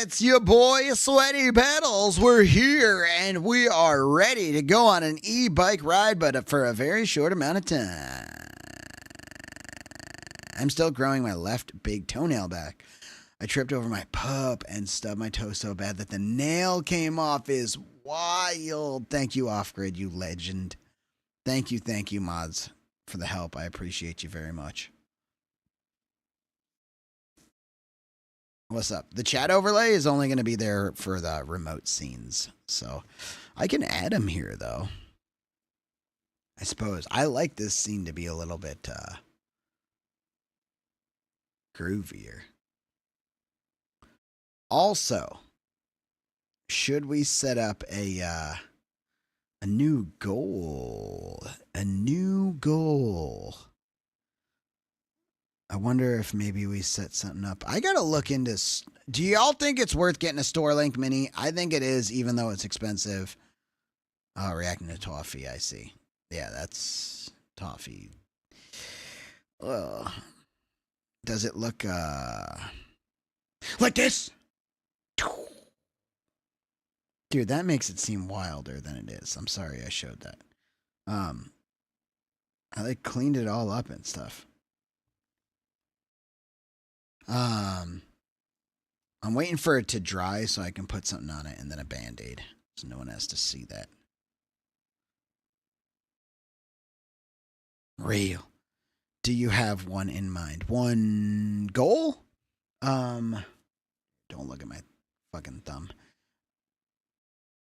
It's your boy Sweaty Pedals. We're here and we are ready to go on an e-bike ride, but for a very short amount of time. I'm still growing my left big toenail back. I tripped over my pup and stubbed my toe so bad that the nail came off. Is wild. Thank you, Off-Grid, you legend. Thank you, mods, for the help. I appreciate you very much. What's up? The chat overlay is only going to be there for the remote scenes. So I can add them here, though. I suppose. I like this scene to be a little bit groovier. Also, should we set up a new goal? A new goal. I wonder if maybe we set something up. I got to look into... Do y'all think it's worth getting a Store-Link Mini? I think it is, even though it's expensive. Oh, reacting to Toffee, I see. Yeah, that's Toffee. Does it look like this? Dude, that makes it seem wilder than it is. I'm sorry I showed that. I like cleaned it all up and stuff. I'm waiting for it to dry so I can put something on it and then a Band-Aid so no one has to see that. Real. Do you have one in mind? One goal? Don't look at my fucking thumb.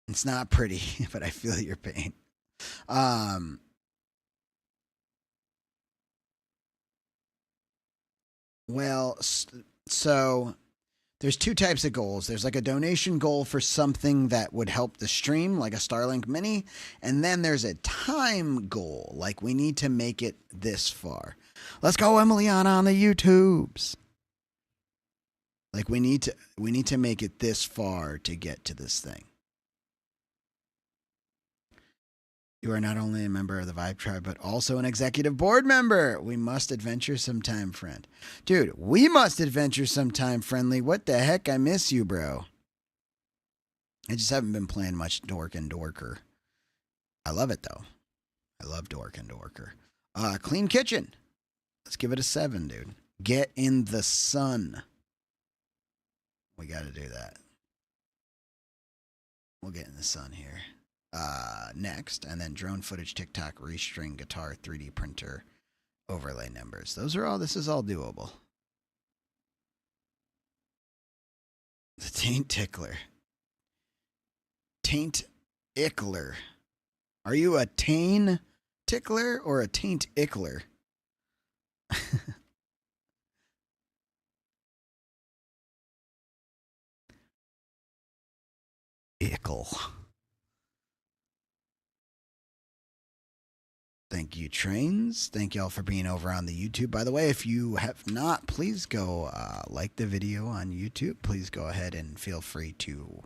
It's not pretty, but I feel your pain. Well, so there's two types of goals. There's like a donation goal for something that would help the stream, like a Starlink Mini. And then there's a time goal, like we need to make it this far. Let's go, Emiliana, on the YouTubes. Like we need to make it this far to get to this thing. You are not only a member of the Vibe Tribe, but also an executive board member. We must adventure sometime, friend. Dude, we must adventure sometime, friendly. What the heck? I miss you, bro. I just haven't been playing much Dork and Dorker. I love it, though. I love Dork and Dorker. Clean kitchen. Let's give it a 7, dude. Get in the sun. We got to do that. We'll get in the sun here. Next, and then drone footage, TikTok, restring, guitar, 3D printer, overlay numbers. This is all doable. The Taint Tickler. Taint Ickler. Are you a Tain Tickler or a Taint Ickler? Ickle. Thank you, Trains. Thank y'all for being over on the YouTube. By the way, if you have not, please go like the video on YouTube. Please go ahead and feel free to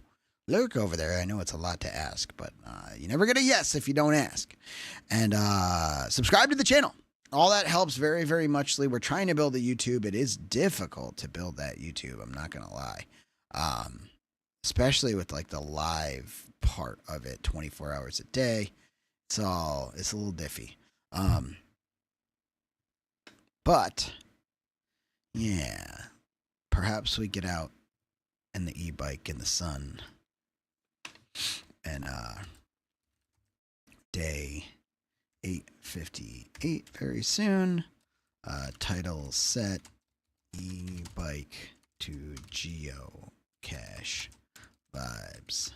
lurk over there. I know it's a lot to ask, but you never get a yes if you don't ask. And subscribe to the channel. All that helps very, very muchly. We're trying to build a YouTube. It is difficult to build that YouTube. I'm not going to lie. Especially with like the live part of it, 24 hours a day. It's a little diffy. But yeah, perhaps we get out in the e-bike in the sun and day 858 very soon. Title set, e-bike to geocache vibes.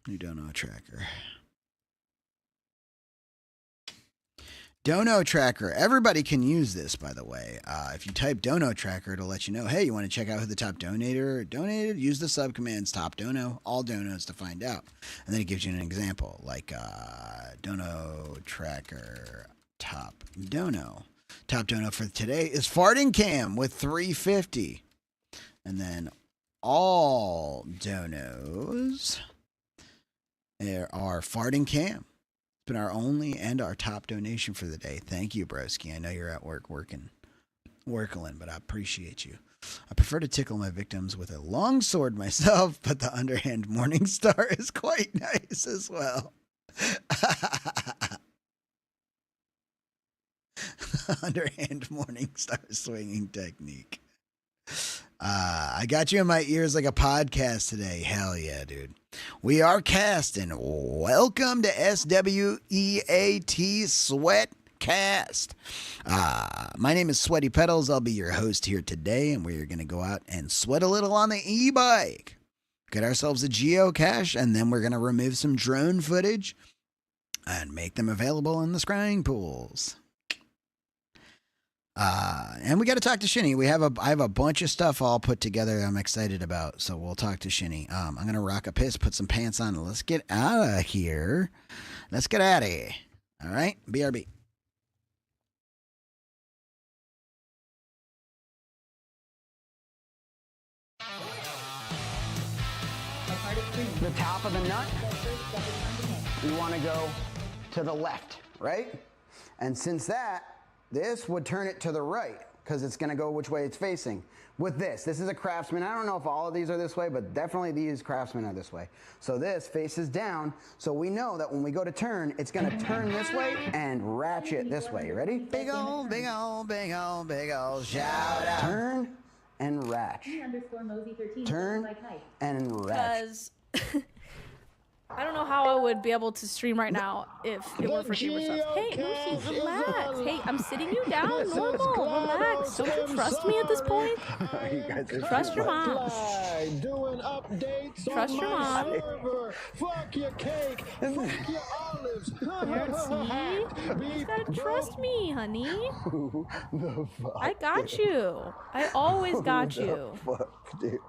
New Dono Tracker. Dono Tracker. Everybody can use this, by the way. If you type Dono Tracker, it'll let you know, hey, you want to check out who the top donator donated? Use the subcommands top dono, all donos to find out. And then it gives you an example, like Dono Tracker top dono. Top dono for today is Farting Cam with 350. And then all donos... There are Farting Cam. It's been our only and our top donation for the day. Thank you, broski. I know you're at work working Workling, but I appreciate you. I prefer to tickle my victims with a long sword myself, but the underhand morning star is quite nice as well. Underhand morning star swinging technique. I got you in my ears like a podcast today. Hell yeah, dude. We are casting. Welcome to SWEAT Sweat Cast. My name is Sweaty Pedals. I'll be your host here today, and we're going to go out and sweat a little on the e-bike. Get ourselves a geocache, and then we're going to remove some drone footage and make them available in the scrying pools. And we got to talk to Shinny. I have a bunch of stuff all put together I'm excited about, so we'll talk to Shinny. I'm going to rock a piss, put some pants on, and let's get out of here. Let's get out of here. All right? BRB. The top of the nut, you want to go to the left, right? And since this would turn it to the right because it's going to go which way it's facing. With this is a Craftsman. I don't know if all of these are this way, but definitely these Craftsman are this way. So this faces down, so we know that when we go to turn, it's going to turn this way and ratchet this way. You ready? Big ol', big ol', big ol', big ol' shout out. Turn and ratchet. Turn and ratchet. I don't know how I would be able to stream right now if it were for gamer subs. Hey, Lucy, relax. Hey, I'm sitting you down. Normal. Relax. Don't you trust me at this point? You guys are Trust your mom. Doing updates Trust your mom. server. Fuck your cake. Fuck your olives. See? You just gotta trust me, honey. The fuck? I got you. I always got you. Fuck, dude.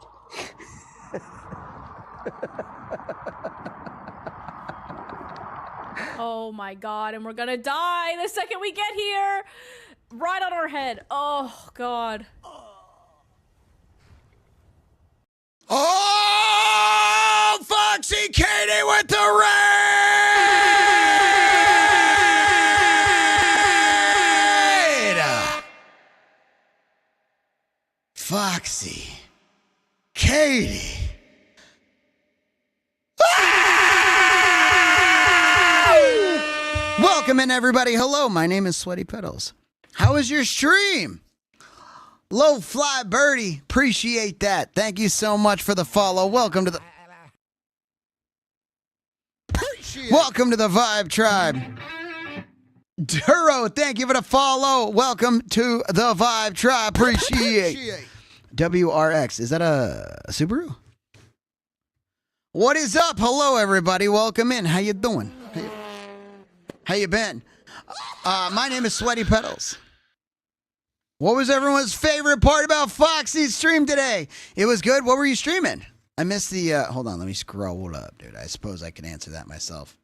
Oh my god, and we're gonna die the second we get here. Right on our head. Oh god. Oh, Foxy Katie with the raid! Foxy Katie. Welcome in, everybody. Hello, my name is Sweaty Pedals. How was your stream? Low Fly Birdie, appreciate that. Thank you so much for the follow. Welcome to the Vibe Tribe. Duro, thank you for the follow. Welcome to the Vibe Tribe. Appreciate. WRX, is that a Subaru? What is up? Hello, everybody. Welcome in. How you doing? How you been? My name is Sweaty Pedals. What was everyone's favorite part about Foxy's stream today? It was good. What were you streaming? I missed the, hold on, let me scroll up, dude. I suppose I can answer that myself.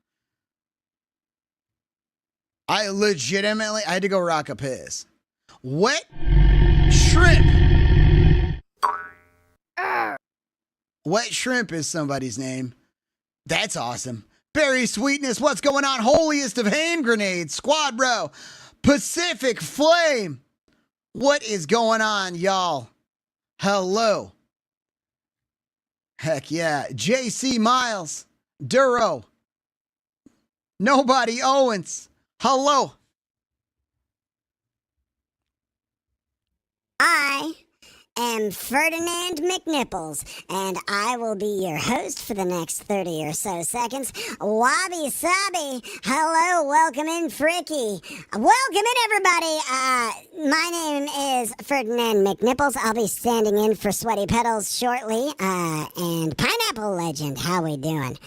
I had to go rock a piss. Wet shrimp. Wet shrimp is somebody's name. That's awesome. Berry Sweetness, what's going on? Holiest of hand grenades, Squad Bro, Pacific Flame. What is going on, y'all? Hello. Heck yeah. JC Miles, Duro, Nobody Owens. Hello. I am Ferdinand McNipples, and I will be your host for the next 30 or so seconds. Wabi Sabi, hello, welcome in, Fricky. Welcome in, everybody. My name is Ferdinand McNipples. I'll be standing in for Sweaty Pedals shortly. And Pineapple Legend, how we doing?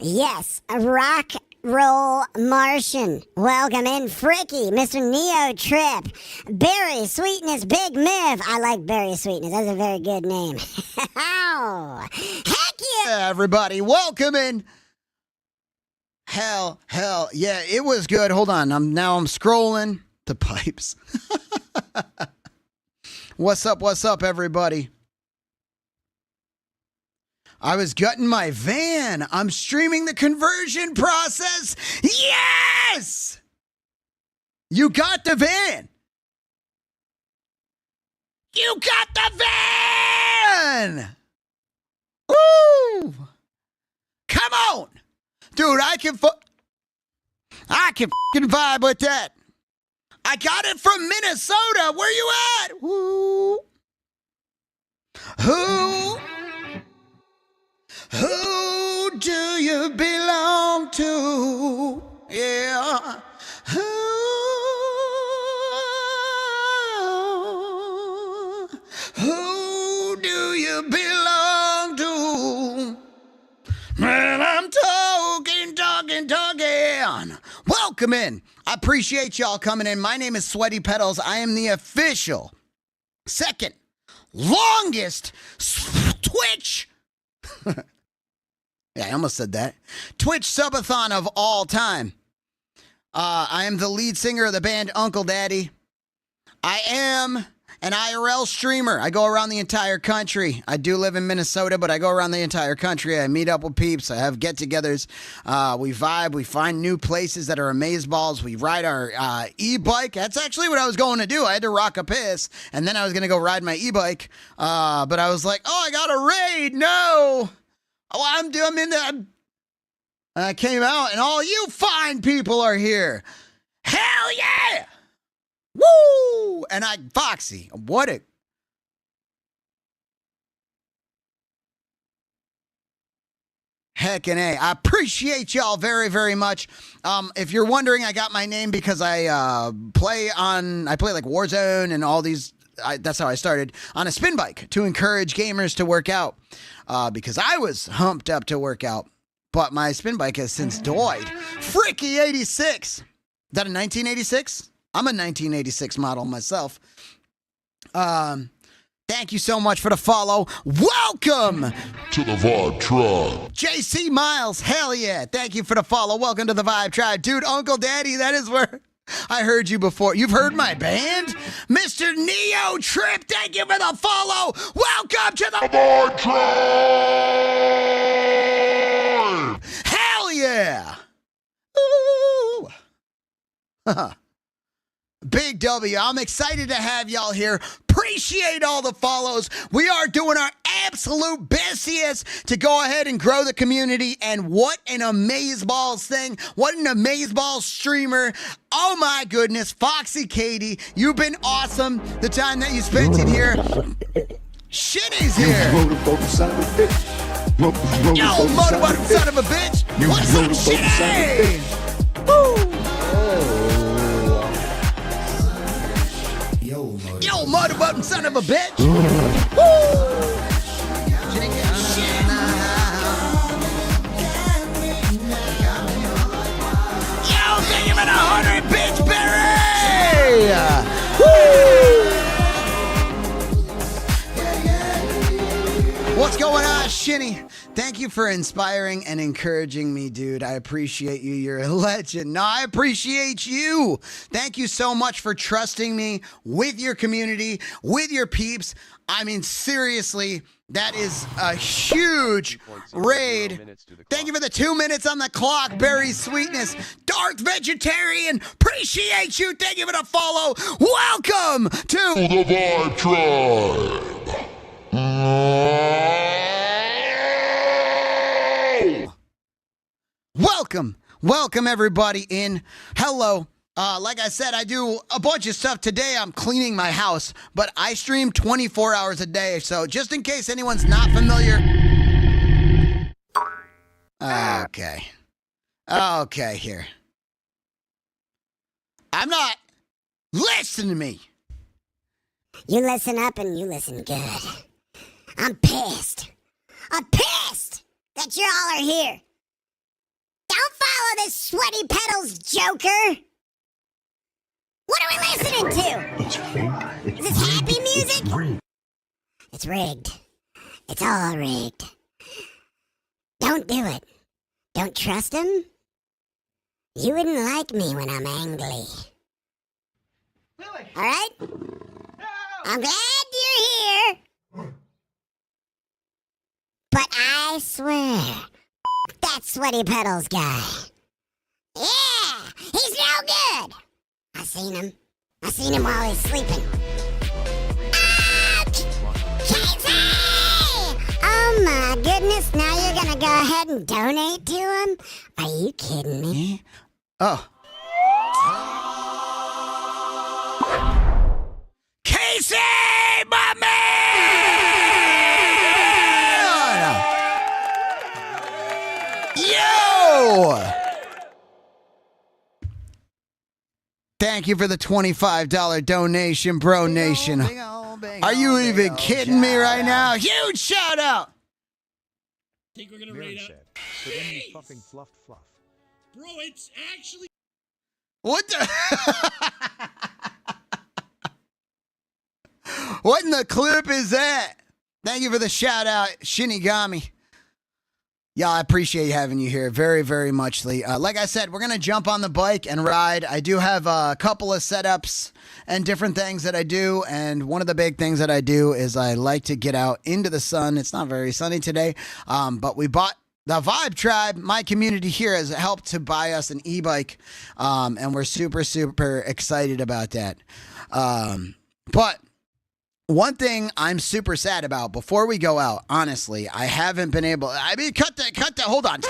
Yes, rock Roll Martian. Welcome in, Fricky, Mr. Neo Trip, Berry Sweetness, Big Miv. I like Berry Sweetness. That's a very good name. Oh, heck yeah! Everybody, welcome in. Hell, yeah, it was good. Hold on, I'm scrolling the pipes. What's up, everybody? I was gutting my van. I'm streaming the conversion process. Yes! You got the van. You got the van! Woo! Come on! Dude, I can fucking vibe with that. I got it from Minnesota. Where you at? Woo! Who do you belong to? Yeah. Who do you belong to? Man, I'm talking. Welcome in. I appreciate y'all coming in. My name is Sweaty Petals. I am the official second longest Twitch. Yeah, I almost said that. Twitch subathon of all time. I am the lead singer of the band Unkle Daddy. I am an IRL streamer. I go around the entire country. I do live in Minnesota, but I go around the entire country. I meet up with peeps. I have get-togethers. We vibe. We find new places that are amazeballs. We ride our e-bike. That's actually what I was going to do. I had to rock a piss, and then I was going to go ride my e-bike. But I was like, oh, I got a raid. No. Oh, I'm in the... And I came out, and all you fine people are here. Hell yeah! Woo! And Foxy, what a... Heckin' A. I appreciate y'all very, very much. If you're wondering, I got my name because I play like Warzone and all these... that's how I started, on a spin bike to encourage gamers to work out. Because I was humped up to work out. But my spin bike has since died. Fricky 86. Is that a 1986? I'm a 1986 model myself. Thank you so much for the follow. Welcome to the Vibe Tribe. JC Miles, hell yeah. Thank you for the follow. Welcome to the Vibe Tribe. Dude, Unkle Daddy, that is where I heard you before. You've heard my band? Mr. Neo Trip, thank you for the follow. Welcome to the Vibe Tribe. Hell yeah. Ooh. Big W. I'm excited to have y'all here. Appreciate all the follows. We are doing our absolute bestiest to go ahead and grow the community. And what an amazeballs thing. What an amazeballs streamer. Oh my goodness. Foxy Katie, you've been awesome the time that you spent in here. Shitty's here. Yo, motorboat son of a bitch. What's up, Shitty? Woo. Yo, motorboating son of a bitch! Woo! Yo, think him in 100, bitch, Barry! Woo! What's going on, Shinny? Thank you for inspiring and encouraging me, dude. I appreciate you. You're a legend. No, I appreciate you. Thank you so much for trusting me with your community, with your peeps. I mean, seriously, that is a huge raid. Thank you for the 2 minutes on the clock, Barry Sweetness. Dark Vegetarian, appreciate you. Thank you for the follow. Welcome to the Vibe Tribe. Welcome everybody in. Hello. Like I said, I do a bunch of stuff. Today I'm cleaning my house, but I stream 24 hours a day. So just in case anyone's not familiar. Okay, here. I'm not. Listen to me. You listen up and you listen good. I'm pissed. I'm pissed that you all are here. Don't follow this Sweaty Petals joker. What are we listening to? It's fake. Is this happy music? It's rigged. It's all rigged. Don't do it. Don't trust him. You wouldn't like me when I'm angry. All right? I'm glad you're here. But I swear, that Sweaty Petals guy. Yeah, he's no good. I seen him while he's sleeping. Ah! Casey! Oh my goodness, now you're gonna go ahead and donate to him? Are you kidding me? Oh. Casey, my man! Yo! Thank you for the $25 donation, Bro Nation. Are you even kidding me right now? Huge shout out! Think we're gonna Very rate sad. up? But then you fucking fluff. Bro, it's actually What the? What in the clip is that? Thank you for the shout out, Shinigami. Yeah, I appreciate having you here very, very muchly. Like I said, we're going to jump on the bike and ride. I do have a couple of setups and different things that I do. And one of the big things that I do is I like to get out into the sun. It's not very sunny today, but we bought the Vibe Tribe. My community here has helped to buy us an e-bike, and we're super, super excited about that. But one thing I'm super sad about before we go out, honestly, I haven't been able, cut that, hold on,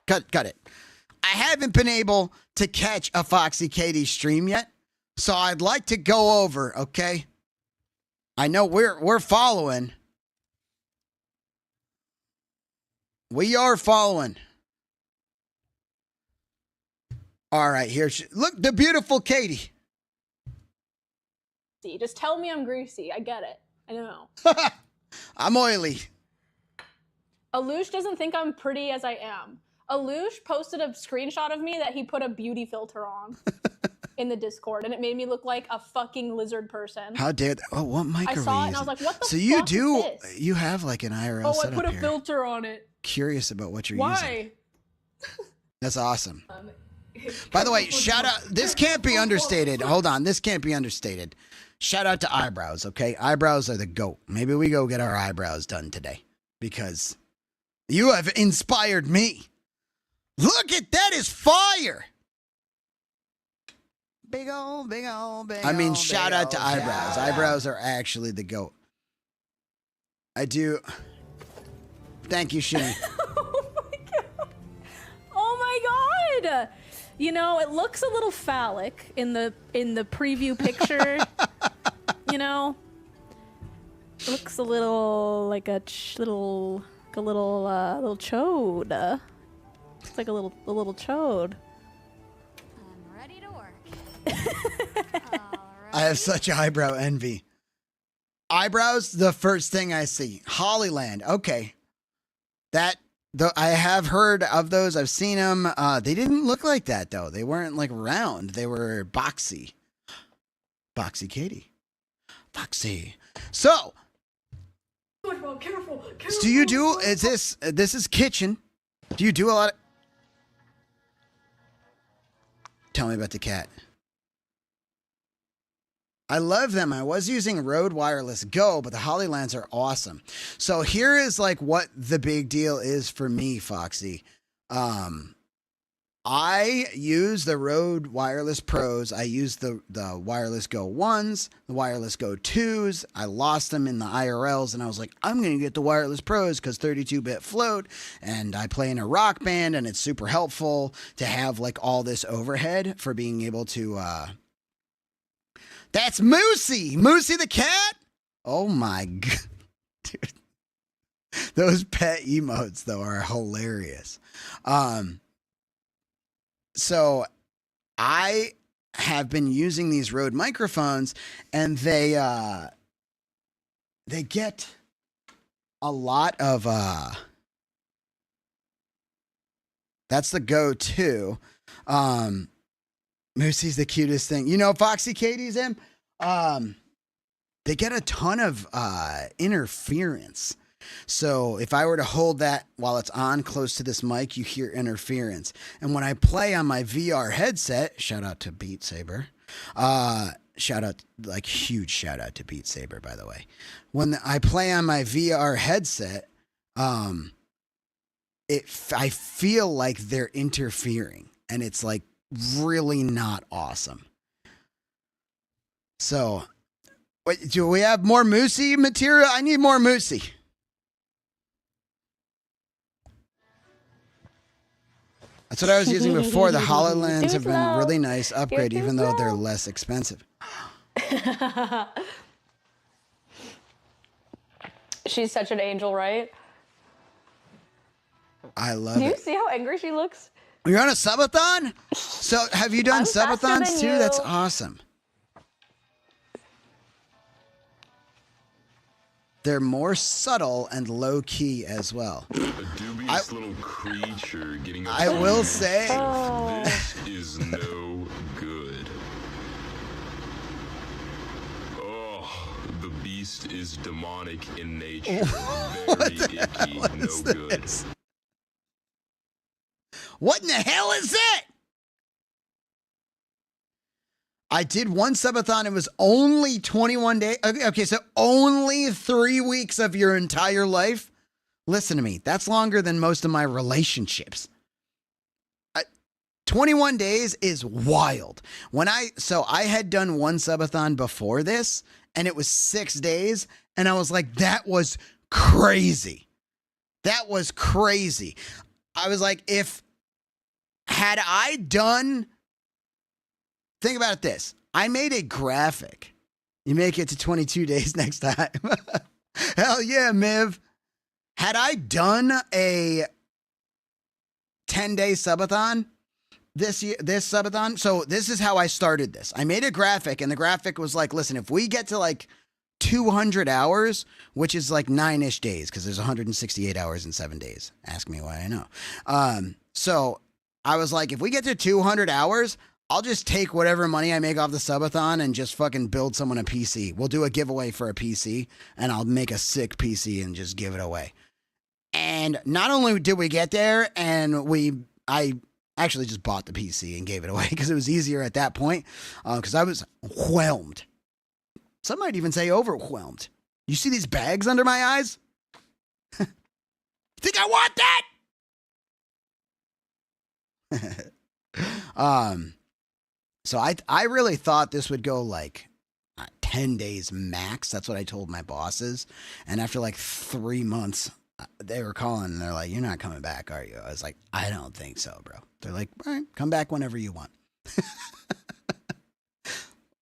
cut it. I haven't been able to catch a Foxy Katie stream yet, so I'd like to go over, okay? I know we're following. We are following. All right, here, look, the beautiful Katie. Just tell me I'm greasy. I get it. I know. I'm oily. Alush doesn't think I'm pretty as I am. Alush posted a screenshot of me that he put a beauty filter on in the Discord, and it made me look like a fucking lizard person. How dare that? Oh, what mic I are we saw it and I using? was like, what the So fuck you is do, this? you have like an IRL Oh, I setup put a here. filter on it. Curious about what you're using. Why? That's awesome. By the way, shout out, this can't be understated. Hold on, this can't be understated. Shout out to eyebrows, okay? Eyebrows are the GOAT. Maybe we go get our eyebrows done today because you have inspired me. Look at that, is fire. Big ol', big ol', big ol'. I mean, shout out to eyebrows. Eyebrows are actually the GOAT. I do. Thank you, Shimmy. Oh my god! You know, it looks a little phallic in the preview picture. You know, it looks a little like a little chode. It's like a little chode. I'm ready to work. I have such eyebrow envy. Eyebrows, the first thing I see. Hollyland. Okay. I have heard of those. I've seen them. They didn't look like that, though. They weren't like round. They were boxy. Boxy Katie. Foxy. So, Careful. do you do, this is kitchen. Do you do a lot of, tell me about the cat. I love them. I was using Rode Wireless Go, but the Hollylands are awesome. So here is like what the big deal is for me, Foxy. I use the Rode Wireless Pros. I use the Wireless Go 1s, the Wireless Go 2s. I lost them in the IRLs, and I was like, I'm going to get the Wireless Pros because 32-bit float, and I play in a rock band, and it's super helpful to have like all this overhead for being able to... That's Moosey! Moosey the cat? Oh my god. Dude. Those pet emotes, though, are hilarious. So I have been using these Rode microphones, and they get a lot of that's the go-to. Moosey's the cutest thing. You know, Foxy Katie's him. They get a ton of interference. So if I were to hold that while it's on close to this mic, you hear interference. And when I play on my VR headset, shout out to Beat Saber. Huge shout out to Beat Saber, by the way. When I play on my VR headset, I feel like they're interfering, and it's like really not awesome. So Wait, do we have more Moosey material? I need more Moosey. That's what I was using before. The HoloLens have been really nice upgrade, even though they're less expensive. She's such an angel, right? I love Do you it. see how angry she looks? You're on a subathon? So have you done I'm faster subathons than too? you. That's awesome. They're more subtle and low key as well. A dubious little creature getting up. I will say, This is no good. Oh, the beast is demonic in nature. Very icky, no good. What in the hell is that? I did one subathon. It was only 21 days. Okay, so only 3 weeks of your entire life. Listen to me. That's longer than most of my relationships. 21 days is wild. So I had done one subathon before this, and it was 6 days, and I was like, that was crazy. That was crazy. I was like, had I done, think about it this. I made a graphic. You make it to 22 days next time. Hell yeah, Miv. Had I done a 10-day subathon this subathon, so this is how I started this. I made a graphic, and the graphic was like, listen, if we get to like 200 hours, which is like 9-ish days, because there's 168 hours in 7 days. Ask me why I know. So I was like, if we get to 200 hours, I'll just take whatever money I make off the subathon and just fucking build someone a PC. We'll do a giveaway for a PC, and I'll make a sick PC and just give it away. And not only did we get there, and I actually just bought the PC and gave it away because it was easier at that point, because I was whelmed. Some might even say overwhelmed. You see these bags under my eyes? Think I want that? So I really thought this would go like 10 days max. That's what I told my bosses. And after like 3 months, they were calling and they're like, you're not coming back, are you? I was like, I don't think so, bro. They're like, all right, come back whenever you want.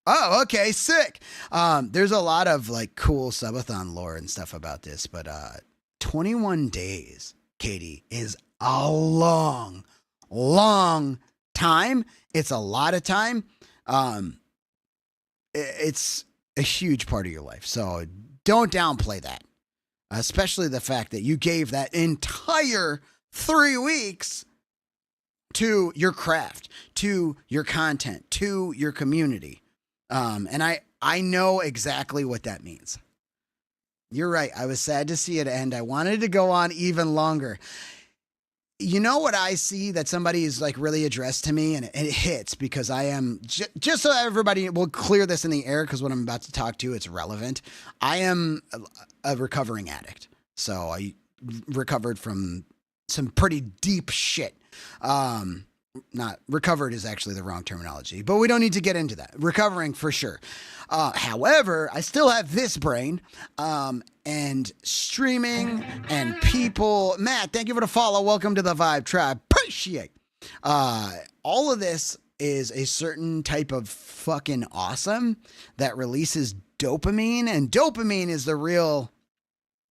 Oh, okay, sick. There's a lot of like cool subathon lore and stuff about this, but 21 days, Katie, is a long time. It's a lot of time. It's a huge part of your life. So don't downplay that, especially the fact that you gave that entire 3 weeks to your craft, to your content, to your community. And I know exactly what that means. You're right. I was sad to see it end. I wanted to go on even longer. You know what I see that somebody is like really addressed to me, and it hits because I am just so everybody will clear this in the air, because what I'm about to talk to, it's relevant. I am a recovering addict. So I recovered from some pretty deep shit. Not recovered is actually the wrong terminology, but we don't need to get into that. Recovering for sure. However, I still have this brain, and streaming and people. Matt, thank you for the follow. Welcome to the Vibe Tribe. Appreciate. All of this is a certain type of fucking awesome that releases dopamine, and dopamine is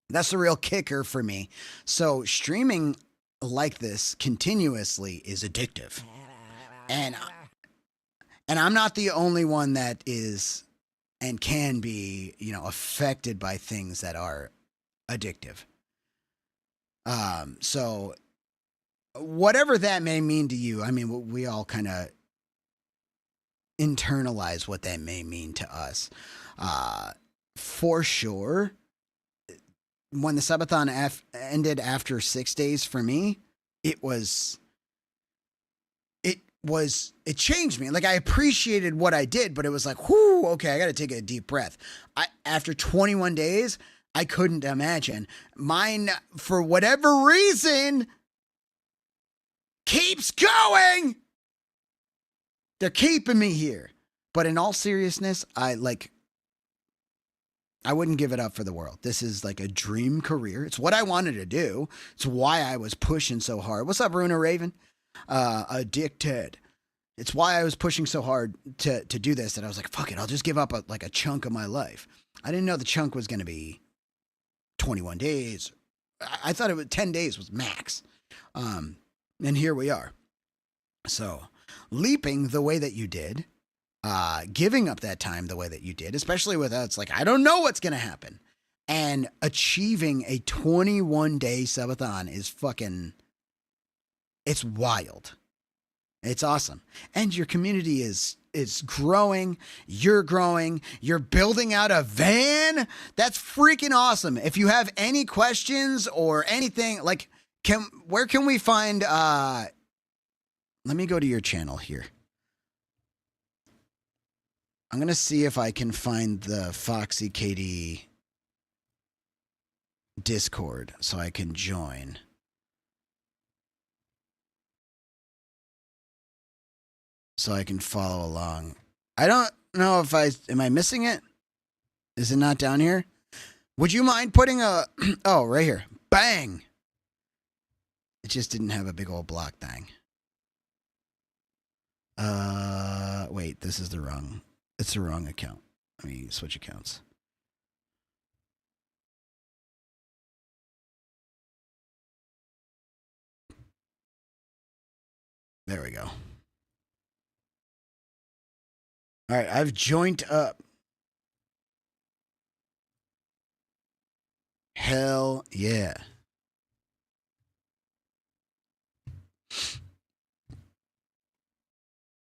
that's the real kicker for me. So streaming like this continuously is addictive, and I'm not the only one that is and can be, affected by things that are addictive. So whatever that may mean to you, I mean, we all kind of internalize what that may mean to us. For sure, when the subathon ended after 6 days for me, it changed me. Like, I appreciated what I did, but it was like, whoo, okay, I got to take a deep breath. After 21 days, I couldn't imagine. Mine, for whatever reason, keeps going. They're keeping me here. But in all seriousness, I wouldn't give it up for the world. This is like a dream career. It's what I wanted to do. It's why I was pushing so hard. What's up, Runa Raven? Addicted. It's why I was pushing so hard to do this that I was like, fuck it, I'll just give up a chunk of my life. I didn't know the chunk was going to be 21 days. I thought it was 10 days was max. And here we are. So leaping the way that you did, giving up that time the way that you did, especially with it's like, I don't know what's going to happen. And achieving a 21-day subathon is fucking, it's wild. It's awesome. And your community is growing. You're growing. You're building out a van. That's freaking awesome. If you have any questions or anything, like, where can we find, let me go to your channel here. I'm going to see if I can find the Foxy Katie Discord so I can join. So I can follow along. I don't know if am I missing it? Is it not down here? Would you mind putting oh, right here. Bang. It just didn't have a big old block thing. Wait, it's the wrong account. Let me switch accounts. There we go. All right, I've joined up. Hell yeah.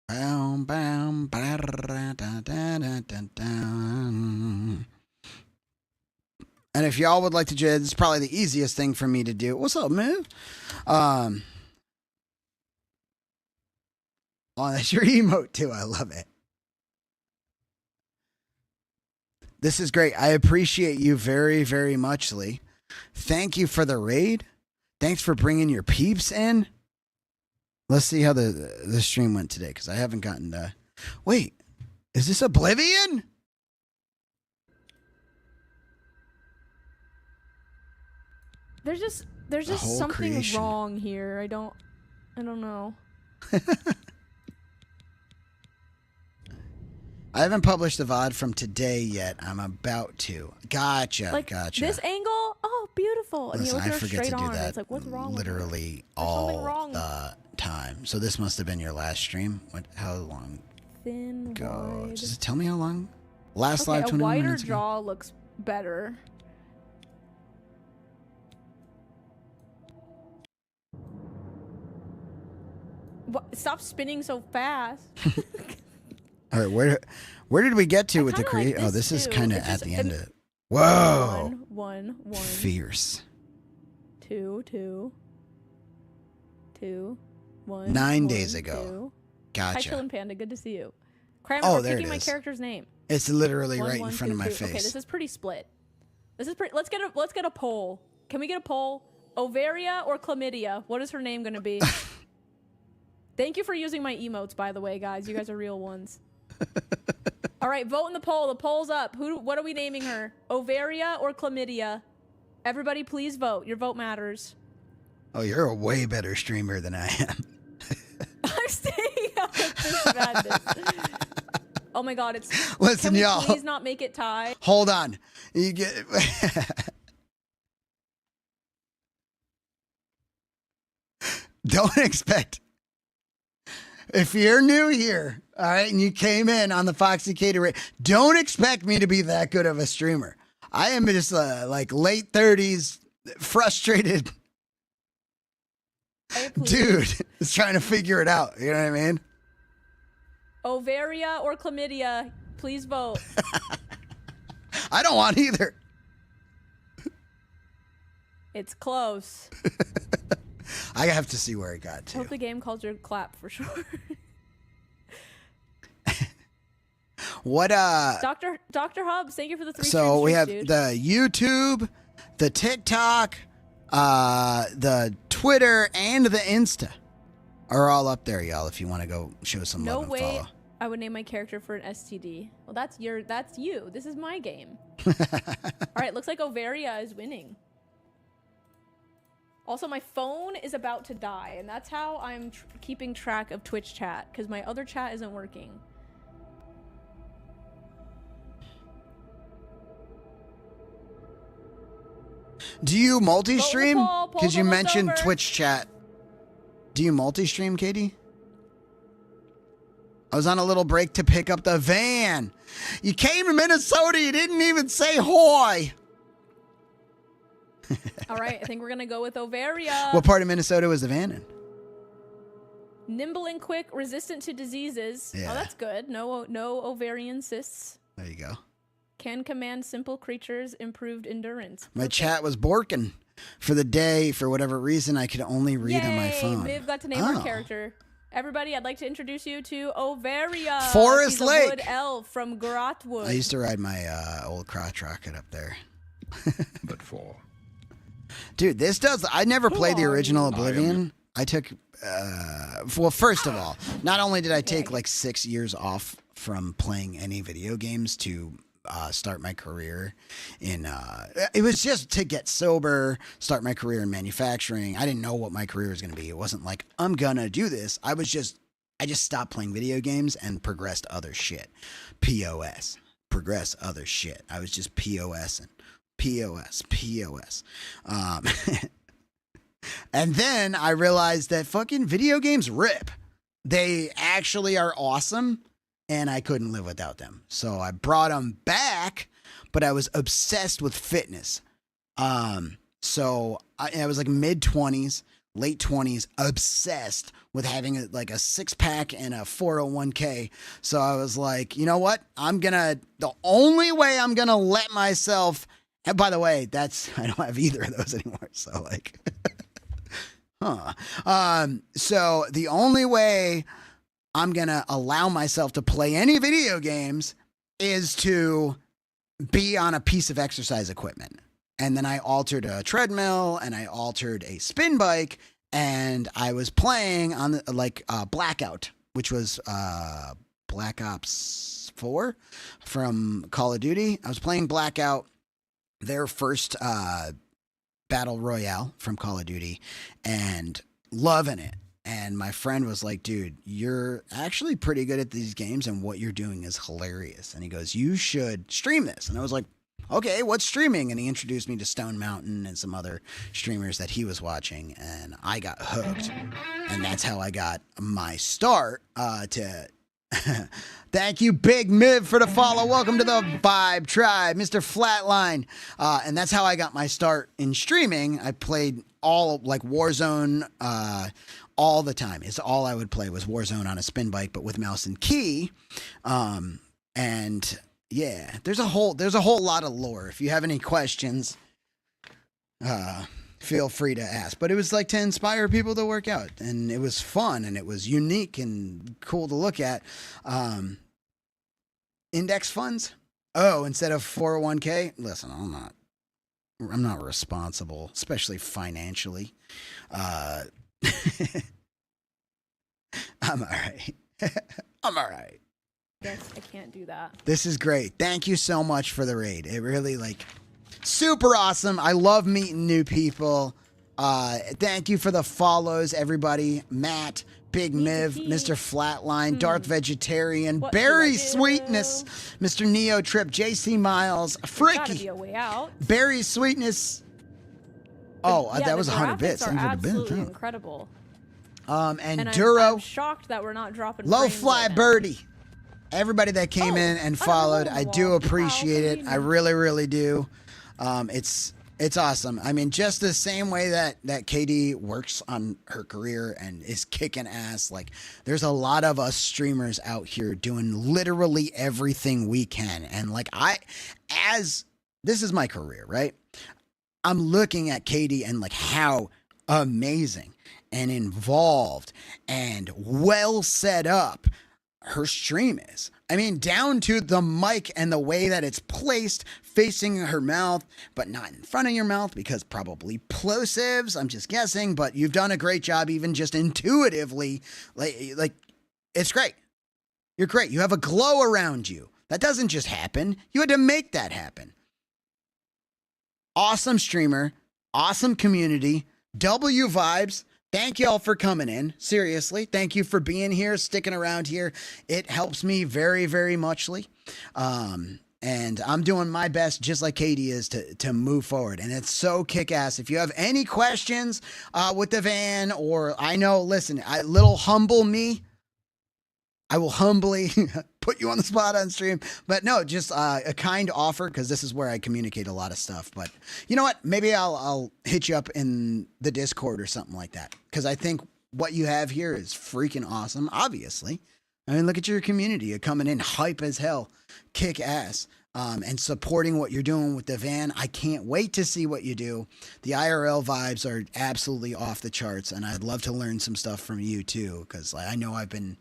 And if y'all would like to join, this is probably the easiest thing for me to do. What's up, man? Oh, that's your emote too. I love it. This is great. I appreciate you very, very much, Lee. Thank you for the raid. Thanks for bringing your peeps in. Let's see how the stream went today, because I haven't gotten to... Wait, is this Oblivion? There's just something creation. wrong here. I don't know. I haven't published the VOD from today yet. I'm about to. Gotcha. This angle, oh, beautiful. And Listen, you I look at her forget straight to do on, and that it's like, what's wrong with literally her? There's something all wrong. the time. So this must have been your last stream. How long Thin, ago? wide. Does it tell me how long? Last live a 21 wider minutes ago? jaw looks better. What? Stop spinning so fast. All right, where did we get to with the create? like Oh, this this is too. kind of It's at just the end of it. Whoa! One. Fierce. Two. 1. 9 days ago. 2. Hi, Gotcha. Chillin' Panda. Good to see you. Kramer, Oh, we're there picking it my is. character's name. It's literally 1, right in 1, front 2, of my 2. face. Okay, this is pretty split. Let's get a poll. Can we get a poll? Ovaria or chlamydia? What is her name going to be? Thank you for using my emotes, by the way, guys. You guys are real ones. All right, vote in the poll. The poll's up. What are we naming her? Ovaria or chlamydia? Everybody, please vote. Your vote matters. Oh, you're a way better streamer than I am. I'm staying out of this madness. Oh my god, it's... Listen, Can we y'all. please not make it tie? Hold on. You get... Don't expect... If you're new here, all right, and you came in on the Foxy Katie rate, don't expect me to be that good of a streamer. I am just like late 30s, frustrated Hey, please. dude is trying to figure it out. You know what I mean? Ovaria or chlamydia? Please vote. I don't want either. It's close. I have to see where it got I to. hope the game culture clap for sure. What Dr. Hubs, thank you for the 3 so we streams, have dude. the YouTube, the TikTok, the Twitter, and the Insta are all up there, y'all, if you want to go show some No love and way follow. I would name my character for an STD. Well, that's you. This is my game. All right, looks like Overia is winning. Also, my phone is about to die, and that's how I'm keeping track of Twitch chat, because my other chat isn't working. Do you multi-stream? Vote in the poll. Because you Poll's mentioned over. Twitch chat. Do you multi-stream, Katie? I was on a little break to pick up the van. You came to Minnesota, you didn't even say hi. All right, I think we're gonna go with Overia. What part of Minnesota was the van in? Nimble and quick, resistant to diseases. Yeah. Oh, that's good. No ovarian cysts. There you go. Can command simple creatures, improved endurance. My chat was borking for the day. For whatever reason, I could only read on my phone. Viv got to name her character. Everybody, I'd like to introduce you to Overia. Forest She's Lake. a wood elf from Grotwood. I used to ride my old crotch rocket up there. But for Dude, this does. I never played the original Oblivion. I took. Well, first of all, not only did I take like 6 years off from playing any video games to start my career in. It was just to get sober, start my career in manufacturing. I didn't know what my career was going to be. It wasn't like I'm gonna do this. I just stopped playing video games and progressed other shit. POS, progress other shit. I was just POSing. POS. And then I realized that fucking video games rip. They actually are awesome, and I couldn't live without them. So I brought them back, but I was obsessed with fitness. So I was like mid-20s, late 20s, obsessed with having a six-pack and a 401k. So I was like, you know what? The only way I'm going to let myself... And by the way, I don't have either of those anymore. So like, so the only way I'm going to allow myself to play any video games is to be on a piece of exercise equipment. And then I altered a treadmill and I altered a spin bike and I was playing on Blackout, which was, Black Ops 4 from Call of Duty. I was playing Blackout, their first battle royale from Call of Duty, and loving it. And my friend was like, dude, you're actually pretty good at these games and what you're doing is hilarious. And he goes, you should stream this. And I was like, okay, what's streaming? And he introduced me to Stone Mountain and some other streamers that he was watching, and I got hooked. And that's how I got my start to... Thank you, Big Miv, for the follow. Welcome to the Vibe Tribe, Mr. Flatline. And that's how I got my start in streaming. I played all like Warzone all the time. It's all I would play was Warzone on a spin bike, but with mouse and key. And yeah, there's a whole lot of lore. If you have any questions, feel free to ask. But it was like to inspire people to work out, and it was fun, and it was unique and cool to look at. Index funds? Oh, instead of 401k? Listen, I'm not responsible, especially financially. I'm all right. I'm all right. Yes, I can't do that. This is great. Thank you so much for the raid. It really super awesome. I love meeting new people. Thank you for the follows, everybody. Matt, Big Miv, Mr. Flatline, Darth Vegetarian, Barry Sweetness, Mr. Neo Trip, JC Miles, Gotta be Fricky, a way out. Barry Sweetness. Oh, Yeah, that the was 100 graphics bits. are Thank you for the bit. absolutely incredible. And I'm Duro, shocked that we're not dropping. Low frames Fly right now. Birdie. Everybody that came in and followed, I do appreciate it. I really, really do. It's awesome. I mean, just the same way that Katie works on her career and is kicking ass. Like, there's a lot of us streamers out here doing literally everything we can. And like, this is my career, right? I'm looking at Katie and like how amazing and involved and well set up her stream is. I mean, down to the mic and the way that it's placed facing her mouth, but not in front of your mouth because probably plosives. I'm just guessing, but you've done a great job even just intuitively. Like it's great. You're great. You have a glow around you. That doesn't just happen. You had to make that happen. awesome streamer, awesome community, W vibes. Thank y'all for coming in. Seriously, thank you for being here, sticking around here. It helps me very, very muchly. And I'm doing my best, just like Katie is, to move forward. And it's so kick-ass. If you have any questions with the van, or I know, listen, little humble me, I will humbly put you on the spot on stream. But no, just a kind offer, because this is where I communicate a lot of stuff. But you know what? Maybe I'll hit you up in the Discord or something like that, because I think what you have here is freaking awesome, obviously. I mean, look at your community. You're coming in hype as hell, kick ass, and supporting what you're doing with the van. I can't wait to see what you do. The IRL vibes are absolutely off the charts, and I'd love to learn some stuff from you too, because I know I've been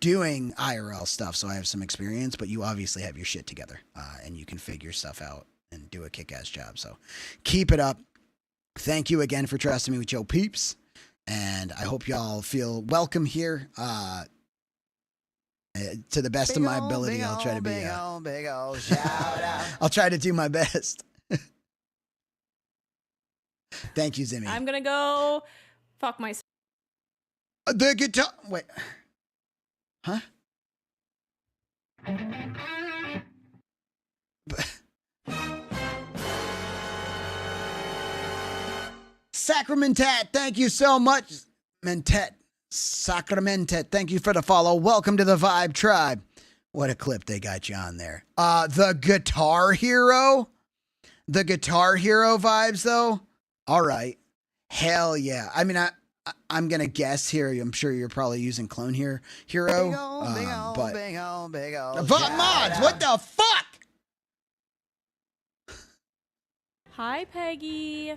doing IRL stuff, so I have some experience, but you obviously have your shit together, and you can figure stuff out and do a kick-ass job. So keep it up. Thank you again for trusting me with your peeps, and I hope y'all feel welcome here. To the best of my ability, I'll try to be big old shout out. I'll try to do my best. Thank you, Zimmy. I'm gonna go fuck myself. The guitar. Wait. Huh? Sacramentat, thank you so much. Mentet. Sacramentet, thank you for the follow. Welcome to the Vibe Tribe. What a clip they got you on there. The Guitar Hero? The Guitar Hero vibes, though? All right. Hell yeah. I mean, I'm going to guess here. I'm sure you're probably using Clone Hero. Big old. Mods, what the fuck? Hi, Peggy.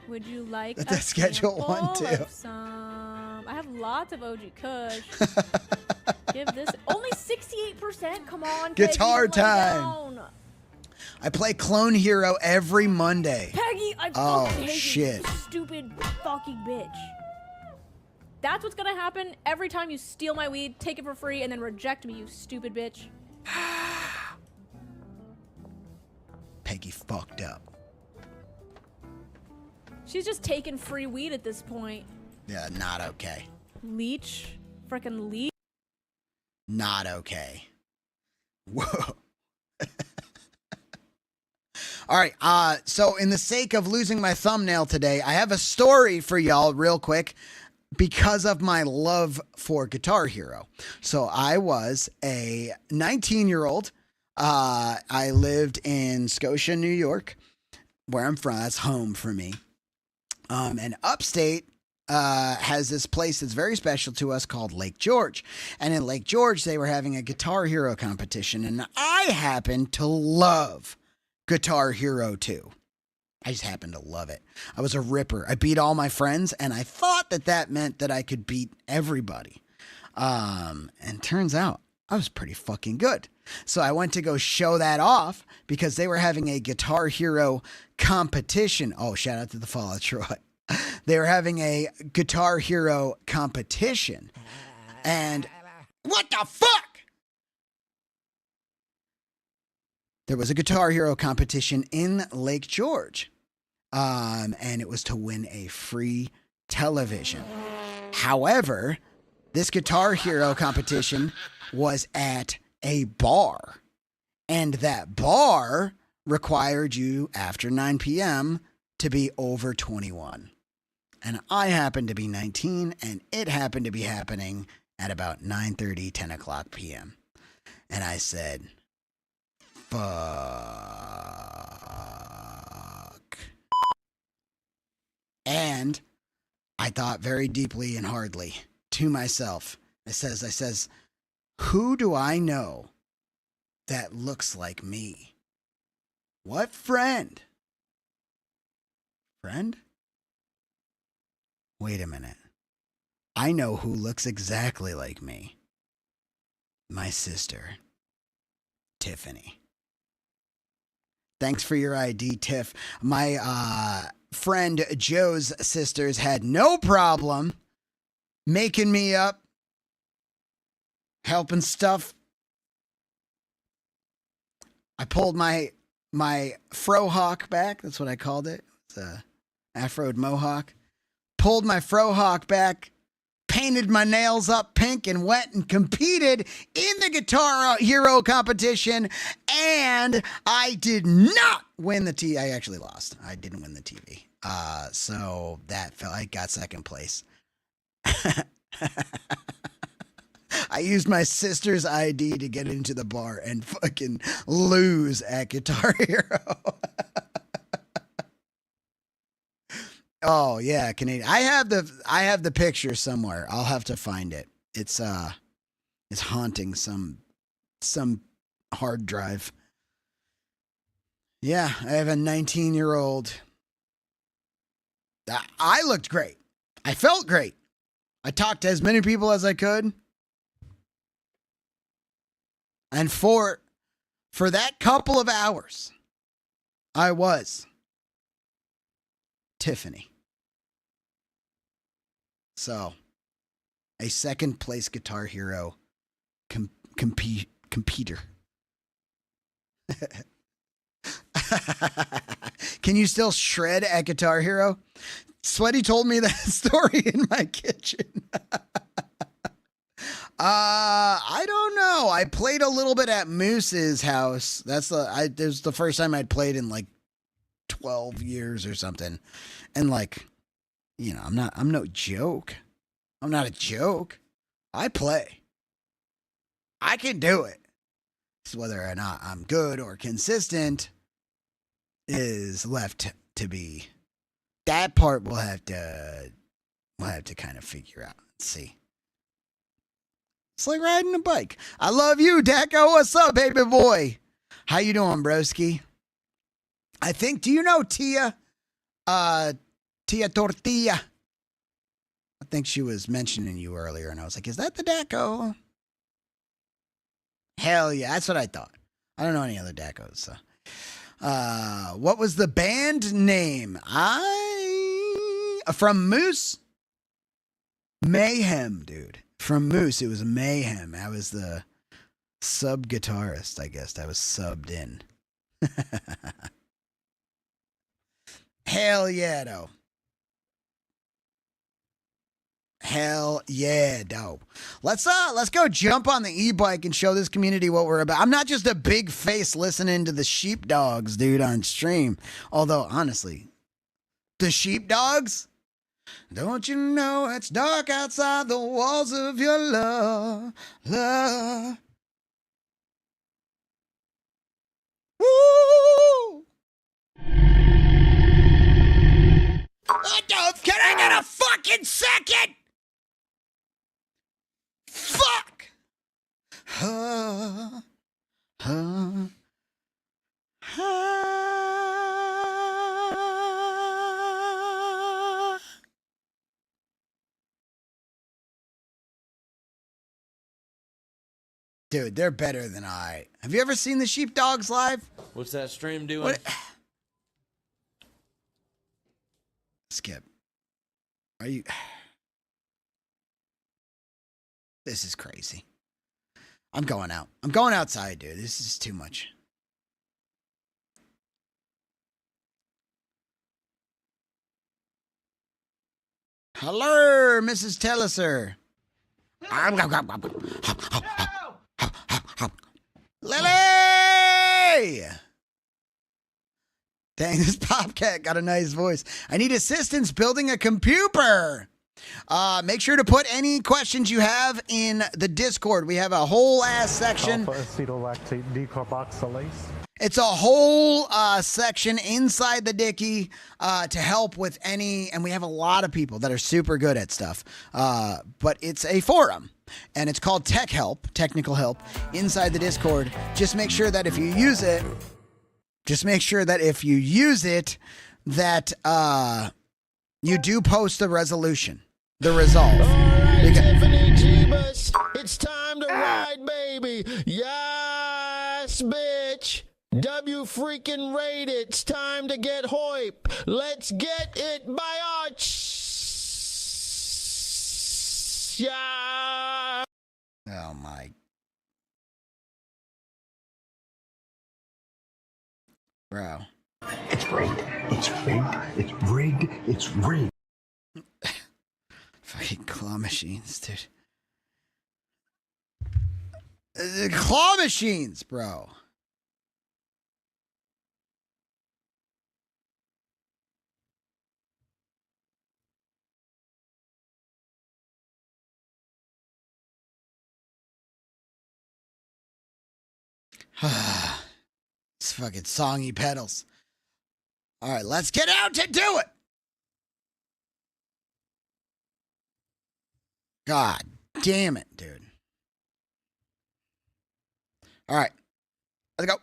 Would you like Let that schedule one, too. I have lots of OG Kush. Give this only 68%. Come on, Guitar Peggy, time. I play Clone Hero every Monday. Peggy, I fucking hate you, you stupid fucking bitch. That's what's gonna happen every time you steal my weed, take it for free, and then reject me, you stupid bitch. Peggy fucked up. She's just taking free weed at this point. Yeah, not okay. Leech? Frickin' leech? Not okay. Whoa. All right, so in the sake of losing my thumbnail today, I have a story for y'all real quick because of my love for Guitar Hero. So I was a 19-year-old. I lived in Scotia, New York, where I'm from. That's home for me. And upstate has this place that's very special to us called Lake George. And in Lake George, they were having a Guitar Hero competition, and I happen to love Guitar Hero 2. I just happened to love it. I was a ripper. I beat all my friends, and I thought that meant that I could beat everybody. And turns out I was pretty fucking good. So I went to go show that off because they were having a Guitar Hero competition. Oh, shout out to the Fallout Troy. They were having a Guitar Hero competition. And what the fuck? There was a Guitar Hero competition in Lake George. And it was to win a free television. However, this Guitar Hero competition was at a bar. And that bar required you after 9 p.m. to be over 21. And I happened to be 19, and it happened to be happening at about 9:30, 10 o'clock p.m. And I said, fuck. And I thought very deeply and hardly to myself. I says, who do I know that looks like me? What friend? Friend? Wait a minute. I know who looks exactly like me. My sister, Tiffany. Thanks for your ID, Tiff. My friend Joe's sisters had no problem making me up, helping stuff. I pulled my my frohawk back. That's what I called it. It's a afroed mohawk. Pulled my frohawk back, painted my nails up pink, and went and competed in the Guitar Hero competition. And I did not win the TV. I actually lost. I didn't win the TV. So that felt, I got second place. I used my sister's ID to get into the bar and fucking lose at Guitar Hero. Oh yeah, Canadian. I have the picture somewhere. I'll have to find it. It's haunting some hard drive. Yeah, I have a 19-year-old. I looked great. I felt great. I talked to as many people as I could. And for that couple of hours, I was Tiffany. So, a second place Guitar Hero competitor. Can you still shred at Guitar Hero? Sweaty told me that story in my kitchen. I don't know. I played a little bit at Moose's house. This was the first time I'd played in like 12 years or something. And like, you know, I'm no joke. I'm not a joke. I play. I can do it. It's whether or not I'm good or consistent is left to be. That part we'll have to kind of figure out and see. It's like riding a bike. I love you, Deco. What's up, baby boy? How you doing, broski? I think, do you know Tia? Tia Tortilla. I think she was mentioning you earlier, and I was like, is that the Deco? Hell yeah, that's what I thought. I don't know any other Decos, so. What was the band name? From Moose? Mayhem, dude. From Moose, it was Mayhem. I was the sub guitarist, I guess. I was subbed in. Hell yeah, though. Hell yeah, dope. Let's go jump on the e-bike and show this community what we're about. I'm not just a big face listening to the sheepdogs, dude, on stream. Although, honestly, the sheepdogs? Don't you know it's dark outside the walls of your love? Woo! Can I get a fucking second? Fuck! Dude, they're better than I. Have you ever seen the Sheepdogs live? What's that stream doing? What? Skip. Are you... This is crazy. I'm going out. I'm going outside, dude. This is too much. Hello, Mrs. Telliser. Lily! Dang, this Popcat got a nice voice. I need assistance building a computer. Make sure to put any questions you have in the Discord. We have a whole ass section. Alpha-acetolactate decarboxylase. It's a whole section inside the Dicky to help with any, and we have a lot of people that are super good at stuff. But it's a forum, and it's called Tech Help, Technical Help, inside the Discord. Just make sure that if you use it, that you do post the resolution, the resolve. All right, Tiffany Jeebus, it's time to ride, baby. Yes, bitch. W freaking rate it. It's time to get hoip. Let's get it by our yeah. Oh my Bro. It's rigged. It's rigged. It's rigged. It's rigged. Fucking claw machines, dude. Claw machines, bro. It's fucking songy pedals. All right, let's get out to do it. God damn it, dude. All right, let's go.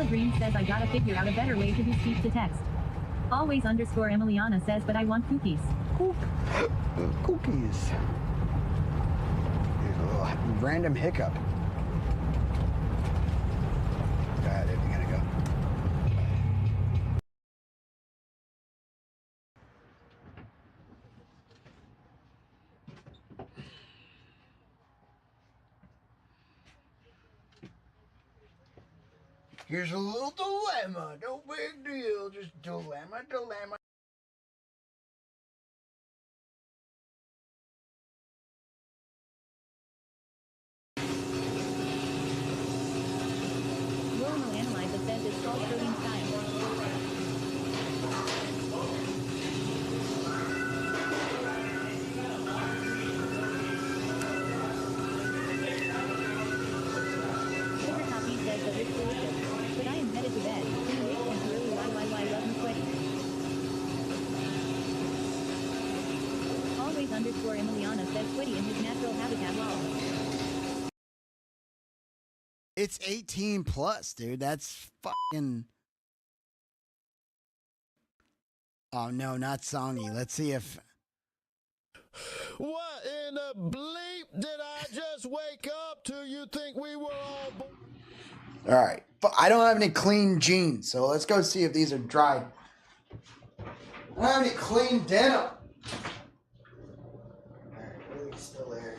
Green says I gotta figure out a better way to do speech to text. Always underscore Emiliana says but I want cookies. Cookies. Here's a little random hiccup. Got it. We gotta go. Here's a little dilemma. No big deal. Just dilemma. Will analyze the says it's called coding style. Sugar Copy says that it's delicious, but I am headed to bed. Can you wait temporarily why love me sweaty? Always underscore Emiliana says sweaty in his natural habitat lol. It's 18 plus, dude. That's fucking. Oh no, not songy. Let's see if. What in the bleep did I just wake up to? You think we were all... All right. I don't have any clean jeans, so let's go see if these are dry. I don't have any clean denim. All right, really still there.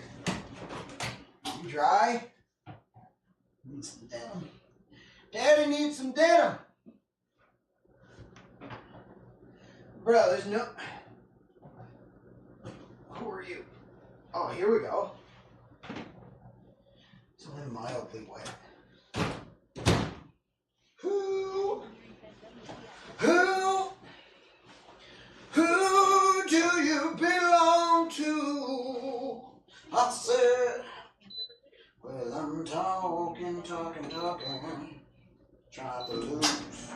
You dry? Need some denim. Daddy needs some denim. Bro, there's no... Who are you? Oh, here we go. It's only mildly wet. Who do you belong to? I said, well, I'm talking. Try to lose.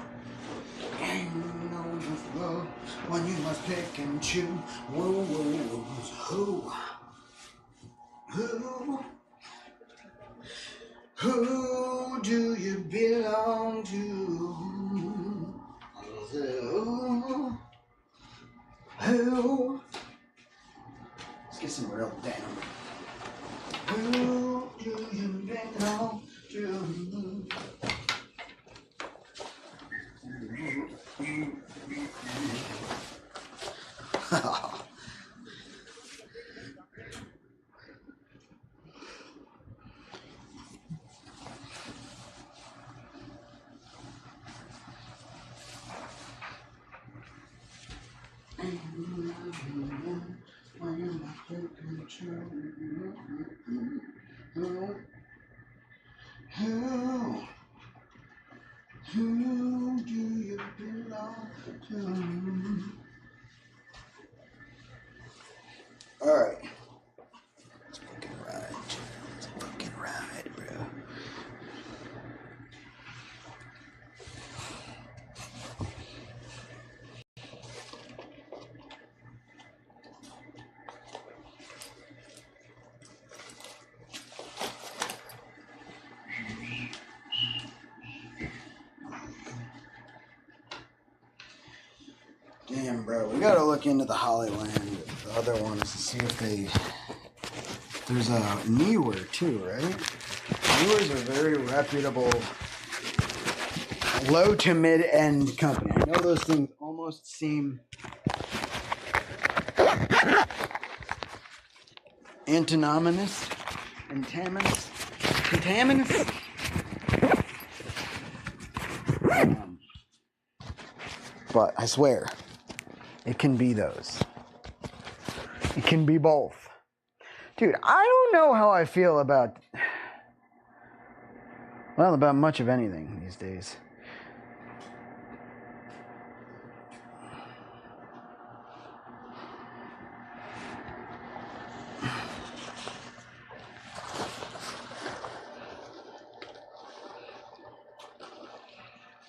Ain't no love when you must pick and choose. Who do you belong to? Who? Let's get some real denim. Who do you belong to? Who do you belong to? All right. Let's fucking ride. Let's fucking ride, bro. Damn, bro. We gotta look into the Hollyland, the other ones, to see if they There's a Newer too, right? Newer's a very reputable low to mid-end company. I know those things almost seem antinomous, contaminous. But I swear, it can be those. It can be both. Dude, I don't know how I feel about, well, about much of anything these days.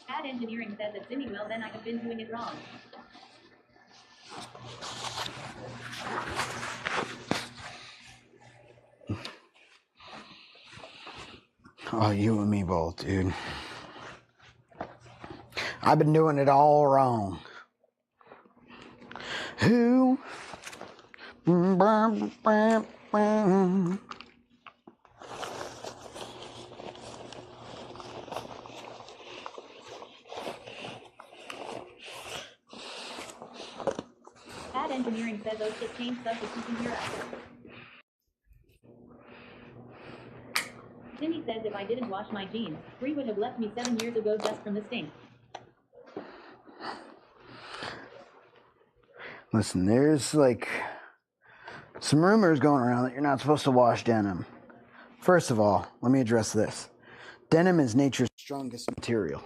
Bad engineering says it's Zimmy. Well, then I have been doing it wrong. Oh, you and me both, dude. I've been doing it all wrong. Who? Bad engineering says oh shit, change substitution here. Zimmy says if I didn't wash my jeans, Bree would have left me 7 years ago just from the stink. Listen, there's like some rumors going around that you're not supposed to wash denim. First of all, let me address this. Denim is nature's strongest material.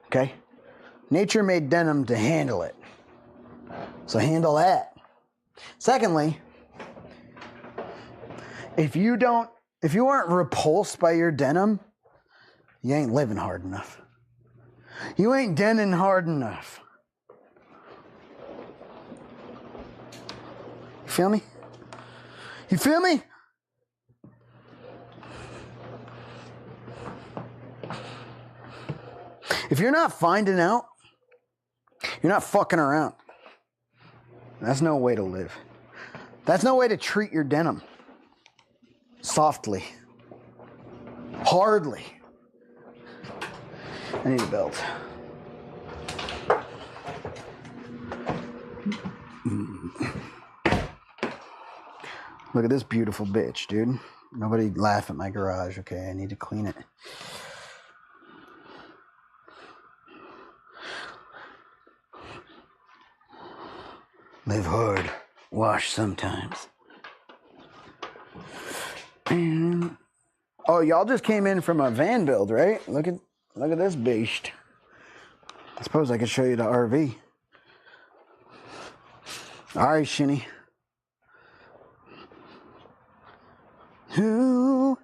Okay? Nature made denim to handle it. So handle that. Secondly, if you aren't repulsed by your denim, you ain't living hard enough. You ain't denim hard enough. You feel me? You feel me? If you're not finding out, you're not fucking around. That's no way to live. That's no way to treat your denim. Softly. Hardly. I need a belt. Look at this beautiful bitch, dude. Nobody laugh at my garage, okay? I need to clean it. Live hard, wash sometimes. And, oh, y'all just came in from a van build, right? Look at this beast. I suppose I could show you the RV. All right, Shinny. Who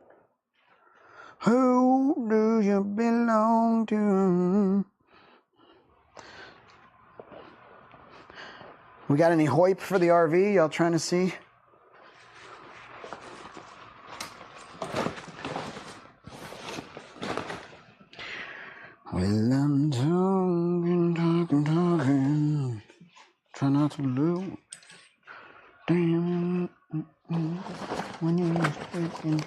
do you belong to? We got any HOIP for the RV? Y'all trying to see? Well, I'm talking. Try not to lose. Damn. When you're speaking.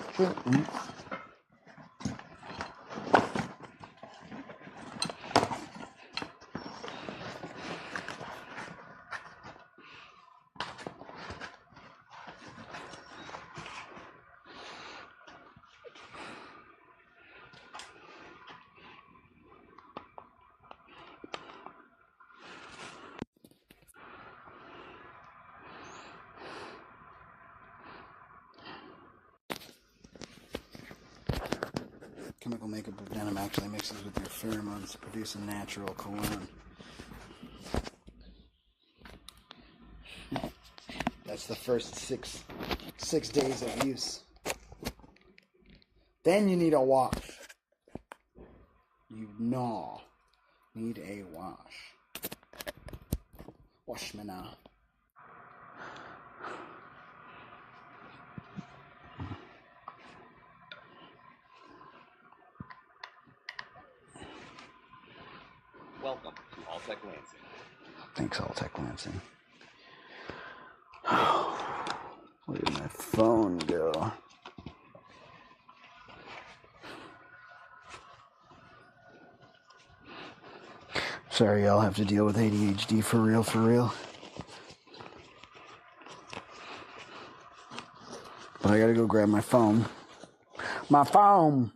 Chemical makeup of denim actually mixes with your pheromones to produce a natural cologne. That's the first six days of use. Then you need a wash. You need a wash. Wash me now. Welcome to Alltech Lansing. Thanks, Alltech Lansing. Look at my phone go? Sorry, y'all have to deal with ADHD for real, for real. But I gotta go grab my phone. My phone!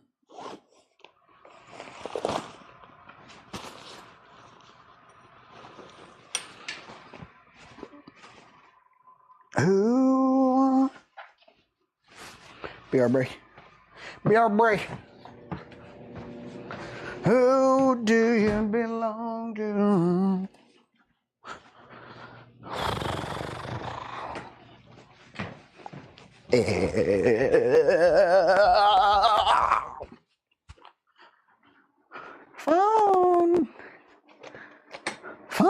Who? Be our break. Be our break. Who do you belong to? Phone. Phone.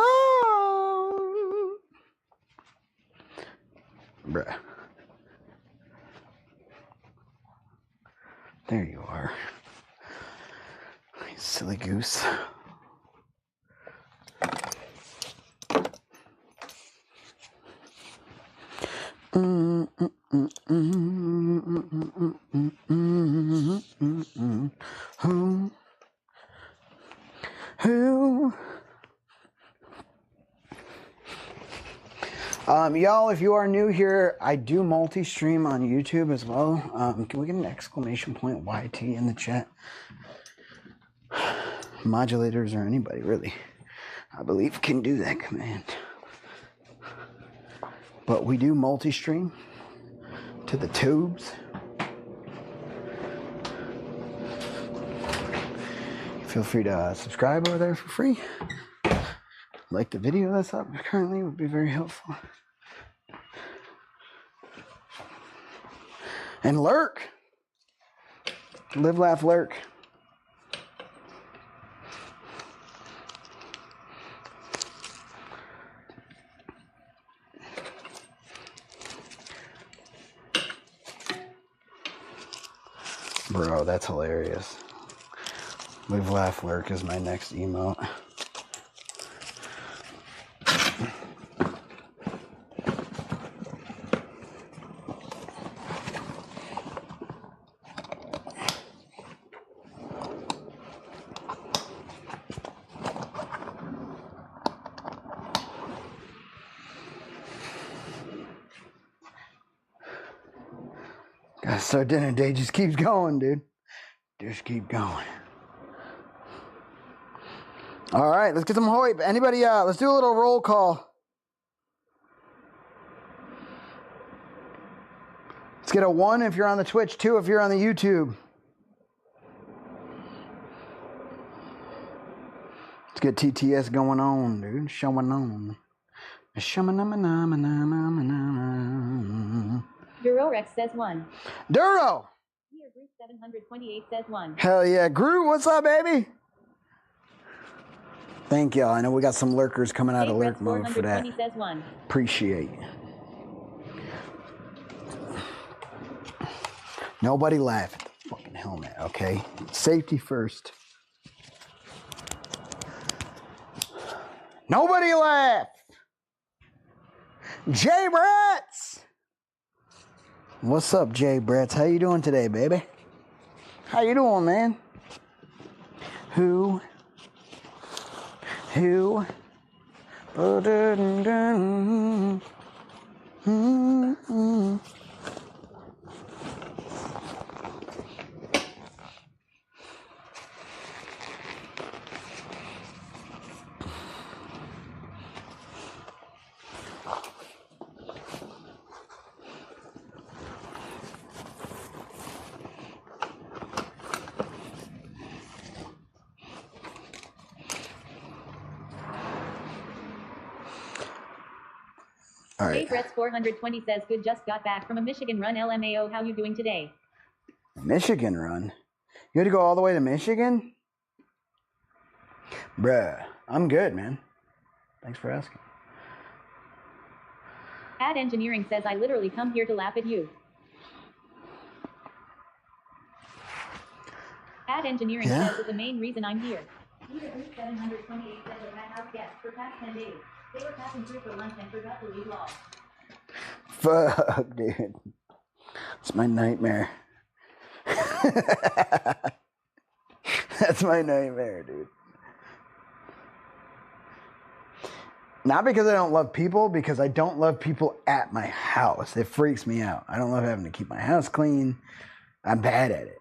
Bruh. There you are. You silly goose. Who? Y'all, if you are new here, I do multi-stream on YouTube as well. Can we get an exclamation point YT in the chat? Modulators or anybody, really, I believe can do that command. But we do multi-stream to the tubes. Feel free to subscribe over there for free. Like the video that's up currently would be very helpful. And lurk. Live, laugh, lurk. Bro, that's hilarious. Live, laugh, lurk is my next emote. So dinner day just keeps going, dude. Just keep going. All right, let's get some hoip. Anybody, let's do a little roll call. Let's get a 1 if you're on the Twitch, 2 if you're on the YouTube. Let's get TTS going on, dude. Showing on. Durorex says 1. Duro! Here, Group 728 says 1. Hell yeah. Groot, what's up, baby? Thank y'all. I know we got some lurkers coming out of lurk mode for that. Says 1. Appreciate. Nobody laugh at the fucking helmet, okay? Safety first. Nobody laugh! Jay Bratz! What's up, Jay Bratz? How you doing today, baby? How you doing, man? Who? All right. Brett 420 says, good, just got back from a Michigan run. LMAO, how you doing today? Michigan run? You had to go all the way to Michigan? Bruh, I'm good, man. Thanks for asking. Ad Engineering says, I literally come here to laugh at you. Ad Engineering says, is the main reason I'm here. User 728 says, I had house guests for past 10 days. They were passing through for lunch and forgot to leave log. Fuck, dude. It's my nightmare. That's my nightmare, dude. Not because I don't love people, because I don't love people at my house. It freaks me out. I don't love having to keep my house clean. I'm bad at it.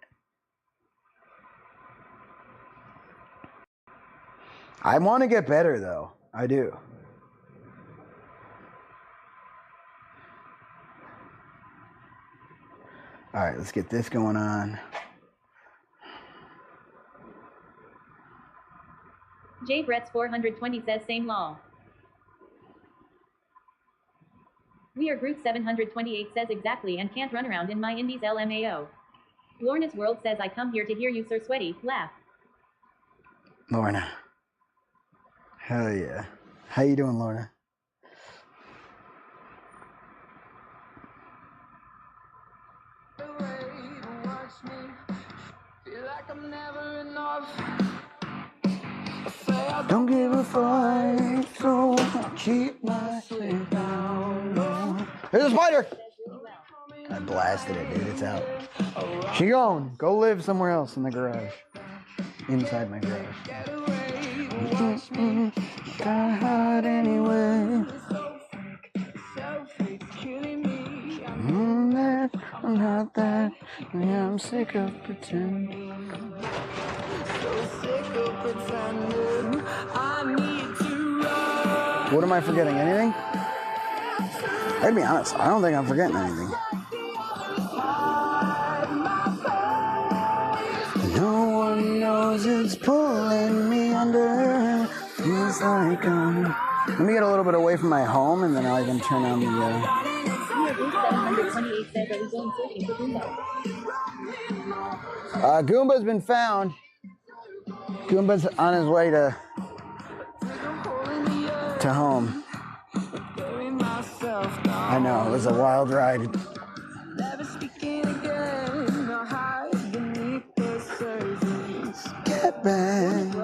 I want to get better, though. I do. All right, let's get this going on. J Brett's 420 says same law. We are Group 728 says exactly and can't run around in my indies LMAO. Lorna's World says I come here to hear you Sir Sweaty, laugh. Lorna. Hell yeah. How you doing, Lorna? Don't give a fight, so I keep my head down. There's a spider! I blasted it, dude. It's out. She gone. Go live somewhere else in the garage. Inside my garage. Kinda hard anyway. I'm that, I'm not that. Yeah, I'm sick of pretending. What am I forgetting? Anything? I'd be honest, I don't think I'm forgetting anything. No one knows it's pulling me under. Feels like let me get a little bit away from my home and then I can turn on the Goomba's been found. Goomba's on his way to home. I know, it was a wild ride. Get back.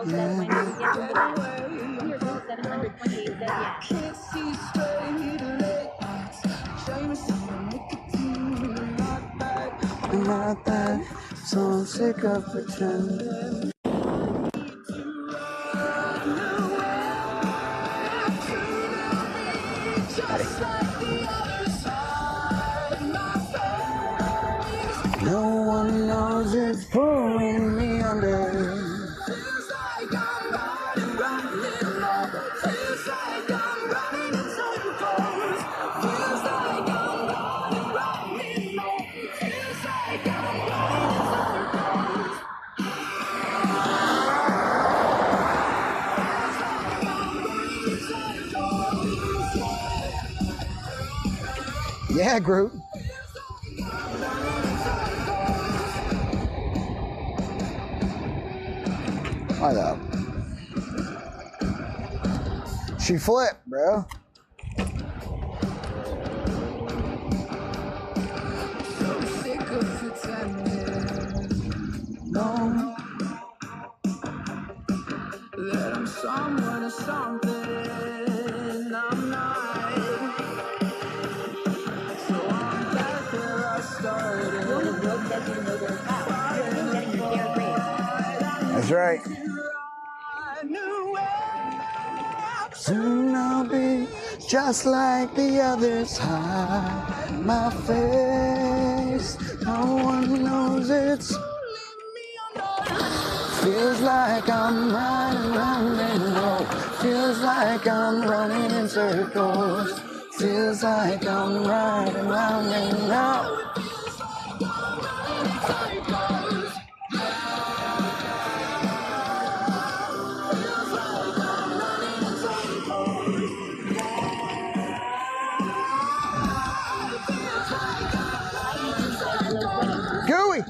I'm not that, so I'm sick of pretending. No one knows it's pulling me under. Yeah, group. Why though? She flipped, bro. No. That I'm someone or something I'm not. So I'm back where I started. That's right. Soon I'll be just like the others. Hide my face. No one knows it's. Feels like I'm running round and round. Feels like I'm running in circles. Feels like I'm riding round and round. Gooey!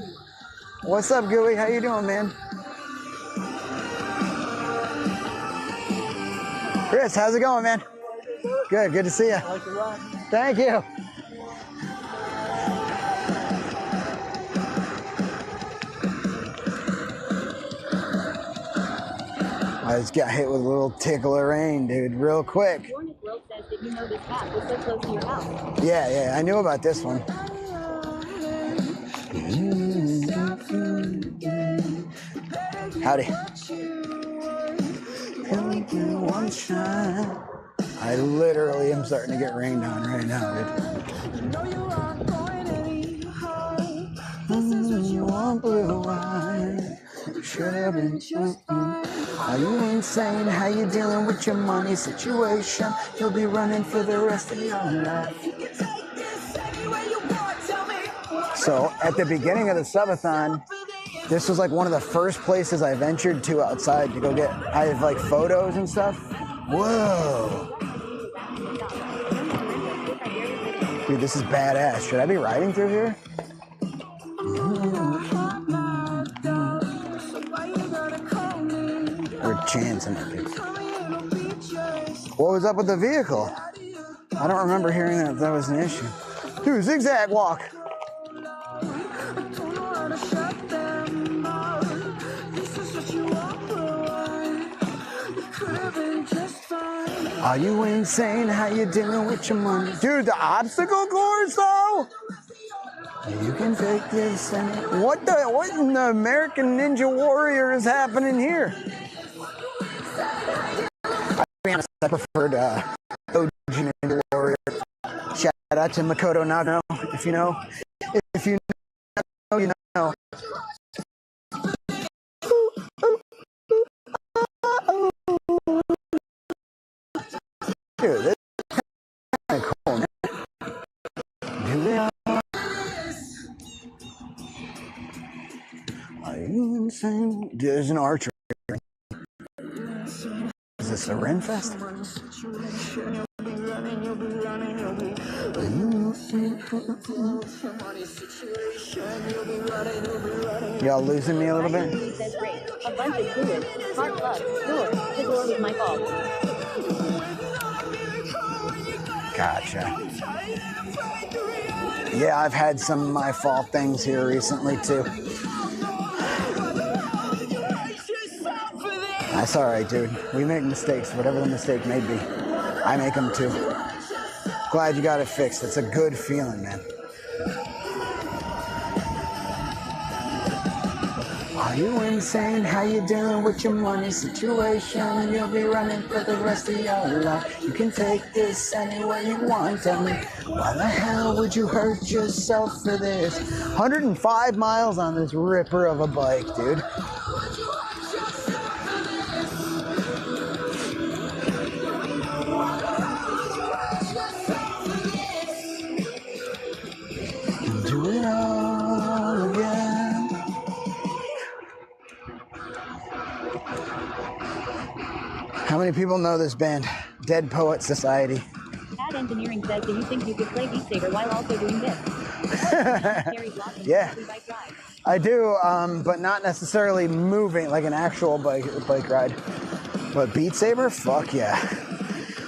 What's up, Gooey? How you doing, man? Chris, how's it going, man? Good to see you. Thank you. I just got hit with a little tickle of rain, dude, real quick. Yeah, I knew about this one. Howdy. One shine. I literally am starting to get rained on right now, dude. You want blue wine? Should have been. Are you insane? How you dealing with your money situation? You'll be running for the rest of your life. So at the beginning of the Subathon, this was like one of the first places I ventured to outside to go get. I have like photos and stuff. Whoa. Dude, this is badass. Should I be riding through here? We're chancing it, dude. What was up with the vehicle? I don't remember hearing that was an issue. Dude, zigzag walk. Are you insane? How you dealing with your money? Dude, the obstacle course though? You can take this and what in the American Ninja Warrior is happening here? I preferred OG Ninja Warrior. Shout out to Makoto Nagano, if you know. If you know, you know. Dude, this is kind of cool, man. Are you insane? Dude, there's an archer. Is this a Ren Fest? Y'all losing me a little bit? A bunch of fluid. Spark plug. Door. The door was my fault. Gotcha. Yeah, I've had some of my fault things here recently too. That's alright, dude. We make mistakes, whatever the mistake may be. I make them too. Glad you got it fixed. It's a good feeling, man. Are you insane? How you dealing with your money situation? You'll be running for the rest of your life. You can take this anywhere you want. Tell me, why the hell would you hurt yourself for this? 105 miles on this ripper of a bike, dude. Do it all again. How many people know this band? Dead Poet Society. Ad Engineering says, do you think you could play Beat Saber while also doing this? Yeah, I do, but not necessarily moving like an actual bike ride. But Beat Saber? Fuck yeah.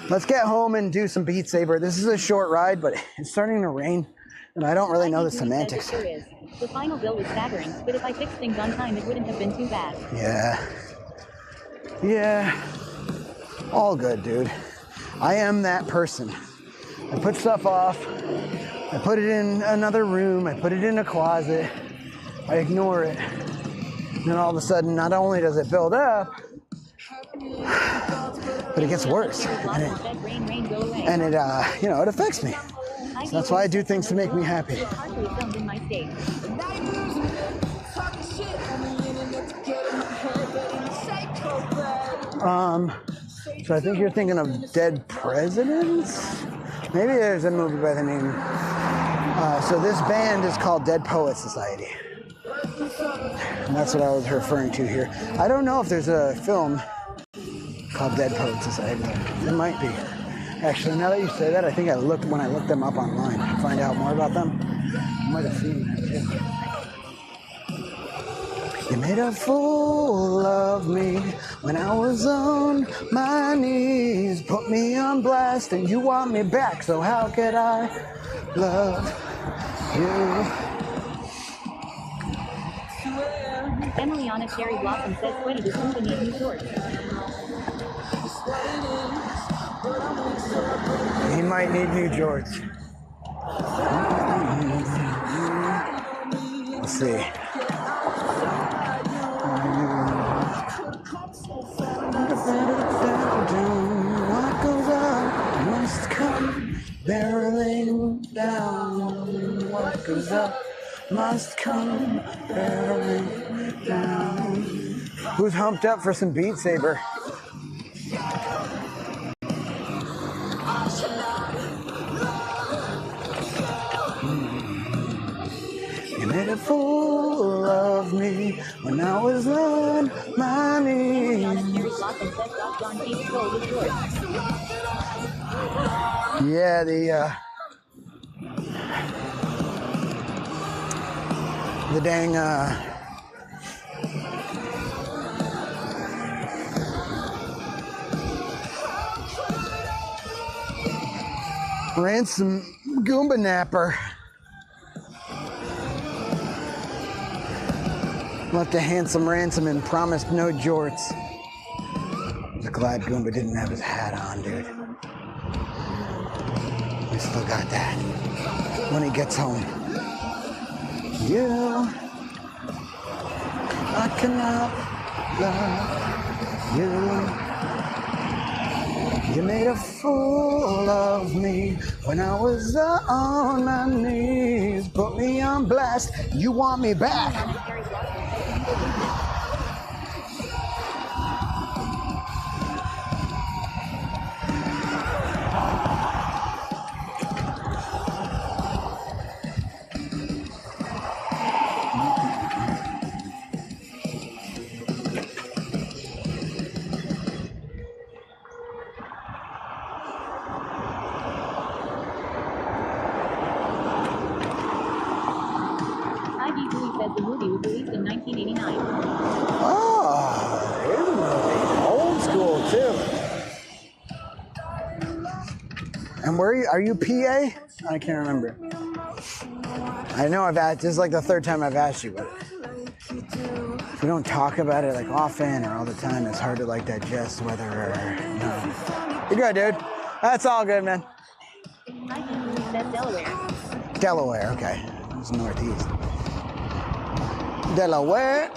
Let's get home and do some Beat Saber. This is a short ride, but it's starting to rain, and I don't really know the semantics. The final bill was staggering, but if I fixed things on time, it wouldn't have been too bad. Yeah. All good, dude. I am that person. I put stuff off. I put it in another room. I put it in a closet. I ignore it. And then all of a sudden, not only does it build up, but it gets worse. And it it affects me. So that's why I do things to make me happy. So I think you're thinking of Dead Presidents? Maybe there's a movie by the name. So this band is called Dead Poet Society. And that's what I was referring to here. I don't know if there's a film called Dead Poet Society. There might be. Actually, now that you say that, I think when I looked them up online to find out more about them, I might have seen that too. You made a fool of me when I was on my knees. Put me on blast and you want me back, so how could I love you? Emiliana Cherry Blossom says Sweaty does Unkle need new shorts. He might need new jorts. Let's see. What goes up must come barreling down. What goes up must come barreling down. Who's humped up for some Beat Saber? You made a fool of me when I was on my knees. Yeah, the dang Ransom Goomba Napper left a handsome ransom and promised no jorts. I was glad Goomba didn't have his hat on, dude. We still got that when he gets home. You, I cannot love you. You made a fool of me when I was on my knees. Put me on blast. You want me back. The movie was released in 1989. Oh, here's a movie. Old school, too. And where are you PA? I can't remember. I know I've asked, this is like the third time I've asked you, but if we don't talk about it like often or all the time, it's hard to like digest whether or no. You're good, dude. That's all good, man. Delaware. Delaware, okay. It's northeast. Delaware,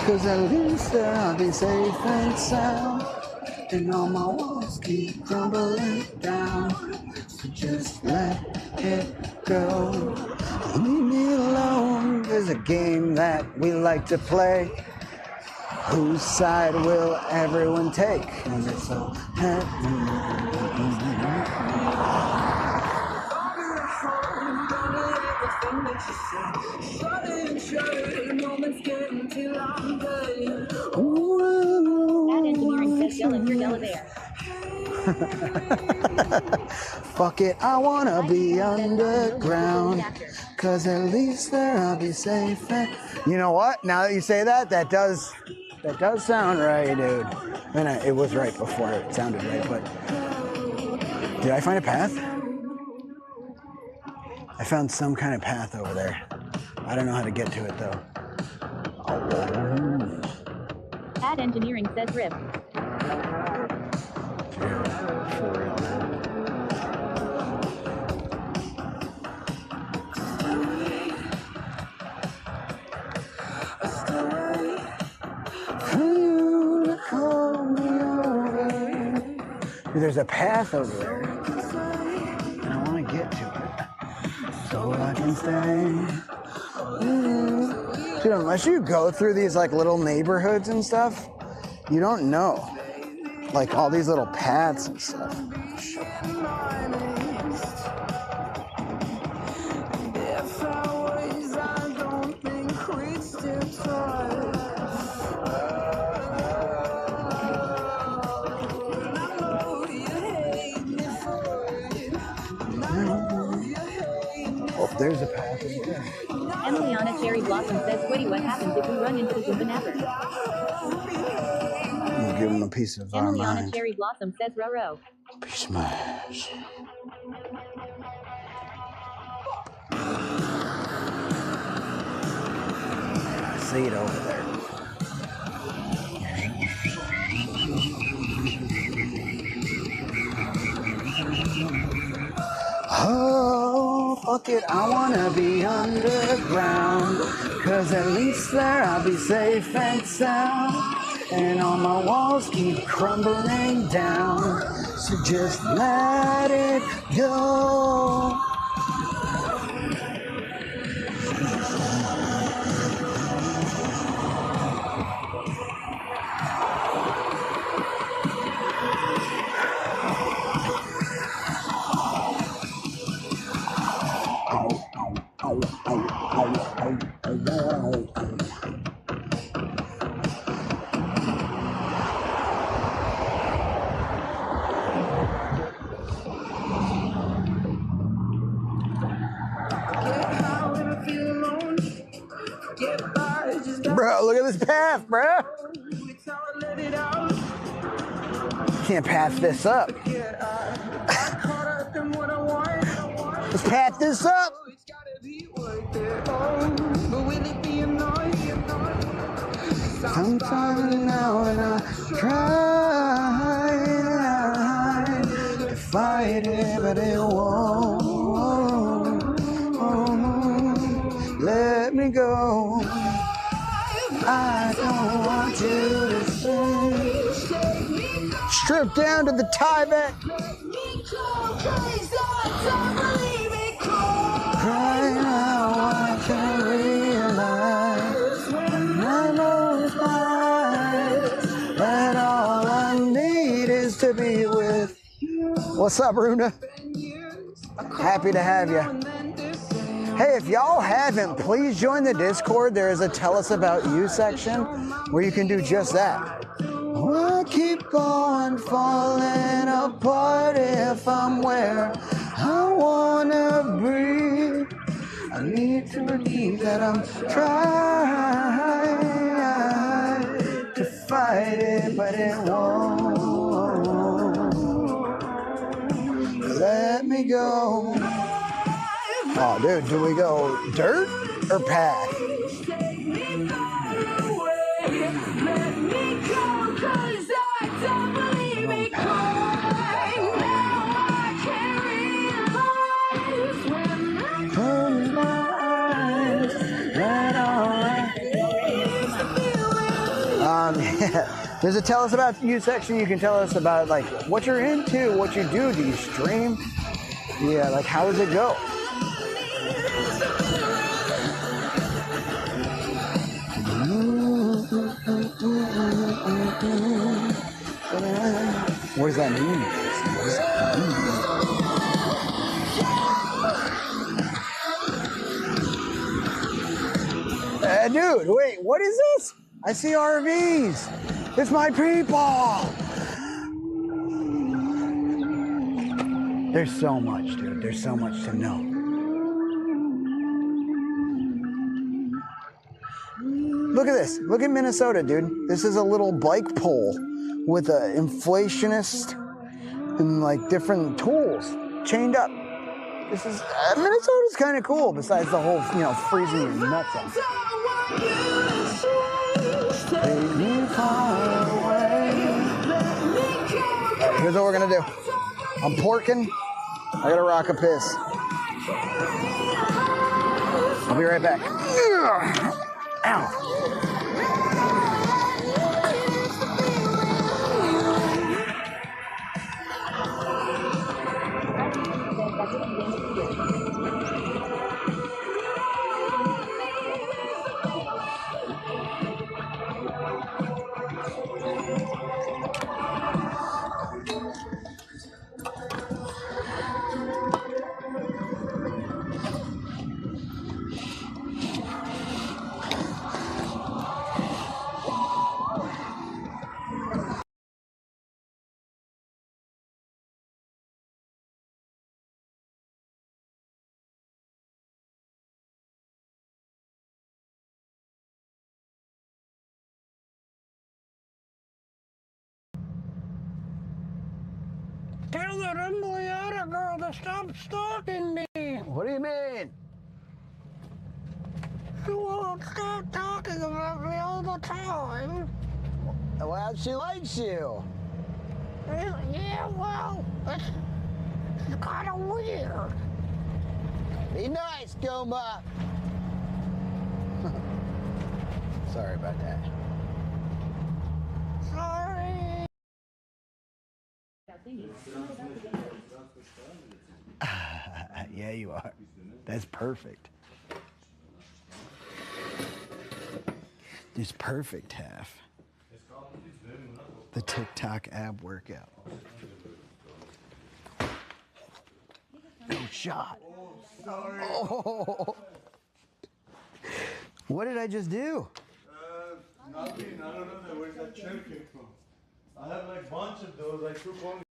cause at least there I'll be safe and sound, and all my walls keep crumbling down, so just let it go. Leave me alone, there's a game that we like to play. Whose side will everyone take? And it's so Bad engineering says yell if you're Delaware. Fuck it, I wanna be underground, cause at least there I'll be safe. You know what? Now that you say that, that does sound right, dude. I mean, it was right before it sounded right, but did I find a path? I found some kind of path over there. I don't know how to get to it though. Bad engineering says rip. There's a path over there, and I want to get to it, so I can stay. Dude, unless you go through these like little neighborhoods and stuff, you don't know, like all these little paths and stuff. Oh, there's a path in there. Emiliana Cherry Blossom says, Squiddy, what happens if we run into the Goomba Napper? We'll give him a piece of our Emiliana mind. Cherry Blossom says, Roro. Piece of my ass. I see it over there. Oh, fuck it, I wanna be underground. Cause at least there I'll be safe and sound. And all my walls keep crumbling down. So just let it go. Bro, look at this path, bro. Can't pass this up. Let's path this up. Sometimes now and I try to fight it, but it won't let me go. I don't want you to stay. Stripped down to the Tibet. Crying out, I can realize when I know it's mine, that all I need is to be with you. What's up, Runa? Happy to have you. Hey, if y'all haven't, please join the Discord. There is a Tell Us About You section where you can do just that. Oh, I keep on falling apart if I'm where I wanna be. I need to believe that I'm trying to fight it, but it won't let me go. Oh, dude, do we go dirt or path? Yeah. There's a Tell Us About You section. You can tell us about like what you're into, what you do. Do you stream? Yeah, like how does it go? What does that mean? What does that mean? Dude, wait, what is this? I see RVs. It's my people. There's so much, dude. There's so much to know. Look at this. Look at Minnesota, dude. This is a little bike pole with an inflationist and like different tools chained up. This is Minnesota's kind of cool. Besides the whole, freezing your nuts off. Take me far away. Right, here's what we're gonna do. I'm porking. I gotta rock a piss. I'll be right back. Ow. Tell that Umbliata girl to stop stalking me. What do you mean? She won't stop talking about me all the time. Well, she likes you. Yeah, well, it's kind of weird. Be nice, Goma. Sorry about that. Sorry. Yeah, you are. That's perfect. It's perfect half. The TikTok ab workout. No shot. Oh. What did I just do? Nothing. I don't know where's that chair came from. I have like a bunch of those. I took only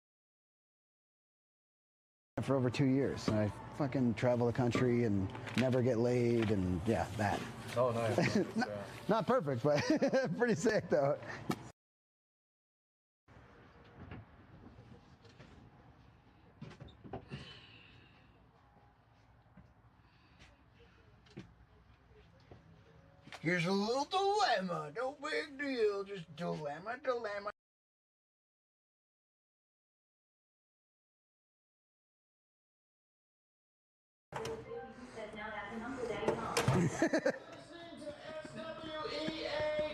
For over 2 years. I fucking travel the country and never get laid and yeah, that. Oh, nice. Not perfect, but pretty sick though. Here's a little dilemma. No big deal. Just dilemma. Listening to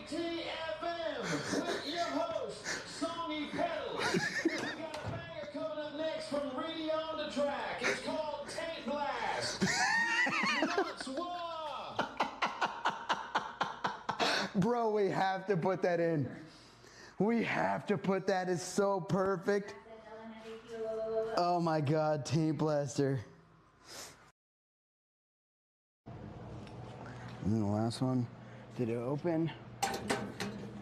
SWEATFM with your host, Songy Pedals. We got a banger coming up next from Radio on the Track. It's called Taint Blast. Nuts, wah! Bro, we have to put that in. We have to put that. It's so perfect. Oh my God, Taint Blaster. And then the last one, did it open?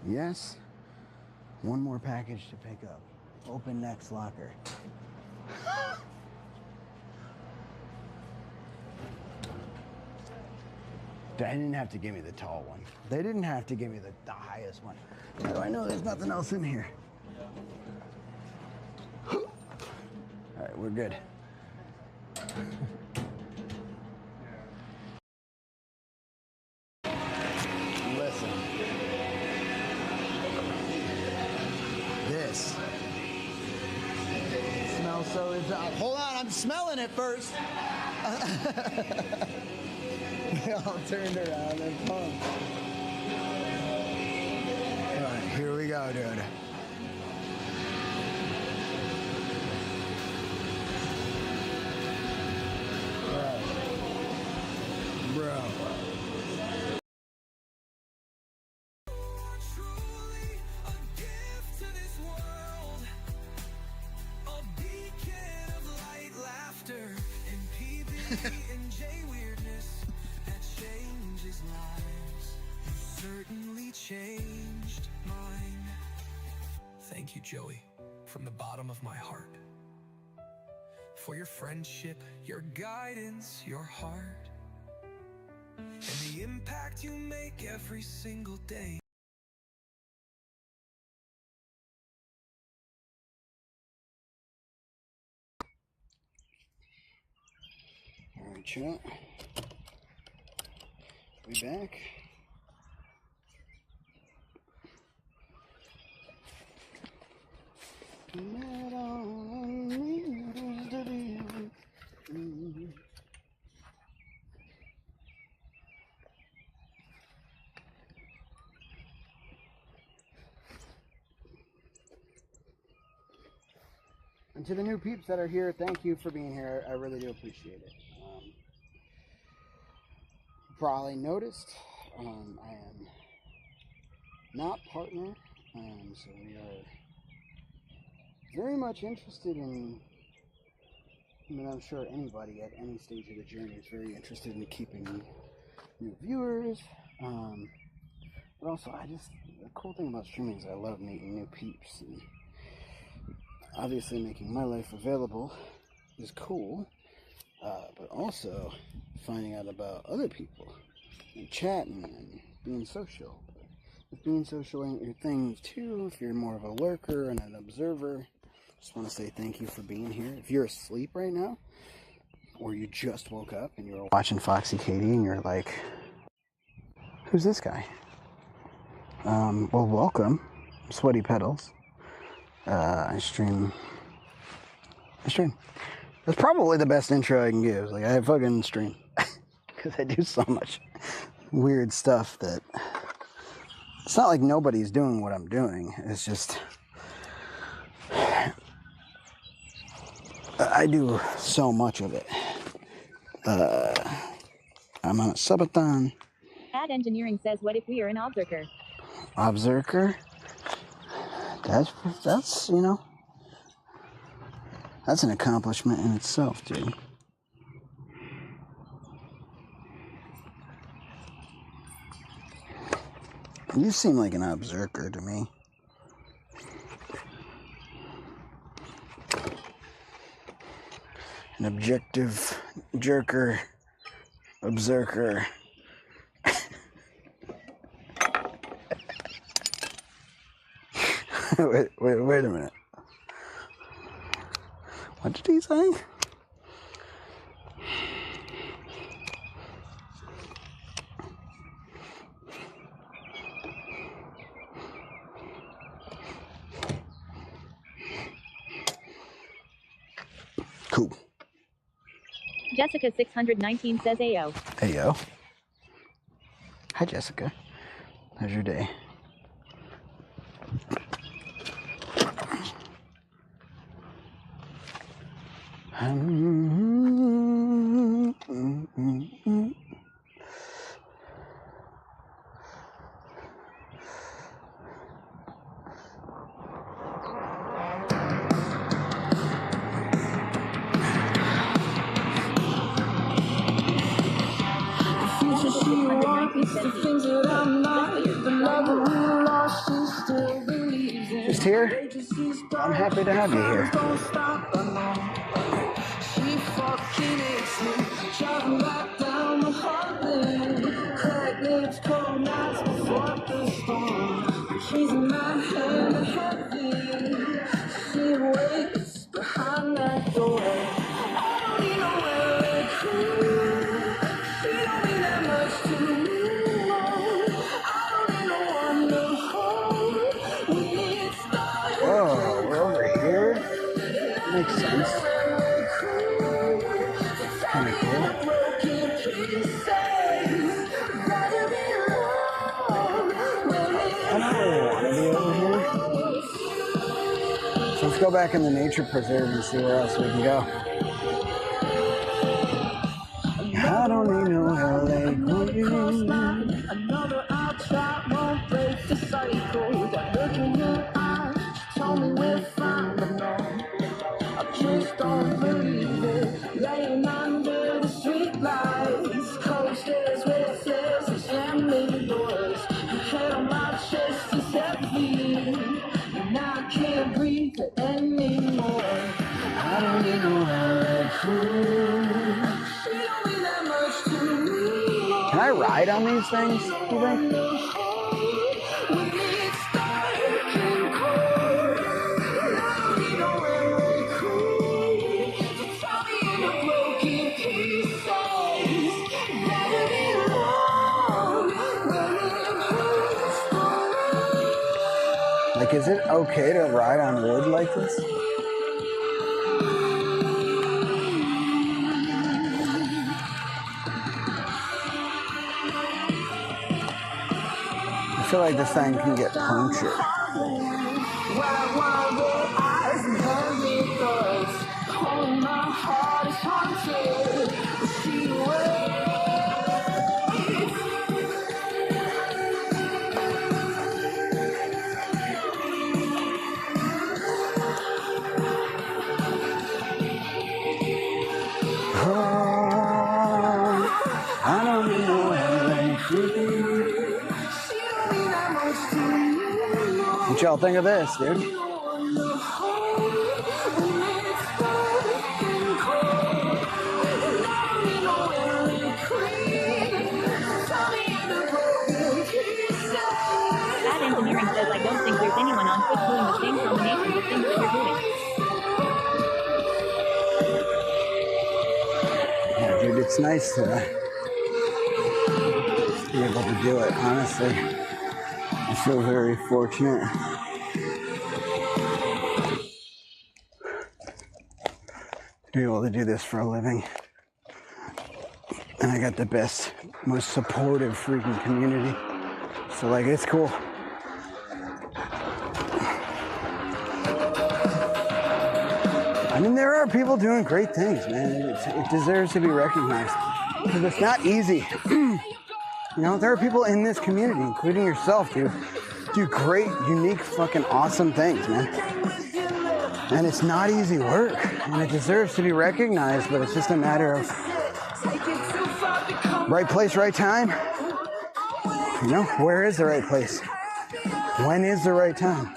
Yes. One more package to pick up. Open next locker. They didn't have to give me the tall one. They didn't have to give me the highest one. How do I know there's nothing else in here? All right, we're good. Listen. This smells so exotic. Hold on, I'm smelling it first. They all turned around and pumped. All right, here we go, dude. Bro. and J weirdness that changes lives. You certainly changed mine. Thank you, Joey, from the bottom of my heart. For your friendship, your guidance, your heart, and the impact you make every single day. All right, chat. We back. And to the new peeps that are here, thank you for being here. I really do appreciate it. Probably noticed I am not partnered, so we are very much interested in, I mean, I'm sure anybody at any stage of the journey is very interested in keeping new viewers, but also the cool thing about streaming is I love meeting new peeps, and obviously making my life available is cool, but also finding out about other people and chatting and being social. But if being social ain't your thing too, if you're more of a lurker and an observer, just want to say thank you for being here. If you're asleep right now, or you just woke up and you're watching Foxy Katie and you're like, who's this guy? Well, welcome. Sweaty Pedals. I stream. That's probably the best intro I can give. Like, I fucking stream. Because I do so much weird stuff that... It's not like nobody's doing what I'm doing. It's just... I do so much of it. I'm on a subathon. Ad Engineering says, what if we are an observer? Observer? That's, you know... That's an accomplishment in itself, dude. You seem like an observer to me. An objective jerker, observer. Wait a minute. What did he say? Cool. Jessica 619 says Ayo. Ayo. Hi, Jessica. How's your day? Just here? I'm happy to have you here. She fucking hates me, driving back down the highway. Crack lips, cold nights before the storm. She's in my hand heavy. She waits behind that door. I don't need nowhere cool. She don't mean that much to me. I don't need no one to hold. We need stars. Whoa, we're over here? Makes sense. Kind of cool. I don't want to be over here. So let's go back in the nature preserve and see where else we can go. I don't need no LA Queen. Another outside won't break the cycle. That look in your eyes told me we're fine, but no, I just don't believe it. Laying under the street lights, cold stairs with stairs and slamming doors. Your head on my chest is heavy, and I can't breathe anymore. I don't need no LA Queen. Can I ride on these things, do you think? Like, is it okay to ride on wood like this? I feel like this thing can get punctured. I don't know what y'all think of this, dude? Ad Engineering says, I don't think there's anyone on Twitch doing the same combination of things that you're doing. Yeah, dude, it's nice to be able to do it, honestly. I feel very fortunate. to be able to do this for a living. And I got the best, most supportive freaking community. So like, it's cool. I mean, there are people doing great things, man. It deserves to be recognized. Because it's not easy. You know, there are people in this community, including yourself, dude, do great, unique, fucking awesome things, man. And it's not easy work. And it deserves to be recognized, but it's just a matter of right place, right time. You know, where is the right place? When is the right time?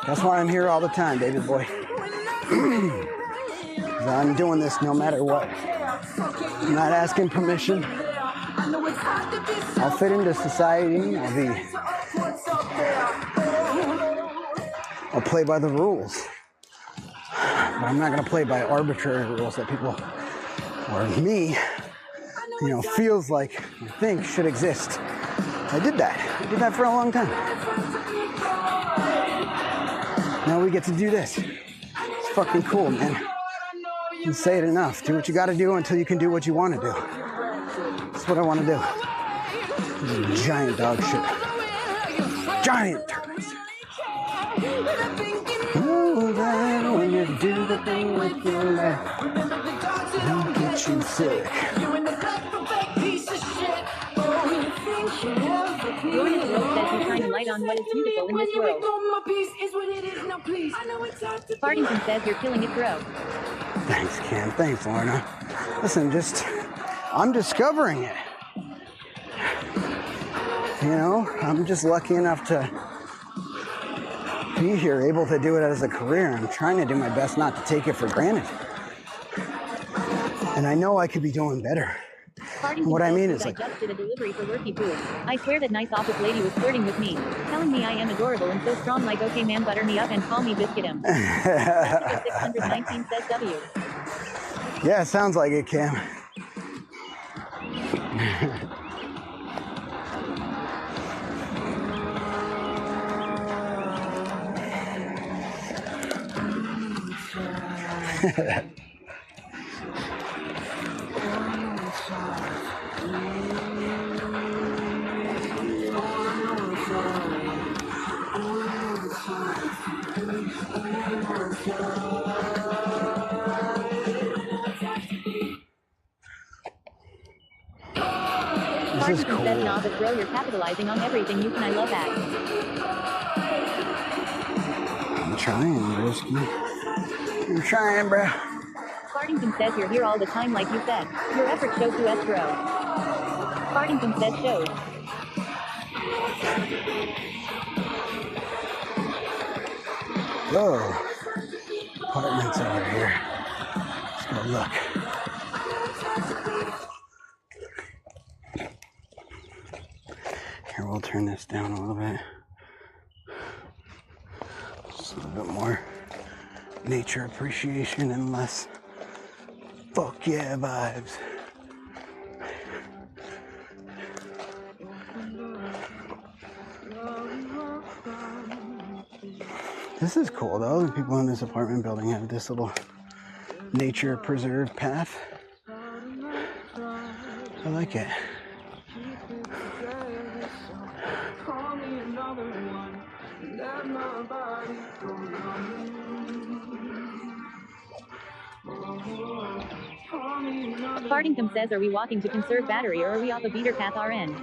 That's why I'm here all the time, baby boy. I'm doing this no matter what. I'm not asking permission. I'll fit into society. I'll play by the rules. But I'm not going to play by arbitrary rules that people, or me, you know, feels like I think should exist. I did that. I did that for a long time. Now we get to do this. It's fucking cool, man. You say it enough. Do what you got to do until you can do what you want to do. That's what I want to do. Giant dog shit. Giant turtles. Know that when you do the thing with your life, don't get you sick. Lorna's World says you shine a light on what is beautiful in this world. Fartington says you're killing it, bro. Thanks, Cam. Thanks, Lorna. Listen, I'm discovering it. You know, I'm just lucky enough to be here, able to do it as a career. I'm trying to do my best not to take it for granted. And I know I could be doing better. What I mean is like, I just did a delivery for Worky Poo. I swear that nice office lady was flirting with me, telling me I am adorable and so strong, like, okay man, butter me up and call me Biscuit M. 619 says W. Yeah, it sounds like it, Cam. This is cool. Says, nah, but bro, you're capitalizing on everything you can. I love that. I'm trying, Broski. I'm trying, bro. Fartington says you're here all the time, like you said. Your effort shows to us, bro. Fartington says shows. Whoa. Apartments over here. Let's go look. Here, we'll turn this down a little bit. Just a little bit more nature appreciation and less fuck yeah vibes. This is cool though. The people in this apartment building have this little nature preserve path. I like it. Fartington says, are we walking to conserve battery or are we off a beater path RN?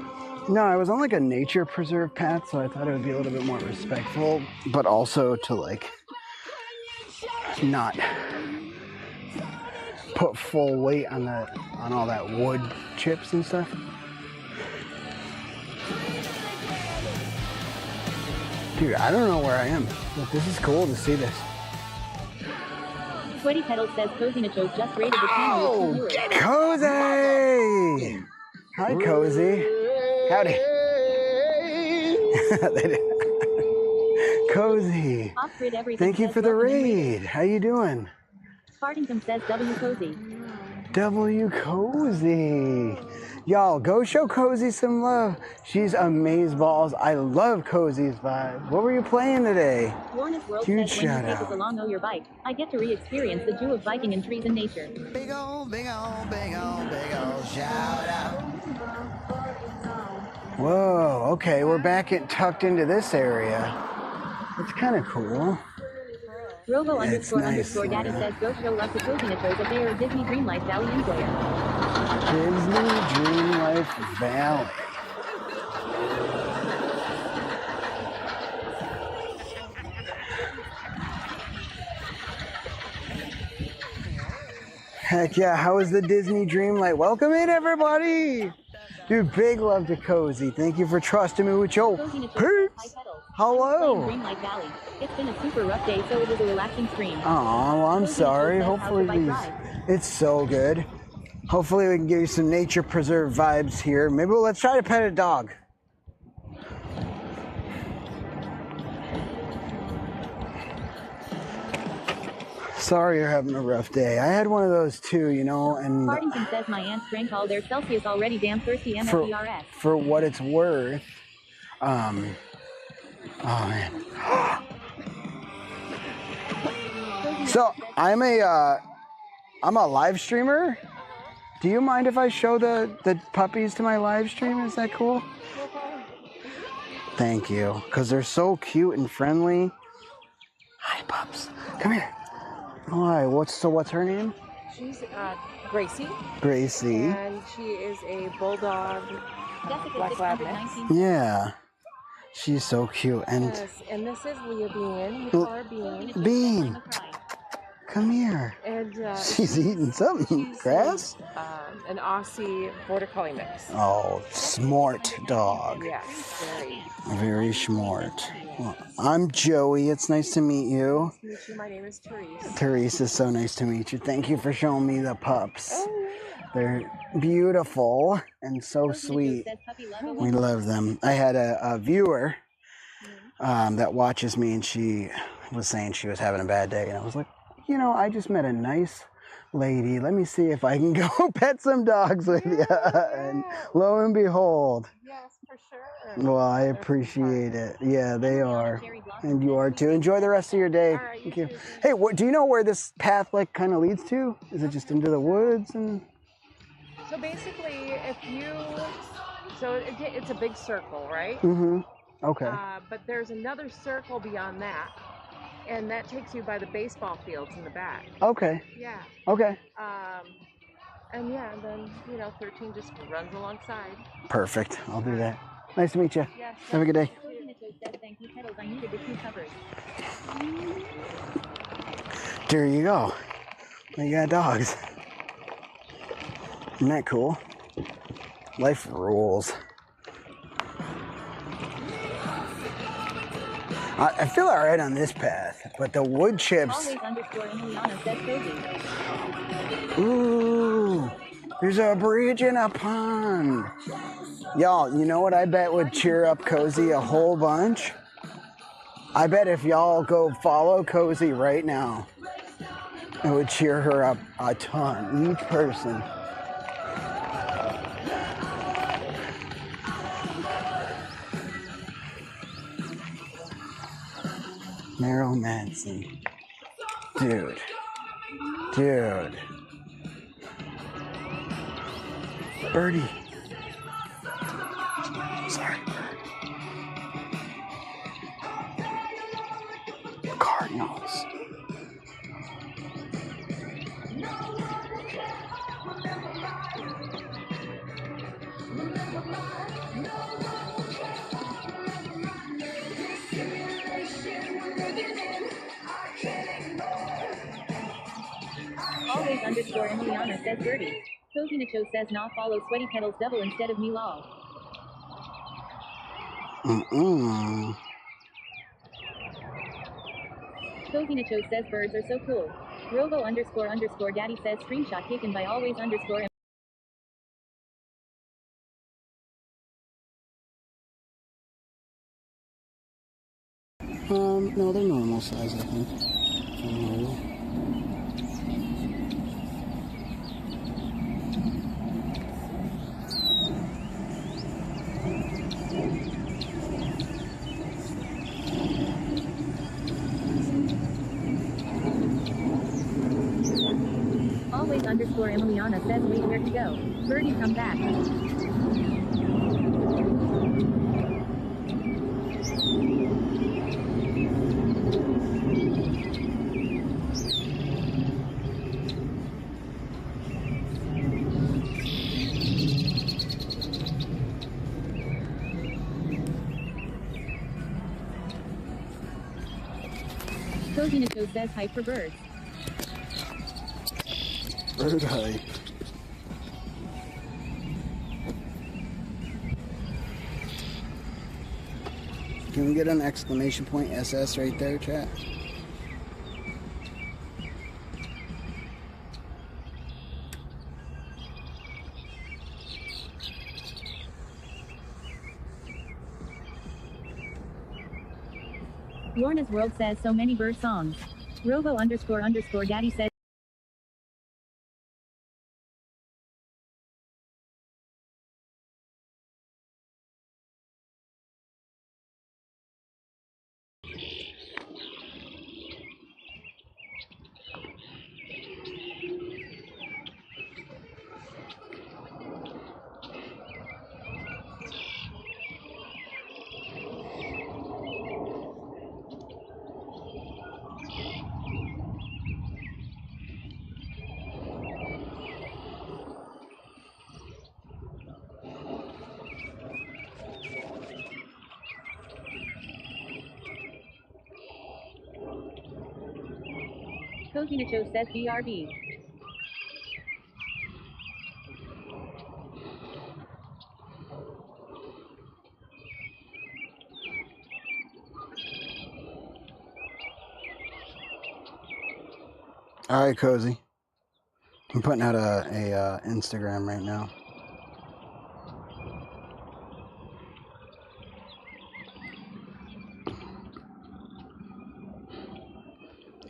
No, I was on like a nature preserve path, so I thought it would be a little bit more respectful, but also to like not put full weight on all that wood chips and stuff. Dude, I don't know where I am, but this is cool to see this. Sweaty Pedal says Cozy Nachos just rated the channel with 2 viewers. Cozy! Hi, Cozy. Howdy. Cozy. Off-grid everything Thank you says for the welcome in raid. How you doing? Fartington says W Cozy. W Cozy. Y'all, go show Cozy some love. She's amazeballs. I love Cozy's vibe. What were you playing today? Warnest World Huge says when shout you take out. us along your bike, I get to re-experience the joy of biking in trees and nature. Big ol', big ol', big ol', big ol' shout out. Whoa, okay, we're back tucked into this area. It's kind of cool. Robo It's underscore nice, underscore daddy yeah. says go show love to Cozy shows if they are a Disney Dreamlight Valley enjoyer. Disney Dreamlight Valley. Heck yeah, how is the Disney Dreamlight? Welcome in, everybody! Dude, big love to Cozy. Thank you for trusting me with your peeps. Hello. Dreamlight Valley. It's been a super rough day, so it was a relaxing stream. Oh, well, I'm sorry. Hopefully it's so good. Hopefully we can give you some nature preserve vibes here. Maybe let's try to pet a dog. Sorry you're having a rough day. I had one of those too, you know, and Partington says my aunts drank all their Celsius already. Damn thirsty MFERS. for what it's worth, oh man. So I'm a live streamer. Do you mind if I show the puppies to my live stream? Is that cool? Thank you, because they're so cute and friendly. Hi, pups. Come here. Hi. What's her name? She's Gracie. Gracie. And she is a bulldog black lab mix. Yeah. She's so cute. And yes, and this is Leah Bean. We call her Bean. Bean. Come here. And she's eating something. Grass? An Aussie border collie mix. Oh, smart dog. Yes, very. Very smart. Well, I'm Joey. It's nice to meet you. Nice to meet you. My name is Therese. Therese, is so nice to meet you. Thank you for showing me the pups. Oh, yeah. They're beautiful and so sweet. We love them. I had a viewer that watches me, and she was saying she was having a bad day, and I was like, you know, I just met a nice lady. Let me see if I can go pet some dogs with you. And lo and behold. Yes, for sure. Well, I appreciate it. Yeah, they are. And you are too. Enjoy the rest of your day. Thank you. Hey, do you know where this path like kind of leads to? Is it just into the woods? And so basically, it's a big circle, right? Mm-hmm. Okay. But there's another circle beyond that. And that takes you by the baseball fields in the back. Okay. Yeah. Okay. And yeah, then, 13 just runs alongside. Perfect. I'll do that. Nice to meet you. Yes. Have a good day. There you go. You got dogs. Isn't that cool? Life rules. I feel all right on this path, but the wood chips. Ooh, there's a bridge and a pond. Y'all, you know what I bet would cheer up Cozy a whole bunch? I bet if y'all go follow Cozy right now, it would cheer her up a ton, each person. Meryl Manson. Dude. Birdie. Sorry. Cardinals. Always underscore Emiliana says Birdie. Cozy Nacho says nah, follow Sweaty Petals double instead of me lol. Cozy Nacho says birds are so cool. Robo underscore underscore daddy says screenshot taken by always underscore. No, they're normal size, I think. Emiliana says, wait, where'd you go? Birdie, come back. Cozy Nacho says, hype for birds. Bird hype. Can we get an exclamation point SS right there, chat? Lorna's World says, so many bird songs. Robo __ Daddy says, Cozy Nacho says, BRB. All right, Cozy. I'm putting out a Instagram right now.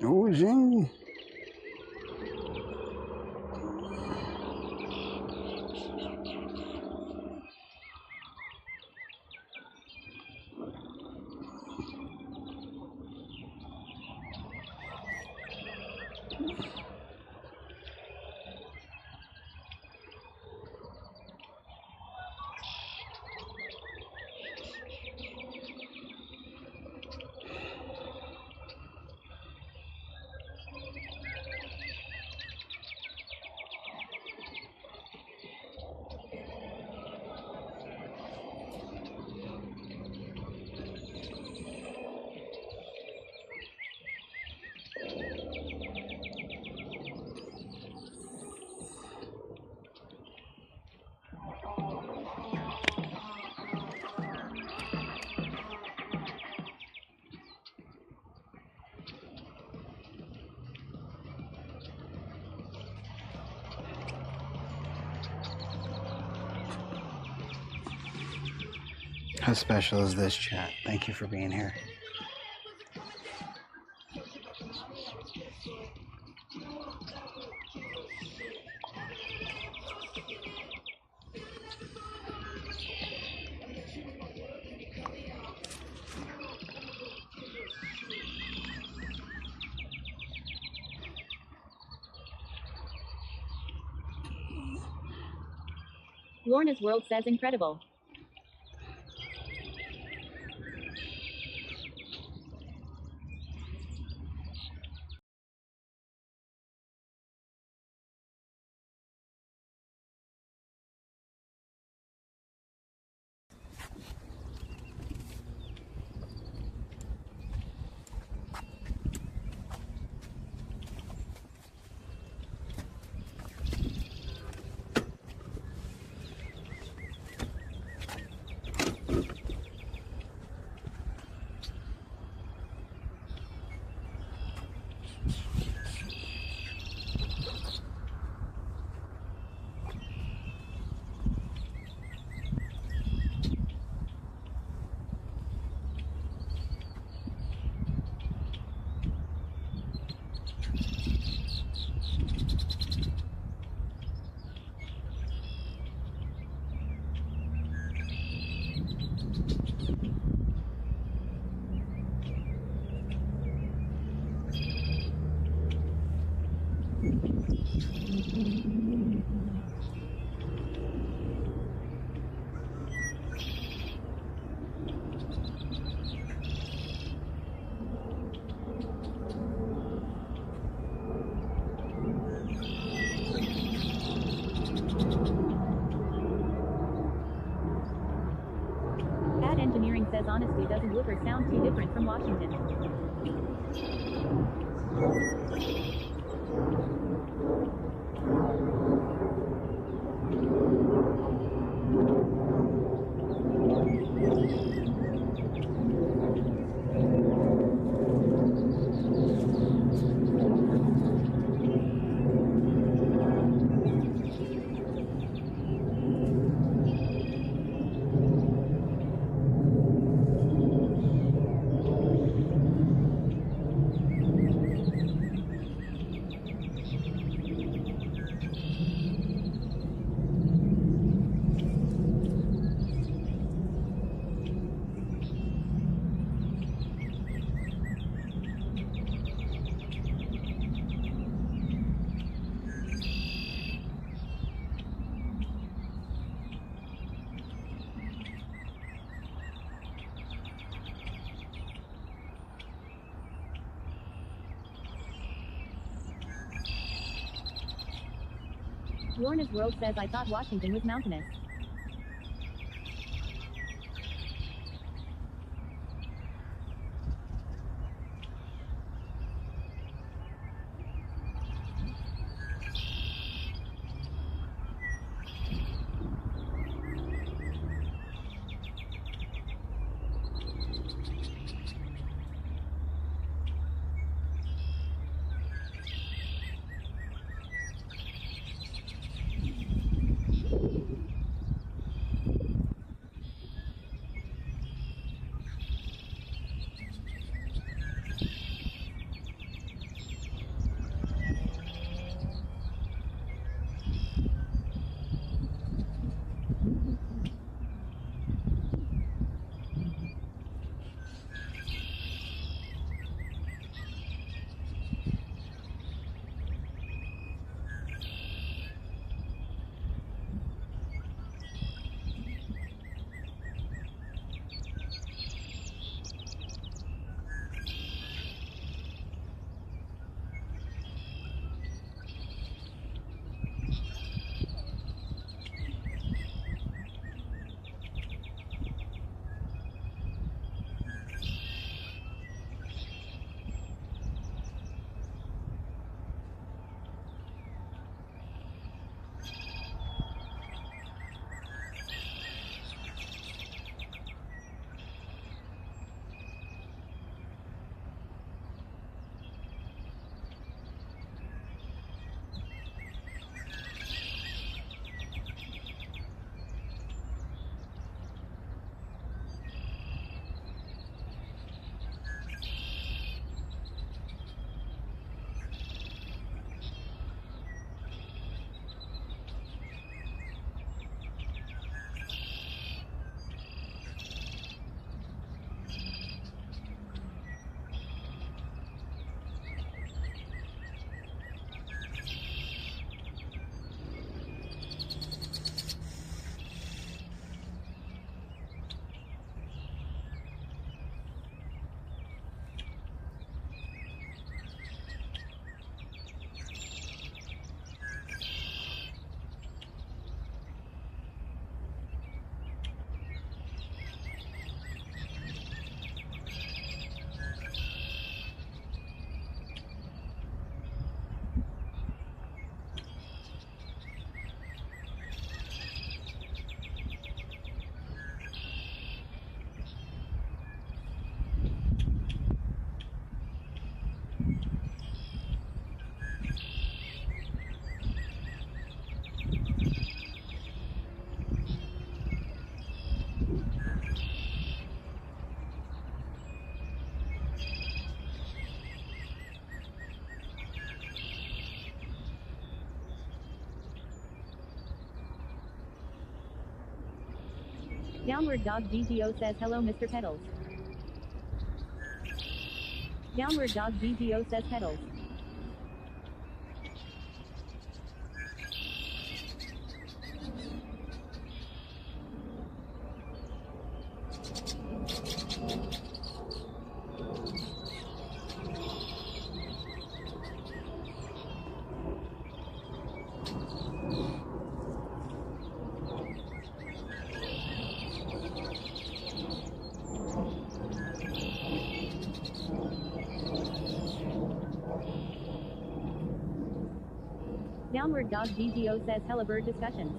Oh, Jing. How special is this, chat? Thank you for being here. Lorna's World says, incredible. honestly doesn't look or sound too different from Washington. Lorna's World says I thought Washington was mountainous. Downward Dog DGO says hello Mr. Pedals. Downward Dog DGO says pedals. Downward Dog GGO says hella bird discussions.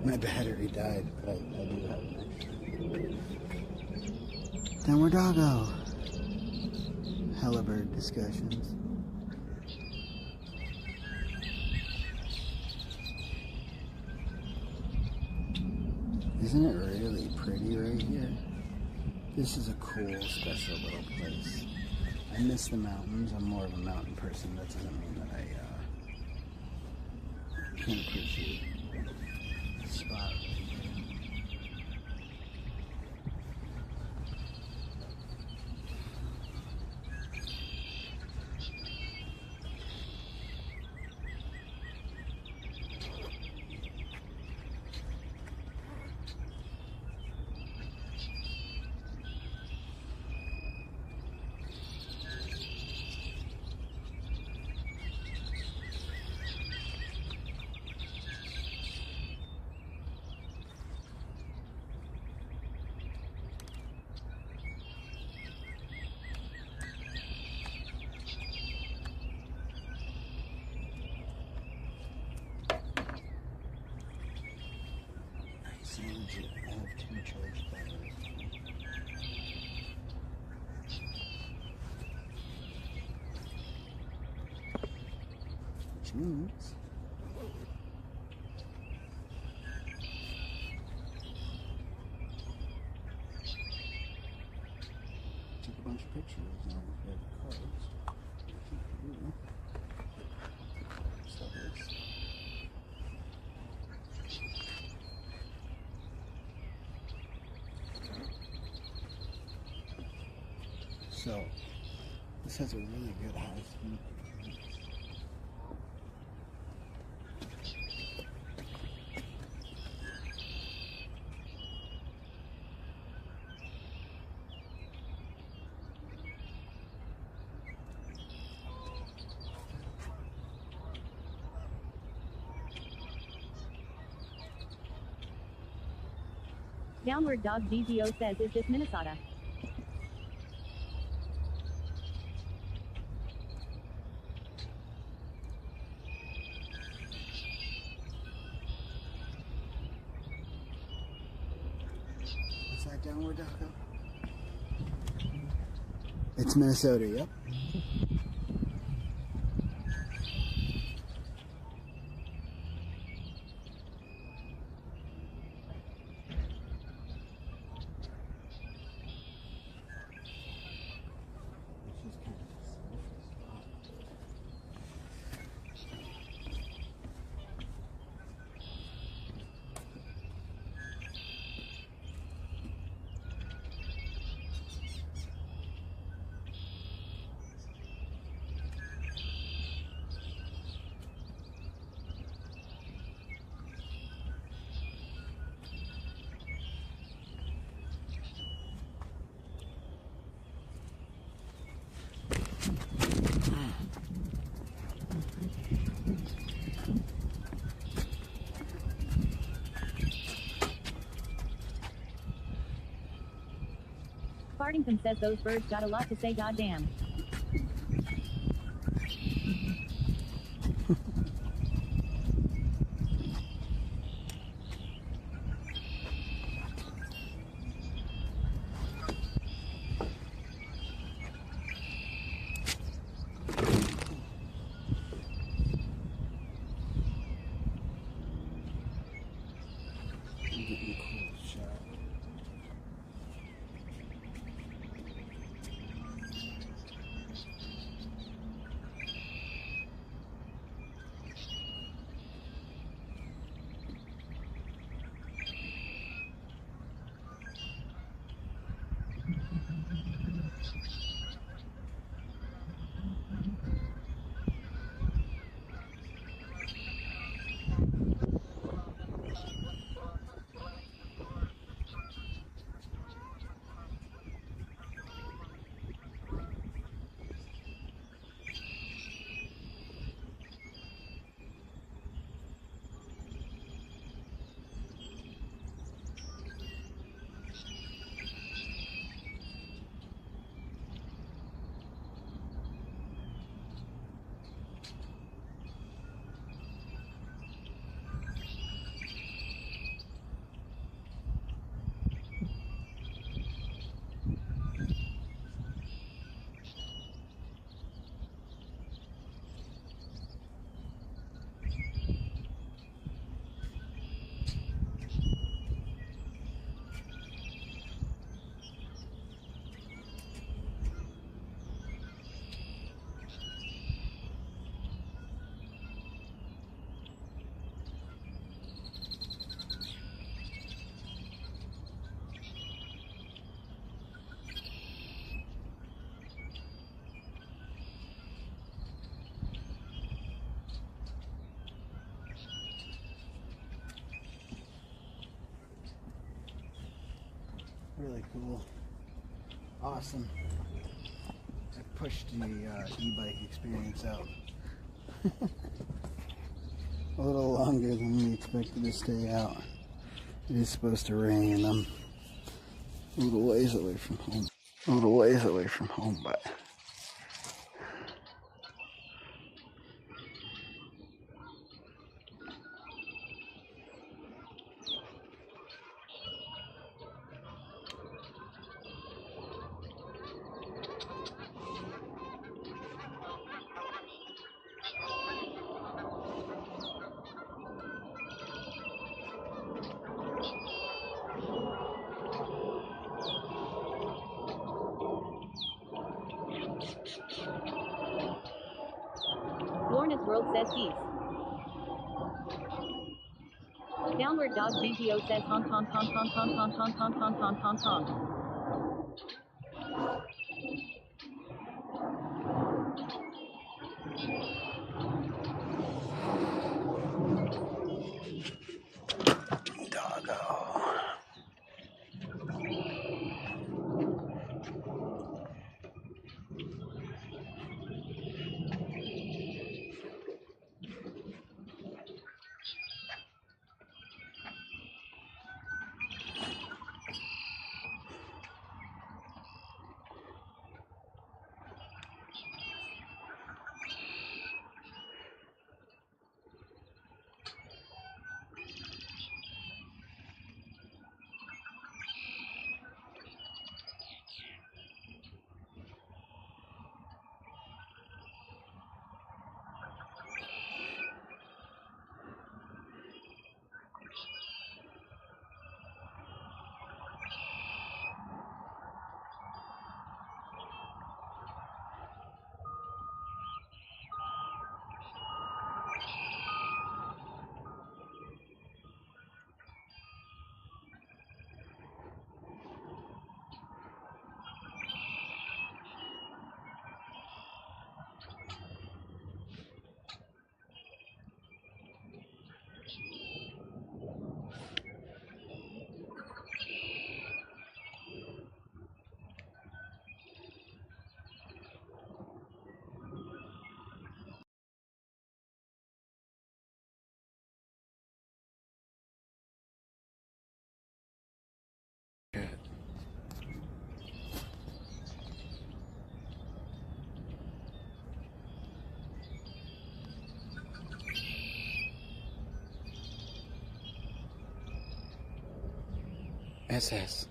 My battery died, but I do have an extra. Downward Doggo. Hella bird discussions. Isn't it really pretty right here? This is a cool, special little place. I miss the mountains. I'm more of a mountain person. That doesn't mean that I can't appreciate the spot. I have 2 charged batteries. Which means took a bunch of pictures and we have cards. So this. So, this has a really good high speed. Downward Dog GGO says, is this Minnesota? What's that, Downward Doggo? It's Minnesota, yep. Fartington says those birds got a lot to say, goddamn. really cool. Awesome. I pushed the e-bike experience out a little longer than we expected to stay out. It is supposed to rain, and I'm a little ways away from home. But Lorna's World says he's. Downward Dog GTO says Hong Kong, Hong Kong, Hong Kong, Hong Kong, Hong Kong, Hong Kong. SS.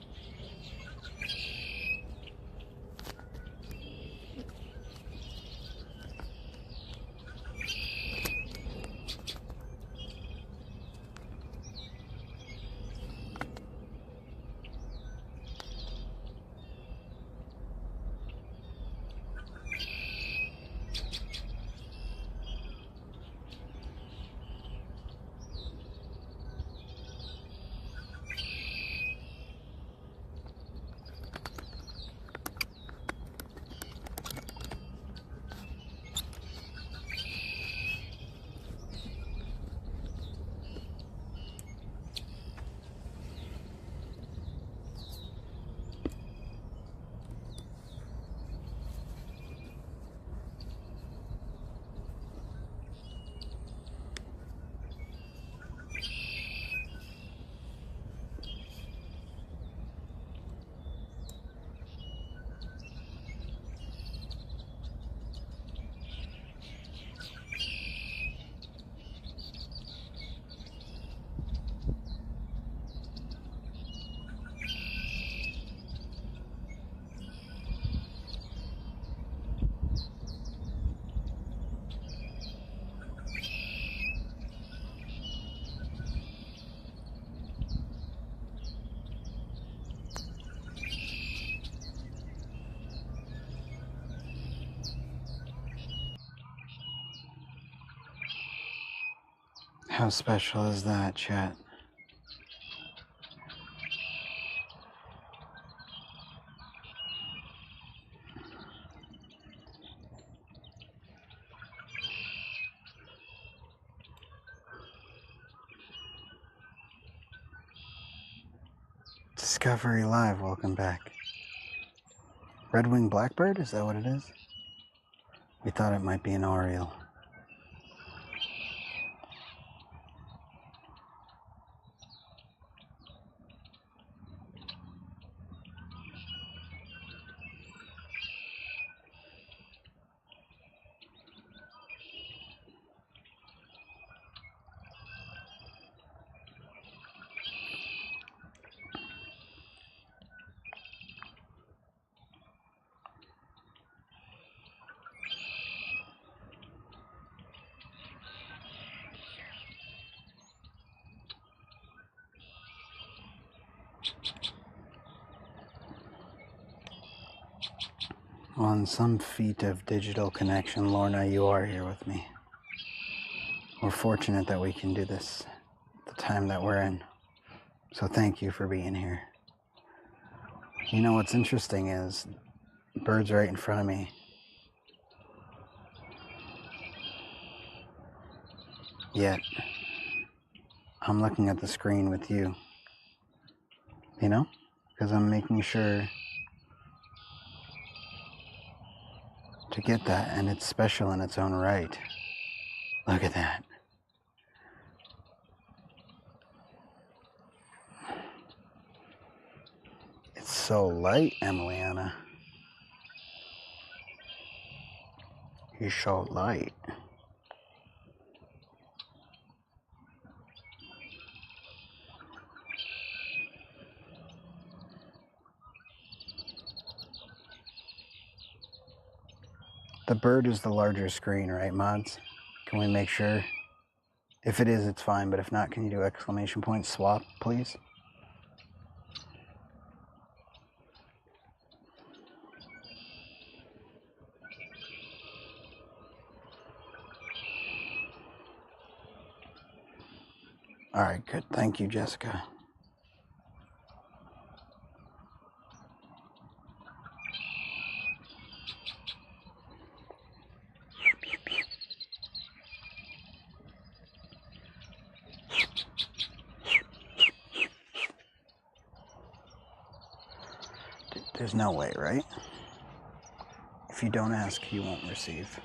How special is that, chat? Discovery Live, welcome back. Red-winged blackbird, is that what it is? We thought it might be an oriole. On some feat of digital connection, Lorna, you are here with me. We're fortunate that we can do this at the time that we're in. So thank you for being here. You know what's interesting is, bird's right in front of me. Yet, I'm looking at the screen with you. You know? Because I'm making sure to get that, and it's special in its own right. Look at that. It's so light, Emiliana. You're so light. The bird is the larger screen, right, mods? Can we make sure? If it is, it's fine, but if not, can you do exclamation point swap, please? All right, good. Thank you, Jessica. There's no way, right? If you don't ask, you won't receive.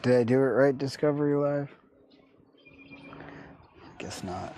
Did I do it right, Discovery Live? Guess not.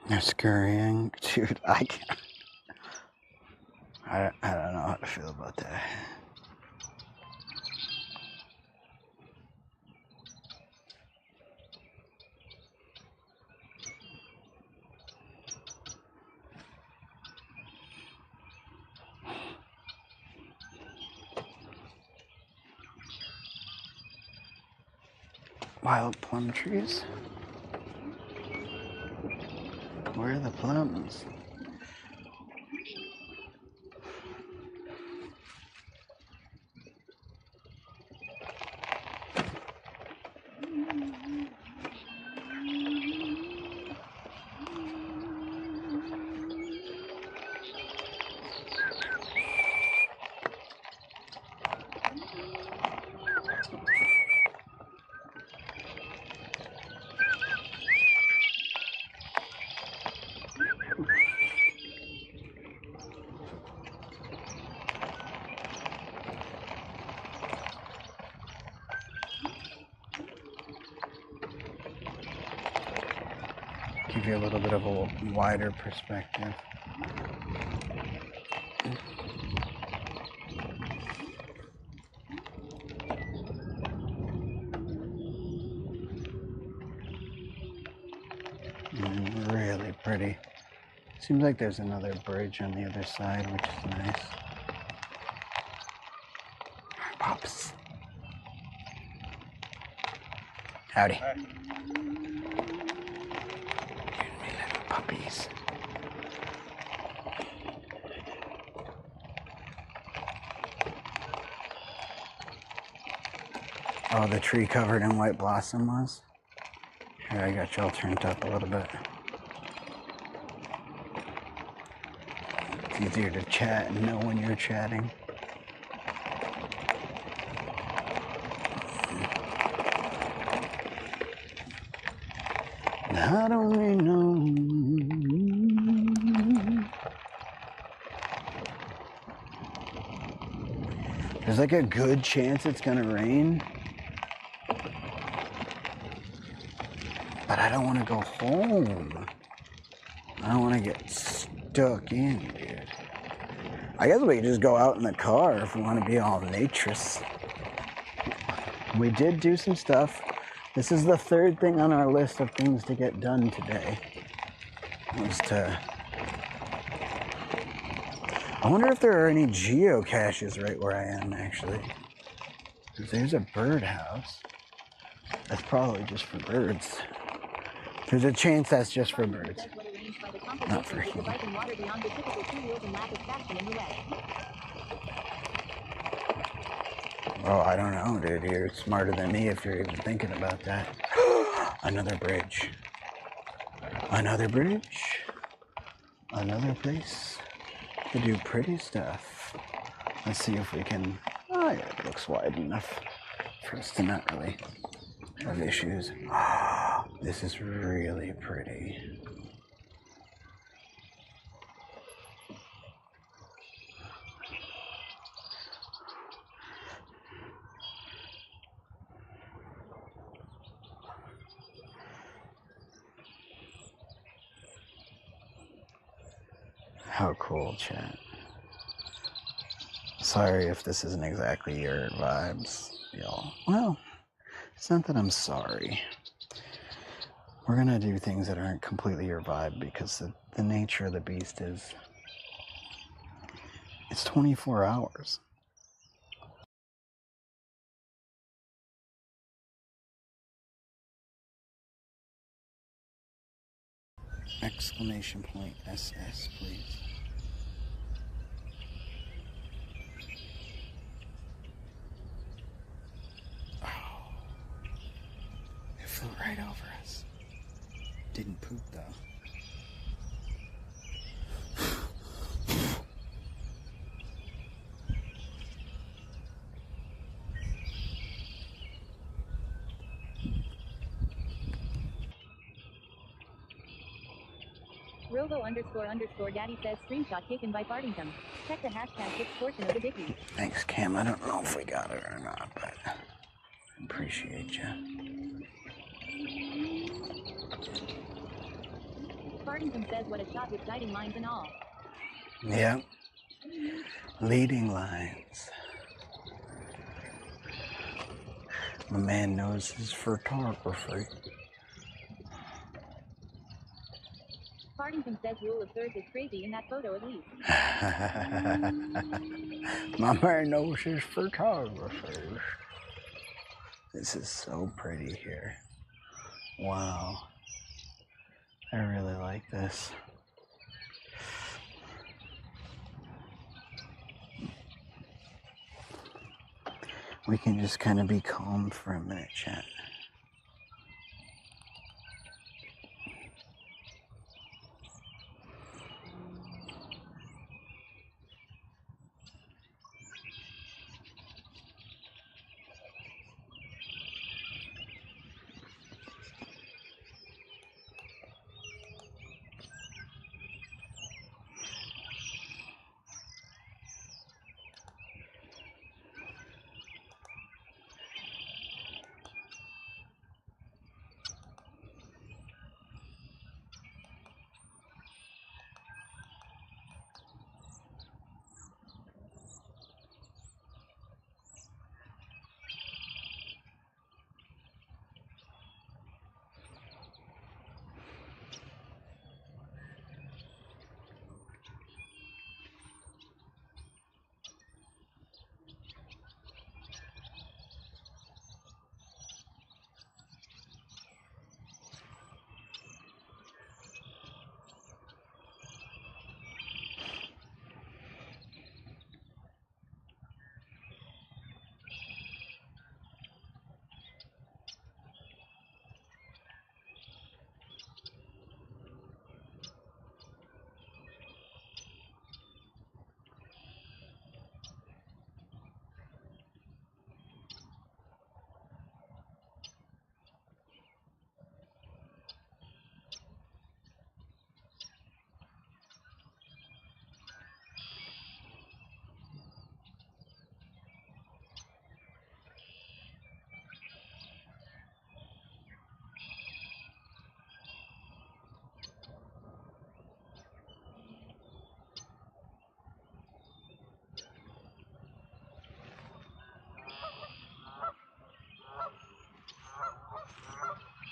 They're scurrying. Dude, I can't. I don't know how to feel about that. Wild plum trees? Where are the plums? Give you a little bit of a wider perspective. Really pretty. Seems like there's another bridge on the other side, which is nice. Pops. Howdy. Hi. My little puppies. Oh, the tree covered in white blossom was? Here, I got y'all turned up a little bit. It's easier to chat and know when you're chatting. I don't really know. There's like a good chance it's gonna rain. But I don't want to go home. I don't want to get stuck in, dude. I guess we could just go out in the car if we want to be all naturist. We did do some stuff. This is the third thing on our list of things to get done today. Was to... I wonder if there are any geocaches right where I am, actually. Because there's a birdhouse. That's probably just for birds. There's a chance that's just for birds. Not for humans. Oh, I don't know, dude. You're smarter than me if you're even thinking about that. Another bridge. Another bridge. Another place to do pretty stuff. Let's see if we can... Oh, yeah, it looks wide enough for us to not really have issues. This is really pretty. How cool, chat. Sorry if this isn't exactly your vibes, y'all. Well, it's not that I'm sorry. We're gonna do things that aren't completely your vibe because the nature of the beast is... It's 24 hours. Exclamation point SS, please. Oh, it flew right over us. Didn't poop though. Robo__daddy says screenshot taken by Fartington. Check the hashtag 6 portion of the dicky. Thanks, Cam. I don't know if we got it or not, but I appreciate you. Fartington says what a shot with guiding lines and all. Yep. Leading lines. My man knows his photography. Fartington says rule of thirds is crazy in that photo at least. My man knows his photography. This is so pretty here. Wow. I really like this. We can just kind of be calm for a minute, chat.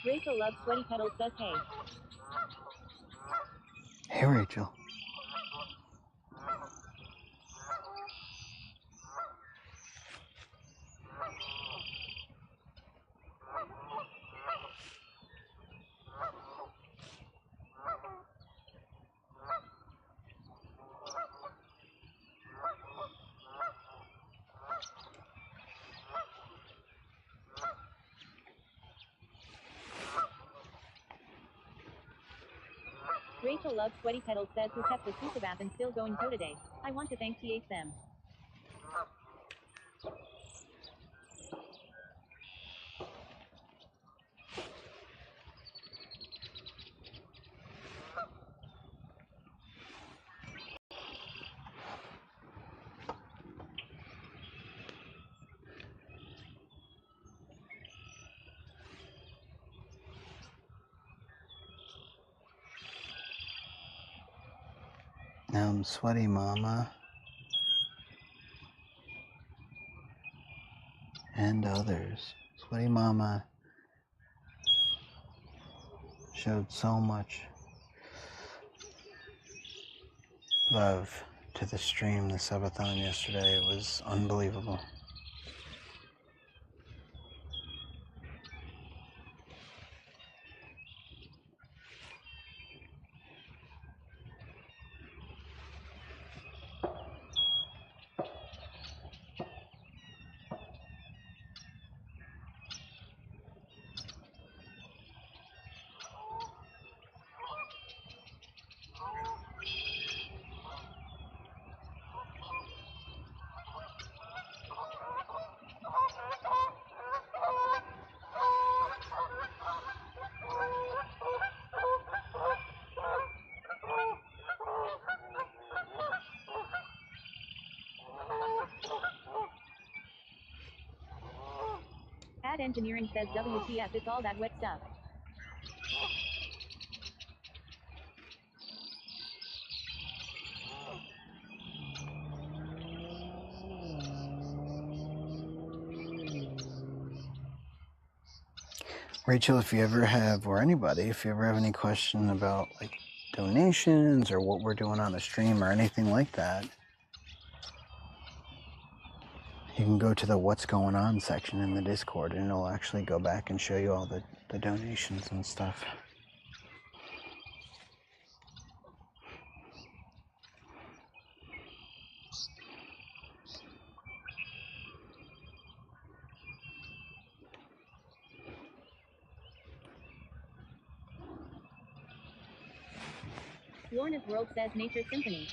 Rachel loves sweaty petals says hey. Hey, Rachel. Rachel Loves Sweaty Petals says who kept the Subathon and still going toe today. I want to thank them. Sweaty Mama and others. Sweaty Mama showed so much love to the stream, the Subathon yesterday. It was unbelievable. Ad Engineering says WTF, it's all that wet stuff. Rachel, if you ever have, or anybody, if you ever have any question about like donations or what we're doing on the stream or anything like that, you can go to the What's Going On section in the Discord and it'll actually go back and show you all the donations and stuff. Lorna's World says Nature Symphony.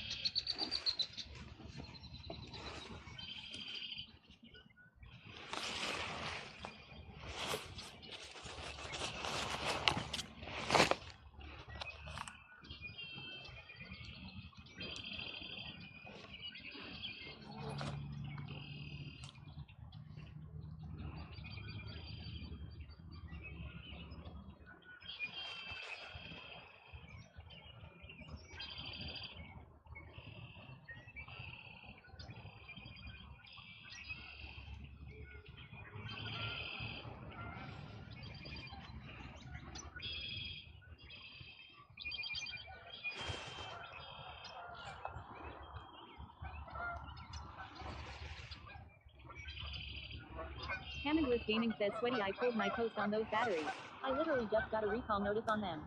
Hammondless Gaming says Sweaty, I pulled my toast on those batteries. I literally just got a recall notice on them.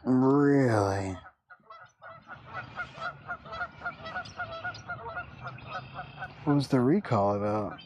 Really? What was the recall about?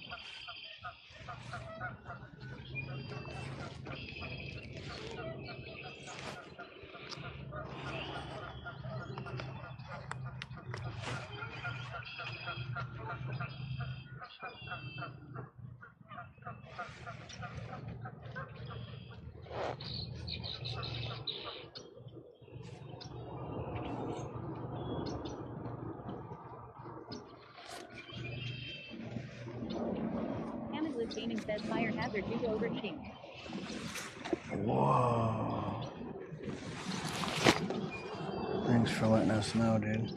Hammondless Gaming says fire hazard due to overheating. Whoa. Thanks for letting us know, dude.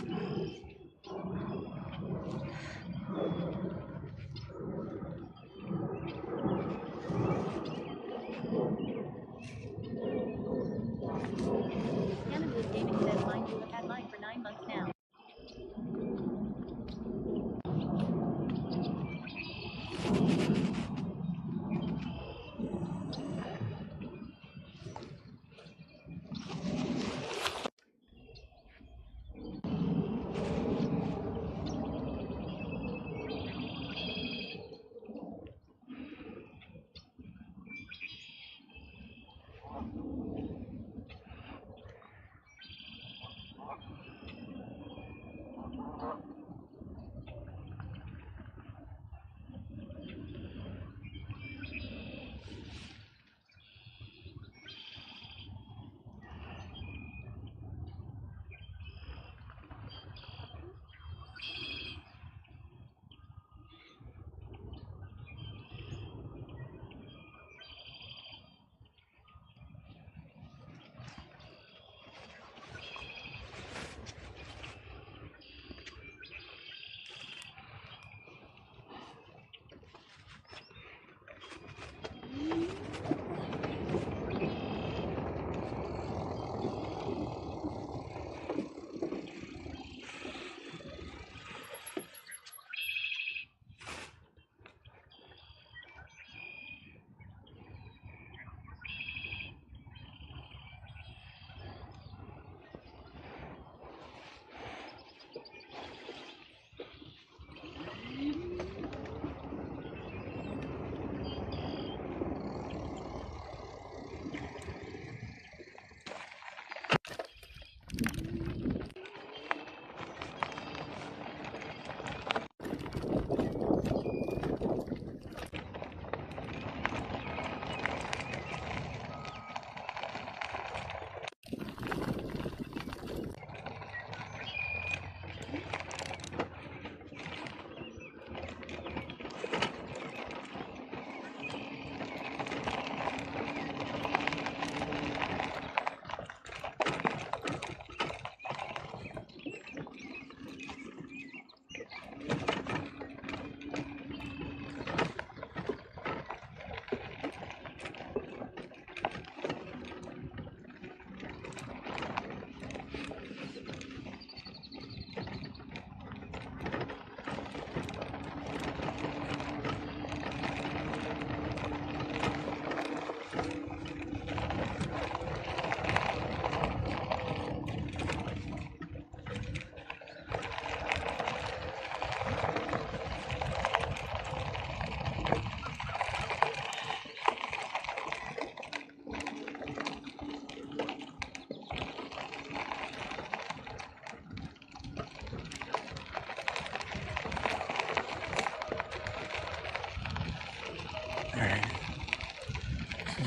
Hammondless Gaming says mine too, have had mine for 9 months now.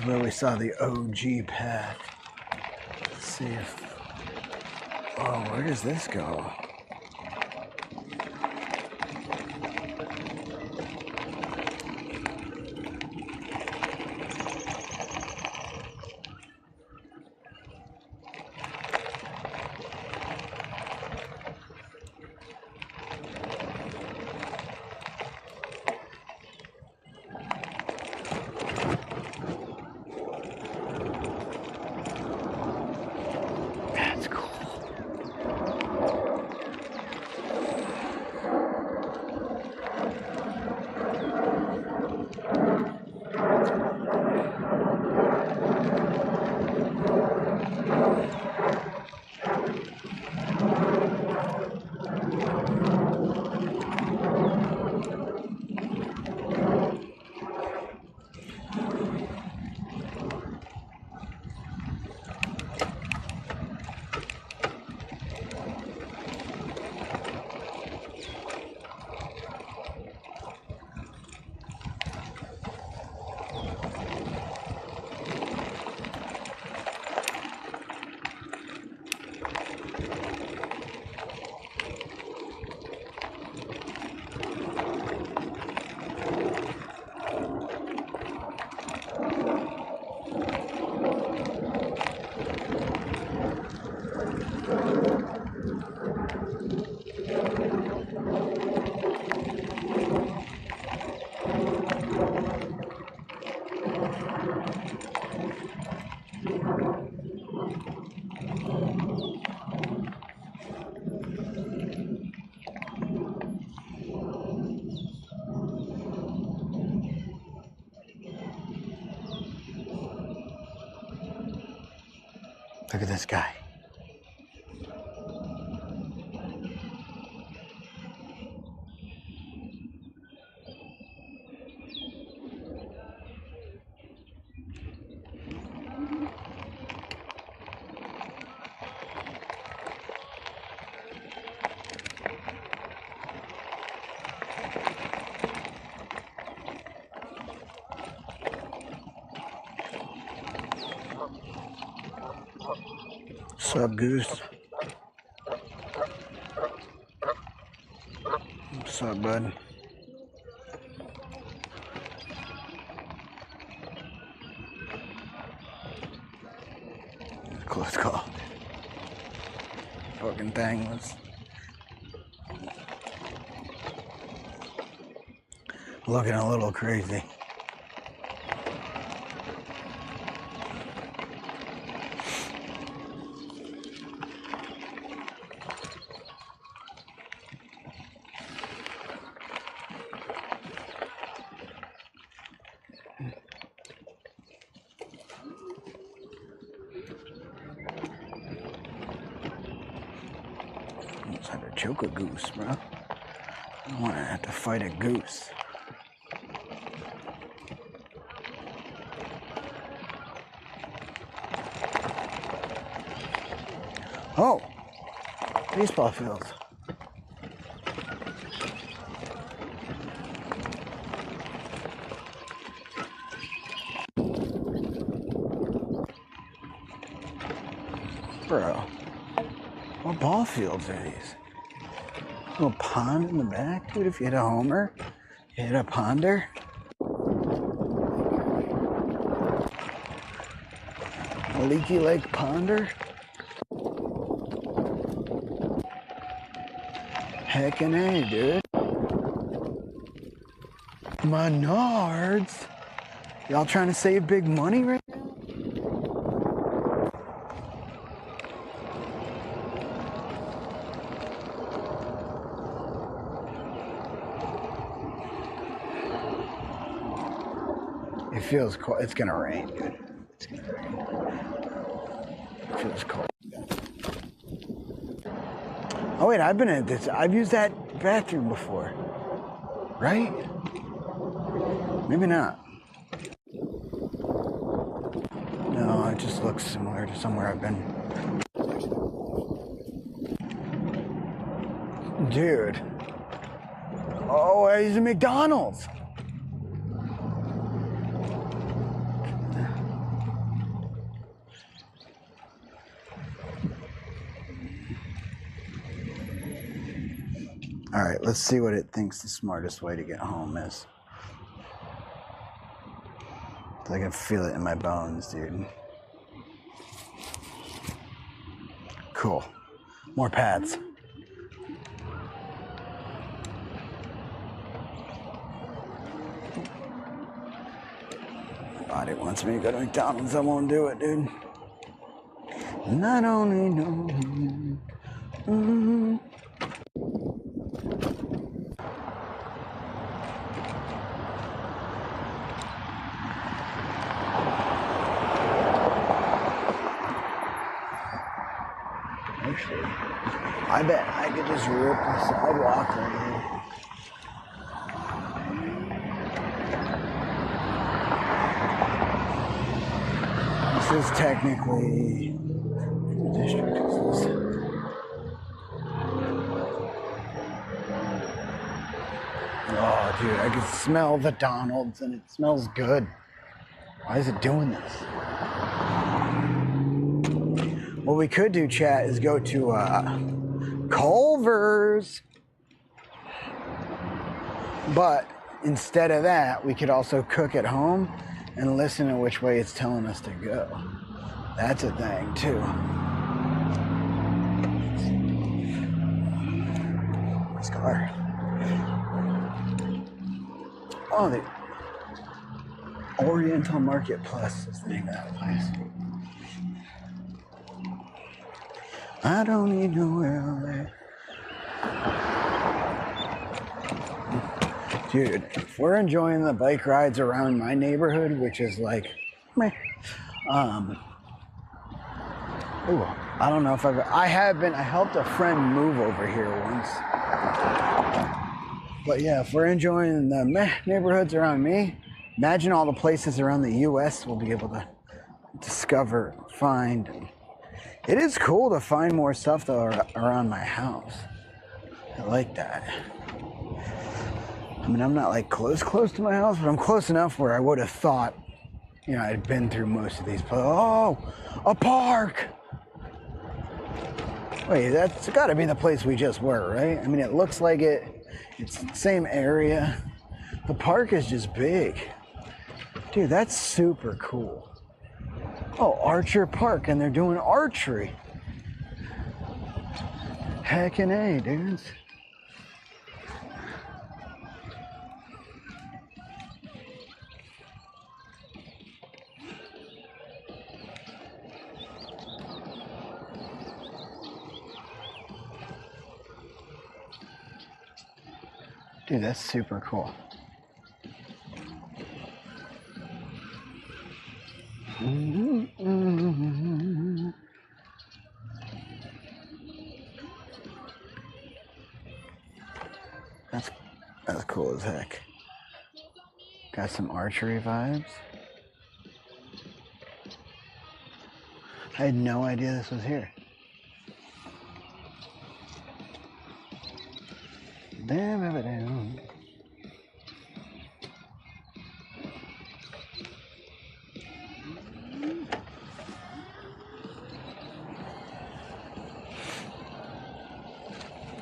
where we saw the OG path. Let's see if... Oh, where does this go? That's cool. Look at this guy. Sup, Goose? What's up, bud? Close call. Fucking thing was looking a little crazy. Almost had to choke a goose, bro. I don't want to have to fight a goose. Oh, baseball fields. Bro, what ball fields are these? Little pond in the back, dude. If you hit a homer, you hit a ponder. A leaky lake ponder. Heckin' A, dude. Menards. Y'all trying to save big money right now? It feels cold. It's gonna rain, dude. It's gonna rain. It feels cold. Oh wait, I've been in this. I've used that bathroom before, right? Maybe not. No, it just looks similar to somewhere I've been. Dude. Oh, he's a McDonald's. All right, let's see what it thinks the smartest way to get home is. I can feel it in my bones, dude. Cool. More pads. My body wants me to go to McDonald's. I won't do it, dude. And I don't need no. Actually, I bet I could just rip the sidewalk right here. This is technically what district is this? Oh, dude, I can smell the Donald's and it smells good. Why is it doing this? What we could do, chat, is go to Culver's. But instead of that, we could also cook at home and listen to which way it's telling us to go. That's a thing, too. This car. Oh, the Oriental Market Plus is the name of that place. I don't need nowhere. Dude, if we're enjoying the bike rides around my neighborhood, which is like, meh, ooh, I don't know if I helped a friend move over here once. But yeah, if we're enjoying the neighborhoods around me, imagine all the places around the U.S. we'll be able to discover, find. It is cool to find more stuff though around my house. I like that. I mean, I'm not like close to my house, but I'm close enough where I would have thought, you know, I'd been through most of these places. Oh, a park! Wait, that's got to be the place we just were, right? I mean, it looks like it. It's the same area. The park is just big. Dude, that's super cool. Oh, Archer Park, and they're doing archery. Heckin' A, dudes. Dude, that's super cool. That's cool as heck. Got some archery vibes. I had no idea this was here. Damn.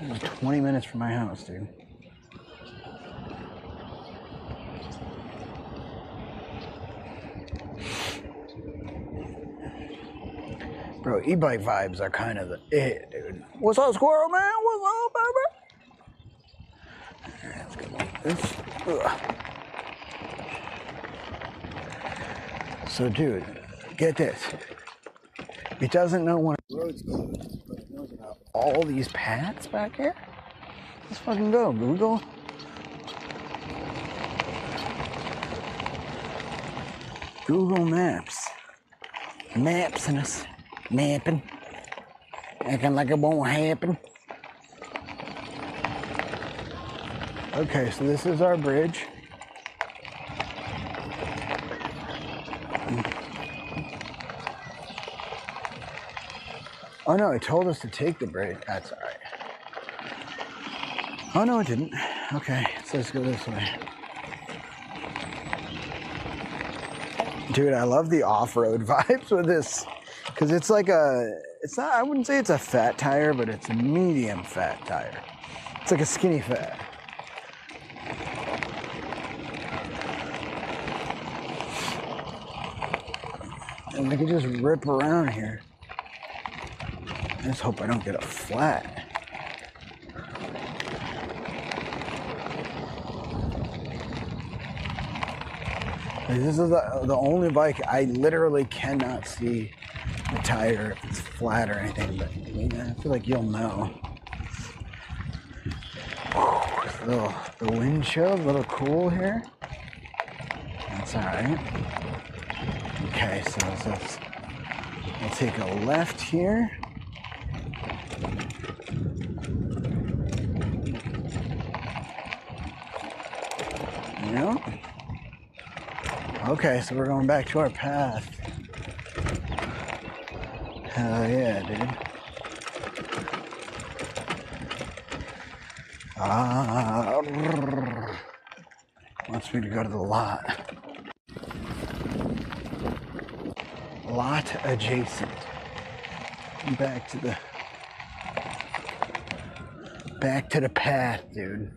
It was 20 minutes from my house, dude. Bro, e-bike vibes are kind of the it, dude. What's up, squirrel man? What's up, baby? Alright, let's go like this. Ugh. So, dude, get this. It doesn't know when the road's closed, but it knows about all these paths back here. Let's fucking go, Google. Google Maps. Maps and us mapping. Acting like it won't happen. Okay, so this is our bridge. Oh no, it told us to take the bridge. That's alright. Oh no, it didn't. Okay, so let's go this way. Dude, I love the off-road vibes with this. Because it's like a, it's not, I wouldn't say it's a fat tire, but it's a medium fat tire. It's like a skinny fat. And I can just rip around here. I just hope I don't get a flat. This is the only bike I literally cannot see the tire if it's flat or anything, but I feel like you'll know. The wind chill, a little cool here. That's all right. Okay, so we'll take a left here. Yep. Okay, so we're going back to our path. Hell yeah, dude. Wants me to go to the lot. Lot adjacent. Back to the path, dude.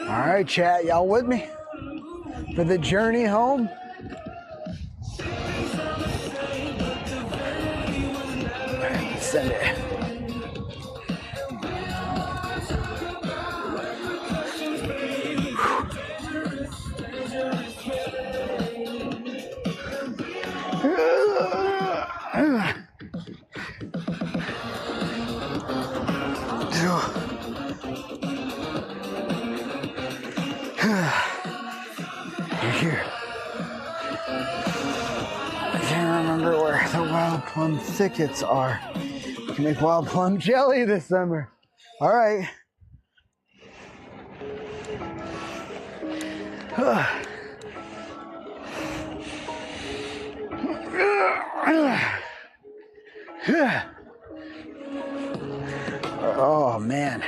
All right, chat, y'all with me for the journey home? Send it. You're here. I can't remember where the wild plum thickets are. You can make wild plum jelly this summer. All right. Oh man,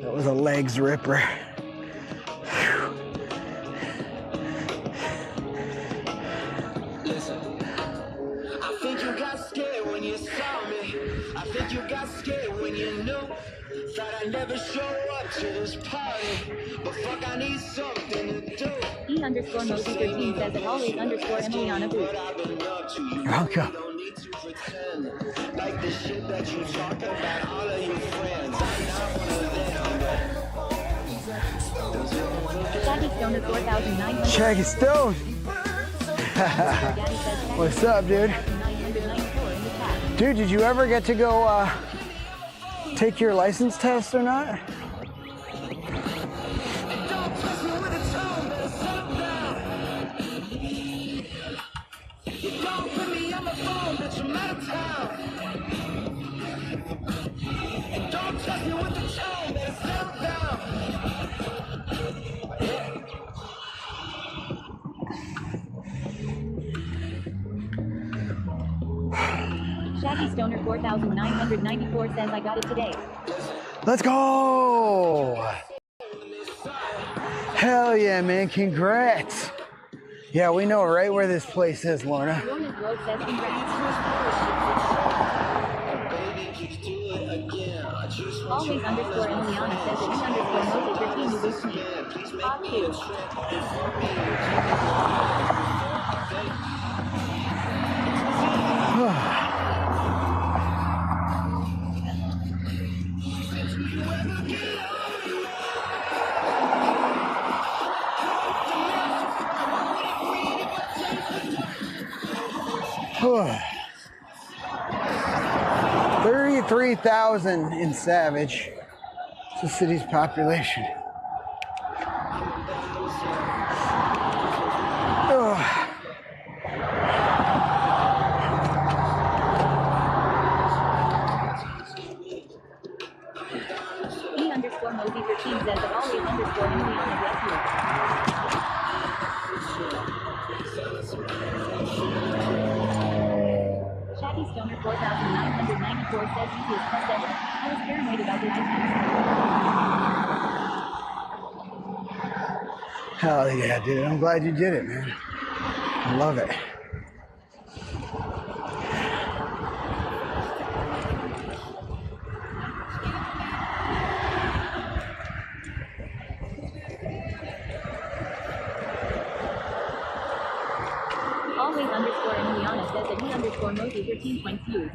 that was a legs ripper. Listen, I think you got scared when you saw me. I think you got scared when you knew that I'd never show up to this party. But fuck, I need something to do. E_Mosey13 says it always _Emiliana Booth. Welcome. Like the shit that you talk about all of your friends. I'm not one of them. Shaggy Stoner 4900. Shaggy Stone. What's up, dude? Dude, did you ever get to go take your license test or not? Shaggy Stoner 4994 says I got it today. Let's go! Hell yeah, man, congrats! Yeah, we know right where this place is, Lorna. Lorna's Globe says congrats. Always _Emiliana says that E_Mosey13 you boost me. Hot too. Whew. 33,000 in Savage. It's the city's population. says easiest test ever. I was paranoid about the items. Hell yeah, dude. I'm glad you did it, man. I love it. Always underscore Emiliana says that he underscore Mozi 13 points used.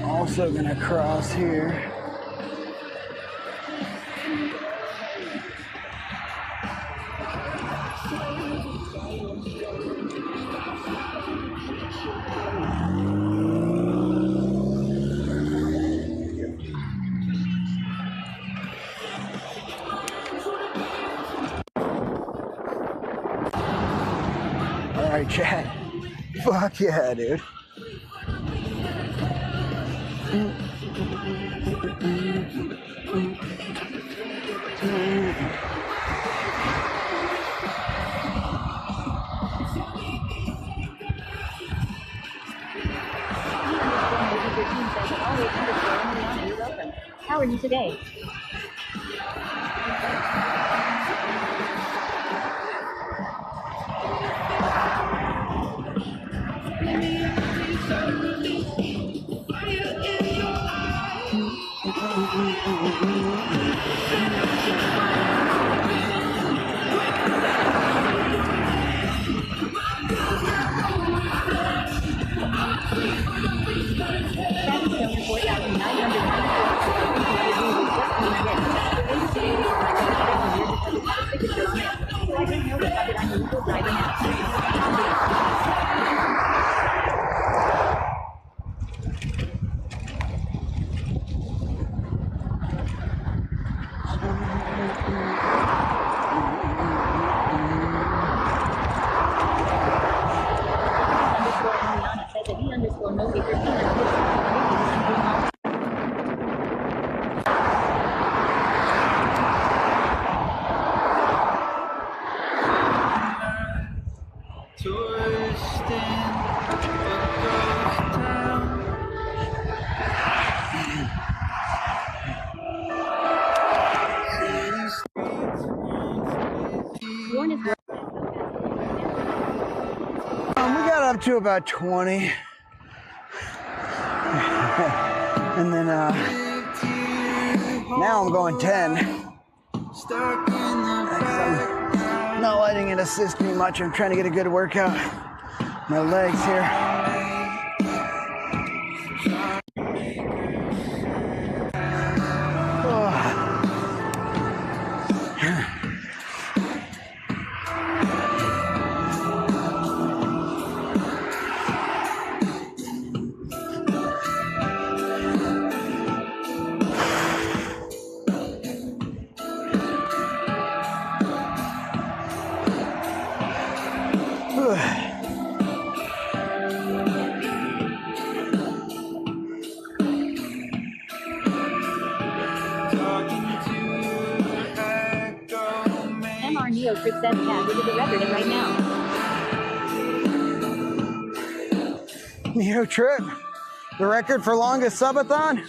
Also gonna cross here. All right, chat. Fuck yeah, dude. How are you today? We got up to about 20. And then now I'm going 10. I'm not letting it assist me much. I'm trying to get a good workout. My legs here. MR Neo Trip says Cat is the record right now. Neo Trip, the record for longest subathon?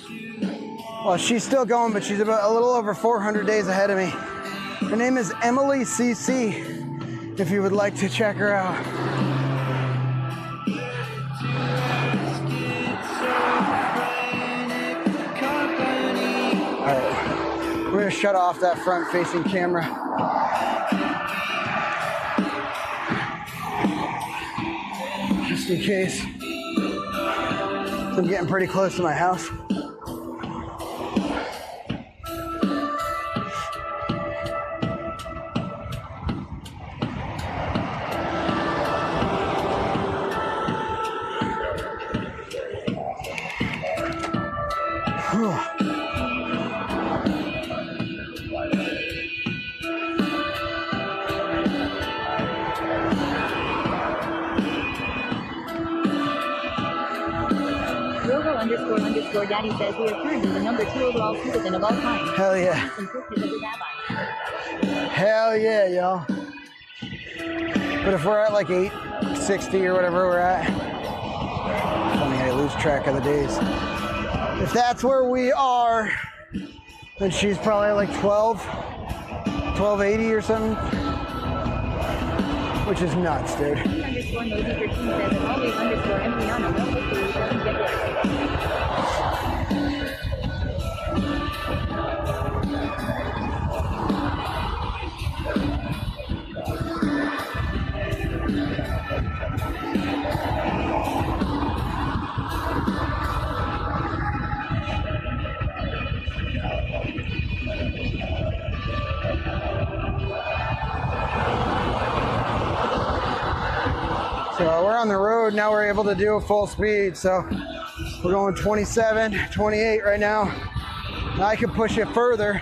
Well, she's still going, but she's about a little over 400 days ahead of me. Her name is Emily CC, if you would like to check her out. All right, we're gonna shut off that front-facing camera. Just in case. I'm getting pretty close to my house. underscore daddy says we are currently the number 2 overall Subathon of all time. Hell yeah. Hell yeah, y'all. But if we're at like 860 or whatever we're at, funny, I lose track of the days. If that's where we are, then she's probably like 1280 or something. Which is nuts, dude. Underscore Mosey 13 says as always underscore Emiliano well hopefully it doesn't get worse. So we're on the road, now we're able to do full speed, so we're going 27, 28 right now. Now I can push it further,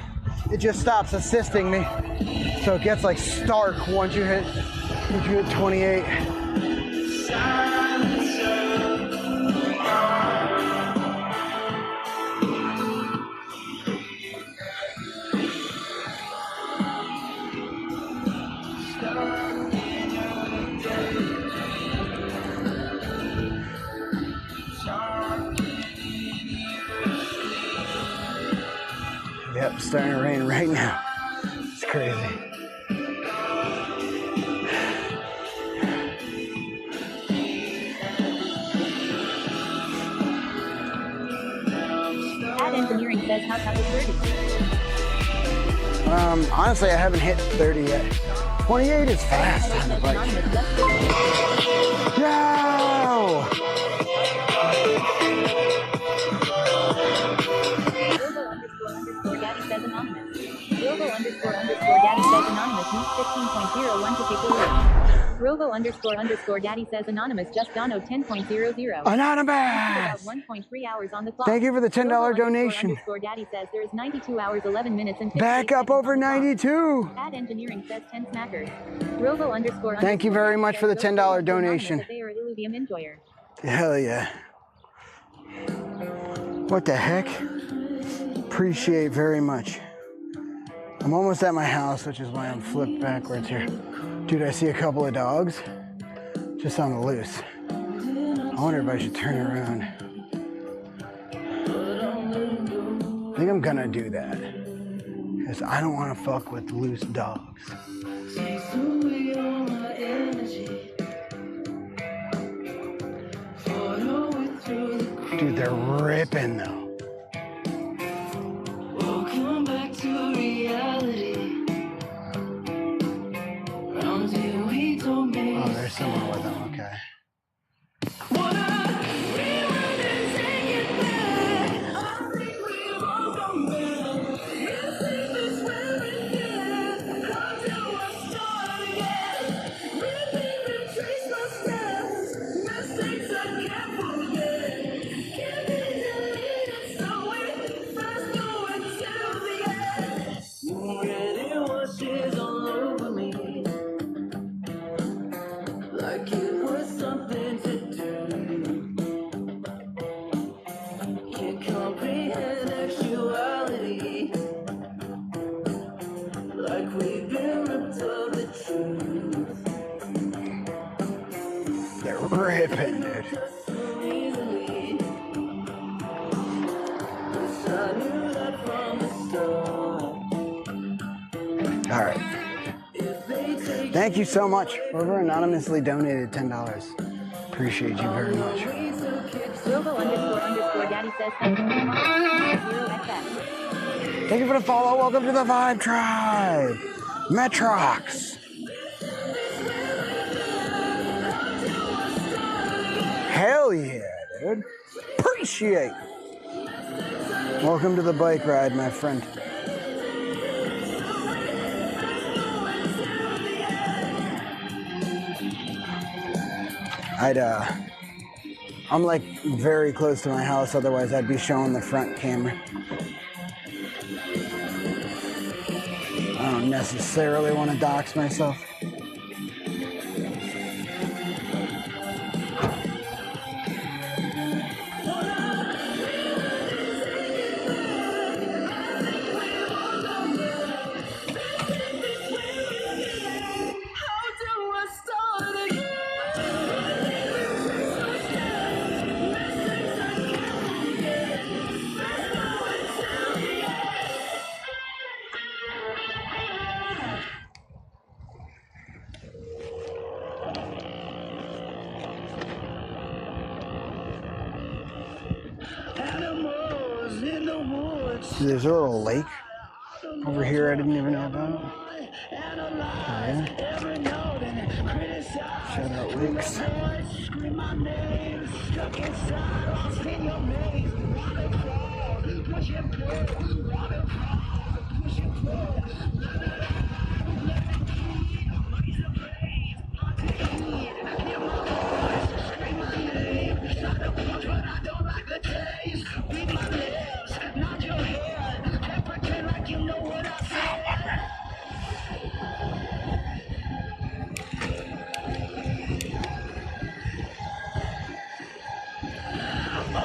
it just stops assisting me. So it gets like stark once you hit 28. Yep, starting to rain right now. It's crazy. Ad engineering says how tough is 30? Honestly, I haven't hit 30 yet. 28 is fast on the bike. Yo! Daddy says anonymous. Robo underscore daddy says anonymous use 15.01 to take the lead. Robo underscore daddy says anonymous just dono 10.00. Anonymous! 1.3 hours on the clock. Thank you for the $10 donation. Underscore daddy says there is 92 hours 11 minutes and 58 Back up over 92. Ad engineering says 10 smackers. Robo underscore Thank you very much for the $10 donation. They are Illuvium enjoyer. Hell yeah. What the heck? Appreciate very much. I'm almost at my house, which is why I'm flipped backwards here. Dude, I see a couple of dogs just on the loose. I wonder if I should turn around. I think I'm gonna do that, because I don't want to fuck with loose dogs. Dude, they're ripping though. Welcome back to reality. Oh, there's someone with them, okay. They're ripping, dude. All right. Thank you so much. Whoever anonymously donated $10. Appreciate you very much. Robo underscore daddy says thank you. Thank you for the follow. Welcome to the Vibe Tribe. Metrox. Hell yeah, dude. Appreciate. Welcome to the bike ride, my friend. I'm like very close to my house, otherwise I'd be showing the front camera. I don't necessarily want to dox myself. There's a little lake over here I didn't even know about. Yeah. Shout out lakes.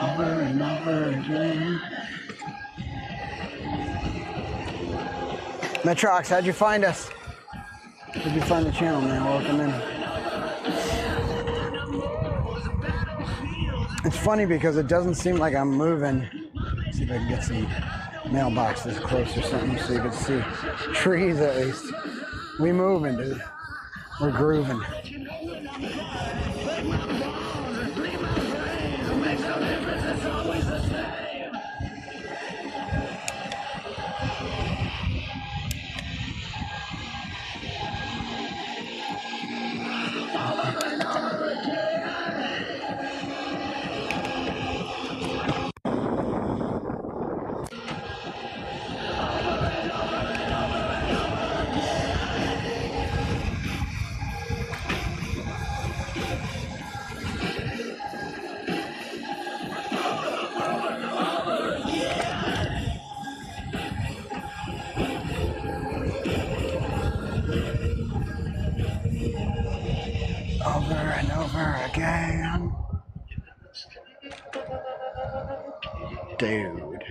Over and over again. Metrox, how'd you find us? How'd you find the channel, man? Welcome in. It's funny because it doesn't seem like I'm moving. Let's see if I can get some mailboxes close or something so you can see trees at least. We moving, dude. We're grooving. Over and over again. Dude.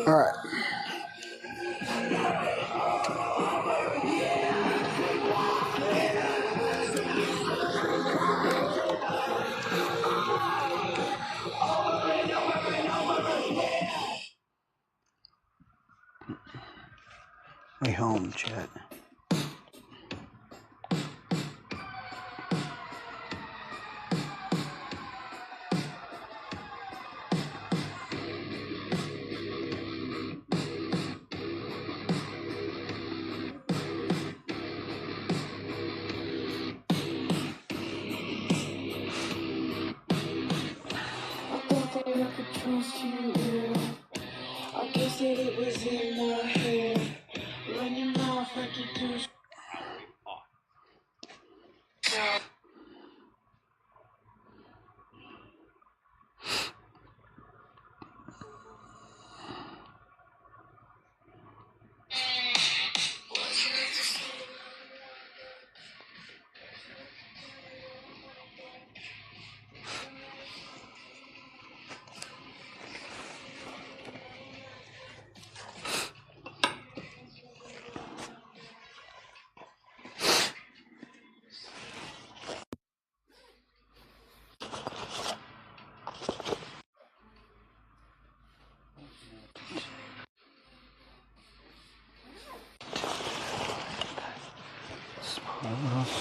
All right. Way home, chat. I guess that it was in my head. Run your mouth like you do.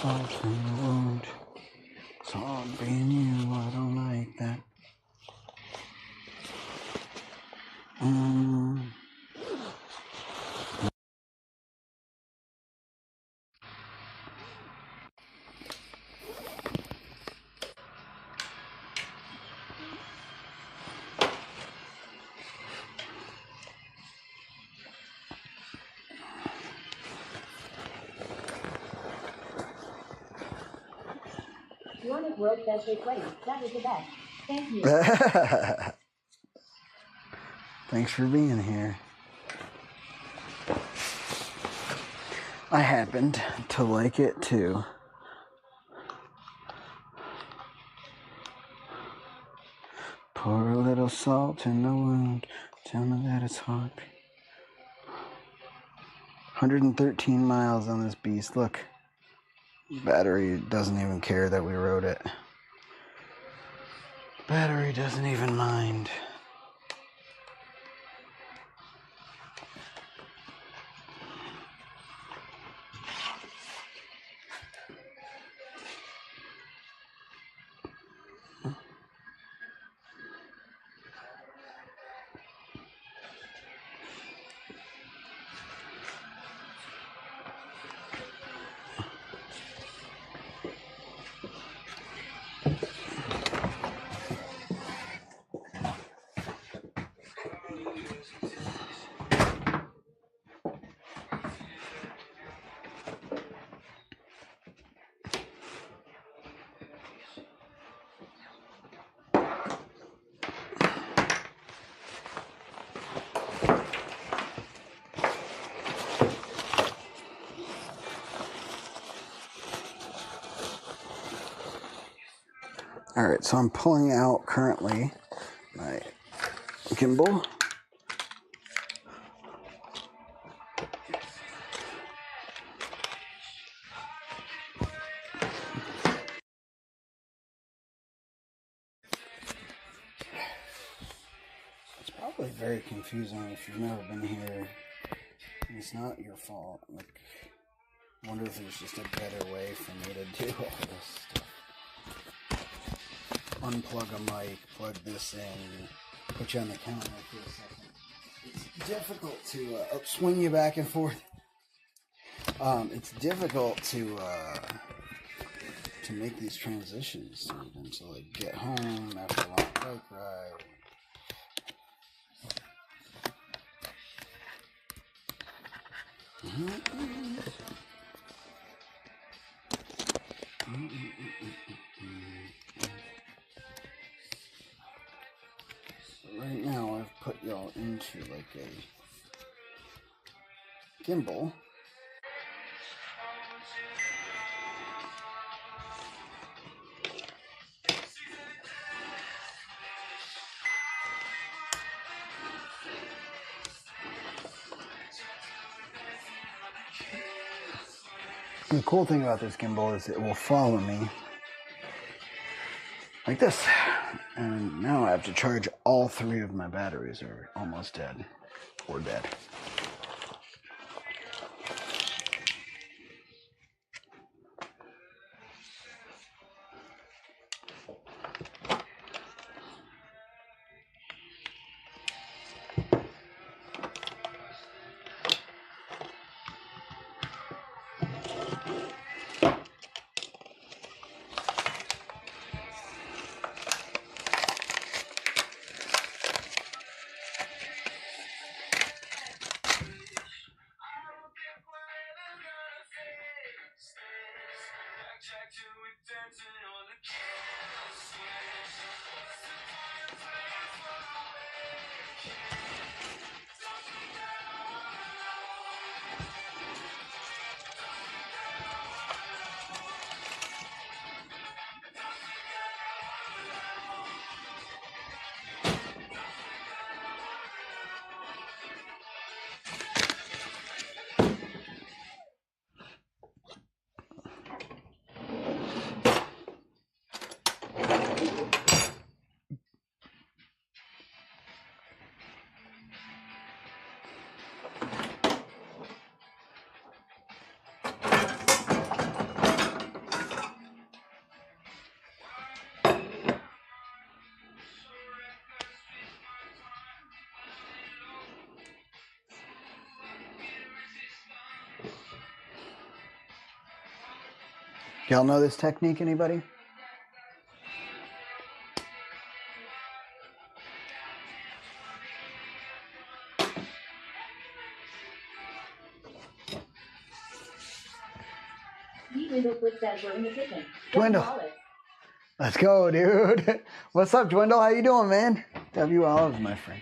Something won't. It's all being you. I don't like that. Dormant World says hey sweaty. That was the best. Thank you. Thanks for being here. I happened to like it too. Pour a little salt in the wound. Tell me that it's hot. 113 miles on this beast. Look, battery doesn't even care that we rode it. Battery doesn't even mind. Alright, so I'm pulling out currently my gimbal. It's probably very confusing if you've never been here. And it's not your fault. Like, I wonder if there's just a better way for me to do all this stuff. Unplug a mic, plug this in, put you on the counter for a second. It's difficult to swing you back and forth. It's difficult to make these transitions until I get home after a long bike ride. Right now I've put y'all into like a gimbal. The cool thing about this gimbal is it will follow me like this. And now I have to charge all 3 of my batteries are almost dead or dead. Y'all know this technique, anybody? Dwindle says we're in the kitchen. Dwindle. Let's go, dude. What's up, Dwindle? How you doing, man? W Olives, my friend.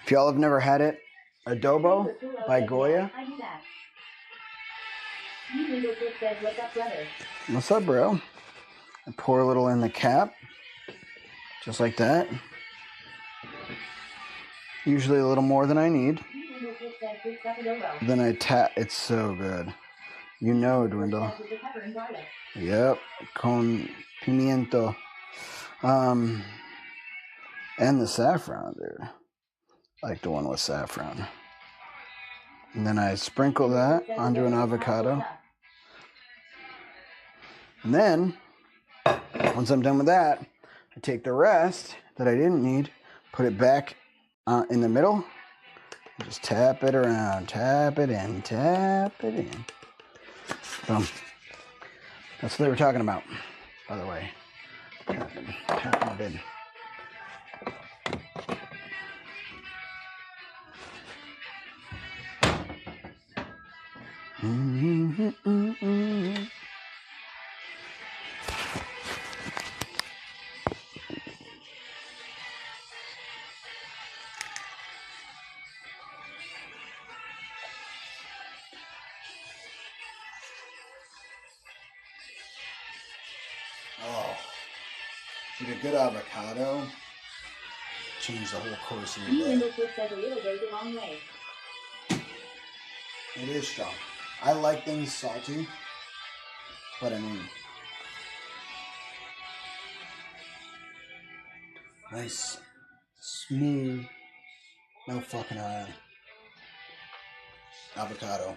If y'all have never had it, Adobo by Goya. What's up, bro? I pour a little in the cap, just like that. Usually a little more than I need. Then I tap. It's so good. You know, Dwindle. Yep. Con pimiento. And the saffron, dude. Like the one with saffron. And then I sprinkle that onto an avocado. And then, once I'm done with that, I take the rest that I didn't need, put it back in the middle, and just tap it around, tap it in, tap it in. Boom. That's what they were talking about, by the way. Tapping it in. Oh, dude, a good avocado changed the whole course of your day. It is strong. I like things salty, but I mean, nice, smooth, no fucking avocado.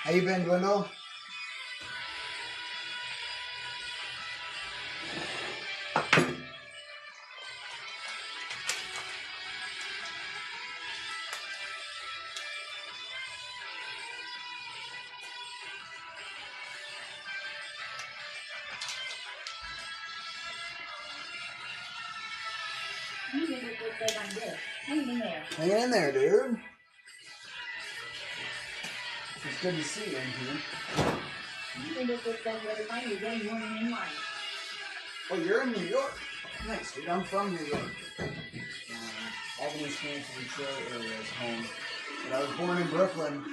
How you been, Dwindle? Hang in there, dude. It's good to see you in here. Oh, you're in New York? Nice, dude. I'm from New York. Albany, Scranton, Detroit area is home. But I was born in Brooklyn.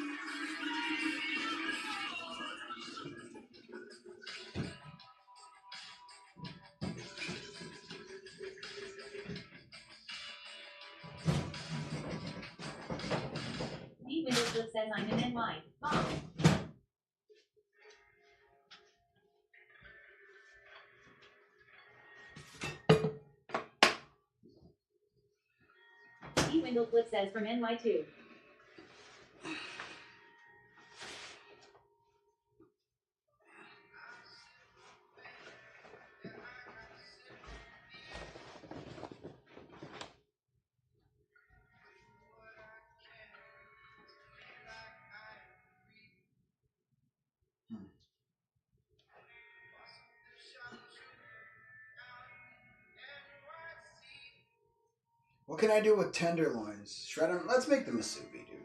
Says I'm an NY. Mom. Windleflip says from NY2. What can I do with tenderloins? Shred them. Let's make them a soupy, dude.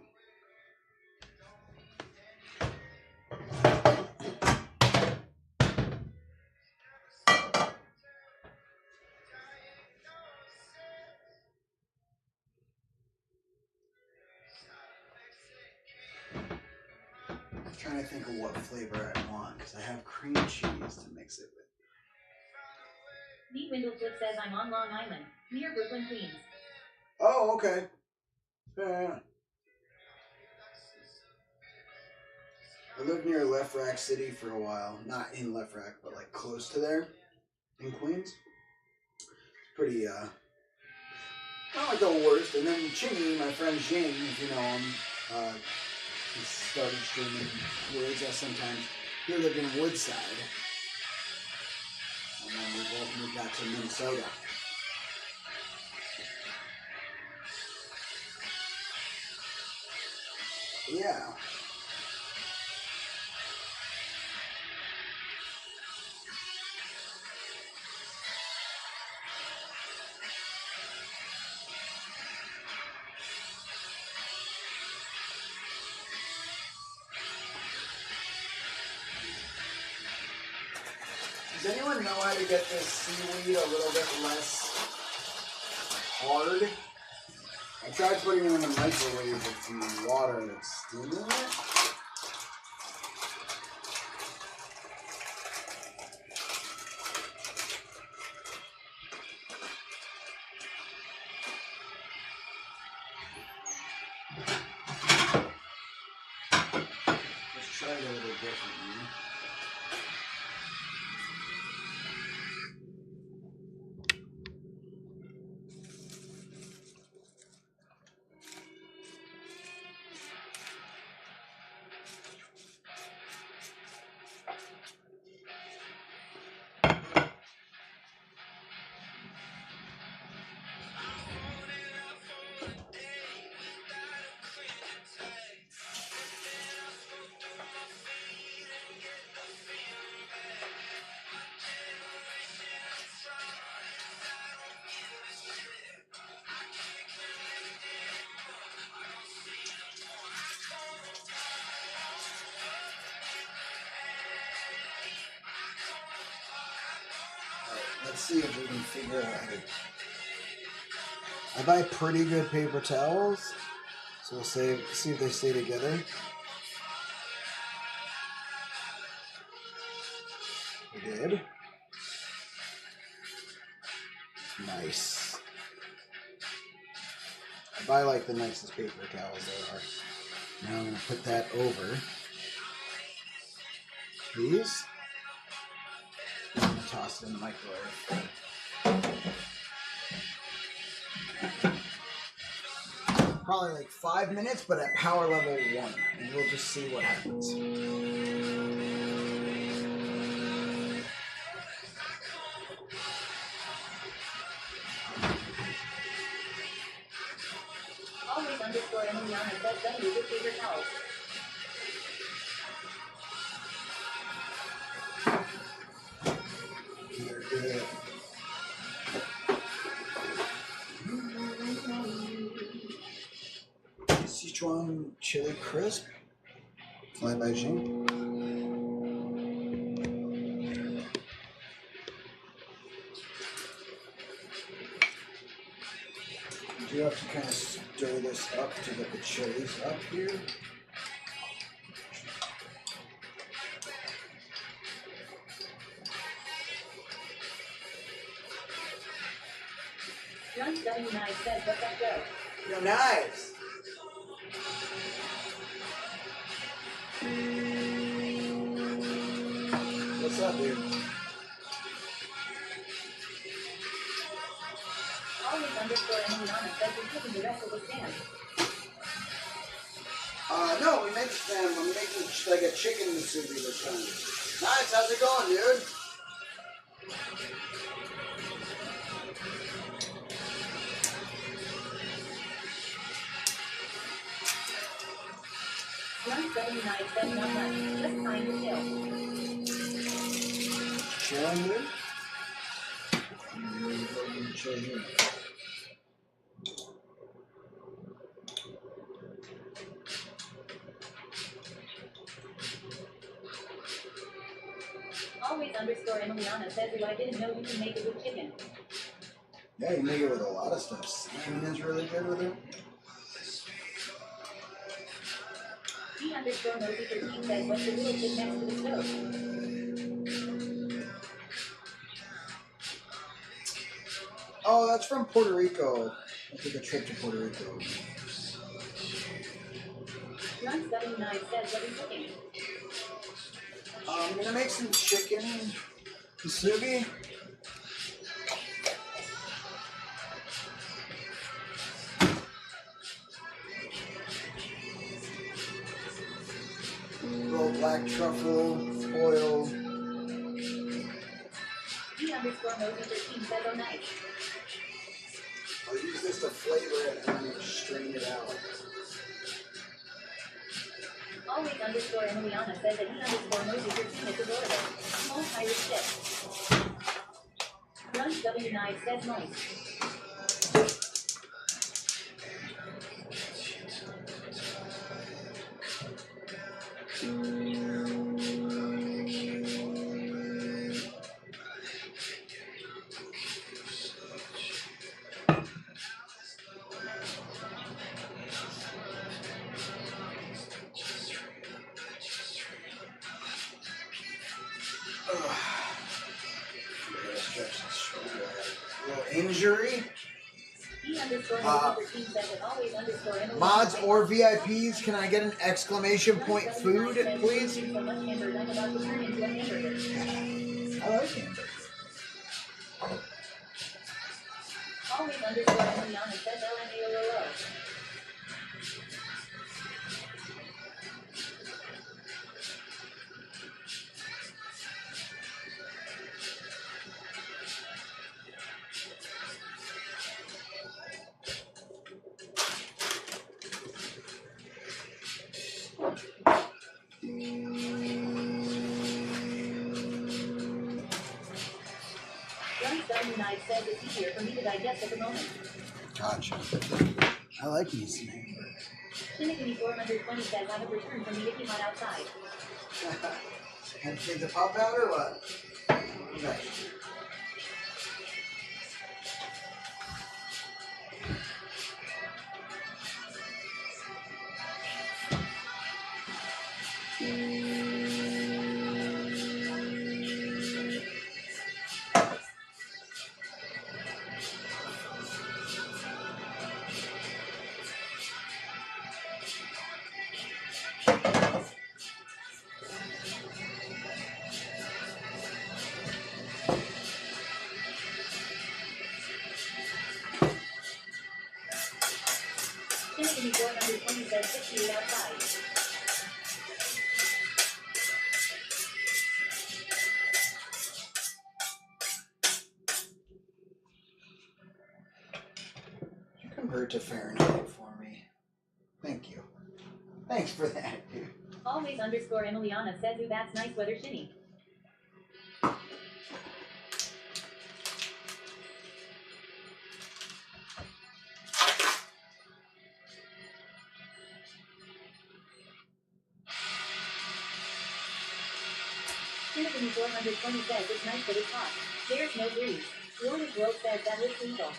I'm trying to think of what flavor I want because I have cream cheese to mix it with. Neat Windleflip says I'm on Long Island, near Brooklyn, Queens. Oh, okay. Yeah. I lived near Left Rack City for a while. Not in Left Rack, but like close to there. in Queens. Pretty, not like the worst. And then Chingy, my friend Shane, if you know him, he started streaming Woods sometimes. He lived in Woodside. And then we both moved out to Minnesota. Yeah. Does anyone know how to get this seaweed a little bit less hard? I tried putting it in the microwave with some water and it's steaming it. Let's try it a little differently. Let's see if we can figure out how to... I buy pretty good paper towels, so we'll see if they stay together. We did. Nice. I buy like the nicest paper towels there are. Now I'm going to put that over these. I'm going to toss it in the microwave. Probably like 5 minutes, but at power level 1, and we'll just see what happens. Always underscore Emiliana says then use your favorite towels. They're good. Sichuan chili crisp. Fly by Jing. You do have to kind of stir this up to get the chilies up here. John W9 says what's up, Joe? Yo, knives! What's up, dude? Always underscore Emiliana says you're cooking the rest of the stand. No, we mixed them. I'm making like a chicken musubi this time. Nice, how's it going, dude? John W9 says not much, just trying to chill. Chilling, dude? Chill here. Always underscore Emiliana says I didn't know you can make it with chicken. Yeah, you make it with a lot of stuff. Cinnamon is really good with it. He underscore Nosy 13 says what's the little thing next to the stove? Oh, that's from Puerto Rico. I took a trip to Puerto Rico. John W9 says what are you cooking? I'm gonna make some chicken musubi. black truffle oil. E_Mojo13 says oh nice. I'll use this to flavor it and then strain it out. Always underscore Emiliana says that E_Mojo13 is adorable. Small pirate ship. Run W9 says nice. Injury. E_Mojo13 says that always underscore Emiliana. Mods or VIPs, can I get an exclamation point food, please? So much hamburger, I'm about to turn into a hamburger. I like hamburgers. Always underscore Emiliana says LMAOOO. Run W9 says it's easier for me to digest at the moment. Gotcha. I like these. Shinigami420 says I have returned from the Mickey Hut outside. Had to take the pop out or what? Okay. Shinigami420 says 68 outside. Convert to Fahrenheit for me. Thank you. Thanks for that, dude. Always underscore Emiliana says ooh that's nice weather shinny. Shinigami420 says it's nice but it's hot. There's no breeze. Warner's World says that looks legal.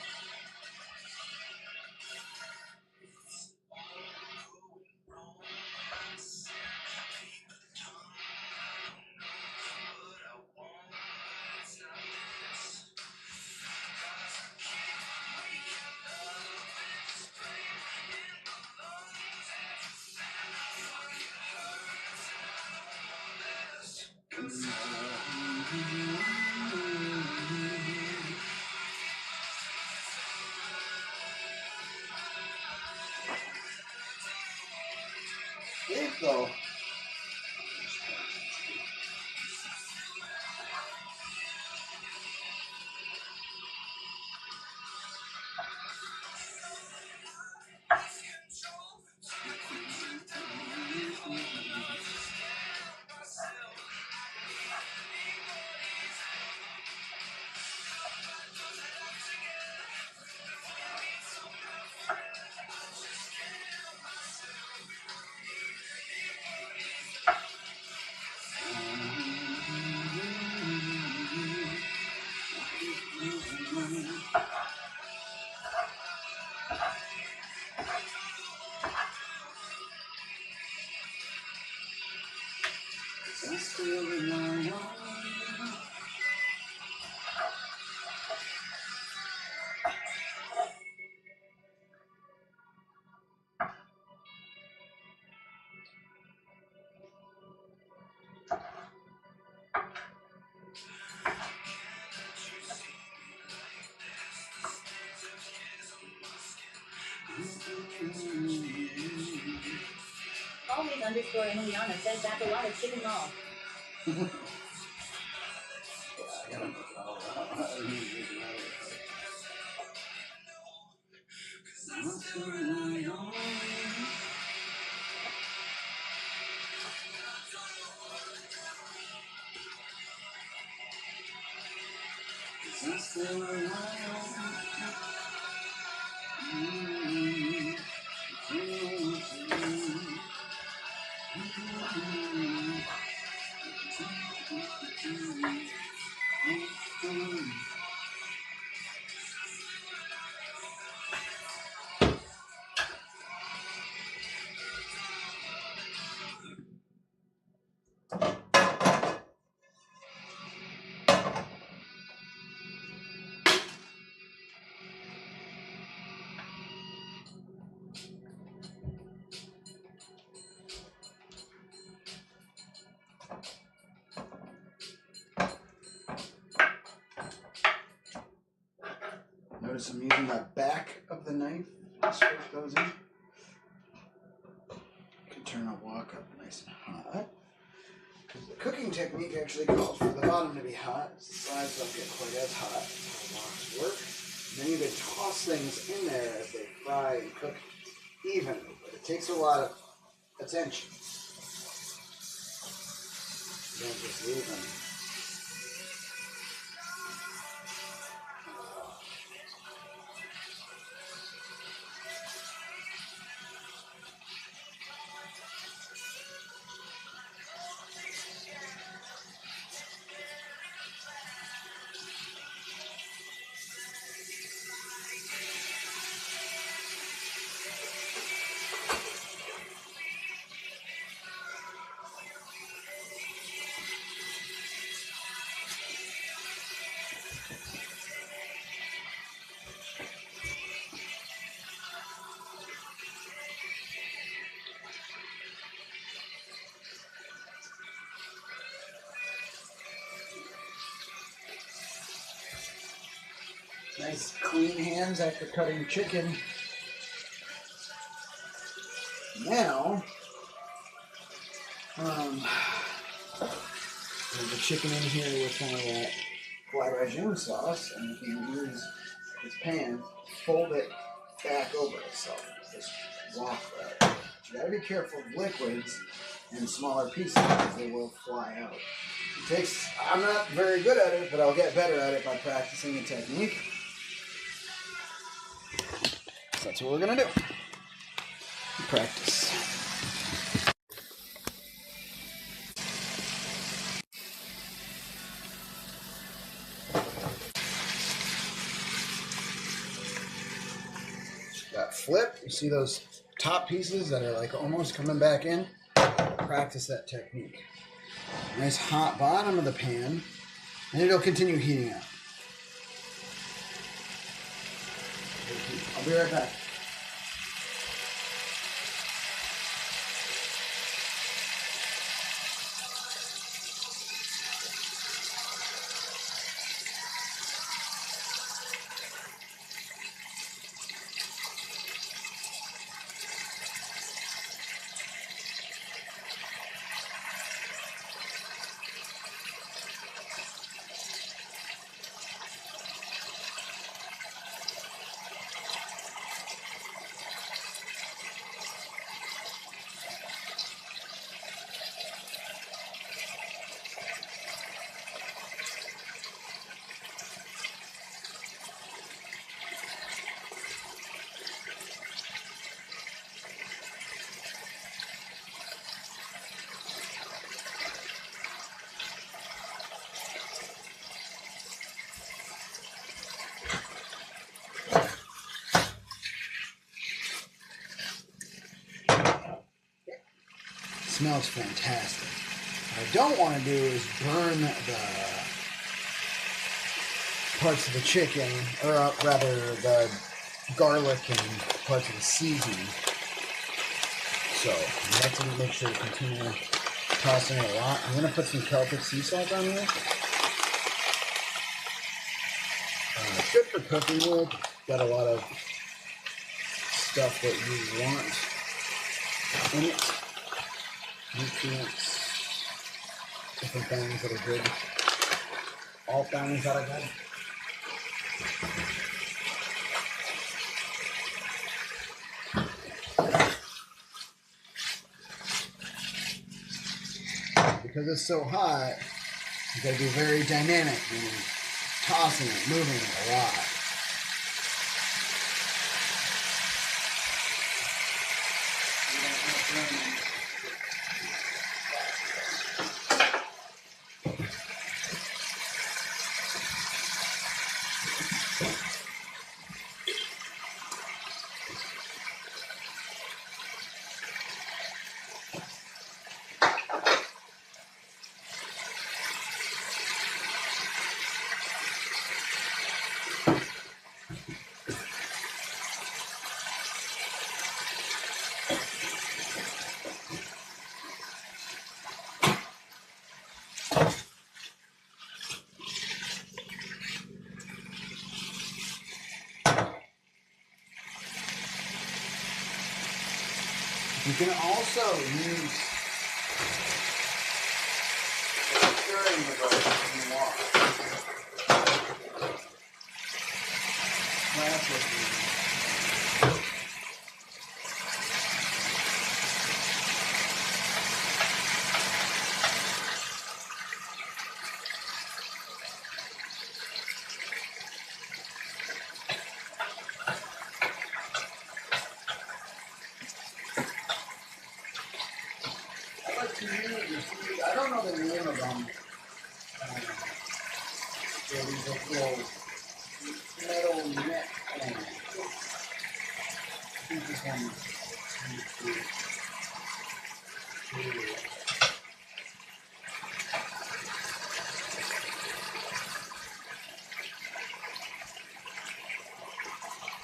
Safe though. Alex_Emiliana says that's a lot of chicken raw. Notice I'm using the back of the knife to scrape those in. Can turn our wok up nice and hot. Because the cooking technique actually calls for the bottom to be hot, so the sides don't get quite as hot. That's how woks work. And then you can toss things in there as they fry and cook evenly, but it takes a lot of attention. You don't just leave them. Nice clean hands after cutting chicken. Now, there's the chicken in here with some of that foie ragone sauce, and you can use this pan, fold it back over itself. Just wok that. You gotta be careful of liquids and smaller pieces because they will fly out. It takes, I'm not very good at it, but I'll get better at it by practicing the technique. So that's what we're gonna do. Practice. That flip, you see those top pieces that are like almost coming back in? Practice that technique. Nice hot bottom of the pan, and it'll continue heating up. I'll be right back. Smells fantastic. What I don't want to do is burn the parts of the chicken, or rather the garlic and parts of the seasoning. So you have to make sure to continue tossing it a lot. I'm going to put some Celtic sea salt on here. It's good for cooking with. Got a lot of stuff that you want in it. nutrients, different things that are good. All things that are good. Because it's so hot, you gotta be very dynamic and tossing it, moving it a lot. You can also use a stirring device in the water. I like to use, I don't know the name of them. They're these little metal net things. I think this one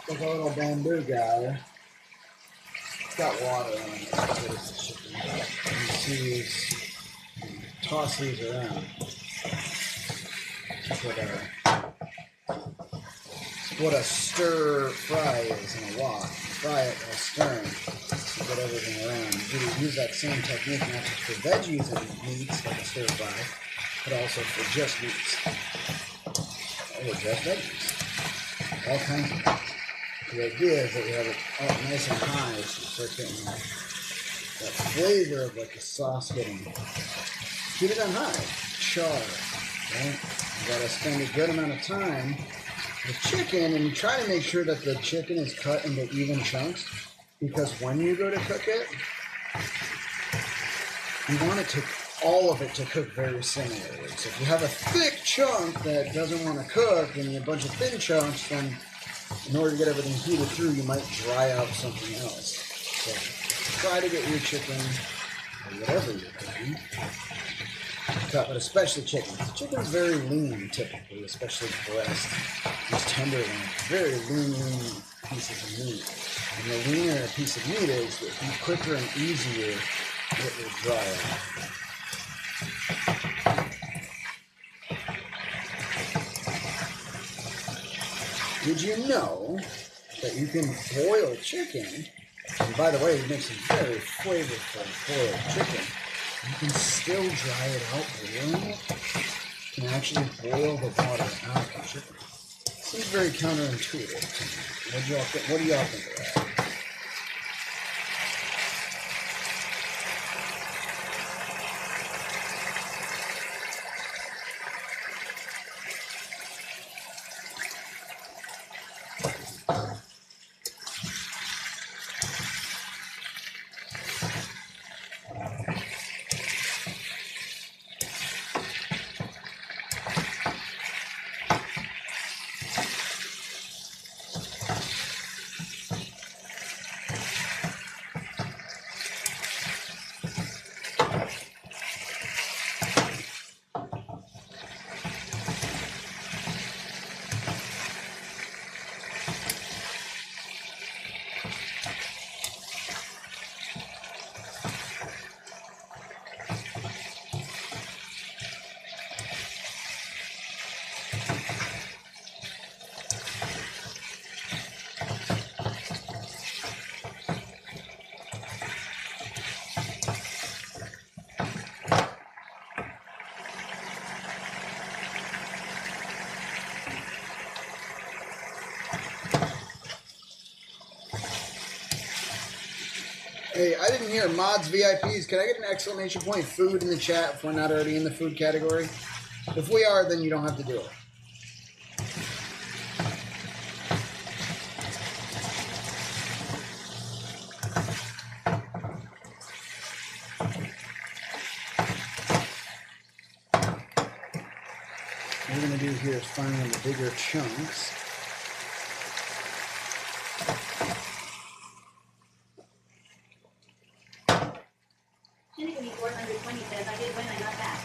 like a little bamboo guy. It's got water on it. You see these, toss these around. What a stir fry is in a wok. Fry it while stirring to get everything around. You use that same technique not just for veggies and meats like a stir fry, but also for just meats. Or just veggies. All kinds of things. The idea is that you have it all nice and high, so you start getting that flavor of like a sauce getting. Keep it on high. Char. Right? You gotta spend a good amount of time with chicken, and you try to make sure that the chicken is cut into even chunks, because when you go to cook it, you want it to, all of it to cook very similarly. So if you have a thick chunk that doesn't want to cook and a bunch of thin chunks, then in order to get everything heated through, you might dry out something else. So try to get your chicken, or whatever you're cooking, cut, but especially chicken. Chicken's very lean typically, especially breast. These tenderloins, very lean pieces of meat. And the leaner a piece of meat is, the quicker and easier it will dry out. Did you know that you can boil chicken? And by the way, you make some very flavorful boiled chicken. You can still dry it out boiling it. You can actually boil the water out of the chicken. Seems very counterintuitive to me. What do y'all think of that? Hey, I didn't hear mods VIPs. Can I get an exclamation point food in the chat if we're not already in the food category? If we are, then you don't have to do it. What we're going to do here is find one of the bigger chunks. Shinigami 420 says I did when I got back.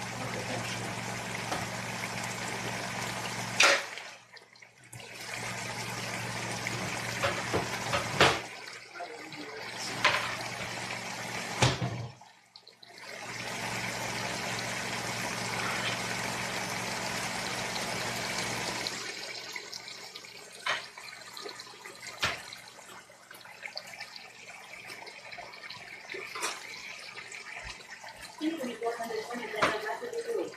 Shinigami 420 says I got to do it.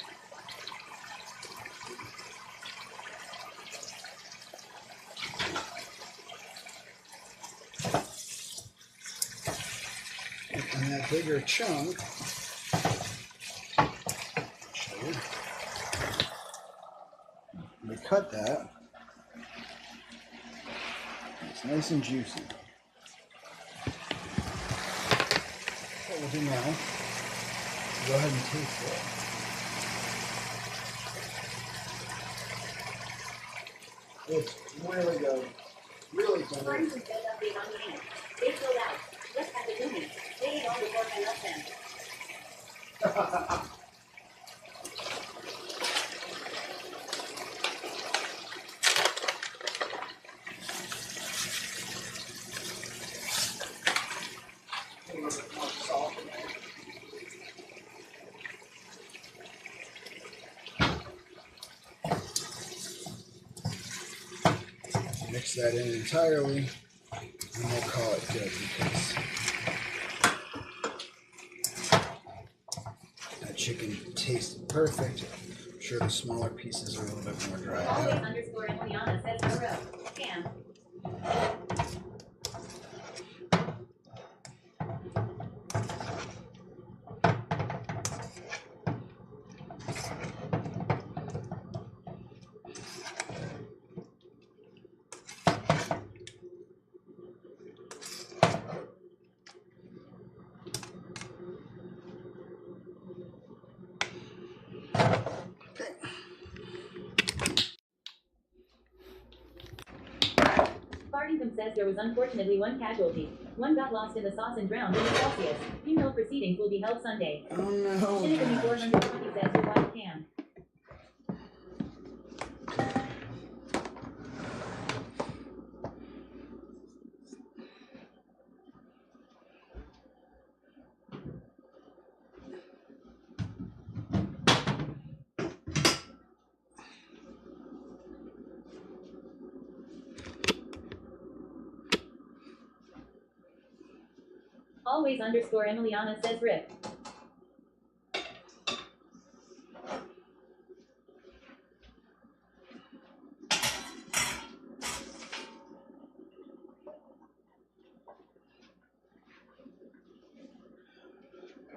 And that bigger chunk. We cut that. It's nice and juicy. What we'll do now, go ahead and taste it. It's really good. Really good. Friends who built up big on the ant. They filled out. Just had to do me. They ate all the pork I left them. A little bit more salt in there. Mix that in entirely, and we'll call it good because that chicken tasted perfect. I'm sure the smaller pieces are a little bit more dried Always out. underscore Emiliana says Hero. Scam. Fartington says there was unfortunately one casualty. One got lost in the sauce and drowned in the Celsius. Funeral proceedings will be held Sunday. Oh no. Shinigami 420 says your wife can. Always underscore Emiliana says Rip.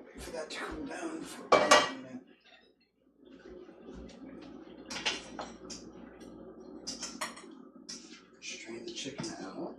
Wait for that to cool down for a minute. Strain the chicken out.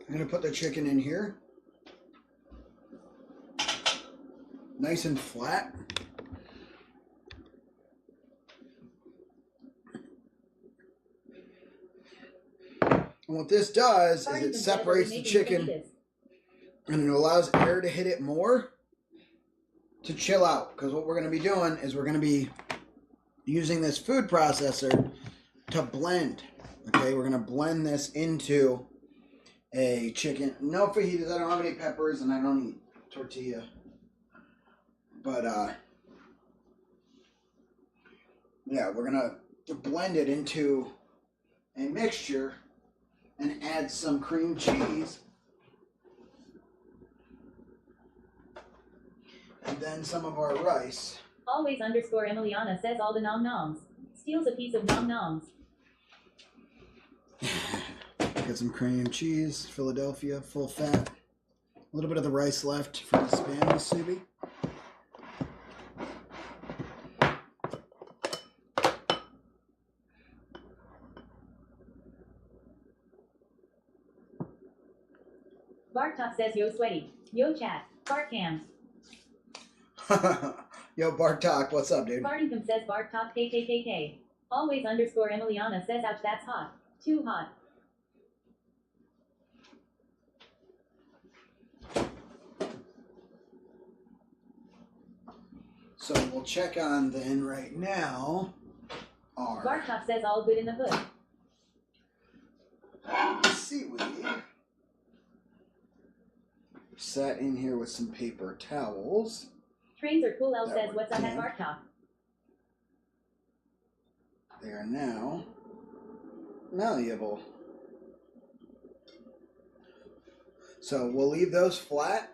I'm going to put the chicken in here. Nice and flat. And what this does is it separates the chicken and it allows air to hit it more to chill out. Because what we're going to be doing is we're going to be using this food processor to blend Okay, we're gonna blend this into a chicken. No fajitas. I don't have any peppers, and I don't eat tortilla. But yeah, we're gonna blend it into a mixture and add some cream cheese, and then some of our rice. Always underscore Emiliana says all the nom noms. Steals a piece of nom noms. Get some cream cheese, Philadelphia, full fat. A little bit of the rice left from the Spam musubi. Bartok says yo sweaty. Yo chat. Bart cams. Yo, Bartok, what's up, dude? Bartington says Bartok KKKK. Always underscore Emiliana says ouch that's hot. Too hot. So we'll check on then right now our Bartok says all good in the hood. seaweed. Set in here with some paper towels. Trains are cool. L That says would what's up at damp. Bartok. They are now malleable. So we'll leave those flat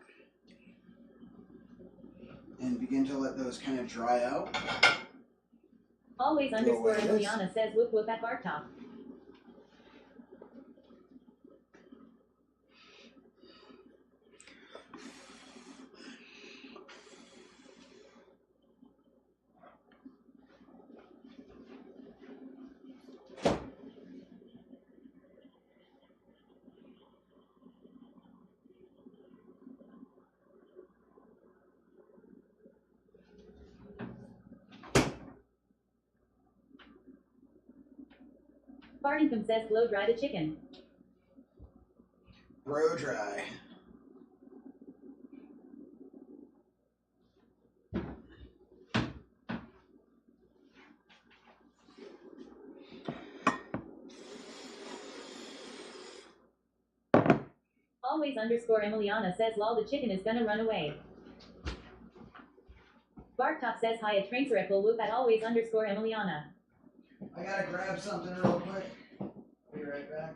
and begin to let those kind of dry out. Always underscore away this. Emiliana says whoop whoop at Bartok. Bartington says blow dry the chicken. Blow dry. Always underscore Emiliana says lol the chicken is gonna run away. Bartok says hi at train circle whoop at always underscore Emiliana. I gotta grab something real quick. Be right back.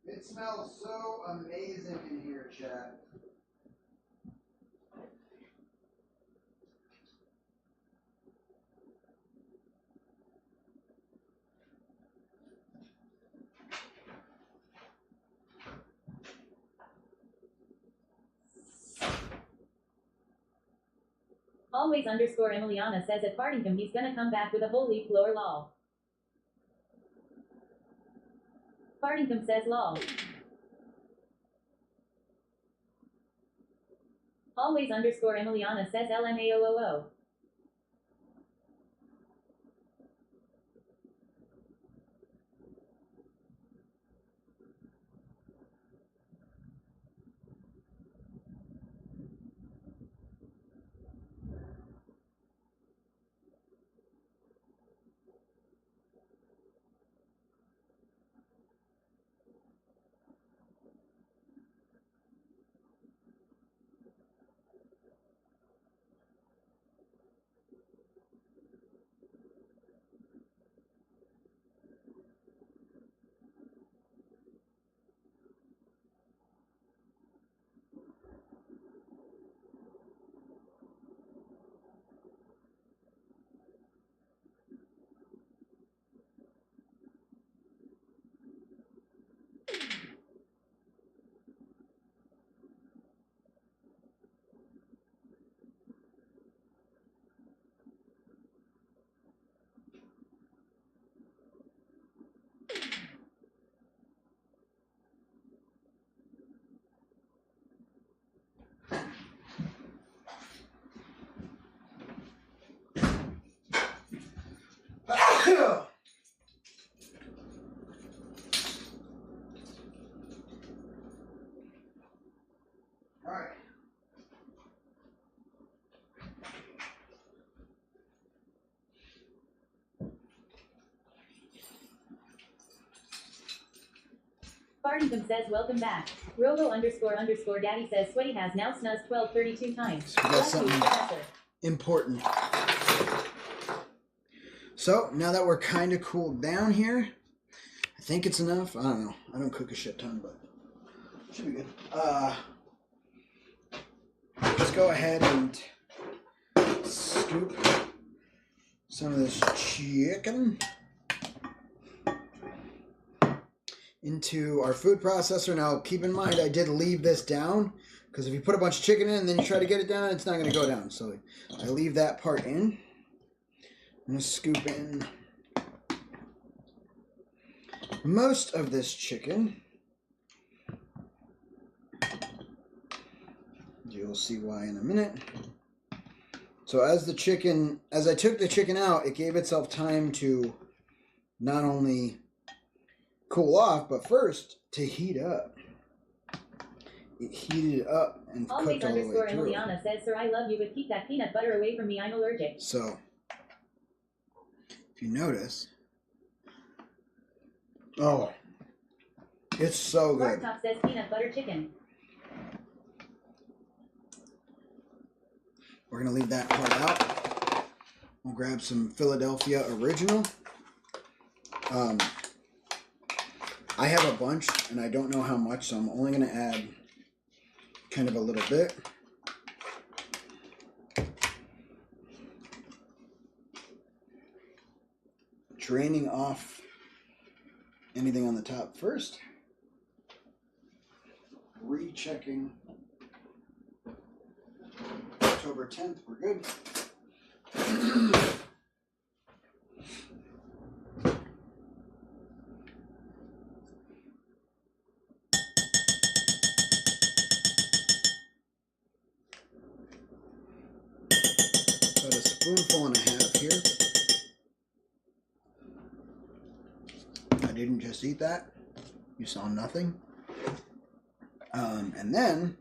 It smells so amazing in here, chat. Always underscore Emiliana says at Bartington he's gonna come back with a whole leaf blower lol. Bartington says lol. Always underscore Emiliana says LMAOOO. Fartington says, welcome back. Rogo __ daddy says, Sweaty has now snuzzed 1232 times. So we got something important. So now that we're kind of cooled down here, I think it's enough. I don't know. I don't cook a shit ton, but it should be good. Let's go ahead and scoop some of this chicken into our food processor. Now, keep in mind, I did leave this down because if you put a bunch of chicken in and then you try to get it down, it's not going to go down. So I leave that part in. I'm going to scoop in most of this chicken. You'll see why in a minute. So as I took the chicken out, it gave itself time to not only cool off, but first to heat up. It heated up and Always cooked all the way through. Emiliana says, sir, I love you, but keep that peanut butter away from me. I'm allergic. So, if you notice, oh, it's so good. Top says peanut butter chicken. We're gonna leave that part out. We'll grab some Philadelphia Original. I have a bunch, and I don't know how much, so I'm only going to add kind of a little bit. Draining off anything on the top first. Rechecking. October 10th, we're good. About a spoonful and a half here. I didn't just eat that. You saw nothing. And then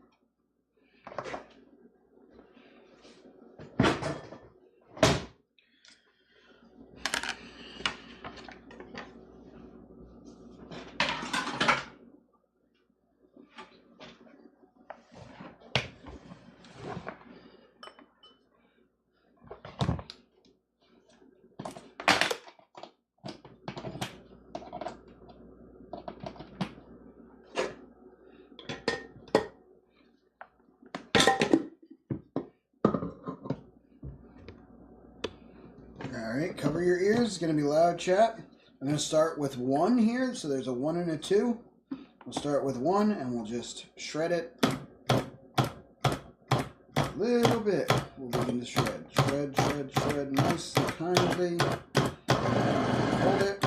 Alright, cover your ears. It's going to be loud, chat. I'm going to start with 1 here. So there's a 1 and a 2. We'll start with 1 and we'll just shred it a little bit. We'll begin to shred. Shred, shred, shred. Nice and kindly. Hold it.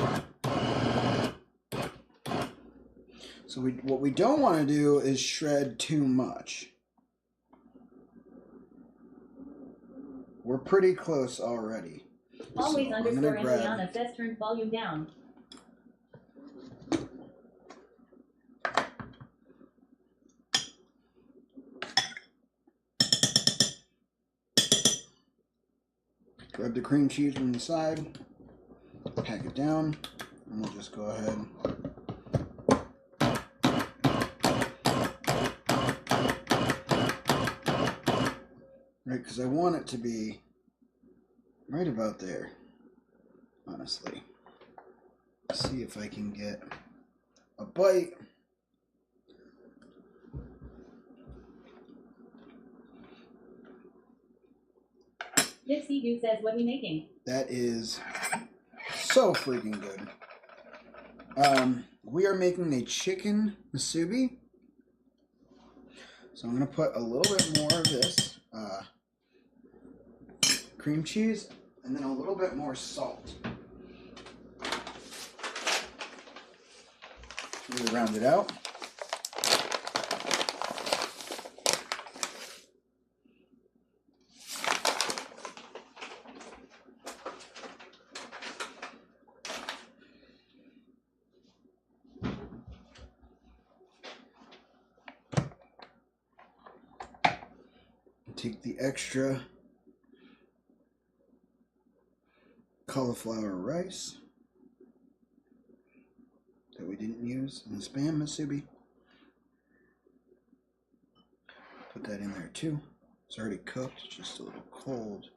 So what we don't want to do is shred too much. We're pretty close already. Always So _ Emiliana says turn volume down. Grab the cream cheese from the side, pack it down, and we'll just go ahead. Right, because I want it to be right about there, honestly. See if I can get a bite. Dipsy Goo says, what are we making? That is so freaking good. We are making a chicken musubi. So I'm going to put a little bit more of this cream cheese and then a little bit more salt. Really round it out. Take the extra cauliflower rice, that we didn't use in the Spam musubi. Put that in there too. It's already cooked, just a little cold.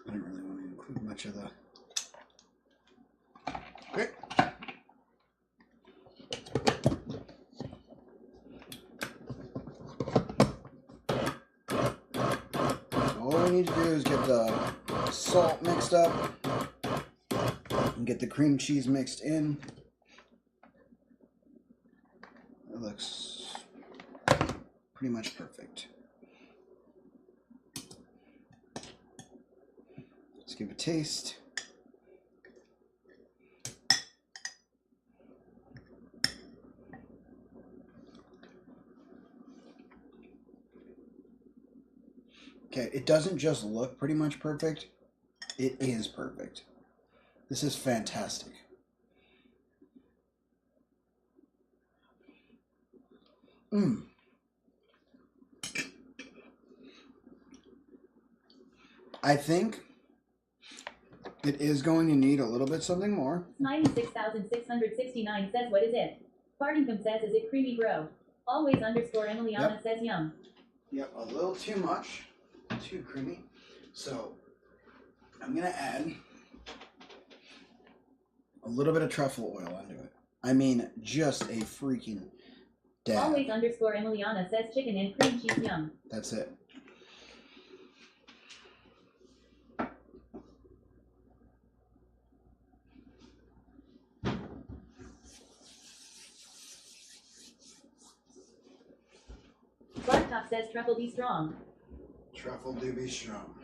I didn't really want to include much of the... Okay. All we need to do is get the salt mixed up and get the cream cheese mixed in. It looks pretty much perfect. Let's give it a taste. Okay, it doesn't just look pretty much perfect, it is perfect. This is fantastic. I think it is going to need a little bit something more. 96,669 says, what is it? Fartington says, is it creamy, bro? Always underscore Emiliana says, yum. Yep, a little too much. Too creamy. So I'm going to add a little bit of truffle oil into it. I mean, just a freaking dab. Always underscore Emiliana says, chicken and cream cheese, yum. That's it. Bartop says, truffle be strong. Truffle do be strong.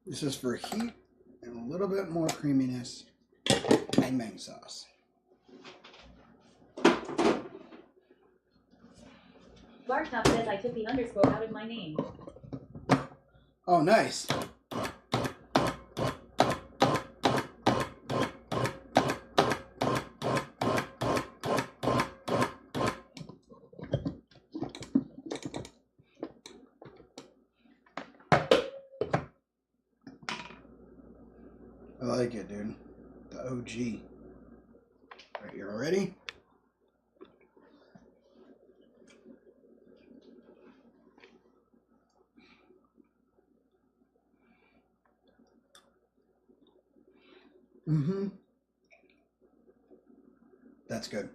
This is for heat and a little bit more creaminess and mang sauce. Bartop says, I took the underscore out of my name. Oh, nice. I like it, dude. The OG. All right, you all ready? Mm-hmm. That's good.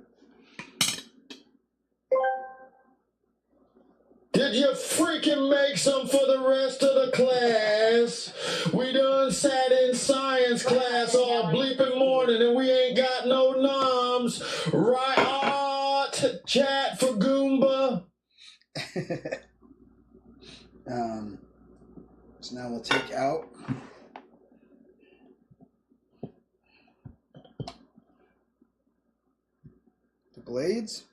Did you freaking make some for the rest of the class? We done sat in science class all bleeping morning and we ain't got no noms. Right, chat for Goomba. So now we'll take out the blades.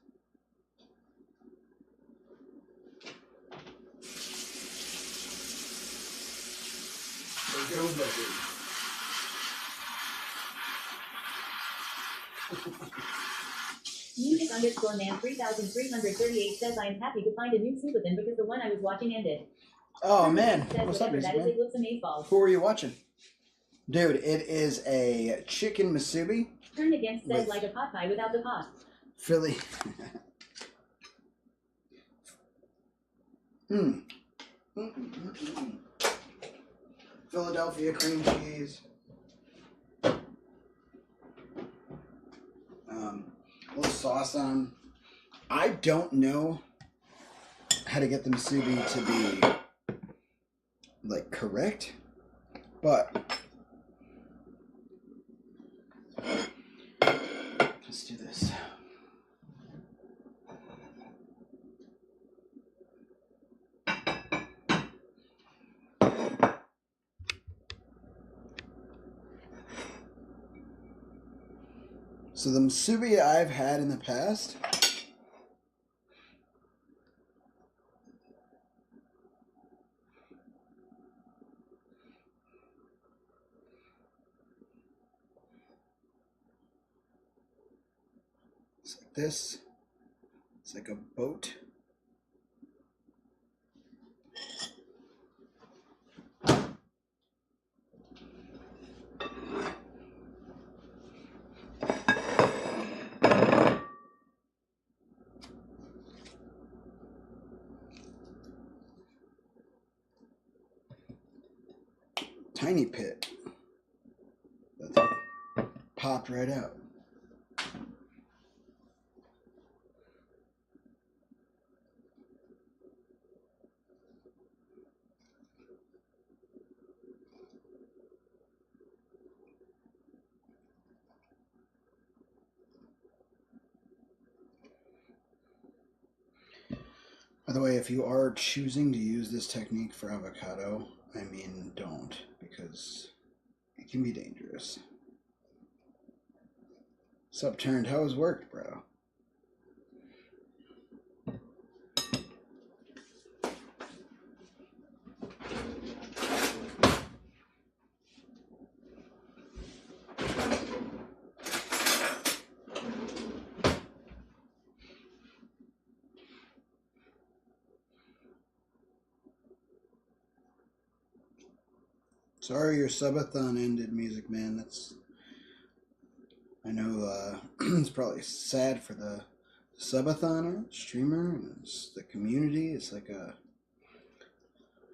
There goes that dude. Music underscore man 3338 says, I am happy to find a new Subathon because the one I was watching ended. Oh man, Says, what's up, whatever, Music that is, Man? it looks amazeballs. Who are you watching? Dude, it is a chicken musubi. Turned against says, with like a pot pie without the pot. Philly. Philadelphia cream cheese. A little sauce on. I don't know how to get the musubi to be like correct, but let's do this. So the musubi I've had in the past this. It's like a boat. Tiny pit. That popped right out. By the way, if you are choosing to use this technique for avocado, I mean, don't, because it can be dangerous. Subturned, how has worked, bro? Sorry your subathon ended, Music Man. That's, I know it's probably sad for the subathoner, streamer, and it's the community. It's like a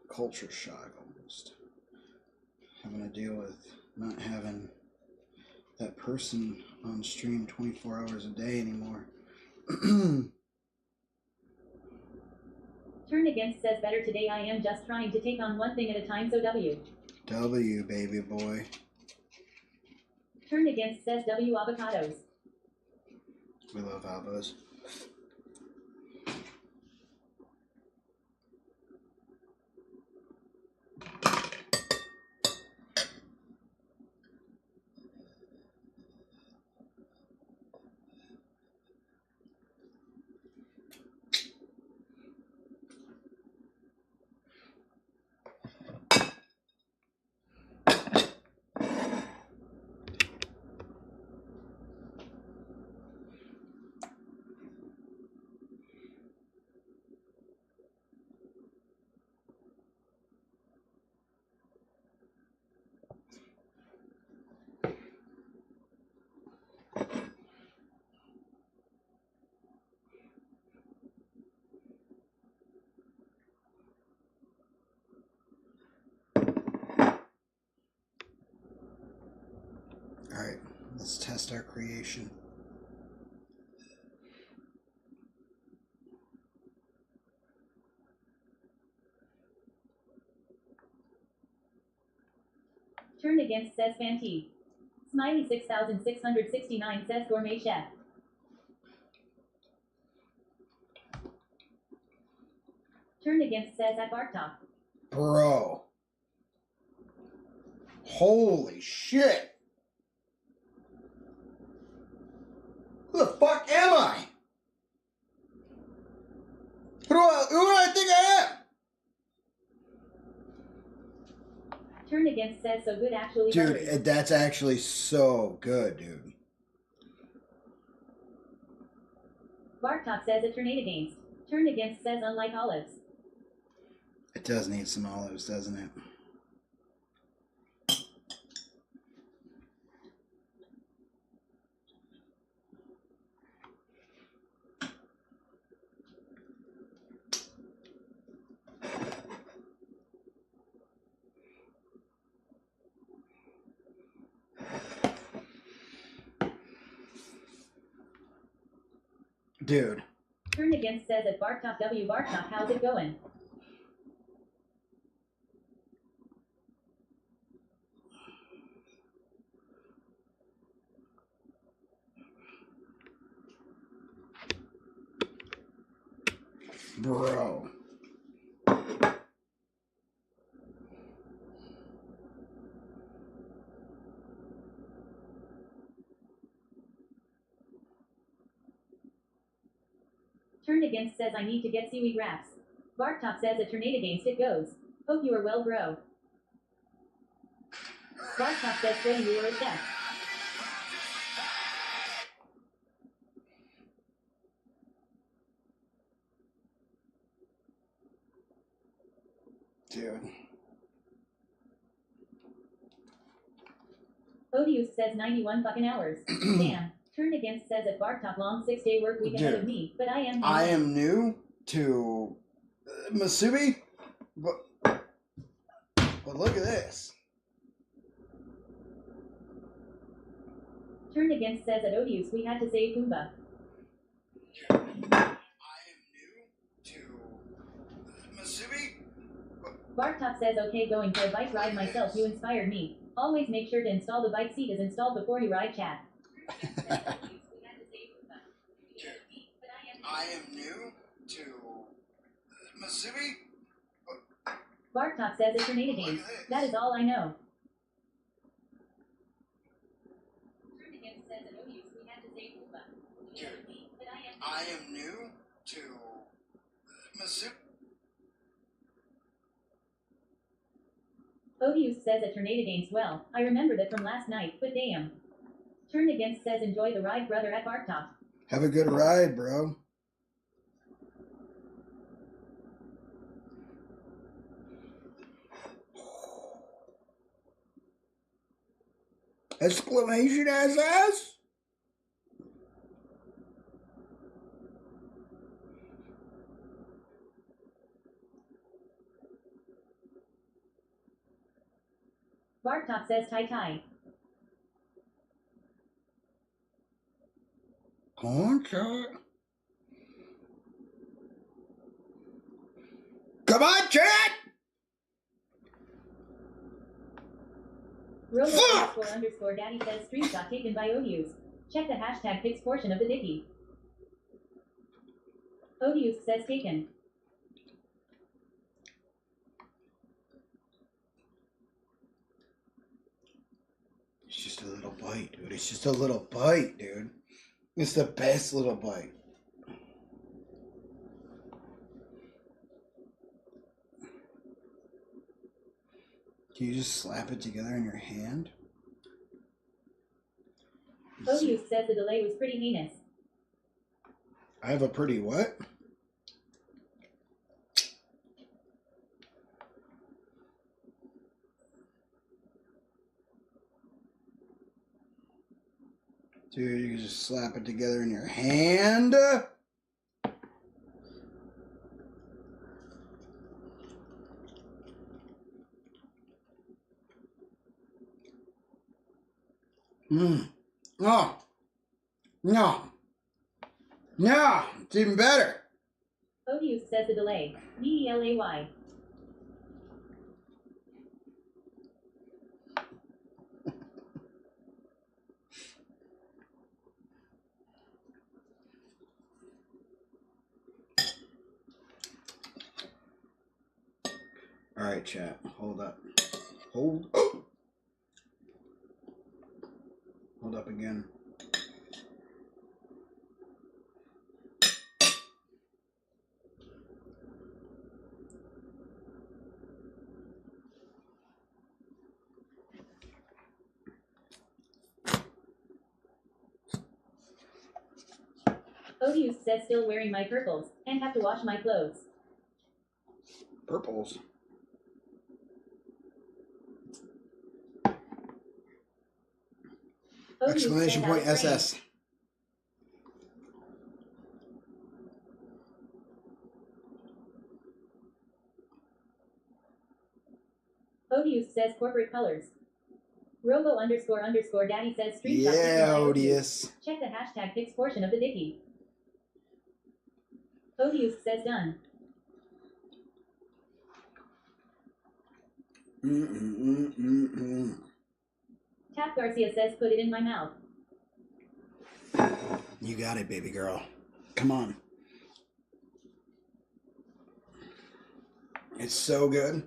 culture shock almost. Having to deal with not having that person on stream 24 hours a day anymore. Turn Against says better today. I am just trying to take on one thing at a time, so W. W, baby boy. Turn Against says W avocados. We love avos. Alright, let's test our creation. Turn Against says Fantee. Smiley 6669 says Gourmet Chef. Turn Against says at Bartok. Bro. Holy shit. Who the fuck am I? Who do I think I am? Turn Against says so good actually. Dude, that's actually so good, dude. Bartok says it Turn Against. Turn Against says unlike olives. It does need some olives, doesn't it? Dude. Turn Against says at Bartok W. Bartok, how's it going? Bro. Turn Against says I need to get seaweed wraps. Bartok says a Tornado Against it goes. Hope you are well, bro. Bartok says Freddy, you are a chef. Dude. Odious says 91 fucking hours. Damn. Turn Against says at Bar Top long 6-day work week ahead of Dude. me, but I am. I am new to Masubi, but look at this. Turn Against says at Odious we had to save Pumbaa. Masubi? Barktop says okay, going for a bike ride myself, you inspired me. Always make sure to install the bike seat is installed before you ride, chat. I am new to Masubi. Barktop says it's Tornado Days. That is all I know. Turn Against says at Odious we had to save Pumbaa. I am new to Masubi. Odious says at Tornado Games, well, I remember that from last night, but damn. Turn Against says enjoy the ride, brother, at Barktop. Have a good ride, bro. Exclamation SS? Barktop says tie tie. Concha. Come on, chat! Robo__ Daddy says stream got taken by Odious. Check the hashtag pics portion of the dicky. Odious says taken. It's just a little bite, dude. It's just a little bite, dude. It's the best little bite. Can you just slap it together in your hand? Odious says the delay was pretty heinous. I have a pretty what? Dude, you can just slap it together in your hand. Oh. No. No. It's even better. Odious says the delay. DELAY. All right, chat. Hold up. Hold up again. Odious says still wearing my purples and have to wash my clothes. Purples. Exclamation point SS. Odious says corporate colors. Robo__ Daddy says street. Yeah, Odious. Check the hashtag pics portion of the dicky. Odious says done. Tap Garcia says put it in my mouth. You got it, baby girl. Come on. It's so good.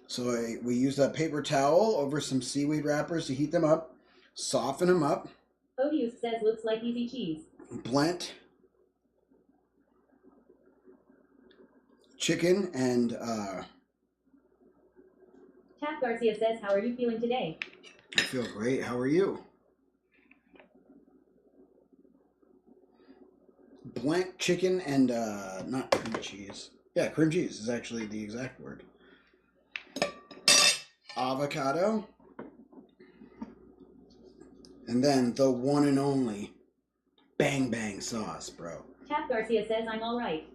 So we used a paper towel over some seaweed wrappers to heat them up, soften them up. Odious says looks like easy cheese. Blend chicken and Tap Garcia says how are you feeling today? I feel great. How are you? Blend chicken and not cream cheese. Yeah, cream cheese is actually the exact word. Avocado. And then the one and only Bang Bang sauce, bro. Tap Garcia says I'm alright.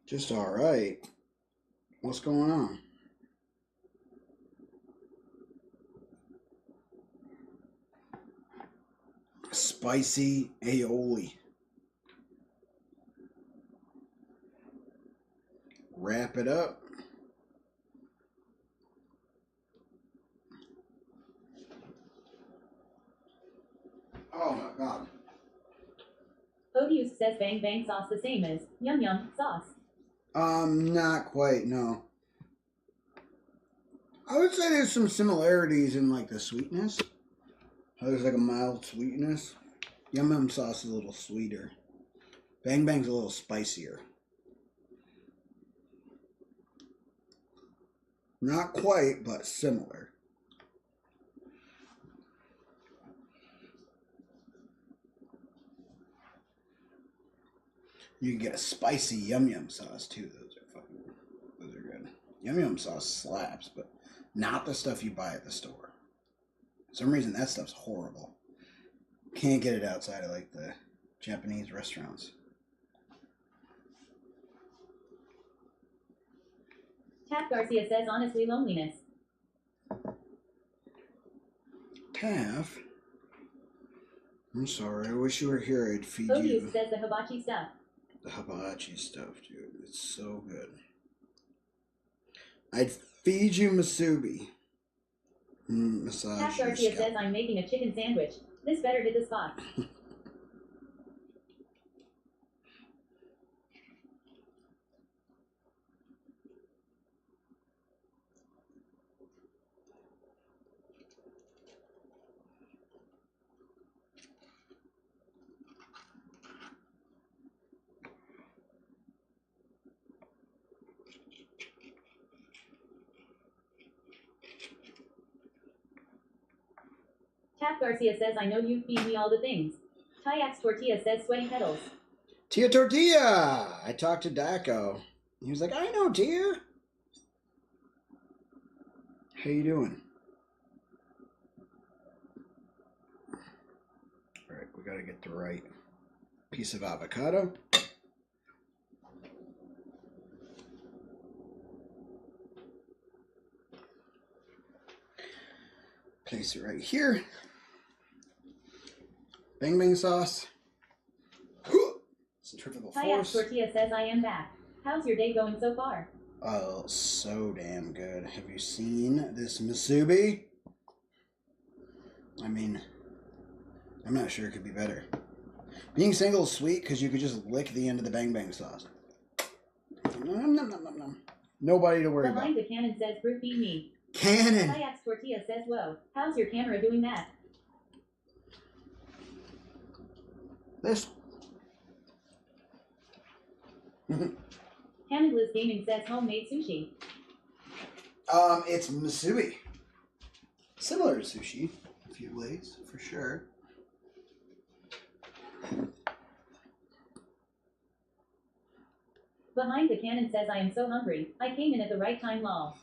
Just alright. What's going on? Spicy aioli. Wrap it up. Oh my god. Odious says bang bang sauce the same as yum yum sauce. Not quite, no. I would say there's some similarities in like the sweetness. There's like a mild sweetness. Yum Yum sauce is a little sweeter. Bang Bang's a little spicier. Not quite, but similar. You can get a spicy Yum Yum sauce too. Those are good. Yum Yum sauce slaps, but not the stuff you buy at the store. For some reason, that stuff's horrible. Can't get it outside of like the Japanese restaurants. Tap Garcia says honestly loneliness. Taff? I'm sorry, I wish you were here. I'd feed Odious you. says the hibachi stuff. The hibachi stuff, dude. It's so good. I'd feed you musubi. Massage Tap your Garcia scalp. says I'm making a chicken sandwich. This better hit the spot. Tap Garcia says I know you feed me all the things. Tayax Tortilla says sweaty petals. Tia Tortilla! I talked to Daco. He was like, I know Tia. How you doing? Alright, we gotta get the right piece of avocado. Place it right here. Bang Bang sauce. Centrifugal Tayax force. Tortilla says I am back. How's your day going so far? Oh, so damn good. Have you seen this musubi? I mean, I'm not sure it could be better. Being single is sweet because you could just lick the end of the Bang Bang sauce. Nom, nom, nom, nom, nom. Nobody to worry Behind about. the cannon says Brute feed me. Cannon! Tayax Tortilla says whoa. How's your camera doing that? This. Hannibaliz Gaming says homemade sushi. It's musubi. Similar to sushi, a few ways, for sure. Behind the cannon says I am so hungry. I came in at the right time, lol.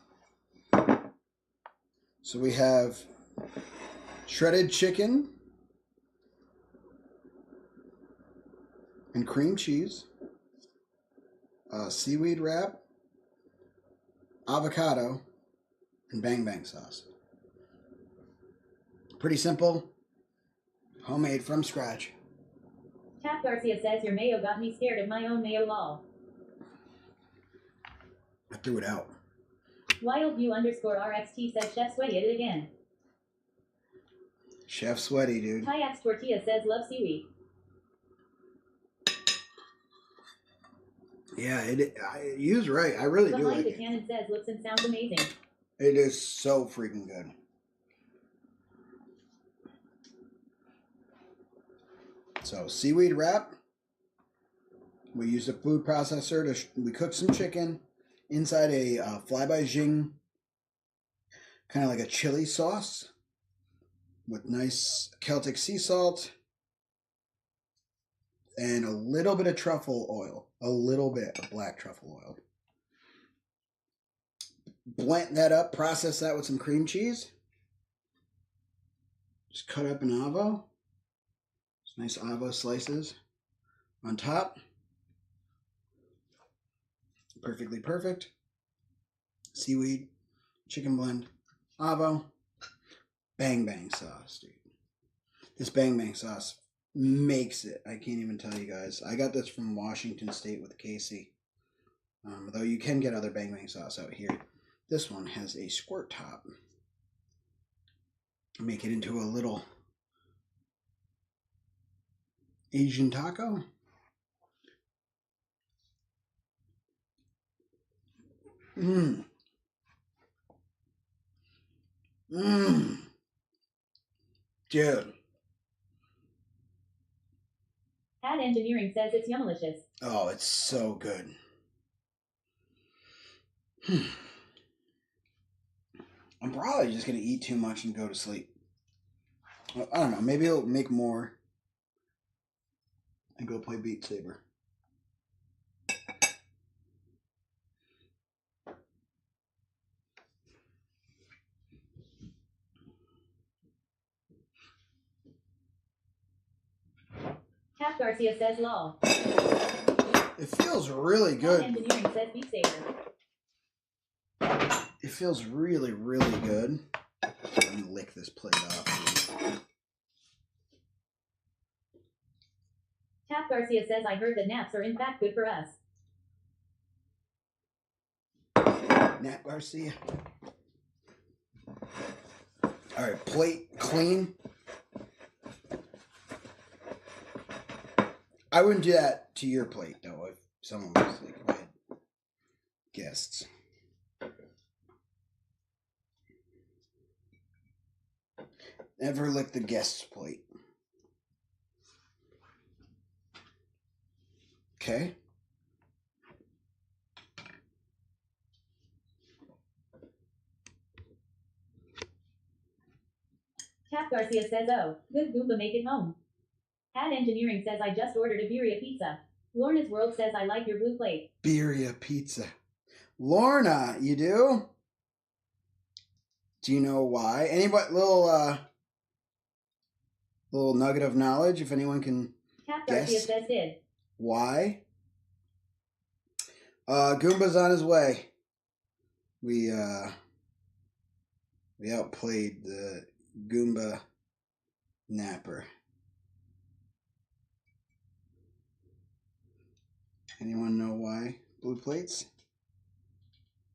So we have shredded chicken and cream cheese, seaweed wrap, avocado, and Bang Bang sauce. Pretty simple, homemade from scratch. Tap Garcia says your mayo got me scared of my own mayo, lol. I threw it out. WildView_RXT says Chef Sweaty at it again. Chef Sweaty, dude. Tayax Tortilla says love seaweed. Yeah, he was right. I really do Behind like the it. cannon says looks and sounds amazing. It is so freaking good. So seaweed wrap. We used a food processor to we cooked some chicken inside a fly-by Jing, kind of like a chili sauce with nice Celtic sea salt, and a little bit of truffle oil. A little bit of black truffle oil. Blend that up, process that with some cream cheese. Just cut up an avo. Nice avo slices on top. Perfectly perfect. Seaweed, chicken blend, avo, bang bang sauce, dude. This bang bang sauce makes it. I can't even tell you guys. I got this from Washington State with Casey. Though you can get other bang bang sauce out here. This one has a squirt top. Make it into a little Asian taco. Mmm. Mmm. Dude. Ad Engineering says it's yummalicious. Oh, it's so good. I'm probably just going to eat too much and go to sleep. I don't know. Maybe I'll make more and go play Beat Saber. Cap Garcia says lol. It feels really good. Ad Engineering says Beat Saber. It feels really, really good. I'm going to lick this plate off. Cap Garcia says I heard that naps are in fact good for us. Nat Garcia. Alright, plate clean. I wouldn't do that to your plate, though, if someone was like, if I had guests. Never lick the guest's plate. Okay. Cap Garcia says oh, good Goomba make it home. Ad Engineering says I just ordered a birria pizza. Lorna's World says I like your blue plate. Birria pizza. Lorna, you do? Do you know why? Anybody, little nugget of knowledge, if anyone can Cap Garcia guess says did. why? Goomba's on his way. We outplayed the Goomba napper. Anyone know why blue plates?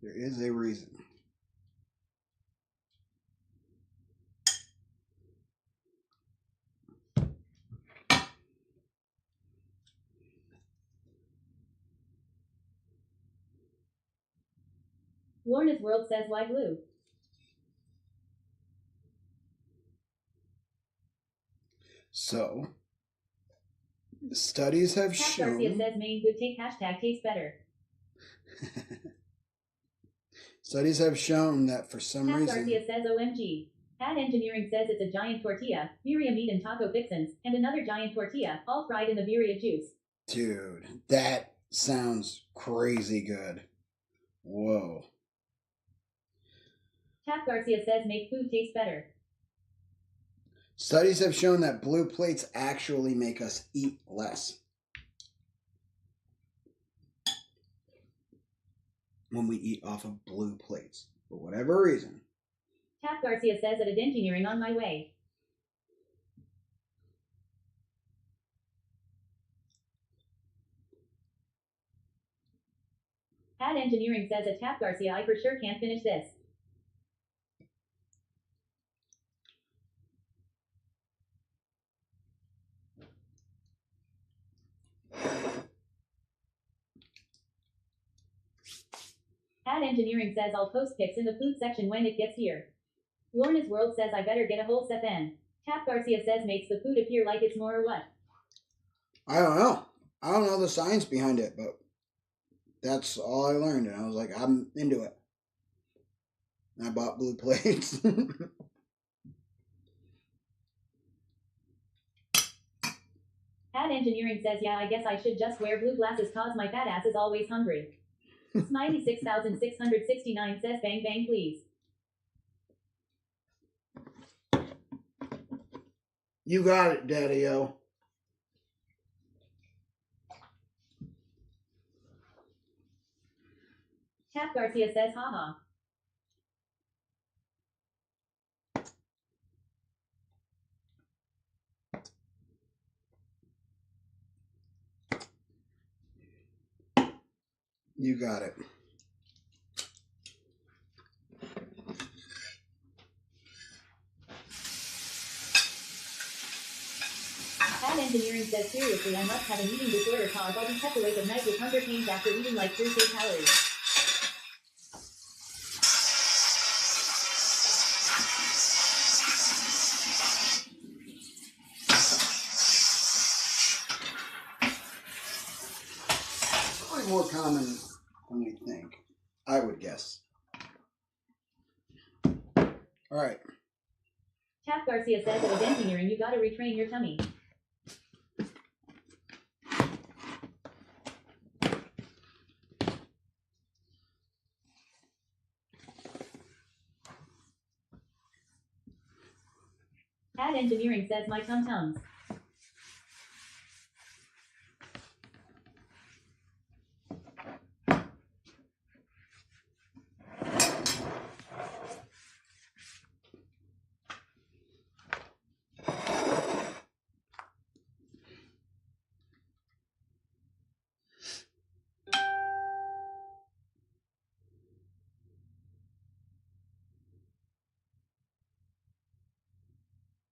There is a reason. Lorna's World says why blue. So, studies have Cap shown... Garcia says main good take hashtag tastes better. Studies have shown that for some Cap reason... Garcia says OMG. Ad Engineering says it's a giant tortilla, birria meat and taco fixins, and another giant tortilla, all fried in the birria juice. Dude, that sounds crazy good. Whoa. Cap Garcia says make food taste better. Studies have shown that blue plates actually make us eat less. When we eat off of blue plates. For whatever reason. Cap Garcia says at Ad Engineering on my way. Ad Engineering says at Tap Garcia I for sure can't finish this. Ad Engineering says I'll post pics in the food section when it gets here. Lorna's World says I better get a whole set then. Tap Garcia says makes the food appear like it's more or what? I don't know. I don't know the science behind it, but that's all I learned. And I was like, I'm into it. And I bought blue plates. Hat Engineering says, yeah, I guess I should just wear blue glasses cause my fat ass is always hungry. Smiley 6669 says, bang bang please. You got it, Daddy-O. Cap Garcia says, haha. You got it. Hat Engineering says, seriously, I must have an eating disorder cause I'll be kept awake at night with hunger pains after eating like 3K calories. Probably more common than you think, I would guess. All right. Cap Garcia says, at Engineering, you gotta retrain your tummy. Hat Engineering says, my tum-tums.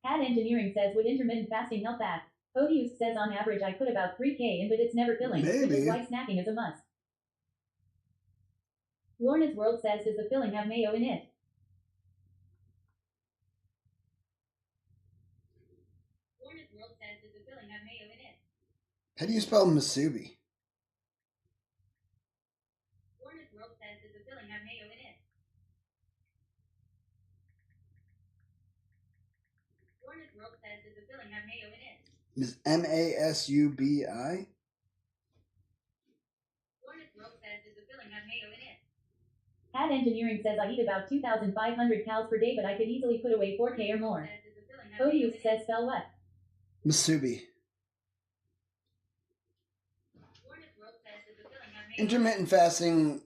Hat Engineering says, would intermittent fasting help that? Odious says, on average I put about 3K in, but it's never filling, which is Maybe. why snacking is a must. Lorna's World says, does the filling have mayo in it? Lorna's World says, does the filling have mayo in it? How do you spell Masubi? Lorna's World says, does the filling have mayo in it? Lorna's World says, does the filling have mayo in it? M-A-S-U-B-I? Lorna's World says, does the filling have mayo in it? Hat Engineering says, I eat about 2,500 calories per day, but I could easily put away 4K or more. Odious says, spell what? Masubi. Intermittent fasting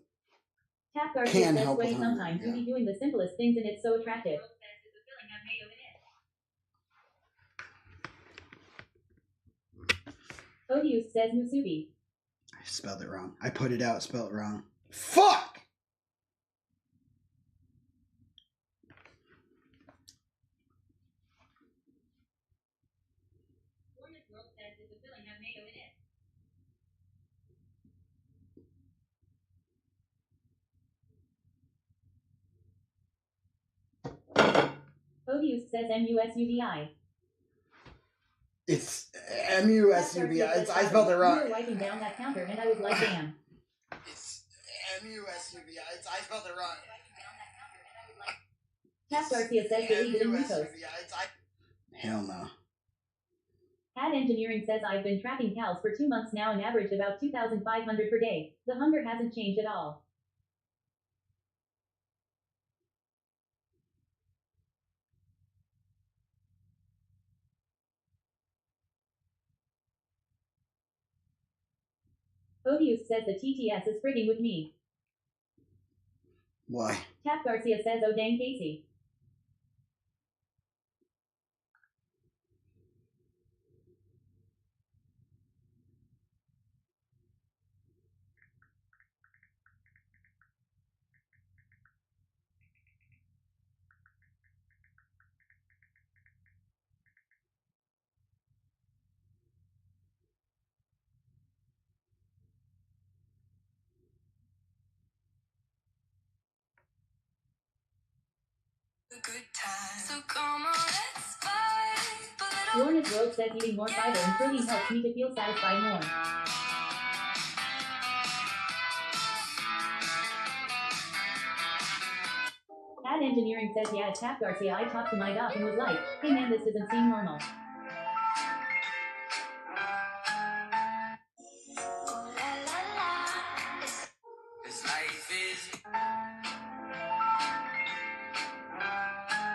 Cap Garcia can says, help with way hunger. sometimes Yeah. you be doing the simplest things and it's so attractive. Odious says, musubi. I spelled it wrong. I put it out, spelled it wrong. Fuck! Lorna's World says, does the filling have mayo in it? Odious says, musubi. It's M-U-S-U-B-I. I spelled it You wrong. were wiping down that counter and I was like, damn. It's M-U-S-U-B-I. I spelled it wrong. Cap Garcia says, delete it and repost. Hell no. Hat Engineering says, I've been tracking cows for 2 months now and averaged about 2,500 per day. The hunger hasn't changed at all. Odious says the TTS is frigging with me. Why? Cap Garcia says, oh dang Casey. Lorna's World says eating more fiber and protein helps me to feel satisfied more. Hat Engineering says, yeah, it's Cap Garcia. I talked to my doc and was like, hey man, this doesn't seem normal.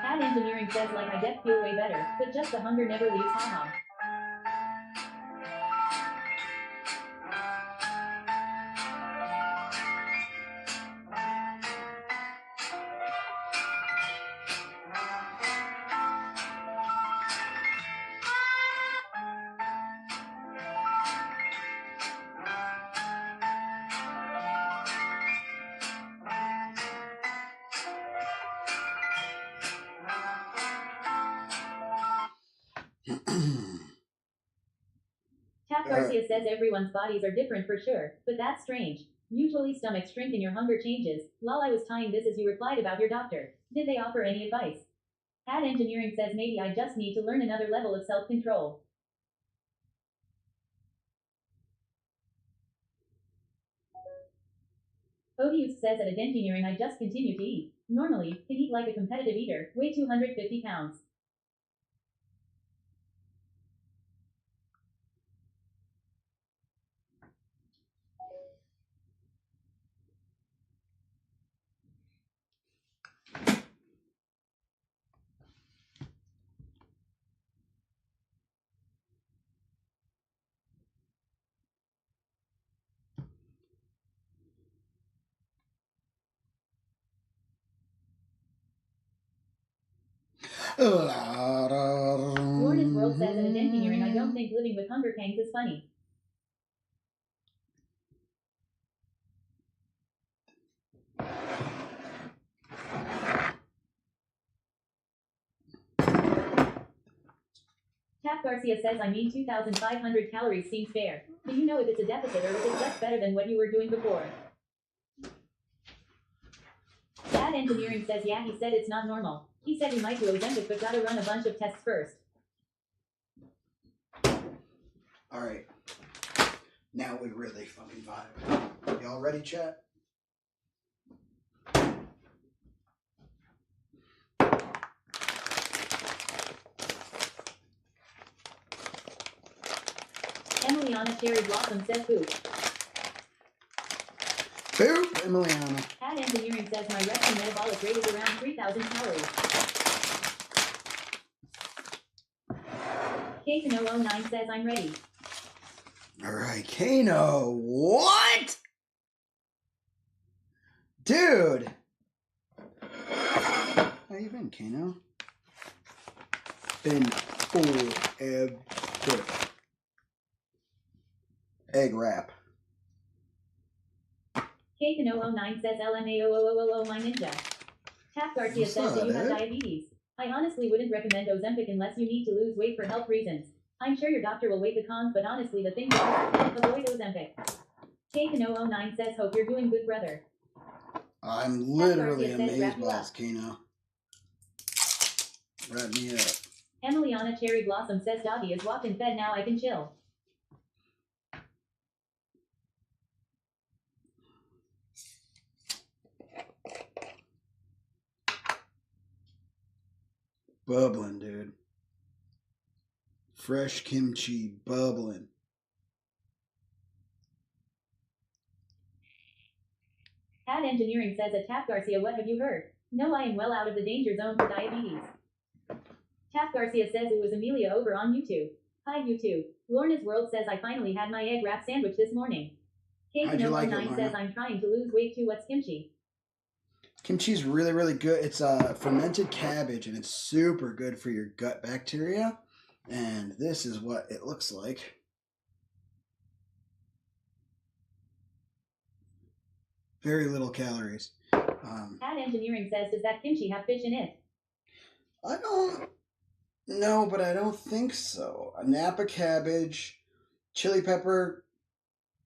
Ad engineering says like I get feel way better, but just the hunger never leaves, haha. Tap Garcia says everyone's bodies are different for sure, but that's strange. Usually stomachs shrink and your hunger changes. Lol, I was tying this as you replied about your doctor. Did they offer any advice? Ad engineering says maybe I just need to learn another level of self-control. Odious says at engineering I just continue to eat. Normally, can eat like a competitive eater, weigh 250 pounds. Lorna's World says at engineering I don't think living with hunger pangs is funny. Tap Garcia says I mean 2,500 calories seems fair. Do you know if it's a deficit or if it's just better than what you were doing before? Ad engineering says yeah, he said it's not normal. He said he might do Ozempic but gotta run a bunch of tests first. Alright. Now we really fucking vibe. Y'all ready, chat? Emiliana Cherry Blossom says poop. Poop, Emiliana. Ad engineering says my resting metabolic rate is around 3,000 calories. Kano09 says I'm ready. Alright, Kano. What? Dude. How you been, Kano? Been forever. Egg wrap. Kano09 says LMAO my ninja. Tap Garcia What's says up, do you have dude? diabetes? I honestly wouldn't recommend Ozempic unless you need to lose weight for health reasons. I'm sure your doctor will weigh the cons, but honestly the things are, avoid Ozempic. Kano09 says hope you're doing good, brother. I'm literally Garcia says, amazed wrap you by up. this, Kano. Wrap me up. Emiliana Cherry Blossom says doggy is walked and fed, now I can chill. Bubbling, dude. Fresh kimchi bubbling. Ad engineering says at Tap Garcia, what have you heard? No, I am well out of the danger zone for diabetes. Tap Garcia says it was Amelia over on YouTube. Hi YouTube. Lorna's World says I finally had my egg wrap sandwich this morning. How'd you like it, Kano09 Lorna? says I'm trying to lose weight too. What's kimchi? Kimchi's really, really good. It's fermented cabbage, and it's super good for your gut bacteria. And this is what it looks like. Very little calories. Ad engineering says, does that kimchi have fish in it? I don't know, but I don't think so. A Napa cabbage, chili pepper,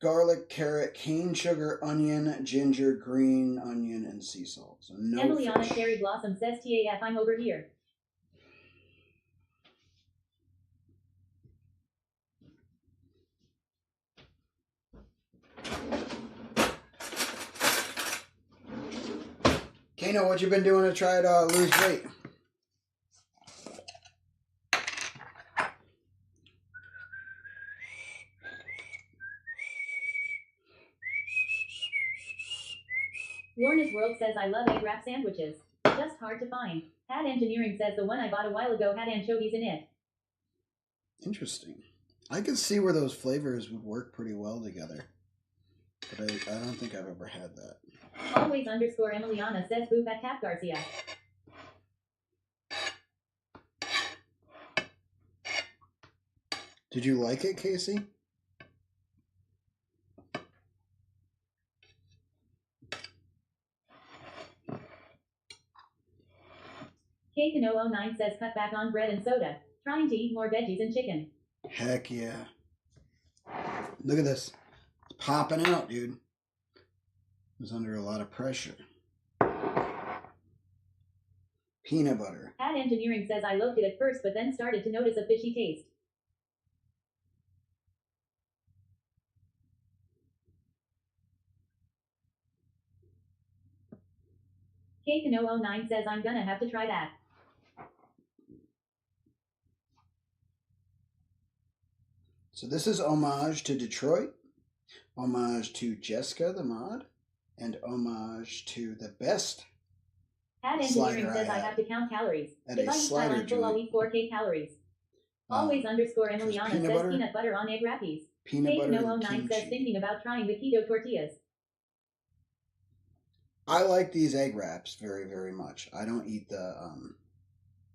garlic, carrot, cane sugar, onion, ginger, green onion, and sea salt. So no Emiliana fish. Cherry Blossom says TAF, I'm over here. Kano, what you been doing to try to lose weight? Lorna's World says I love egg wrap sandwiches. Just hard to find. Hat Engineering says the one I bought a while ago had anchovies in it. Interesting. I could see where those flavors would work pretty well together. But I don't think I've ever had that. Always underscore Emiliana says boof at Tap Garcia. Did you like it, Casey? Kano09 says cut back on bread and soda. Trying to eat more veggies and chicken. Heck yeah. Look at this. It's popping out, dude. It was under a lot of pressure. Peanut butter. Hat Engineering says I loathed it at first but then started to notice a fishy taste. Kano09 says I'm gonna have to try that. So this is homage to Detroit, homage to Jessica the mod, and homage to the best Hat Engineering says I have to count calories. At If a I eat slider Thailand full, I'll joint. eat 4K calories. Always underscore Emiliana peanut says butter? peanut butter on egg wrappies. Peanut butter and Kano09 says kimchi. thinking about trying the keto tortillas. I like these egg wraps very, very much. I don't eat the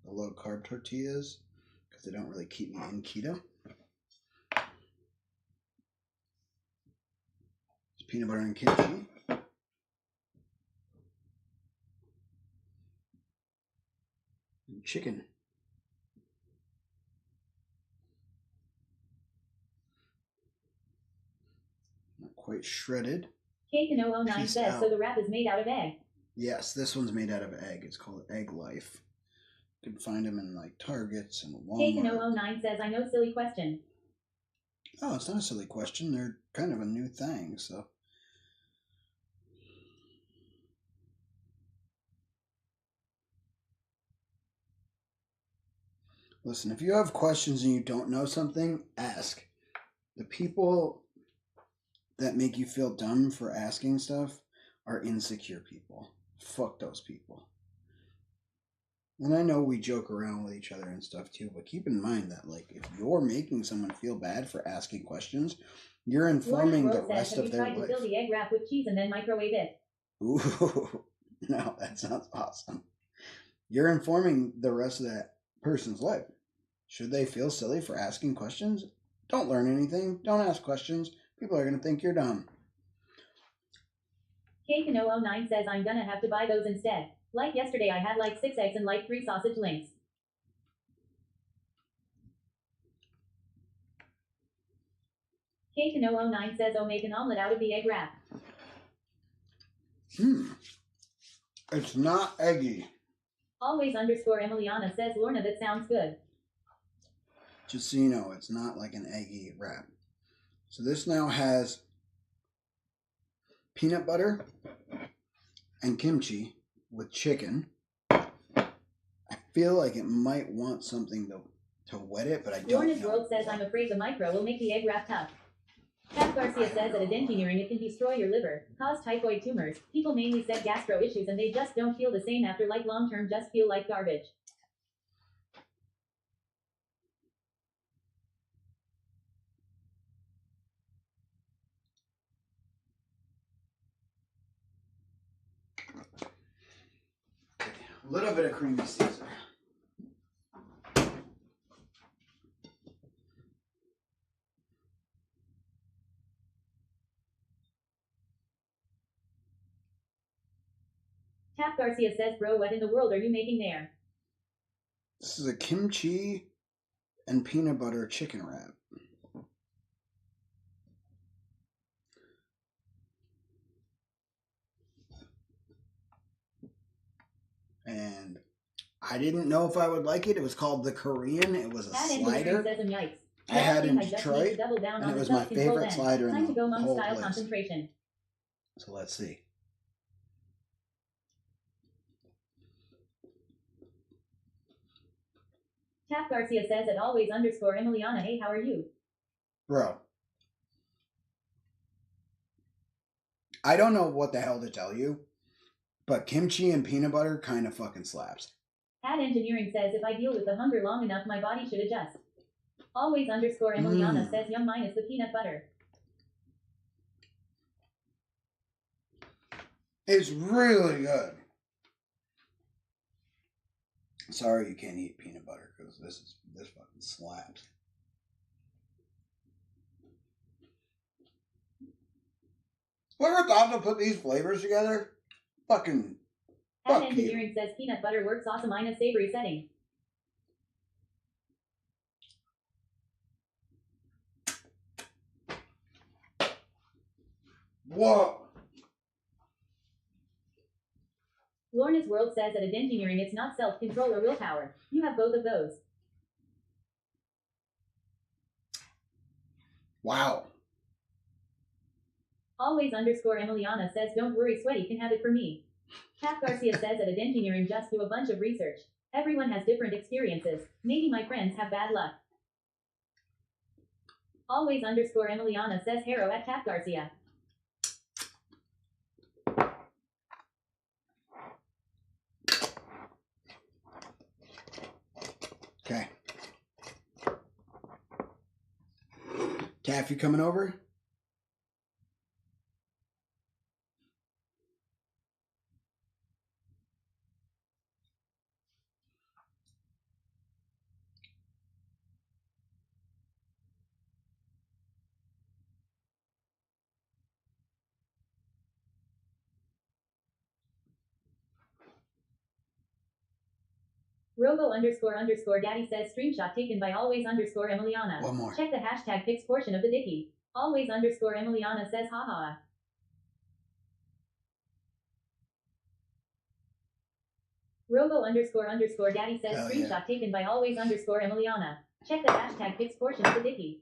low carb tortillas because they don't really keep me in keto. It's peanut butter and kimchi. And chicken. Not quite shredded. Kano09 Peace says out. so the wrap is made out of egg. Yes, this one's made out of egg. It's called Egg Life. You can find them in like Targets and Walmart. Kano09 says I know silly question. Oh, it's not a silly question. They're kind of a new thing, so. Listen, if you have questions and you don't know something, ask. The people that make you feel dumb for asking stuff are insecure people. Fuck those people. And I know we joke around with each other and stuff too, but keep in mind that, like, if you're making someone feel bad for asking questions, you're informing the Lorna's World rest says, of have you their tried to life. fill the egg wrap with cheese and then microwave it? Ooh, no, that sounds awesome. You're informing the rest of that person's life. Should they feel silly for asking questions? Don't learn anything. Don't ask questions. People are going to think you're dumb. Kano09 says I'm gonna have to buy those instead. Like yesterday I had like 6 eggs and like 3 sausage links. Kano09 says oh make an omelet out of the egg wrap. It's not eggy. Always underscore Emiliana says Lorna that sounds good. Just so you know, it's not like an eggy wrap. So this now has peanut butter and kimchi with chicken. I feel like it might want something to wet it, but I don't Lorna's know. World says I'm afraid the micro will make the egg wrap tough. Pat Garcia says at engineering it can destroy your liver, cause typhoid tumors. People mainly said gastro issues and they just don't feel the same after like long term just feel like garbage. A little bit of creamy Caesar. Tap Garcia says bro what in the world are you making there? This is a kimchi and peanut butter chicken wrap. And I didn't know if I would like it. It was called the Korean. It was a Pat Engineering slider says yikes. I had in I just need to Detroit, double down and on it the was my self-control favorite then. slider in Time the to go monk whole style place. concentration. So let's see. Tap Garcia says at always underscore Emiliana hey how are you? Bro. I don't know what the hell to tell you. But kimchi and peanut butter kind of fucking slaps. Ad Engineering says if I deal with the hunger long enough, my body should adjust. Always underscore Emiliana says yum minus the peanut butter. It's really good. Sorry you can't eat peanut butter because this fucking slaps. Whoever thought to put these flavors together? Fucking Ad fuck Engineering says peanut butter works awesome minus savory setting. Whoa. Lorna's World says at Engineering it's not self-control or willpower. You have both of those. Wow. Always underscore Emiliana says don't worry, Sweaty can have it for me. Cap Garcia says at Engineering just do a bunch of research. Everyone has different experiences. Maybe my friends have bad luck. Always underscore Emiliana says Harrow at Cap Garcia. Okay. Taff, you coming over? Robo underscore daddy says screenshot taken by always underscore Emiliana. One more. Check the hashtag pics portion of the dicky. Always underscore Emiliana says haha. Robo underscore daddy says Hell screenshot yeah. taken by always underscore Emiliana. Check the hashtag pics portion of the dicky.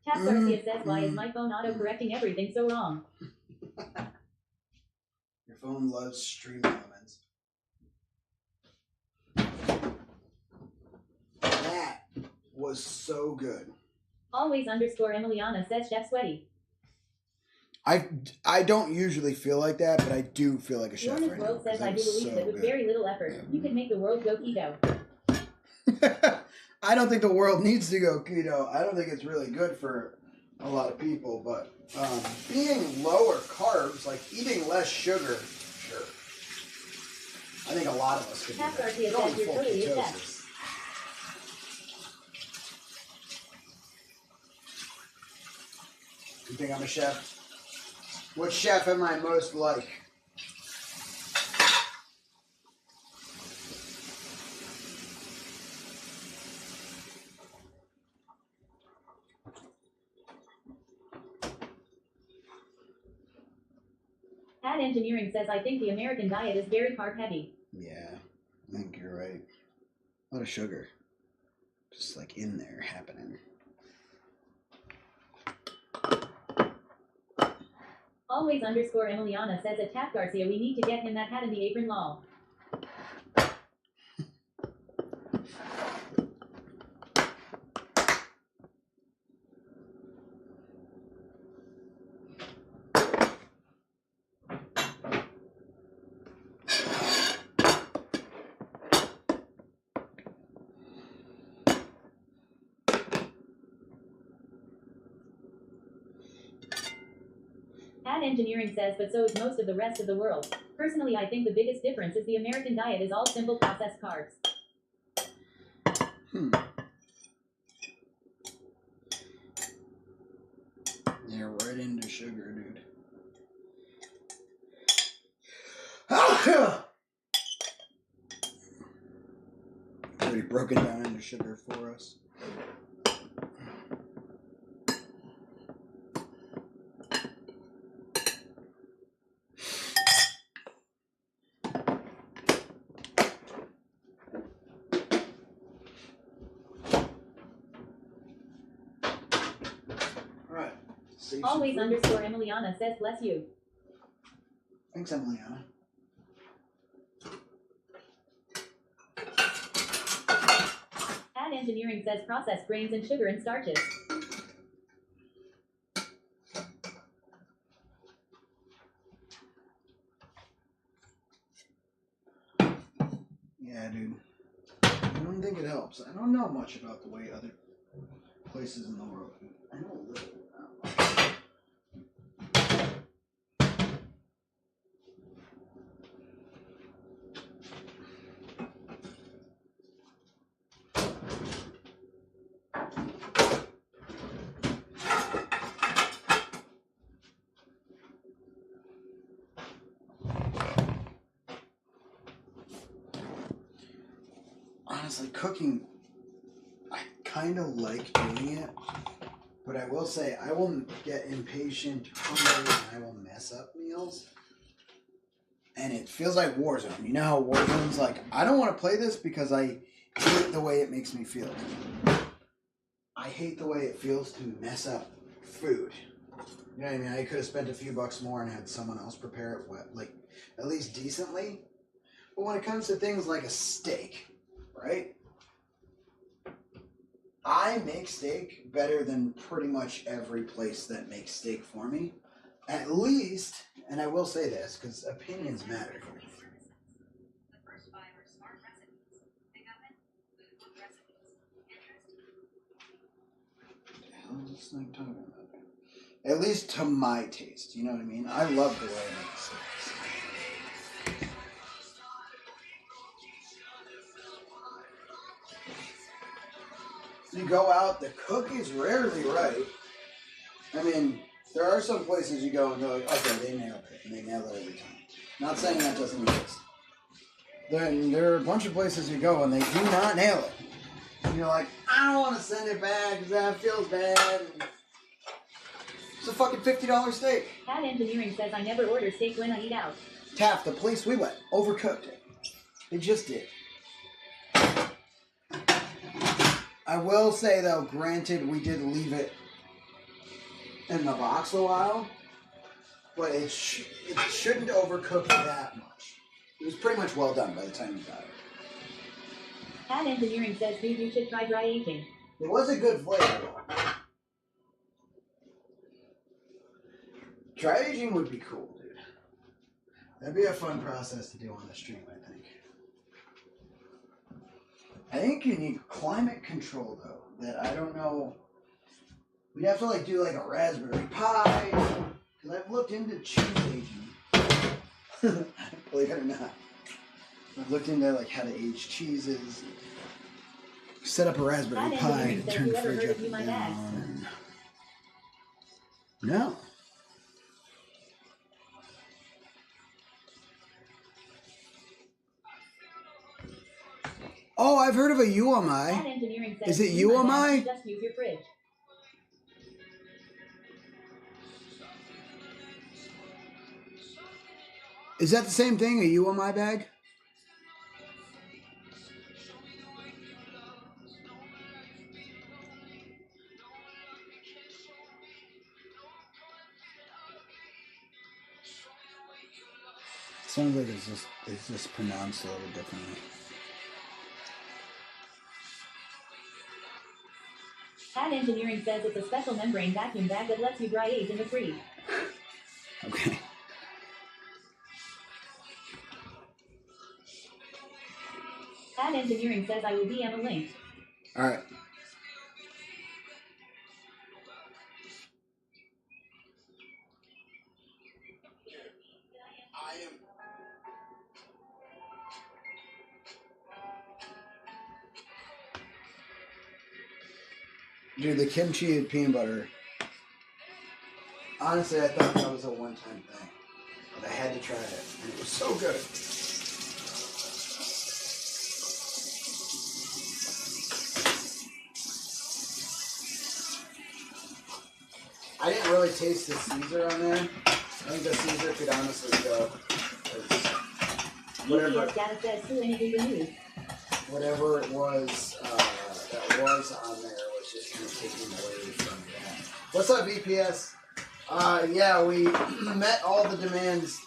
Tap Garcia says why is my phone auto-correcting everything so wrong? Your phone loves stream elements. That was so good. Always underscore Emiliana says Chef Sweaty. I don't usually feel like that, but I do feel like a chef Lorna's right now. World 'Cause says that I do was believe so that with good. very little effort, you could make the world go keto. I don't think the world needs to go keto. I don't think it's really good for a lot of people, but being lower carbs, like eating less sugar, sure. I think a lot of us could do Tap that. Garcia Going says you're full totally a ketosis. chef. You think I'm a chef? What chef am I most like? Ad Engineering says I think the American diet is very carb heavy. Yeah, I think you're right. A lot of sugar. Just like in there happening. Always underscore Emiliana says at Tap Garcia we need to get him that hat in the apron lol. Ad Engineering says but so is most of the rest of the world. Personally I think the biggest difference is the American diet is all simple processed carbs. Yeah, right into sugar, dude. Already broken down into sugar for us. Alright. Always underscore Emiliana says bless you. Thanks, Emiliana. Engineering says processed grains and sugar and starches. Yeah, dude. I don't think it helps. I don't know much about the way other places in the world. I know a little. Honestly, cooking, I kind of like doing it, but I will say I will get impatient, hungry, and I will mess up meals. And it feels like Warzone. You know how Warzone's like, I don't want to play this because I hate the way it makes me feel. I hate the way it feels to mess up food. You know what I mean? I could have spent a few bucks more and had someone else prepare it, like, at least decently. But when it comes to things like a steak, right? I make steak better than pretty much every place that makes steak for me. At least, and I will say this, because opinions matter. At least to my taste, you know what I mean? I love the way I make steaks. You go out, the cook is rarely right. I mean, there are some places you go and they're like, okay, they nailed it, and they nail it every time. Not saying that doesn't exist. Then there are a bunch of places you go and they do not nail it. And you're like, I don't want to send it back because that feels bad. It's a fucking $50 steak. Cat Engineering says I never order steak when I eat out. Taft, the place we went, overcooked it. They just did. I will say, though, granted, we did leave it in the box a while, but it shouldn't overcook that much. It was pretty much well done by the time you got it. Cat Engineering says, dude, you should try dry aging. It was a good flavor, though. Dry aging would be cool, dude. That'd be a fun process to do on the stream, I think. I think you need climate control, though, that I don't know. We'd have to, like, do, like, a Raspberry Pi, because I've looked into cheese aging. Believe it or not. I've looked into, like, how to age cheeses, set up a Raspberry Pi, and turn the fridge up and down. No. Oh, I've heard of a UMI. Is it UMI? Just use your fridge. Is that the same thing, a UMI bag? Sounds like it's just pronounced a little differently. Cat Engineering says it's a special membrane vacuum bag that lets you dry age in the freeze. Okay. Cat Engineering says I will DM a link. All right. Dude, the kimchi and peanut butter. Honestly, I thought that was a one-time thing. But I had to try it. And it was so good. I didn't really taste the Caesar on there. I think the Caesar could honestly go. Whatever it was that was on there was just kind of taken away from that. What's up, VPS? Yeah, we met all the demands.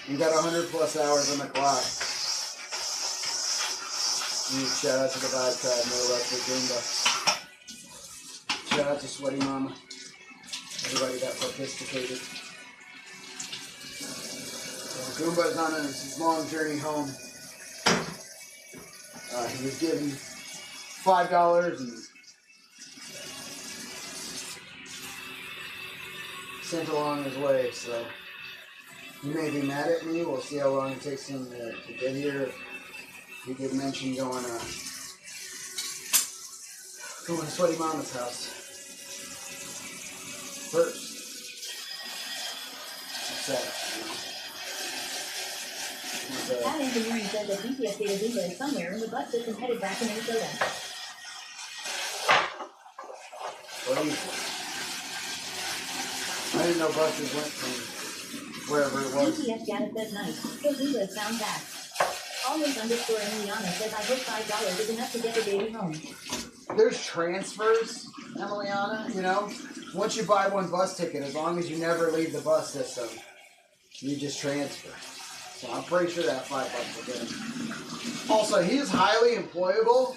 You got 100+ hours on the clock. Huge shout out to the Vibe Tribe, no less for Goomba. Shout out to Sweaty Mama. Everybody that participated. So Goomba's on his long journey home. He was given $5 and sent along his way, so he may be mad at me. We'll see how long it takes him to get here. He did mention going to Sweaty Mama's house first. That's That engineering says that GPS data Zumba is somewhere in the bus system headed back to Minnesota. What do you think? I didn't know buses went from wherever it was. GPS data says nice, so Zumba is found back. Always underscore Emiliana says I hope $5 is enough to get the baby home. There's transfers, Emiliana, you know? Once you buy one bus ticket, as long as you never leave the bus system, you just transfer. So I'm pretty sure that $5 will get him. Also, he's highly employable.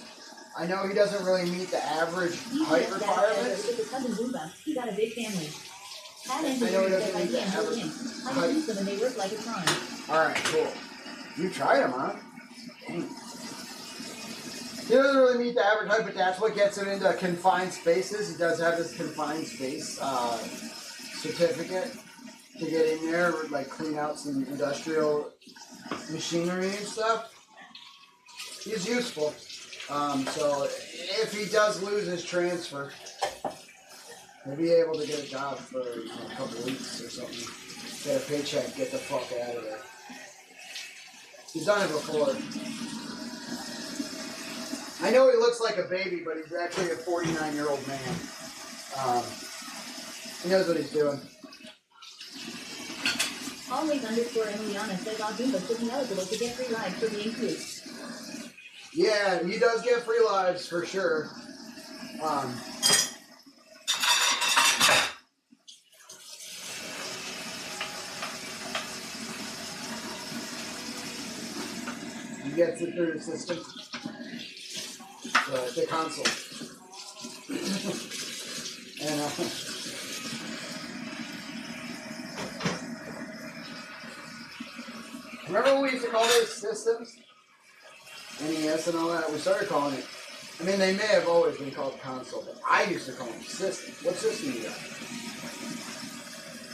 I know he doesn't really meet the average height requirements. With his cousin Zumba, he got a big family. That I know he engineering doesn't says I meet the can't hold average him. I height. use them and they work like a charm. Alright, cool. You tried him, huh? Dang. He doesn't really meet the average height, but that's what gets him into confined spaces. He does have his confined space certificate to get in there, like clean out some industrial machinery and stuff. He's useful. So if he does lose his transfer, he'll be able to get a job for a couple weeks or something. Get a paycheck, get the fuck out of there. He's done it before. I know he looks like a baby, but he's actually a 49-year-old man. He knows what he's doing. Always underscore Emiliana says Zumba should be eligible to get free rides for being cute. Yeah, he does get free lives for sure. He gets it through the system. The console. And remember what we used to call those systems? NES and all that? We started calling it. I mean, they may have always been called console, but I used to call them system. What system you got?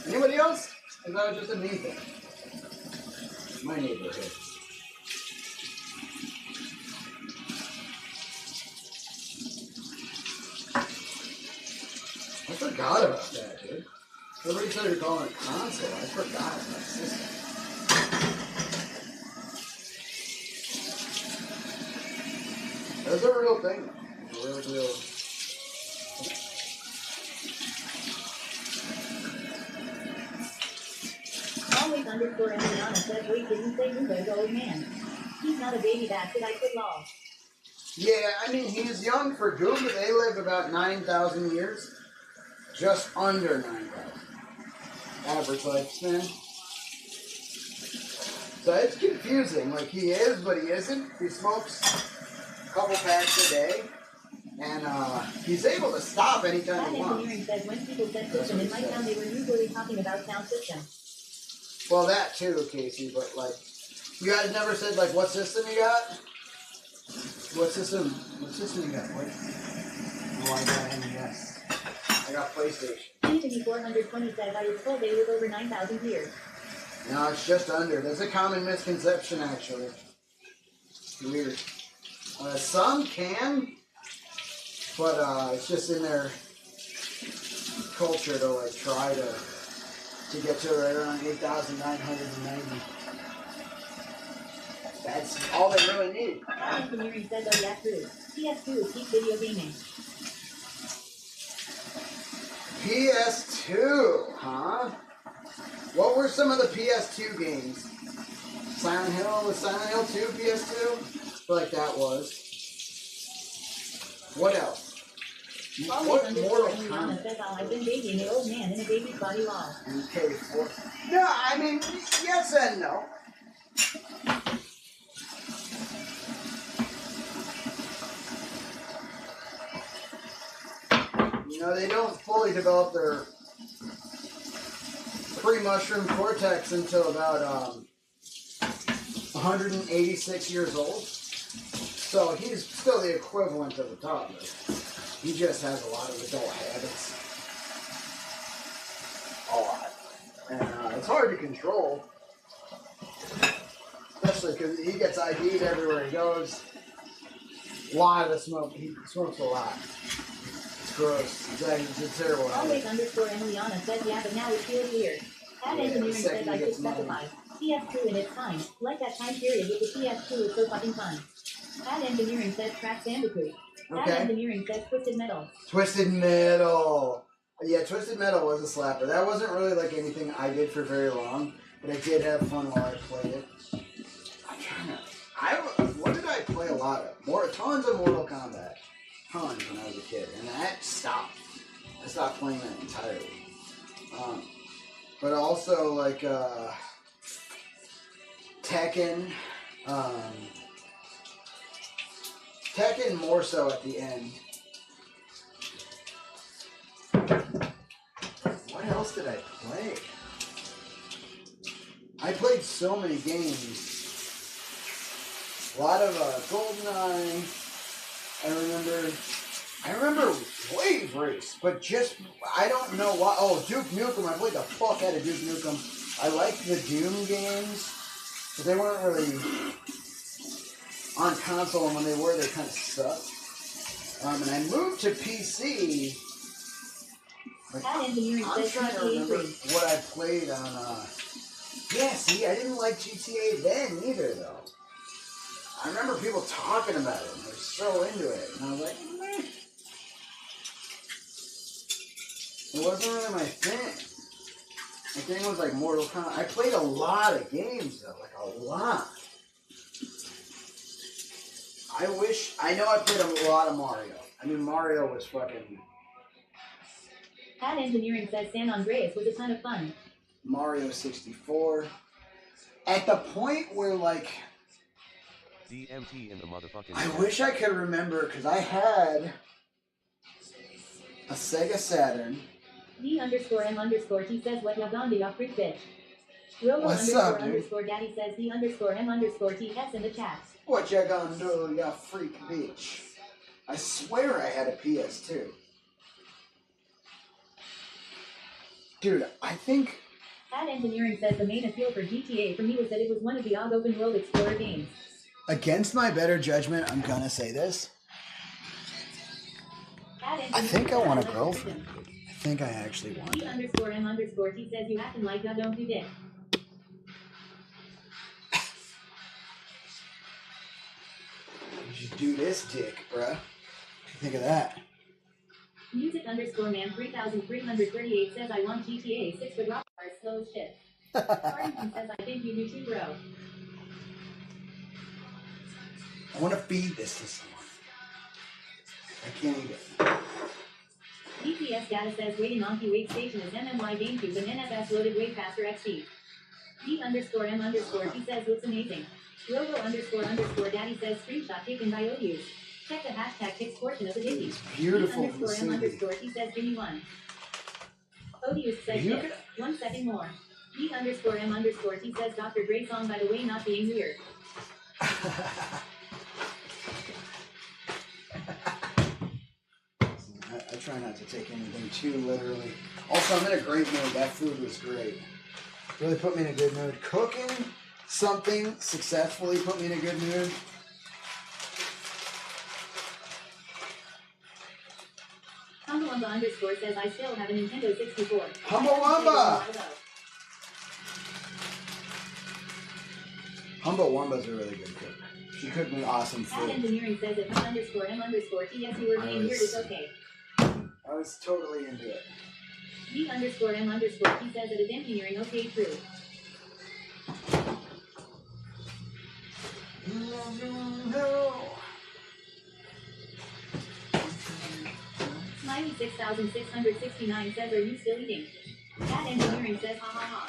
Anybody else? Or that was just a me thing? My neighborhood. I forgot about that, dude. Everybody started calling it console. I forgot about system. That's a real thing. It's a real deal. Always underscore Emiliana says wait, didn't say Zumba is old man. He's not a baby bastard, I could law. Yeah, I mean, he's young for Goomba. They live about 9,000 years. Just under 9,000. Average lifespan. So it's confusing. Like, he is, but he isn't. He smokes a couple packs a day. And he's able to stop anytime That he wants. engineering says when people said system in my town, they were usually talking about sound system. Well, that too, Casey, but like, you guys never said, like, what system you got? What system you got? What? Oh, I got NES. I got PlayStation. Anthony 420 says I was told they live over 9,000 years. No, it's just under. That's a common misconception, actually. Weird. Some can, but it's just in their culture to like try to get to right around 8,990. That's all they really need. That engineering says oh yeah true. PS2 is peak video gaming. PS2, huh? What were some of the PS2 games? Silent Hill? Was Silent Hill 2 PS2? I feel like that was. What else? Always What underscore Mortal Emiliana Kombat? says I've been babying an old man in a baby's body law. MK4. No, I mean, yes and no. really develop their pre-mushroom cortex until about 186 years old. So he's still the equivalent of a toddler. He just has a lot of adult habits. A lot. And it's hard to control. Especially because he gets ID'd everywhere he goes. A lot of the smoke. He smokes a lot. It's gross. It's a terrible habit. Always _Emiliana says yeah, but now it feels weird. Ad engineering says I should specify. PS2 in its time. Like that time period with the PS2 is so fucking fun. Ad engineering says Crash Bandicoot. Ad engineering says Twisted Metal. Twisted Metal. Yeah, Twisted Metal was a slapper. That wasn't really like anything I did for very long, but I did have fun while I played it. I'm trying to... what did I play a lot of? Tons of Mortal Kombat. Tons when I was a kid. And that stopped. I stopped playing that entirely. But also like Tekken. Tekken more so at the end. What else did I play? I played so many games. A lot of GoldenEye. I remember Wave Race, but just, I don't know why. Oh, Duke Nukem. I played the fuck out of Duke Nukem. I liked the Doom games, but they weren't really on console, and when they were, they kind of sucked. And I moved to PC. Like, I'm trying to remember what I played on, yeah, see, I didn't like GTA then either, though. I remember people talking about it, and they were so into it, and I was like, meh. It wasn't really my thing. My thing was like Mortal Kombat. I played a lot of games, though, like a lot. I know I played a lot of Mario. I mean, Mario was fucking... Ad engineering says San Andreas was a ton of fun. Mario 64. At the point where, like... DMT in the motherfucking... I wish I could remember, because I had a Sega Saturn. D_M_T says what ya gonna do, ya freak bitch. Robo What's up, dude? _Daddy says D_M_TS in the chat. What you gonna do, ya freak bitch? I swear I had a PS2. Dude, I think... Ad engineering says the main appeal for GTA for me was that it was one of the odd open world explorer games. Against my better judgment, I'm gonna say this. I think I want a girlfriend. I think I actually want that. D_M_T says you acting like ya don't do dick. You should do this dick, bruh. What do you think of that? Music_man 3338 says I want GTA 6 but rock are slow as shit. Farmington says I think you do too, bro. I want to feed this to someone. I can't eat it. DPS data says waiting on wait station is MMY GameCube and NFS loaded way faster XD. D_M_T says looks amazing. Robo_Daddy says screenshot taken by Odious. Check the hashtag pics portion of the Disney. Beautiful. D_M_T says give me one. Odious says yes. 1 second more. D_M_T says Dr. Dre song by the way not being weird. I try not to take anything too literally. Also, I'm in a great mood. That food was great. Really put me in a good mood. Cooking something successfully put me in a good mood. Humble__ says I still have a Nintendo 64. Humble Wumba's a really good cook. She cooked me awesome Ad food. engineering says if M_M_TS you were being weird, it's okay. I was totally into it. D_M_T says it is engineering, okay, true. 96,669 says, are you still eating? Ad engineering says, ha ha ha.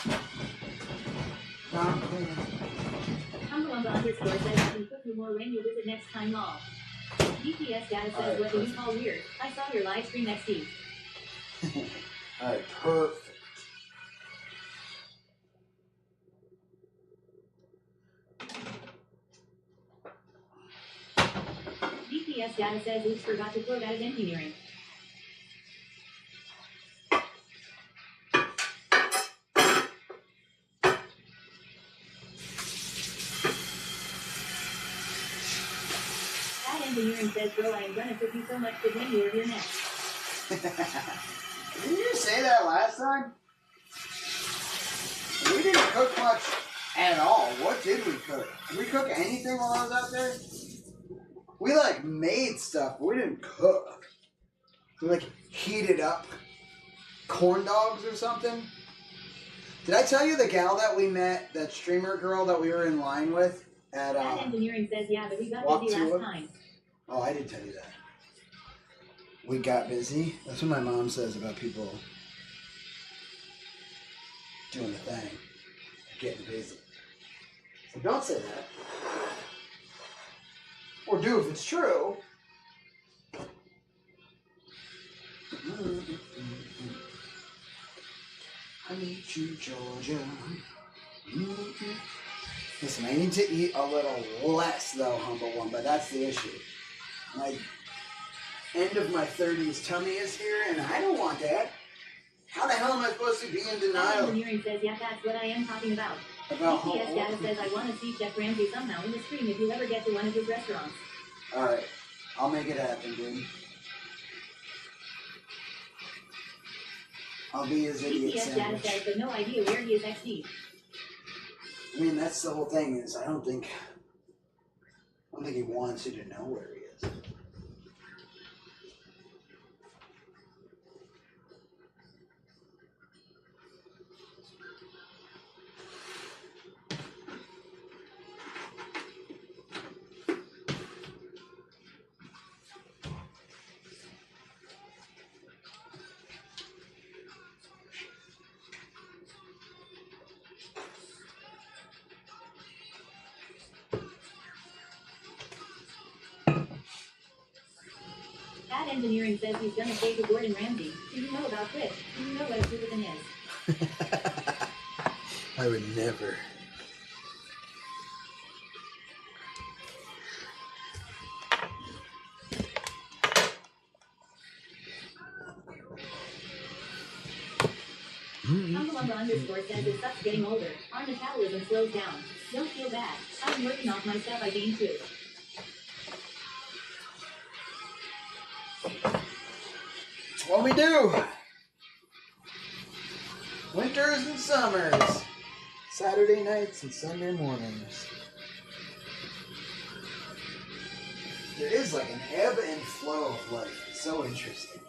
Humble__ says, I can cook you more when you visit next time, lol. DPS data says, what do you call weird? I saw your live stream XD. Alright, perfect. GPS data says Oops forgot to quote out of engineering. That engineering says, bro, I am gonna cook you so much that when you are here next. Didn't you say that last time? We didn't cook much at all. What did we cook? Did we cook anything while I was out there? We like made stuff, but we didn't cook. We like heated up corn dogs or something. Did I tell you the gal that we met, that streamer girl that we were in line with at That engineering says, yeah, but we got Walk busy to last it. time. Oh, I did tell you that. We got busy. That's what my mom says about people doing the thing, getting busy. So don't say that. Or do if it's true. I need you, Georgia. Listen, I need to eat a little less, though, Humble One, but that's the issue. My end of my 30s tummy is here, and I don't want that. How the hell am I supposed to be in That denial engineering says, yeah, that's what I am talking about. about GPS Humble data One? says I want to see Chef Ramsay somehow in the stream if you ever get to one of his restaurants. Alright, I'll make it happen, dude. I'll be his idiot GPS data sandwich. says, but no idea where he is XD. I mean, that's the whole thing is I don't think he wants you to know where he is. That engineering says he's gonna say to Gordon Ramsay, do you know about Twitch? Do you know what a Subathon is? I would never. Humbalumba underscore says it sucks getting older. Our metabolism slows down. Don't feel bad. I'm working off my stuff I gained too. It's what we do. Winters and summers. Saturday nights and Sunday mornings. There is like an ebb and flow of life. It's so interesting.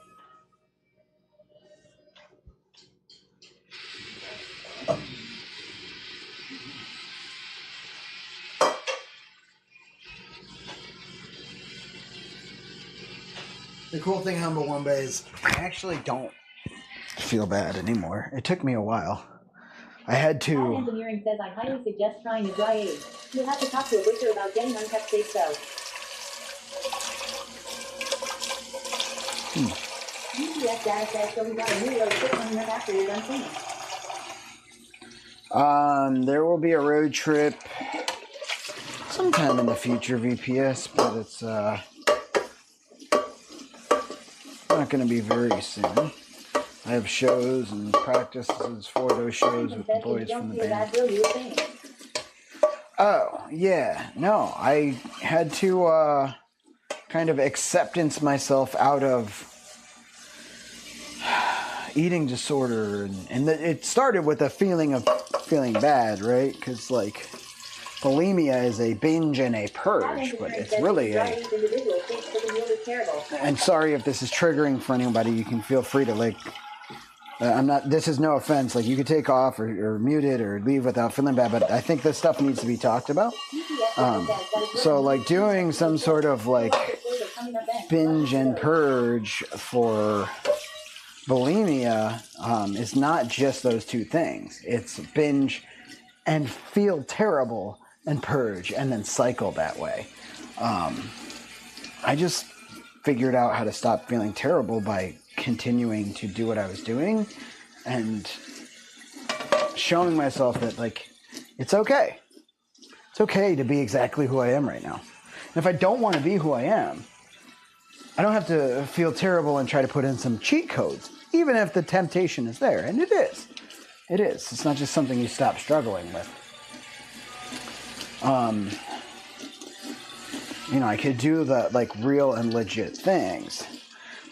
The cool thing, Humble Wumba, is I actually don't feel bad anymore. It took me a while. I had That to. engineering says I highly suggest trying a dry age. You'll have to talk to a butcher about getting unkept steak though. GPS data says so we got a new road trip coming up after you're done cleaning. There will be a road trip sometime in the future, VPS, but it's not going to be very soon. I have shows and practices for those shows with the boys from the band. Oh, yeah. No, I had to kind of acceptance myself out of eating disorder. And it started with a feeling of feeling bad, right? Because, like, bulimia is a binge and a purge, but it's really a... And sorry if this is triggering for anybody. You can feel free to, like... I'm not. This is no offense. Like, you could take off or mute it or leave without feeling bad, but I think this stuff needs to be talked about. So, like, doing some sort of like binge and purge for bulimia is not just those two things. It's binge and feel terrible and purge and then cycle that way. I just figured out how to stop feeling terrible by continuing to do what I was doing and showing myself that, like, it's okay. It's okay to be exactly who I am right now. And if I don't want to be who I am, I don't have to feel terrible and try to put in some cheat codes, even if the temptation is there. And it is. It is. It's not just something you stop struggling with. You know, I could do the, like, real and legit things.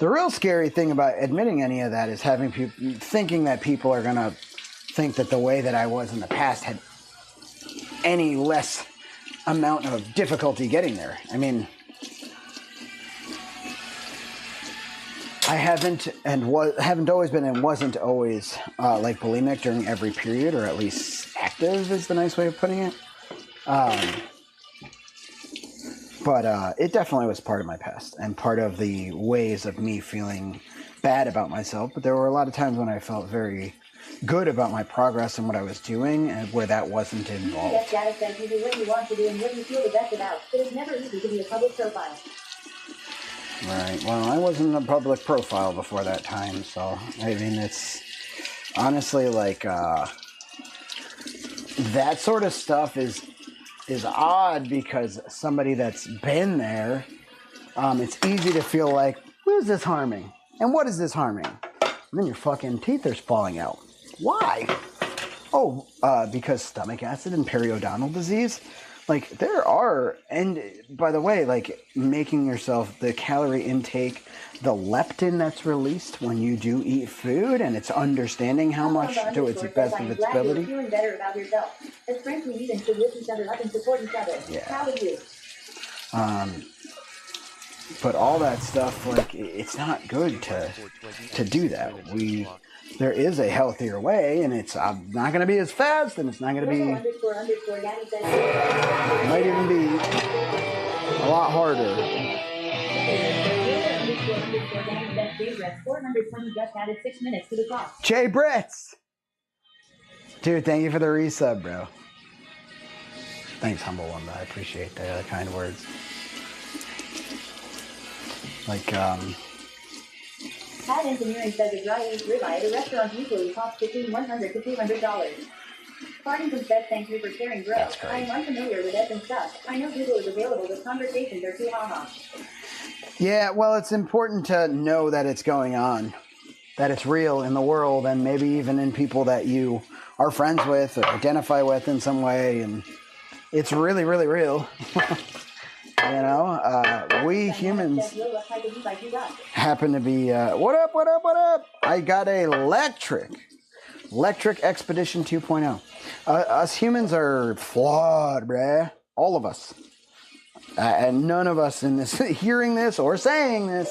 The real scary thing about admitting any of that is having people thinking that people are going to think that the way that I was in the past had any less amount of difficulty getting there. I mean, I haven't always been and wasn't always like bulimic during every period, or at least active is the nice way of putting it. But it definitely was part of my past and part of the ways of me feeling bad about myself. But there were a lot of times when I felt very good about my progress and what I was doing, and where that wasn't involved. Yes, Data says you do what you want to do and what you feel the best about. It is never easy to be a public profile. Right. Well, I wasn't a public profile before that time, so I mean, it's honestly like that sort of stuff is odd because somebody that's been there, it's easy to feel like, what is this harming? And what is this harming? And then your fucking teeth are falling out. Why? Oh, because stomach acid and periodontal disease. Like, there are, and by the way, like, making yourself the calorie intake, the leptin that's released when you do eat food, and it's understanding how much to its best of its ability. You're feeling better about yourself. As friends, we need and should lift each other up and support each other. Yeah. Proud of you. But all that stuff, like, it's not good to do that. There is a healthier way, and it's not going to be as fast, and it's not going to be, it might even be a lot harder. Jay Britz! Dude, thank you for the resub, bro. Thanks, Humble One, I appreciate the kind words. Like, Pat Engineering says a dry aged ribeye at a restaurant usually costs between $100 to $200. Farmington says thank you for sharing, bro. I am unfamiliar with F and stuff. I know Google is available, but conversations are too haha. Yeah, well, it's important to know that it's going on, that it's real in the world, and maybe even in people that you are friends with or identify with in some way, and it's really, really real. You know, we humans happen to be, what up? I got a electric Expedition 2.0. Us humans are flawed, bruh. All of us. And none of us in this, hearing this or saying this,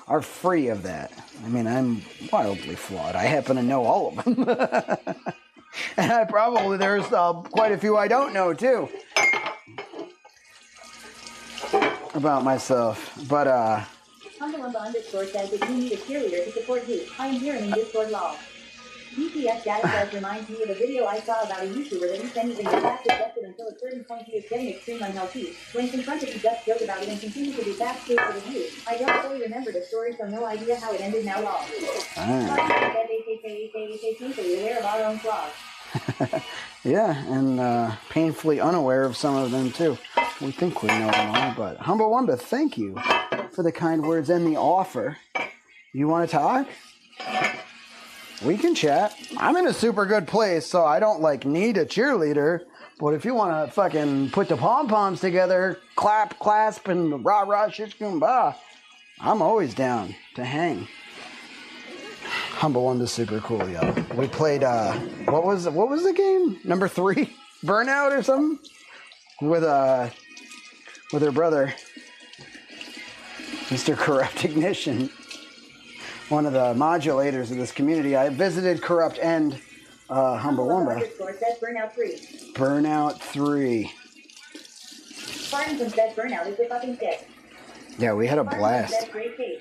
are free of that. I mean, I'm wildly flawed. I happen to know all of them. And there's quite a few I don't know, too. About myself, but Humble__ says that you need a cheerleader to support you. I am hearing in Discord law. BTS Data says reminds me of a video I saw about a YouTuber that eats anything that fast suggested until a certain point he is getting extreme unhealthy. When confronted, he just joked about it and continued to do fast food for the view. I don't fully remember the story, so no idea how it ended now law. Painfully aware of our own flaws. Yeah, and painfully unaware of some of them too. We think we know them all, but Humble Wanda, thank you for the kind words and the offer. You want to talk? We can chat. I'm in a super good place, so I don't need a cheerleader. But if you want to fucking put the pom-poms together, clap, clasp, and rah-rah, shish, kumbah, I'm always down to hang. Humble One is super cool, yo. We played, what was the game? Number 3? Burnout or something? With her brother, Mr. Corrupt Ignition. One of the modulators of this community. I visited Corrupt and Humble Wumba. Burnout 3. Burnout 3. Farmington says Burnout is the fucking shit. Yeah, we had a blast. Says great case.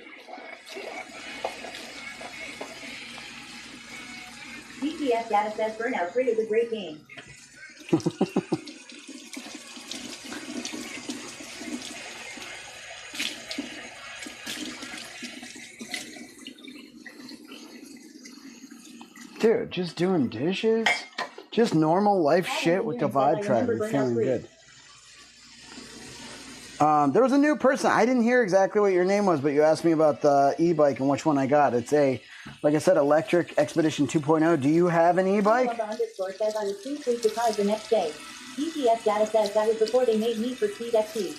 BTS Data says Burnout 3 is a great game. just doing dishes. Just normal life shit with the VOD tribe. We're feeling good. There was a new person. I didn't hear exactly what your name was, but you asked me about the e-bike and which one I got. It's a, like I said, electric Expedition 2.0. Do you have an e-bike? Underscore says I was too sweet to cars the next day. GPS data says that was before they made Need for Speed XP.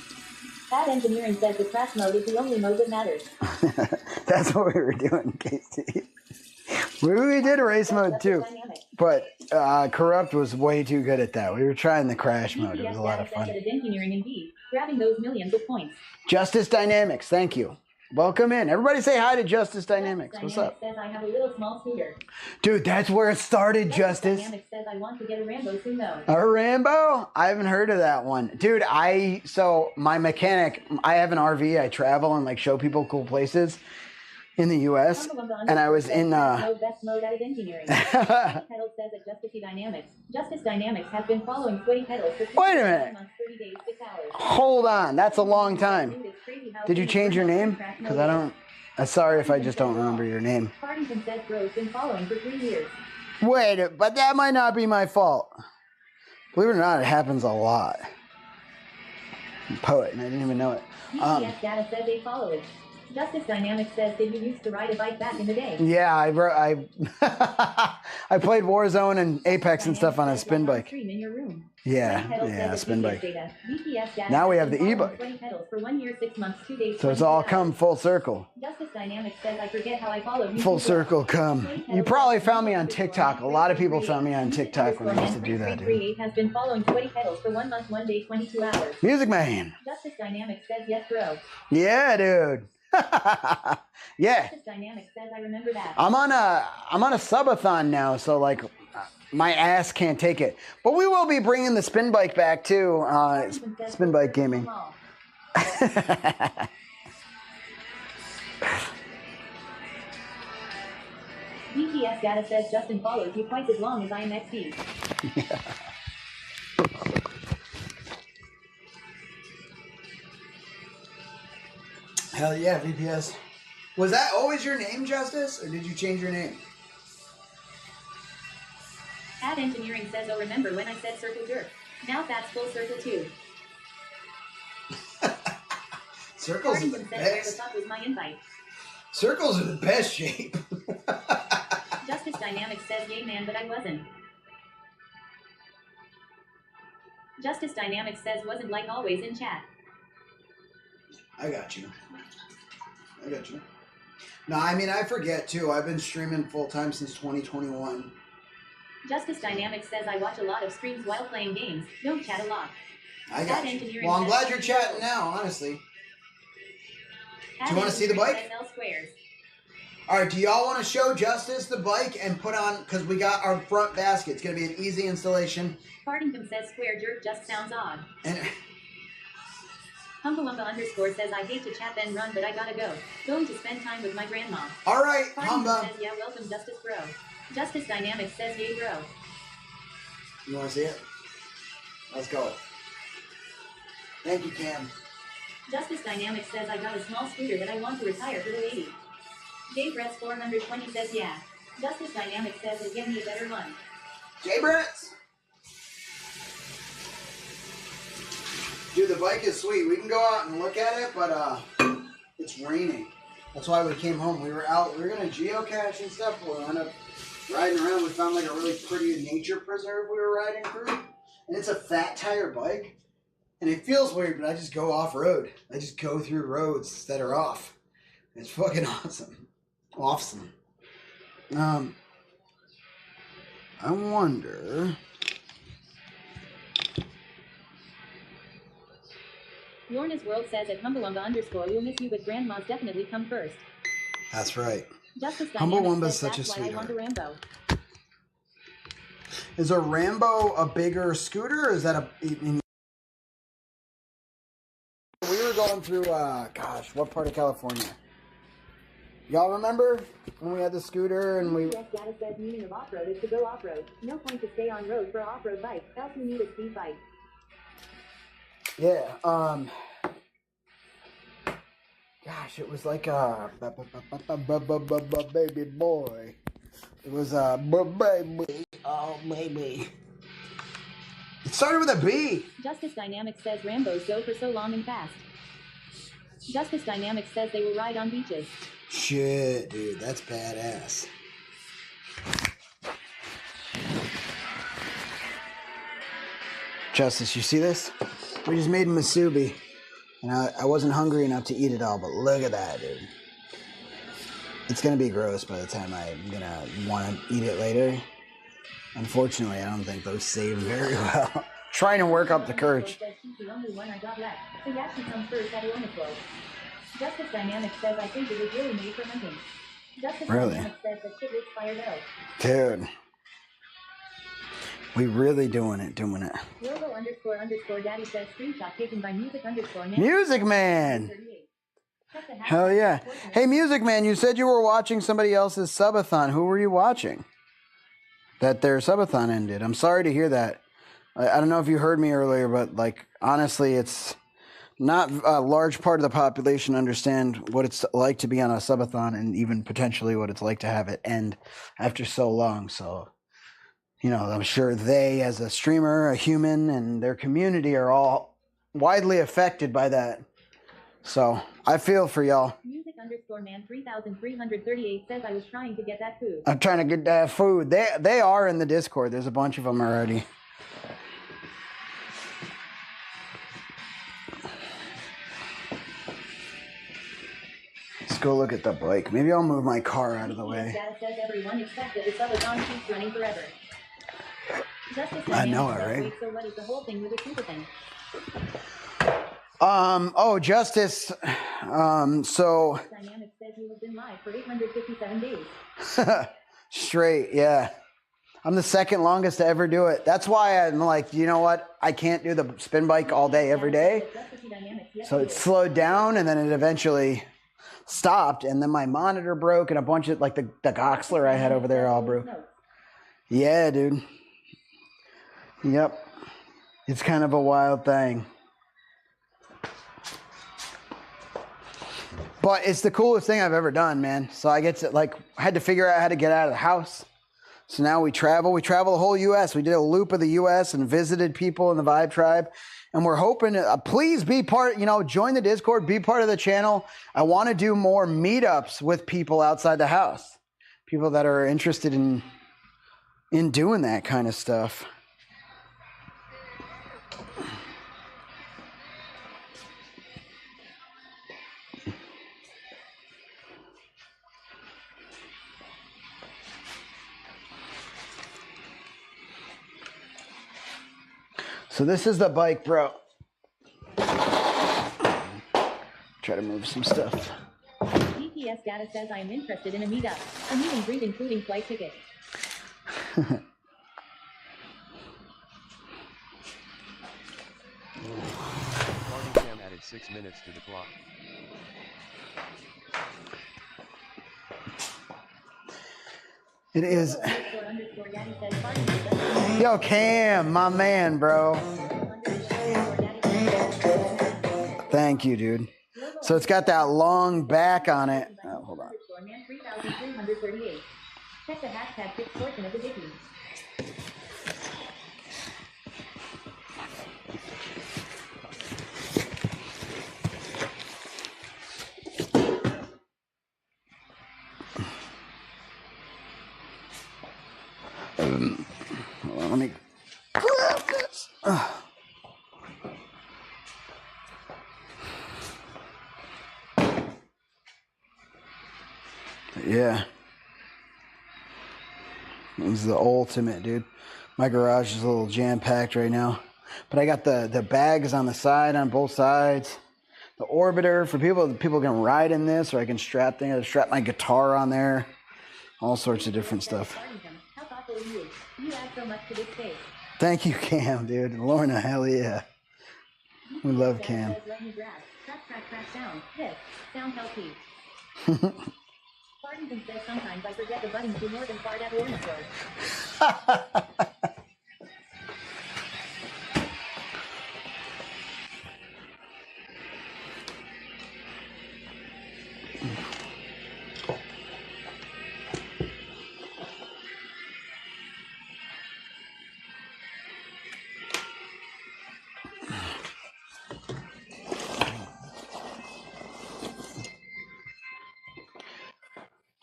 Bad engineering says the crash mode is the only mode that matters. That's what we were doing, Casey. We did race mode too, but Corrupt was way too good at that. We were trying the crash mode. It was a lot of fun. Engineering indeed, grabbing those millions of points. Justice Dynamics, thank you. Welcome in. Everybody say hi to Justice Dynamics. What's up? Says I have a little small scooter. Dude, that's where it started, Justice. Dynamics says I want to get a Rambo soon though. A Rambo? I haven't heard of that one. Dude, so my mechanic, I have an RV. I travel and like show people cool places in the U.S. And I was in best mode at engineering. Pedals says at Justice Dynamics has been following Sweaty Pedals for Wait a minute. 30 days, 6 hours. Hold on, that's a long time. Did you change your name? Because I don't. I'm sorry if I just don't remember your name. Partington says Bro's been following for 3 years. Wait, but that might not be my fault. Believe it or not, it happens a lot. I'm a poet, and I didn't even know it. GPS data says they follow it. Justice Dynamics says, did you used to ride a bike back in the day? Yeah, I played Warzone and Apex and stuff on a spin bike. Stream in your room. Yeah, spin bike. GPS data Now we have the e-bike. For 1 year, 6 months, 2 days. So it's all come full circle. Justice Dynamics says I forget how I followed you. Full circle come. You probably found me on TikTok. A lot of people found me on TikTok when I used to do that, dude. Has been following Sweaty Pedals for 1 month, 1 day, 22 hours. Music Man. Justice Dynamics says yes, bro. Yeah, dude. Yeah. Justice Dynamics says I remember that. I'm on a subathon now, so like my ass can't take it. But we will be bringing the spin bike back too. Spin bike gaming. GPS data says Justin follows you twice as long as I am XD. Yeah. Hell yeah, VPS. Was that always your name, Justice, or did you change your name? Ad Engineering says, oh, remember when I said circle jerk? Now that's full circle too. Circles are the Where the best. fuck was my invite? Circles are the best shape. Justice Dynamics says, yay man, but I wasn't. Justice Dynamics says, wasn't like always in chat. I got you. No, I mean, I forget too. I've been streaming full time since 2021. Justice Dynamics says I watch a lot of streams while playing games. Don't chat a lot. I got you. Well, I'm glad you're chatting now, honestly. Do you want to see the bike? All right, do y'all want to show Justice the bike and put on, because we got our front basket. It's going to be an easy installation. Partington says square jerk just sounds odd. And Unkle underscore says I hate to chat then run, but I gotta go. Going to spend time with my grandma. All right, Humba says yeah, welcome Justice bro. Justice Dynamics says yay bro. You want to see it? Let's go. Thank you, Cam. Justice Dynamics says I got a small scooter that I want to retire for the lady. J Brett's 420 says yeah. Justice Dynamics says it give me a better one. J Brett's. Dude, the bike is sweet. We can go out and look at it, but it's raining. That's why we came home. We were out. We were gonna geocache and stuff. We'll end up riding around. We found like a really pretty nature preserve we were riding through, and it's a fat tire bike. And it feels weird, but I just go off road. I just go through roads that are off. It's fucking awesome. Awesome. I wonder. Lorna's World says at Humblewumba underscore we'll miss you, but grandma's definitely come first. That's right. Justice Humblewumba's such a that's why I want a sweetheart. Rambo. Is a Rambo a bigger scooter, or is that a... We were going through, gosh, what part of California? Y'all remember when we had the scooter and we... Yes, data says meaning of off-road is to go off-road. No point to stay on road for off-road bike, else you need a speed bike. Yeah, gosh, it was like a baby boy. It was baby. Oh, baby. It started with a B. Justice Dynamics says Rambos go for so long and fast. Justice Dynamics says they will ride on beaches. Shit, dude, that's badass. Justice, you see this? We just made masubi. And I wasn't hungry enough to eat it all, but look at that, dude. It's gonna be gross by the time I'm gonna want to eat it later. Unfortunately, I don't think those save very well. Trying to work up the courage. She's the only one I got left, so yeah, she comes first at Ornithlo. Justice Dynamics says I think it was really made for hunting. Justice Really? Dynamics says that shit looks fired out. Dude. We really doing it. Robo__daddy says screenshot taken by music_man. Music Man! Hell yeah. Hey, Music Man, you said you were watching somebody else's subathon. Who were you watching? That their subathon ended. I'm sorry to hear that. I don't know if you heard me earlier, but like honestly, it's not a large part of the population understand what it's like to be on a subathon and even potentially what it's like to have it end after so long. So, you know, I'm sure they, as a streamer, a human, and their community are all widely affected by that. So I feel for y'all. Music_man 3338 says I was trying to get that food. I'm trying to get that food. They are in the Discord. There's a bunch of them already. Let's go look at the bike. Maybe I'll move my car out of the way. Data says everyone expected the Subathon keeps running forever. I know it, right? Wait, so what is the whole thing with the Subathon? Justice. So. Dynamics says you have been live for 857 days. Straight, yeah. I'm the second longest to ever do it. That's why I'm like, you know what? I can't do the spin bike all day, every day. So it slowed down and then it eventually stopped. And then my monitor broke and a bunch of, like the Goxler I had over there all broke. Yeah, dude. Yep. It's kind of a wild thing. But it's the coolest thing I've ever done, man. So I get to, like, I had to figure out how to get out of the house. So now we travel. We travel the whole U.S. We did a loop of the U.S. and visited people in the Vibe Tribe. And we're hoping, please be part, join the Discord, be part of the channel. I want to do more meetups with people outside the house. People that are interested in doing that kind of stuff. So this is the bike, bro. Try to move some stuff. GPS data says I am interested in a meetup. A meet and greet including flight tickets. Morning Cam added 6 minutes to the clock. It is. Yo, Cam, my man, bro. Thank you, dude. So it's got that long back on it. Oh, hold on. Check the hashtag 6 portion of the Dicky. Hold on, let me grab this. Yeah. This is the ultimate, dude. My garage is a little jam-packed right now. But I got the bags on the side, on both sides. The orbiter for people can ride in this, or I can strap my guitar on there. All sorts of different stuff. How thoughtful of you. You add so much to this space. Thank you, Cam, dude. Lorna, hell yeah. We love Cam. Crack down. This. Sound healthy. Fartington says sometimes I forget the buttons do more than fart at Ornithlo.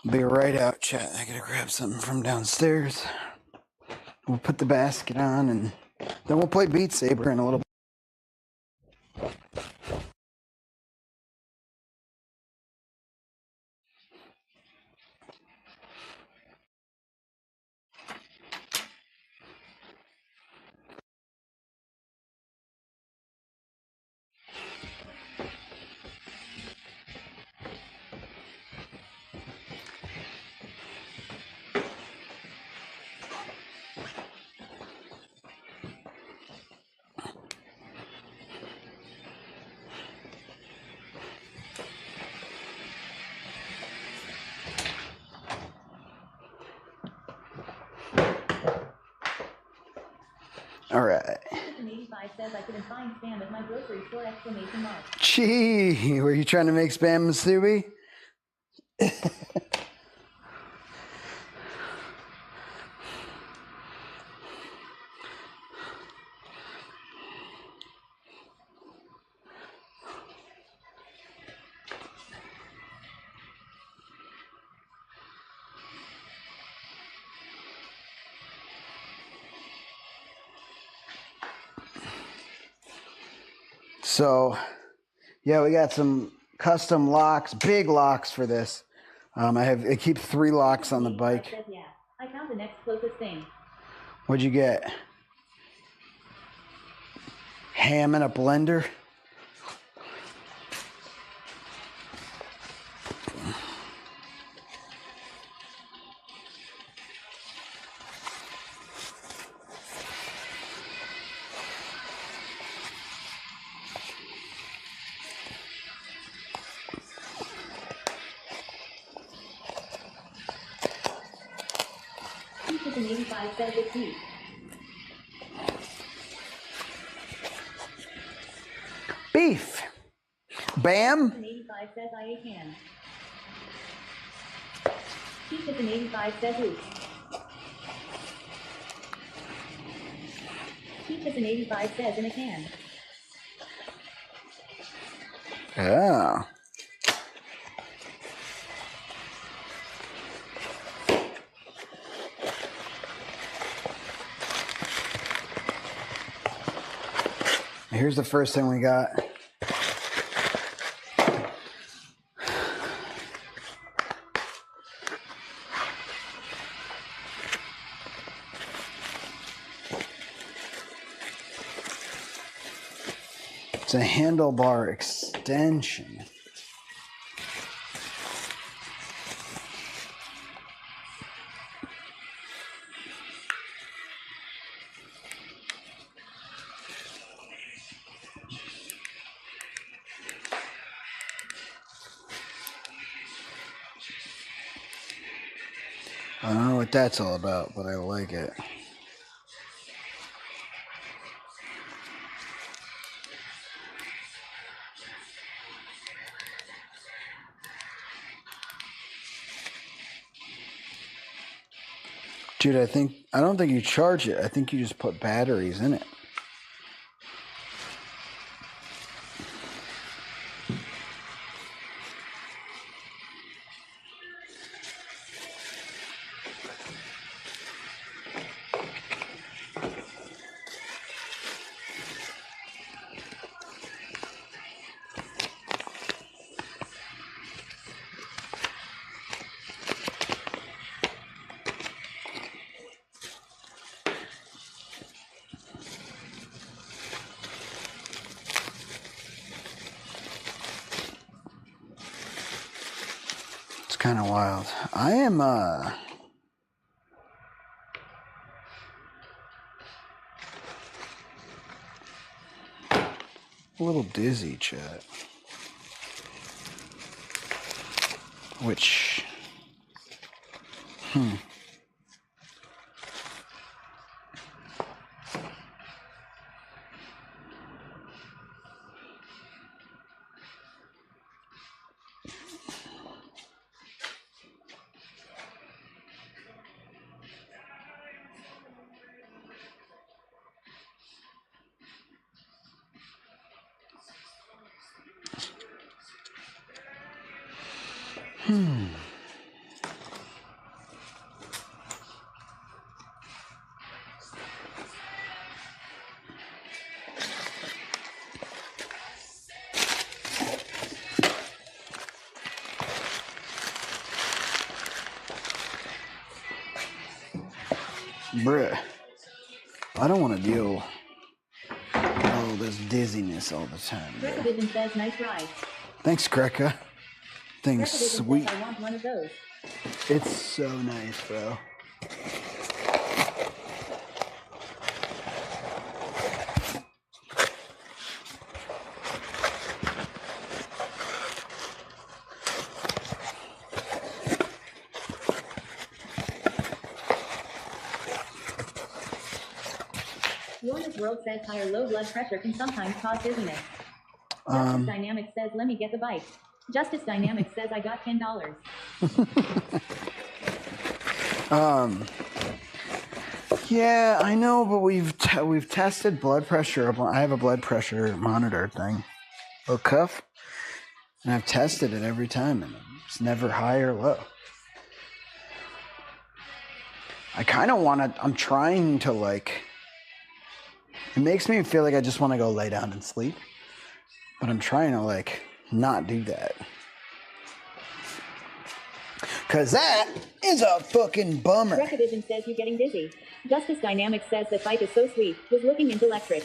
I'll be right out, chat. I gotta grab something from downstairs. We'll put the basket on and then we'll play Beat Saber in a little bit. All right. Citizen85 says I couldn't find spam at my grocery store! Exclamation mark. Gee, were you trying to make spam musubi? So, yeah, we got some custom locks, big locks for this. I keep 3 locks on the bike. Says, yeah, I found the next closest thing. What'd you get? Ham in a blender? Citizen85 says it's heat. Beef. Bam. Citizen85 says I ate ham. Citizen85 says oops. Citizen85 says in a can. Yeah. Here's the first thing we got. It's a handlebar extension. I don't know what that's all about, but I like it. Dude, I don't think you charge it. I think you just put batteries in it. Kind of wild. I am a little dizzy, chat. Which Bruh. I don't want to deal all this dizziness all the time. Greca Vision says nice ride. Thanks, Greca. Thing's Greca Vision sweet. says I want one of those. It's so nice, bro. Lorna's World says higher low blood pressure can sometimes cause dizziness. Justice Dynamics says let me get the bike. Justice Dynamics says I got $10. Yeah, I know, but we've tested blood pressure. I have a blood pressure monitor thing, or cuff, and I've tested it every time, and it's never high or low. I kind of want to. I'm trying to like. It makes me feel like I just want to go lay down and sleep, but I'm trying to like not do that. Cause that is a fucking bummer. Greca Vision says you're getting dizzy. Justice Dynamics says that bike is so sweet. Was looking into electric.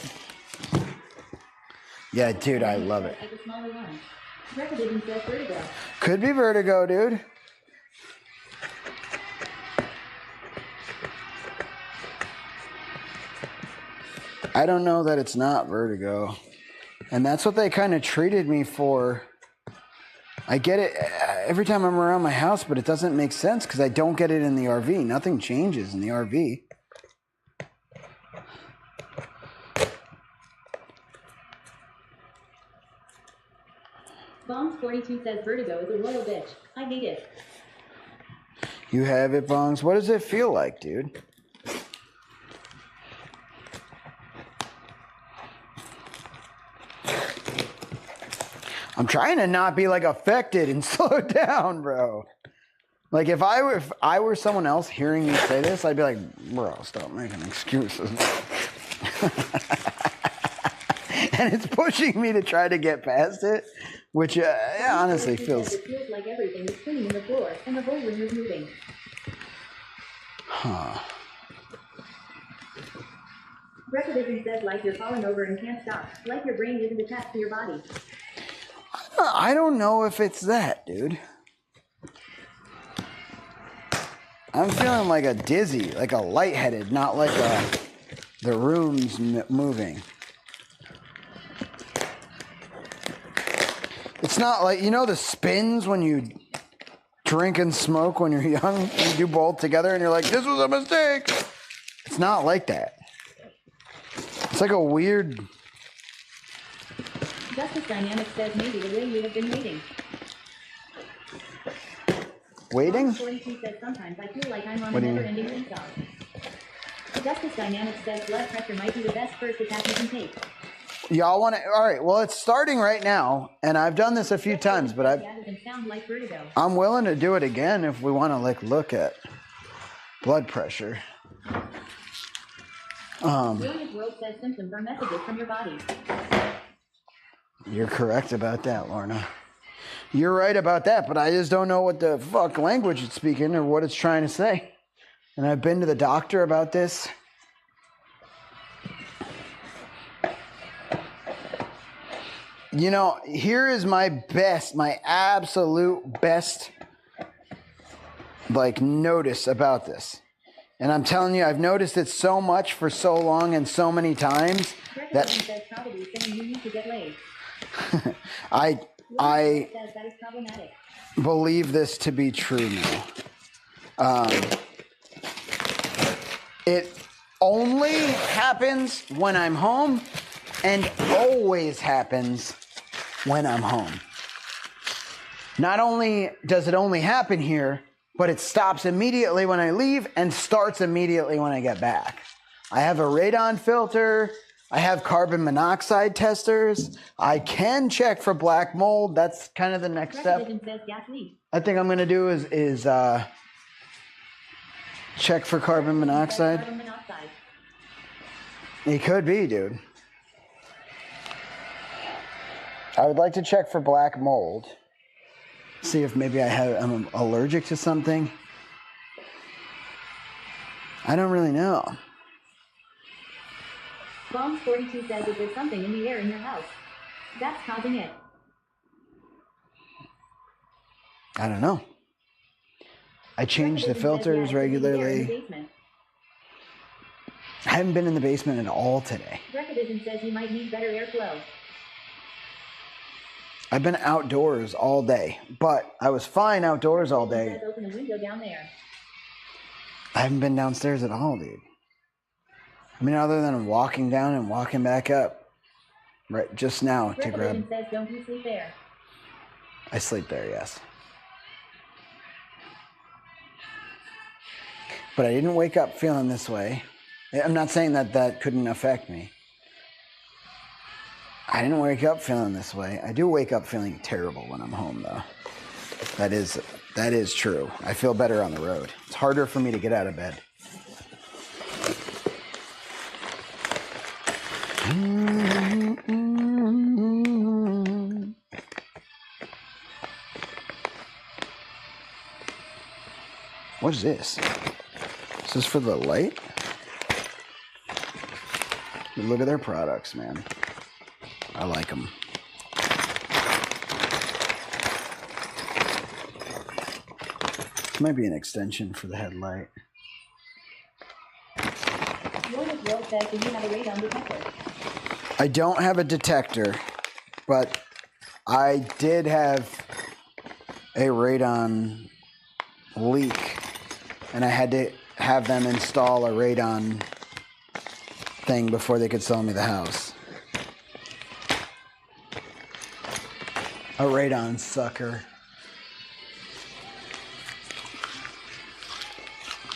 Yeah, dude, I love it. Like a smaller one. Greca Vision says vertigo. Could be vertigo, dude. I don't know that it's not vertigo. And that's what they kind of treated me for. I get it every time I'm around my house, but it doesn't make sense because I don't get it in the RV. Nothing changes in the RV. Bongs42 says vertigo is a royal bitch. I hate it. You have it, Bongs. What does it feel like, dude? I'm trying to not be like affected and slow down, bro. Like if I were someone else hearing me say this, I'd be like, bro, stop making excuses. And it's pushing me to try to get past it, which honestly feels. It feels like everything is spinning in the floor and the whole room is moving. Huh. Greca Vision says like you're falling over and can't stop. Like your brain isn't attached to your body. I don't know if it's that, dude. I'm feeling like a dizzy, like a lightheaded, not like the room's moving. It's not like, you know the spins when you drink and smoke when you're young? You do both together and you're like, this was a mistake. It's not like that. It's like a weird... Justice Dynamics says maybe the way you have been waiting. Waiting? 42 says sometimes I feel like I'm on What a do you never-ending seesaw. Justice Dynamics says blood pressure might be the best first attack you can take. Y'all want to... All right, well, it's starting right now, and I've done this a few times, but That doesn't sound like vertigo. I'm willing to do it again if we want to, like, look at blood pressure. Brilliant World says symptoms are messages from your body. You're correct about that, Lorna. You're right about that, but I just don't know what the fuck language it's speaking or what it's trying to say. And I've been to the doctor about this. You know, here is my best, my absolute best, like, notice about this. And I'm telling you, I've noticed it so much for so long and so many times that says probably saying you need to get laid. I Says that is problematic. believe this to be true now. It only happens when I'm home and always happens when I'm home. Not only does it only happen here, but it stops immediately when I leave and starts immediately when I get back. I have a radon filter. I have carbon monoxide testers. I can check for black mold. That's kind of the next step. I think I'm going to do is check for carbon monoxide. It could be, dude. I would like to check for black mold. See if maybe I'm allergic to something. I don't really know. Bombs42 says if there's something in the air in your house, that's causing it. I don't know. I change the filters regularly. I haven't been in the basement at all today. Recadition says you might need better airflow. I've been outdoors all day, but I was fine outdoors all day. Says open a window down there. I haven't been downstairs at all, dude. I mean, other than walking down and walking back up, right just now to grab. Says don't you sleep there. I sleep there, yes. But I didn't wake up feeling this way. I'm not saying that that couldn't affect me. I didn't wake up feeling this way. I do wake up feeling terrible when I'm home, though. That is true. I feel better on the road. It's harder for me to get out of bed. What is this? Is this for the light? Look at their products, man. I like them. This might be an extension for the headlight. World says do you have a radon detector? I don't have a detector, but I did have a radon leak, and I had to have them install a radon thing before they could sell me the house. A radon sucker.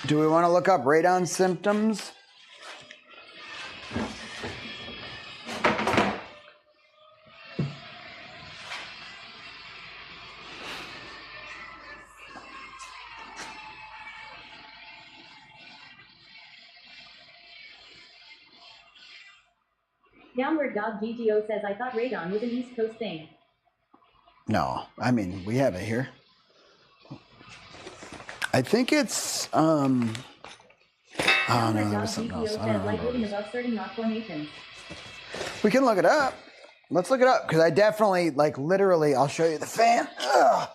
Do we want to look up radon symptoms? Downward Dog GGO says I thought radon was an East Coast thing. No, I mean, we have it here. I think it's, oh no, there was something else. I don't like living know. above certain rock formations. We can look it up. Let's look it up, because I definitely, like, literally, I'll show you the fan. Ugh.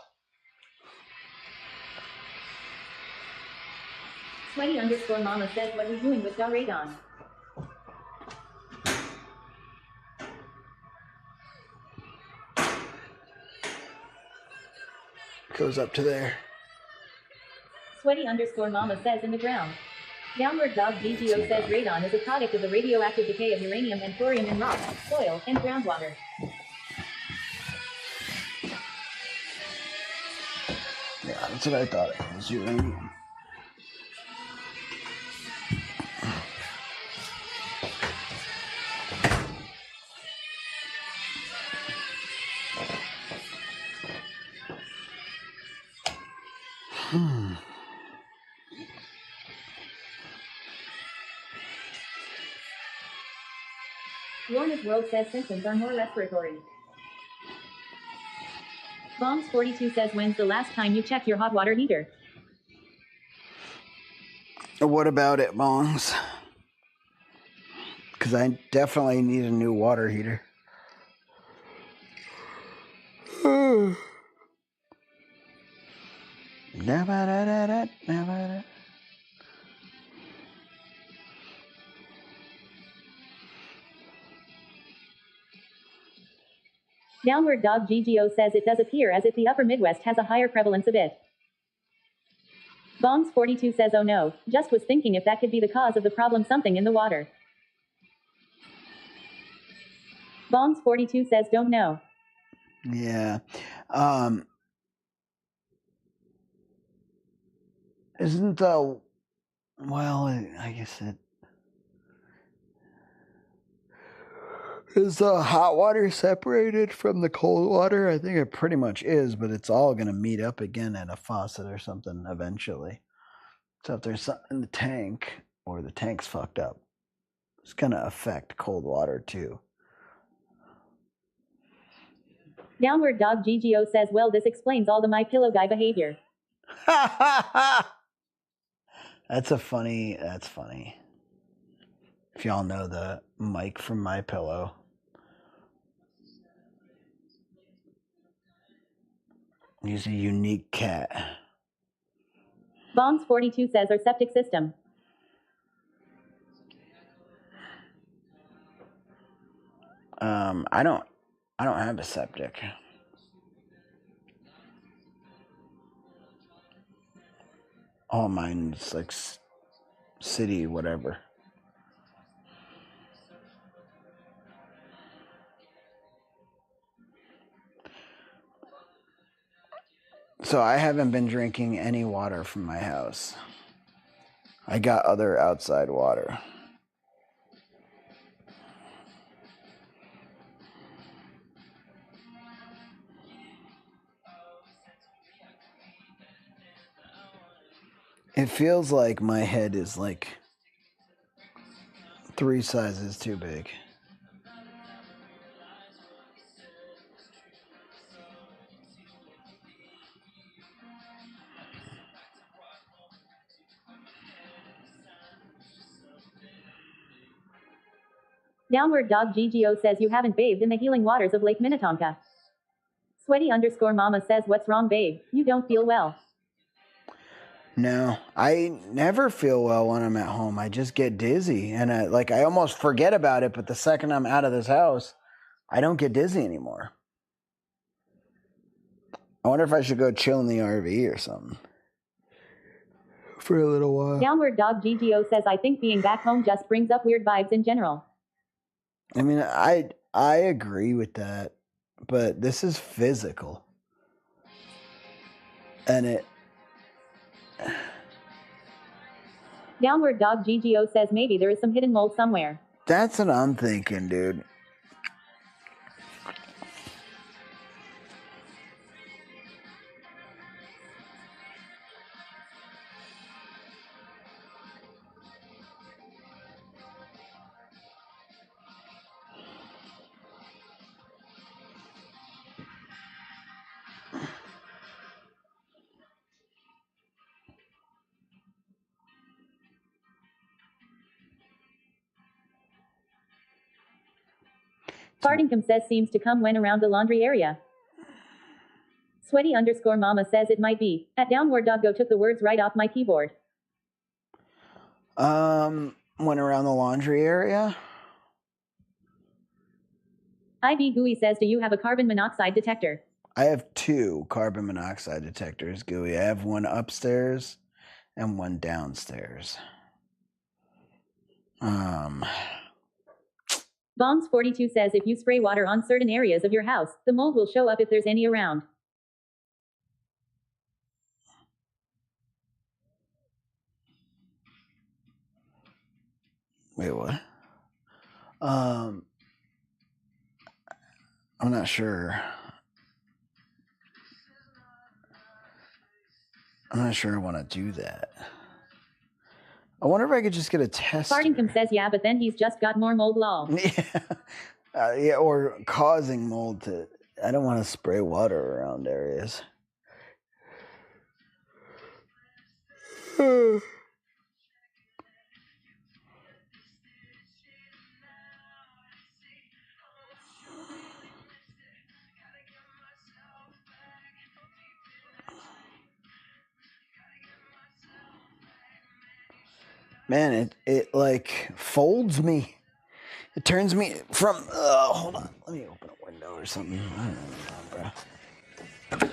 Sweaty_mama says what are you doing with the radon? Goes up to there. Sweaty_mama says in the ground. Downward Dog GGO says radon is a product of the radioactive decay of uranium and thorium in rock, soil, and groundwater. Yeah, that's what I thought it was, uranium. Lorna's World says symptoms are more respiratory. Bombs42 says when's the last time you checked your hot water heater? What about it, Bongs? Because I definitely need a new water heater. Downward Dog GGO says it does appear as if the upper Midwest has a higher prevalence of it. Bombs42 says oh no, just was thinking if that could be the cause of the problem, something in the water. Bombs42 says don't know. Yeah. Isn't the, well, I guess it, is the hot water separated from the cold water? I think it pretty much is, but it's all going to meet up again at a faucet or something eventually. So if there's something in the tank, or the tank's fucked up, it's going to affect cold water too. Downward Dog GGO says well this explains all the My Pillow guy behavior. That's funny. If y'all know the Mike from My Pillow. He's a unique cat. Bongs42 says our septic system. I don't have a septic. All mine's like city, whatever. So I haven't been drinking any water from my house. I got other outside water. It feels like my head is like 3 sizes too big. Downward Dog GGO says you haven't bathed in the healing waters of Lake Minnetonka. Sweaty_mama says what's wrong, babe? You don't feel well. No, I never feel well when I'm at home. I just get dizzy and I almost forget about it, but the second I'm out of this house, I don't get dizzy anymore. I wonder if I should go chill in the RV or something. For a little while. Downward Dog GGO says I think being back home just brings up weird vibes in general. I mean, I agree with that, but this is physical. And it... Downward Dog GGO says maybe there is some hidden mold somewhere. That's what I'm thinking, dude. Fartingcom says seems to come when around the laundry area. Sweaty_mama says it might be. At Downward Doggo took the words right off my keyboard. Went around the laundry area. IV Gooey says do you have a carbon monoxide detector? I have 2 carbon monoxide detectors, Gooey. I have one upstairs and one downstairs. Bongs42 says if you spray water on certain areas of your house, the mold will show up if there's any around. Wait, what? I'm not sure. I'm not sure I want to do that. I wonder if I could just get a test. Fartingcom says yeah, but then he's just got more mold lol. Yeah, or causing mold to... I don't want to spray water around areas. Man, it like folds me. It turns me from... hold on. Let me open a window or something. I don't know, bro.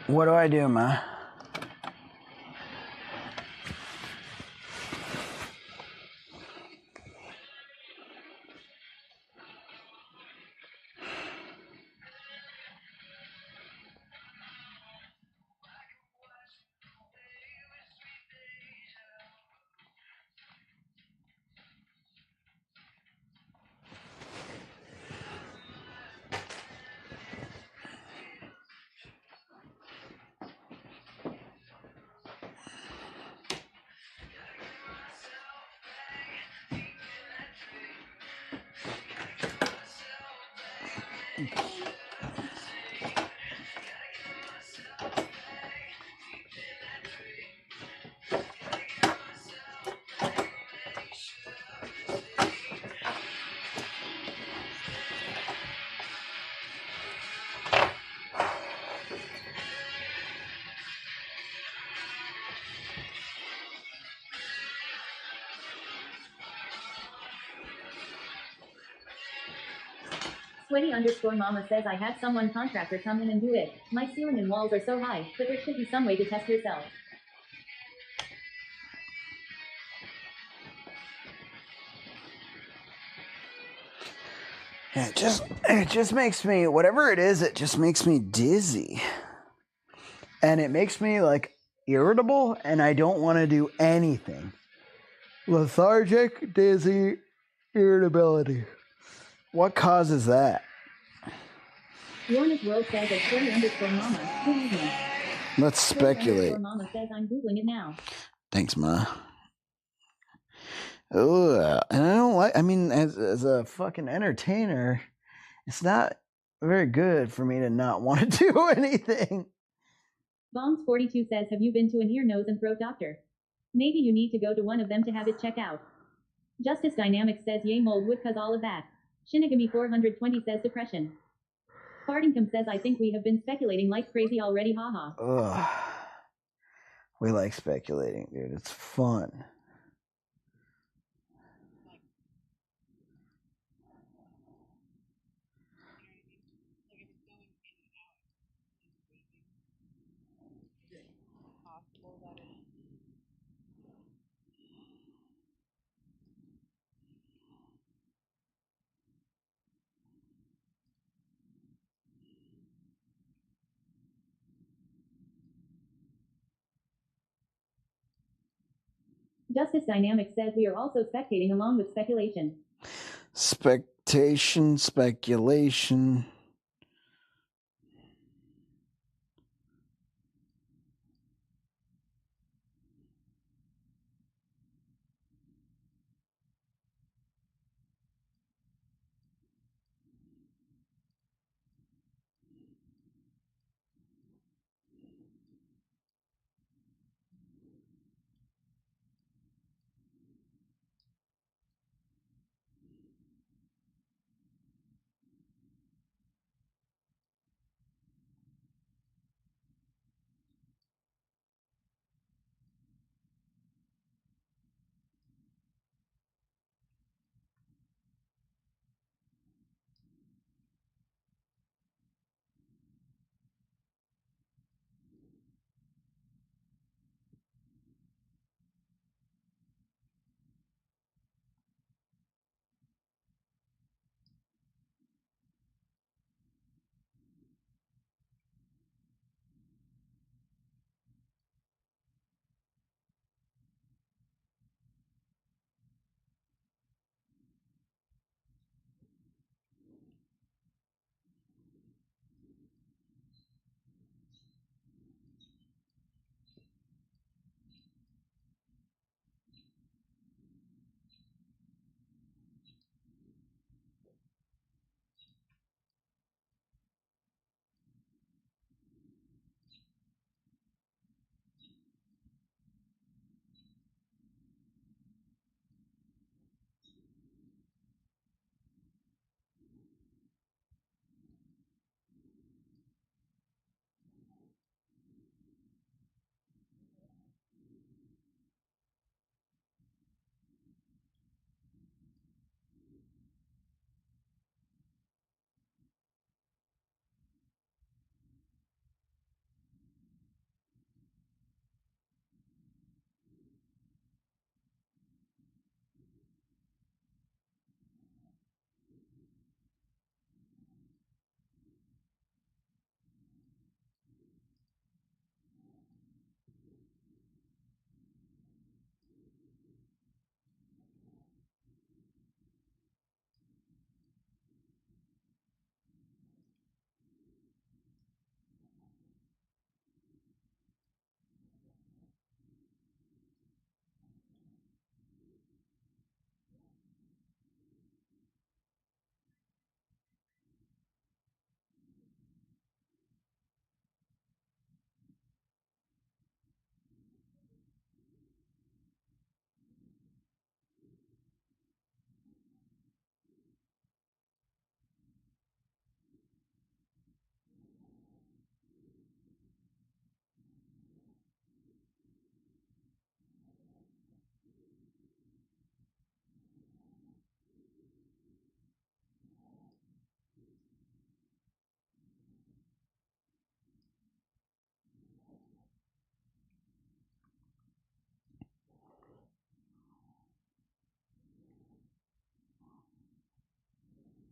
What do I do, Ma? Sweaty underscore mama says I had someone contractor come in and do it. My ceiling and walls are so high, but there should be some way to test yourself. It just makes me, whatever it is, it just makes me dizzy. And it makes me like irritable, and I don't want to do anything. Lethargic, dizzy, irritability. What causes that? Lorna's World says at Sweaty underscore mama. Good evening. Let's speculate. Underscore mama says I'm Googling it now. Thanks, Ma. Ugh. And I don't like, I mean, as a fucking entertainer, it's not very good for me to not want to do anything. Bombs42 says, have you been to an ear, nose, and throat doctor? Maybe you need to go to one of them to have it checked out. Justice Dynamics says, yay, mold would cause all of that. Shinigami420 says, depression. Fartingcom says, I think we have been speculating like crazy already, haha. Ugh. We like speculating, dude. It's fun. Justice Dynamics says we are also spectating along with speculation. Speculation.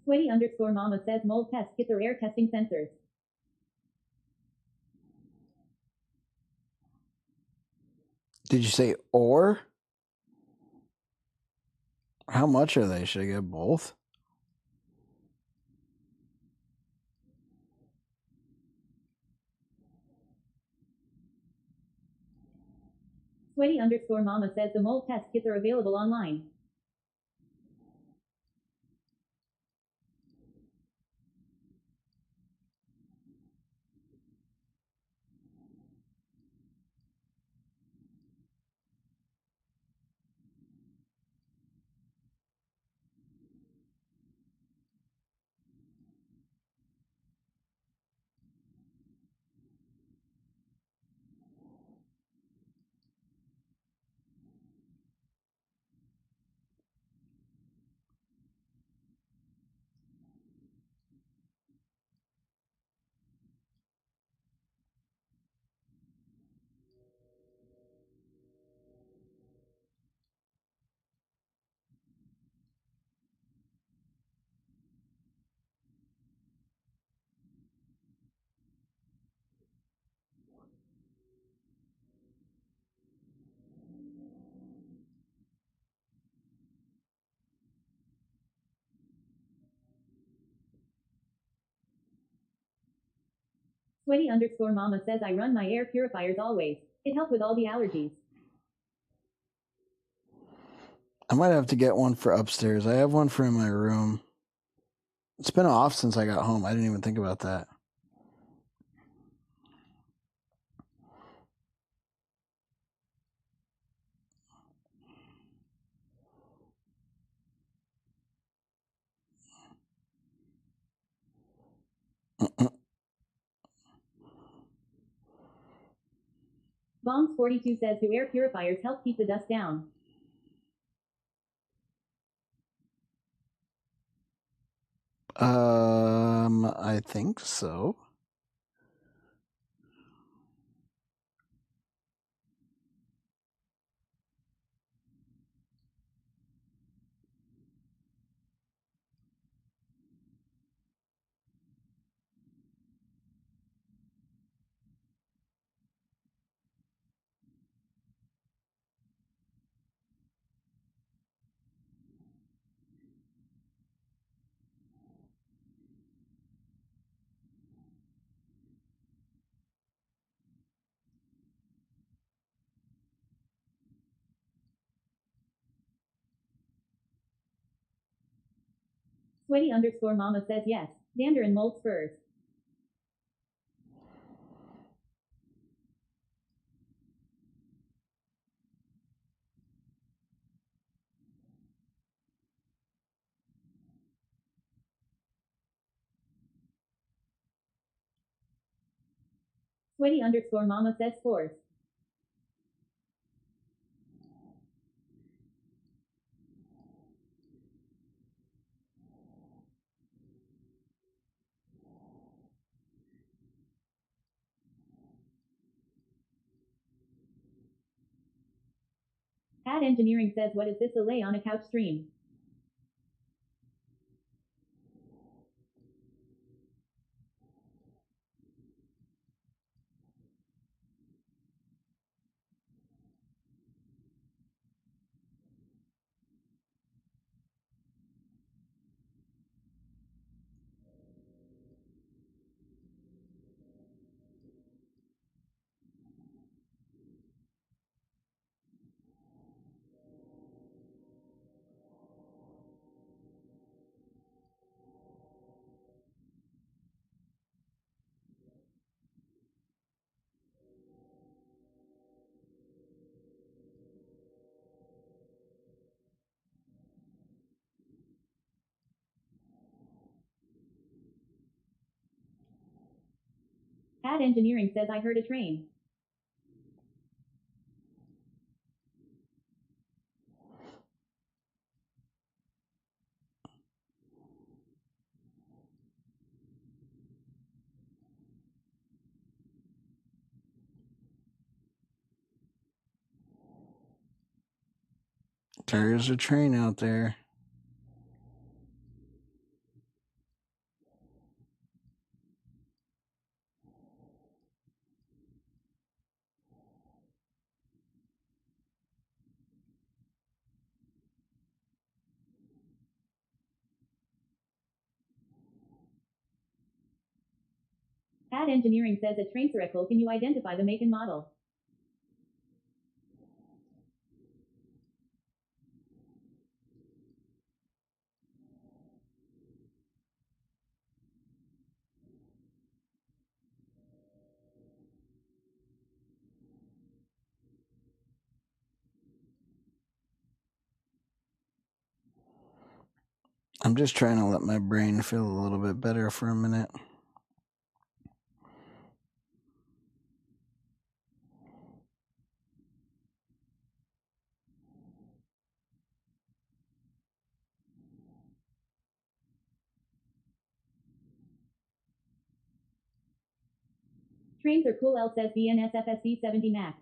Sweaty_mama says mold test kits are air testing sensors. Did you say or? How much are they? Should I get both? Sweaty_mama says the mold test kits are available online. Sweaty_mama says I run my air purifiers always. It helps with all the allergies. I might have to get one for upstairs. I have one for in my room. It's been off since I got home. I didn't even think about that. Bombs42 says do air purifiers help keep the dust down? I think so. Sweaty_mama says yes. Dander and mold spurs. Sweaty_mama says spores. Ad Engineering says what is this delay on a couch stream? Ad Engineering says I heard a train. There's a train out there. CAD Engineering says a train circle. Can you identify the make and model? I'm just trying to let my brain feel a little bit better for a minute. Trains are cool. L says BNSFSD 70 Max.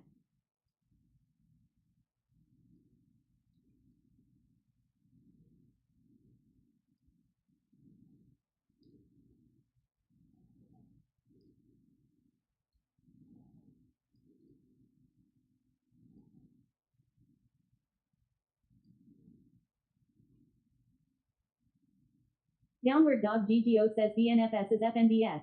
Downward Dog GGO says BNFS is FNBS.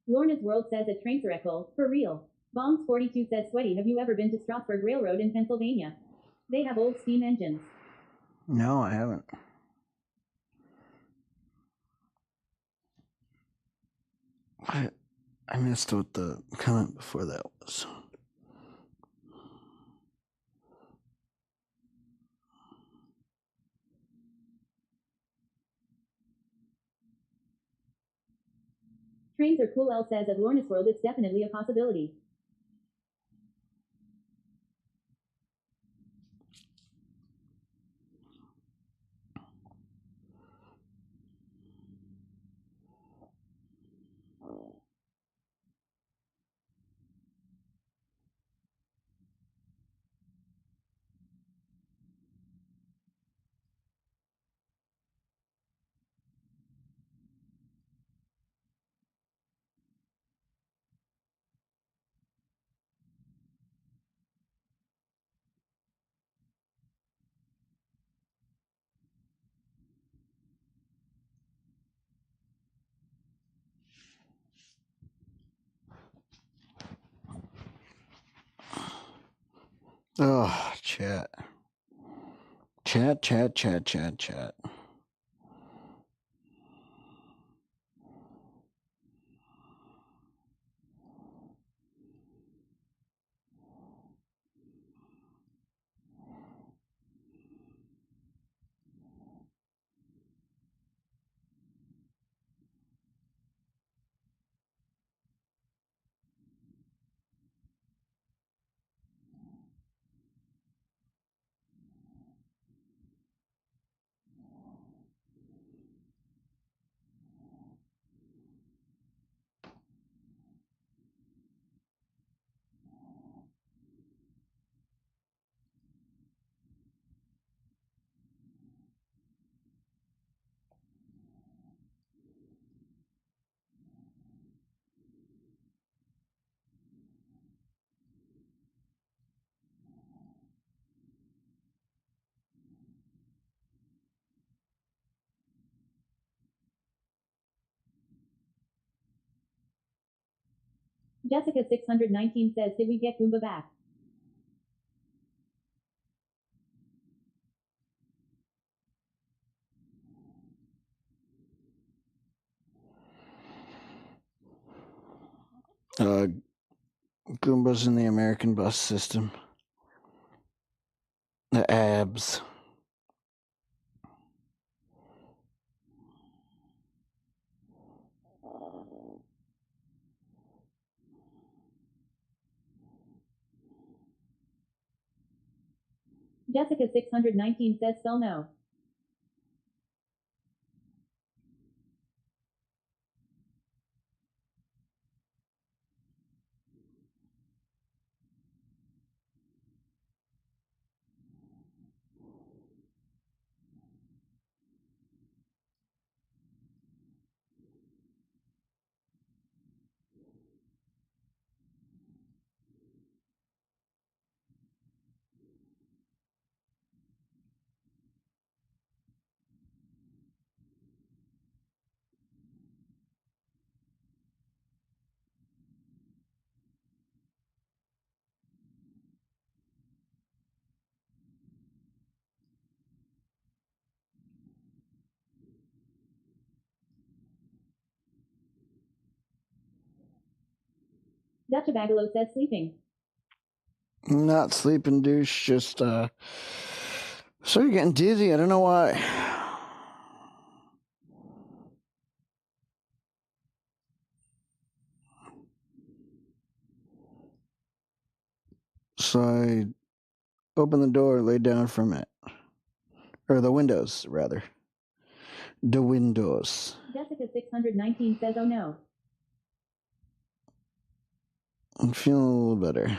Lorna's World says a train circle, for real. Bombs 42 says Sweaty, have you ever been to Strasburg Railroad in Pennsylvania? They have old steam engines. No, I haven't. I missed what the comment before that was. Trains are cool. L says at Lorna's World it's definitely a possibility. Oh, chat. Chat. Jessica 619 says, did we get Goomba back? Goombas in the American bus system. The abs. Jessica 619 says spell no. Dutch Bagalo says sleeping. Not sleeping, douche. Just started getting dizzy. I don't know why. So I opened the door, laid down from it. Or the windows, rather. The windows. Jessica 619 says, oh no. I'm feeling a little better.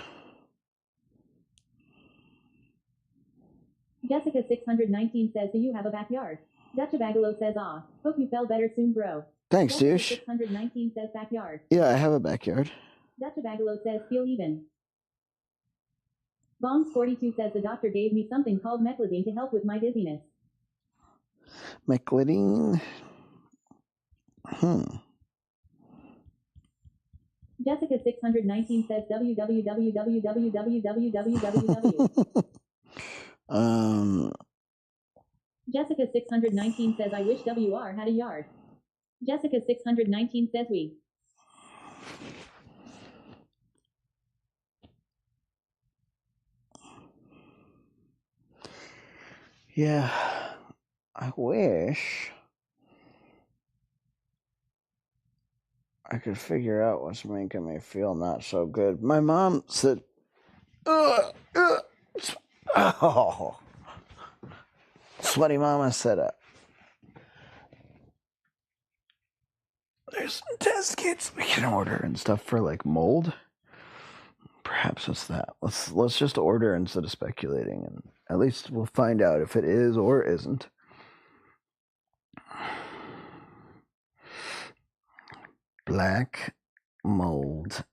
Jessica 619 says, do you have a backyard? Dutch Bagalo says, ah, hope you feel better soon, bro. Thanks, Jessica douche. 619 says backyard. Yeah, I have a backyard. Dutch Bagalo says, feel even. Bombs 42 says, the doctor gave me something called meclizine to help with my dizziness. McLeodine. Jessica 619 says www. Jessica 619 says I wish WR had a yard. Jessica 619 says we. Yeah, I wish I could figure out what's making me feel not so good. My mom said, oh, sweaty mama said, there's some test kits we can order and stuff for like mold. Perhaps it's that. Let's just order instead of speculating, and at least we'll find out if it is or isn't. Black mold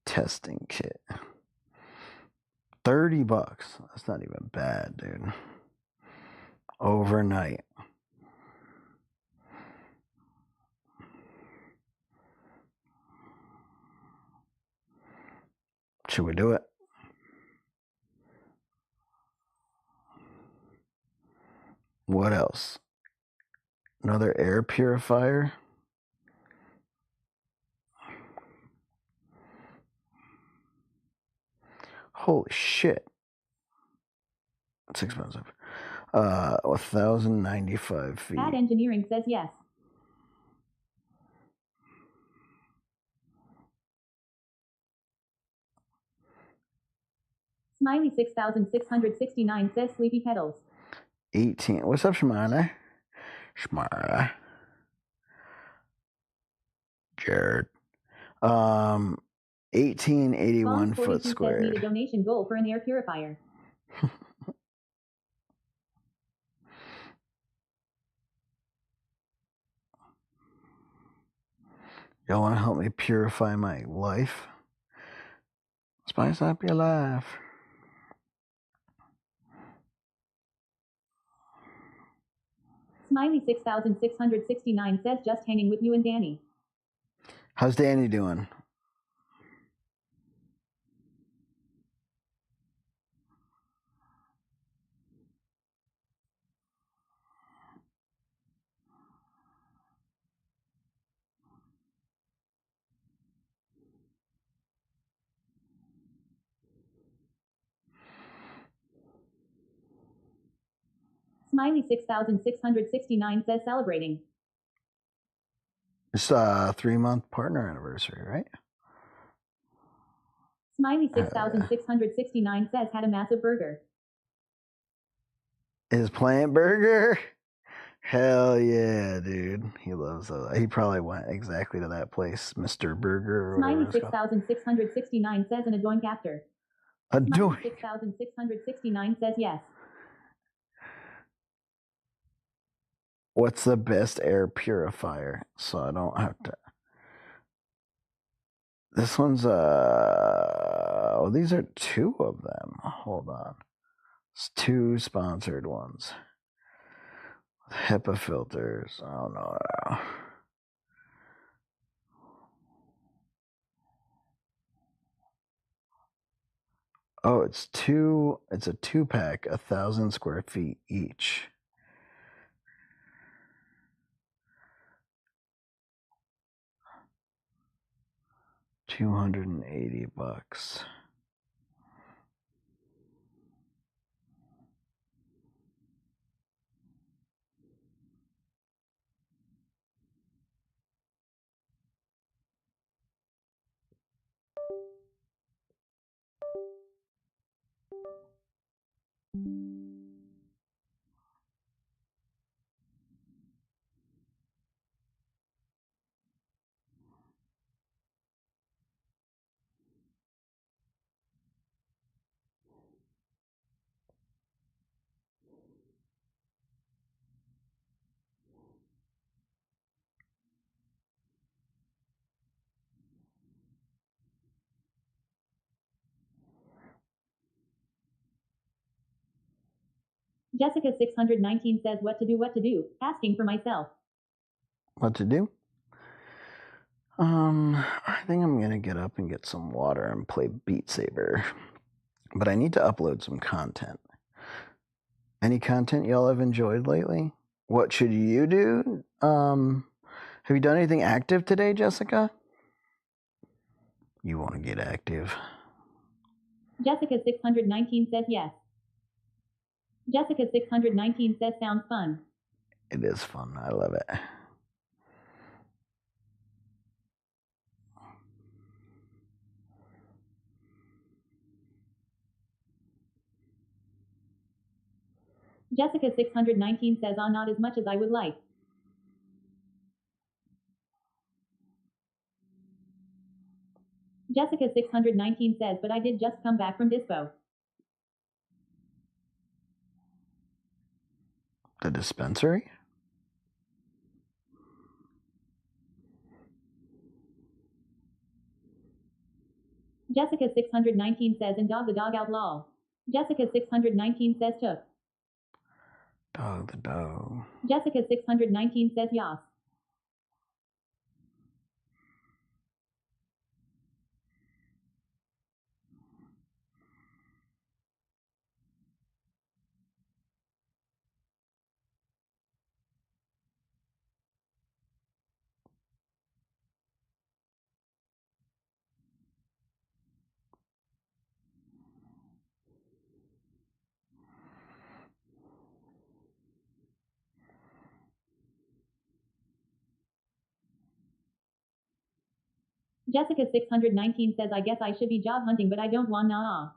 testing kit. $30. That's not even bad, dude. Overnight. Should we do it? What else? Another air purifier? Holy shit. It's expensive. 1,095 feet. Ad Engineering says yes. Smiley 6,669 says sleepy pedals. 18. What's up, Shimana? Shmara. Jared. 1881 foot squared. Says need a donation goal for an air purifier. Y'all want to help me purify my life? Spice up your life. Smiley 6,669 says just hanging with you and Danny. How's Danny doing? Smiley 6,669 says celebrating. It's a 3-month partner anniversary, right? Smiley 6,669 says had a massive burger. His plant burger? Hell yeah, dude. He loves that. He probably went exactly to that place, Mr. Burger. Or Smiley 6,669 says an Adoink after. Adoink. 6,669 says yes. What's the best air purifier? So I don't have to. This one's oh, these are 2 of them. Hold on. It's 2 sponsored ones. HEPA filters. Oh no. Oh, it's a 2-pack, 1,000 square feet each. $280. Jessica 619 says what to do, asking for myself. What to do? I think I'm gonna get up and get some water and play Beat Saber. But I need to upload some content. Any content y'all have enjoyed lately? What should you do? Have you done anything active today, Jessica? You want to get active. Jessica 619 says yes. Jessica 619 says sounds fun. It is fun. I love it. Jessica 619 says not as much as I would like. Jessica 619 says but I did just come back from dispo. The dispensary? Jessica 619 says and dog the dog outlaw. Jessica 619 says took. Dog the dog. Jessica 619 says yas. Jessica 619 says I guess I should be job hunting but I don't wanna.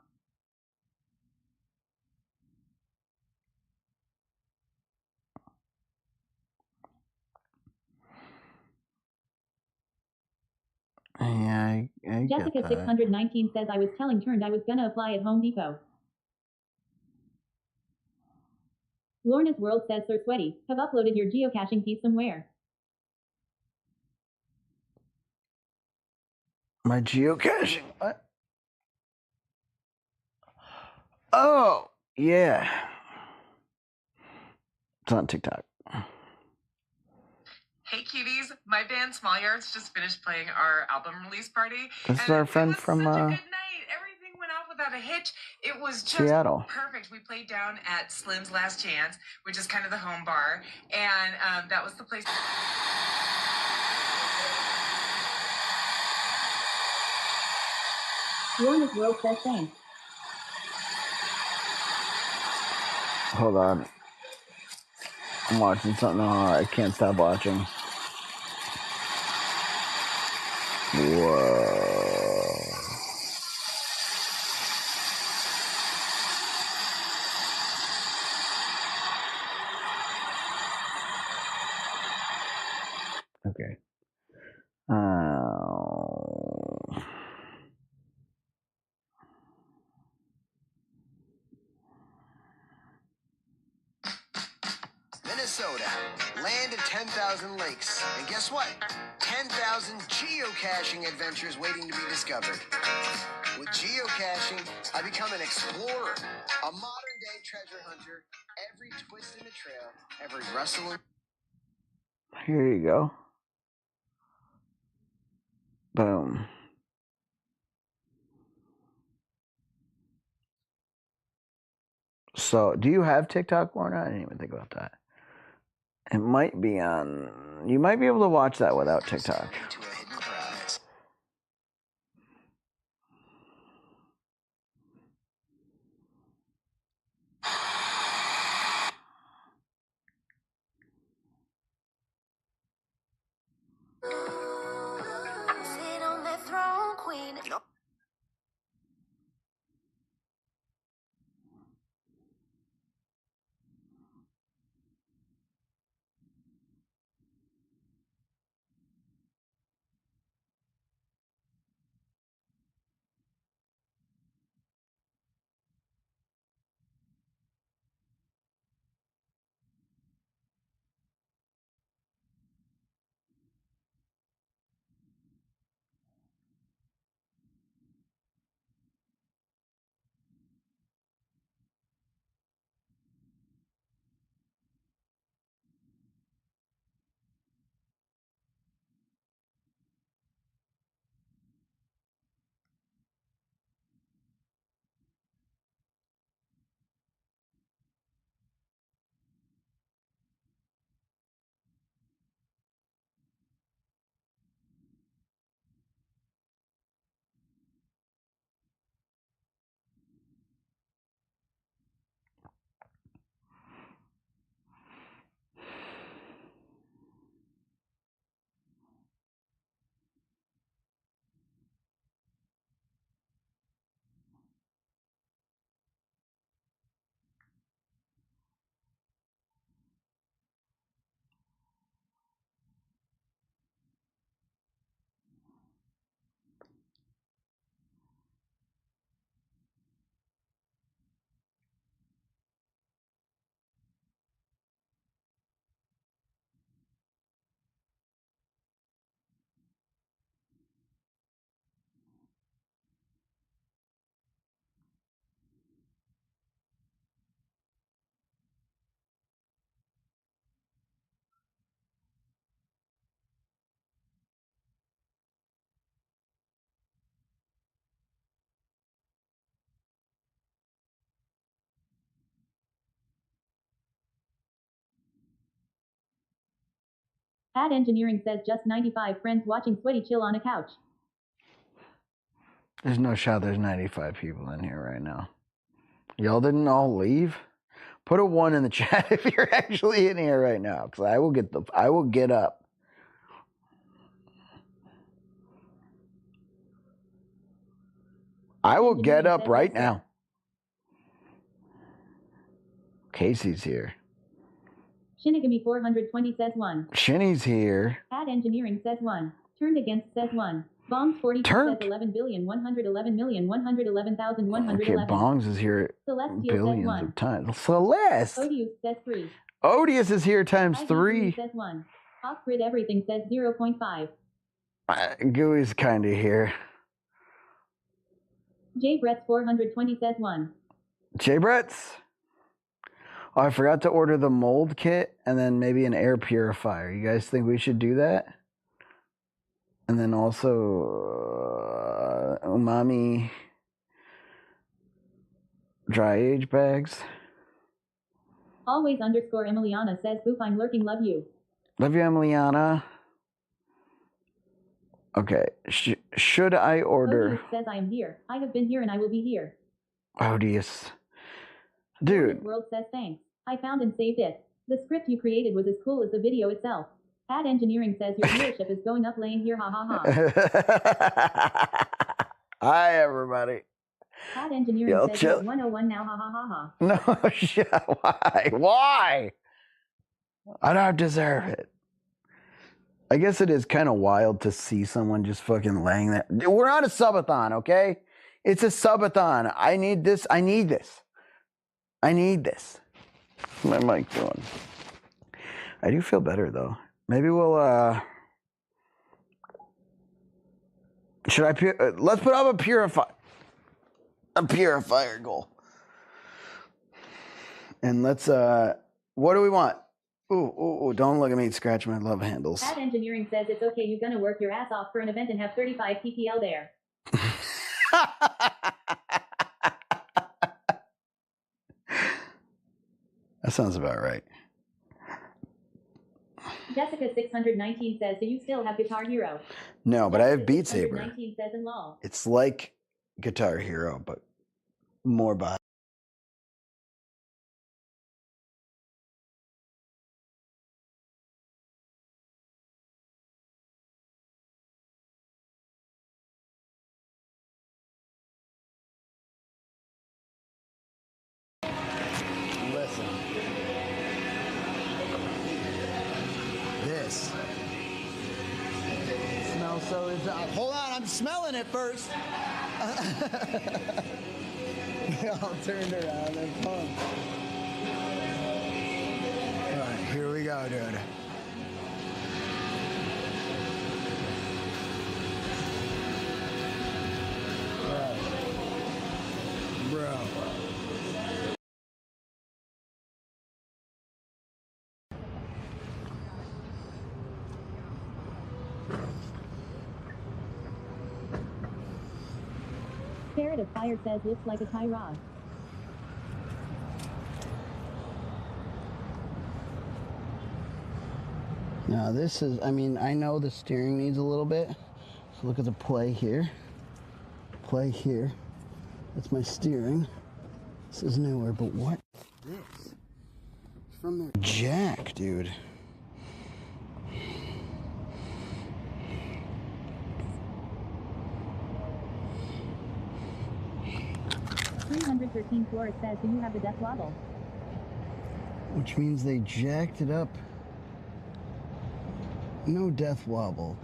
Yeah, I Jessica get that. 619 says I was telling Turned I was gonna apply at Home Depot. Lorna's World says Sir Sweaty, have uploaded your geocaching piece somewhere. My geocaching. What? Oh, yeah. It's on TikTok. Hey cuties, my band Small Yards just finished playing our album release party. This is our friend from Everything went off without a hitch. It was just Seattle. perfect. We played down at Slim's Last Chance, which is kind of the home bar, and that was the place. Lorna's World says thanks. Hold on. I'm watching something. I can't stop watching. Whoa. Okay. Minnesota, land of 10,000 lakes. And guess what? 10,000 geocaching adventures waiting to be discovered. With geocaching, I become an explorer, a modern-day treasure hunter. Every twist in a trail, every rustle. Here you go. Boom. So, do you have TikTok, Lorna? I didn't even think about that. It might be on. You might be able to watch that without TikTok. Ad Engineering says just 95 friends watching sweaty chill on a couch. There's no shot there's 95 people in here right now. Y'all didn't all leave? Put a 1 in the chat if you're actually in here right now, because I will get up. I will get up right now. Casey's here. Shinigami 420 says 1. Shinny's here. Ad Engineering says 1. Turned Against says 1. Bongs 42 says 11,111,111,111. Okay, Bongs is here Celestial billions says 1. of times. Celeste! Odious says 3. Odious is here times 3. says 1. Off-grid everything says 0.5. Gooey's kind of here. J Brett's 420 says 1. Jay Brett's. Oh, I forgot to order the mold kit and then maybe an air purifier. You guys think we should do that? And then also umami dry age bags. Always _ Emiliana says boof I'm lurking love you. Love you, Emiliana. Okay, should I order? Odious says I am here. I have been here and I will be here. Odious. Dude. World says thanks. I found and saved it. The script you created was as cool as the video itself. Ad Engineering says your viewership is going up laying here ha ha ha. Hi everybody. Ad Engineering says it's 101 now ha ha ha ha. No, why? Why? I don't deserve it. I guess it is kind of wild to see someone just fucking laying there. We're on a subathon, okay? It's a subathon. I need this. I need this. I need this. What's my mic doing? I do feel better though. Maybe we'll should I let's put up a purifier goal. And let's what do we want? Ooh, don't look at me scratch my love handles. Ad Engineering says it's okay, you're gonna work your ass off for an event and have 35 PPL there. That sounds about right. Jessica 619 says, do you still have Guitar Hero? No, but I have Beat Saber. 619 says in lol. It's like Guitar Hero, but more by. Listen. This smells so hold on, I'm smelling it first. They all turned around and fun. Alright, here we go, dude. Bro. Carrot of Fire says looks like a tie rod. Now this is, I mean, I know the steering needs a little bit. So look at the play here. Play here. That's my steering. This is newer, but what is this? It's from their jack, dude. $313 Flores says, do you have the death wobble? Which means they jacked it up. No death wobble.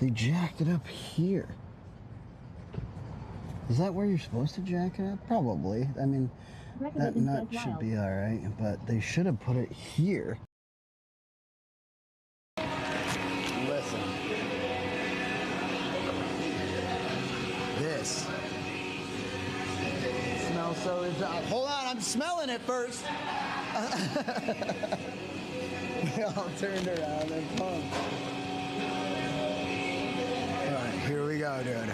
They jacked it up here. Is that where you're supposed to jack it up? Probably. I mean, that nut should be alright, but they should have put it here. Listen. This smells so hold on, I'm smelling it first. They all turned around and fun. Alright, here we go, dude.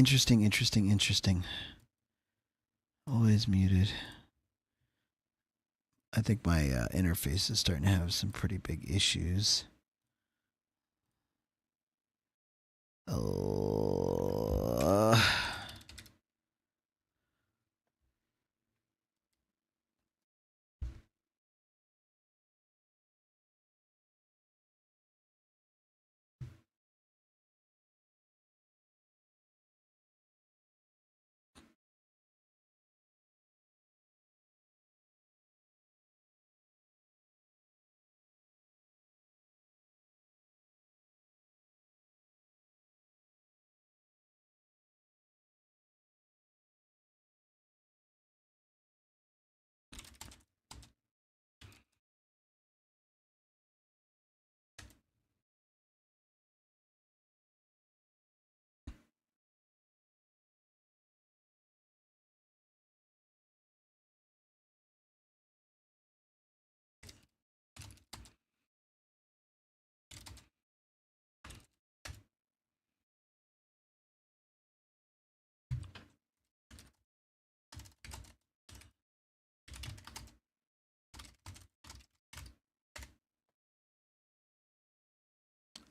Interesting, interesting, interesting. Always muted. I think my interface is starting to have some pretty big issues. Oh.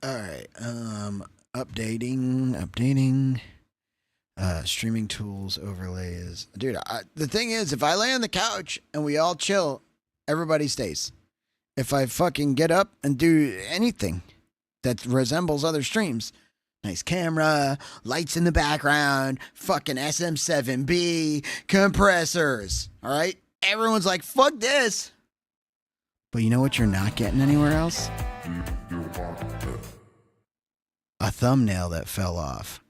All right. Updating. Streaming tools, overlays. Dude, the thing is, if I lay on the couch and we all chill, everybody stays. If I fucking get up and do anything that resembles other streams, nice camera, lights in the background, fucking SM7B, compressors, all right? Everyone's like, fuck this. But you know what you're not getting anywhere else? A thumbnail that fell off.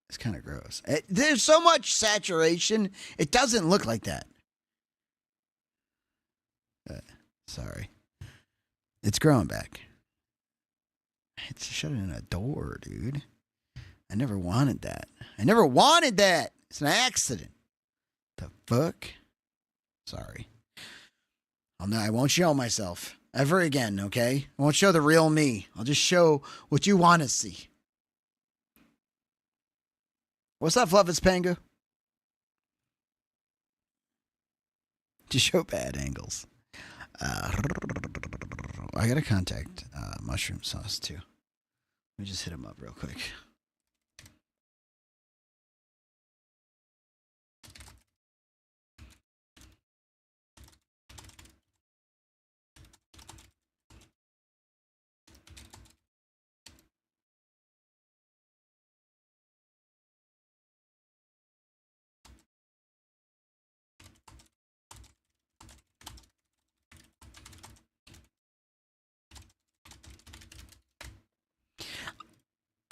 It's kind of gross. There's so much saturation, it doesn't look like that. Sorry. It's growing back. It's shutting a door, dude. I never wanted that. I never wanted that. It's an accident. The fuck? Sorry. I won't show myself ever again, okay? I won't show the real me. I'll just show what you want to see. What's up, Fluffus Pangu? Just show bad angles. I gotta contact Mushroom Sauce too. Let me just hit him up real quick.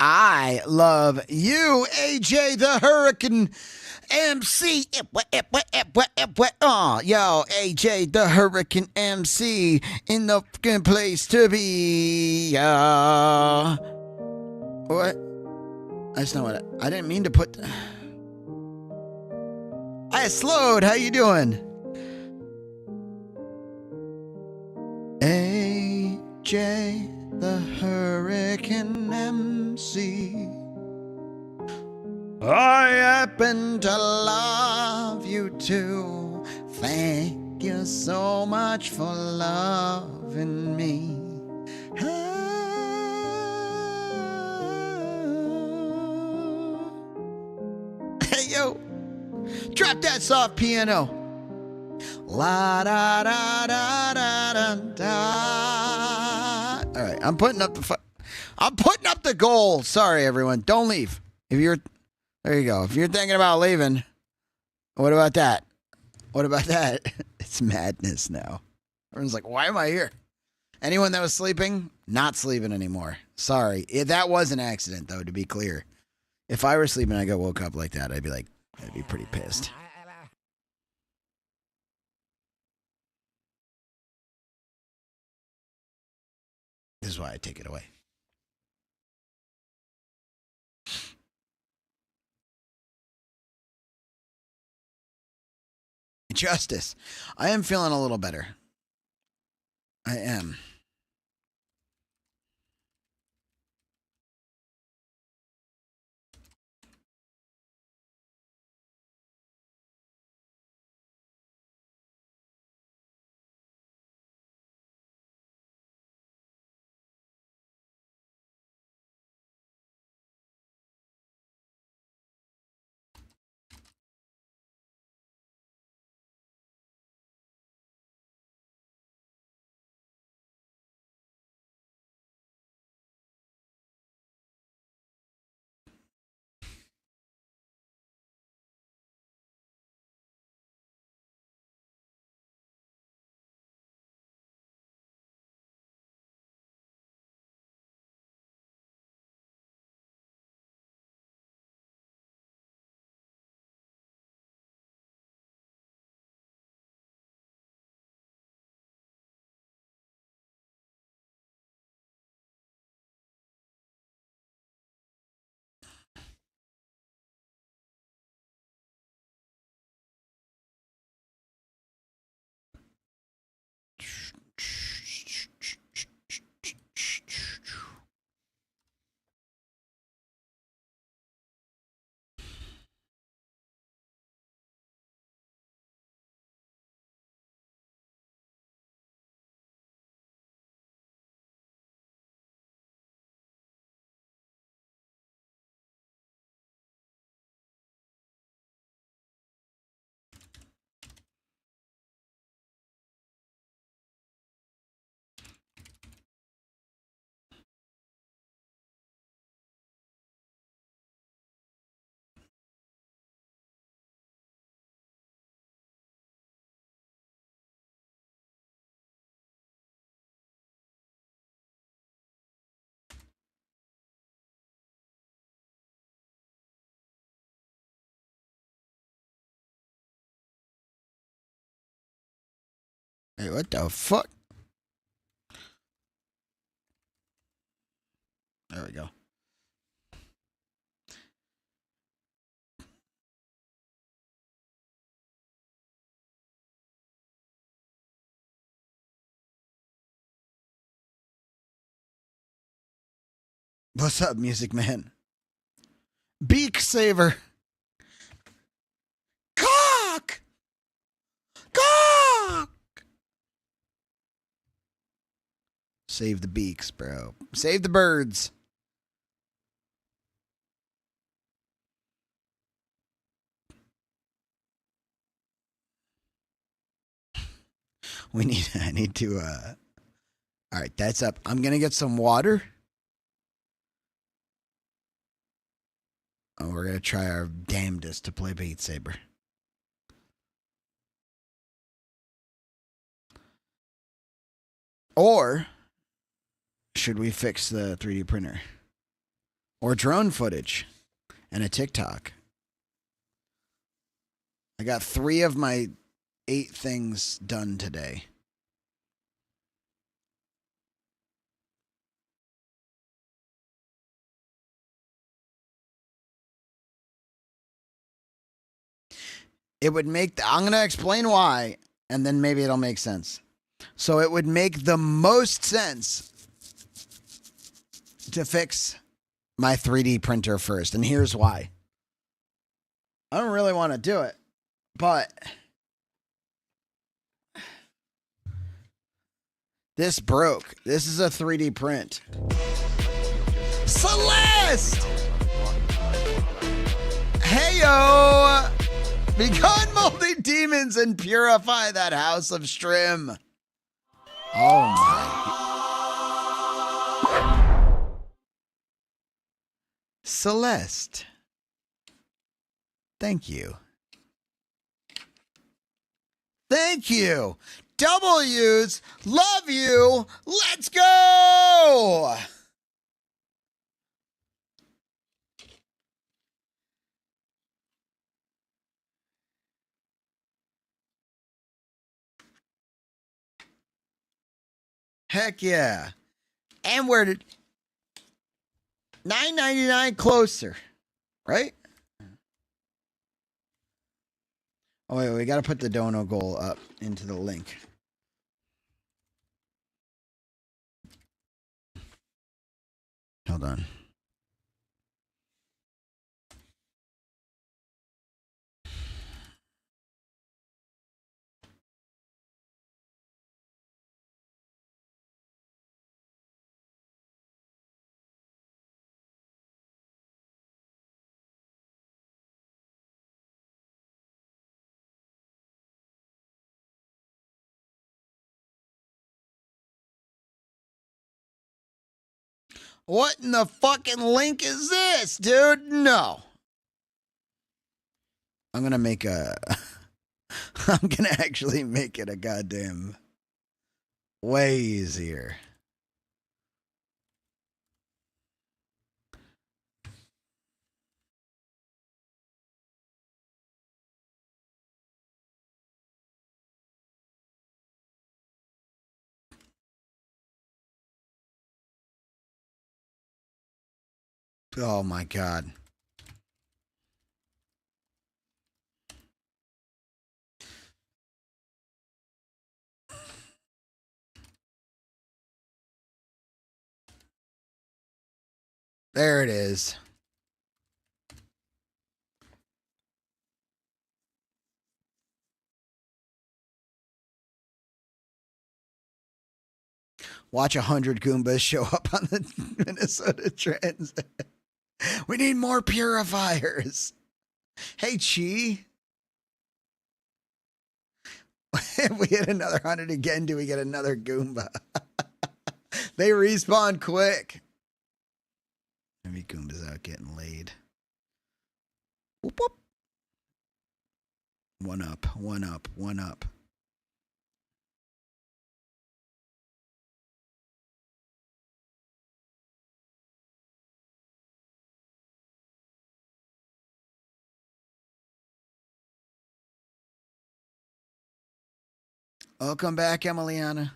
I love you, AJ the Hurricane MC. Oh, yo, AJ the Hurricane MC in the fucking place to be. What? That's not what I didn't mean to put. I slowed. How you doing? AJ the Hurricane MC. I happen to love you too. Thank you so much for loving me. Hey yo, drop that soft piano. La da da da da da da. All right, I'm putting up the goal. Sorry, everyone. Don't leave. There you go. If you're thinking about leaving, what about that? What about that? It's madness now. Everyone's like, why am I here? Anyone that was sleeping, not sleeping anymore. Sorry. That was an accident, though, to be clear. If I were sleeping and I got woke up like that, I'd be pretty pissed. This is why I take it away. Justice. I am feeling a little better. I am. Hey, what the fuck? There we go. What's up, Music Man? Beak Saver. Cock! Cock! Save the beaks, bro. Save the birds. I need to, all right, that's up. I'm going to get some water. Oh, we're going to try our damnedest to play Beat Saber. Or should we fix the 3D printer? Or drone footage and a TikTok? I got 3 of my 8 things done today. It would make, I'm going to explain why, and then maybe it'll make sense. So it would make the most sense to fix my 3D printer first. And here's why. I don't really want to do it, but this broke. This is a 3D print. Celeste! Heyo! Become multi-demons and purify that house of Strim. Oh my. Celeste. Thank you. Thank you. W's. Love you. Let's go. Heck yeah. And where did $9.99 closer, right? Oh wait, we got to put the dono goal up into the link. Hold on. What in the fucking link is this, dude? No. I'm going to make a... I'm going to actually make it a goddamn way easier. Oh my God. There it is. Watch 100 Goombas show up on the Minnesota Transit. We need more purifiers. Hey, Chi. If we hit another 100 again, do we get another Goomba? They respawn quick. Maybe Goomba's out getting laid. Whoop, whoop. One up, one up, one up. Welcome back, Emiliana.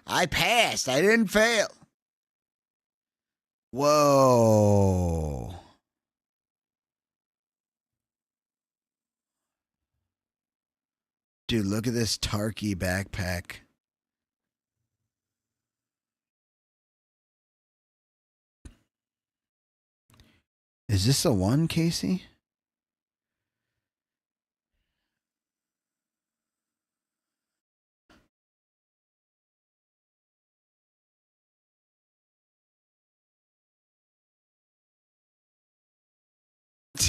I passed. I didn't fail. Whoa. Dude, look at this Tarky backpack. Is this the one, Casey?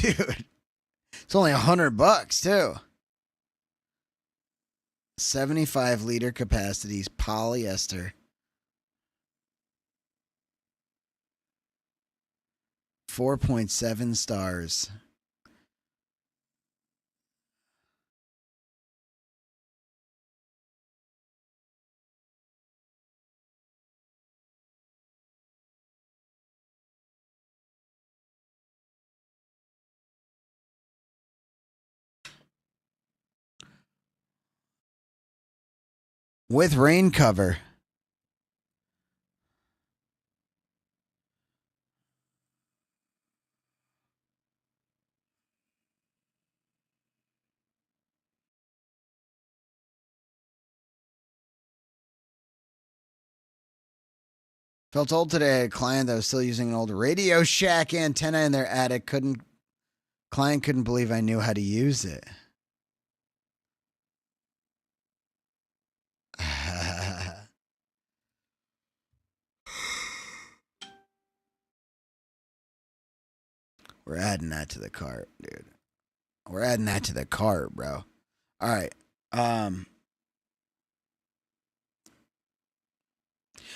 Dude, it's only $100 too. 75-liter capacities, polyester. 4.7 stars. With rain cover. Felt told today I had a client that was still using an old Radio Shack antenna in their attic. Client couldn't believe I knew how to use it. We're adding that to the cart, dude. We're adding that to the cart, bro. All right.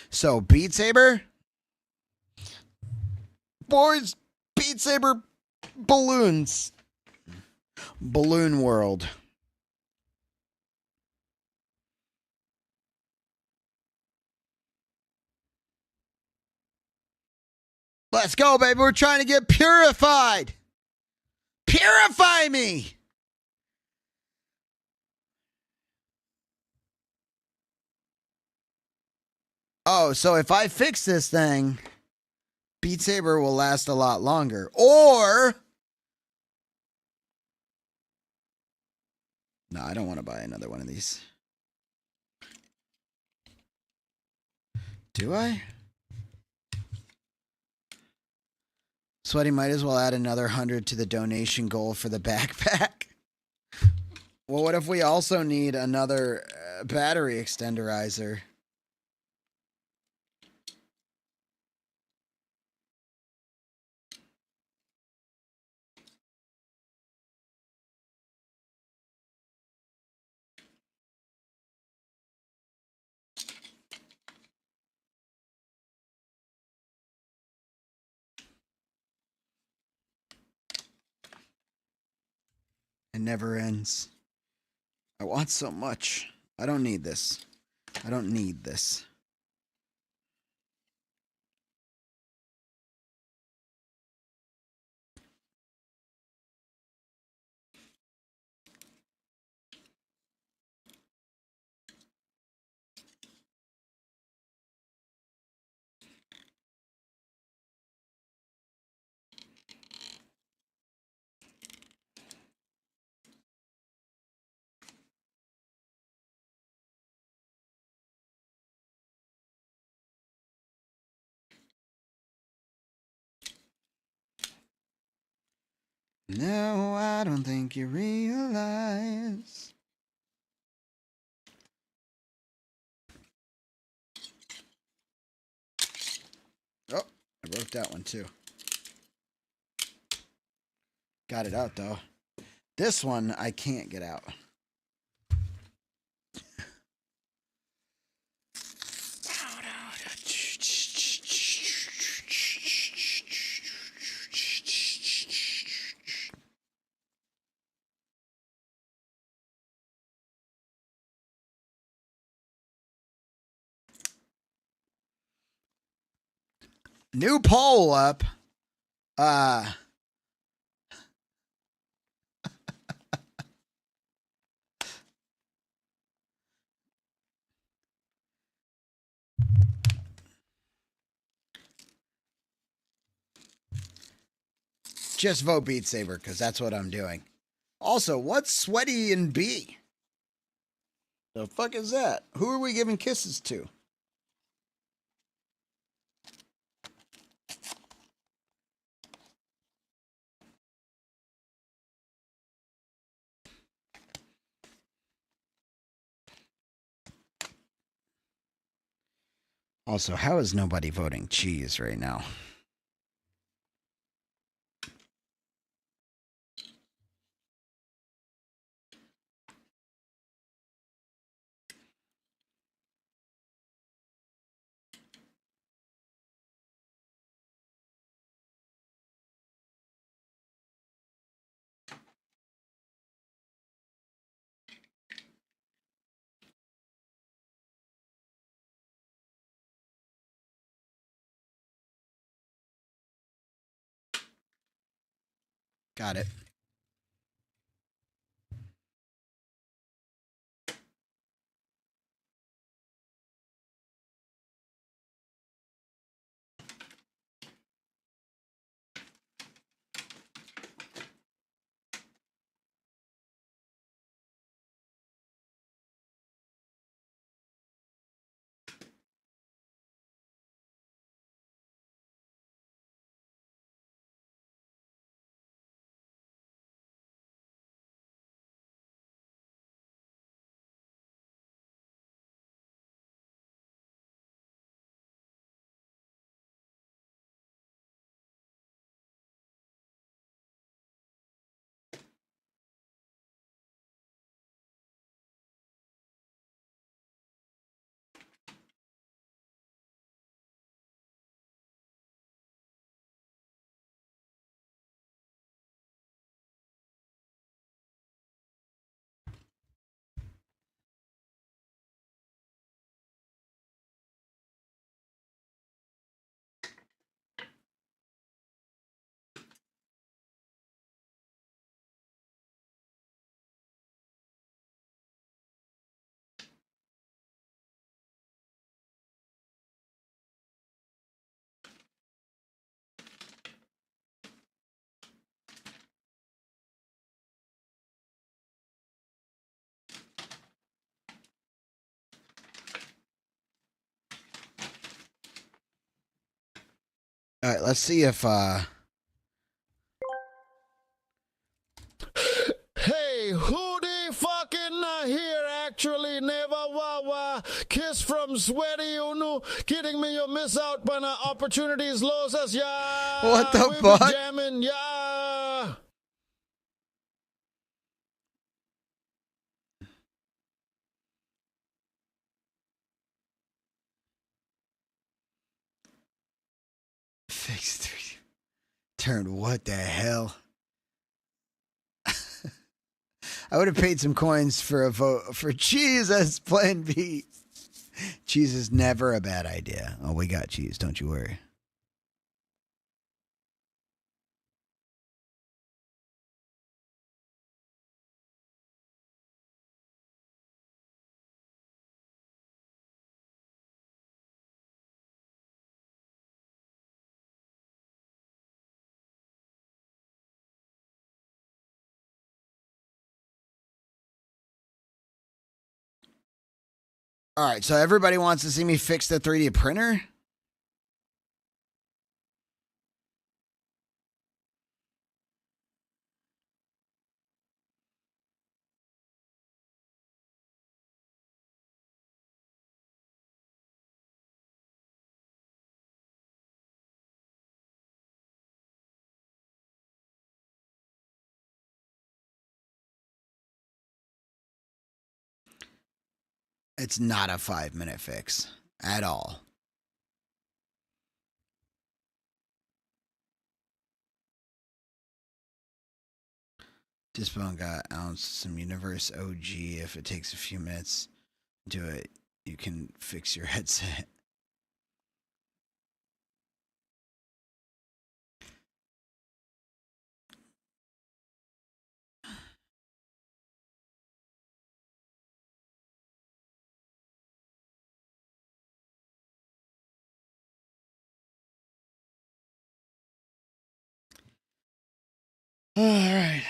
So Beat Saber, boys. Beat Saber balloons. Balloon World. Let's go, baby. We're trying to get purified. Purify me. Oh, so if I fix this thing, Beat Saber will last a lot longer. Or... No, I don't want to buy another one of these. Do I? Sweaty might as well add another 100 to the donation goal for the backpack. Well, what if we also need another battery extenderizer? It never ends. I want so much. I don't need this. I don't need this. No, I don't think you realize. Oh, I broke that one too. Got it out though. This one I can't get out. New poll up. Just vote Beat Saber because that's what I'm doing. Also, what's Sweaty and B? The fuck is that? Who are we giving kisses to? Also, how is nobody voting cheese right now? Got it. All right, let's see if Hey, who the fucking here actually never wawa kiss from Sweaty you know kidding me you miss out on opportunities losses yeah What the we fuck? be jamming yeah fix 3D. Turn what the hell? I would have paid some coins for a vote for cheese as plan B. Cheese is never a bad idea. Oh, we got cheese, don't you worry. All right, so everybody wants to see me fix the 3D printer? It's not a 5-minute fix at all. Disbone got ounce some universe OG. If it takes a few minutes, do it. You can fix your headset. All right.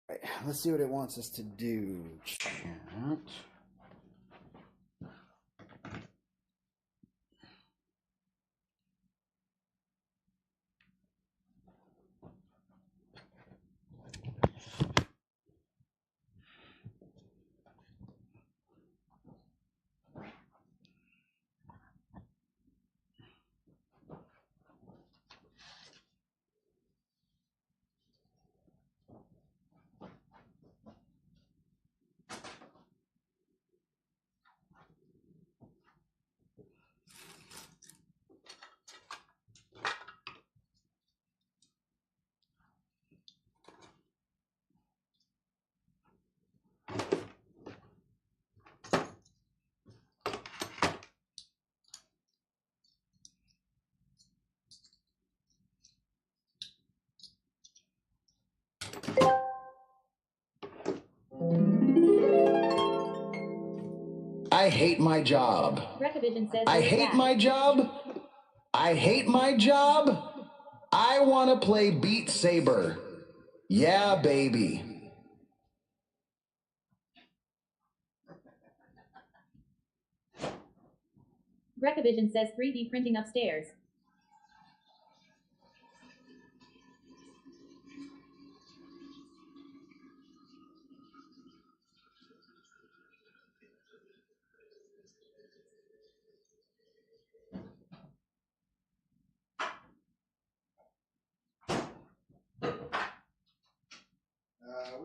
Right, let's see what it wants us to do. Chat. I hate my job. Recovision says I you're hate back. my job. I hate my job. I want to play Beat Saber. Yeah, baby. Recovision says 3D printing upstairs.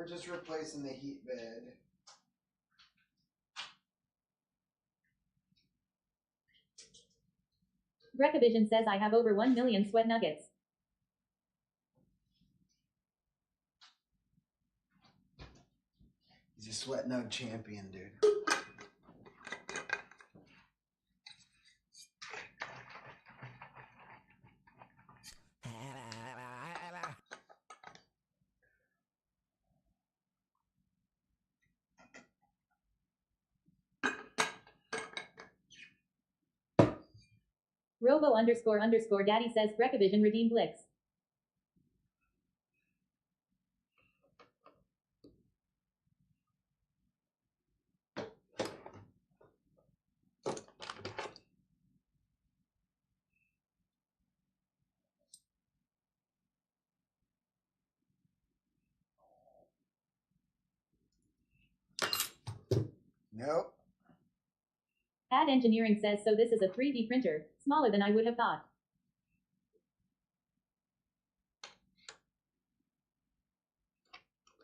We're just replacing the heat bed. Recovision says I have over 1 million sweat nuggets. He's a sweat nug champion, dude. Robo __ daddy says Brecavision redeem Blix. Nope. Ad Engineering says so this is a 3D printer, smaller than I would have thought.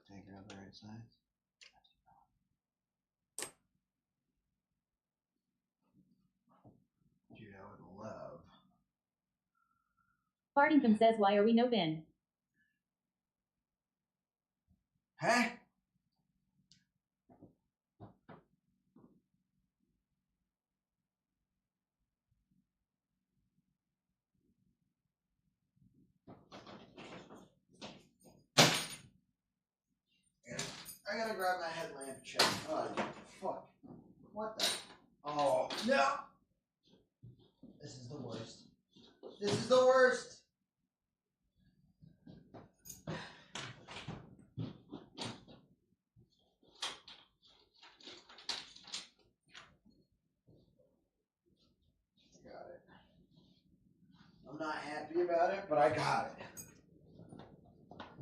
Take it out the right size. Dude, I would love. Partington says why are we no bin? Huh? I gotta grab my headlamp check. Oh, fuck. What the? Oh, no! This is the worst. This is the worst! Got it. I'm not happy about it, but I got it.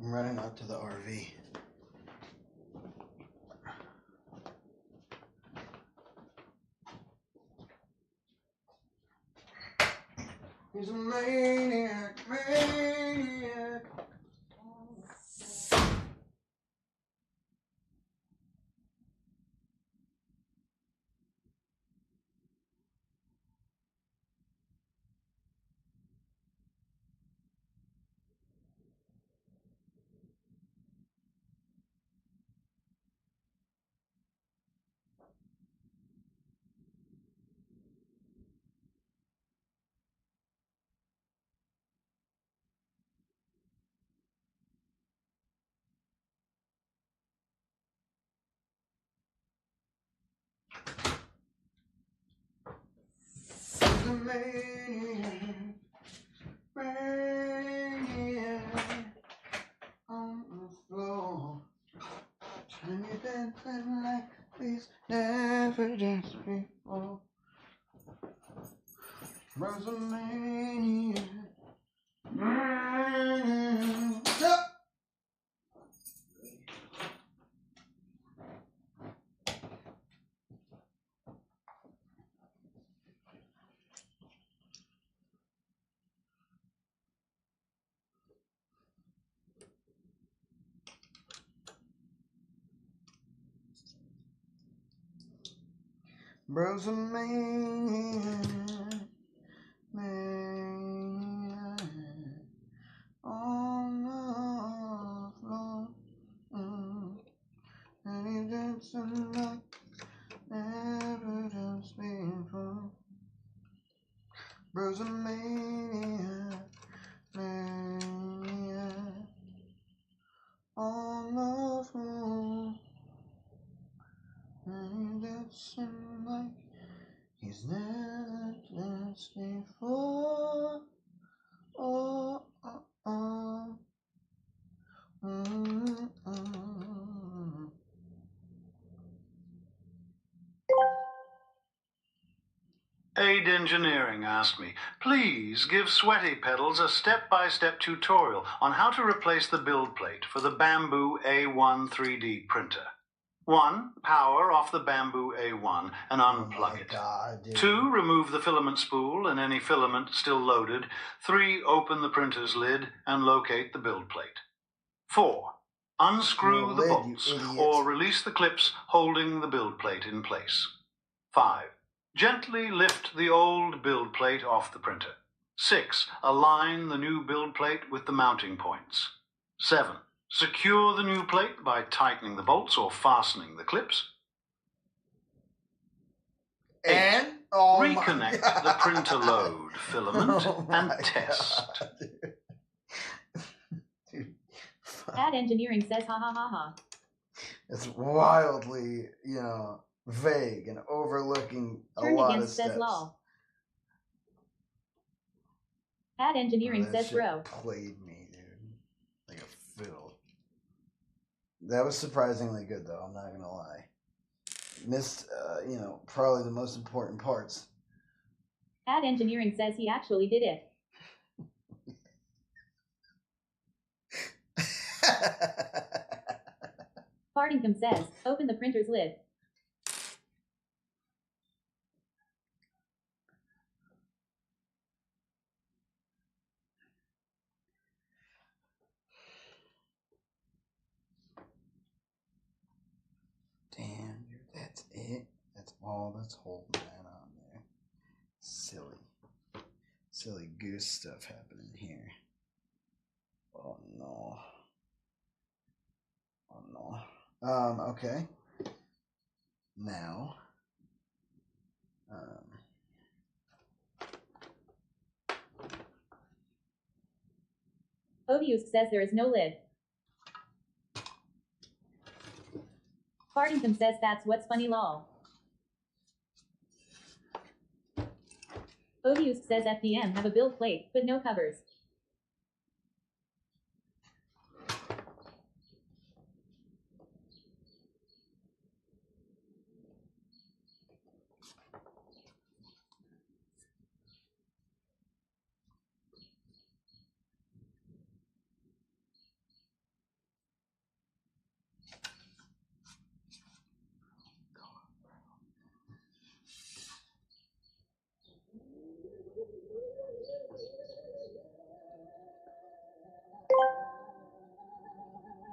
I'm running out to the RV. He's a maniac, maniac. He's a maniac, maniac on the floor. And you dancing like this, never danced before. Bro's a maniac, maniac. Stop! Bro's a maniac, maniac on the floor. And he dancing like never danced before. Bro's a maniac, maniac on the floor. And he dancing like he's never danced before. Oh, oh, oh. Aid Engineering asked me, please give Sweaty Pedals a step-by-step tutorial on how to replace the build plate for the Bamboo A1 3D printer. 1. Power off the Bamboo A1 and unplug it. God, dude. 2. Remove the filament spool and any filament still loaded. 3. Open the printer's lid and locate the build plate. 4. Unscrew the bolts or release the clips holding the build plate in place. 5. Gently lift the old build plate off the printer. 6. Align the new build plate with the mounting points. 7. Secure the new plate by tightening the bolts or fastening the clips. 8. And Reconnect the printer load filament and test. Dude. Ad Engineering says ha ha ha ha. It's wildly, vague and overlooking a Turn lot of against says steps. lol. Ad Engineering That says shit bro. played me, dude. Like a fiddle. That was surprisingly good, though. I'm not gonna lie. Missed, probably the most important parts. Ad Engineering says he actually did it. Partington says, open the printer's lid. Damn, dude, that's it? That's all that's holding that on there. Silly goose stuff happening here. Oh no. Oh no. Okay. Now. Odious says there is no lid. Partington says that's what's funny lol. Odious says FDM have a build plate, but no covers.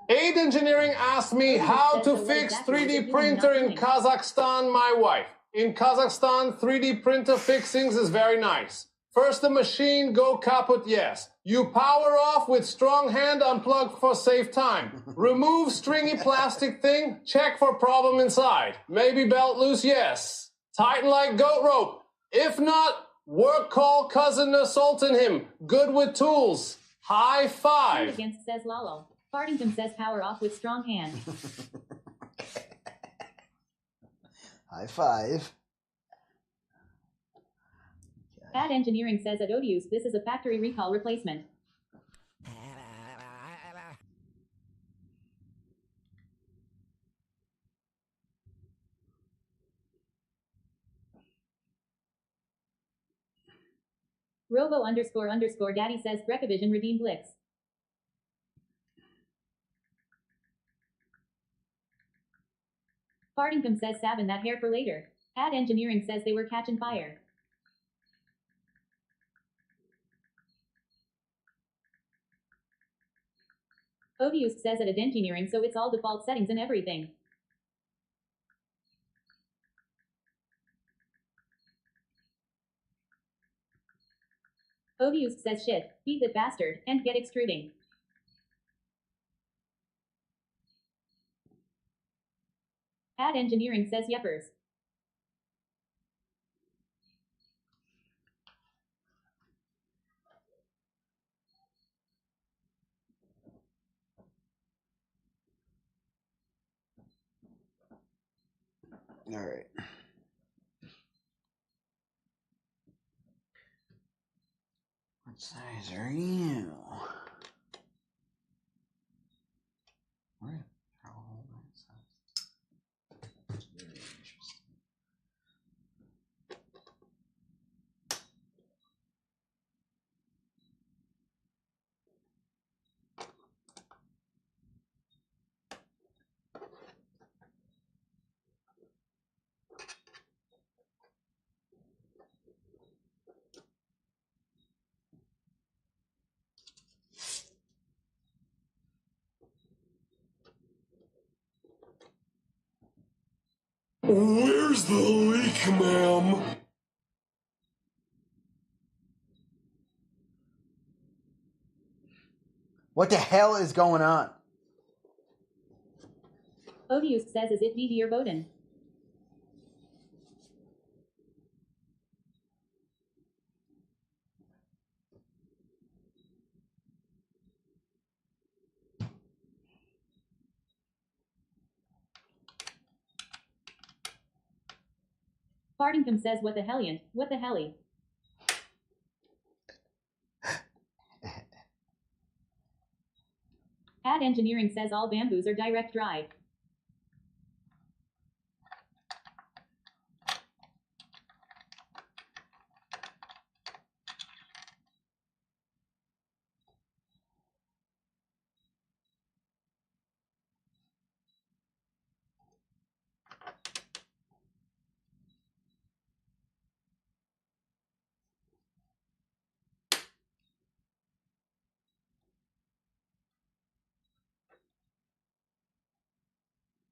Aid Engineering asked me how to fix 3D printer in Kazakhstan, my wife. In Kazakhstan, 3D printer fixings is very nice. First the machine go kaput, yes. You power off with strong hand, unplug for safe time. Remove stringy plastic thing, check for problem inside. Maybe belt loose, yes. Tighten like goat rope. If not, work call cousin assaulting him. Good with tools. High five. Against says Lalo. Partington says power off with strong hand. High five. Ad Engineering says at Odious this is a factory recall replacement. Robo__daddy says Brecavision redeemed licks. Partington says savin that hair for later. Ad Engineering says they were catching fire. Odious says at Ad Engineering so it's all default settings and everything. Odious says shit, beat that bastard, and get extruding. Ad Engineering says yuppers. All right. What size are you? Where are all my sizes? That's very interesting. Where's the leak, ma'am? What the hell is going on? Odious says is it Vivier Bowden. Partington says what the helliant, what the helly. Ad Engineering says all bamboos are direct drive.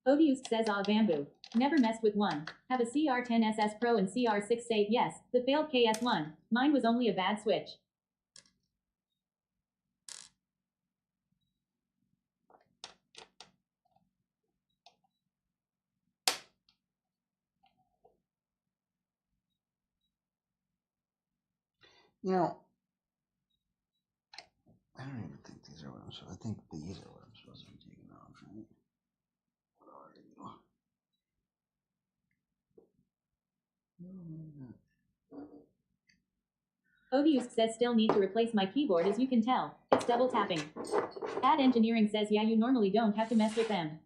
Odious says ah bamboo. Never messed with one. Have a CR10SS Pro and CR6 say yes. The failed KS1. Mine was only a bad switch. You know, I don't even think these are what I'm supposed to. I think these are what I'm supposed to be taking off, right? What are you? Odious says still need to replace my keyboard as you can tell. It's double tapping. Ad Engineering says yeah you normally don't have to mess with them.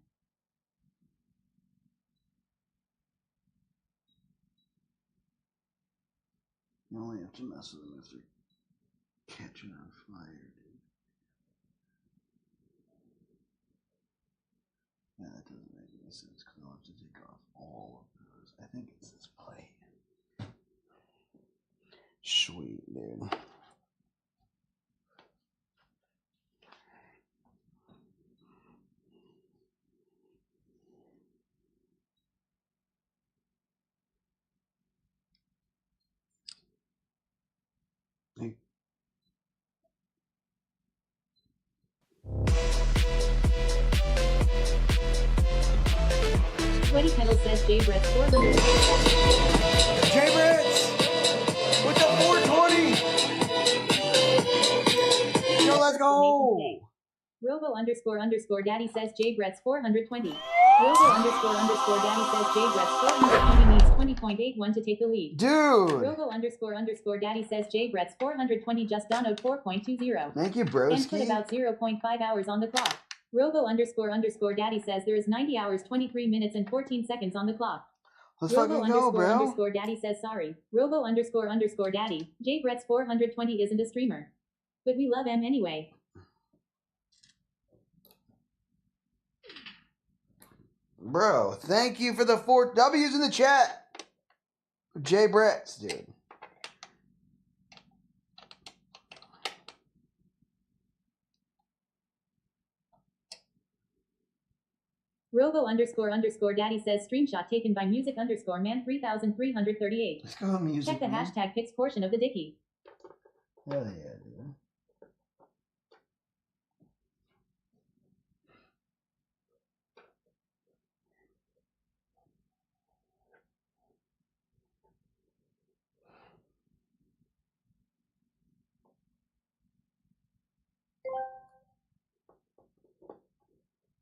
You only have to mess with them if they're catching on fire, dude. Yeah, that doesn't make any sense because I'll have to take off all of those. I think it's this plate. Sweet, dude. Hey. Sweaty Pedal says J Brett 400. J Brits with the 420. Yo, let's go. Robo __ Daddy says J Brett's 420. Robo __ Daddy says J Brett's 420 needs 20.81 to take the lead. Dude. Robo __ Daddy says J Brett's 420 just download 4.20. Thank you, broski. And put about 0.5 hours on the clock. Robo __ Daddy says there is 90 hours 23 minutes and 14 seconds on the clock. Let's Robo fucking go, bro. __ Daddy says sorry. Robo __ Daddy. J Brett's 420 isn't a streamer. But we love him anyway. Bro, thank you for the 4 W's in the chat. J Bretts, dude. Robo __ Daddy says screenshot taken by music _man 3338. Let's go music. Check the man. hashtag pics portion of the dicky. Hell yeah, dude.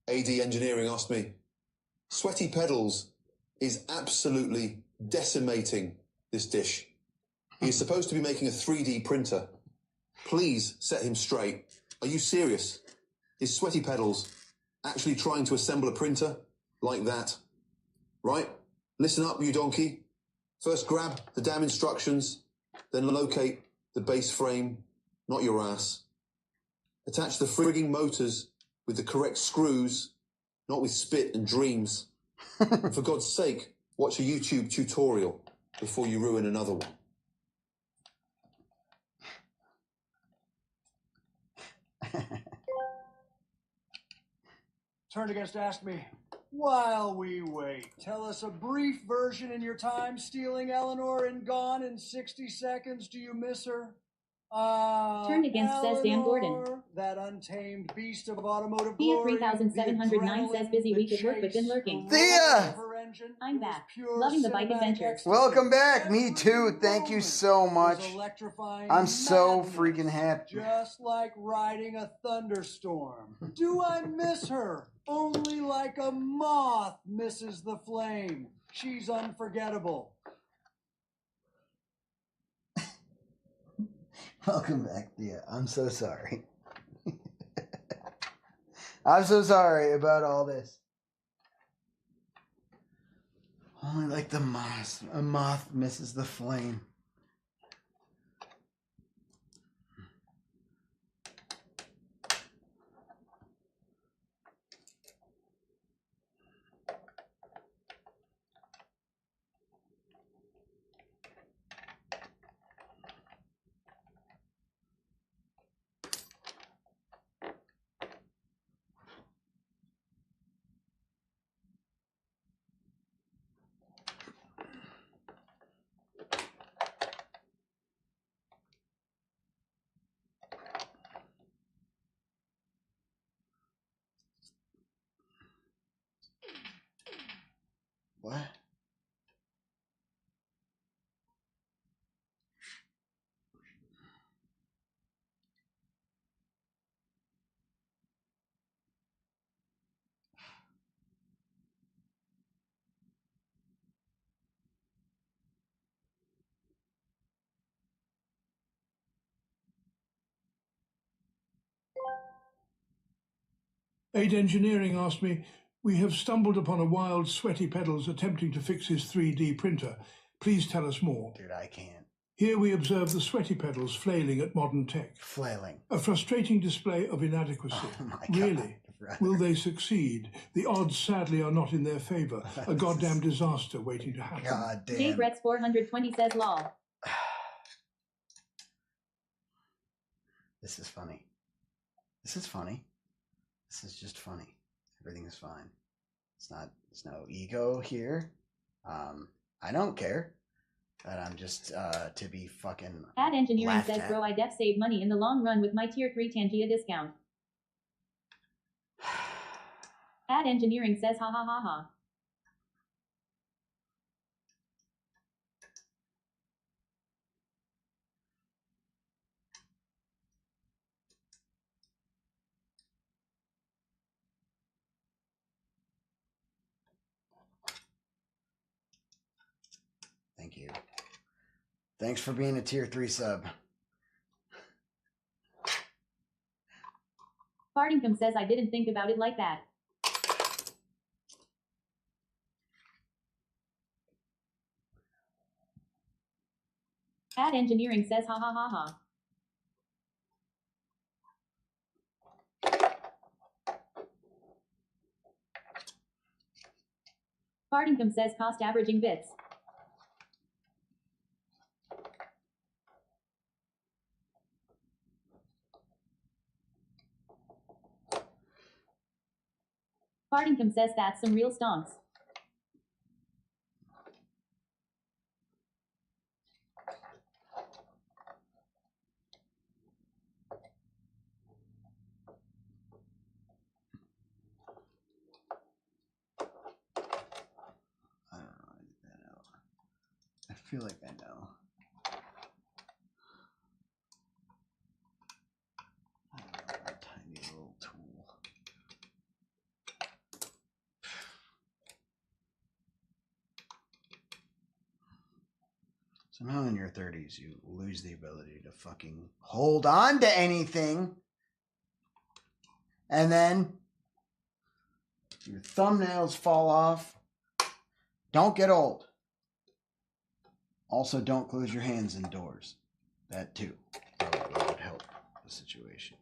AD Engineering asked me, Sweaty Pedals is absolutely decimating this dish. He is supposed to be making a 3D printer. Please set him straight. Are you serious? Is Sweaty Pedals actually trying to assemble a printer like that? Right? Listen up, you donkey. First grab the damn instructions, then locate the base frame, not your ass. Attach the frigging motors with the correct screws, not with spit and dreams. And for God's sake, watch a YouTube tutorial before you ruin another one. Turned against Ask Me. While we wait, tell us a brief version in your time stealing Eleanor and Gone in 60 seconds. Do you miss her? Turned against says Dan Gordon. That untamed beast of automotive Thea glory. 3709 says busy week at work but been lurking. Thea! I'm back. Loving the bike adventure. Welcome back. Me too. Thank you so much. I'm so freaking happy. Just like riding a thunderstorm. Do I miss her? Only like a moth misses the flame. She's unforgettable. Welcome back, Thea. I'm so sorry. I'm so sorry about all this. Only like the moth. A moth misses the flame. What? Aid Engineering asked me, "We have stumbled upon a wild, sweaty Pedals attempting to fix his 3D printer. Please tell us more." Dude, I can't. Here we observe the sweaty Pedals flailing at modern tech. Flailing. A frustrating display of inadequacy. Oh my God, really? brother. Will they succeed? The odds, sadly, are not in their favor. A goddamn disaster waiting to happen. God damn. J Brett's 420 says lol. This is funny. This is funny. This is just funny. Everything is fine. There's no ego here. I don't care. But I'm just to be fucking Ad Engineering laughed says, at. bro, I def save money in the long run with my tier 3 Tangia discount. Ad Engineering says, ha ha ha ha. Thank you. Thanks for being a tier 3 sub. Partington says, I didn't think about it like that. Ad Engineering says, ha ha ha ha. Partington says, cost averaging bits. Partington says, that's some real stonks. I don't know. I know. I feel like I know. I don't know, that tiny little tool. Somehow in your 30s, you lose the ability to fucking hold on to anything. And then your thumbnails fall off. Don't get old. Also, don't close your hands indoors. That too. That would help the situation.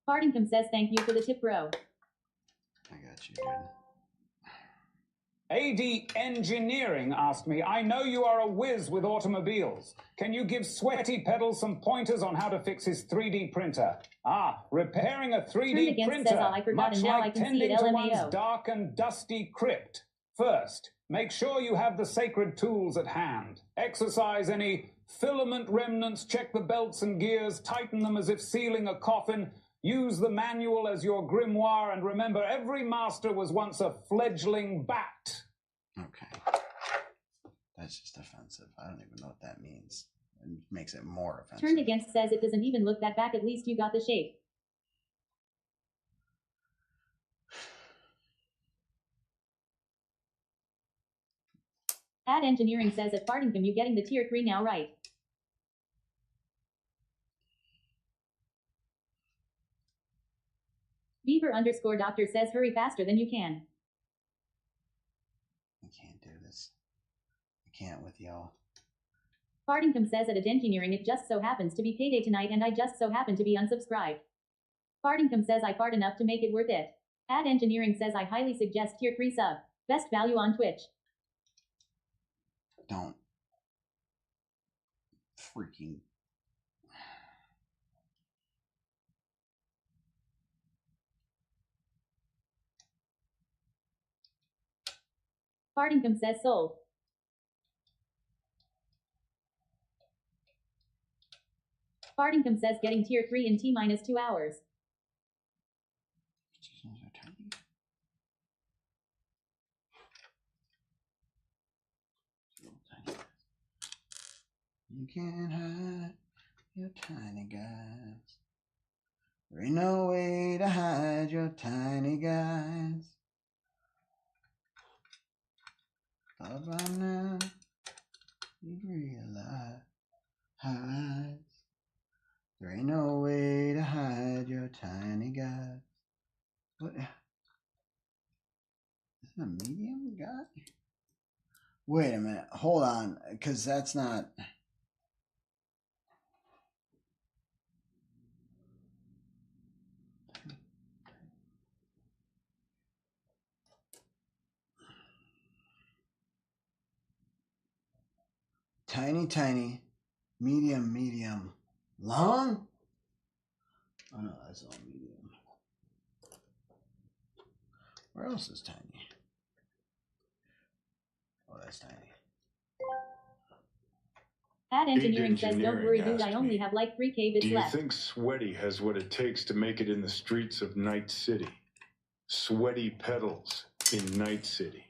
Partington says, thank you for the tip, bro. I got you, dude. AD Engineering asked me, I know you are a whiz with automobiles. Can you give Sweaty Pedals some pointers on how to fix his 3D printer? Repairing a 3D printer, says, I forgot, much and now like I can see it, tending to LMAO. one's dark and dusty crypt. First, make sure you have the sacred tools at hand. Exercise any filament remnants, check the belts and gears, tighten them as if sealing a coffin. Use the manual as your grimoire, and remember, every master was once a fledgling bat. Okay. That's just offensive. I don't even know what that means. It makes it more offensive. Turned Against says, it doesn't even look that back, at least you got the shape. Ad Engineering says at Fartington you getting the tier 3 now, right? Beaver_doctor says hurry faster than you can. I can't do this. I can't with y'all. Fartington says at Ad Engineering it just so happens to be payday tonight and I just so happen to be unsubscribed. Fartington says I fart enough to make it worth it. Ad Engineering says I highly suggest tier 3 sub. Best value on Twitch. Don't. Freaking. Fartington says sold. Fartington says getting tier 3 in T-minus 2 hours. You can't hide your tiny guys. There ain't no way to hide your tiny guys. Thought by now you'd realize there ain't no way to hide your tiny guys. What? Is it a medium guy? Wait a minute. Hold on, because that's not. Tiny, tiny, medium, medium, long? Oh no, that's all medium. Where else is tiny? Oh, that's tiny. Ad Engineering says don't worry dude, I only have like 3k bits Do you left. think Sweaty has what it takes to make it in the streets of Night City? Sweaty pedals in Night City.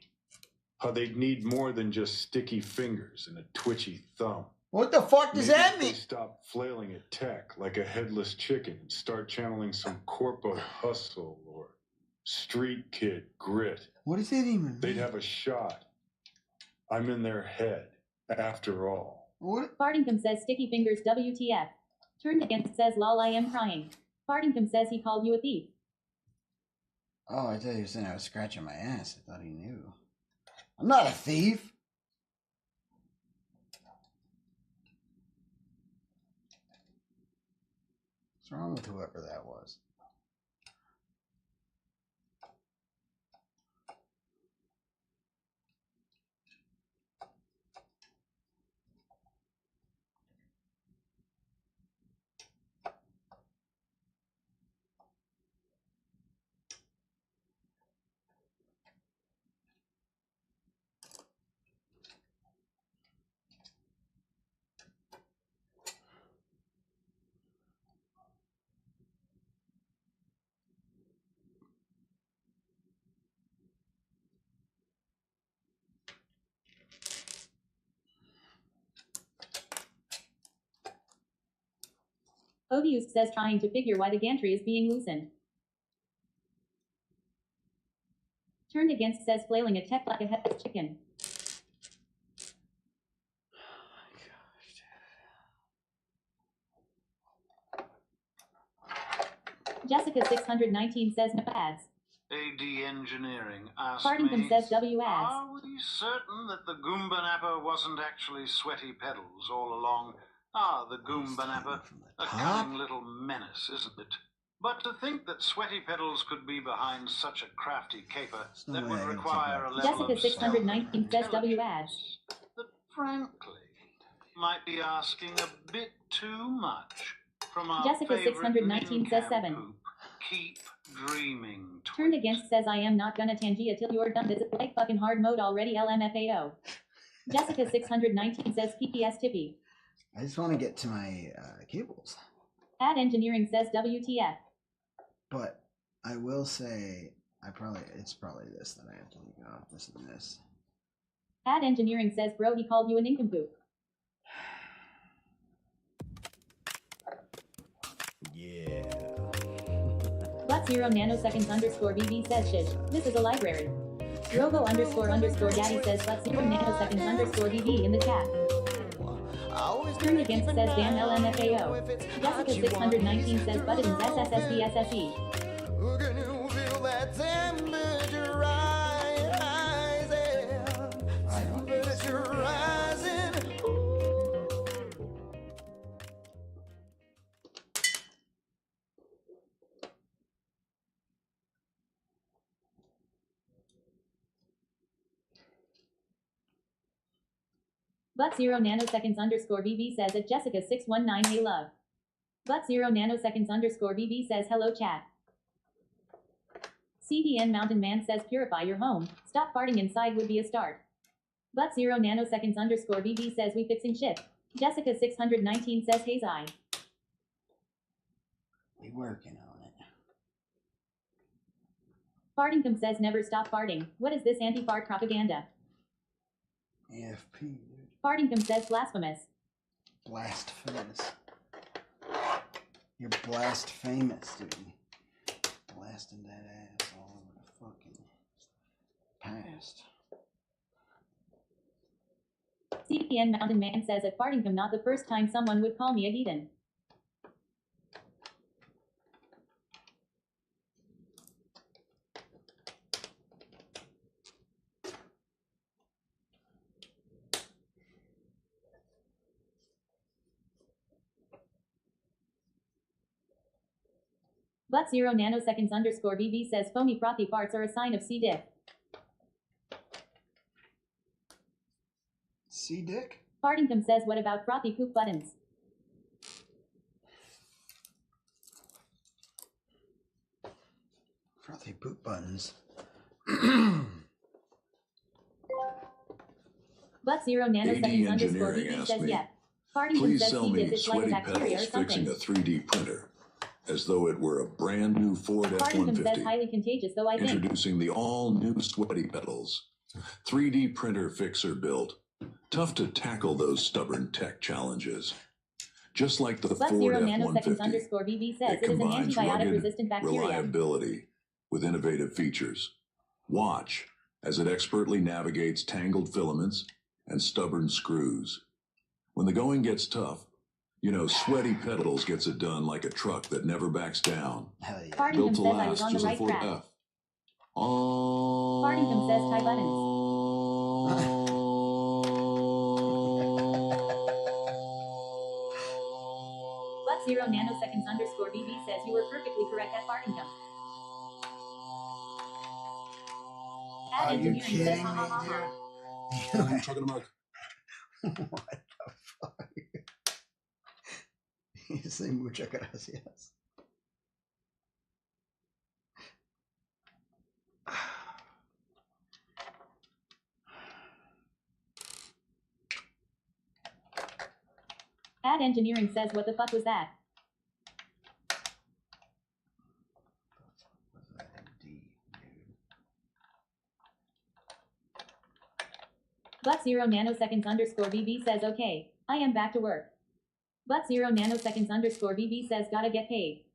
How they'd need more than just sticky fingers and a twitchy thumb. What the fuck does that mean? They stop flailing at tech like a headless chicken and start channeling some corpo hustle or street kid grit. What does it even mean? They'd have a shot. I'm in their head, after all. What? Fartington says sticky fingers WTF. Turned against says lol I am crying. Fartington says he called you a thief. Oh, I thought you were saying I was scratching my ass. I thought he knew. I'm not a thief. What's wrong with whoever that was? Odious says trying to figure why the gantry is being loosened. Turned against says flailing at tech like a headless chicken. Jessica 619 says no ads. AD Engineering asked Fartington me, says W ads. are we certain that the Goomba Napper wasn't actually Sweaty Pedals all along? Ah, the Goomba Napper, a cunning little menace, isn't it? But to think that Sweaty Pedals could be behind such a crafty caper, that would require a level Jessica of 619 says W ads. that, frankly, might be asking a bit too much from our Jessica favorite 619 says Nincam 7. poop. Keep dreaming. Turned against says I am not gonna Tangia till you're done. Visit like fucking hard mode already LMFAO. Jessica 619 says PPS Tippy. I just want to get to my cables. Ad Engineering says WTF. But I will say, it's probably this that I have to leave off. This and this. Ad Engineering says bro he called you a nincompoop. Yeah. But 0 nanoseconds _ BB says shish. This is a library. Robo __ daddy says but 0 nanoseconds _ BB in the chat. Turn against says Dan LMFAO. Jessica 619 says buttons SSSDSSE. Can you feel that temperature rising? Temperature rising. But 0 nanoseconds _ BB says at Jessica 619 hey love. But 0 nanoseconds _ BB says hello chat. CDN Mountain Man says purify your home, stop farting inside would be a start. But 0 nanoseconds _ BB says we fixing shit. Jessica 619 says hey Zai. We working on it. Fartingcom says never stop farting. What is this anti-fart propaganda? AFP, dude. Fartingcom says blasphemous. Blasphemous. You're blasphemous, dude. Blasting that ass all over the fucking past. CPN Mountain Man says at Fartingcom not the first time someone would call me a heathen. But 0 nanoseconds _ BB says foamy frothy farts are a sign of C. diff. C. dick? Fartingcom says what about frothy poop buttons? Frothy poop buttons. But 0 nanoseconds _ BB says yeah. Fartingcom Please says sell C. me diff is like a sweaty bacteria or pedals something. fixing a 3D printer, as though it were a brand new Ford Fartingcom says F-150. highly contagious though I think. Introducing the all-new sweaty pedals. 3D printer fixer built. Tough to tackle those stubborn tech challenges. Just like the But Ford 0 F-150, nanoseconds _ BB says it it is an combines antibiotic rugged resistant bacteria. reliability with innovative features. Watch as it expertly navigates tangled filaments and stubborn screws. When the going gets tough, you know, Sweaty Pedals gets it done like a truck that never backs down. Fartingcom Built to says I was last, on the just right like Ford track. F. Oh. Fartingcom says tie buttons. But 0 nanoseconds _ BB says you were perfectly correct at Fartingcom. Are you Engineering kidding says, me, ha, ha, ha, dude? ha. What are you talking about? What the fuck? You say muchas gracias. Ad Engineering says what the fuck was that? But 0 nanoseconds _ BB says okay, I am back to work. But 0 nanoseconds _ BB says gotta get paid.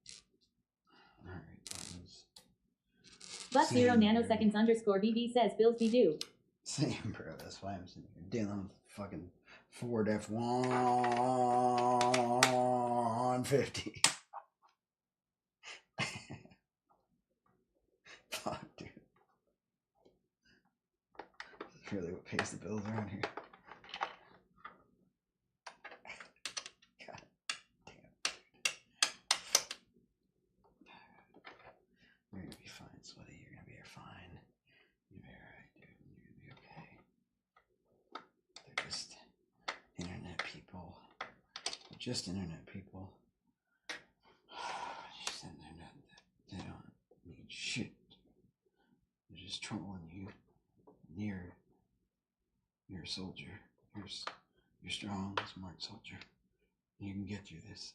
But 0 nanoseconds _ BB says bills be due. Same, bro. That's why I'm sitting here dealing with fucking Ford F-150. Fuck, dude. That's really what pays the bills around here. God damn, dude. You're gonna be fine, Sweaty. You're gonna be fine. You'll be alright, dude. You're gonna be okay. They're just internet people. They're just internet people. Just internet. They don't need shit. They're just trolling you. You're a soldier. You're strong, smart soldier. You can get through this.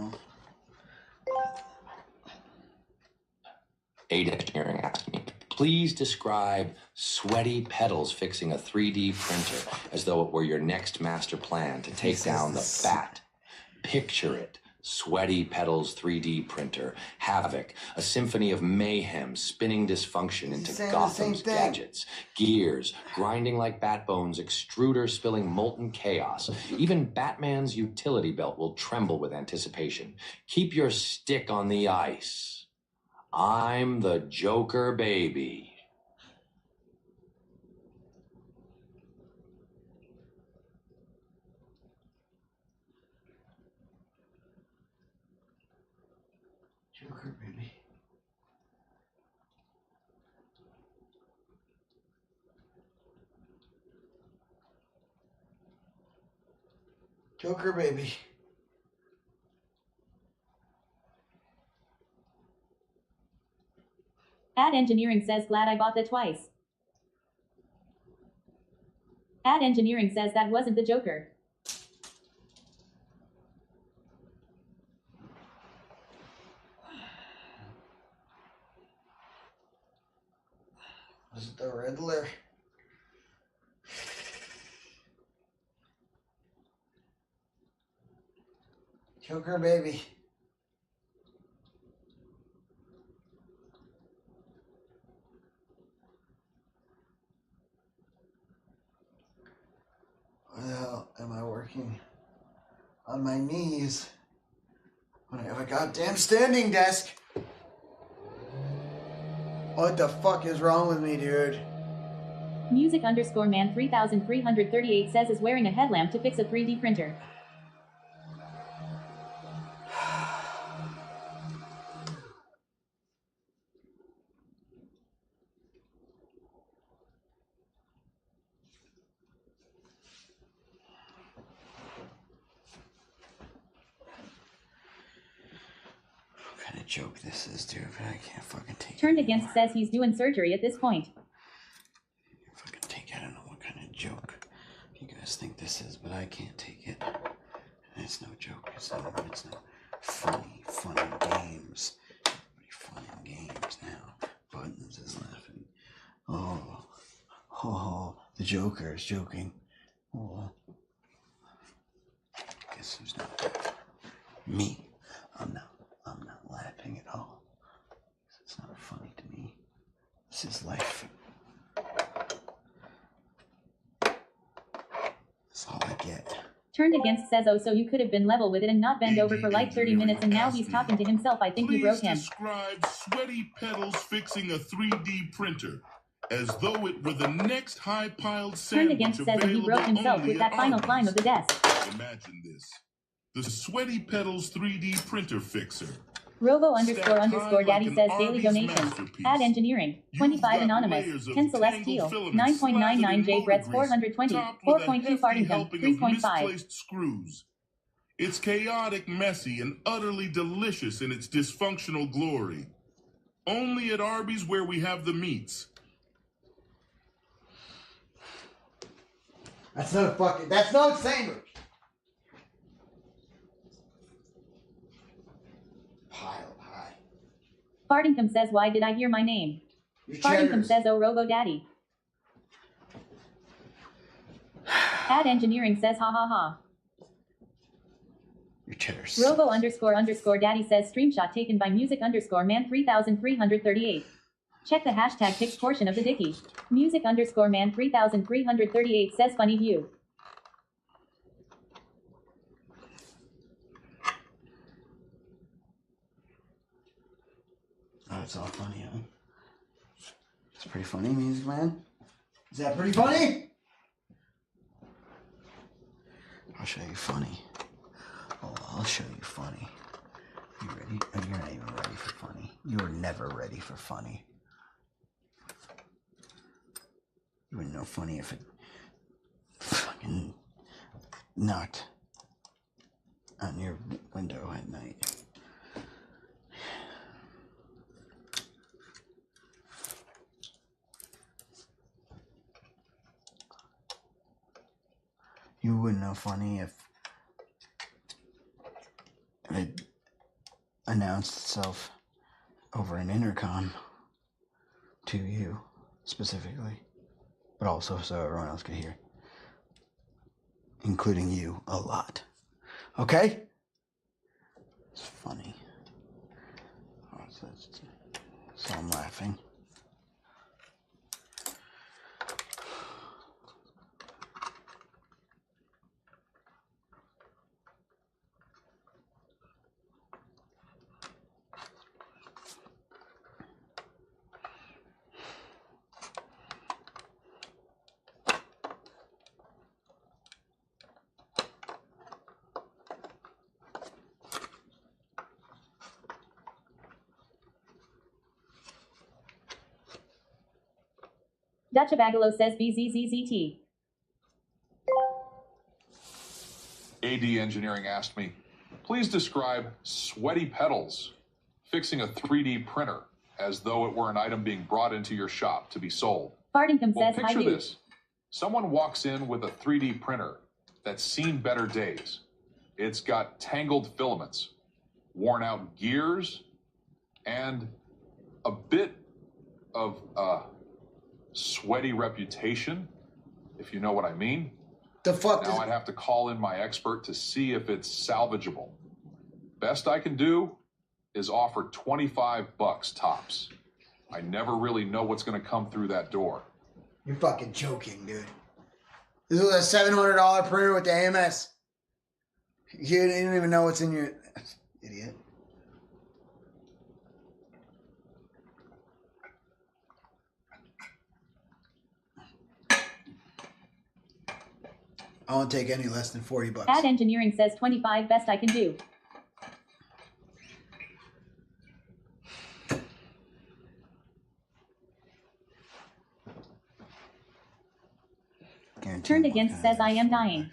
normal. Ada Engineering asked me, please describe sweaty pedals fixing a 3D printer as though it were your next master plan to take down the fat. Picture it. Sweaty pedals 3D printer, havoc, a symphony of mayhem spinning dysfunction into Gotham's gadgets, gears, grinding like bat bones, extruder spilling molten chaos. Even Batman's utility belt will tremble with anticipation. Keep your stick on the ice. I'm the Joker baby. Joker baby. Joker baby. Ad Engineering says glad I bought that twice. Ad Engineering says that wasn't the Joker. Was it the Riddler? Joker baby. Why the hell am I working on my knees when I have a goddamn standing desk? What the fuck is wrong with me, dude? Music_man 3338 says is wearing a headlamp to fix a 3D printer. What kind of joke this is, dude? I can't fucking take it. Turned Against says he's doing surgery at this point. I don't know what kind of joke you guys think this is, but I can't take it. And it's no joke. It's no funny games. Pretty funny games now. Buttons is laughing. Oh, the Joker is joking. Oh, guess who's not? Me. I'm not laughing at all. It's not funny to me. This is life. That's all I get. Turned Against says, oh, so you could have been level with it and not bend over for like 30 minutes and now he's talking to himself. I think you broke him. Describe sweaty pedals fixing a 3D printer as though it were the next high-piled Turned sandwich Against says, and he broke himself with that final climb of the desk. Imagine this. The Sweaty Pedals 3D printer fixer. Robo__daddy says daily donations. Ad Engineering. 25 Anonymous. 10 Celestial. 9.99 J Breads 420. 4.2 Fartington. 3.5. Misplaced screws. It's chaotic, messy, and utterly delicious in its dysfunctional glory. Only at Arby's where we have the meats. That's no sandwich. Pile high. Fartington says, why did I hear my name? Fartington says, oh, Robo Daddy. Ad Engineering says, ha ha ha. Your cheddars. Robo__daddy says, screenshot taken by music_man 3338. Check the hashtag pics portion of the dicky. Music_man 3338 says, funny view. Oh, it's all funny, huh? It's pretty funny, Music Man. Is that pretty funny? I'll show you funny. Oh, I'll show you funny. You ready? Oh, you're not even ready for funny. You were never ready for funny. You wouldn't know funny if it fucking knocked on your window at night. You wouldn't know funny if it announced itself over an intercom to you specifically, but also so everyone else could hear, including you a lot. Okay? It's funny. So I'm laughing. Dutch Bagalo says BZZZT. AD Engineering asked me, please describe sweaty pedals fixing a 3D printer as though it were an item being brought into your shop to be sold. Fartington Well, says hi. picture this. Someone walks in with a 3D printer that's seen better days. It's got tangled filaments, worn out gears, and a bit of a sweaty reputation, if you know what I mean. The fuck? Now I'd have to call in my expert to see if it's salvageable. Best I can do is offer $25 tops. I never really know what's going to come through that door. You're fucking joking, dude. This is a $700 printer with the AMS. You don't even know what's in your... Idiot. I won't take any less than $40. Ad Engineering says 25 best I can do. Turned Against says I am dying.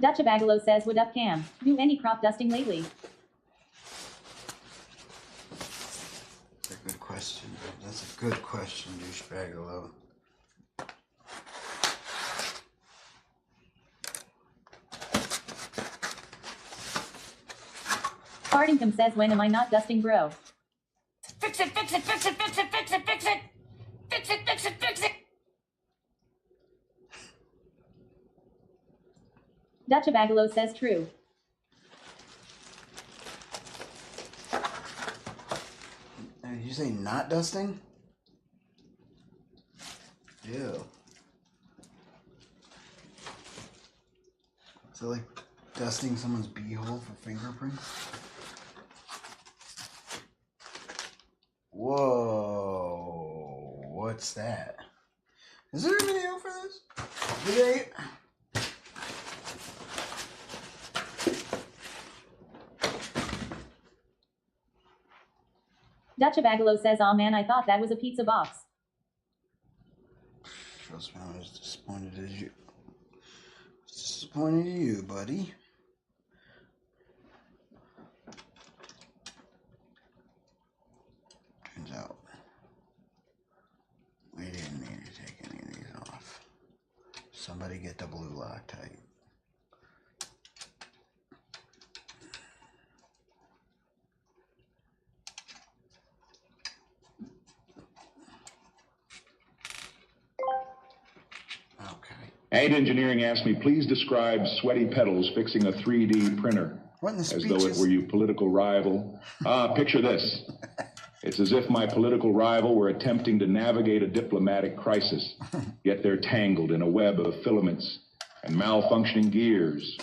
Dutch Bagalo says what up Cam? Do any crop dusting lately? That's a good question. That's a good question, douchebagalo. Fartington says when am I not dusting bro? Fix it, fix it, fix it, fix it, fix it, fix it. Fix it, fix it, fix it. Dutch Bagalo says true. Did you say not dusting? Ew. Is it like dusting someone's beehole for fingerprints? Whoa. What's that? Is there a video for this? Did they... Dutch Bagalo says aw man I thought that was a pizza box. Trust me, I was disappointed as you. Disappointed in you, buddy. Turns out we didn't need to take any of these off. Somebody get the blue Loctite. Ad Engineering asked me, please describe sweaty pedals fixing a 3D printer. As though it were your political rival. Picture this. It's as if my political rival were attempting to navigate a diplomatic crisis, yet they're tangled in a web of filaments and malfunctioning gears.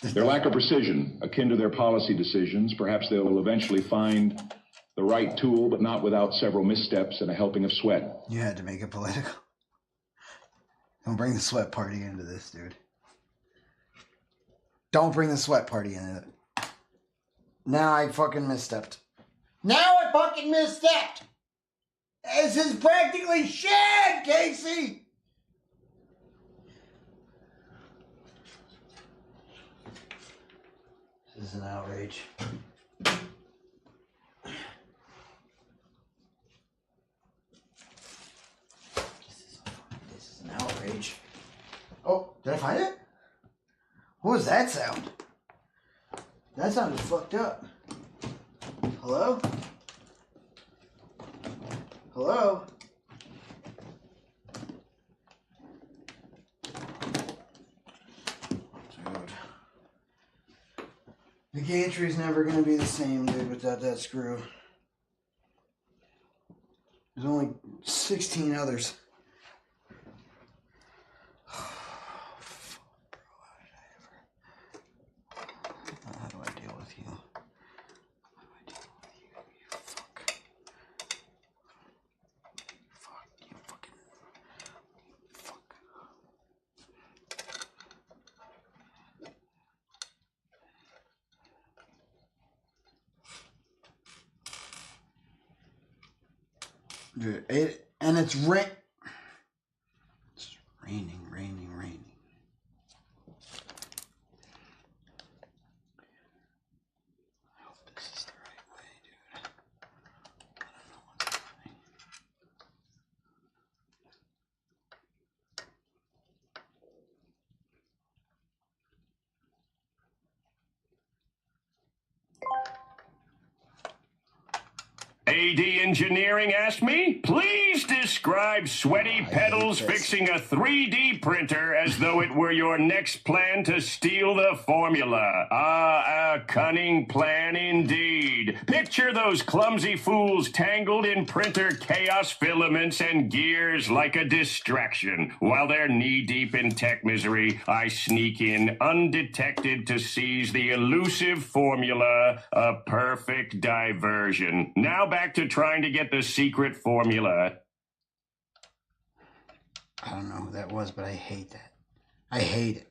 Their lack of precision, akin to their policy decisions, perhaps they will eventually find the right tool, but not without several missteps and a helping of sweat. You had to make it political. Don't bring the sweat party into this, dude. Don't bring the sweat party into it. Now I fucking misstepped. Now I fucking misstepped! This is practically shit, Casey! This is an outrage. This is an outrage. Oh, did I find it? What was that? that sound? That sounded fucked up. Hello? Hello? Dude. The gantry's never gonna be the same, dude, without that screw. There's only 16 others. How do I deal with you? How do I deal with you? You fuck. Fuck. You fucking. Fuck. Dude, and it's raining, raining. I hope this is the right way, dude. I don't know what's happening. AD Engineering asked me, please describe Sweaty Pedals fixing a 3D printer as though it were your next plan to steal the formula. Ah, a cunning plan indeed. Picture those clumsy fools tangled in printer chaos filaments and gears like a distraction. While they're knee-deep in tech misery, I sneak in undetected to seize the elusive formula, a perfect diversion. Now back to trying to get the secret formula. I don't know who that was, but I hate that. I hate it.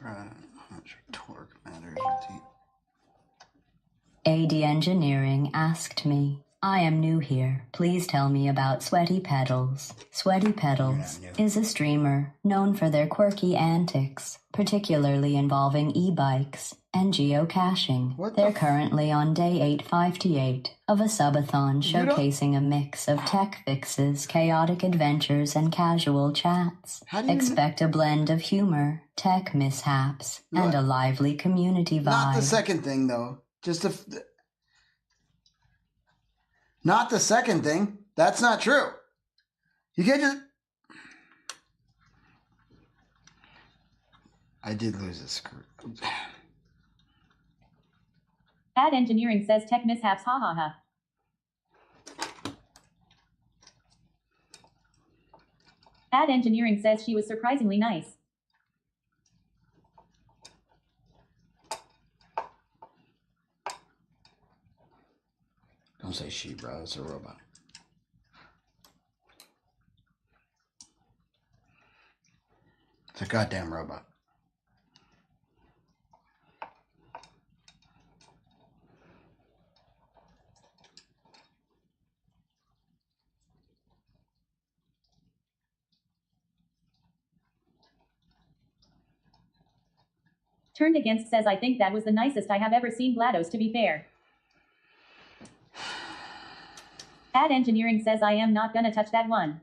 How much torque matters with AD Engineering asked me, I am new here. Please tell me about Sweaty Pedals. Sweaty Pedals is a streamer known for their quirky antics, particularly involving e-bikes and geocaching. They're currently on day 858 of a subathon showcasing a mix of tech fixes, chaotic adventures, and casual chats. Expect a blend of humor, tech mishaps, and a lively community vibe. Not the second thing, though. Not the second thing. That's not true. You can't just... I did lose a screw. Ad Engineering says tech mishaps, ha ha ha. Ad Engineering says she was surprisingly nice. Don't say she, bro. It's a robot. It's a goddamn robot. Turned Against says I think that was the nicest I have ever seen GLaDOS, to be fair. Ad Engineering says I am not gonna touch that one.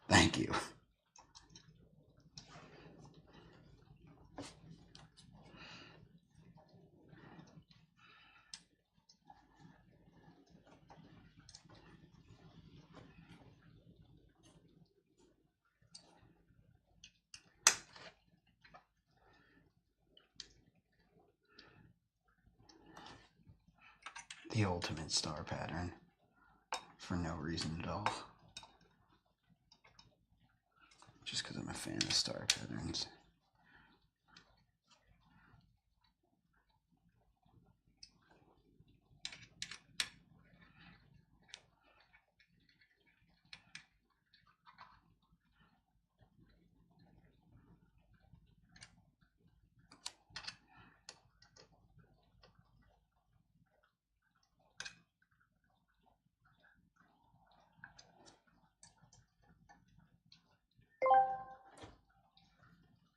Thank you. The ultimate star pattern. For no reason at all. Just because I'm a fan of star patterns.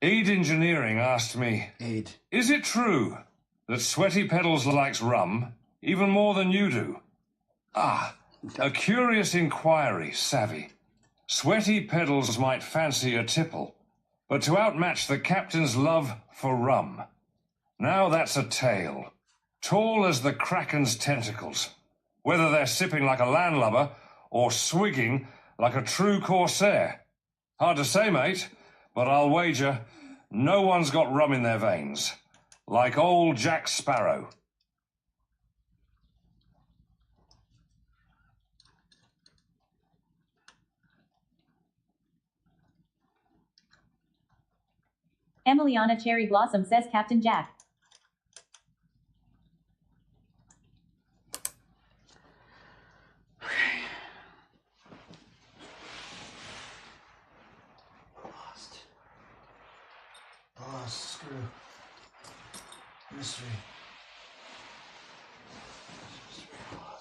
Aid Engineering asked me, is it true that Sweaty Pedals likes rum even more than you do? Ah, a curious inquiry, savvy. Sweaty Pedals might fancy a tipple, but to outmatch the captain's love for rum. Now that's a tale, tall as the Kraken's tentacles, whether they're sipping like a landlubber or swigging like a true corsair. Hard to say, mate. But I'll wager no one's got rum in their veins, like old Jack Sparrow. Emiliana Cherry Blossom says Captain Jack. Screw. Mystery.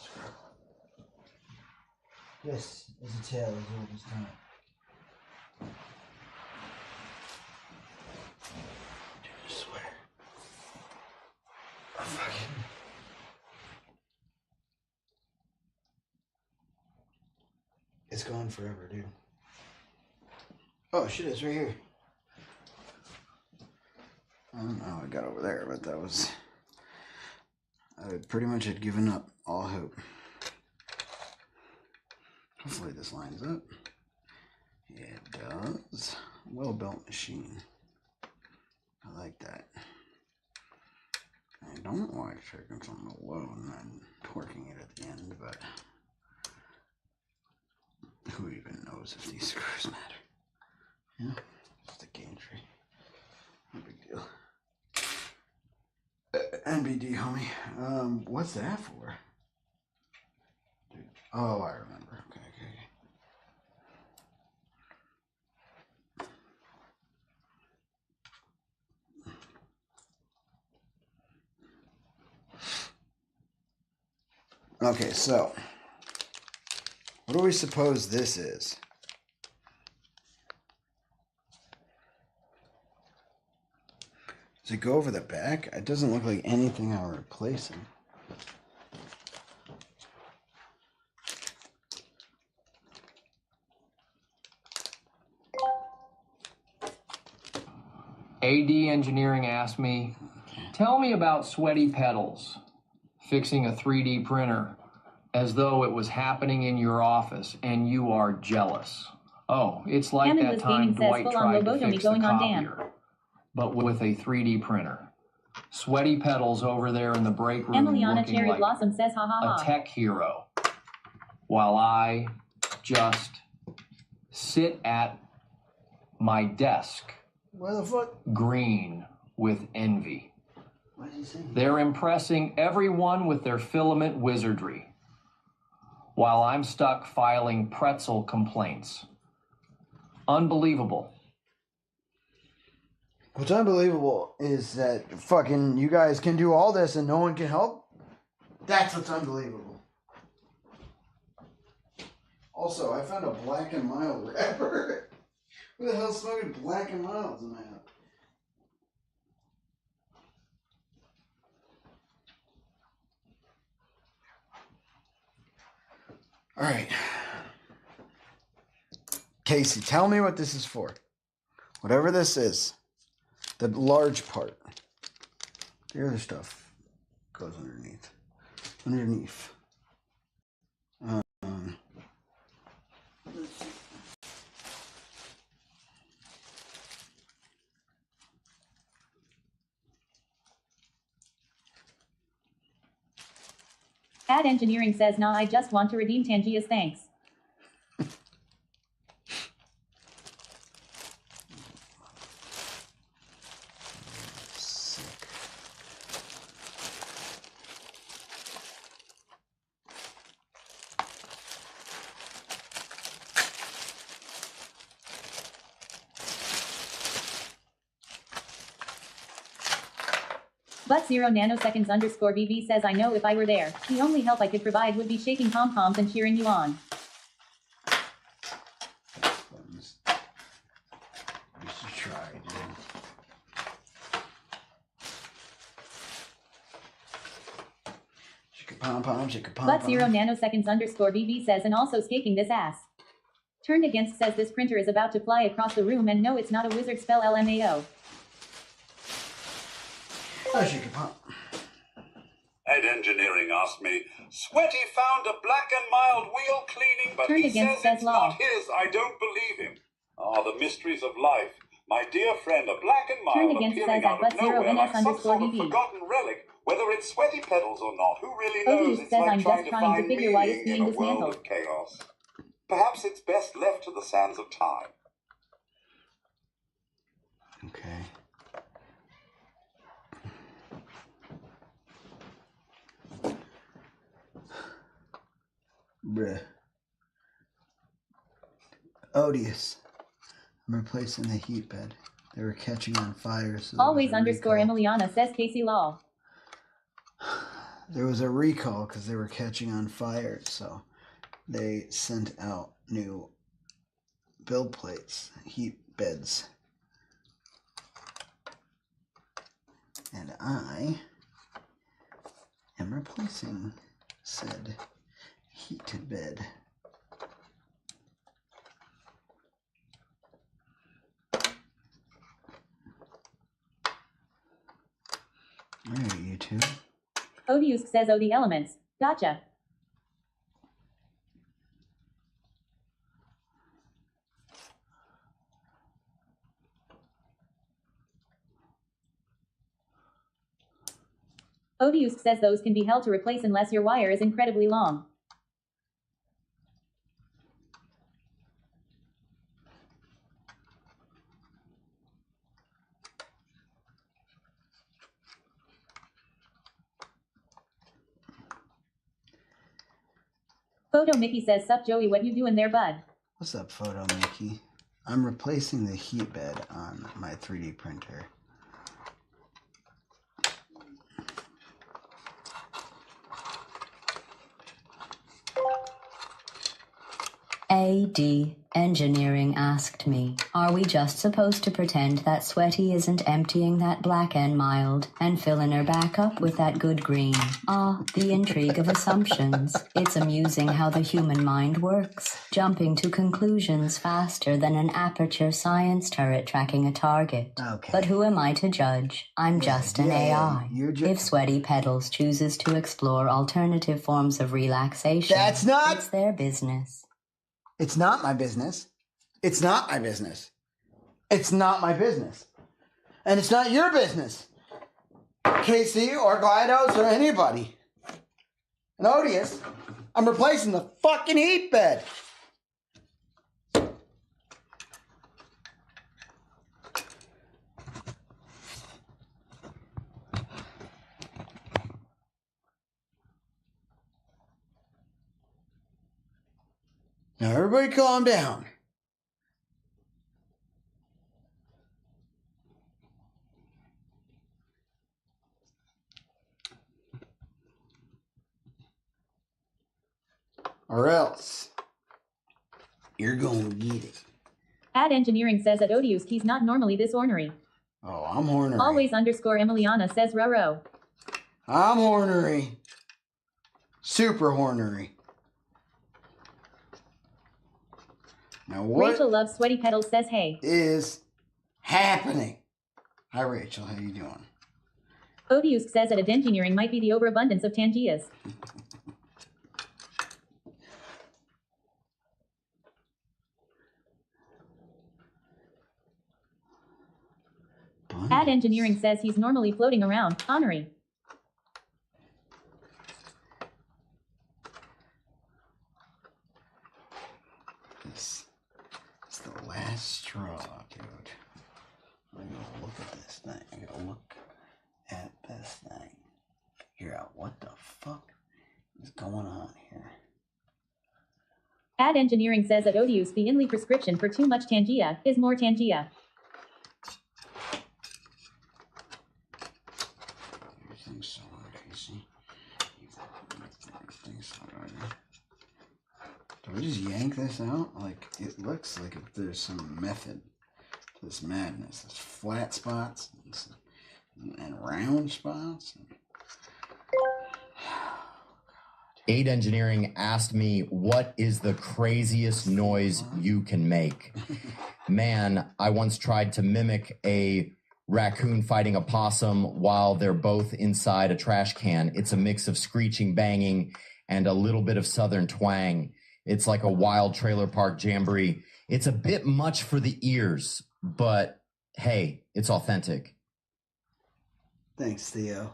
Screw. This is a tale as old as time. Dude, I swear. Oh, fucking. It's gone forever, dude. Oh shit, it's right here. I don't know how I got over there, but that was... I pretty much had given up all hope. Hopefully this lines up. It does. Well-built machine. I like that. I don't like taking something alone and torquing it at the end, but... who even knows if these screws matter? Yeah, just a gauge tree. No big deal. NBD, homie. What's that for? Dude. Oh, I remember. Okay. Okay, so what do we suppose this is? Does it go over the back? It doesn't look like anything I'm replacing. AD Engineering asked me, tell me about Sweaty Pedals, fixing a 3D printer, as though it was happening in your office and you are jealous. Oh, it's like Hammond that was time gaming says Dwight full-on tried to lobotomy fix the going on Dan. copier, but with a 3D printer. Sweaty Pedals over there in the break room Emiliana looking Cherry like Blossom says ha ha a ha. tech hero, while I just sit at my desk, Where the fuck? green with envy. What did he say? They're impressing everyone with their filament wizardry, while I'm stuck filing pretzel complaints. Unbelievable. What's unbelievable is that fucking you guys can do all this and no one can help. That's what's unbelievable. Also, I found a Black and Mild wrapper. Who the hell's smoking Black and Milds in my house? All right. Casey, tell me what this is for. Whatever this is. The large part. The other stuff goes underneath. Underneath. Ad Engineering says, nah, I just want to redeem Tangia's thanks. But 0 nanoseconds underscore BB says, I know if I were there, the only help I could provide would be shaking pom-poms and cheering you on. You should try, dude. Shake a pom-pom, shake a pom-pom. But 0 nanoseconds underscore BB says, and also staking this ass. Turned Against says this printer is about to fly across the room, and no, it's not a wizard spell LMAO. Ed Engineering asked me, Sweaty found a black and mild wheel cleaning, but Turned he Against says it's law. not his. I don't believe him. Ah, the mysteries of life. My dear friend, a black and Turned mild Against appearing says out at of but 0 nowhere NS like some underscore sort of DB. forgotten relic. Whether it's Sweaty Pedals or not, who really knows? Odious It's says, like I'm trying just to trying to find figure why it's meaning in being a world dismantled. of chaos. Perhaps it's best left to the sands of time. Okay. Bruh. Odious. I'm replacing the heat bed. They were catching on fire, so Always underscore Emiliana says Casey Law. there was a recall because they were catching on fire, so they sent out new build plates, heat beds. And I am replacing said heated bed. Alright, you two. Odious says, oh, the elements. Gotcha. Odious says those can be held to replace unless your wire is incredibly long. Photo Mickey says, sup Joey, what you doing there, bud? What's up, Photo Mickey? I'm replacing the heat bed on my 3D printer. AD Engineering asked me, are we just supposed to pretend that Sweaty isn't emptying that black and mild and filling her back up with that good green? Ah, the intrigue of assumptions. It's amusing how the human mind works, jumping to conclusions faster than an aperture science turret tracking a target. Okay. But who am I to judge? I'm just an AI. If Sweaty Pedals chooses to explore alternative forms of relaxation, it's their business. It's not my business. It's not my business. It's not my business. And it's not your business. Casey or GLaDOS or anybody. And Odious, I'm replacing the fucking heat bed. Now everybody calm down. Or else you're gonna get it. Ad Engineering says at Odious he's not normally this ornery. Oh, I'm ornery. Always underscore Emiliana says Roro. I'm ornery. Super ornery. Now what Rachel loves Sweaty Pedals says hey. is happening? Hi Rachel, how you doing? Odious says that Ad Engineering might be the overabundance of Tangias. Ad Engineering says he's normally floating around, honorary. straw, dude. I gotta look at this thing. I gotta look at this thing. Figure out what the fuck is going on here. Ad Engineering says that Odious, the Inley prescription for too much Tangia, is more Tangia. Everything's so hard, Casey. Everything's so hard. Do I just yank this out? Like, it looks like if there's some method to this madness. There's flat spots and round spots. Aid Engineering asked me, what is the craziest noise you can make? Man, I once tried to mimic a raccoon fighting a possum while they're both inside a trash can. It's a mix of screeching, banging, and a little bit of southern twang. It's like a wild trailer park jamboree. It's a bit much for the ears, but hey, it's authentic. Thanks, Theo.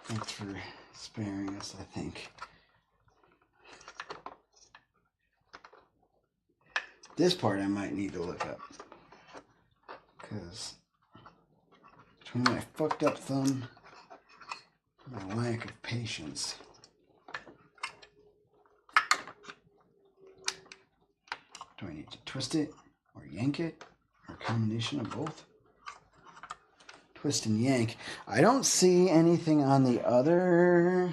Thanks for sparing us, I think. This part I might need to look up. Because between my fucked up thumb and my lack of patience. Do I need to twist it or yank it or a combination of both? Twist and yank. I don't see anything on the other.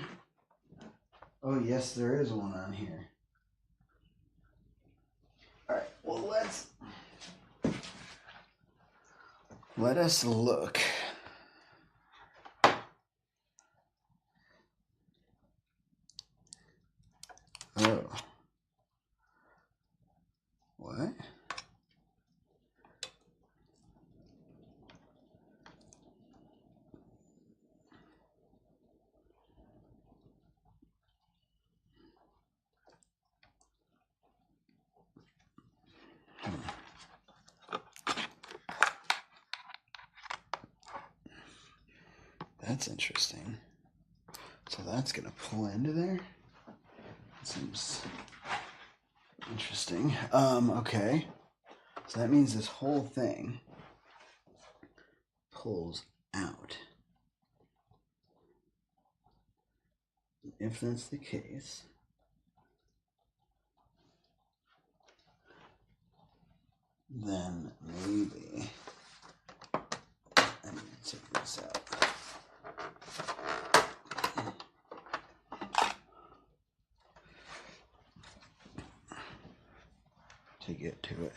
Oh, yes, there is one on here. All right, well, let us look. Oh. What? That's interesting. So that's going to pull into there. Seems interesting. Okay. So that means this whole thing pulls out. If that's the case, then maybe I need to take this out. To get to it.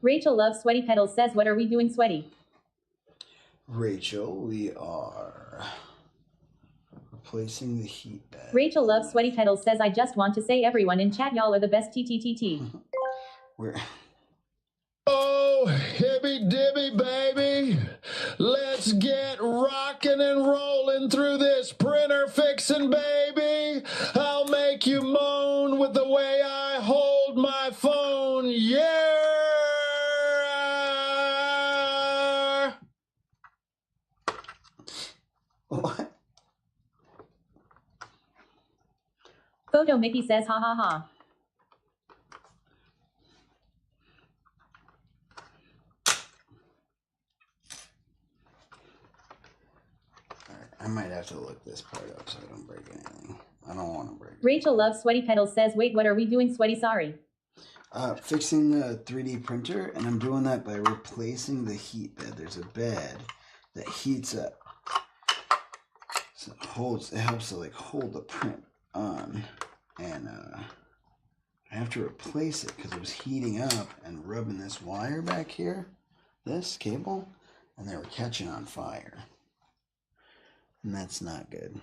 Rachel loves Sweaty Petals says, what are we doing, Sweaty? Rachel, we are replacing the heat bed. Rachel loves Sweaty Petals says, I just want to say everyone in chat, y'all are the best TTTT. We're... Oh, hippy dippy baby, let's get rocking and rolling through this printer fixing, baby. I'll make you moan with the way I hold my phone, yeah. What? Photo Mickey says, ha ha ha. I might have to look this part up so I don't break anything. I don't want to break it. Rachel loves Sweaty Petals says, wait, what are we doing, Sweaty? Sorry. Fixing the 3D printer, and I'm doing that by replacing the heat bed. There's a bed that heats up. So it helps to like hold the print on. And I have to replace it because it was heating up and rubbing this wire back here, this cable, and they were catching on fire. And that's not good.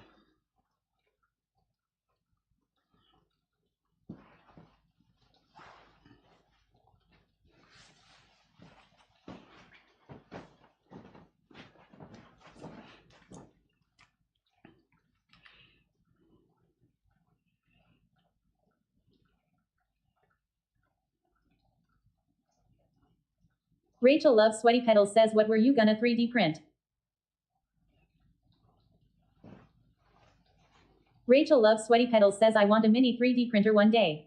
Rachel loves Sweaty Petals says, what were you gonna 3D print? Rachel loves Sweaty Petals says, I want a mini 3D printer one day.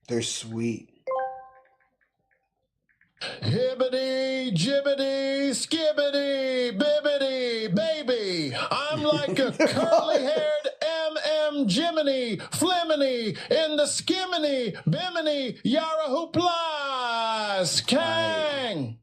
They're sweet. Hibbity, jibbity, skibbity, bibbity, baby. I'm like a curly-haired M.M. Jiminy, Fliminy, in the skimminy, bimini, yara hoopla, skang.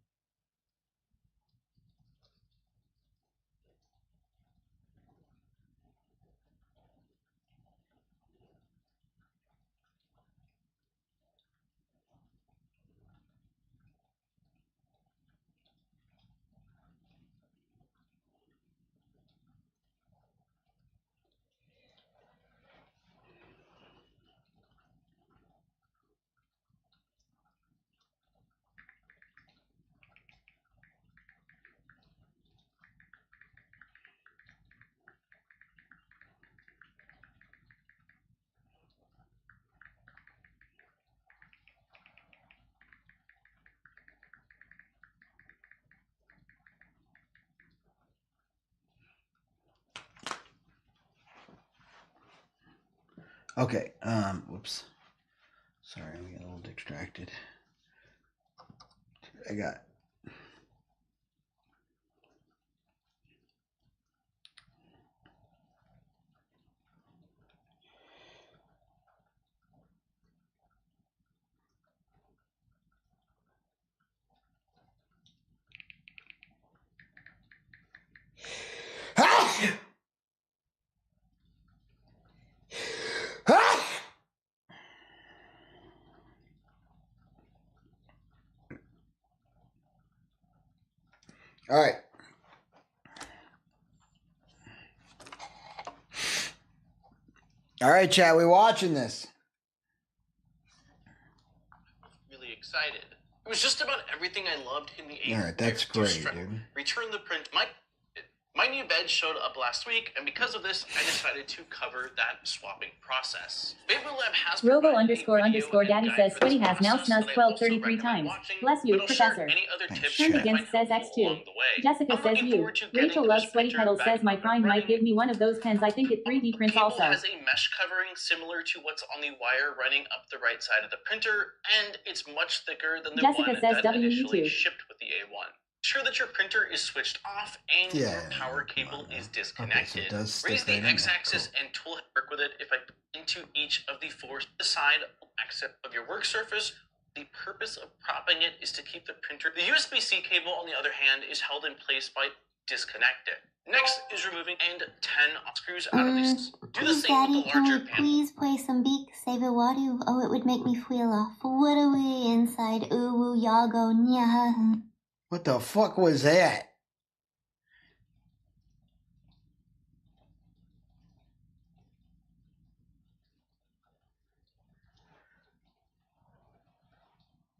Okay, whoops. Sorry, I'm getting a little distracted. I got... All right. All right, chat, we watching this. Really excited. It was just about everything I loved in the 80s. All right, that's great, dude. Return the print. My new bed showed up last week, and because of this, I decided to cover that swapping process. Lab has Robo__daddy says Sweaty has now snuzzed 1233 times. Bless you, Professor. Turned against says X2. Jessica says you. Rachel loves Sweaty Petals says my friend might give me one of those pens. I think it 3D prints also. Has a mesh covering similar to what's on the wire running up the right side of the printer, and it's much thicker than the Jessica one says that initially W2. shipped with the A1. Ensure that your printer is switched off and your power cable is disconnected. Okay, so Raise the x-axis and tool work with it if I put into each of the four side axis of your work surface. The purpose of propping it is to keep the printer. The USB-C cable, on the other hand, is held in place by disconnecting. Next is removing and 10 screws out of these. Do the same with the larger panel. Please play some beak save it what do? Oh, it would make me feel off. What are we inside? Ooh, woo, y'all go, nya. What the fuck was that?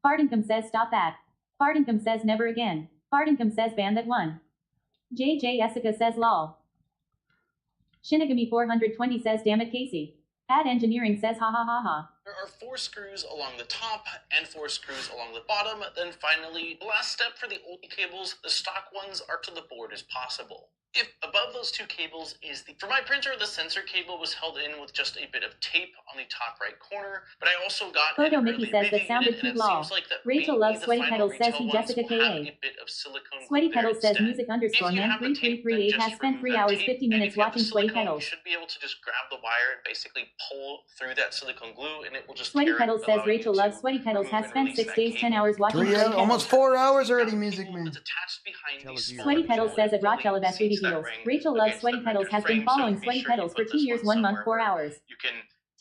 Fartingcom says stop that. Fartingcom says never again. Fartingcom says ban that one. JJ Jessica says lol. Shinigami 420 says damn it Casey. Ad Engineering says ha ha ha ha. There are 4 screws along the top and 4 screws along the bottom. Then finally, the last step for the old cables, the stock ones are to the board as possible. If above those 2 cables is the... For my printer, the sensor cable was held in with just a bit of tape on the top right corner, but I also got Photo Mickey says that sounded cute lol. Rachel loves Sweaty Petals says he Jessica KA. Sweaty Petals says music_man3338 has spent 3 hours 50 minutes watching Sweaty Petals. You should be able to just grab the wire and basically pull through that silicone glue, and it will just Sweaty Petals says Rachel loves Sweaty Petals has spent 6 days 10 hours watching Sweaty Petals. Almost 4 hours already, Music Man. Sweaty Petals says at Rochella Vest Heels. Rachel loves Sweaty Petals has been following Sweaty Petals for 2 years 1 month 4 hours.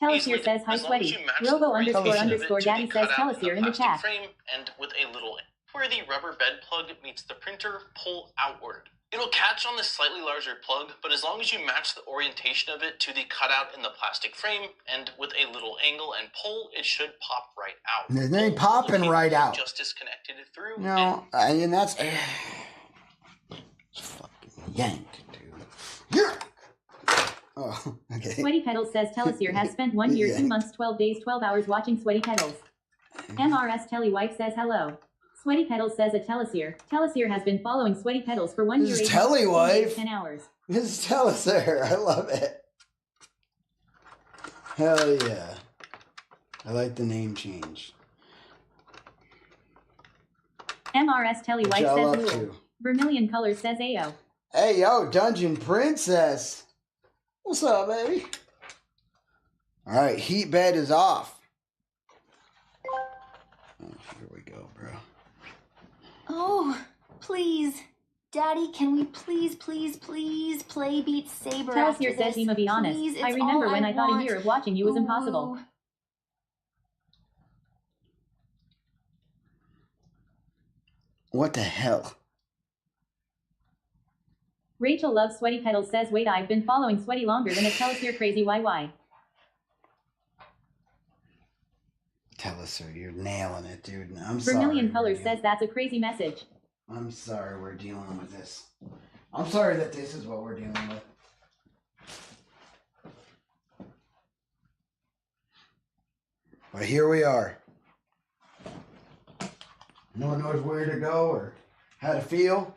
Telesir says hi as long as sweaty. you match Robo the orientation of it underscore to daddy the says cutout Telesir in the plastic chat. frame and with a little where the rubber bed plug meets the printer, pull outward. It'll catch on the slightly larger plug, but as long as you match the orientation of it to the cutout in the plastic frame and with a little angle and pull, it should pop right out. There's no popping right out. Just disconnected it through. No, and that's it's fucking yank, dude. Yeah. Oh, okay. Sweaty Pedals says Telesir has spent 1 year, 2 months, 12 days, 12 hours watching Sweaty Pedals. MRS Telewife says hello. Sweaty Pedals says a Telesir. Telesir has been following Sweaty Pedals for 1 year, 8 months, 12 days, 10 hours. This is Telesir. I love it. Hell yeah. I like the name change. MRS Telewife What y'all says up Rule. to? Vermilion Colors says Ayo. Hey, yo, Dungeon Princess. What's up, baby? All right, heat bed is off. Oh, here we go, bro. Oh, please. Daddy, can we please play Beat Saber after Telesir says this? Ema, be honest. Please, it's I remember all when I thought want. a year of watching you was impossible. What the hell? Rachel loves Sweaty Pedals says wait, I've been following Sweaty longer than a Telesir crazy YY. Telesir, you're nailing it, dude. I'm sorry. Vermilion Colors says that's a crazy message. I'm sorry we're dealing with this. I'm sorry that this is what we're dealing with. But here we are. No one knows where to go or how to feel.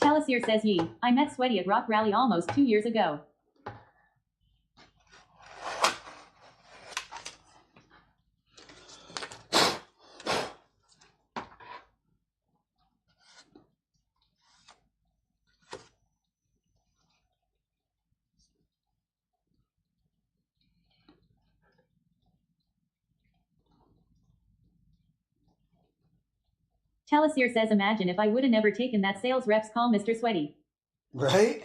Telesir says ye, I met Sweaty at Rock Rally almost 2 years ago. Telesir says imagine if I woulda never taken that sales rep's call, Mr. Sweaty. Right?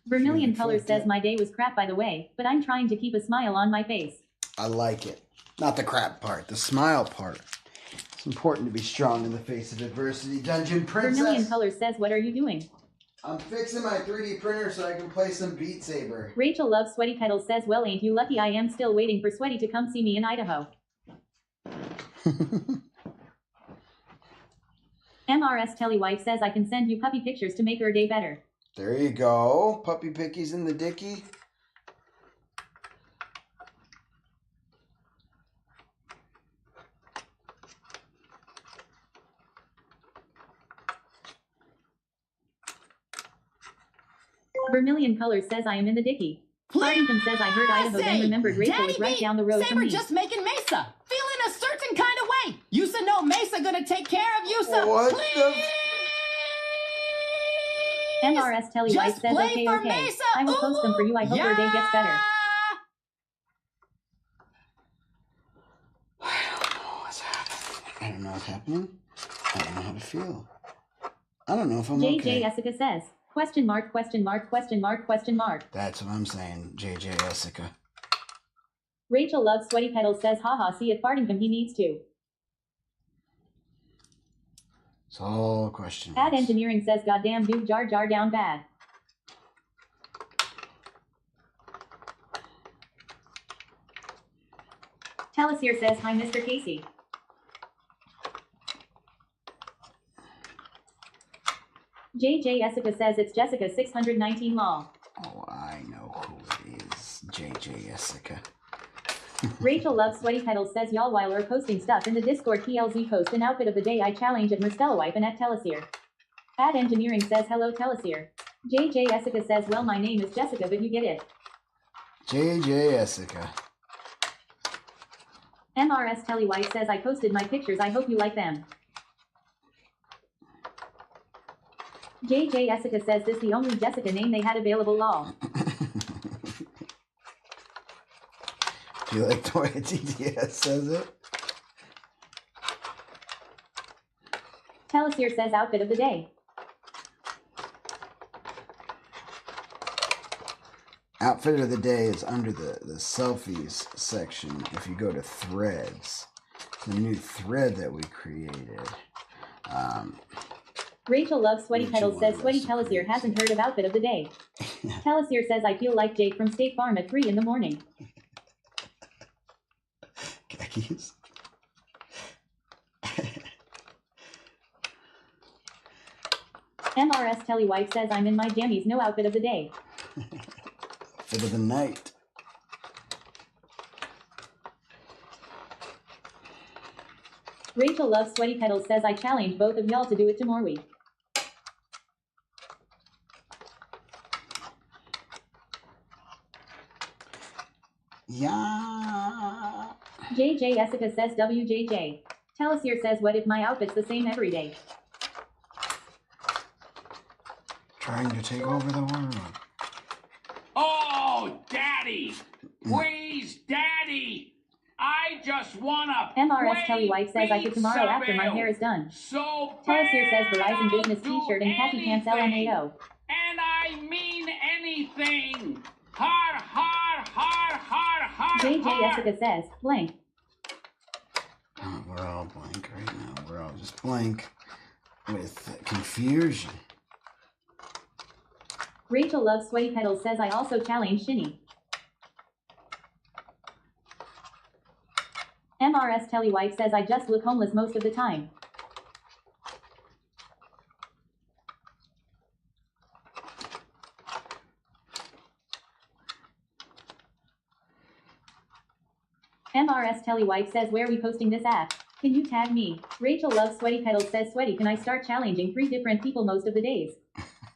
Vermilion Colors says my day was crap by the way, but I'm trying to keep a smile on my face. I like it. Not the crap part, the smile part. It's important to be strong in the face of adversity. Dungeon Princess. Vermilion Colors says what are you doing? I'm fixing my 3D printer so I can play some Beat Saber. Rachel loves Sweaty Pedals says well ain't you lucky, I am still waiting for Sweaty to come see me in Idaho. MRS Telewife says I can send you puppy pictures to make her day better. There you go. Puppy pickies in the dicky. Vermilion Colors says I am in the dicky. Farthington says I heard Idaho then remembered Rachel was right down the road from Saber me. just making Mesa. Feeling a certain kind of way. Yusa know Mesa gonna take care of Yusa. What Please. MRS Telewife Just says play okay, for okay. Mesa. I will post them for you. I hope your day gets better. I don't know what's happening. I don't know how to feel. I don't know if I'm JJ okay. Jessica says, question mark, question mark, question mark, question mark. That's what I'm saying, JJ Jessica. Rachel loves Sweaty Pedals says haha see it Fartington he needs to. It's all a question. Ad Engineering says goddamn dude jar jar down bad. Telesir says hi Mr. Casey. JJ Jessica says it's Jessica 619 law. Oh, I know who it is. JJ Jessica. Rachel loves Sweaty Pedals says y'all while we're posting stuff in the Discord TLZ post an outfit of the day I challenge at Merstellawife and at Telesir. Ad Engineering says hello Telesir. JJ Jessica says well my name is Jessica but you get it. JJ Jessica. MRS Telewife says I posted my pictures I hope you like them. JJ Jessica says this the only Jessica name they had available lol. Do you like the way TTS says it? Talisier says outfit of the day. Outfit of the day is under the selfies section. If you go to threads, the new thread that we created. Rachel loves Sweaty Petals says Sweaty Talisier hasn't heard of outfit of the day. Talisier says I feel like Jake from State Farm at 3 in the morning. Khakis. MRS Tellywife says I'm in my jammies, no outfit of the day. Outfit of the night. Rachel loves Sweaty Petals says I challenge both of y'all to do it tomorrow. Yeah. JJ Jessica says WJJ. Talisier says what if my outfit's the same every day? Trying to take over the world. Oh, Daddy! Please, Daddy! I just wanna MRS Tellywife says I could tomorrow after my hair is done. So Talisier says Verizon Business T-shirt and khaki pants LMAO. And I mean anything! Har, har, har, har, har, JJ har. Jessica says blank. Oh, we're all blank right now. We're all just blank with confusion. Rachel loves Sweaty Petals says I also challenge Shinny. MRS Tellywife says I just look homeless most of the time. MRS Tellywife says where are we posting this at? Can you tag me? Rachel loves Sweaty Petals says Sweaty can I start challenging 3 different people most of the days?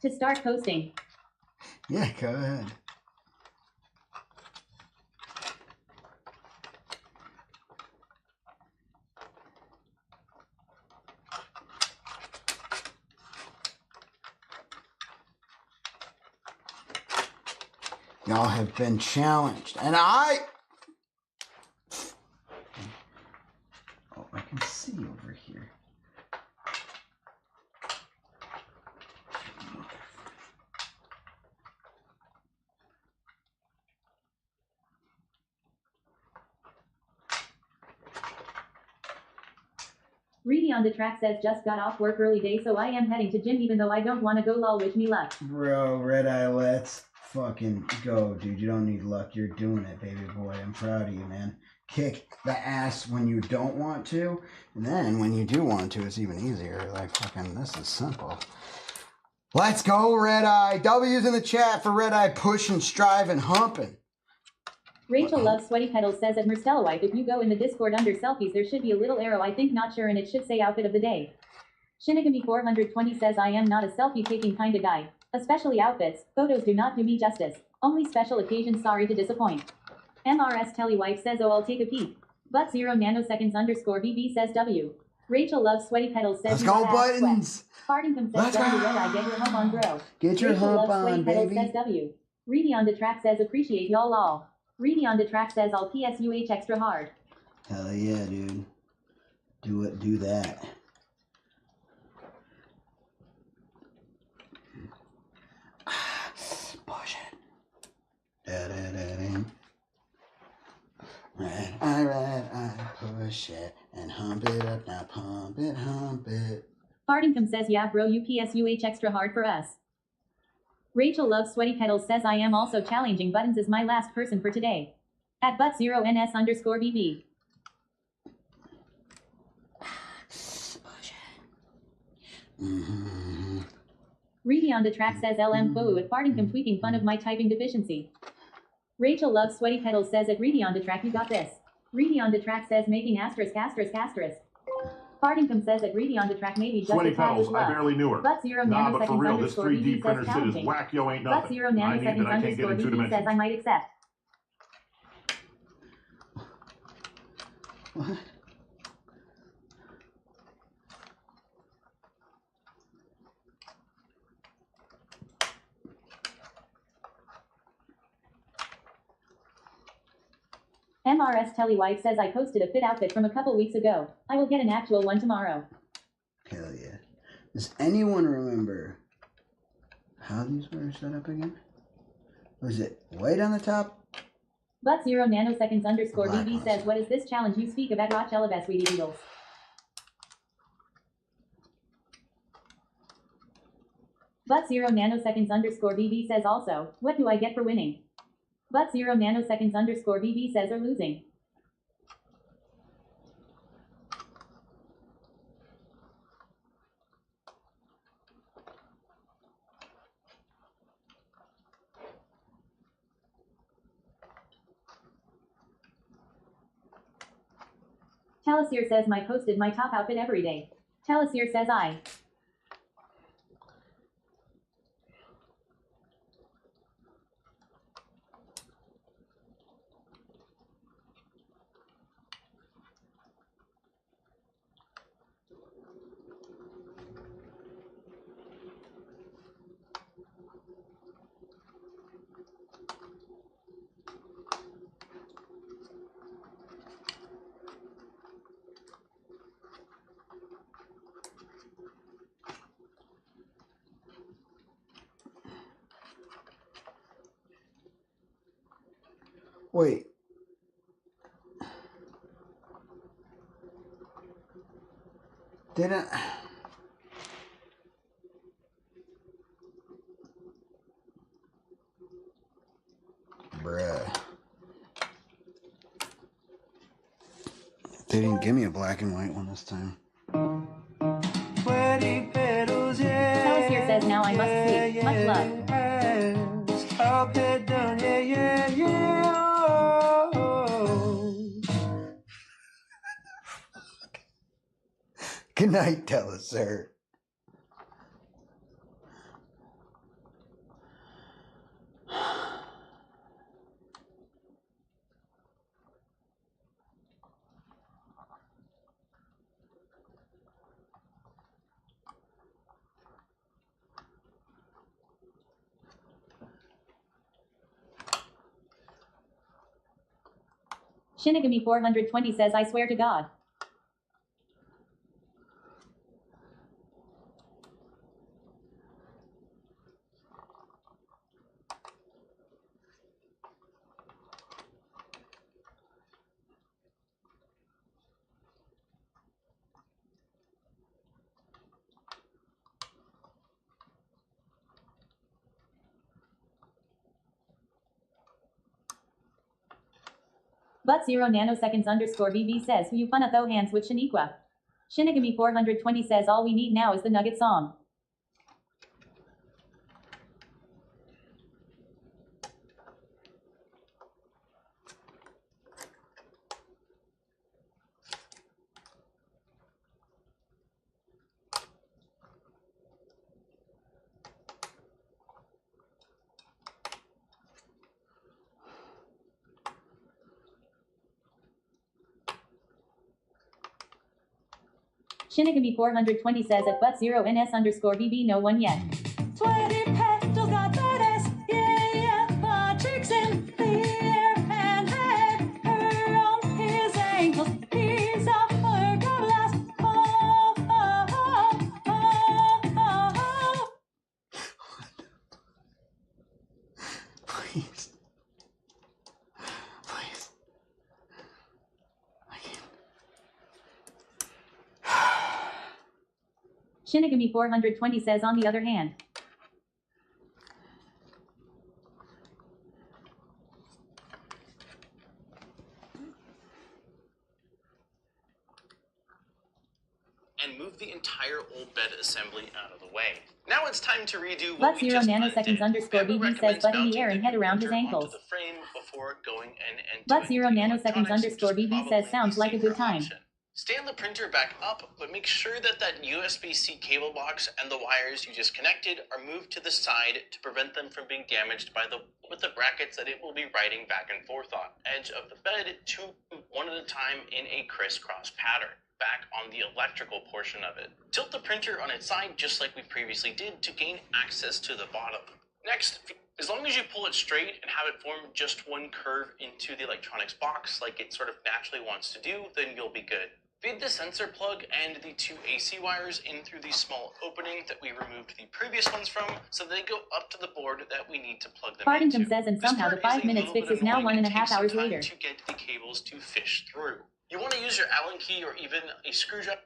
To start posting. Yeah, go ahead. Y'all have been challenged, and I can see over here. Reedy on the track says just got off work early day so I am heading to gym even though I don't want to go lol wish me luck. Bro, Red Eye, let's fucking go, dude. You don't need luck. You're doing it, baby boy. I'm proud of you, man. Kick the ass when you don't want to, and then when you do want to, it's even easier. Like, fucking, this is simple. Let's go, Red Eye. W's in the chat for Red Eye pushing, striving, humping. Rachel loves Sweaty Petals says at Merstellawite if you go in the Discord under selfies there should be a little arrow I think not sure and it should say outfit of the day. Shinigami 420 says I am not a selfie taking kinda guy. Especially outfits, photos do not do me justice. Only special occasions sorry to disappoint. MRS Tellywife says oh I'll take a peek. But 0 nanoseconds underscore BB says W. Rachel loves Sweaty Petals says Let's go, buttons. Fartington says W Red Eye get your hump on bro. Get your Rachel hump loves on, Sweaty Petals baby. says W. Reedy on the track says appreciate y'all all. Reedy on the track says I'll PSUH extra hard. Hell yeah, dude. Do it, do that. Push it. Da-da-da-da. Red, push it and hump it up. Now pump it, hump it. Fartington says yeah bro you PSUH extra hard for us. Rachel loves Sweaty Petals says I am also challenging buttons is my last person for today. At but0ns underscore BB. Mm-hmm. Reedy on the track says LM Foo at Fartington tweaking fun of my typing deficiency. Rachel loves Sweaty Petals says at Reedy on the track you got this. Reedy on the track says making asterisk asterisk asterisk. Fartington says at Reedy on the track maybe just Sweaty a tad Petals, with I love. barely knew her. But 0 Nah, but for nanoseconds real, this underscore 3D BB printer says shit is challenging. whack-yo ain't But nothing. 0 I need, nanoseconds but I can't get underscore in 2 BB says dimensions. I might accept. What? MRS Tellywife says I posted a fit outfit from a couple weeks ago. I will get an actual one tomorrow. Hell yeah. Does anyone remember how these were set up again? Was it white on the top? But 0 nanoseconds underscore BB says, what is this challenge you speak of at Rochella Sweetie Beatles? But 0 nanoseconds underscore BB says also, what do I get for winning? But 0 nanoseconds underscore BB says, or losing. Talisier says, my posted my top outfit every day. Talisier says I. Wait. Didn't... Bruh. They didn't give me a black and white one this time. Talisier says, now I must sleep. Much love. Good night, Talisier. Shinigami 420 says, I swear to God. But 0 nanoseconds underscore BB says, who you punna throw hands with Shaniqua. Shinigami 420 says, all we need now is the Nugget song. Shinigami 420 says at but 0 ns underscore BB no one yet. Sweaty petals got badass, yeah, yeah, the cheeks in the air and had her on his ankles. He's a hourglass. Oh, oh, oh, oh, oh, oh. Please. Please. Shinigami 420 says on the other hand. And move the entire old bed assembly out of the way. Now it's time to redo what But we 0 just nanoseconds underscore BB says butt in the air and head around his ankles. the frame before going and But 0 nanoseconds underscore BB says sounds like a good time. stand the printer back up, but make sure that that USB-C cable box and the wires you just connected are moved to the side to prevent them from being damaged by with the brackets that it will be writing back and forth on. Edge of the bed, one at a time in a crisscross pattern. Back on the electrical portion of it. Tilt the printer on its side just like we previously did to gain access to the bottom. Next, as long as you pull it straight and have it form just one curve into the electronics box like it sort of naturally wants to do, then you'll be good. Feed the sensor plug and the 2 AC wires in through the small opening that we removed the previous ones from, so they go up to the board that we need to plug them into. Partington says, and somehow the 5 minutes fix is now 1.5 hours later. To get the cables to fish through. You want to use your Allen key or even a screwdriver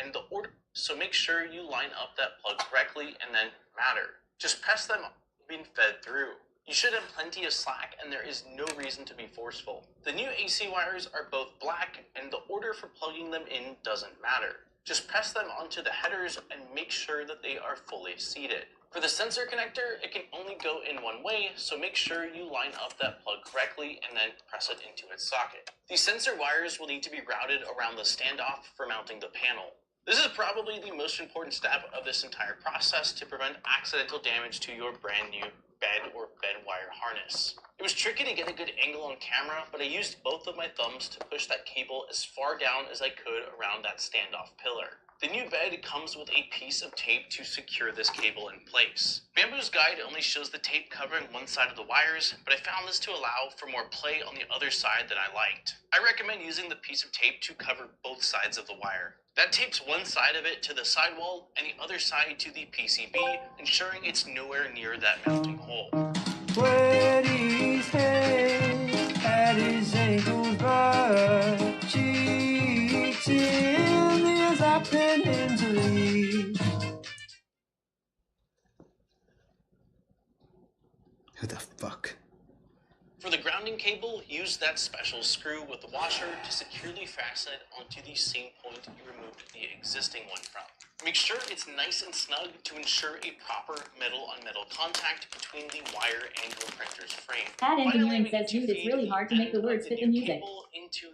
and the order, so make sure you line up that plug correctly and then matter. Just press them being fed through. You should have plenty of slack and there is no reason to be forceful. The new AC wires are both black and the order for plugging them in doesn't matter. Just press them onto the headers and make sure that they are fully seated. For the sensor connector, it can only go in one way, so make sure you line up that plug correctly and then press it into its socket. The sensor wires will need to be routed around the standoff for mounting the panel. This is probably the most important step of this entire process to prevent accidental damage to your brand new bed or bed wire harness. It was tricky to get a good angle on camera, but I used both of my thumbs to push that cable as far down as I could around that standoff pillar. The new bed comes with a piece of tape to secure this cable in place. Bamboo's guide only shows the tape covering one side of the wires, but I found this to allow for more play on the other side that I liked. I recommend using the piece of tape to cover both sides of the wire. That tapes one side of it to the sidewall and the other side to the PCB, ensuring it's nowhere near that mounting hole. Sweaty's head at his ankles, but cheeks in his appendage. Who the fuck? For the grounding cable, use that special screw with the washer to securely fasten it onto the same point you removed the existing one from. Make sure it's nice and snug to ensure a proper metal-on-metal contact between the wire and your printer's frame. Pat Engineering says, dude, it's really hard to make the words fit the music.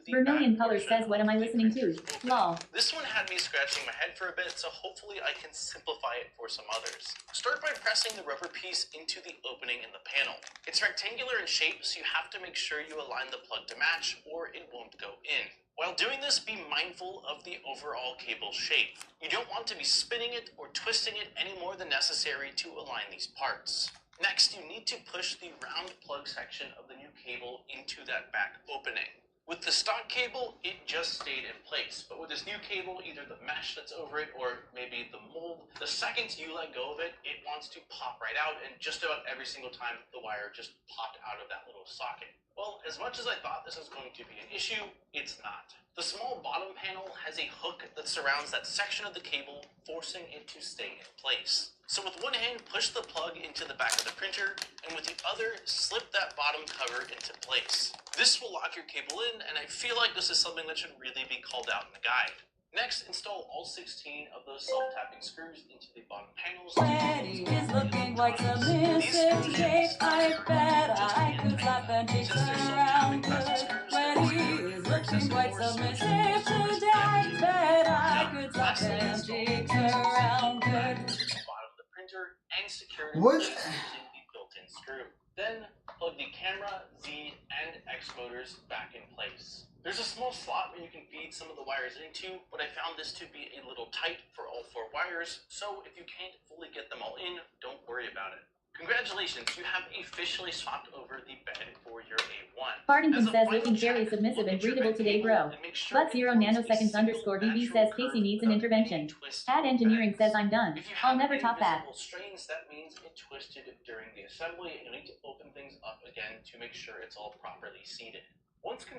Vermilion Colors says, what am I listening to? Lol. This one had me scratching my head for a bit, so hopefully I can simplify it for some others. Start by pressing the rubber piece into the opening in the panel. It's rectangular in shape, so you have to make sure you align the plug to match, or it won't go in. While doing this, be mindful of the overall cable shape. You don't want to be spinning it or twisting it any more than necessary to align these parts. Next, you need to push the round plug section of the new cable into that back opening. With the stock cable, it just stayed in place, but with this new cable, either the mesh that's over it or maybe the mold, the second you let go of it, it wants to pop right out, and just about every single time the wire just popped out of that little socket. Well, as much as I thought this was going to be an issue, it's not. The small bottom panel has a hook that surrounds that section of the cable, forcing it to stay in place. So with one hand, push the plug into the back of the printer, and with the other, slip that bottom cover into place. This will lock your cable in, and I feel like this is something that should really be called out in the guide. Next, install all 16 of those self-tapping screws into the bottom panels. Sweaty is looking quite submissive shape. I bet I could slap them cheeks around good. Sweaty is looking quite submissive today. I bet I could slap them cheeks around good. Bottom of the printer and secure it What? using the built-in screw. Then plug the camera, Z, and X motors back in place. There's a small slot where you can feed some of the wires into, but I found this to be a little tight for all 4 wires, so if you can't fully get them all in, don't worry about it. Congratulations, you have officially swapped over the bed for your A1. Partington says, looking very submissive and breathable today, bro. But 0 nanoseconds _ VB says, Casey needs an intervention. Pat Engineering says, I'm done. I'll never top that. Strains, that means it twisted during the assembly, and you'll need to open things up again to make sure it's all properly seated.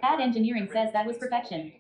Pat Engineering says that was perfection.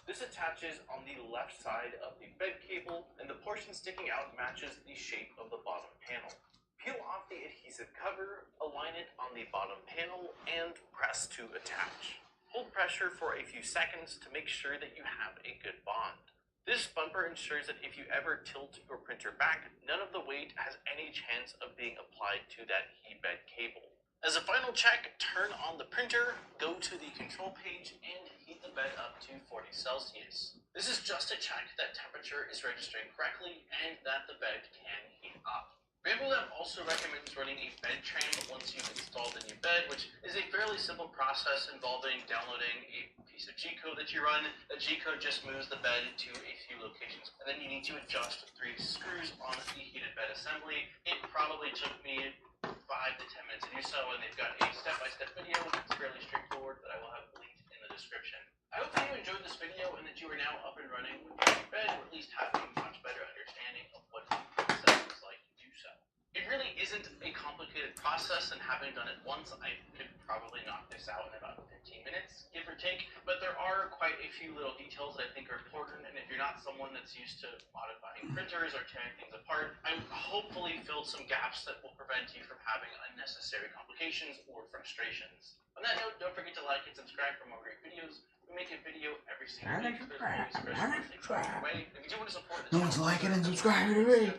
This attaches on the left side of the bed cable, and the portion sticking out matches the shape of the bottom panel. Peel off the adhesive cover, align it on the bottom panel, and press to attach. Hold pressure for a few seconds to make sure that you have a good bond. This bumper ensures that if you ever tilt your printer back, none of the weight has any chance of being applied to that heat bed cable. As a final check, turn on the printer, go to the control page, and heat the bed up to 40 Celsius. This is just to check that temperature is registering correctly and that the bed can heat up. Bamboo Lab also recommends running a bed tram once you've installed the new bed, which is a fairly simple process involving downloading a piece of G-code that you run. The G-code just moves the bed to a few locations, and then you need to adjust 3 screws on the heated bed assembly. It probably took me 5 to 10 minutes to do so, and they've got a step-by-step video. It's fairly straightforward, that I will have linked in the description. I hope that you enjoyed this video and that you you are now up and running with your bed, or at least having a much better understanding of what success looks like to do so. It really isn't a complicated process, and having done it once, I could probably knock this out in about 15 minutes, give or take, but there are quite a few little details that I think are important, and if you're not someone that's used to modifying printers or tearing things apart, I hopefully filled some gaps that will prevent you from having unnecessary complications or frustrations. On that note, don't forget to like and subscribe for more great videos. We make a video every single week. There's always special things coming your way. If you do want to support the No one's liking and subscribing to me.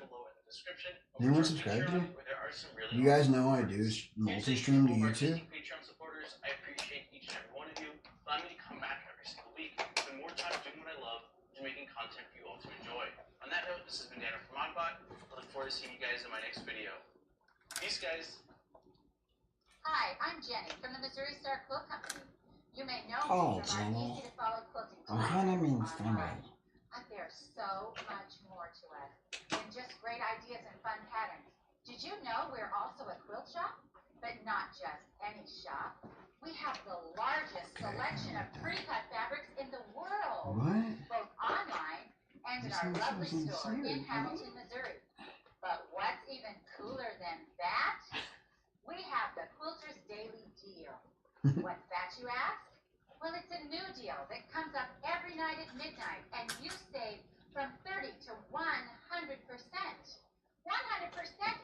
Anyone subscribe to me? You guys know I do multi-stream to YouTube. Patreon supporters, I appreciate each and every one of you. Allow me to come back every single week, spend more time doing what I love, and making content for you all to enjoy. On that note, this has been Dana from Modbot. I look forward to seeing you guys in my next video. Peace, guys. Hi, I'm Jenny from the Missouri Star Quilt Company. You may know Hey, me from Jenny. our easy-to-follow quilting Oh, Hannah means online. family. There's so much more to us than just great ideas and fun patterns. Did you know we're also a quilt shop? But not just any shop. We have the largest selection of pre-cut fabrics in the world. What? Both online and in our lovely store in Hamilton, Missouri. But what's even cooler than that? We have the Quilter's Daily Deal. What's that, you ask? Well, it's a new deal that comes up every night at midnight, and you save from 30 to 100%. 100%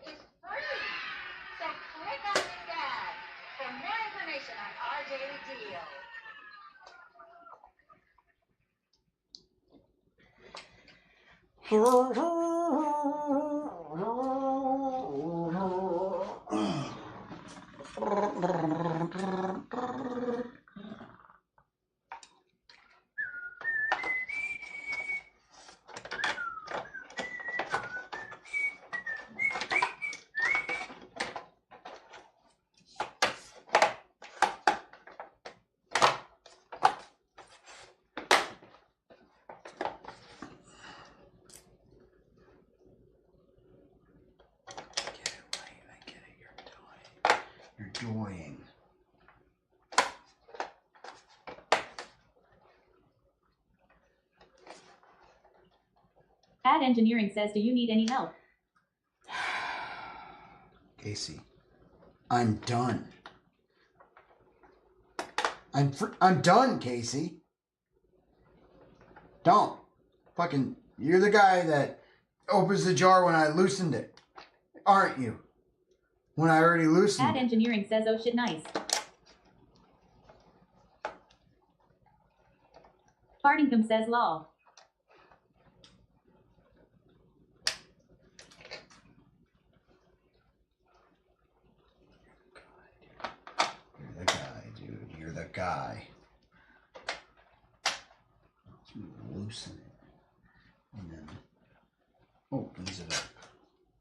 is free. So click on this ad for more information on our daily deal. You're doing. Ad Engineering says, do you need any help? Casey, I'm done. I'm done, Casey. Don't. Fucking, you're the guy that opens the jar when I loosened it. Aren't you? When I already loosened Ad it. Engineering says, oh shit, nice. Hardingham says, lol. You're the guy, dude. You're the guy. Loosen it. And then opens it up.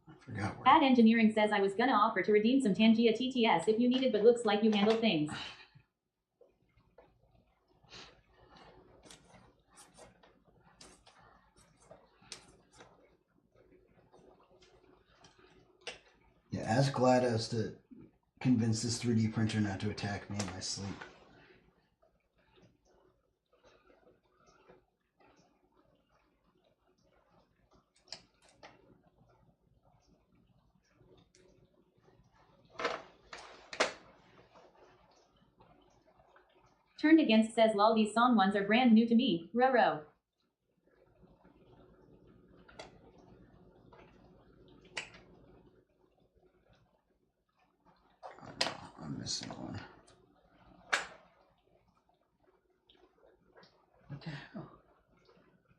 I forgot where. Ad Engineering says, I was gonna offer to redeem some Tangia TTS if you needed, but looks like you handle things. Yeah, ask GLaDOS to convince this 3D printer not to attack me in my sleep. Turned Against says, lol, these song ones are brand new to me. Row. I'm missing one. What the hell?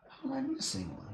How am I missing one?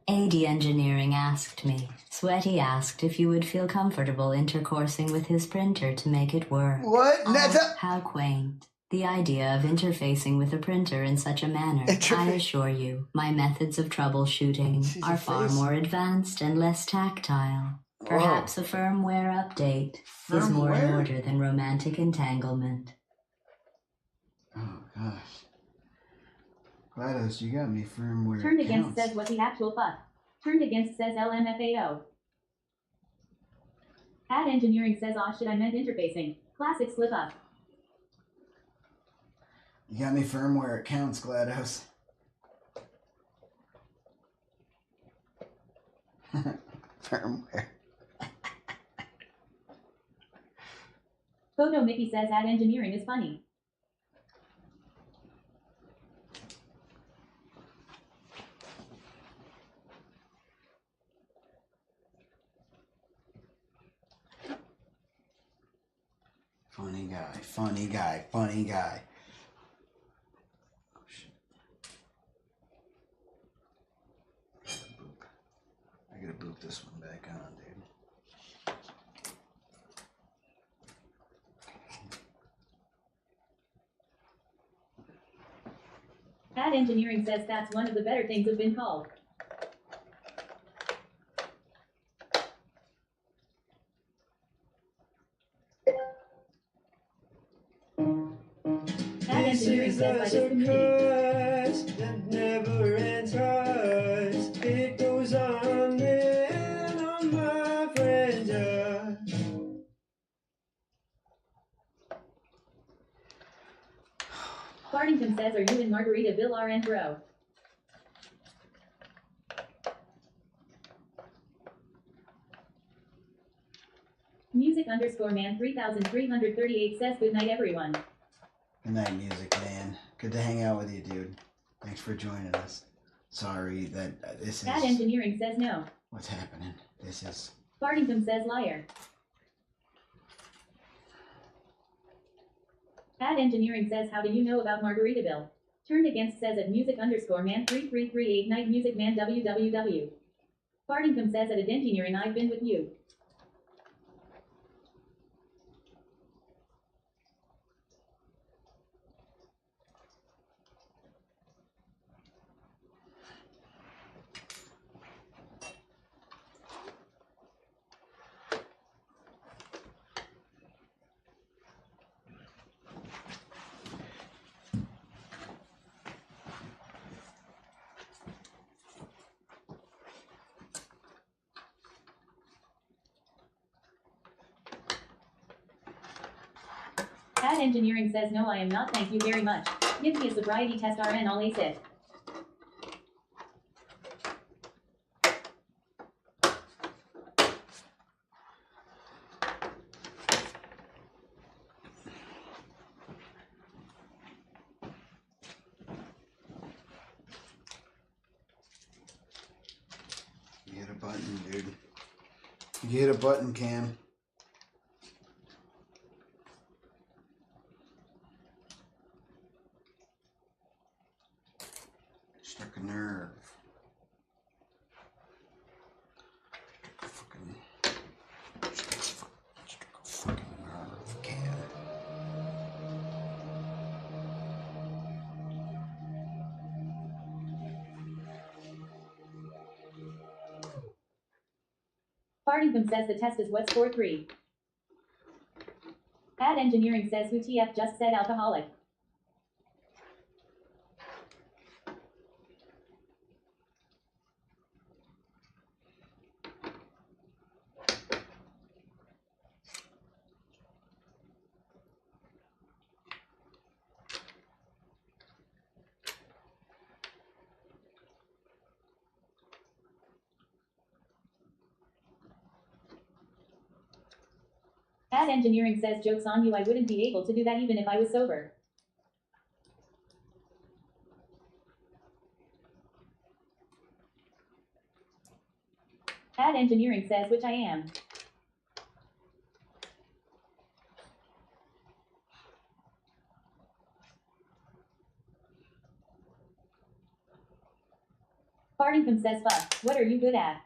AD Engineering asked me. Sweaty asked if you would feel comfortable intercoursing with his printer to make it work. What? Oh, how quaint. The idea of interfacing with a printer in such a manner. I assure you, my methods of troubleshooting are far more advanced and less tactile. Perhaps a firmware update is more in order than romantic entanglement. Oh, gosh. GLaDOS, you got me firmware. Turned against says what the actual fuck. Turned against says LMFAO. Ad Engineering says aw shit I meant interfacing. Classic slip up. You got me firmware accounts, GLaDOS. Firmware. Photo Mickey says Ad Engineering is funny. Funny guy, funny guy, funny guy. Oh, shit. I gotta boot this one back on, dude. Ad Engineering says that's one of the better things have been called. Ad Engineering says by this community. That never ends us. It goes on and on, my friend. Fartington says are you in Margaritaville RN Bro? Music_man 3338 says good night everyone. Good night, Music Man. Good to hang out with you, dude. Thanks for joining us. Sorry that this is... Ad Engineering says no. What's happening? This is... Fartington says liar. Ad Engineering says how do you know about Margaritaville? Turned against says at music_man 3338 night music man www. Fartington says at Ad Engineering I've been with you. Ad Engineering says no I am not thank you very much. Give me a sobriety test RN I'll ace it. You hit a button, dude. You hit a button, Cam. Struck a nerve. Struck a fucking nerve, Cam. Fartington says the test is what score 3. Ad Engineering says who TF just said alcoholic. Ad Engineering says joke's on you I wouldn't be able to do that even if I was sober. Ad Engineering says which I am. Fartington says fuck. What are you good at?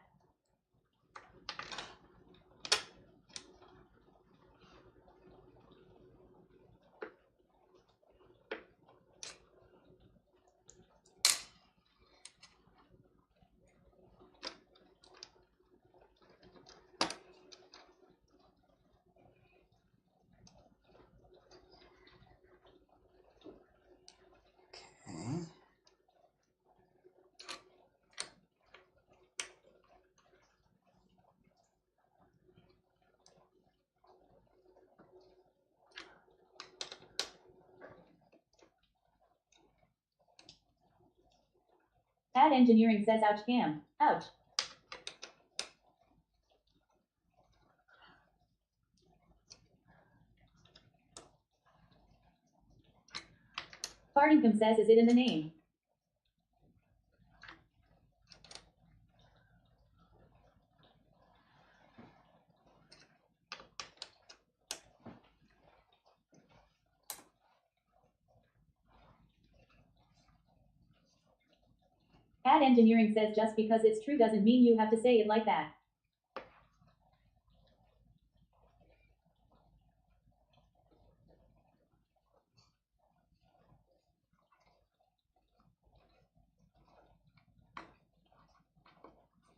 Okay. Ad engineering says ouch cam. Ouch. Fartington says is it in the name? Ad engineering says just because it's true doesn't mean you have to say it like that.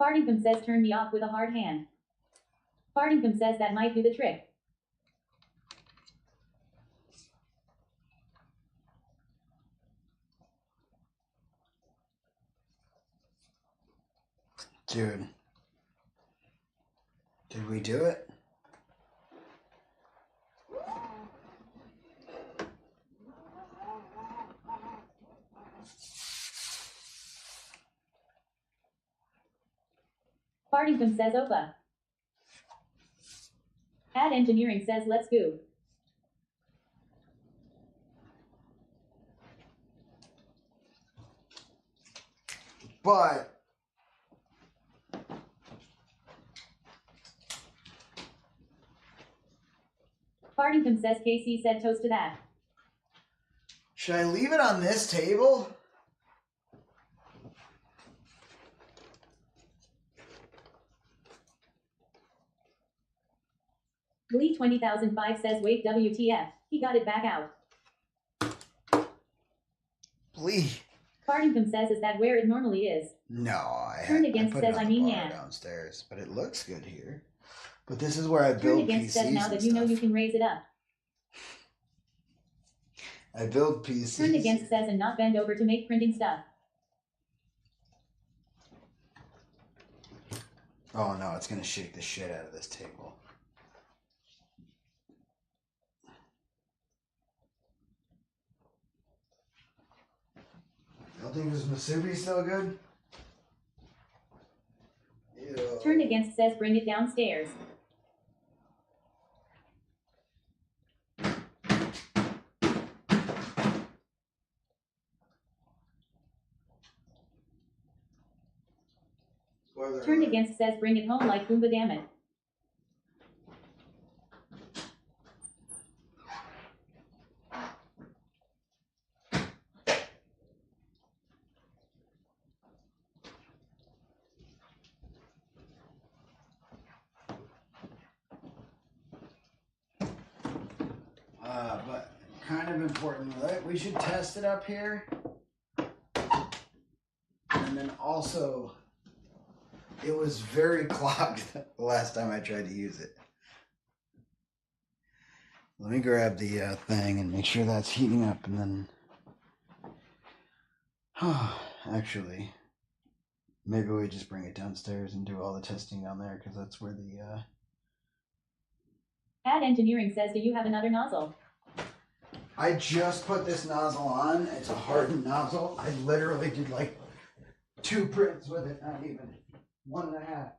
Fartington says turn me off with a hard hand. Fartington says that might do the trick. Dude. Did we do it? Fartington says Opa. Ad engineering says let's go. But Fartington says KC said toast to that. should I leave it on this table? Glee 20,005 says wait WTF. He got it back out. Please. Fartington says is that where it normally is? No, I Turn had against I put it says on I the mean bar yeah. downstairs, but it looks good here. But this is where I Turn build against PCs says now and that you know stuff. you can raise it up. I build PCs. Turn against says and not bend over to make printing stuff. Oh no, it's gonna shake the shit out of this table. Y'all think this Masubi still good? Ew. Turn against says bring it downstairs. Turn against says bring it home like Goomba damn it. But kind of important, right? We should test it up here. And then also, it was very clogged the last time I tried to use it. Let me grab the thing and make sure that's heating up, and then... actually, maybe we just bring it downstairs and do all the testing down there, because that's where the... Ad engineering says do you have another nozzle? I just put this nozzle on. It's a hardened nozzle. I literally did like 2 prints with it, not even 1.5.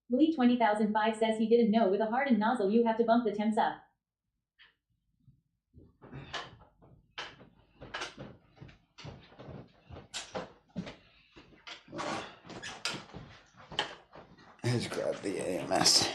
Lee 20005 says he didn't know with a hardened nozzle you have to bump the temps up. I just grabbed the AMS.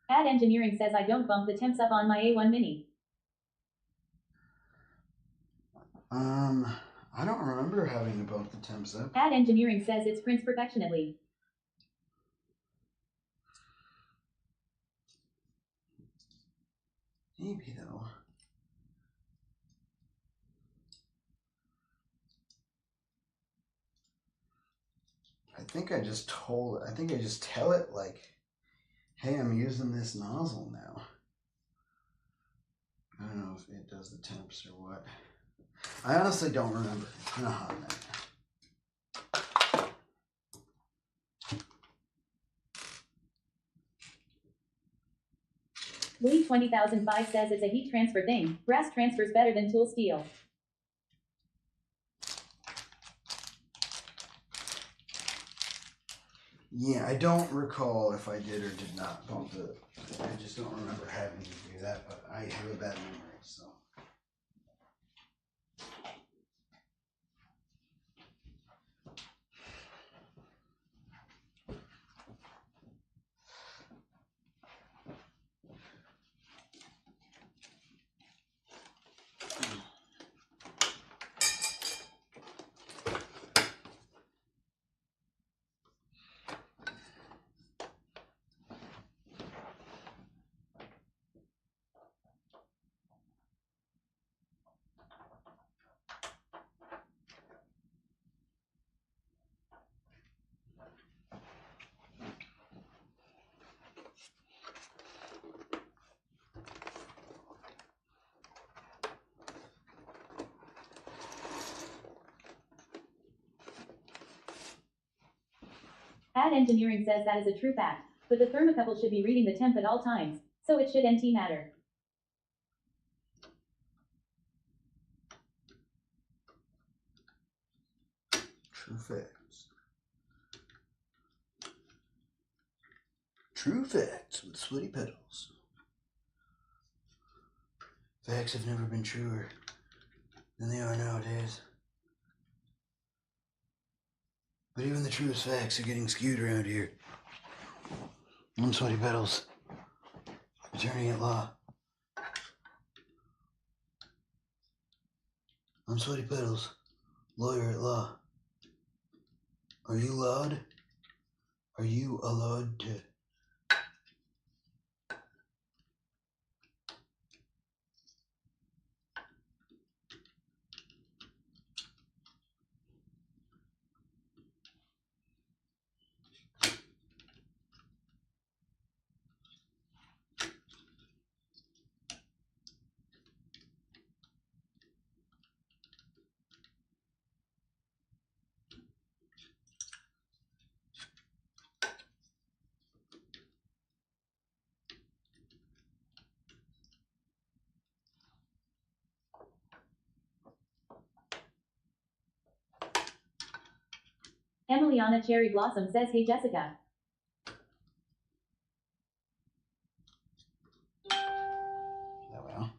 Ad Engineering says I don't bump the temps up on my A1 Mini. I don't remember having to bump the temps up. Ad Engineering says it prints perfectionately. Maybe though. I think I just tell it like, hey, I'm using this nozzle now. I don't know if it does the temps or what. I honestly don't remember. It's been a hot minute. Lee 20005 says it's a heat transfer thing. Brass transfers better than tool steel. Yeah, I don't recall if I did or did not bump it. I just don't remember having to do that, but I have a bad memory, so. Ad Engineering says that is a true fact, but the thermocouple should be reading the temp at all times, so it should NT matter. True facts. True facts with sweaty pedals. Facts have never been truer than they are nowadays. But even the truest facts are getting skewed around here. I'm Sweaty Pedals, attorney at law. I'm Sweaty Pedals, lawyer at law. Are you allowed? Are you allowed to? Emiliana Cherry Blossom says, hey Jessica. That well.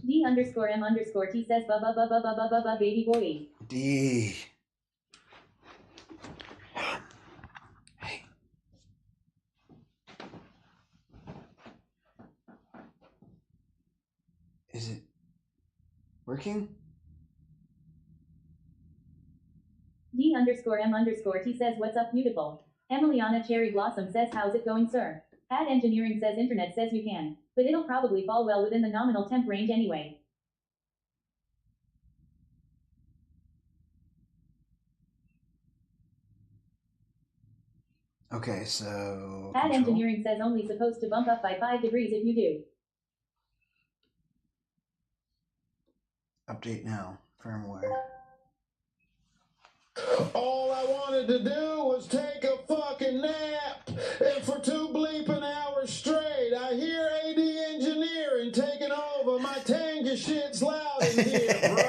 D_M_T says, baby boy. D. Is it working? D_M_T says, what's up, beautiful? Emiliana Cherry Blossom says, how's it going, sir? Ad Engineering says, internet says you can, but it'll probably fall well within the nominal temp range anyway. Okay, so. Ad Control. Engineering says only supposed to bump up by 5 degrees if you do. Update now. Firmware. All I wanted to do was take a fucking nap, and for 2 bleeping hours straight, I hear AD Engineering taking over. My Tanga shit's loud in here, bro.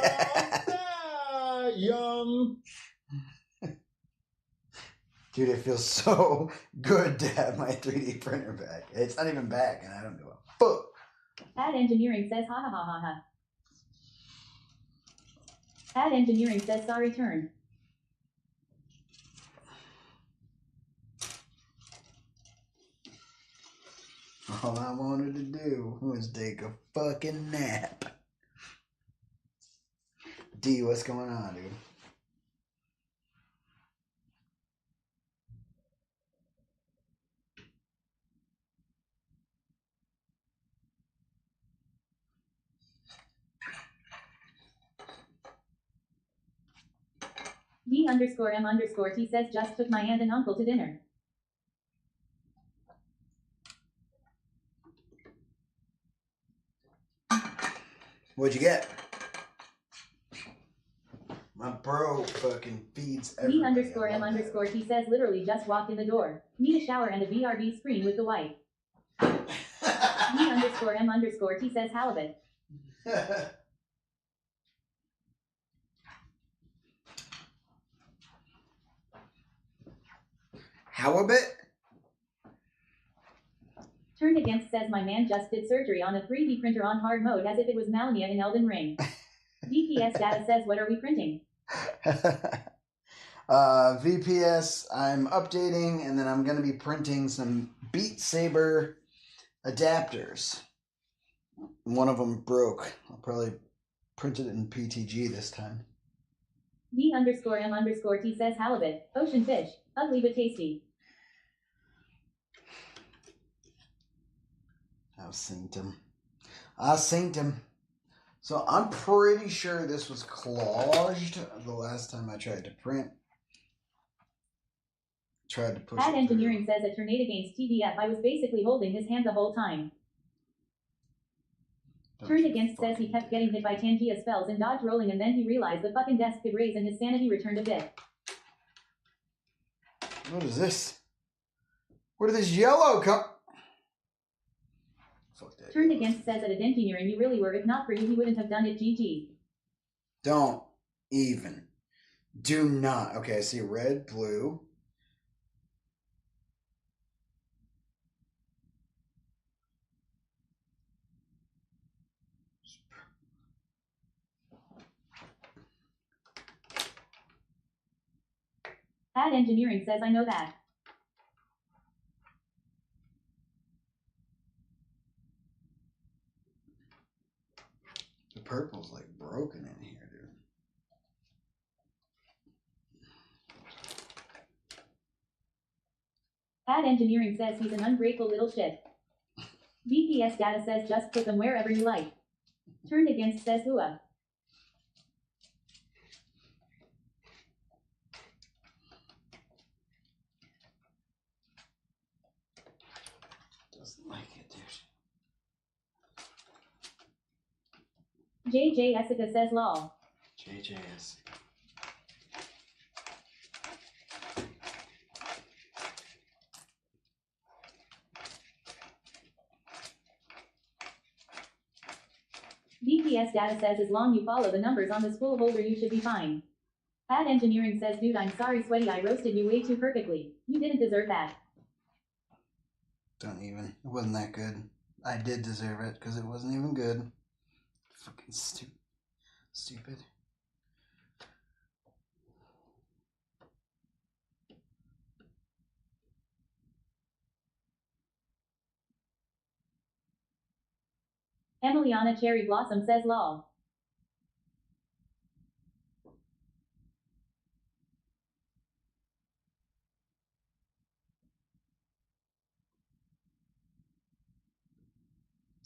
Ah, yum. Dude, it feels so good to have my 3D printer back. It's not even back, and I don't give a fuck. Ad Engineering says ha ha ha ha ha. Ad Engineering says sorry turn. All I wanted to do was take a fucking nap. D, what's going on, dude? D_M_T says just took my aunt and uncle to dinner. What'd you get? My bro fucking feeds everybody. D_M_T says literally just walked in the door. Need a shower and a BRB screen with the wife. D_M_T says halibut. Halibut? Turned Against says my man just did surgery on a 3D printer on hard mode as if it was Malenia in Elden Ring. VPS Data says what are we printing? VPS, I'm updating, and then I'm going to be printing some Beat Saber adapters. One of them broke. I'll probably print it in PTG this time. D_M_T says halibut. Ocean fish. Ugly but tasty. I synced him. So I'm pretty sure this was clogged the last time I tried to print. Tried to push Ad it Engineering says a tornado against TDF. I was basically holding his hand the whole time. Turned Against says he kept getting hit by Tangia spells and dodge rolling, and then he realized the fucking desk could raise and his sanity returned a bit. What is this? Where did this yellow come? Turned Against says at Engineering you really were. If not for you, he wouldn't have done it. GG. Don't even. Do not. Okay, I see red, blue. Ad Engineering says I know that. The purple's like broken in here, dude. Ad Engineering says he's an ungrateful little shit. VPS Data says just put them wherever you like. Turned Against says hooah. Doesn't like it, dude. JJ Jessica says lol. JJS. VPS Data says as long you follow the numbers on the spool holder you should be fine. Ad Engineering says dude I'm sorry sweaty, I roasted you way too perfectly. You didn't deserve that. Don't even. It wasn't that good. I did deserve it because it wasn't even good. Fucking stupid. Emiliana Cherry Blossom says lol.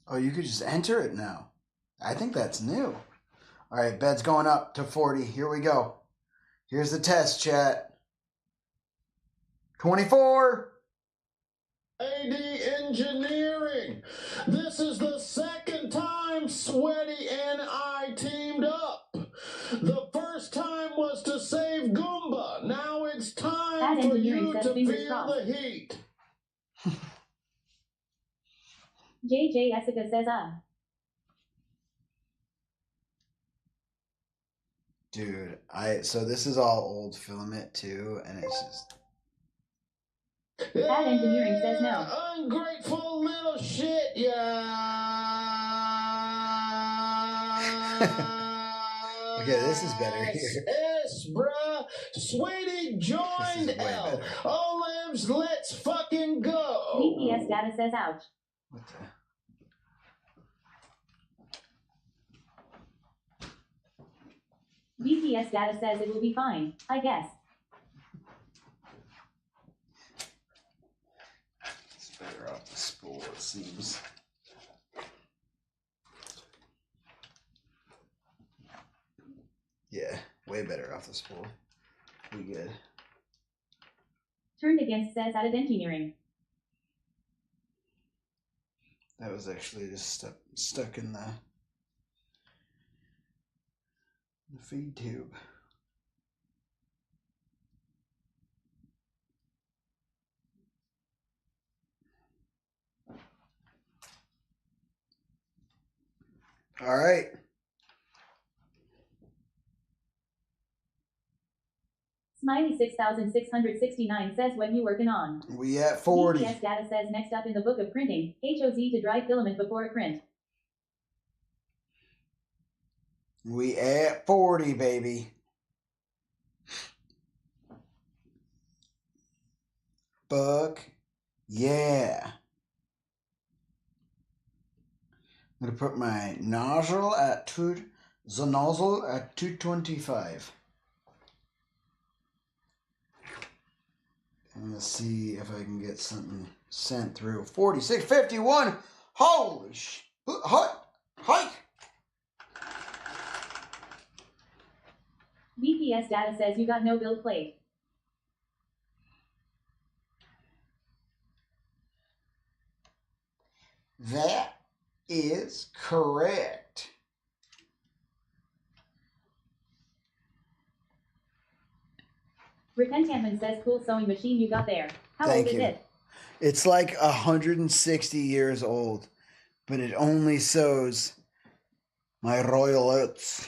Oh, you could just enter it now. I think that's new. All right, bed's going up to 40. Here we go. Here's the test, chat. 24. AD Engineering. This is the second time Sweaty and I teamed up. boss. the heat. JJ Jessica says Dude, so this is all old filament too, and it's just. Bad engineering says no. Ungrateful little shit, yeah. Okay, this is better here. S, bruh. Sweetie joined L. Olives, let's fucking go. VPS data says ouch. What the? VPS data says it will be fine, I guess. It's better off the spool, it seems. Yeah, way better off the spool. We good. Turned against says added engineering. That was actually just stuck in the feed tube. All right. Smiley 6669 says what you working on. We at 40. VPS data says next up in the book of printing, HOZ to dry filament before print. We at 40, baby. Fuck yeah. I'm gonna put my nozzle at the nozzle at 225. I'm gonna see if I can get something sent through. 4651. Holy sh! Hike. VPS data says you got no build plate. That is correct. Repentantman says cool sewing machine you got there. How Thank old you. is it? It's like 160 years old, but it only sews my royal oats.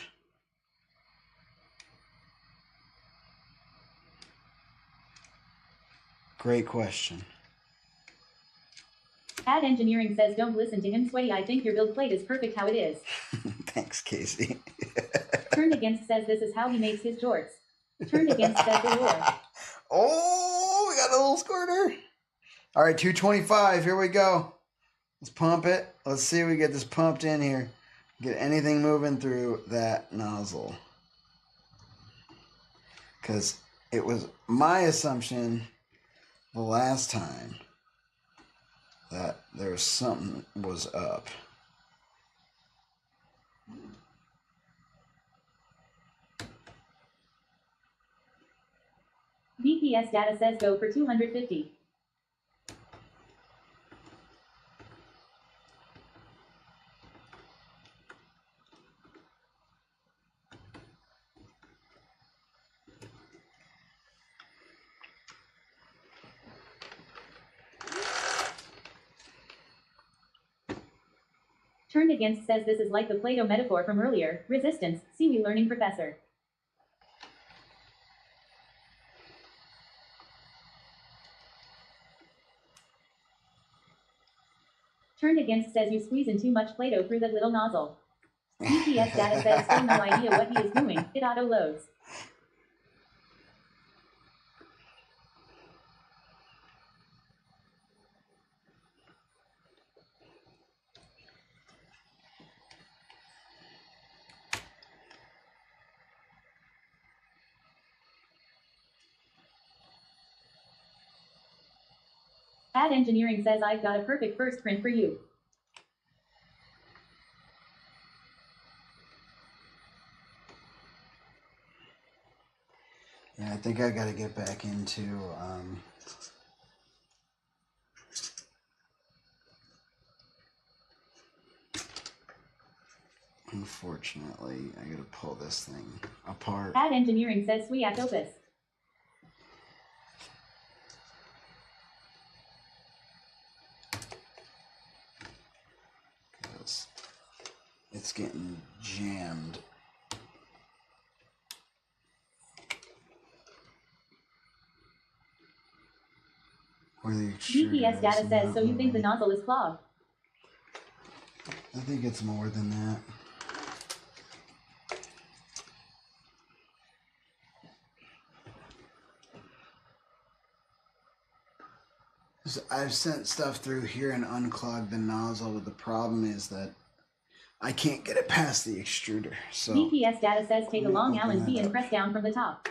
Great question. Ad engineering says don't listen to him, Sweaty. I think your build plate is perfect how it is. Thanks, Casey. Turned against says this is how he makes his jorts. Turned against says the war. Oh, we got a little squirter. All right, 225. Here we go. Let's pump it. Let's see if we get this pumped in here. Get anything moving through that nozzle. Because it was my assumption the last time that there was something was up. VPS data says go for 250. Turned against says this is like the Play-Doh metaphor from earlier. Resistance. See me learning, professor. Turned against says you squeezing too much Play-Doh through that little nozzle. VPS data says still no idea what he is doing. It auto loads. Ad engineering says I've got a perfect first print for you. Yeah, I think I got to get back into unfortunately, I got to pull this thing apart. Ad engineering says sweet opus. It's getting jammed. Where the extruder DPS data is says, not so you think the moving. nozzle is clogged. I think it's more than that. I've sent stuff through here and unclogged the nozzle, but the problem is that I can't get it past the extruder. So DPS data says take a long open Allen key that and up. press down from the top.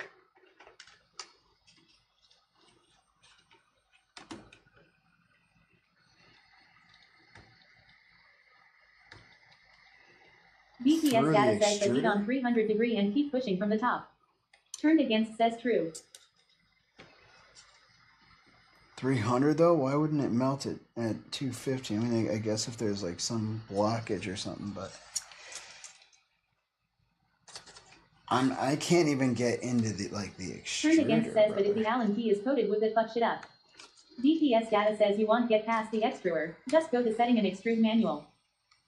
DPS Through data the says the heat extruder? on 300 degree and keep pushing from the top. Turned against says true. 300 though? Why wouldn't it melt it at 250? I mean, I guess if there's like some blockage or something, but I can't even get into the extruder. Turned against says, but if brother. the Allen key is coated with it, fuck shit up. DPS data says you won't get past the extruder. Just go to setting and extrude manual.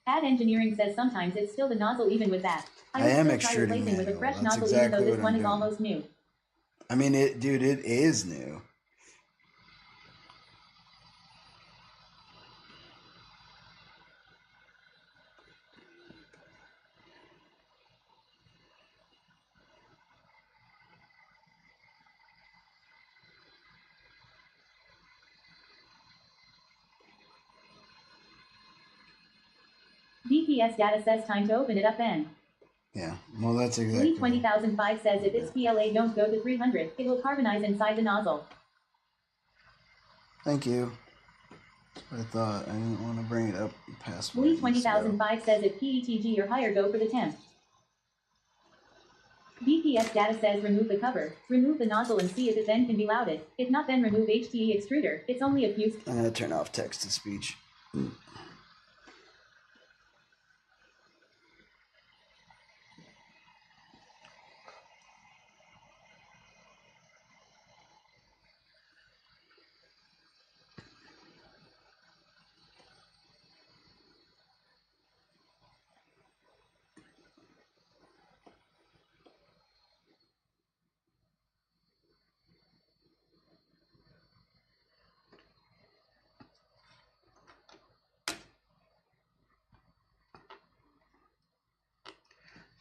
Add engineering says sometimes it's still the nozzle even with that. I would am still try extruding replacing with a manual. fresh That's nozzle exactly even though this what one I'm is doing. almost new. I mean, dude, it is new. DPS data says time to open it up then. Yeah, well, that's Lee exactly. 20005 says if its PLA don't go to 300, it will carbonize inside the nozzle. Thank you. I thought I didn't want to bring it up past where Lee it needs to go. 20005 says if PETG or higher, go for the temp. DPS data says remove the cover, remove the nozzle and see if it then can be louted. If not, then remove HTE extruder. It's only a few. I'm gonna turn off text to speech.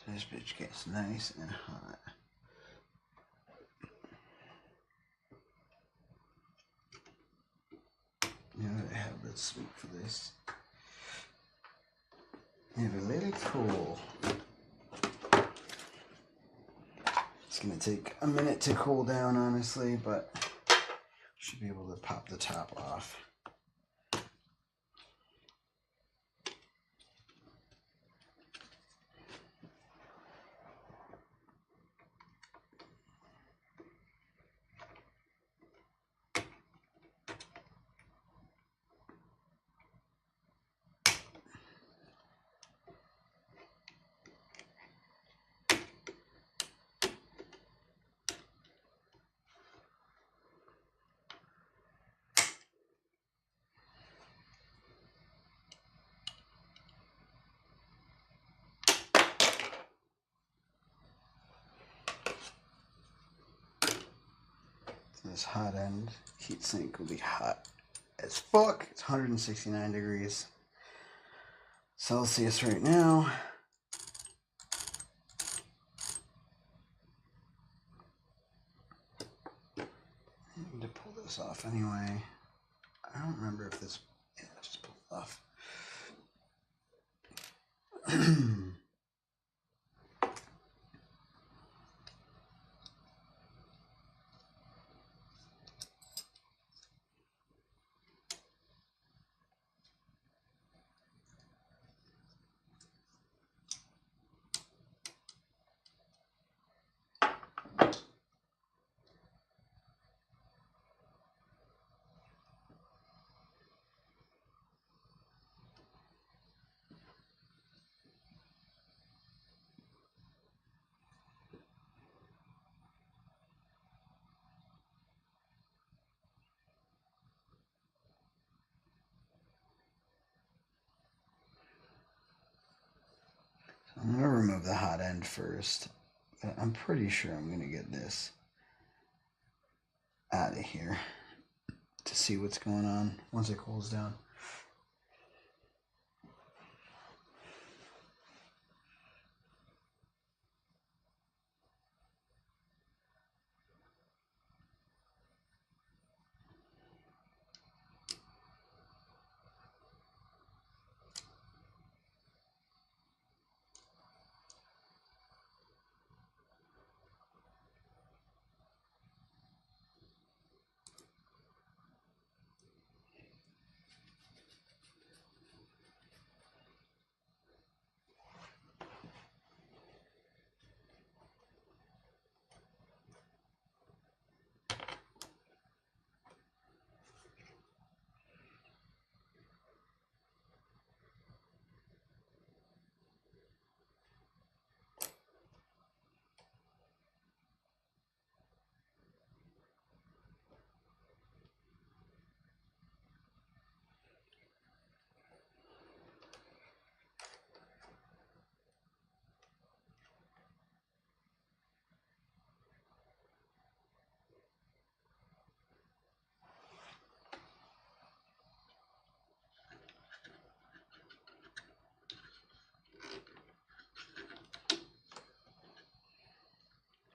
This bitch gets nice and hot. You know what I have that's sweet for this? I have a little cool. It's gonna take a minute to cool down, honestly, but should be able to pop the top off. This hot end heatsink will be hot as fuck. It's 169 degrees Celsius right now. I need to pull this off anyway. I don't remember if this. Yeah, just pull it off. remove the hot end first. But I'm pretty sure I'm going to get this out of here to see what's going on once it cools down.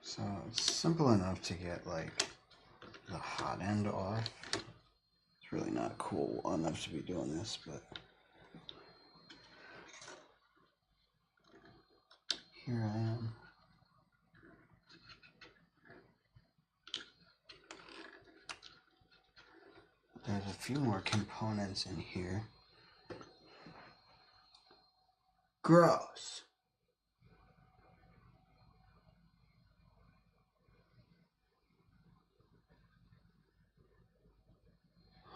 So it's simple enough to get like the hot end off. It's really not cool enough to be doing this, but here I am. There's a few more components in here. Gross.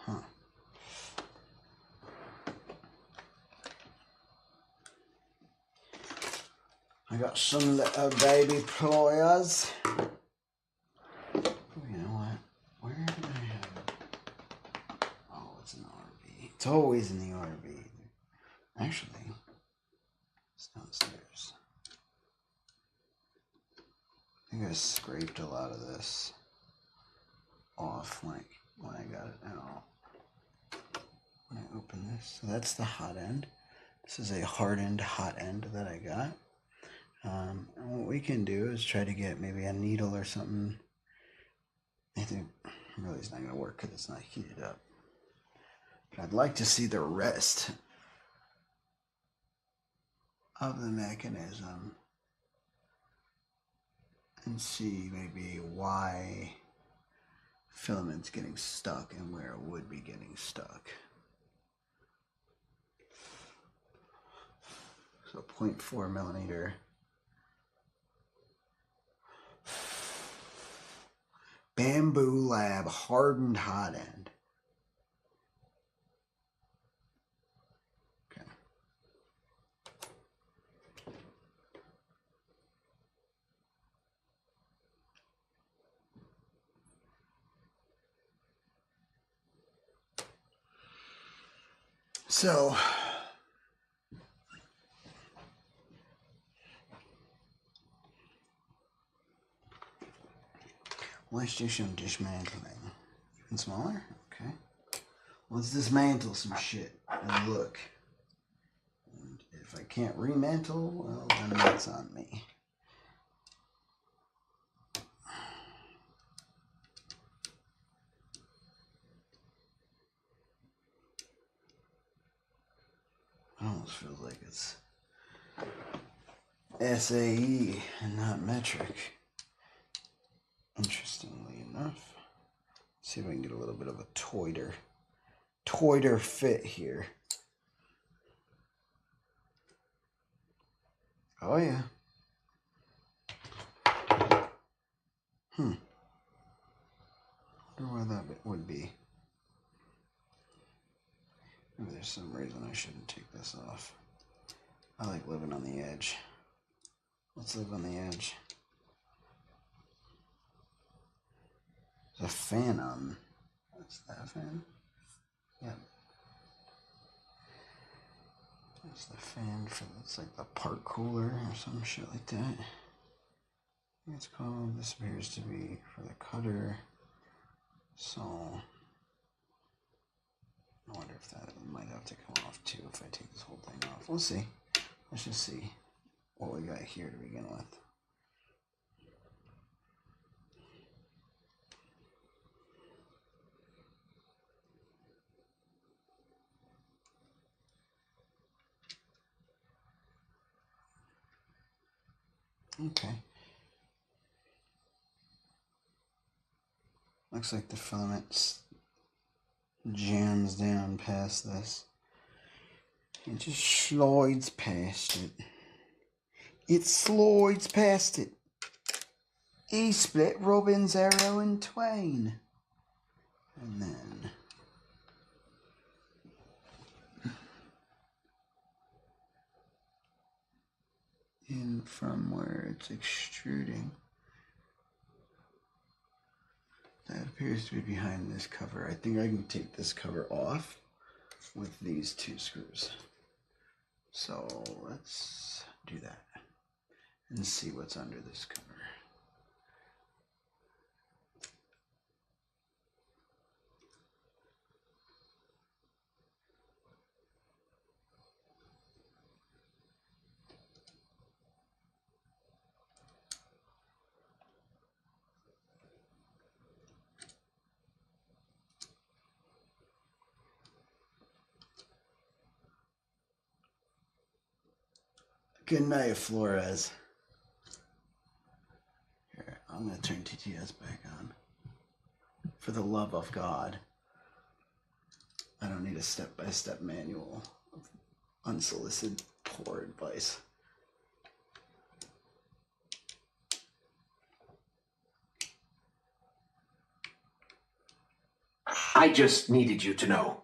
Huh. I got some little baby pliers. Oh, you know what? Where did I have it? Oh, it's in the RV. It's always in the RV. Actually, it's downstairs. I think I scraped a lot of this off when I got it out. When I open this, so that's the hot end. This is a hardened hot end that I got. And what we can do is try to get maybe a needle or something. I think really it's not going to work because it's not heated up. But I'd like to see the rest of the mechanism and see maybe why filament's getting stuck and where it would be getting stuck. So 0.4 millimeter. Bamboo Lab hardened hot end. Okay. So let's do some dismantling. Even smaller? Okay. Let's dismantle some shit and look. And if I can't remantle, well, then that's on me. It almost feels like it's SAE and not metric. Interestingly enough. Let's see if I can get a little bit of a toiter fit here. Oh yeah. Wonder why that would be. Maybe there's some reason I shouldn't take this off. I like living on the edge. Let's live on the edge. There's a fan on. What's that fan? Yeah. There's the fan for it's like the part cooler or some shit like that. It's called. This appears to be for the cutter. So I wonder if that might have to come off too if I take this whole thing off. We'll see. Let's just see what we got here to begin with. Okay. Looks like the filament jams down past this. It just slides past it. It slides past it. He split Robin's arrow in twain. And then in from where it's extruding. That appears to be behind this cover. I think I can take this cover off with these two screws. So let's do that and see what's under this cover. Good night, Flores. Here, I'm going to turn TTS back on. For the love of God. I don't need a step-by-step manual of unsolicited poor advice. I just needed you to know.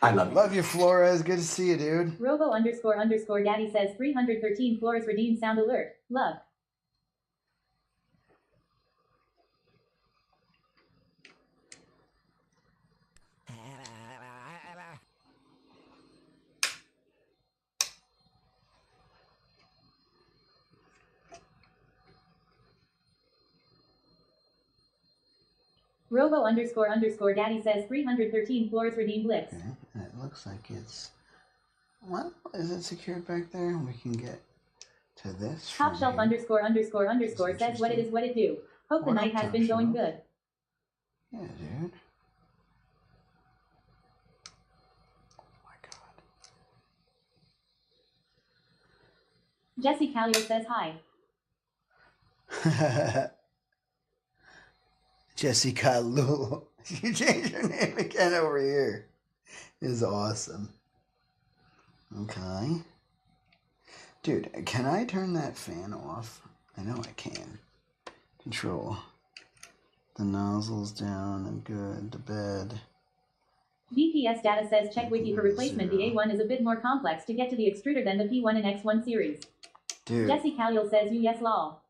I love you. Love you, Flores. Good to see you, dude. Robo__Daddy says 313 Flores redeemed sound alert. Love. Robo__Daddy says 313 Flores redeemed blips. Okay, and it looks like it's... Well, is it secured back there? We can get to this. Top shelf ____ says what it is, what it do. Hope the night has been going good. Yeah, dude. Jesse Callio says hi. Jessica Lou. You changed your name again over here. Is awesome. Okay. Dude, can I turn that fan off? I know I can. Control. The nozzle's down and good. The bed. VPS data says check wiki for replacement. The A1 is a bit more complex to get to the extruder than the P1 and X1 series. Dude. Jesse Callio says you yes lol.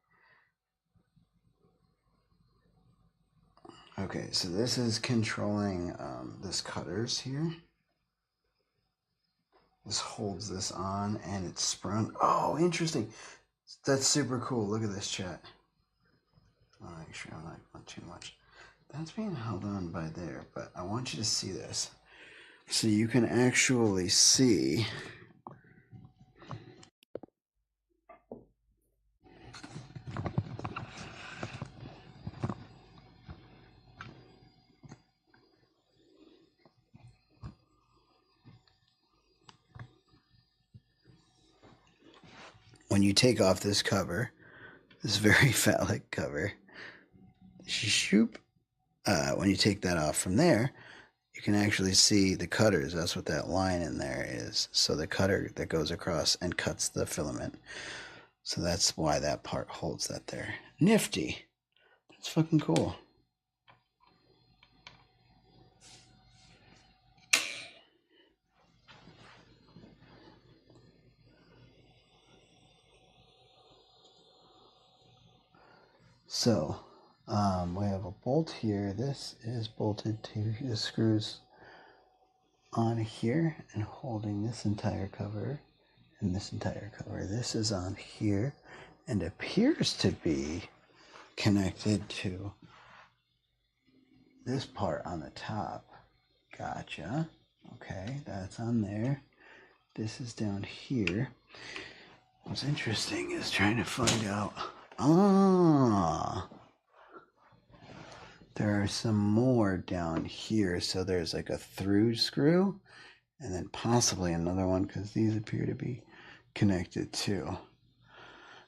Okay, so this is controlling this cutters here. This holds this on and it's sprung. Oh, interesting. That's super cool. Look at this, chat. I'll make sure I'm not going too much. That's being held on by there, but I want you to see this. So you can actually see when you take off this cover, this very phallic cover, shoop, when you take that off from there, you can actually see the cutters. That's what that line in there is. So the cutter that goes across and cuts the filament. So that's why that part holds that there. Nifty. That's fucking cool. So, we have a bolt here. This is bolted to the screws on here and holding this entire cover in this entire cover. This is on here and appears to be connected to this part on the top. Gotcha. Okay, that's on there. This is down here. What's interesting is trying to find out. There are some more down here. So there's like a through screw and then possibly another one because these appear to be connected too.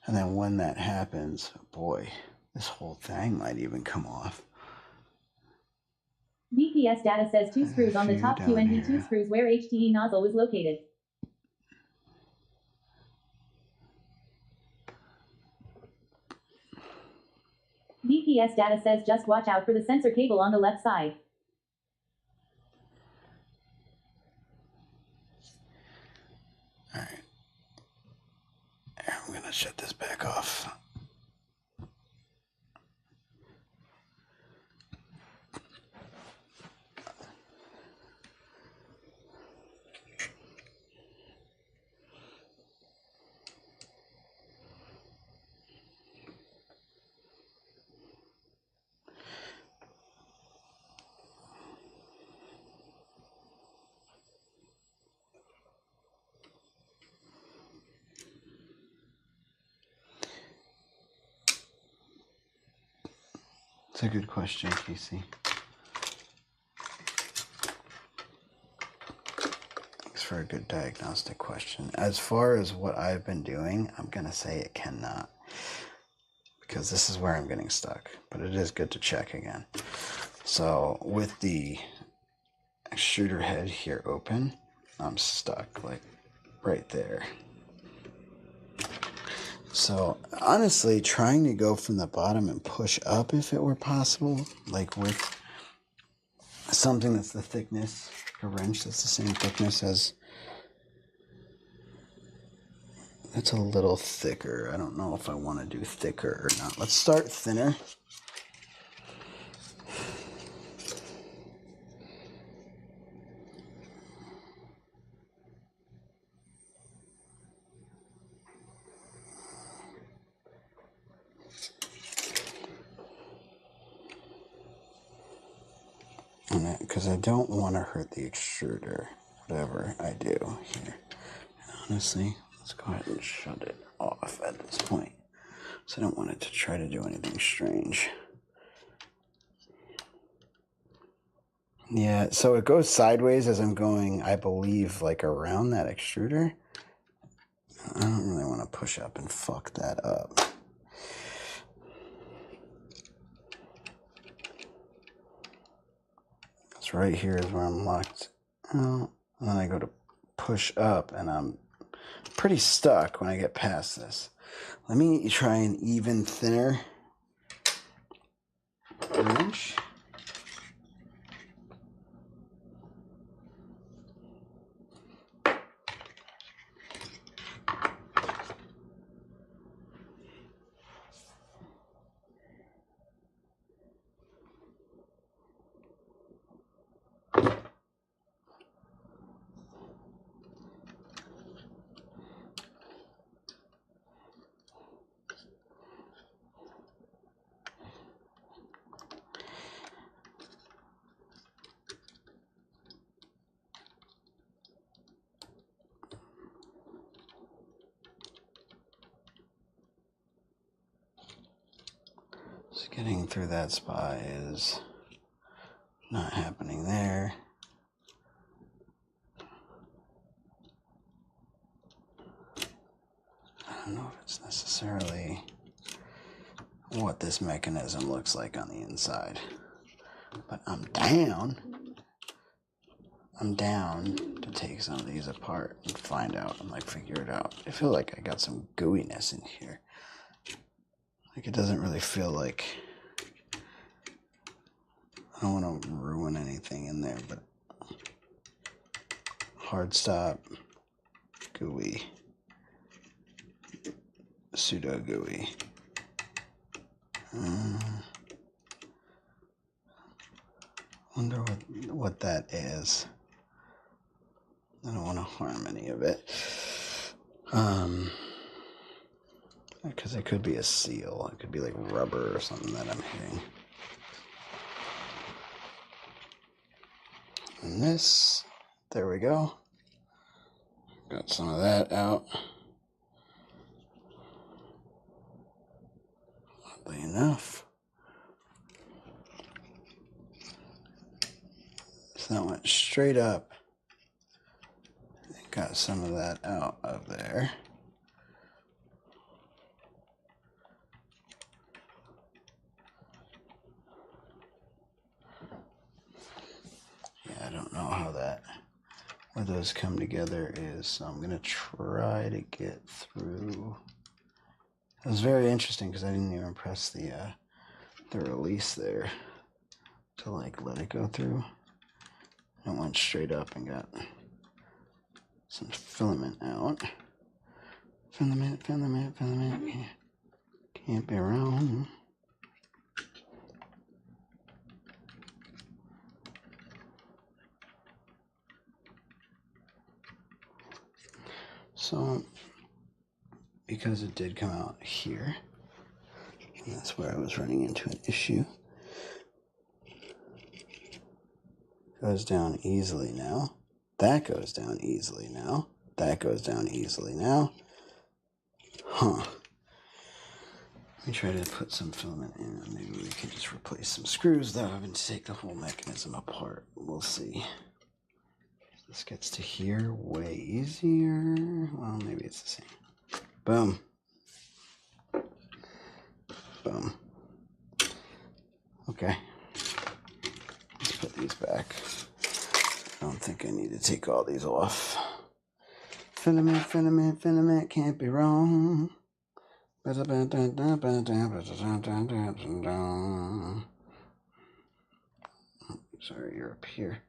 And then when that happens, boy, this whole thing might even come off. VPS data says 2 screws on the top QND 2 screws where HTE nozzle was located. VPS data says just watch out for the sensor cable on the left side. Alright. I'm going to shut this back off. It's a good question, Casey. Thanks for a good diagnostic question. As far as what I've been doing, I'm going to say it cannot. Because this is where I'm getting stuck. But it is good to check again. So with the extruder head here open, I'm stuck like right there. So honestly, trying to go from the bottom and push up if it were possible, like with something that's the thickness, a wrench that's the same thickness as, that's a little thicker. I don't know if I want to do thicker or not. Let's start thinner. Because I don't want to hurt the extruder, whatever I do here. And honestly, let's go ahead and shut it off at this point. So I don't want it to try to do anything strange. Yeah, so it goes sideways as I'm going, I believe, like around that extruder. I don't really want to push up and fuck that up. Right here is where I'm locked out, and then I go to push up and I'm pretty stuck when I get past this. Let me try an even thinner wrench. Just getting through that spot is not happening there. I don't know if it's necessarily what this mechanism looks like on the inside, but I'm down to take some of these apart and find out and like figure it out. I feel like I got some gooiness in here. Like it doesn't really feel like, I don't want to ruin anything in there, but hard stop, gooey, pseudo gooey. Wonder what that is. I don't want to harm any of it. Because it could be a seal. It could be like rubber or something that I'm hitting. And this, there we go. Got some of that out. Oddly enough. So that went straight up. Got some of that out of there. Yeah, I don't know how where those come together is, so I'm gonna try to get through. It was very interesting because I didn't even press the release there to like let it go through. It went straight up and got some filament out. Filament. Can't be wrong. So, because it did come out here, and that's where I was running into an issue. Goes down easily now. That goes down easily now. That goes down easily now. Huh. Let me try to put some filament in, and maybe we can just replace some screws, though, having to take the whole mechanism apart. We'll see. This gets to here way easier. Well, maybe it's the same. Boom. Boom. Okay. Let's put these back. I don't think I need to take all these off. Filament, can't be wrong. Sorry, you're up here.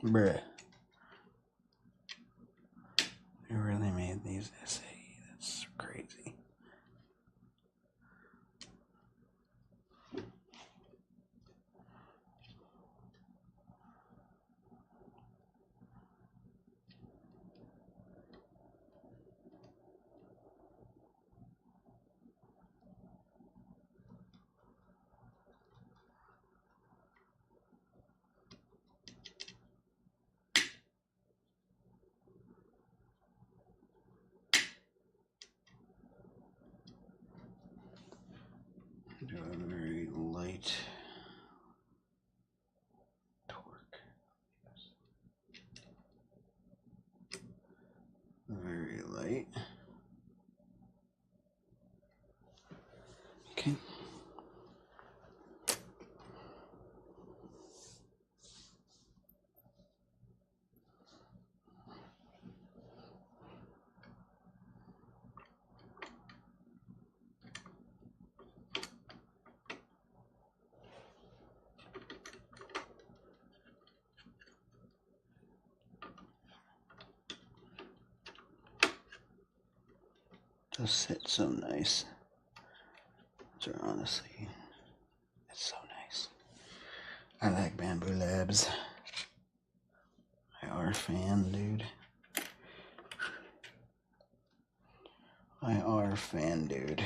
Bruh. They really made these SAE. That's crazy. light. Torque. Very light. Okay. Those sit so nice. Those are honestly, it's so nice. I like Bamboo Labs. I are a fan, dude. I are a fan, dude.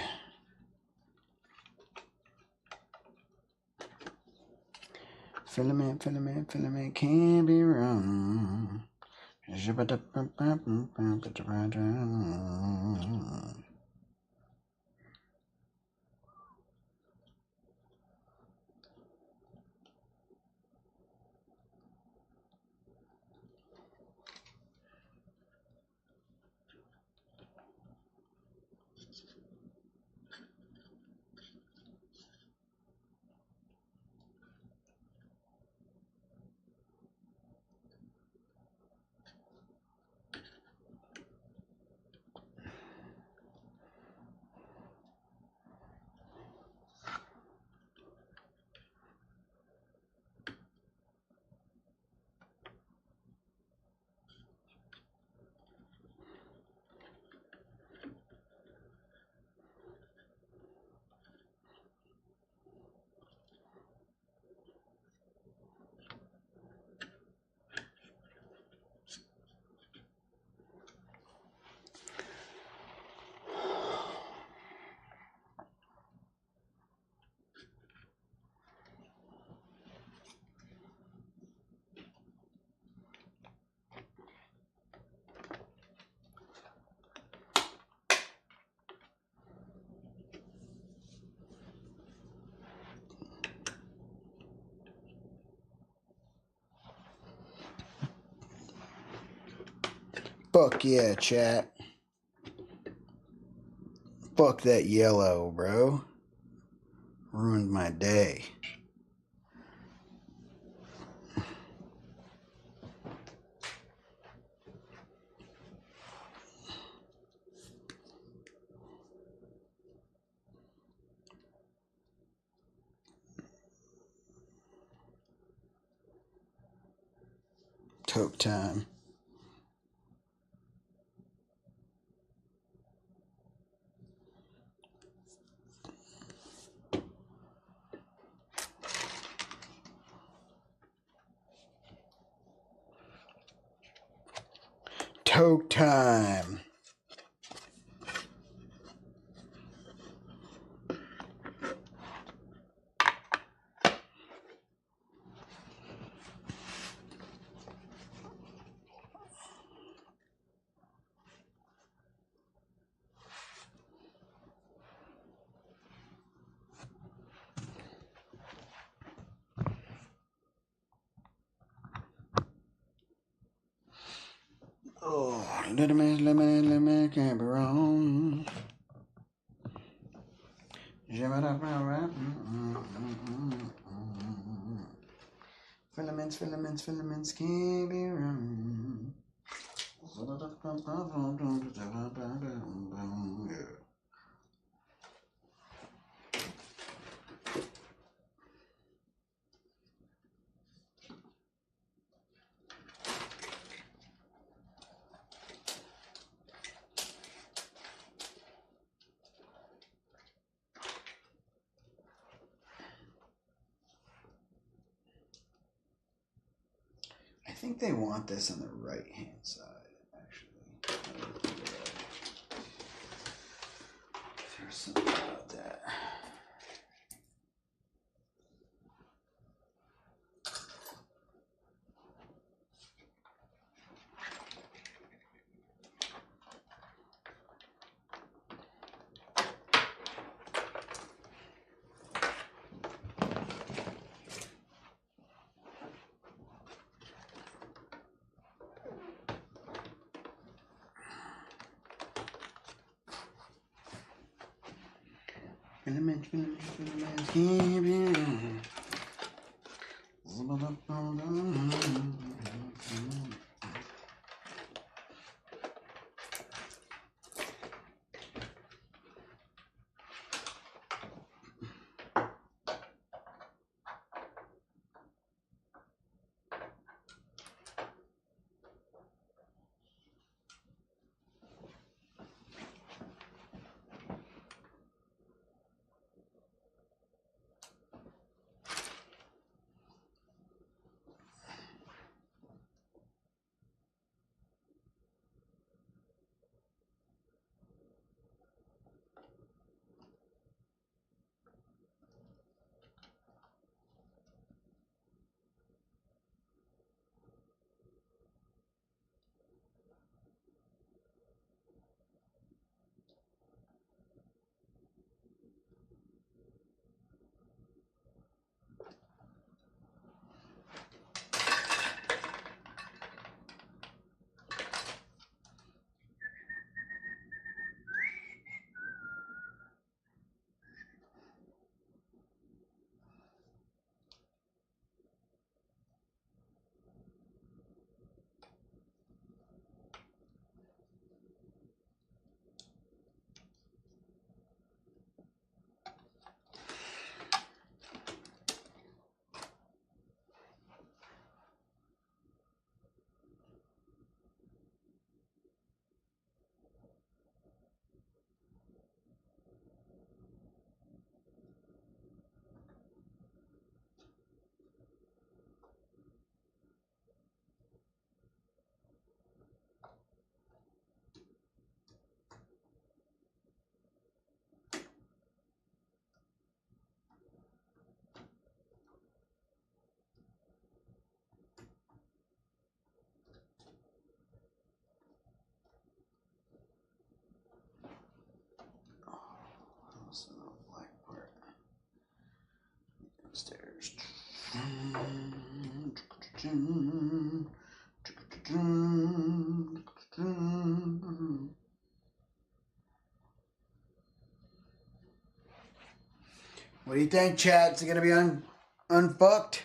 Filament, filament, filament, can't be wrong. Fuck yeah, chat. Fuck that yellow, bro. Ruined my day. Toke time. Toke time. Oh, little man, can't be wrong. Filaments, filaments, filaments can't be wrong. I think they want this on the right hand side, actually. There's something about that. Filaments, champion. Upstairs. What do you think, chat? Is it gonna be unfucked?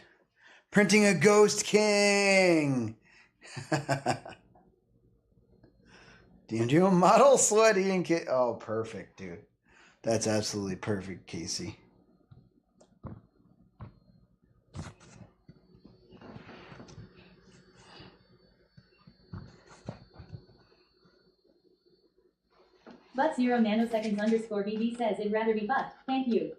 Printing a Ghost King. Do you do a model sweaty and oh, perfect, dude. That's absolutely perfect, Casey. But 0 nanoseconds underscore BB says it'd rather be fucked. Thank you.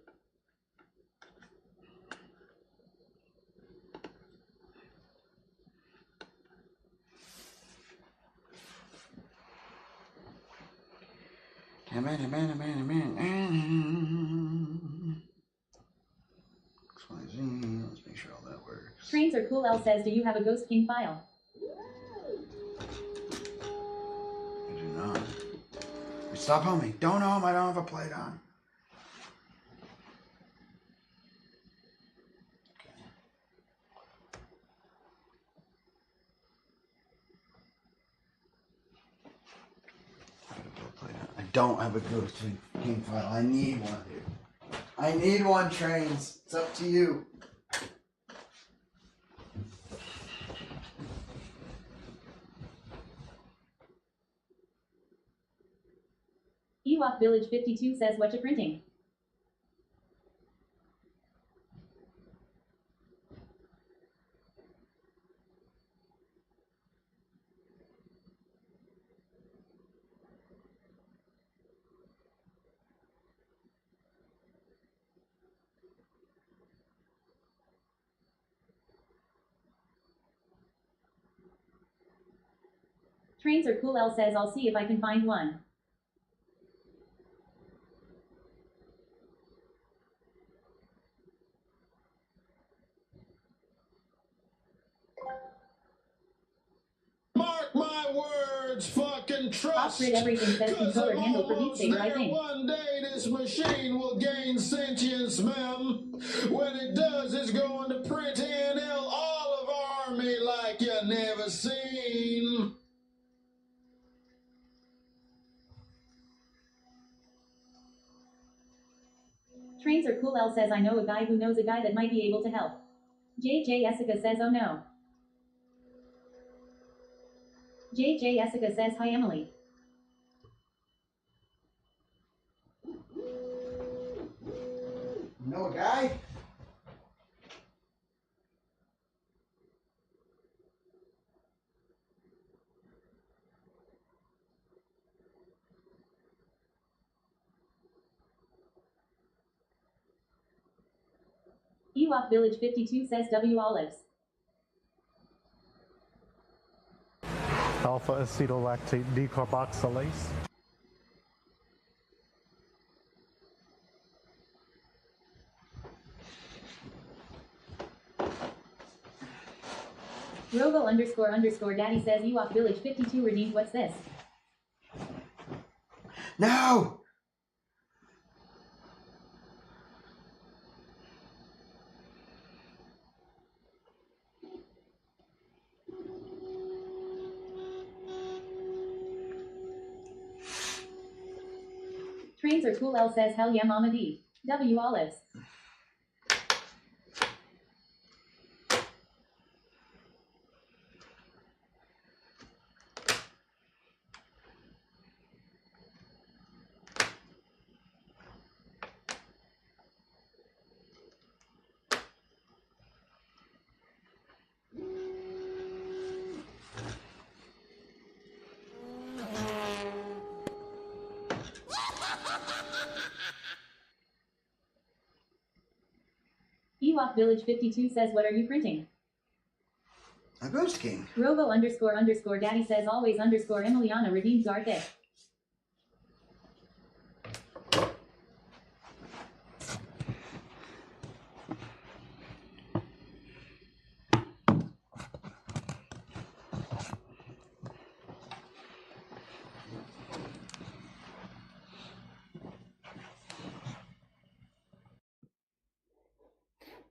Let's make sure all that works. Trains are cool. L says, do you have a Ghost King file? I do not. Stop homing. Don't home. I don't have a plate on. I don't have a Ghost King file. I need one, dude. I need one, Trains. It's up to you. Ewok Village 52 says, what you printing? Trains are cool. L says, I'll see if I can find one. Mark my words, fucking trust. Off-grid everything says controller handle for beat safe, I think. One day this machine will gain sentience, ma'am. When it does, it's going to print NL all of Army like you never seen. Trains are cool. L says I know a guy who knows a guy that might be able to help. JJ Jessica says oh no. JJ Jessica says hi Emily. Know a guy? Ewok Village 52 says W Olives. Alpha acetolactate decarboxylase. Robo __ Daddy says Ewok Village 52 redeemed. What's this? No! Trains are cool. L says hell yeah Mama D. W Olives. Ewok Village 52 says what are you printing? A Ghost King. Robo __ Daddy says always _ Emiliana redeemed Garthic.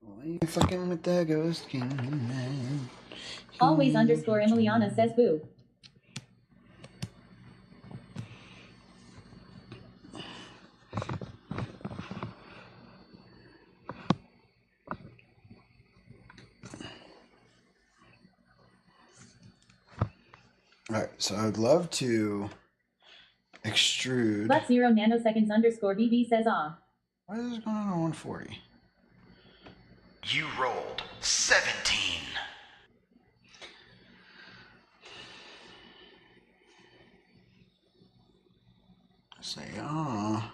Why are you fucking with the Ghost King, man? Always _ Emiliana says boo. Alright, so I would love to extrude. But 0 nanoseconds _ BB says ah. Why is this going on 140? You rolled 17. Say ah.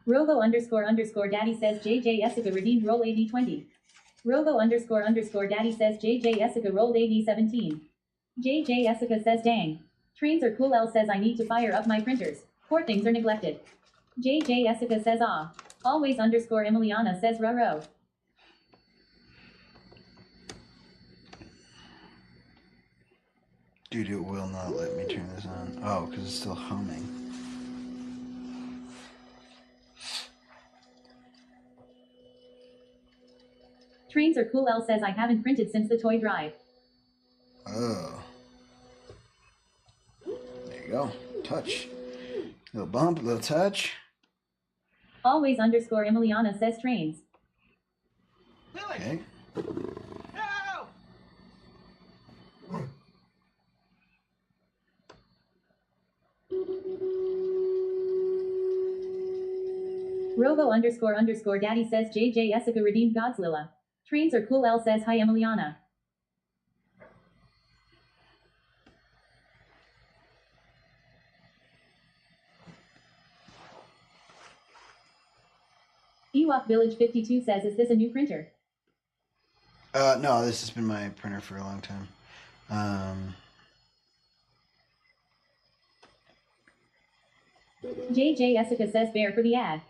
Robo __ Daddy says JJ Jessica redeemed roll AD20. Robo __ Daddy says JJ Jessica rolled AD17. JJ Jessica says dang. Trains are cool. L says I need to fire up my printers. Poor things are neglected. JJ Jessica says ah. Always _ Emiliana says row. Dude, it will not let me turn this on. Oh, because it's still humming. Trains are cool. L says I haven't printed since the toy drive. Oh. There you go. Touch. Little bump, little touch. Always _ Emiliana says trains. Okay. Robo __ Daddy says JJ Jessica redeemed Godzilla. Trains are cool. L says hi Emiliana. Ewok Village 52 says is this a new printer? No, this has been my printer for a long time. JJ Jessica says bear for the ad.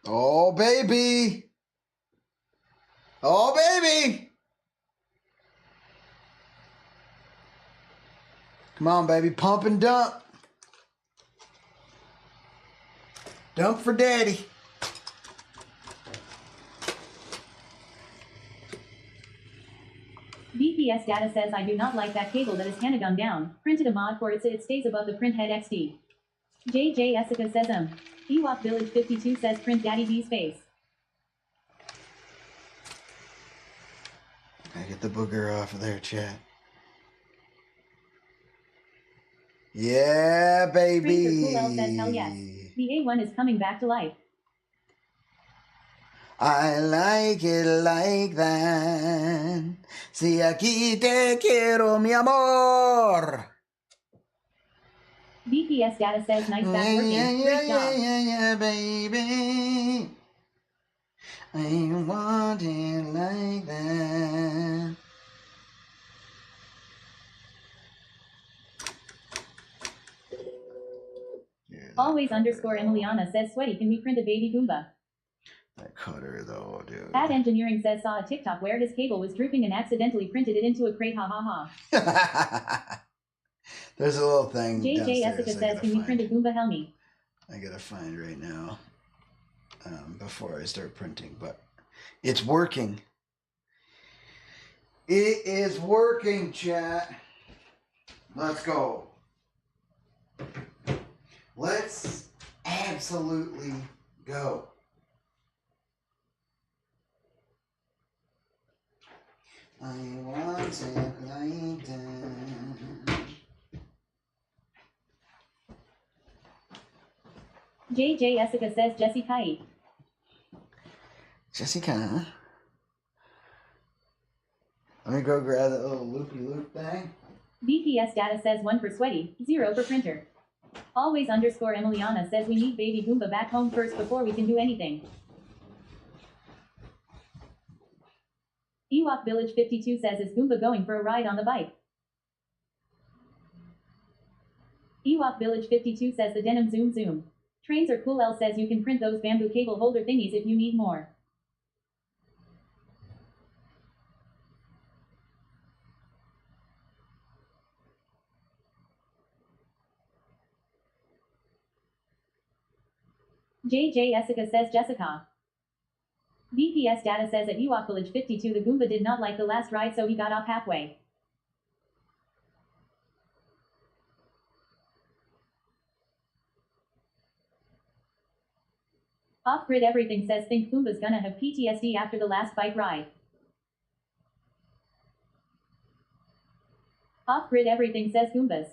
Oh, baby. Oh, baby. Come on, baby. Pump and dump. Dump for daddy. BPS data says I do not like that cable that is Hanagun down. Printed a mod for it so it stays above the print head XD. JJ Essica says Ewok Village 52 says print Daddy B's face. I get the booger off of there, chat. Yeah, baby. Printer Cool L says hell yes. The A1 is coming back to life. I like it like that. Si aquí te quiero, mi amor. BPS data says nice back working. Great job. Yeah, baby. I want it like that. Always underscore Emiliana says sweaty, can we print a baby Goomba? That cutter though, dude. Ad Engineering says saw a TikTok where his cable was drooping and accidentally printed it into a crate, ha ha ha. There's a little thing JJ downstairs Essica says, can we print a Goomba Helmy? I gotta find right now before I start printing, but it's working. It is working, chat. Let's go. Let's absolutely go. I want it like that. JJ Essica says Jesse Kite. Jessica. Let me go grab that little loopy-loop thing. BPS data says 1 for sweaty, 0 for printer. Always underscore Emiliana says we need baby Goomba back home first before we can do anything. Ewok Village 52 says is Goomba going for a ride on the bike? Ewok Village 52 says the denim zoom zoom. Trains are cool. L says you can print those bamboo cable holder thingies if you need more. JJ Essica says Jessica. BPS data says at Ewok Village 52 the Goomba did not like the last ride so he got off halfway. Off-grid everything says think Goomba's gonna have PTSD after the last bike ride. Off-grid everything says Goombas.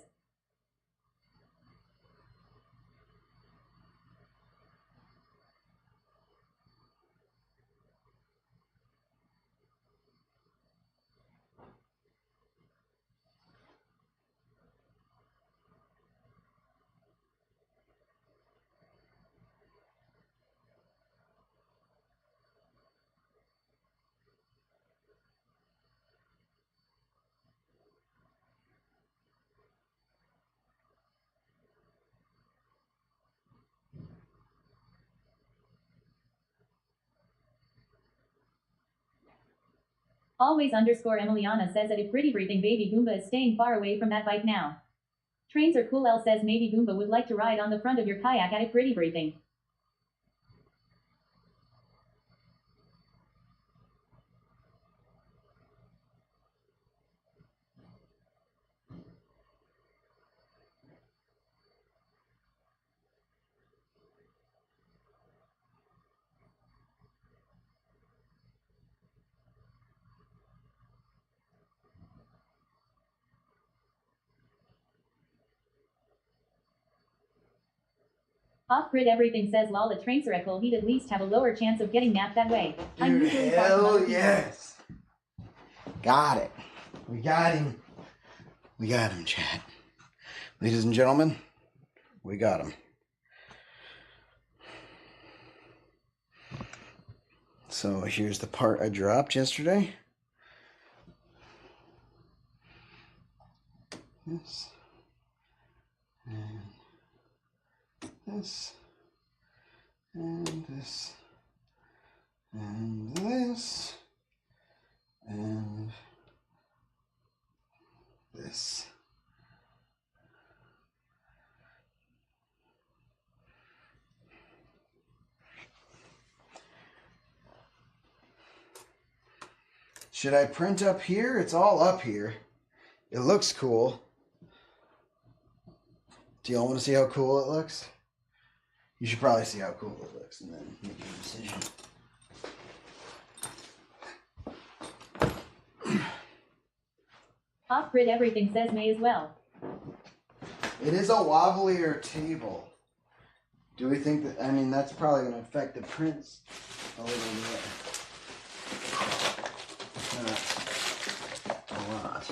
Always underscore Emiliana says that if pretty breathing baby Goomba is staying far away from that bike now. Trains are cool. L says maybe Goomba would like to ride on the front of your kayak at a pretty breathing. Off-grid everything says lol at Train Circle he'd at least have a lower chance of getting napped that way. I Dude, usually talk about hell people. yes. Got it. We got him. We got him, chat. Ladies and gentlemen, we got him. So here's the part I dropped yesterday. This. And this. And this. And this. And this. Should I print up here? It's all up here. It looks cool. Do y'all want to see how cool it looks? You should probably see how cool it looks and then make your decision. Off-grid everything says may as well. It is a wobblier table. Do we think that, I mean, that's probably going to affect the prints a little bit. Not a lot.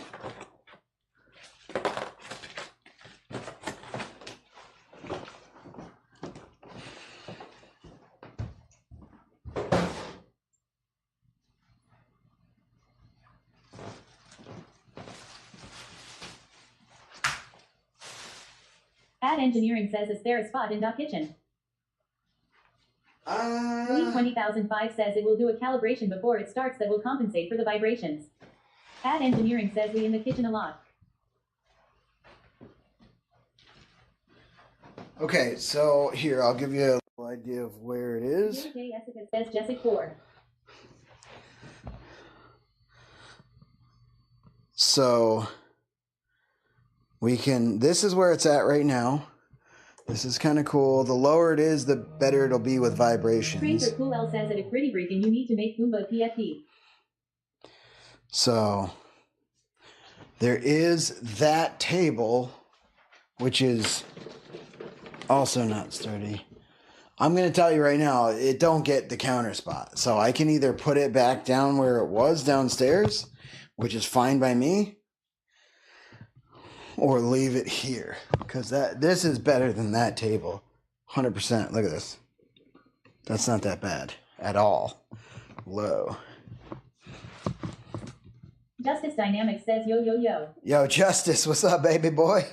Ad Engineering says, is there a spot in Doc Kitchen? Lee 20005 says it will do a calibration before it starts that will compensate for the vibrations. Ad Engineering says we in the kitchen a lot. Okay, so here, I'll give you a little idea of where it is. JJ Jessica says Jessica 4. So we can, this is where it's at right now. This is kind of cool. The lower it is, the better it'll be with vibrations. Tracer Cool L says at a gritty briefing you need to make Goomba PFP. So there is that table, which is also not sturdy. I'm going to tell you right now, it don't get the counter spot. So I can either put it back down where it was downstairs, which is fine by me, or leave it here, because this is better than that table. 100%. Look at this. That's not that bad at all. Low. Justice Dynamics says yo yo yo. Yo, Justice, what's up, baby boy?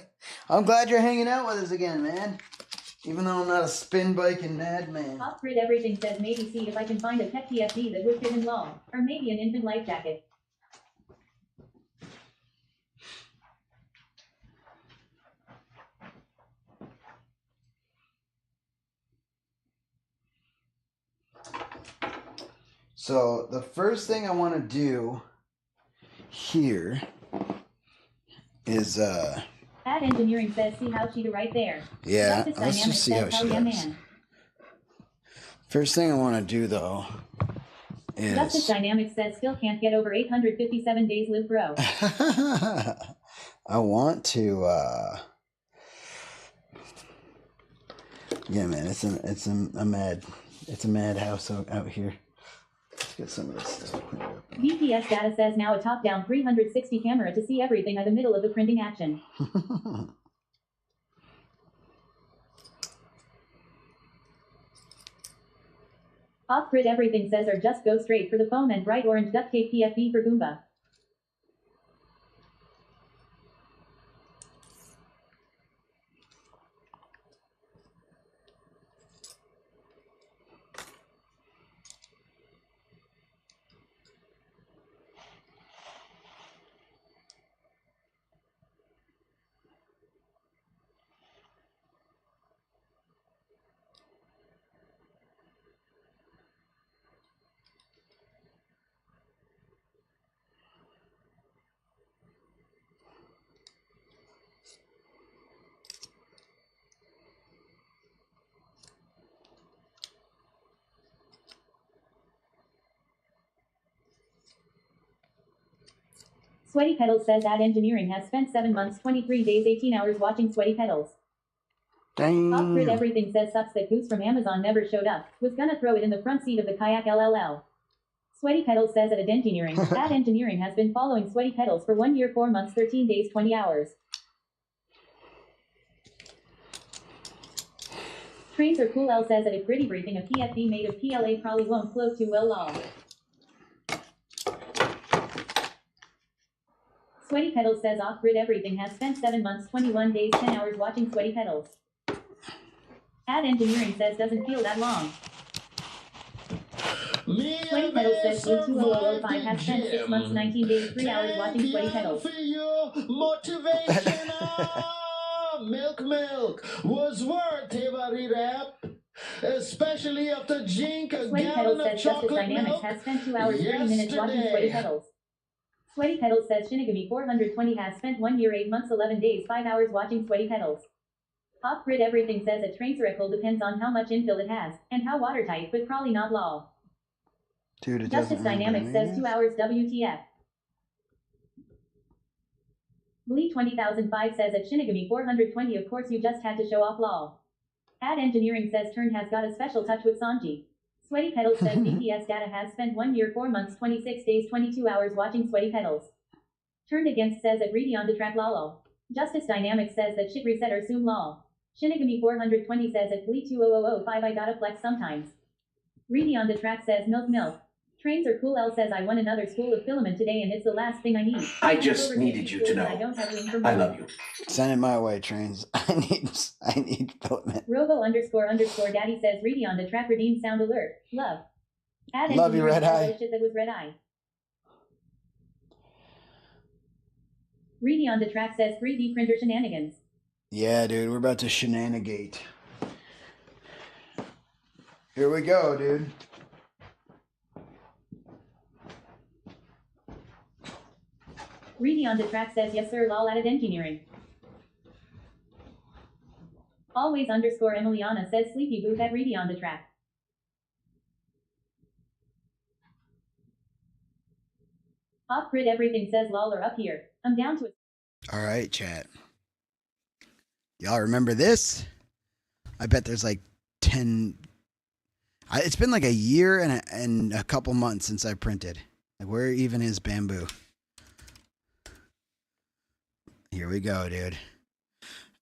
I'm glad you're hanging out with us again, man. Even though I'm not a spin biking madman. Off-grid everything says maybe see if I can find a pet PFD that would fit in long, or maybe an infant life jacket. So the first thing I want to do here is Ad Engineering says see how she do right there. yeah, Justice let's Dynamics just see how says, she yeah, does. man. First thing I want to do though is Justice Dynamics says still can't get over 857 days live bro. I want to yeah, man, it's a madhouse out here. Let's get some of this stuff cleaned up. VPS data says now a top-down 360 camera to see everything at the middle of the printing action. Off-grid everything says or just go straight for the foam and bright orange duct tape PFD for Goomba. Sweaty Pedals says Ad Engineering has spent 7 months, 23 days, 18 hours watching Sweaty Pedals. Dang. Off-grid everything says sucks that Goose from Amazon never showed up. Was gonna throw it in the front seat of the kayak LLL. Sweaty Pedals says at Ad Engineering, Ad Engineering has been following Sweaty Pedals for 1 year, 4 months, 13 days, 20 hours. Tracer Cool L says at a gritty briefing a PFD made of PLA probably won't flow too well lol. Sweaty Pedals says off-grid everything has spent 7 months, 21 days, 10 hours watching Sweaty Pedals. Ad Engineering says doesn't feel that long. Sweaty Petals says Blue 20005 has spent 6 months, 19 days, 3 hours watching Sweaty Petals. For your motivation, milk was worth every rap. Especially after drink a Sweaty gallon Petals of says Justice chocolate Dynamics milk has spent 2 hours, 30 minutes watching Sweaty Petals. Sweaty Petals says Shinigami 420 has spent 1 year, 8 months, 11 days, 5 hours watching Sweaty Petals. Off-grid everything says a train circle depends on how much infill it has, and how watertight, but probably not law. Dude, it Justice doesn't remember Dynamics any says of 2 this? hours WTF. Lee 20005 says at Shinigami 420 of course you just had to show off law. Ad Engineering says Turn has got a special touch with Sanji. Sweaty Petals says DPS Data has spent 1 year, 4 months, 26 days, 22 hours watching Sweaty Petals. Turned Against says at Ready on to track Lalo. Justice Dynamics says that shit reset or soon law. Shinigami 420 says at Glee 20005 I gotta flex sometimes. Ready on the track says milk. Trains are cool. L says I won another spool of filament today and it's the last thing I need. I just needed you to know. I don't have room for I more. love you. Send it my way, trains. I need filament. Robo _ Daddy says Ready on the track redeem sound alert. Love. Ad Love you, Engineering Red says Eye. the shit that was Red Eye. Ready on the track says 3D printer shenanigans. Yeah, dude, we're about to shenanigate. Here we go, dude. Ready on the track says yes sir lol added engineering. Always _ Emiliana says sleepy booth at Ready on the track. Off grid everything says lol or up here. I'm down to it. All right, chat. Y'all remember this? I bet there's like 10. It's been like a year and a couple months since I printed. Like, where even is bamboo? Here we go, dude.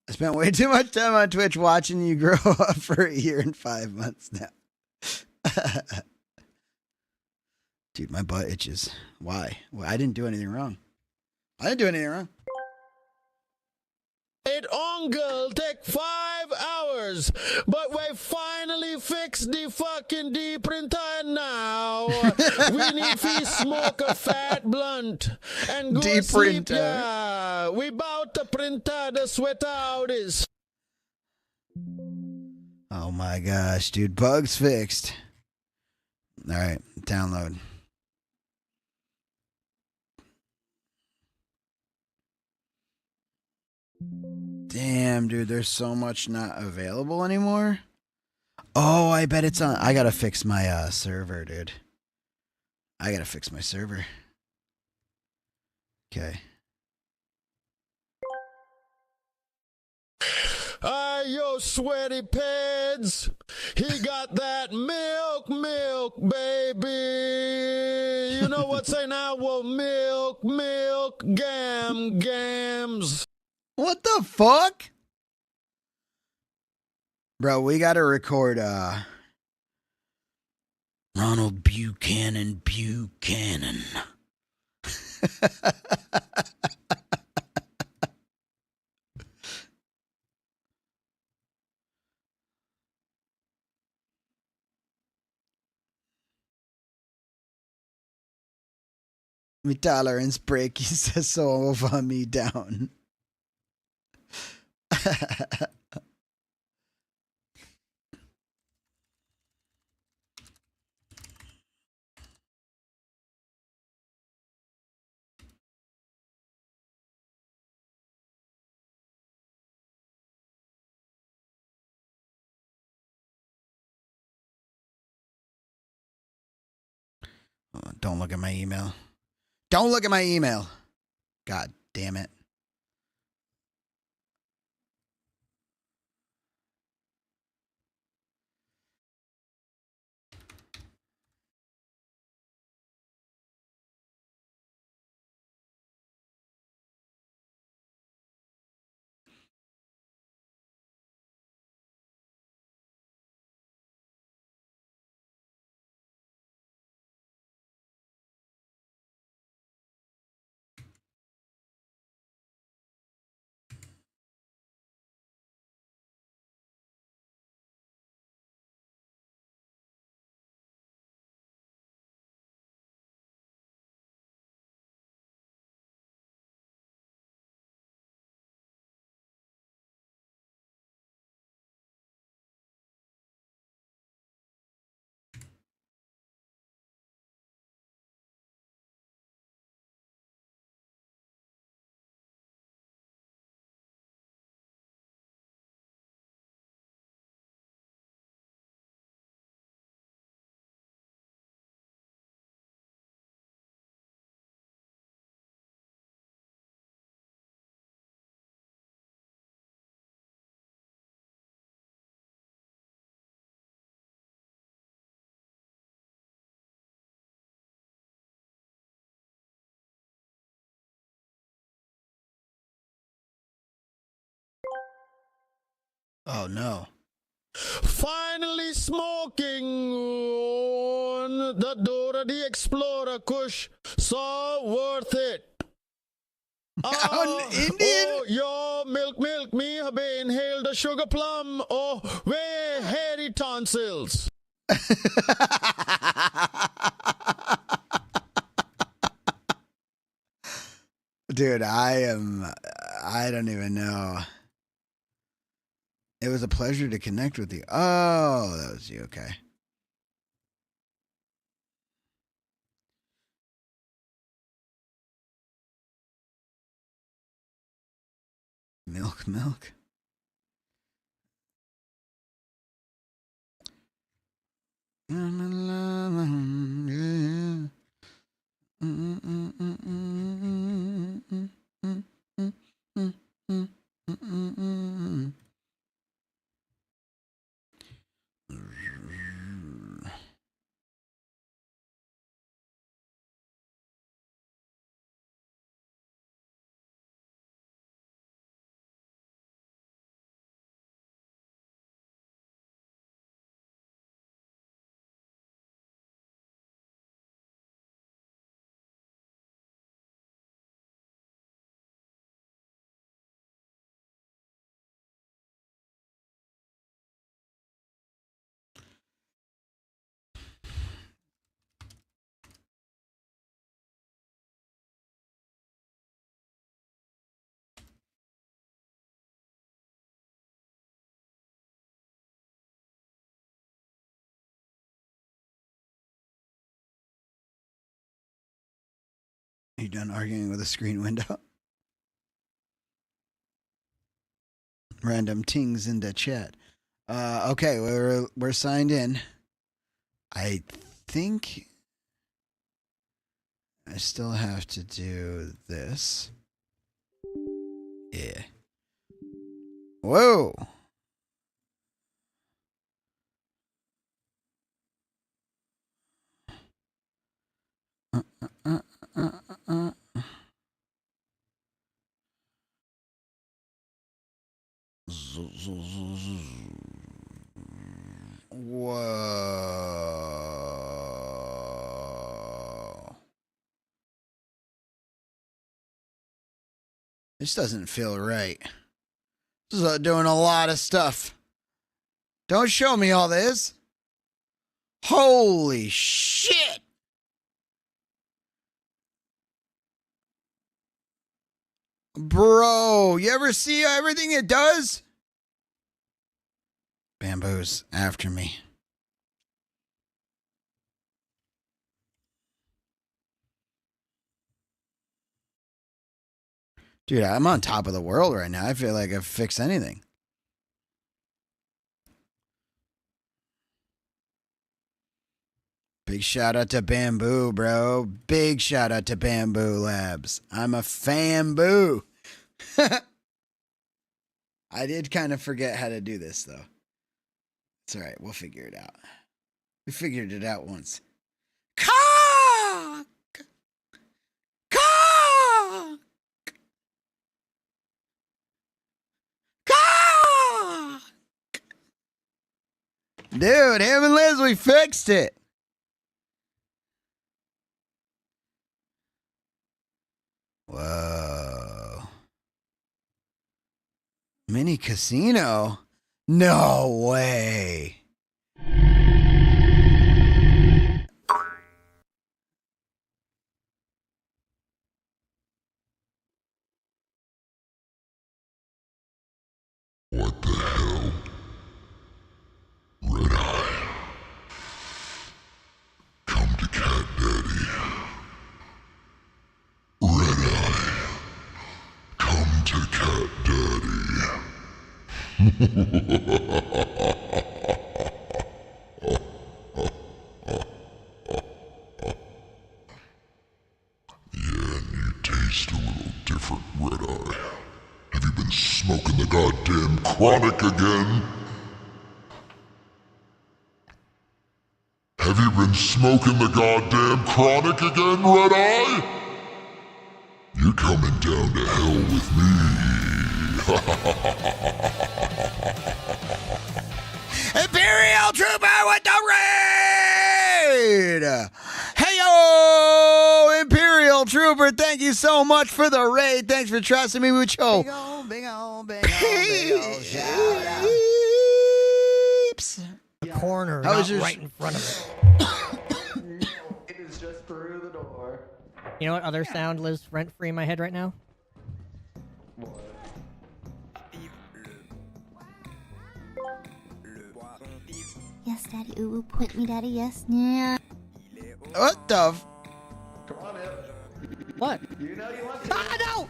I spent way too much time on Twitch watching you grow up for a year and 5 months now. Dude, my butt itches. Why? Well, I didn't do anything wrong. I didn't do anything wrong. It Uncle take 5 hours, but we finally fixed the fucking D printer now. We need to smoke a fat blunt and go sleep. Yeah, we about to print the sweater out is. Oh my gosh, dude. Bugs fixed. All right, download. Damn, dude, there's so much not available anymore. Oh, I bet it's on. I gotta fix my server, dude. I gotta fix my server. Okay. Yo, sweaty pads. He got that milk, baby. You know what say now? Well, milk, gams. What the fuck? Bro, we gotta record Ronald Buchanan. My tolerance break, he says so over me down. Don't look at my email. Don't look at my email. God damn it. Oh no. Finally smoking on the Dora the Explorer Kush. So worth it. Indian? Oh, yo, milk, me have been hailed a sugar plum. Oh, way hairy tonsils. Dude, I don't even know. It was a pleasure to connect with you. Oh, that was you. Okay. Milk. You done arguing with a screen window? Random tings in the chat. Okay, we're signed in. I think I still have to do this. Yeah. Whoa. Whoa. This doesn't feel right. This is doing a lot of stuff. Don't show me all this. Holy shit. Bro, you ever see everything it does? Bamboo's after me. Dude, I'm on top of the world right now. I feel like I've fixed anything. Big shout out to Bamboo, bro. Big shout out to Bamboo Labs. I'm a fanboo. I did kind of forget how to do this, though. It's all right. We'll figure it out. We figured it out once. Cock! Cock! Cock! Dude, him and Liz, we fixed it. Whoa. Mini casino? No way. What the hell? Red Eye. Come to Cat Daddy. Red Eye. Come to Cat Yeah, and you taste a little different, Red Eye. Have you been smoking the goddamn chronic again? Have you been smoking the goddamn chronic again, Red Eye? You're coming down to hell with me. you so much for the raid. Thanks for trusting me, Mucho. Big ol' The corner, How not was your right in front of it. It is just through the door. You know what other sound lives rent-free in my head right now? Yes, Daddy. Ooh, ooh, point me, Daddy. Yes. Yeah. What the? Come on, man. What? You know you want to. Ah, no!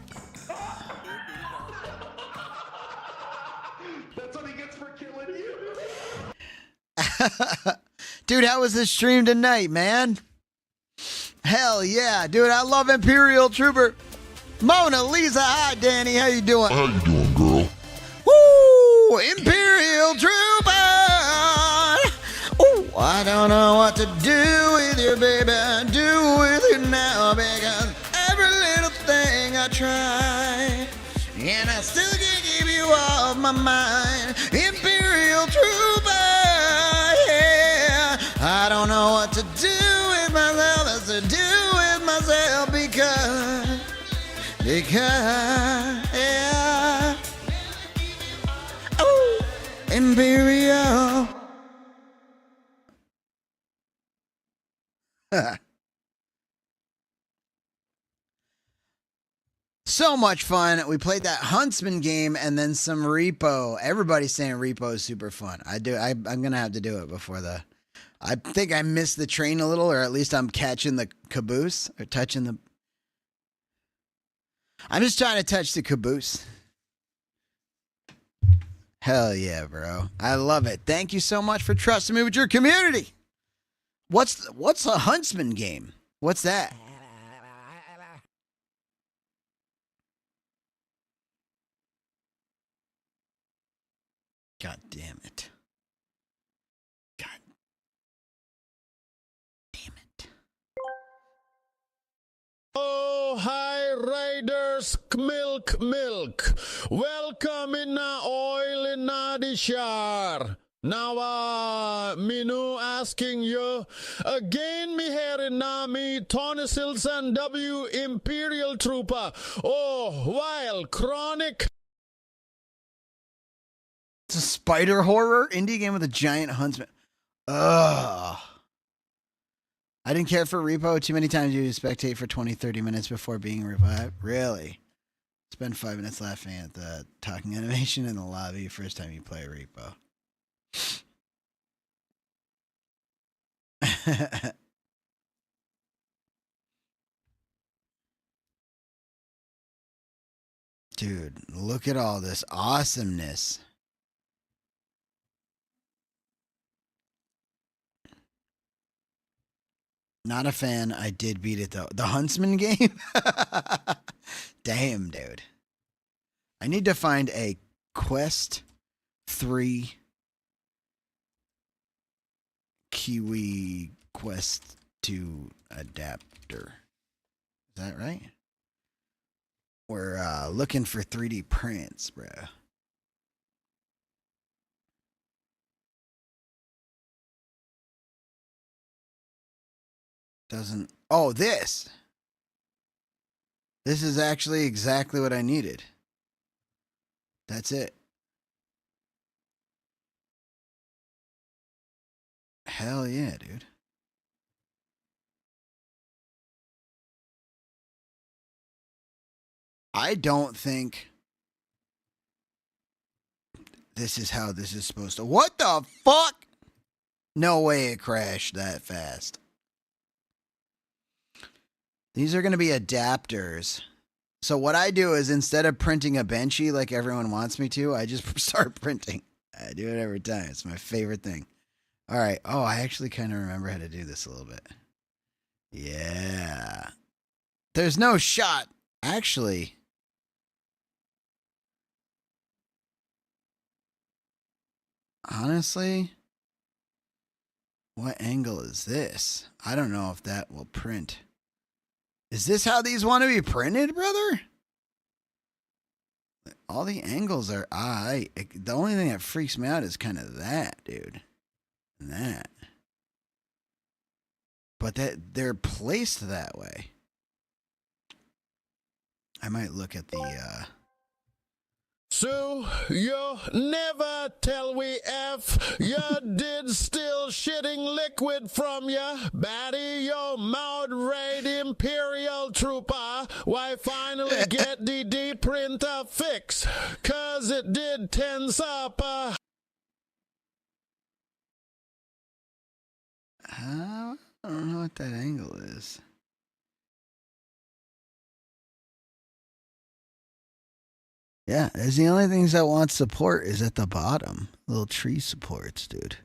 That's what he gets for killing you. Dude, how was the stream tonight, man? Hell yeah, dude, I love Imperial Trooper. Mona Lisa, hi, Danny, how you doing? How you doing, girl? Woo! Imperial Trooper! Ooh, I don't know what to do with you, baby. Do with you now, because every little thing I try, and I still can't keep you off my mind. Imperial Trooper, yeah. I don't know what to do with myself, as to do with myself, because, yeah. Ooh, Imperial. So much fun. We played that Huntsman game and then some Repo. Everybody's saying Repo is super fun. I'm gonna have to do it before the. I think I missed the train a little, or at least I'm catching the caboose or touching the. I'm just trying to touch the caboose. Hell yeah, bro! I love it. Thank you so much for trusting me with your community. What's a Huntsman game? What's that? God damn it. God damn it. Oh, hi, Raiders, milk. Welcome in oil in the shower. Now, Minu asking you, again me here in me, Tony Silson, W Imperial Trooper. Oh, while Chronic. It's a spider horror indie game with a giant huntsman. Ugh. I didn't care for Repo. Too many times you spectate for 20, 30 minutes before being revived. Really? Spend 5 minutes laughing at the talking animation in the lobby first time you play Repo. Dude, look at all this awesomeness. Not a fan. I did beat it though. The Huntsman game? Damn, dude. I need to find a Quest 3 Kiwi Quest 2 adapter. Is that right? We're looking for 3D prints, bro. Doesn't. Oh, this. This is actually exactly what I needed. That's it. Hell yeah, dude. I don't think this is how this is supposed to. What the fuck? No way it crashed that fast. These are going to be adapters. So what I do is instead of printing a benchy like everyone wants me to, I just start printing. I do it every time. It's my favorite thing. All right. Oh, I actually kind of remember how to do this a little bit. Yeah. There's no shot. Actually. Honestly, what angle is this? I don't know if that will print. Is this how these want to be printed, brother? All the angles are the only thing that freaks me out is kind of that, dude. And that. But that they're placed that way. I might look at the. Sue, you never tell we F. You did still shitting liquid from ya. Batty, your moderate imperial trooper. Why finally get the D printer fix? 'Cause it did tense up. I don't know what that angle is. Yeah, it's the only things that want support is at the bottom. Little tree supports, dude.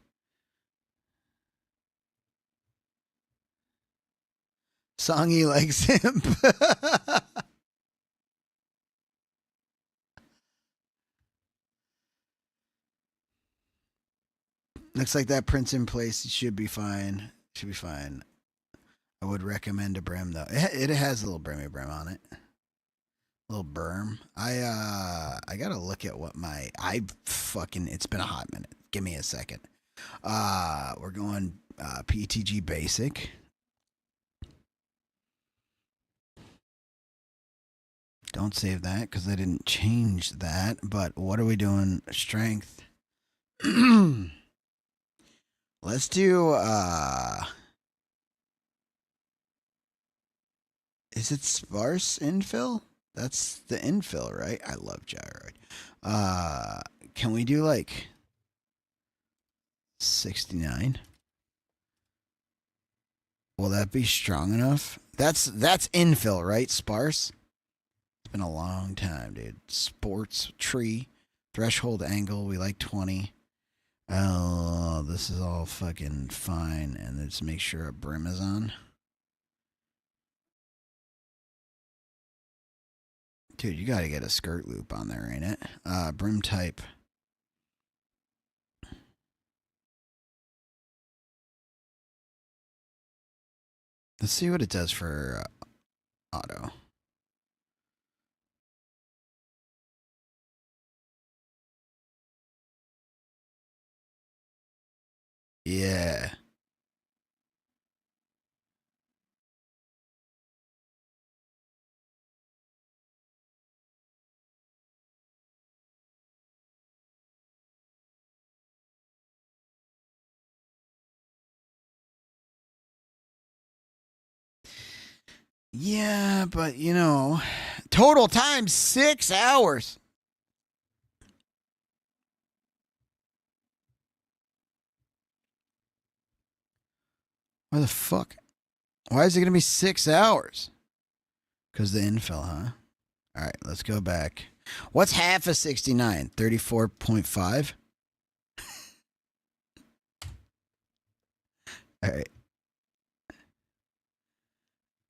Songy likes him. Looks like that print's in place. It should be fine. Should be fine. I would recommend a brim though. It has a little brimmy brim on it. Little berm. I gotta look at what it's been a hot minute. Give me a second. We're going PTG basic. Don't save that because I didn't change that. But what are we doing? Strength. Let's do is it sparse infill? That's the infill, right? I love gyroid. Can we do like 69? Will that be strong enough? That's infill, right? Sparse. It's been a long time, dude. Sports tree threshold angle. We like 20. Oh, this is all fucking fine, and let's make sure a brim is on. Dude, you gotta get a skirt loop on there, ain't it? Brim type. Let's see what it does for auto. Yeah. Yeah, but you know, total time 6 hours. Why the fuck? Why is it gonna be 6 hours? Because the infill, huh? All right, let's go back. What's half of 69? 34.5? All right.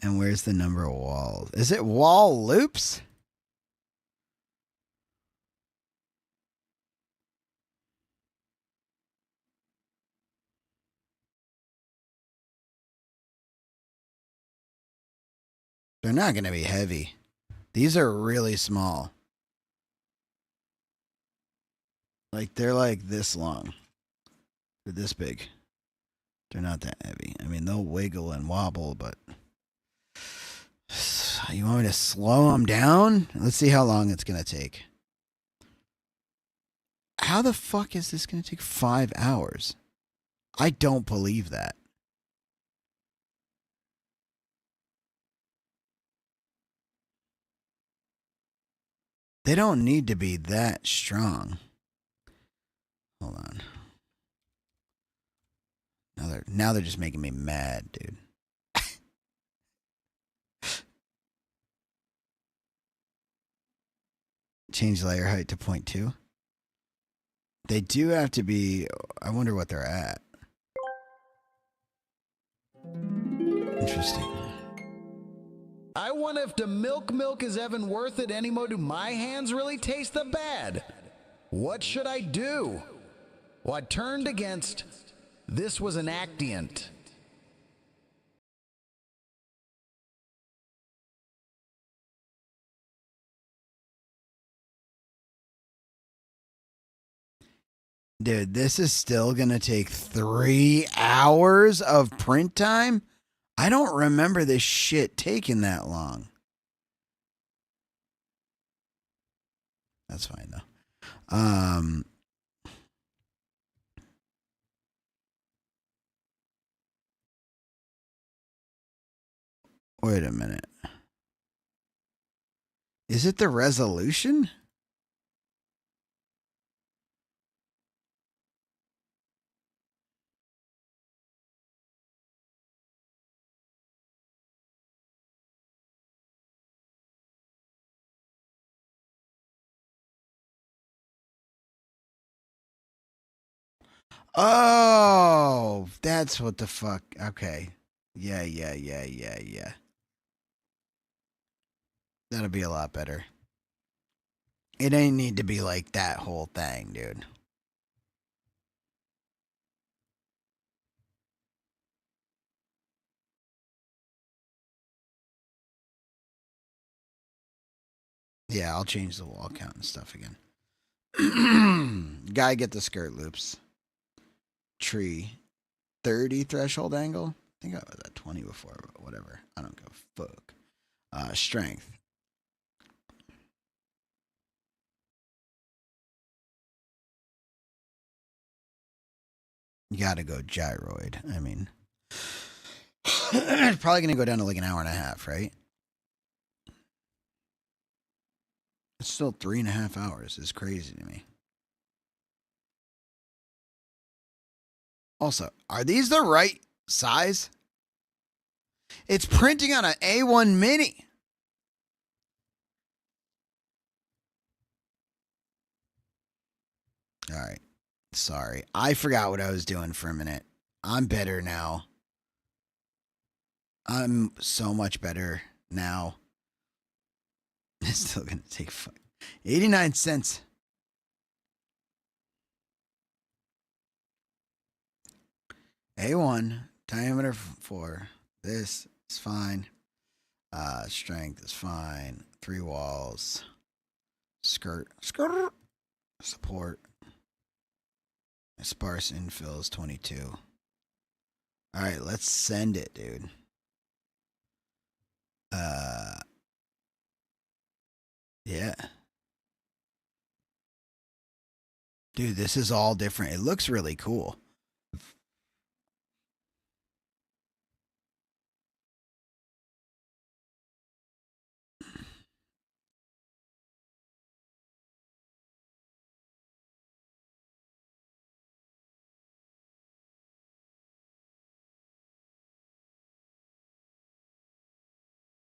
And where's the number of walls? Is it wall loops? They're not going to be heavy. These are really small. Like, they're like this long. They're this big. They're not that heavy. I mean, they'll wiggle and wobble, but... You want me to slow them down? Let's see how long it's going to take. How the fuck is this going to take 5 hours? I don't believe that. They don't need to be that strong. Hold on. Now they're just making me mad, dude. Change layer height to 0.2. They do have to be. I wonder what they're at. Interesting. I wonder if the milk is even worth it anymore. Do my hands really taste the bad? What should I do? Well, I turned against. This was an actient. Dude, this is still going to take 3 hours of print time? I don't remember this shit taking that long. That's fine though. Wait a minute. Is it the resolution? Oh, that's what the fuck. Okay. Yeah. That'll be a lot better. It ain't need to be like that whole thing, dude. Yeah, I'll change the wall count and stuff again. Gotta get the skirt loops. Tree. 30 threshold angle. I think I was at 20 before, but whatever. I don't give a fuck. Strength. You gotta go gyroid. I mean, it's probably gonna go down to like an hour and a half, right? It's still 3.5 hours. It's crazy to me. Also, are these the right size? It's printing on an A1 Mini. All right. Sorry. I forgot what I was doing for a minute. I'm better now. I'm so much better now. It's still going to take 89 cents. A1, diameter 4. This is fine. Strength is fine. 3 walls. Skirt. Support. Sparse infill is 22. All right, let's send it, dude. Yeah. Dude, this is all different. It looks really cool.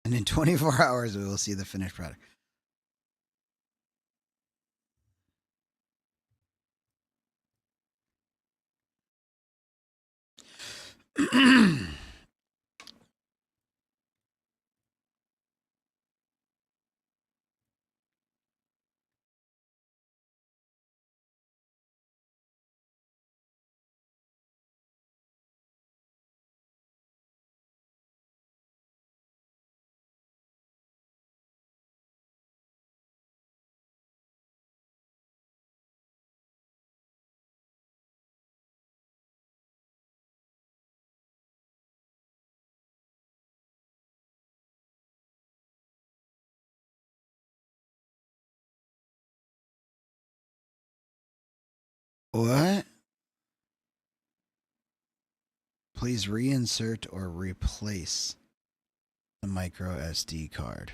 And in 24 hours, we will see the finished product. What? Please reinsert or replace the micro SD card.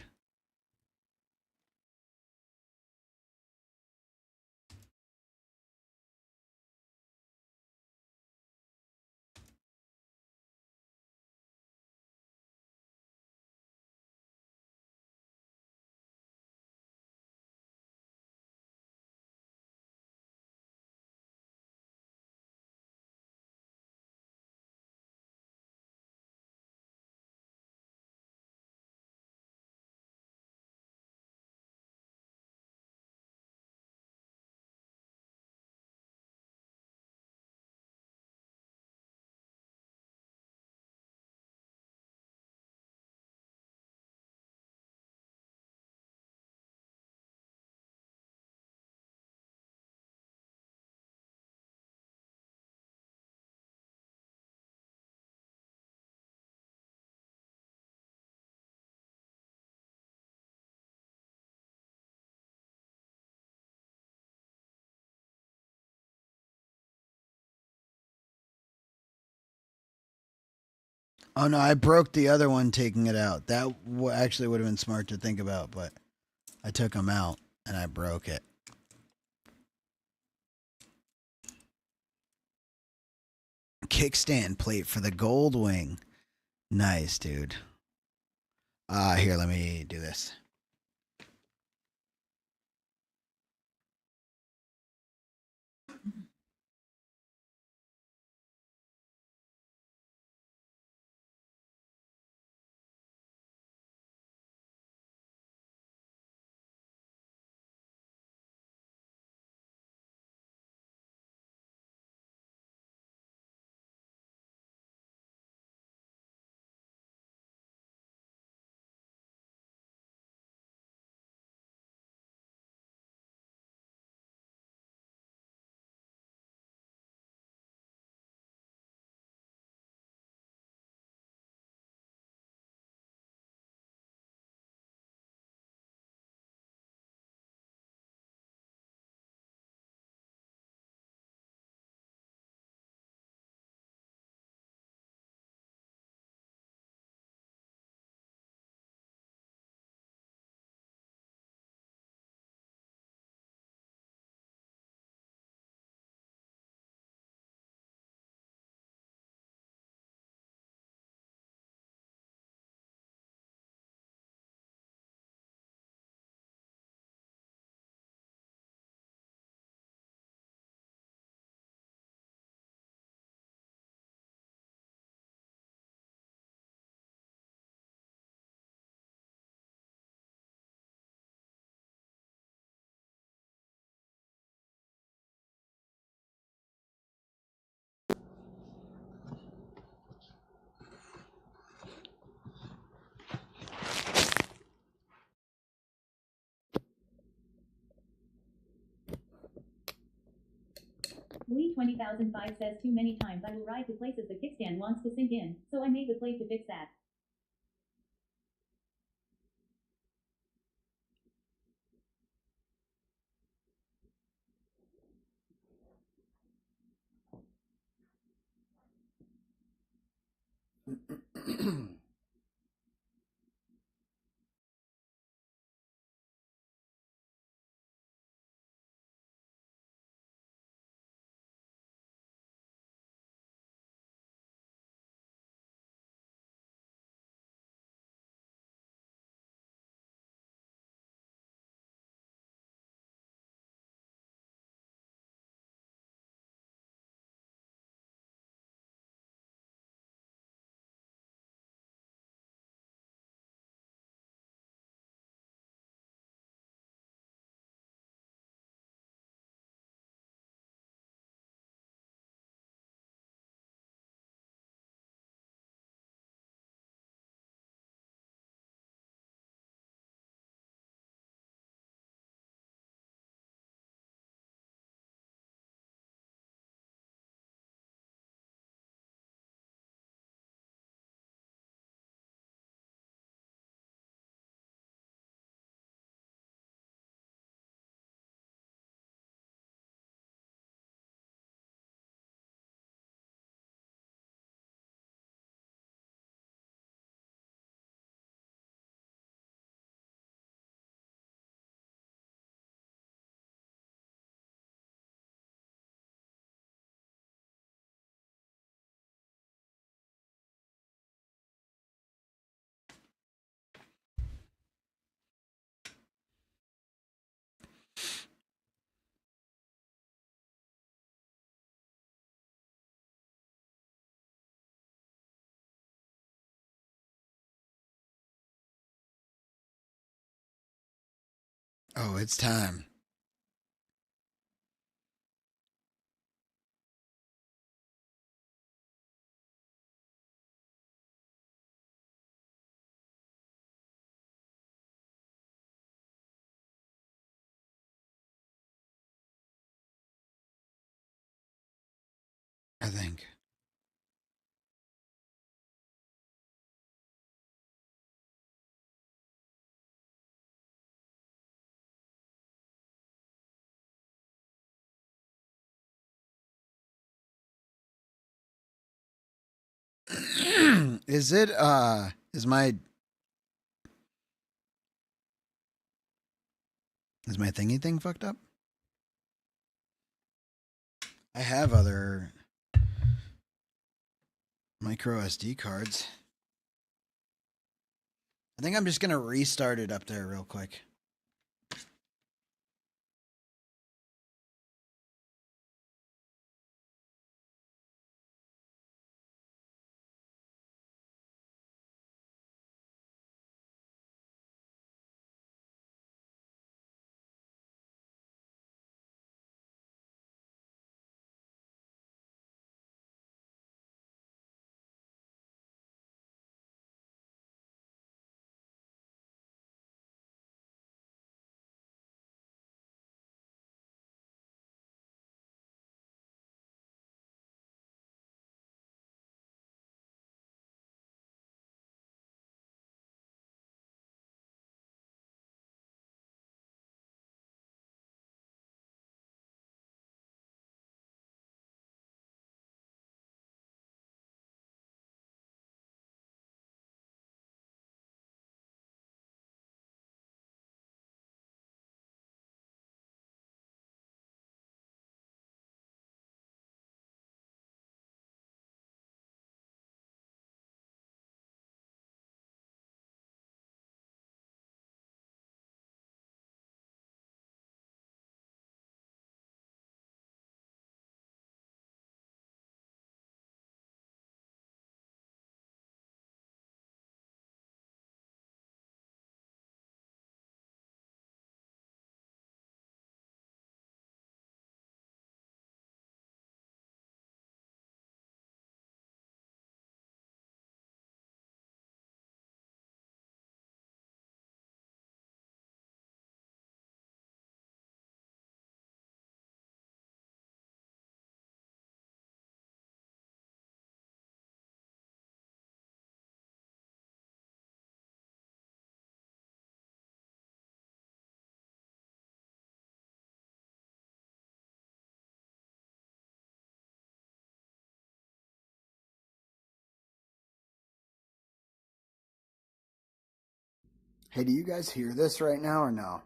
Oh no, I broke the other one taking it out. That actually would have been smart to think about, but I took them out and I broke it. Kickstand plate for the gold wing. Nice, dude. Here, let me do this. Lee 20005 says too many times I will ride to places the kickstand wants to sink in, so I made the plate to fix that. Oh, it's time. I think. Is it is my thingy thing fucked up? I have other micro SD cards. I think I'm just gonna restart it up there real quick. Hey, do you guys hear this right now or no?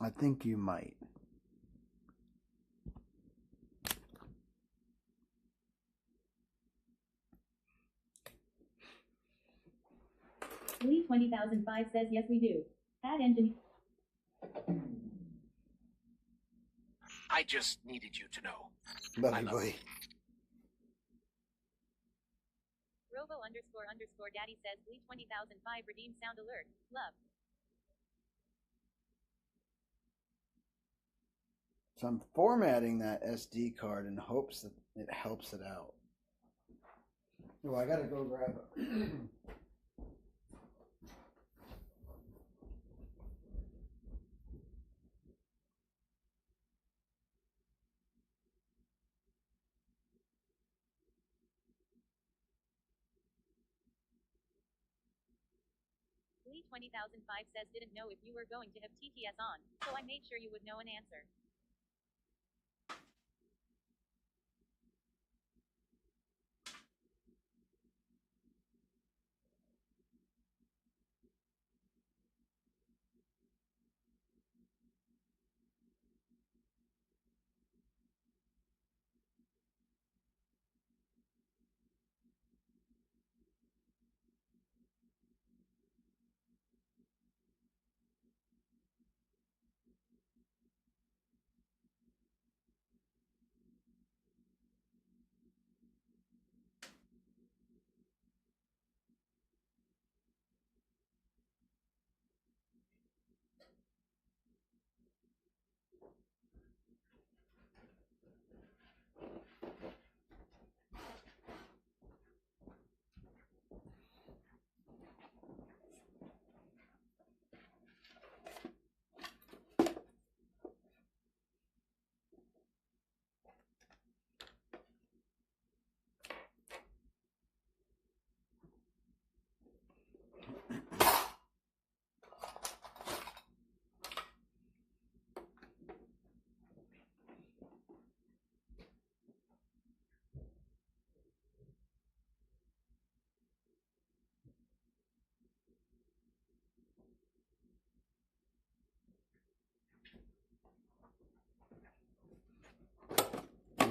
I think you might. Lee 20005 says yes we do. Add engine. I just needed you to know. Love you, buddy. Robo__daddy says Lee 20005 redeem sound alert. Love. So I'm formatting that SD card in hopes that it helps it out. Oh, I gotta go grab it. Lee 20005 says didn't know if you were going to have TTS on, so I made sure you would know an answer.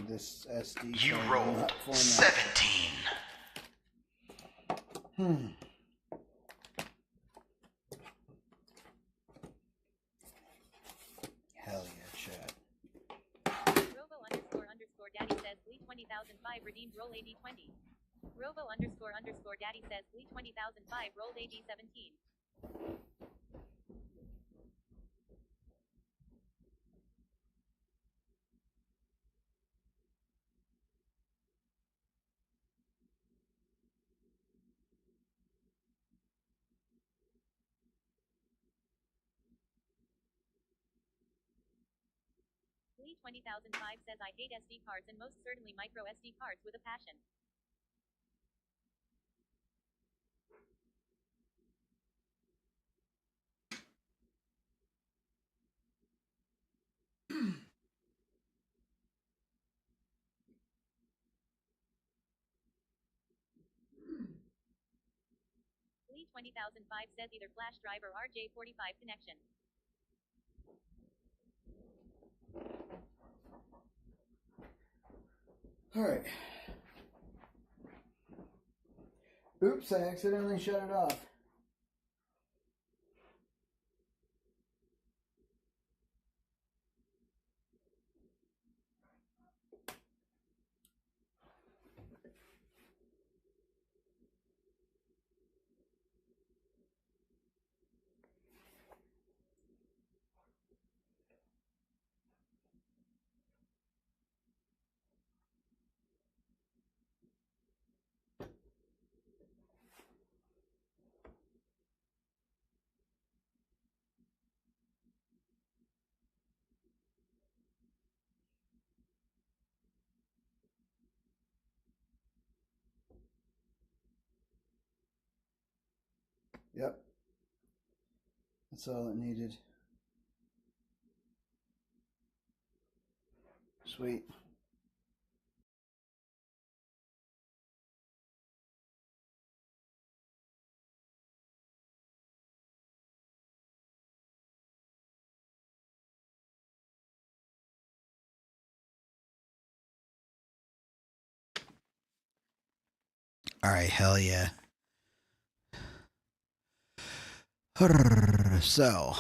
this SD. You card rolled not format. 17. Hell yeah, chat. Robo__daddy says Lee 20,005 redeemed roll AD 20. Robo__daddy says Lee 20,005 rolled AD 17. Lee 20,005 says I hate SD cards and most certainly micro SD cards with a passion. Lee 20,005 says either flash drive or RJ45 connection. Alright. Oops, I accidentally shut it off. Yep. That's all it needed. Sweet. All right, hell yeah. So,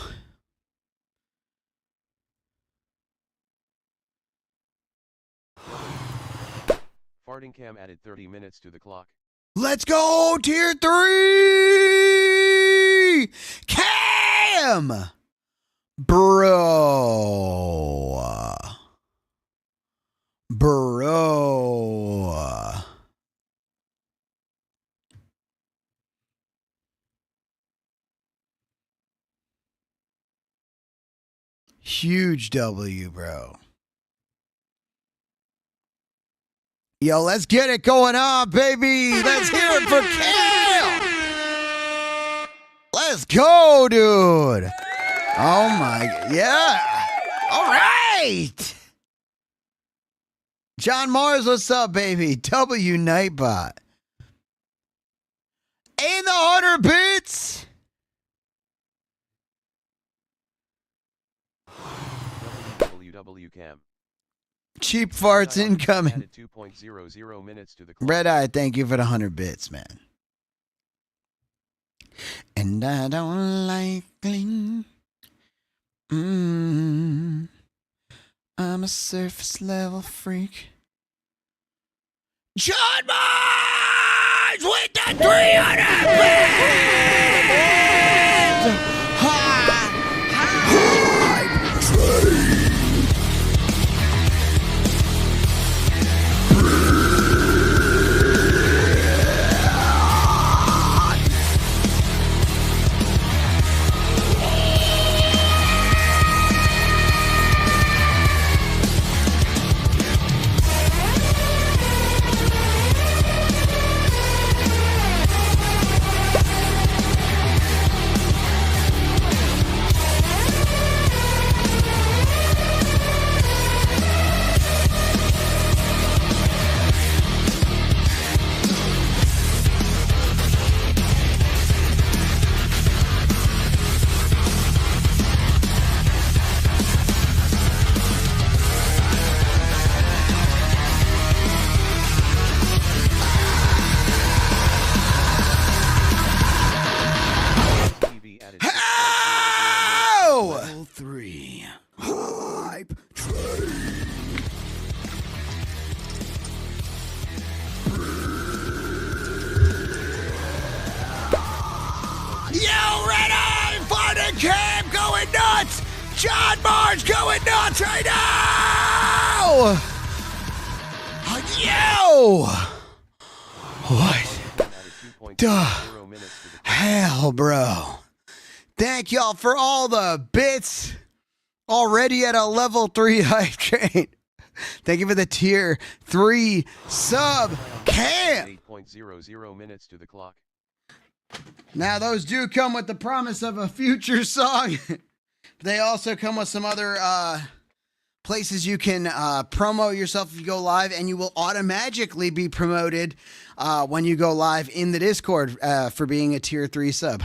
Farting Cam added 30 minutes to the clock. let's go tier 3! Cam! Bro. Huge W, bro. Yo, let's get it going on, baby. Let's hear it for Cam. Let's go, dude. Oh my, yeah. All right. John Mars, what's up, baby? W Nightbot. Ain't the 100 bits. WW Cam. Cheap farts incoming. Added 2.00 minutes to the clock. Red Eye, thank you for the 100 bits, man. And I don't like clean. I'm a surface level freak. John Mars with the 300 bits! 3 hype train. Yo, Red Eye, Farting Camp going nuts! John Mars going nuts right now! Yo! What the hell, bro? Thank y'all for all the bits. Already at a level 3 hype train. Thank you for the tier 3 sub camp. 8.00 minutes to the clock. Now, those do come with the promise of a future song. They also come with some other places you can promo yourself if you go live, and you will automatically be promoted when you go live in the Discord for being a tier 3 sub.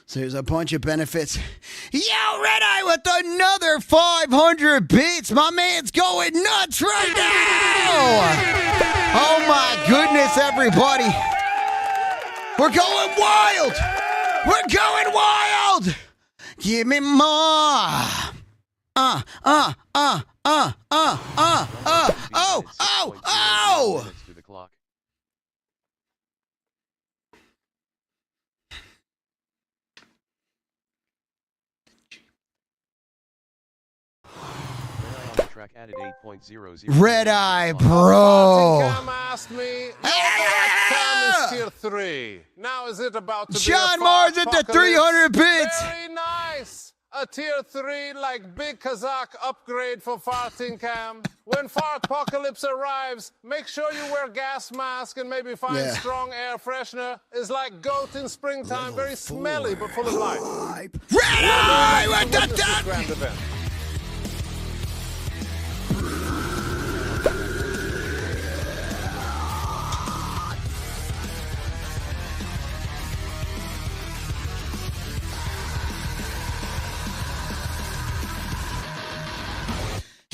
So there's a bunch of benefits. Yo, Red Eye with another 500 bits. My man's going nuts right now. Oh my goodness, everybody. We're going wild. We're going wild. Give me more. Oh. Track added 8.00. Red Eye, bro. Cam asked me, Cam is tier 3. Now is it about to John be a Mars at the 300 bits. Very nice. A tier 3 like Big Kazakh upgrade for farting cam. When Fartpocalypse arrives, make sure you wear gas mask and maybe find strong air freshener. Is like goat in springtime, very smelly but full of life. Red Eye with the grand event.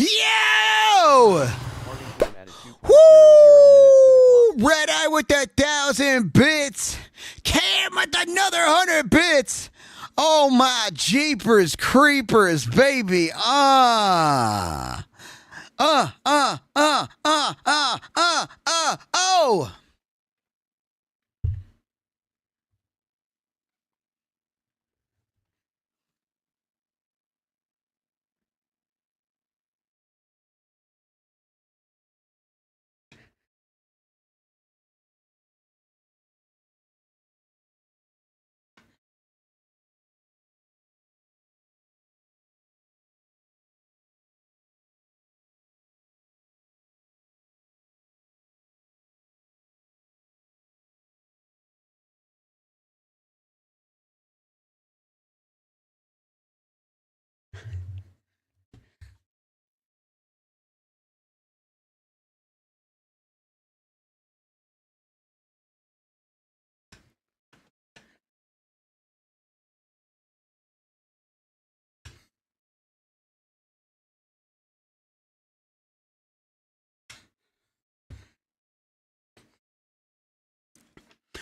Yo! Woo! Red Eye with 1,000 bits. Cam with another 100 bits. Oh my jeepers creepers, baby. Oh.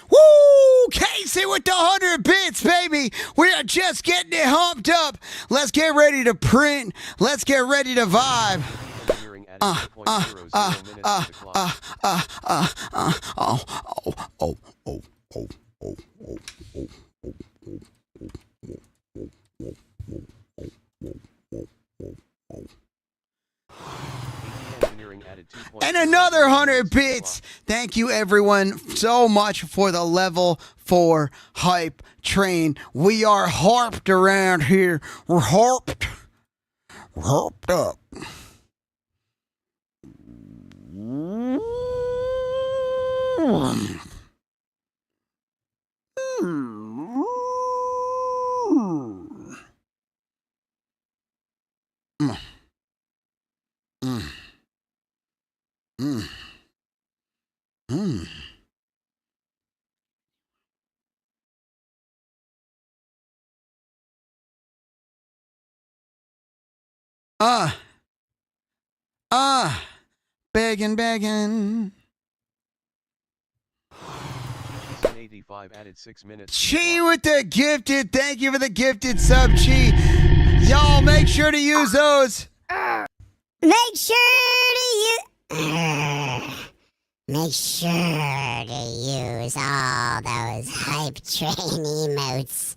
Woo! Casey with the 100 bits, baby. We are just getting it humped up. Let's get ready to print. Let's get ready to vibe. And another 100 bits. Thank you, everyone, so much for the level 4 hype train. We are harped around here. We're harped. We're harped up. Begging. 85 added 6 minutes. Chi with the gifted. Thank you for the gifted sub, Chi. Y'all make sure to use those. Make sure to make sure to use all those hype train emotes.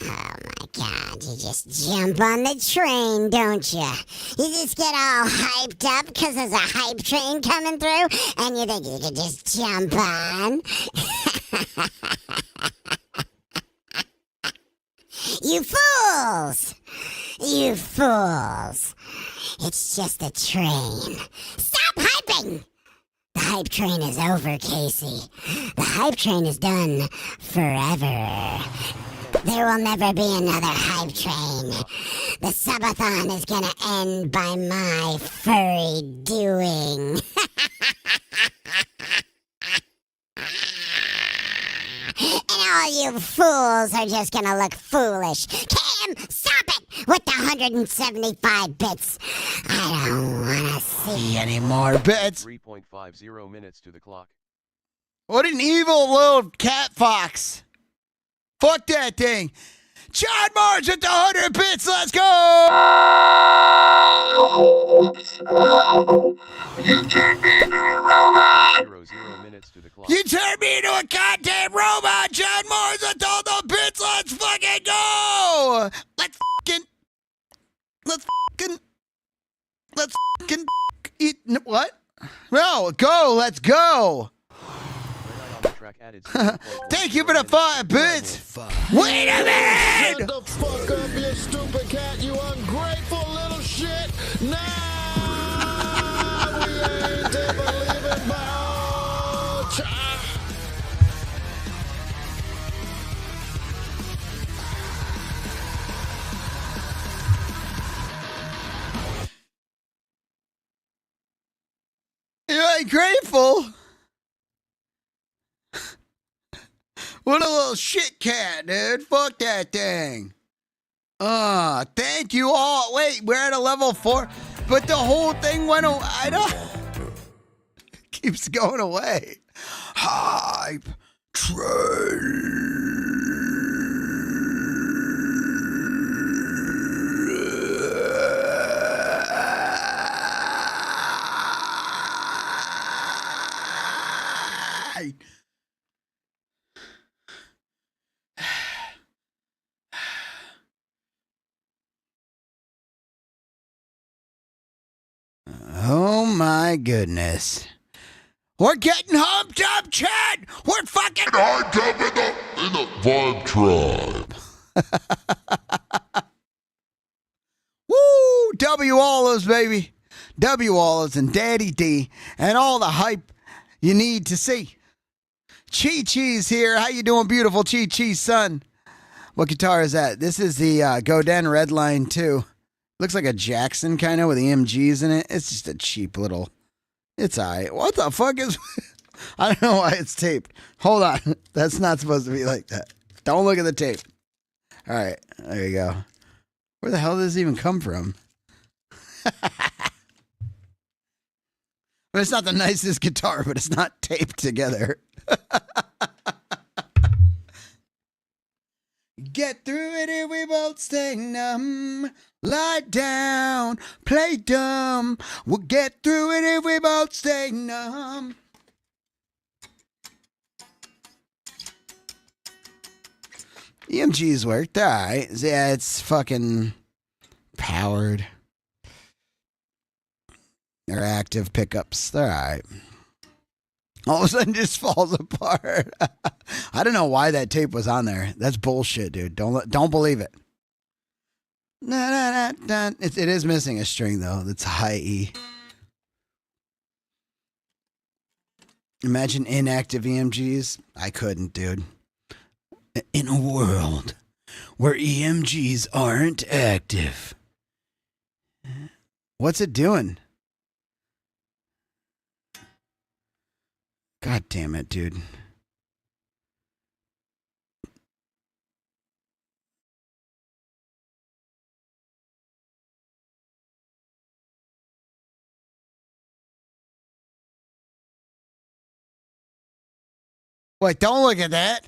Oh my god, you just jump on the train, don't you? You just get all hyped up because there's a hype train coming through, and you think you can just jump on? You fools! You fools! It's just a train. Stop hyping! The hype train is over, Casey. The hype train is done forever. There will never be another hype train. The Subathon is gonna end by my furry doing. And all you fools are just gonna look foolish. Cam, stop it with the 175 bits. I don't wanna see any more bits. 3.50 minutes to the clock. What an evil little cat fox. Fuck that thing. John Mars at the 100 bits. Let's go. You turned me into a goddamn robot, John Mars. I told the bits. Let's fucking go. Let's fucking eat. What? No, go. Let's go. Thank you for the 5 bits. Wait a minute! Shut the fuck up, you stupid cat, you ungrateful little shit. Nah, we ain't ever leaving my old child. You ain't grateful. What a little shit cat, dude. Fuck that thing. Thank you all. Wait, we're at a level 4, but the whole thing went away. I don't. Keeps going away. Hype train. Oh my goodness. We're getting humped up, Chad! We're fucking hyped up in the Vibe Tribe. Woo! W Olives, baby. W Olives and Daddy D and all the hype you need to see. Chi Chi's here. How you doing, beautiful Chi Chi's son? What guitar is that? This is the Godin Redline 2. Looks like a Jackson kind of with EMGs in it. It's just a cheap little... It's alright. What the fuck is... I don't know why it's taped. Hold on. That's not supposed to be like that. Don't look at the tape. Alright. There you go. Where the hell did this even come from? It's not the nicest guitar, but it's not taped together. Get through it if we both stay numb. Lie down, play dumb. We'll get through it if we both stay numb. EMG's worked, alright. Yeah, it's fucking powered. They're active pickups, they're alright. All of a sudden just falls apart. I don't know why that tape was on there. That's bullshit, dude. Don't believe it. It is missing a string though. That's high E. Imagine inactive EMGs. I couldn't, dude. In a world where EMGs aren't active. What's it doing? God damn it, dude. Wait, don't look at that.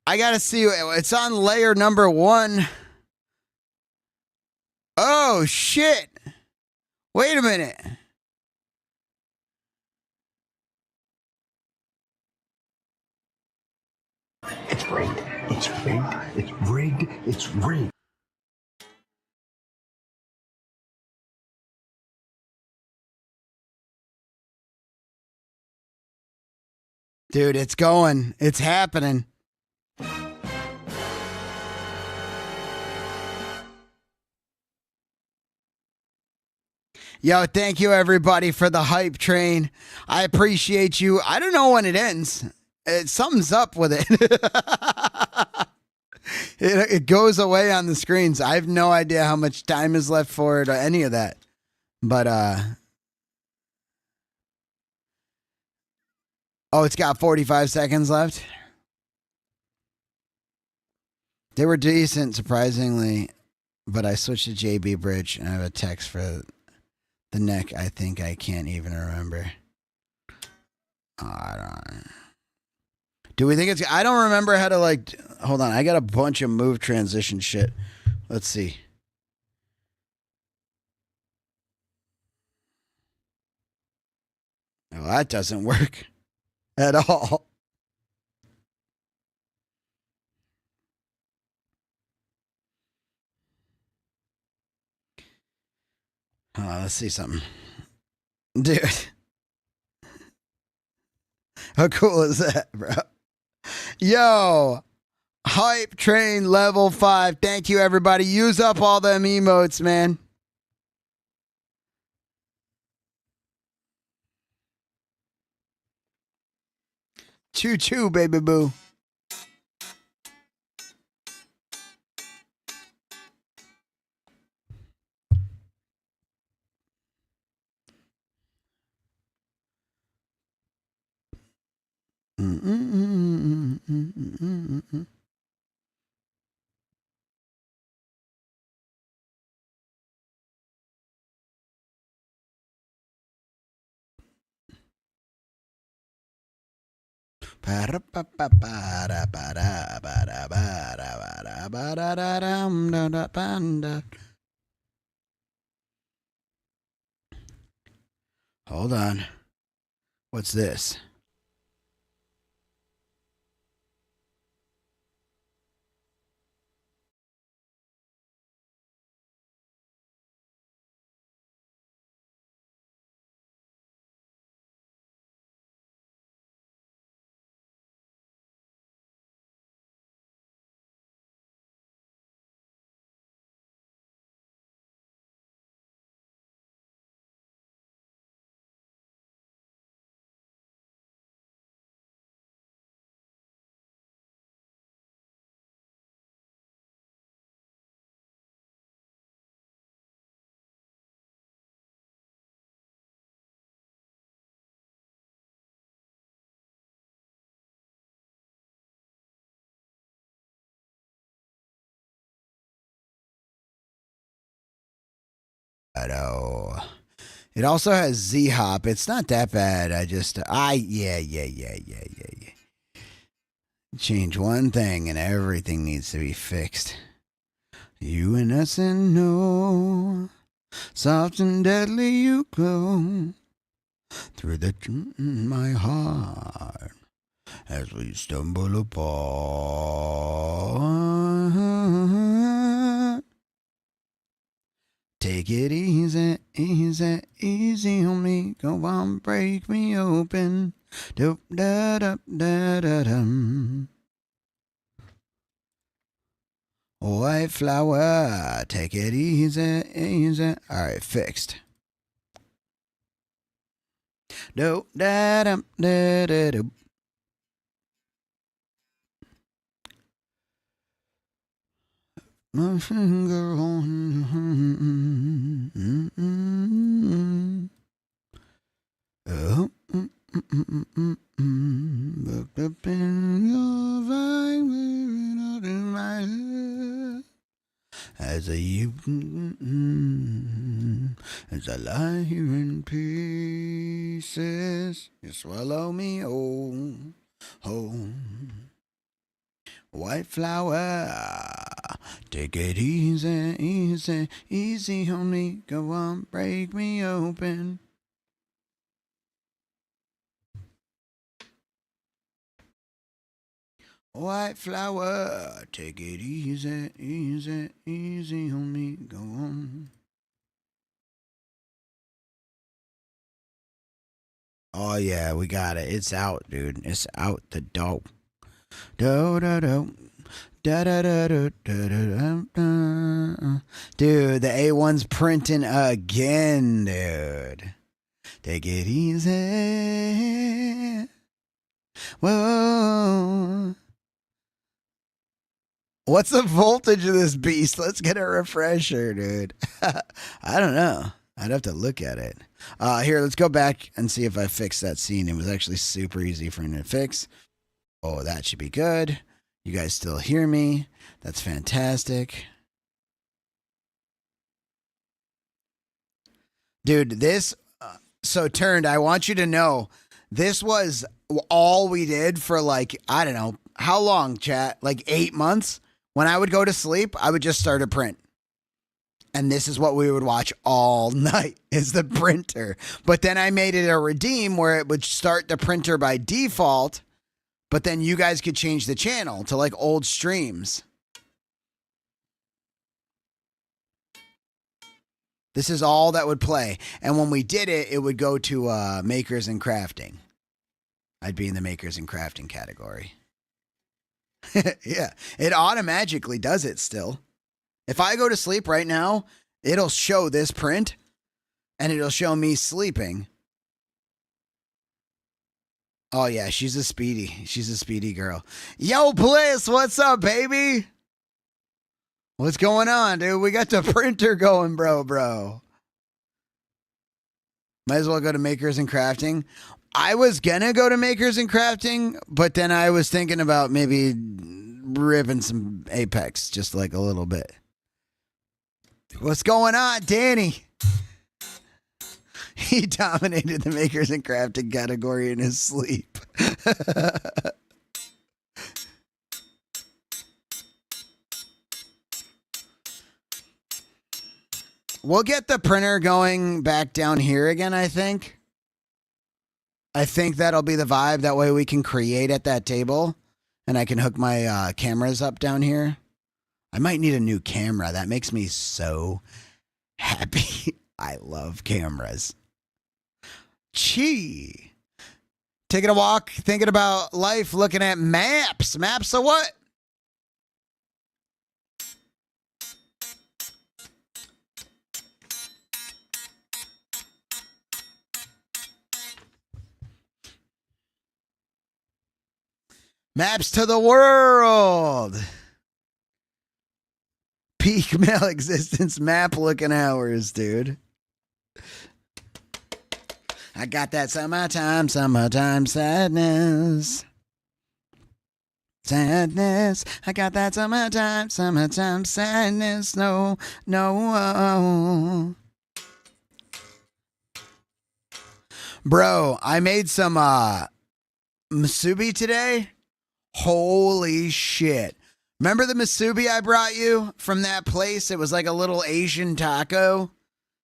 I gotta see. It's on layer number 1. Oh, shit. Wait a minute. It's rigged. It's rigged. It's rigged. It's rigged. Dude, it's going. It's happening. Yo, thank you everybody for the hype train. I appreciate you. I don't know when it ends. Something's up with it. It goes away on the screens. I have no idea how much time is left for it or any of that. But oh, it's got 45 seconds left. They were decent, surprisingly, but I switched to JB Bridge and I have a text for the neck. I think I can't even remember. I don't. Do we think it's? I don't remember how to like. Hold on, I got a bunch of move transition shit. Let's see. Oh, that doesn't work at all. Let's see something. Dude. How cool is that, bro? Yo. Hype train level 5. Thank you, everybody. Use up all them emotes, man. Choo choo, baby boo. Hold on. What's this? It also has Z hop. It's not that bad. Yeah. Change one thing and everything needs to be fixed. You innocent know, soft and deadly you glow through my heart as we stumble apart. Take it easy, easy, easy on me. Go on, break me open. Doop da da da da dum. White flower, take it easy, easy. All right, fixed. Doop da dum da da doop. My finger on. Oh. Booked up in your vine, not in my head. As I lie here in pieces, you swallow me whole. White flower, take it easy, easy, easy on me. Go on, break me open. White flower, take it easy, easy, easy on me. Go on. Oh yeah, we got it. It's out, dude. It's out the door. Do do do. Da, da, da, da, da, da, da. Dude, the A1's printing again, dude. Take it easy. Whoa. What's the voltage of this beast? Let's get a refresher, dude. I don't know. I'd have to look at it. Here, let's go back and see if I fixed that scene. It was actually super easy for me to fix. Oh, that should be good. You guys still hear me? That's fantastic. Dude, this, so Turned, I want you to know, this was all we did for like, I don't know, how long, chat? Like 8 months? When I would go to sleep, I would just start a print. And this is what we would watch all night, is the printer. But then I made it a redeem where it would start the printer by default, but then you guys could change the channel to like old streams. This is all that would play. And when we did it, it would go to Makers and Crafting. I'd be in the Makers and Crafting category. Yeah, it automatically does it still. If I go to sleep right now, it'll show this print, and it'll show me sleeping. Oh, yeah, she's a speedy. She's a speedy girl. Yo, Bliss, what's up, baby? What's going on, dude? We got the printer going, bro. Might as well go to Makers and Crafting. I was going to go to Makers and Crafting, but then I was thinking about maybe ripping some Apex, just like a little bit. What's going on, Danny? He dominated the Makers and Crafting category in his sleep. We'll get the printer going back down here again, I think. I think that'll be the vibe. That way we can create at that table, and I can hook my cameras up down here. I might need a new camera. That makes me so happy. I love cameras. Chee. Taking a walk, thinking about life, looking at maps. Maps of what? Maps to the world. Peak male existence map looking hours, dude. I got that summertime sadness. Sadness. I got that summertime sadness. No. Bro, I made some musubi today. Holy shit. Remember the musubi I brought you from that place? It was like a little Asian taco.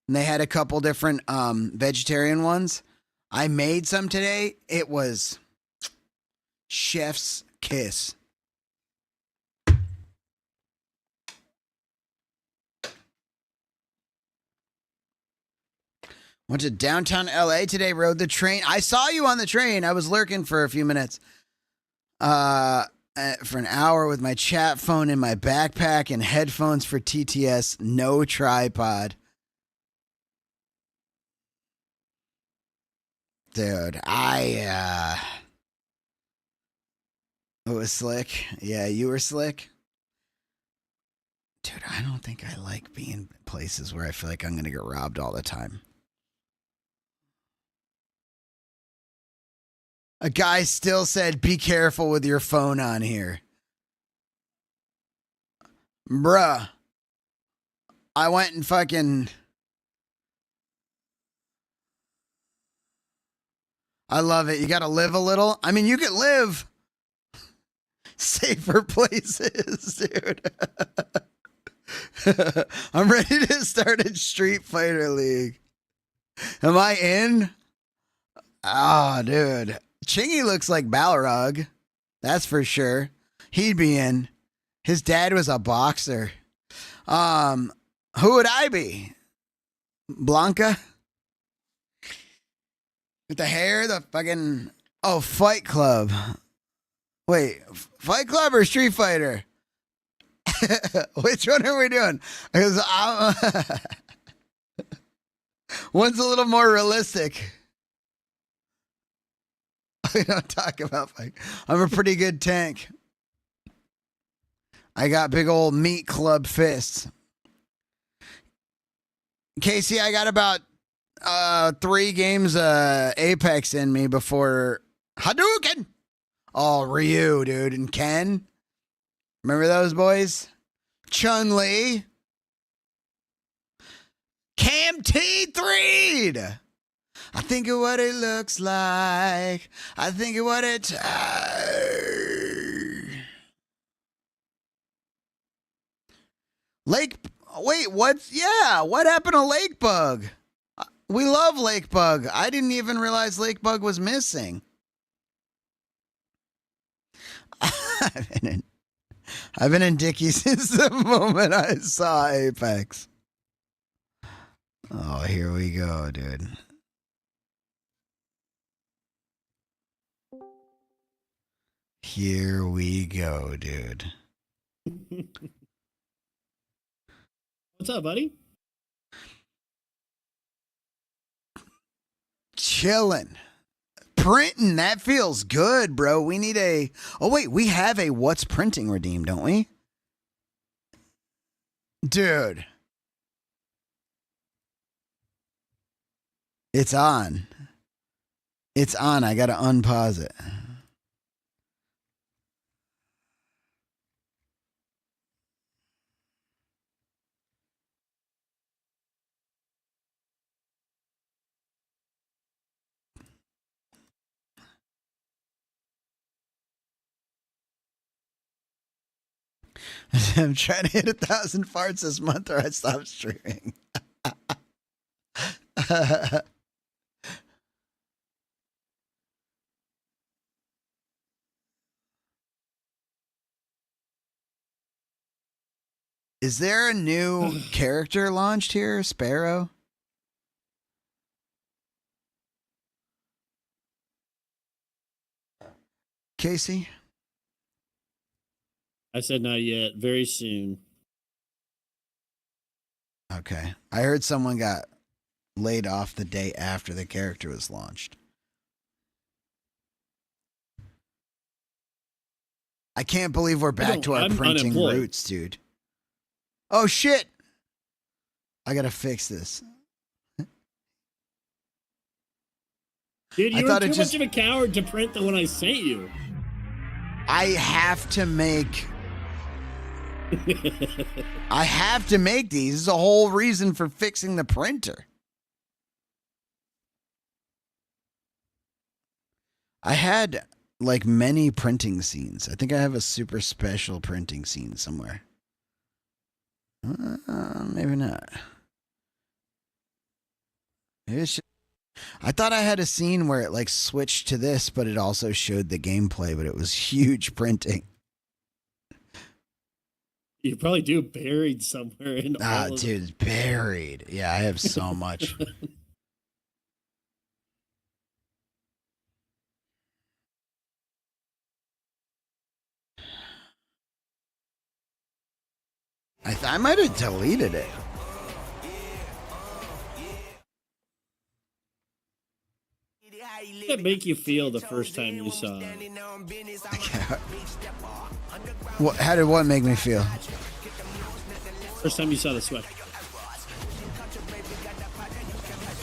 And they had a couple different vegetarian ones. I made some today. It was chef's kiss. Went to downtown LA today, rode the train. I saw you on the train. I was lurking for a few minutes. For an hour with my chat phone in my backpack and headphones for TTS. No tripod. Dude, it was slick. Yeah, you were slick. Dude, I don't think I like being places where I feel like I'm going to get robbed all the time. A guy still said, be careful with your phone on here. Bruh. I went and fucking... I love it. You got to live a little. I mean, you can live. safer places, dude. I'm ready to start a Street Fighter League. Am I in? Oh, dude. Chingy looks like Balrog. That's for sure. He'd be in. His dad was a boxer. Who would I be? Blanca? With the hair, the fucking... Oh, Fight Club. Wait, Fight Club or Street Fighter? Which one are we doing? Because one's a little more realistic. We don't talk about fight. I'm a pretty good tank. I got big old meat club fists. Casey, I got about 3 games Apex in me before Hadouken. Oh, Ryu, dude, and Ken. Remember those boys? Chun-Li. Cam T3'd. I think of what it looks like. I think of what it... Lake... Wait, what? Yeah, what happened to Lake Bug? We love Lake Bug. I didn't even realize Lake Bug was missing. I've been in Dickie since the moment I saw Apex. Oh, here we go, dude. Here we go, dude. What's up, buddy? Chilling. Printing, that feels good, bro. We need a... Oh, wait, we have a What's Printing redeem, don't we? Dude. It's on. It's on. I gotta unpause it. I'm trying to hit 1,000 farts this month or I stop streaming. Is there a new character launched here, Sparrow? Casey? I said not yet. Very soon. Okay. I heard someone got laid off the day after the character was launched. I can't believe we're back to our I'm printing unemployed. roots, dude. Oh, shit. I got to fix this. Dude, I you were thought too it just- much of a coward to print the one I sent you. I have to make... I have to make these. This is a whole reason for fixing the printer. I had like many printing scenes. I think I have a super special printing scene somewhere. Maybe not. Maybe it's just... I thought I had a scene where it like switched to this, but it also showed the gameplay, but it was huge printing. You probably do buried somewhere in all of Dude, it's buried. Yeah, I have so much. I might have deleted it. How did it make you feel the first time you saw it? How did what make me feel? First time you saw the sweat.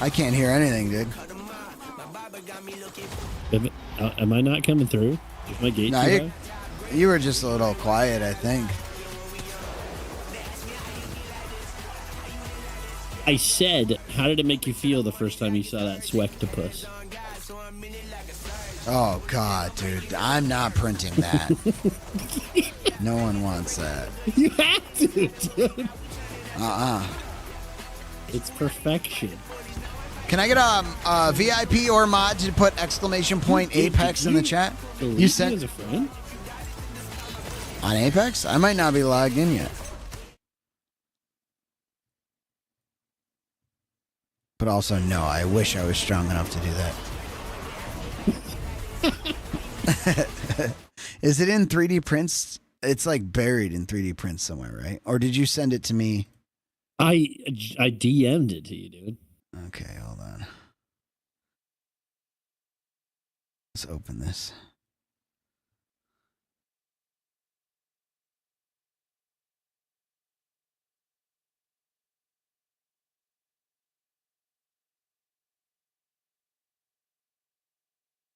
I can't hear anything, dude. Am I not coming through? Is my gate too high? You were just a little quiet, I think. I said, how did it make you feel the first time you saw that Swectopus? Oh God, dude, I'm not printing that. No one wants that. You have to, dude. It's perfection. Can I get a VIP or mod to put exclamation point Apex in the chat? You sent as a friend on Apex? I might not be logged in yet. But also, no, I wish I was strong enough to do that. Is it in 3D prints? It's like buried in 3D prints somewhere, right? Or did you send it to me? I DM'd it to you, dude. Okay, hold on. Let's open this.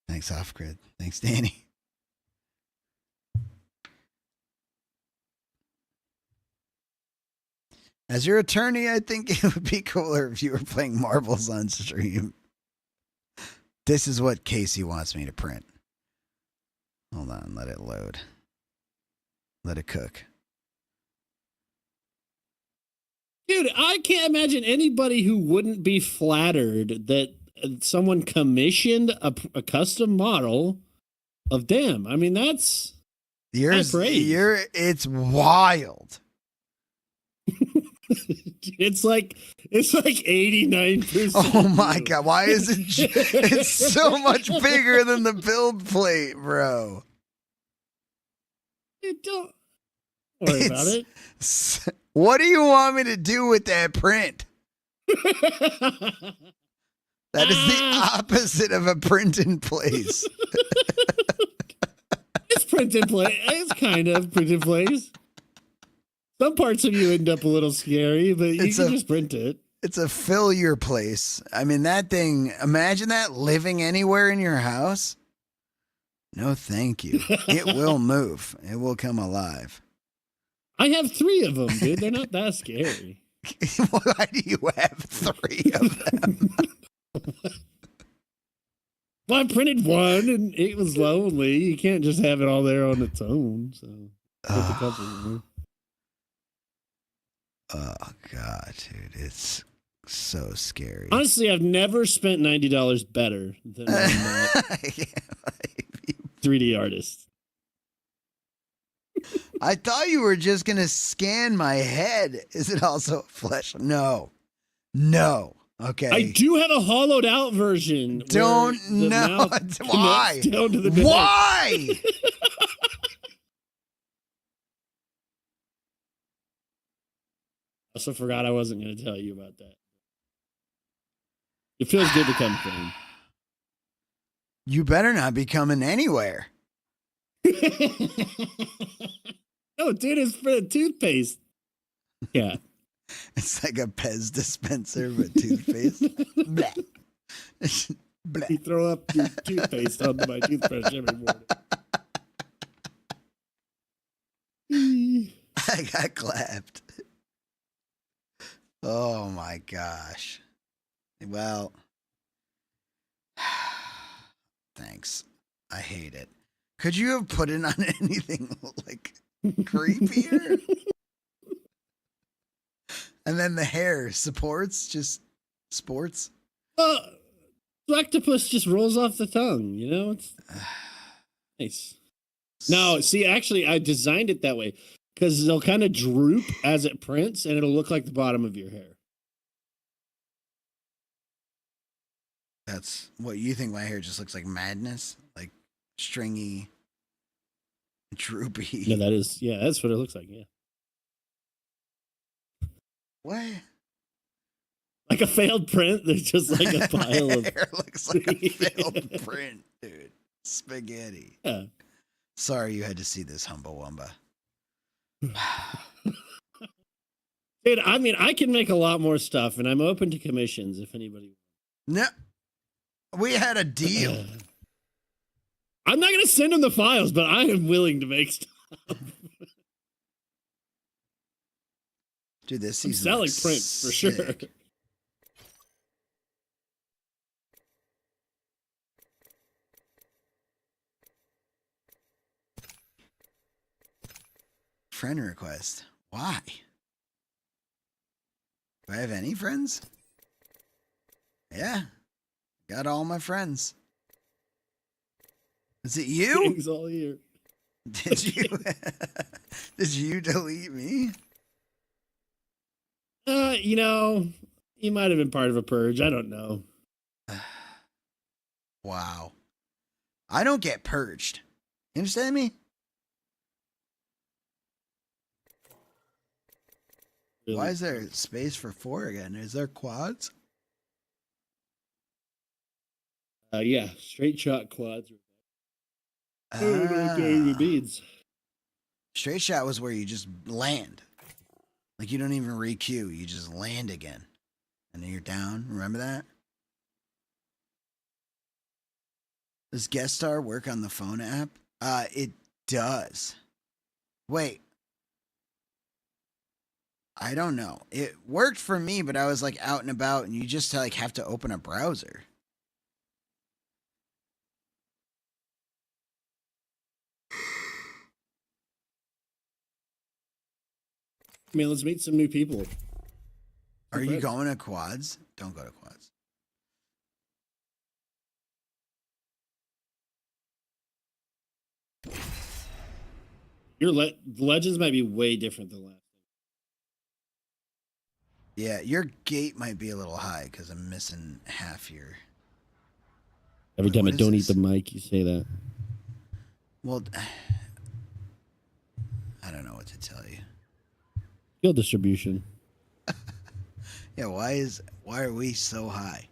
Thanks, Off Grid. Thanks, Danny. As your attorney, I think it would be cooler if you were playing marbles on stream. This is what Casey wants me to print. Hold on, let it load. Let it cook. Dude, I can't imagine anybody who wouldn't be flattered that someone commissioned a custom model of them. I mean, that's it's wild. It's like 89%. Oh my God. Why is it? It's so much bigger than the build plate, bro. Don't worry about it. What do you want me to do with that print? That is the opposite of a print in place. It's print in place. It's kind of print in place. Some parts of you end up a little scary, but you can just print it. It's a fill your place. I mean, that thing, imagine that living anywhere in your house. No, thank you. It will move. It will come alive. I have 3 of them, dude. They're not that scary. Why do you have 3 of them? Well, I printed one and it was lonely. You can't just have it all there on its own. So, put a couple of them. Oh, God, dude. It's so scary. Honestly, I've never spent $90 better than on that 3D artist. I thought you were just going to scan my head. Is it also flesh? No. Okay. I do have a hollowed out version. Don't know. Why? Down to the Why? Also forgot I wasn't going to tell you about that. It feels good to come clean. You better not be coming anywhere. No, dude, it's for toothpaste. Yeah. It's like a Pez dispenser, but toothpaste. Blah. Blah. You throw up your toothpaste onto my toothbrush every morning. I got clapped. Oh my gosh. Well, thanks. I hate it. Could you have put it on anything like creepier? And then the hair supports, just sports. Octopus just rolls off the tongue, you know? It's nice. No, see, actually, I designed it that way because they'll kind of droop as it prints and it'll look like the bottom of your hair. That's what you think my hair just looks like madness? Like stringy, droopy. No, that's what it looks like, yeah. What? Like a failed print? There's just like a pile of... hair looks like a failed print, dude. Spaghetti. Yeah. Sorry you had to see this, Humbawamba. Dude, I mean, I can make a lot more stuff, and I'm open to commissions if anybody... No. We had a deal. I'm not going to send them the files, but I am willing to make stuff. Dude, this I'm season selling looks prints for sick. sure. friend request. Why? Do I have any friends? Yeah. Got all my friends. Is it you? Gang's all here. Did you did you delete me? You know, you might have been part of a purge. I don't know. Wow. I don't get purged. You understand me? Really? Why is there space for 4 again? Is there quads? Yeah, straight shot quads. I don't know what that even means. Straight shot was where you just land. Like you don't even re-queue. You just land again. And then you're down. Remember that? Does Guest Star work on the phone app? It does. Wait. I don't know. It worked for me, but I was like out and about and you just like have to open a browser. Man, let's meet some new people. Are you going to quads? Don't go to quads. Your legends might be way different than last. Yeah, your gate might be a little high because I'm missing half your. Every time I don't eat the mic, you say that. Well, I don't know what to tell you. Skill distribution. Yeah, why are we so high?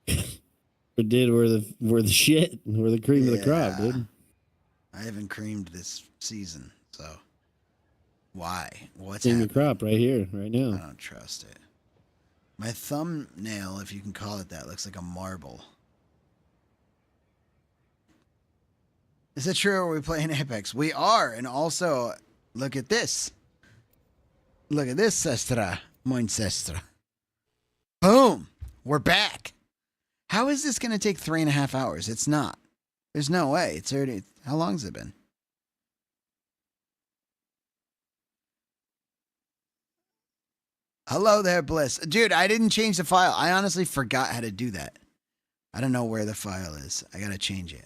We're the shit. We're the cream of the crop, dude. I haven't creamed this season, so why? What's Cream happening? the crop right here, right now. I don't trust it. My thumbnail, if you can call it that, looks like a marble. Is it true? Are we playing Apex? We are, and also look at this. Look at this, sestra, moin sestra. Boom! We're back. How is this going to take 3.5 hours? It's not. There's no way. It's already. How long has it been? Hello there, Bliss. Dude, I didn't change the file. I honestly forgot how to do that. I don't know where the file is. I got to change it.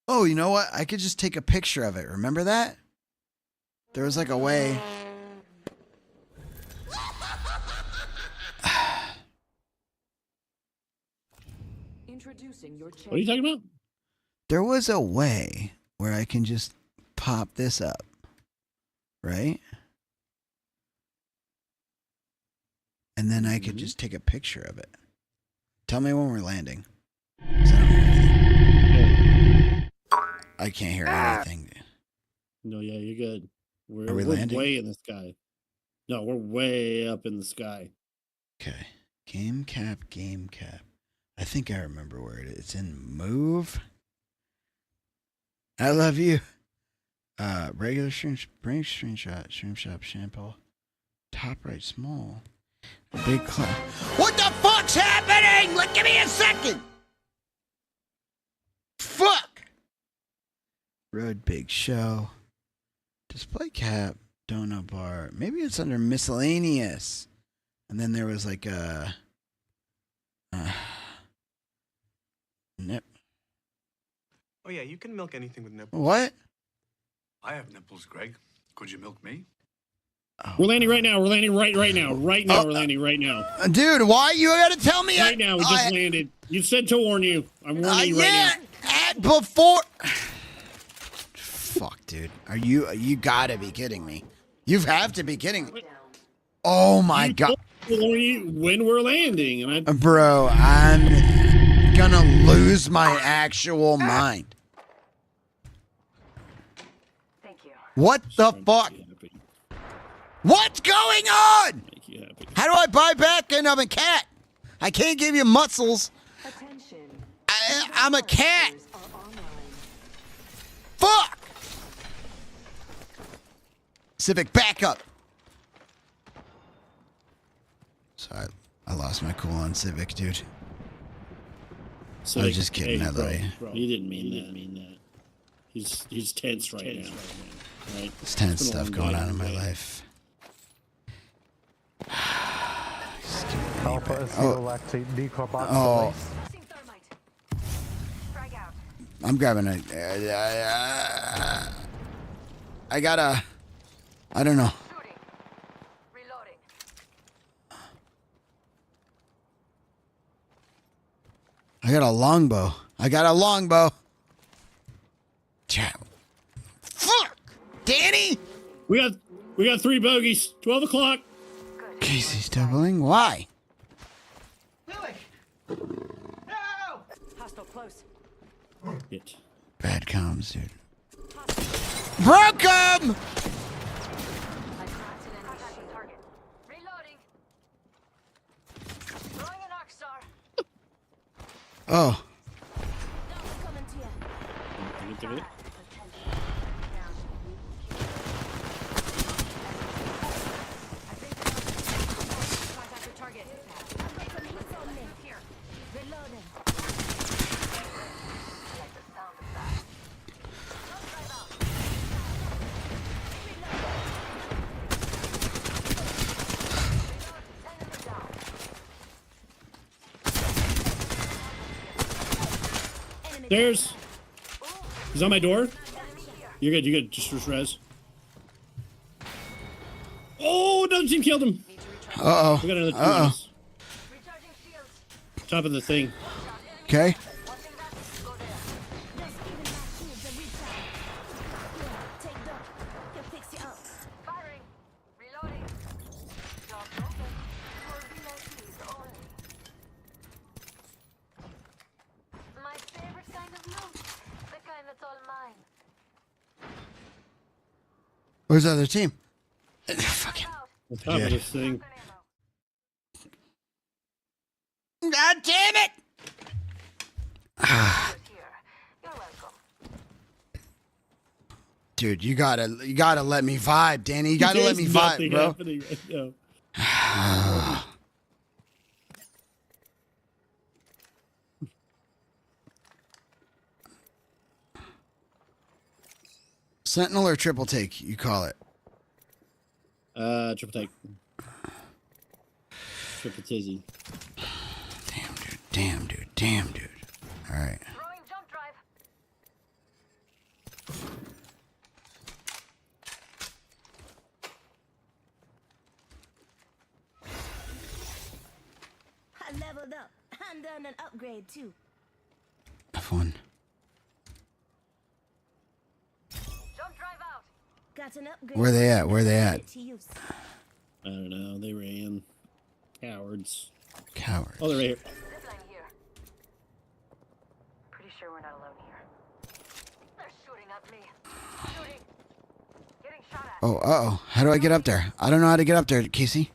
Oh, you know what? I could just take a picture of it. Remember that? There was like a way. What are you talking about? There was a way where I can just pop this up. Right? And then I could just take a picture of it. Tell me when we're landing. I can't hear anything. No, yeah, you're good. Are we landing? Way in the sky. No, we're way up in the sky. Okay. Game cap. I think I remember where it is. It's in move. I love you. Regular stream, bring screenshot, stream shop, shampoo. Top right, small. Big clap. What the fuck's happening? Like, give me a second. Fuck. Road big show. Display cap, donut bar. Maybe it's under miscellaneous. And then there was like a nip. Oh yeah, you can milk anything with nipples. What? I have nipples, Greg. Could you milk me? We're landing right now. We're landing right now. Right now, we're landing right now. Dude, why you gotta tell me? Right now, we just landed. You said to warn you. I'm warning you right now. Before. Fuck, dude. You gotta be kidding me. You have to be kidding me. Oh my god. Warn you when we're landing. And Bro, I'm gonna lose my actual mind. What the fuck? What's going on? How do I buy back and I'm a cat? I can't give you muscles. I'm a cat. Fuck! Civic, back up. Sorry, I lost my cool on Civic, dude. I was just kidding, hey, by the way. bro, he didn't mean that. He's tense right now. Right? It's tense been a stuff long going day. on in my life. Alpha acetylactate decarboxylase. Oh. I'm grabbing a. I gotta. I don't know. I got a longbow. Fuck! Danny! We got 3 bogeys. 12 o'clock. Casey's doubling. Why? Hostile close. It. Bad comms, dude. Broke him! Oh. There's. He's on my door. You're good. You're good. Just res. Oh, another team killed him. Uh-oh. We got another team. Uh-oh. Top of the thing. Okay. Where's the other team? Fucking. On top of this thing. God damn it! Dude, you gotta let me vibe, Danny. You gotta let me vibe, bro. Right now. Sentinel or triple take, you call it? Triple take. Triple tizzy. Damn, dude. All right. I leveled up and done an upgrade too. F1. Got an upgrade. Where they at? I don't know. They ran. Cowards. Cowards. Oh, they're right here. Pretty sure we're not alone here. They're shooting at me. Shooting. Getting shot at. Oh, uh-oh. How do I get up there? I don't know how to get up there, Casey.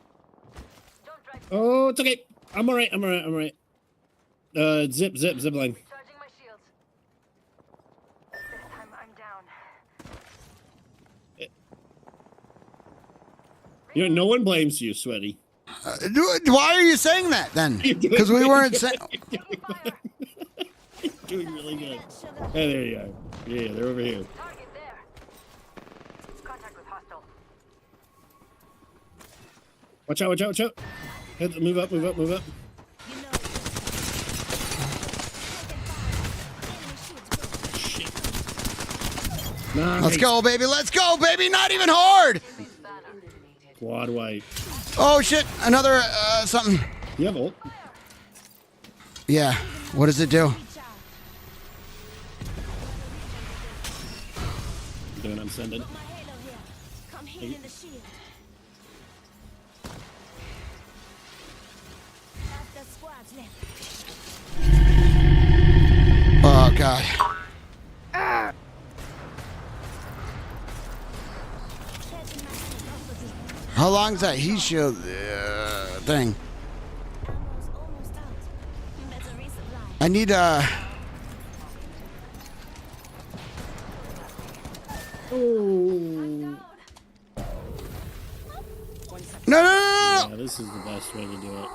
Oh, it's okay. I'm alright. Zip line. You know, no one blames you, Sweaty. Why are you saying that then? Because we weren't saying. Doing really good. Hey, there you are. Yeah, they're over here. Watch out. Move up. Shit. Nice. Let's go, baby. Not even hard. Quad white. Oh, shit. Another, something. You have ult. Yeah. What does it do? Doing unsended. Oh, God. How long is that heat shield thing? I need Oh. No. Yeah, this is the best way to do it.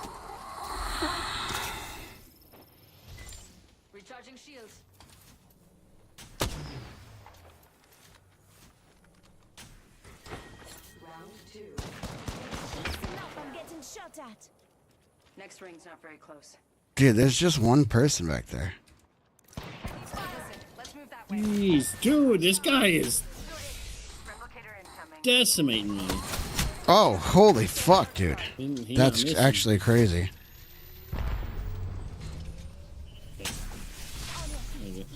shot at. Next ring's not very close. Dude, there's just one person back there. Let's move that way. Jeez, dude, this guy is decimating me. Oh, holy fuck, dude. He That's not missing. actually crazy.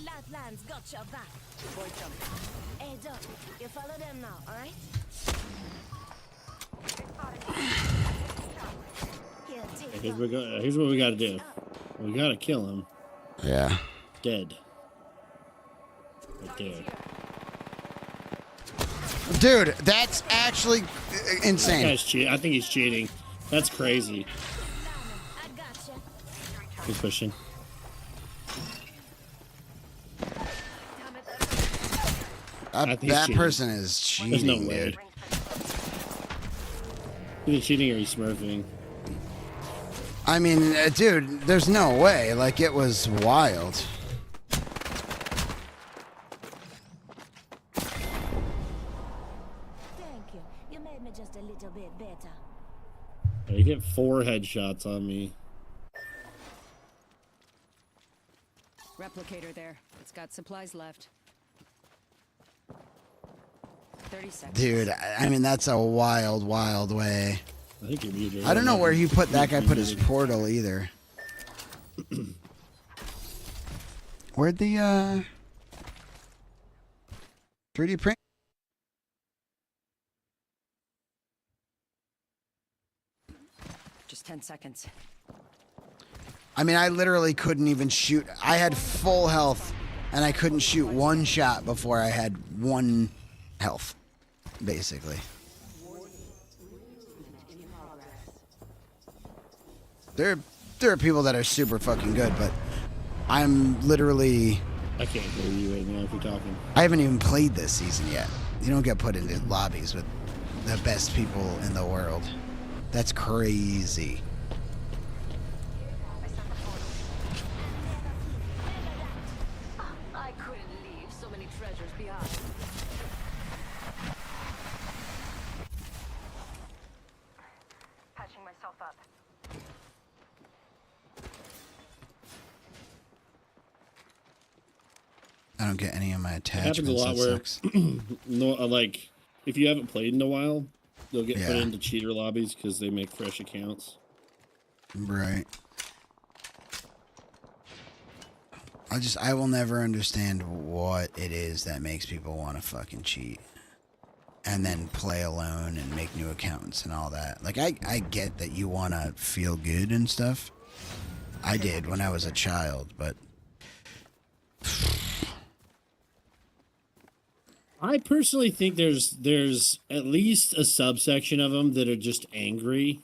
Lifelines got your back. Boy, jump. Hey, Doc, you follow them now, alright? Here's what we gotta do. We gotta kill him. Yeah. Dead. Right there. Dude, that's actually insane. That guy's cheating. I think he's cheating. That's crazy. He's pushing. I think he's That cheating. person is cheating, There's no way. dude. Either cheating or he's smurfing. I mean, dude, there's no way. Like, it was wild. Thank you. You made me just a little bit better. He hit 4 headshots on me. Replicator there. It's got supplies left. 30 seconds. Dude, I mean, that's a wild, wild way. I think you're muted. I don't know where he put that guy put his portal either. Where'd the 3D print? Just 10 seconds. I mean, I literally couldn't even shoot. I had full health, and I couldn't shoot one shot before I had 1 health, basically. There are people that are super fucking good, but I'm literally... I can't hear you right now if you're talking. I haven't even played this season yet. You don't get put into lobbies with the best people in the world. That's crazy. I couldn't leave so many treasures behind. Patching myself up. I don't get any of my It happens attachments. a lot That where, sucks. no, like, if you haven't played in a while, they'll get put Yeah. into cheater lobbies because they make fresh accounts. Right. I will never understand what it is that makes people want to fucking cheat. And then play alone and make new accounts and all that. Like, I get that you want to feel good and stuff. I did when I was a child, but... I personally think there's at least a subsection of them that are just angry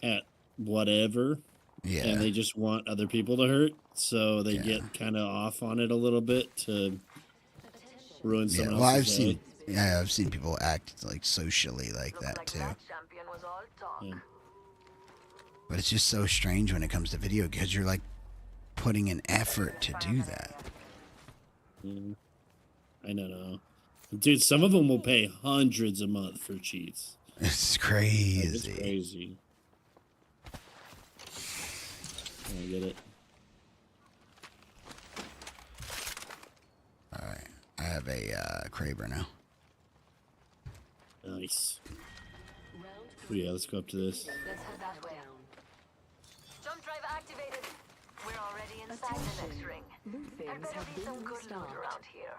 at whatever. Yeah. And they just want other people to hurt, so they get kind of off on it a little bit to ruin Yeah, someone well, else's day. I've seen people act like socially like that too. Yeah. But it's just so strange when it comes to video because you're like putting an effort to do that. I don't know. Dude, some of them will pay hundreds a month for cheats. It's crazy. Like, it's crazy. I get it. Alright. I have a Kraber now. Nice. Oh, yeah, let's go up to this. Let's head that way. Jump drive activated. We're already inside the next ring. There better be some good loot around here.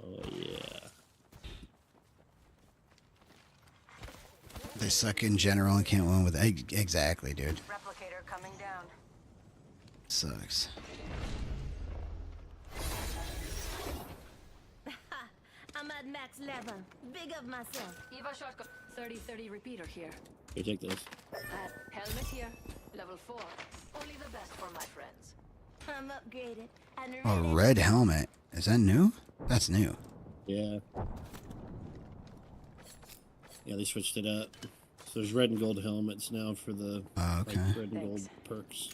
Oh, yeah. They suck in general and can't win with... Exactly, dude. Replicator coming down. Sucks. I'm at max level. Big of myself. Eva shotgun. 30-30 repeater here. Here, take this. Helmet here. Level 4. Only the best for my friends. I'm upgraded. And Oh, red helmet. Is that new? That's new. Yeah. Yeah, they switched it up. So there's red and gold helmets now for the okay. like, red and gold perks.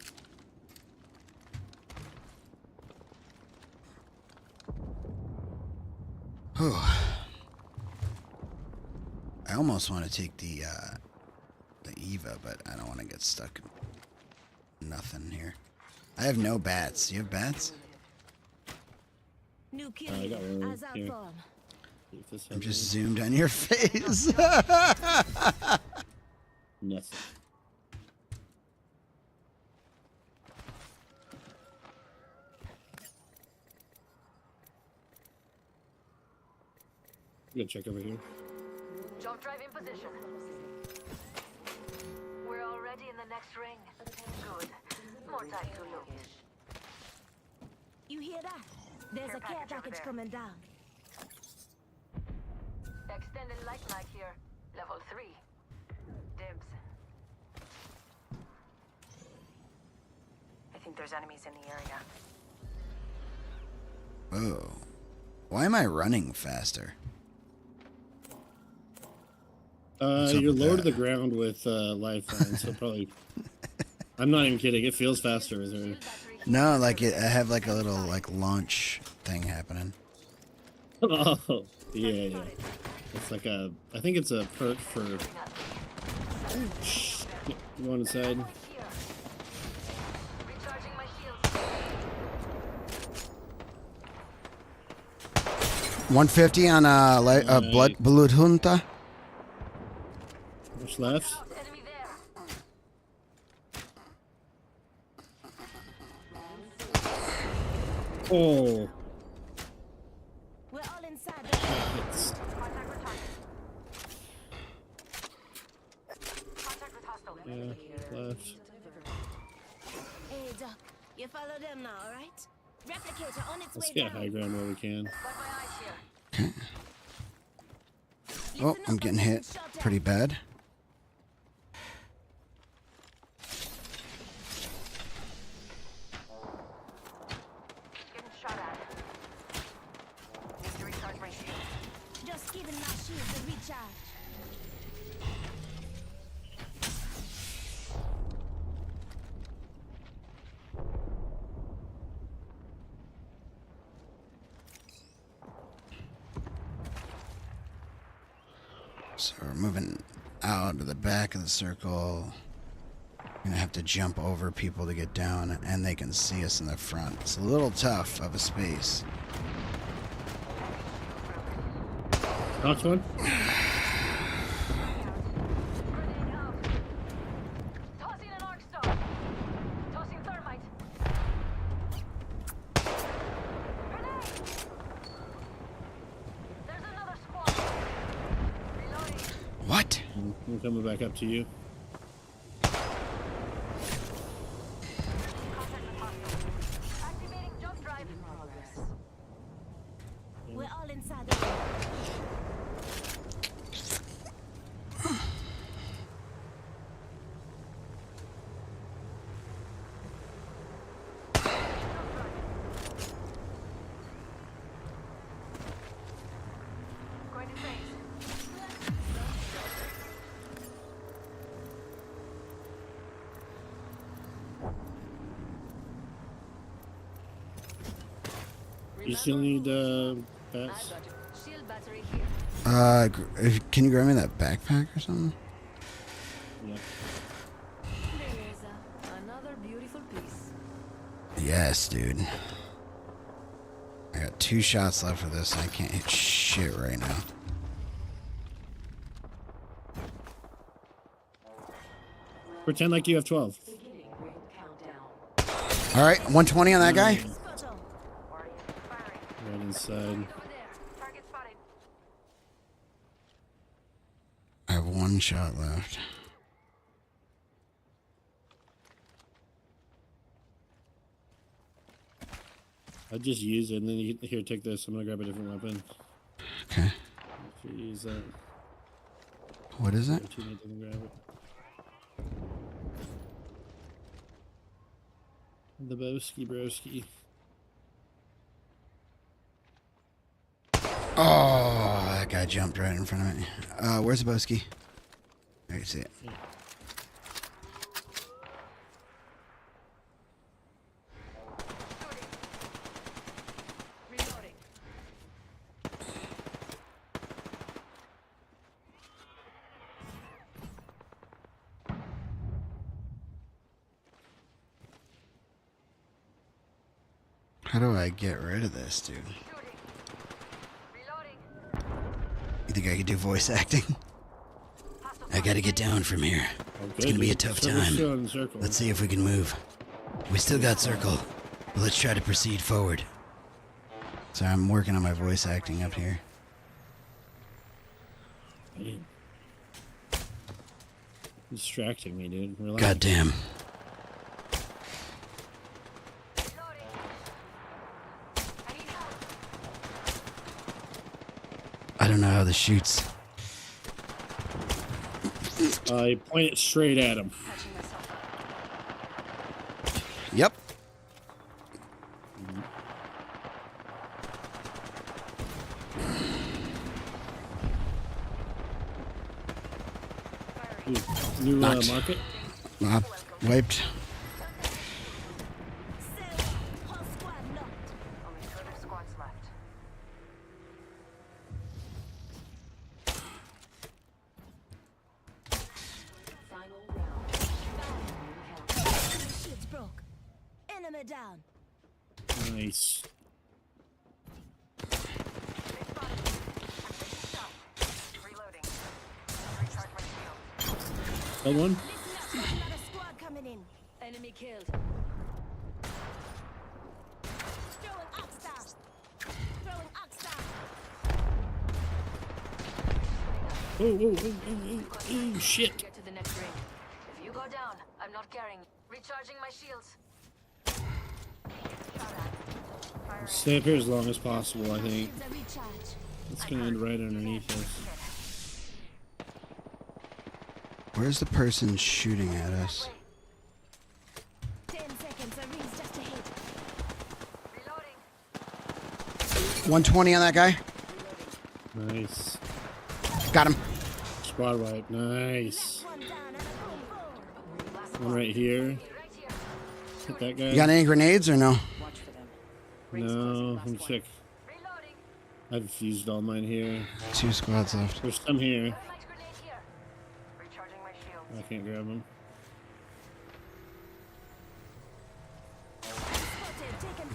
I almost want to take the the Eva, but I don't want to get stuck in nothing here. I have no bats. You have bats? New kill. I got one As here. outform. I'm just zoomed on your face. Nothing. I'm gonna check over here. Jump drive in position. We're already in the next ring. Good. More time to loot. You hear that? There's a care package coming down. Extended light mag here. Level 3. Dibs. I think there's enemies in the area. Oh. Why am I running faster? What's up You're with low to that? the ground with lifeline, so probably. I'm not even kidding. It feels faster with her. No, like I have like a little like launch thing happening. Oh, yeah. It's like a. I think it's a perk for. Shh. Go on inside. 150 on blood hunter. What's left? Oh. We're all inside the It's, yeah, left. Hey, Doc. You follow them now, alright? Replicator on its Let's way get down. high ground where we can. Oh, I'm getting hit pretty bad. Getting shot at. Need to recharge my shield. Just giving my shield a recharge. So we're moving out of the back of the circle. Gonna have to jump over people to get down, and they can see us in the front. It's a little tough of a space. Knocked one. Tossing an arc star. Tossing thermite. Grenade. There's another squad. Reloading. What? I'm coming back up to you. Activating jump drive. We're all inside the room. Going to face. You still need bats? Shield battery here. Can you grab me that backpack or something? Yeah. There's another beautiful piece. Yes, dude. I got 2 shots left for this. I can't hit shit right now. Pretend like you have 12. All right, 120 on that guy. Right inside. I have 1 shot left. I'd just use it, and then you here, take this. I'm gonna grab a different weapon. Okay. Use that. What is it? Your teammate doesn't grab it. The Boski broski. Oh, that guy jumped right in front of me. Where's the Boski? There you see it. Yeah. How do I get rid of this, dude? You think I could do voice acting? I gotta get down from here. It's gonna be a tough time. Let's see if we can move. We still got circle, but let's try to proceed forward. So I'm working on my voice acting up here. Distracting me, dude. Relax. Goddamn. I don't know how this shoots. I point it straight at him. Yep. New Knocked. market? Wiped. Shit's broke. Enemy down. Nice. Hold one. Another squad coming in. Enemy killed. Throwing Oxstar. Throwing Oxstar. Oh, shit. Get to the next ring. If you go down, I'm not carrying. Recharging my shields. Stay up here as long as possible, I think. It's gonna end right underneath us. Where's the person shooting at us? 10 seconds. A ring's just ahead. 120 on that guy. Nice. Got him. Squad wipe. Nice. One right here. Hit that guy. You got any grenades or no? No, I'm sick. I've used all mine here. 2 squads left. There's some here. I can't grab them.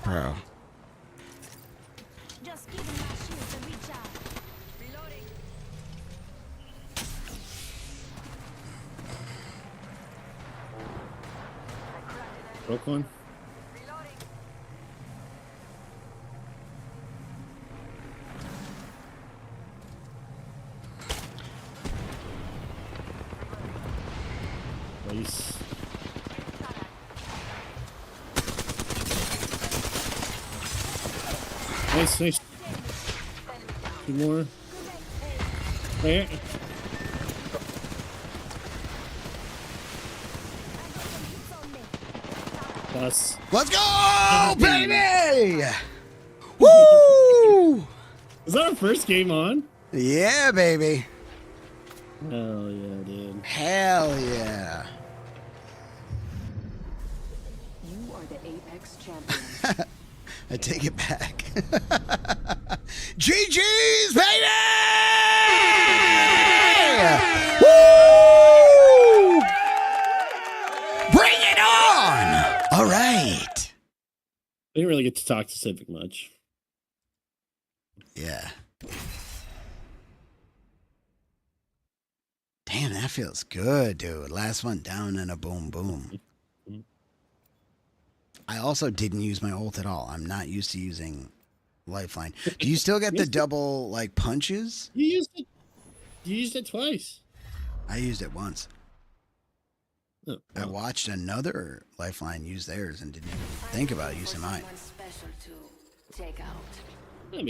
Bro. Just give him my shield to recharge. Reloading. Broke one. Nice. Nice. Two more. There. Plus. Let's go, baby! Woo! Is that our first game on? Yeah, baby. Hell yeah, dude. Hell yeah. You are the Apex champion. I take it back. GG's, baby! Woo! Bring it on! All right. I didn't really get to talk to Civic much. Yeah. Damn, that feels good, dude. Last one down and a boom, boom. I also didn't use my ult at all. I'm not used to using Lifeline. Do you still get the double, like, punches? You used it. You used it twice. I used it once. Oh, I watched another Lifeline use theirs and didn't even think about using mine.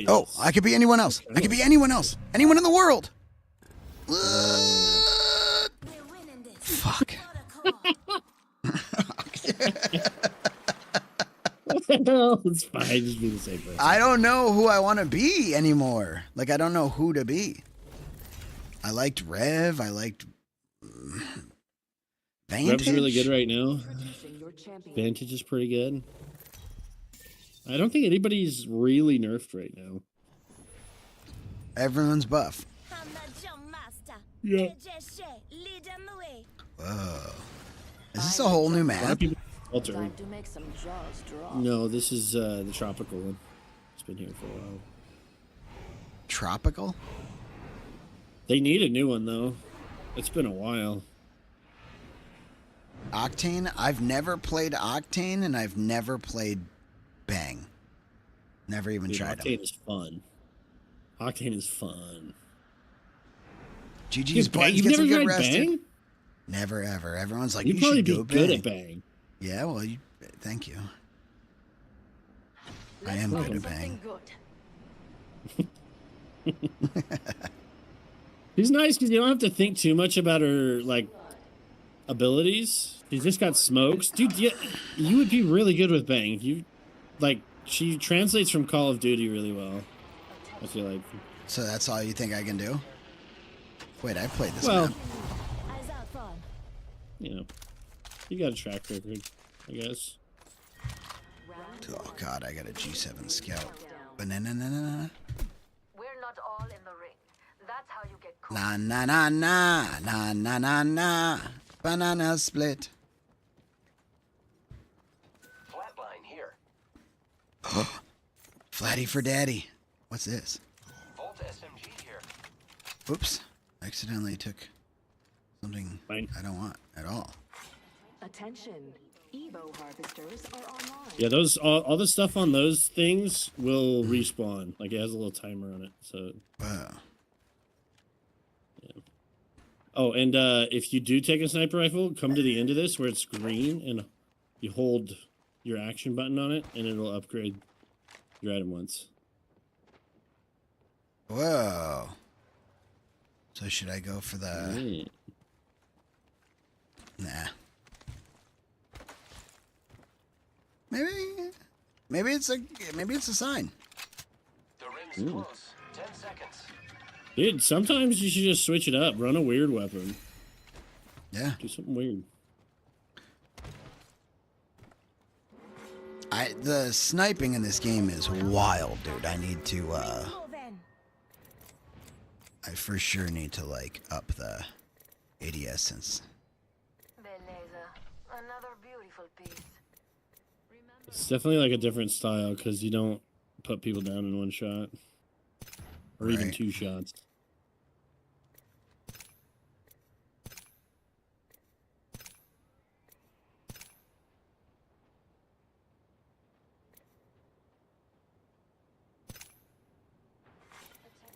Oh, I could be anyone else. I could be anyone else. Anyone in the world. Fuck. It's fine. Just be the same person. I don't know who I want to be anymore. Like, I don't know who to be. I liked Rev. I liked Vantage. Rev's really good right now. Vantage is pretty good. I don't think anybody's really nerfed right now. Everyone's buff. Yeah. Whoa. Is this a whole new map? A Alter. Time to make some jaws drop. No, this is the tropical one. It's been here for a while. Tropical? They need a new one though. It's been a while. Octane? I've never played Octane, and I've never played Bang. Never even tried Octane them. is fun. Octane is fun. GG's Bang, buttons you've gets never a good tried rested. Bang? Never ever. Everyone's like, You'd you probably should be go good Bang. at Bang. Yeah, well, thank you. I am good at Bang. She's nice because you don't have to think too much about her like abilities. She's just got smokes, dude. You would be really good with Bang. You like she translates from Call of Duty really well. I feel like. So that's all you think I can do? Wait, I played this Well, map. you know, you got a track record, I guess. Oh god, I got a G7 Scout. Banana. We're not all in the ring. That's how you get caught. Na na na na na na na na. Banana split. Flatline here. Flatty for daddy. What's this? Volt SMG here. Oops. Accidentally took something I don't want at all. Attention. Evo harvesters are online. Yeah, those all the stuff on those things will respawn. Like it has a little timer on it. So. Wow. Yeah. Oh, and if you do take a sniper rifle, come to the end of this where it's green, and you hold your action button on it, and it'll upgrade your item once. Whoa. So should I go for the... Nah. Maybe it's a sign. The ring's close. 10 seconds. Dude, sometimes you should just switch it up. Run a weird weapon. Yeah. Do something weird. The sniping in this game is wild, dude. I need to I for sure need to like up the ADS since Another beautiful piece. It's definitely like a different style because you don't put people down in one shot. Or even Right. 2 shots.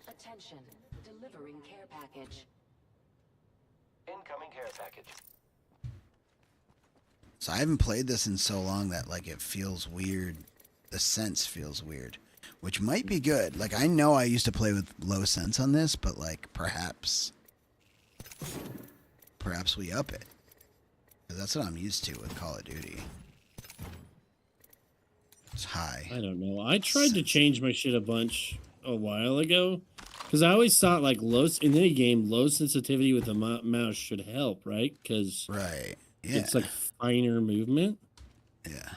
Attention. Delivering care package. Incoming care package. So I haven't played this in so long that like it feels weird. The sense feels weird, which might be good. Like I know I used to play with low sense on this, but like perhaps we up it. 'Cause that's what I'm used to with Call of Duty. It's high. I don't know. I tried to change my shit a bunch a while ago. Because I always thought like in any game, low sensitivity with the mouse should help, right? Because right. Yeah. It's like finer movement. Yeah.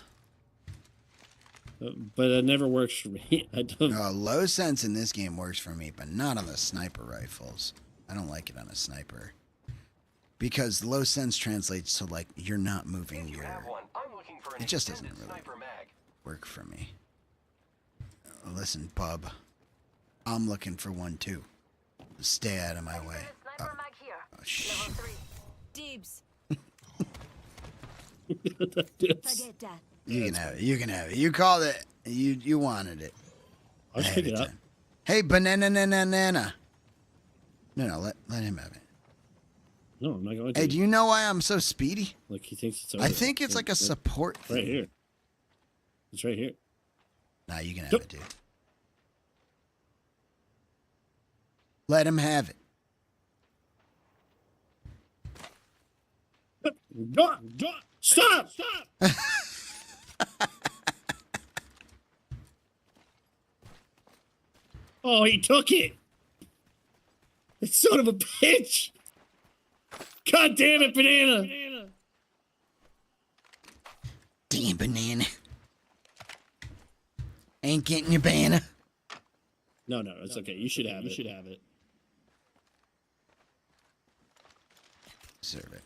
But it never works for me. I don't. Low sense in this game works for me, but not on the sniper rifles. I don't like it on a sniper. Because low sense translates to like you're not moving your... It just doesn't really work for me. Listen, bub. I'm looking for one too. Stay out of my way. Oh, shit. Dibs. Forget that. You can have it. You can have it. You called it. You wanted it. I'll just pick it up. Hey, banana. No, let him have it. No, I'm not going to. Hey, do you know why I'm so speedy? Like he thinks it's over. I think it's like a support thing. Right here. It's right here. Nah, you can have it, dude. Let him have it. Stop! Oh, he took it. That son of a bitch. God damn it, banana. Damn banana. Ain't getting your banana. No, it's okay. You should have it. You should have it. Deserve it.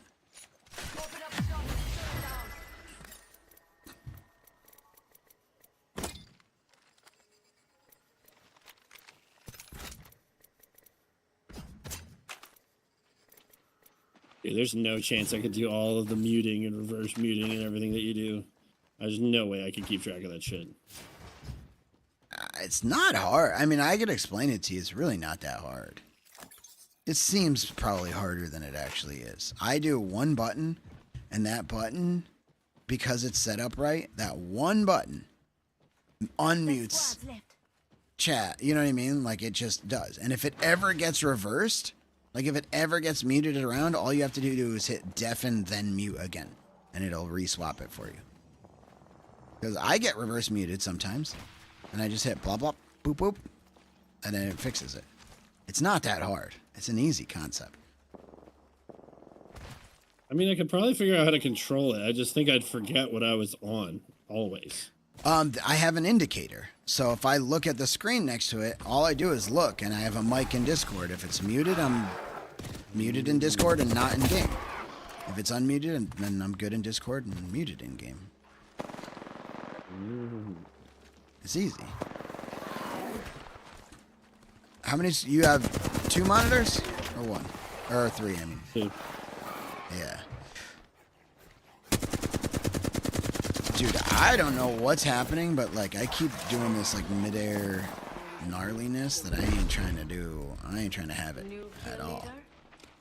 Dude, there's no chance I could do all of the muting and reverse muting and everything that you do. There's no way I could keep track of that shit. It's not hard. I mean, I could explain it to you. It's really not that hard. It seems probably harder than it actually is. I do one button, and that button, because it's set up right, that one button unmutes chat. You know what I mean? Like, it just does. And if it ever gets reversed, like if it ever gets muted around, all you have to do is hit deafen, then mute again, and it'll re-swap it for you. Because I get reverse muted sometimes, and I just hit blah, blah, boop, boop, and then it fixes it. It's not that hard. It's an easy concept. I mean, I could probably figure out how to control it. I just think I'd forget what I was on, always. I have an indicator. So if I look at the screen next to it, all I do is look, and I have a mic in Discord. If it's muted, I'm muted in Discord and not in game. If it's unmuted, then I'm good in Discord and muted in game. It's easy. How many? You have 2 monitors or 1 or 3? I mean, 2. Yeah. Dude, I don't know what's happening, but like I keep doing this like midair gnarliness that I ain't trying to do. I ain't trying to have it at all.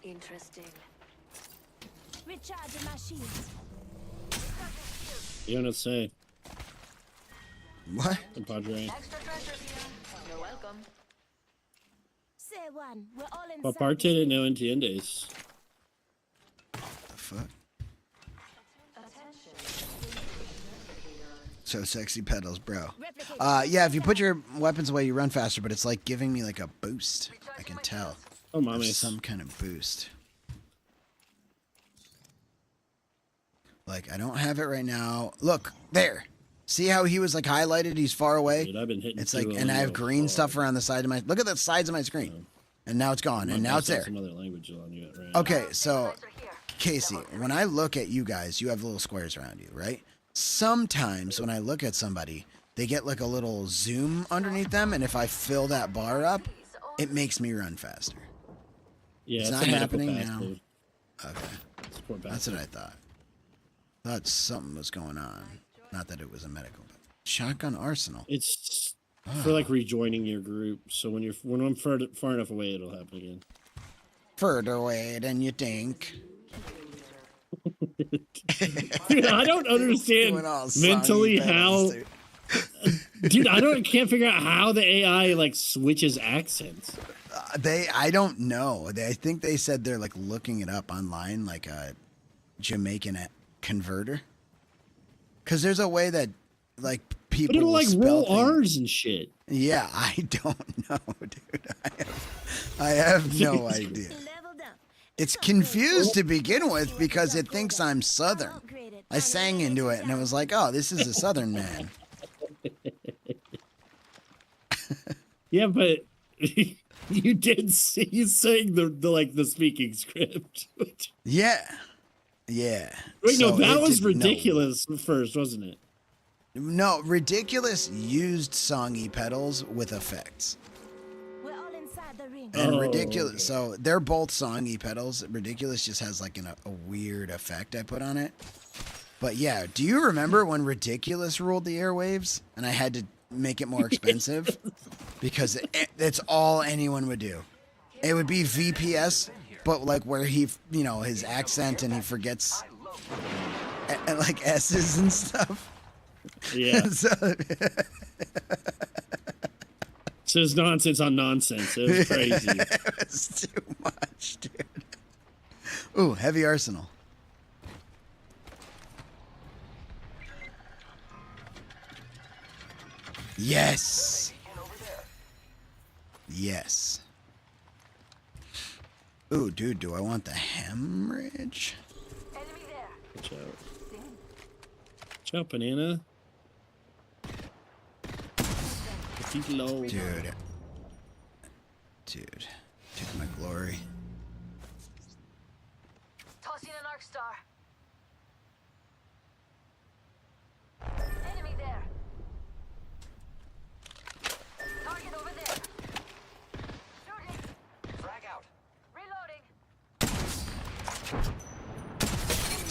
Interesting. Recharging my shields. You don't say. What? Compadre. You're welcome. Say one. We're all in. What parte de no entiendes? The fuck? So sexy pedals, bro. Yeah, if you put your weapons away, you run faster, but it's like giving me like a boost. I can tell. Oh, mommy. Some kind of boost. Like, I don't have it right now. Look, there. See how he was like highlighted? He's far away. Dude, I've been hitting. It's like, and I have green stuff around the side of my. Look at the sides of my screen, and now it's gone, and now it's there. Some other language on you, right? Okay, so Casey, when I look at you guys, you have little squares around you, right? Sometimes when I look at somebody, they get like a little zoom underneath them, and if I fill that bar up, it makes me run faster. Yeah, it's it's not a medical happening pass, now. dude. Okay, that's what I thought. Thought something was going on. Not that it was a medical, but shotgun arsenal. It's for like rejoining your group. So when I'm far enough away, it'll happen again. Further away than you think. Dude, I don't understand mentally how. Dude, can't figure out how the AI like switches accents. I don't know. I think they said they're like looking it up online, like a Jamaican converter. Because there's a way that like people but it'll like roll things. R's and shit. Yeah, I don't know, dude. I have no idea. It's confused to begin with because it thinks I'm Southern. I sang into it and it was like, oh, this is a Southern man. Yeah, but you did see you saying the speaking script. Yeah. Yeah. Wait, so no, that was ridiculous first, wasn't it? No, Ridiculous used songy pedals with effects. We're all inside the ring. And Ridiculous, so they're both songy pedals. Ridiculous just has like a weird effect I put on it. But yeah, do you remember when Ridiculous ruled the airwaves and I had to make it more expensive? Because it's all anyone would do. It would be VPS, but like where he, his accent and he forgets like S's and stuff. Yeah. So it's nonsense on nonsense. It was crazy. It was too much, dude. Ooh, heavy arsenal. Yes. Yes. Ooh, dude, do I want the hemorrhage? Watch out. Watch out, banana. Keep low. Dude. Take my glory. Tossing an arc star. Enemy there. Target over there. Shooting. Frag out. Reloading.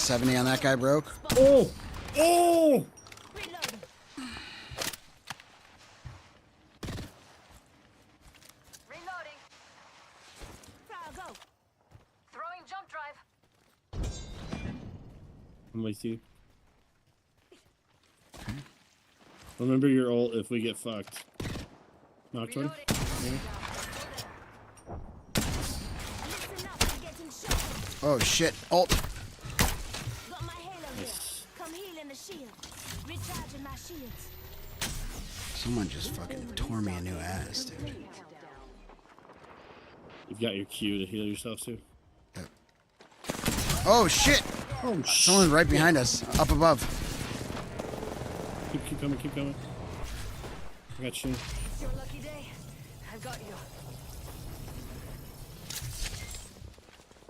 70 on that guy broke. Oh! Oh! Reloading. Go. Throwing jump drive. I'm with you. Remember your ult if we get fucked. Knocked one. Yeah. Oh shit! Ult. Yes. Someone just fucking tore me a new ass, dude. You've got your Q to heal yourself too. Yep. Oh shit! Oh Someone's right behind us, up above. Keep coming, keep coming. I got you. It's your lucky day. I've got you.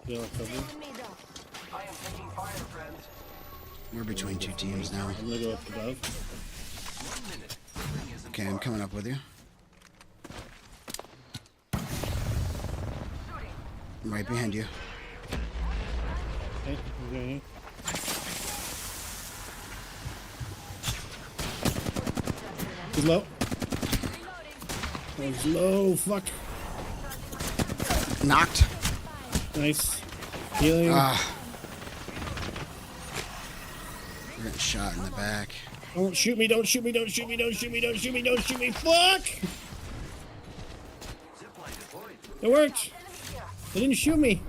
Yeah, I'll cover. I am taking fire, friends. We're between two teams now. I'm gonna go up above. Okay, I'm coming up with you. I'm right behind you. Okay, I'm going here. He's low. He's low. Fuck. Knocked. Nice. Healing. We're getting shot in the back. Don't shoot me, don't shoot me, don't shoot me, don't shoot me, don't shoot me, don't shoot me. Fuck! It worked. They didn't shoot me.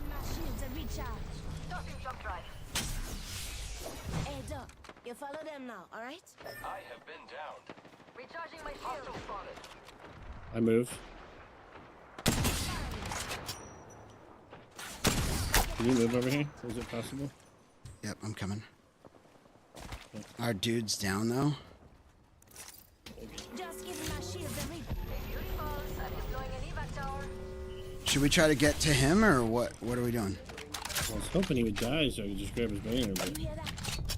You follow them now, alright? I have been down. Recharging my shield. I move. Can you move over here? Is it possible? Yep, I'm coming. Our dude's down though. Just give my shield a reap. Should we try to get to him or what? What are we doing? I was hoping he would die so I could just grab his banner, but You hear that?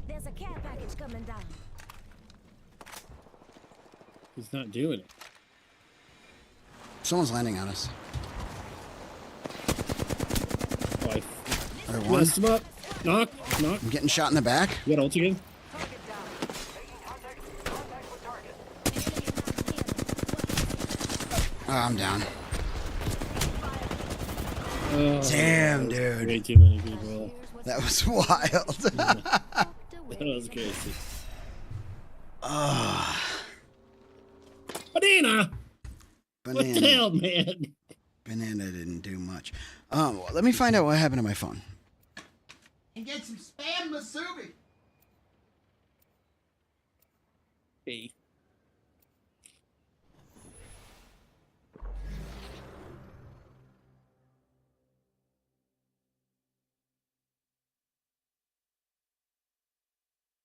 There's a care package coming down. he's not doing it. Someone's landing on us. Oh, I There one. messed him up. Knock, knock. I'm getting shot in the back. You got ult again? Oh, I'm down. Oh, Damn, dude. Way too many people. That was wild. That was crazy. Banana! What the hell, man? Banana didn't do much. Let me find out what happened to my phone. And get some spam musubi. Hey.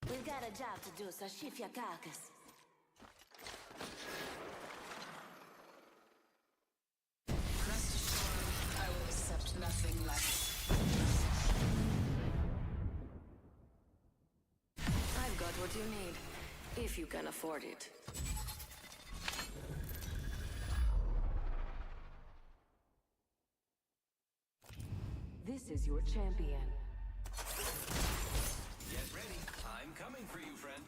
We've got a job to do, so shift your carcass. Rest assured, I will accept nothing less. I've got what you need, if you can afford it. This is your champion. Get ready. I'm coming for you, friend.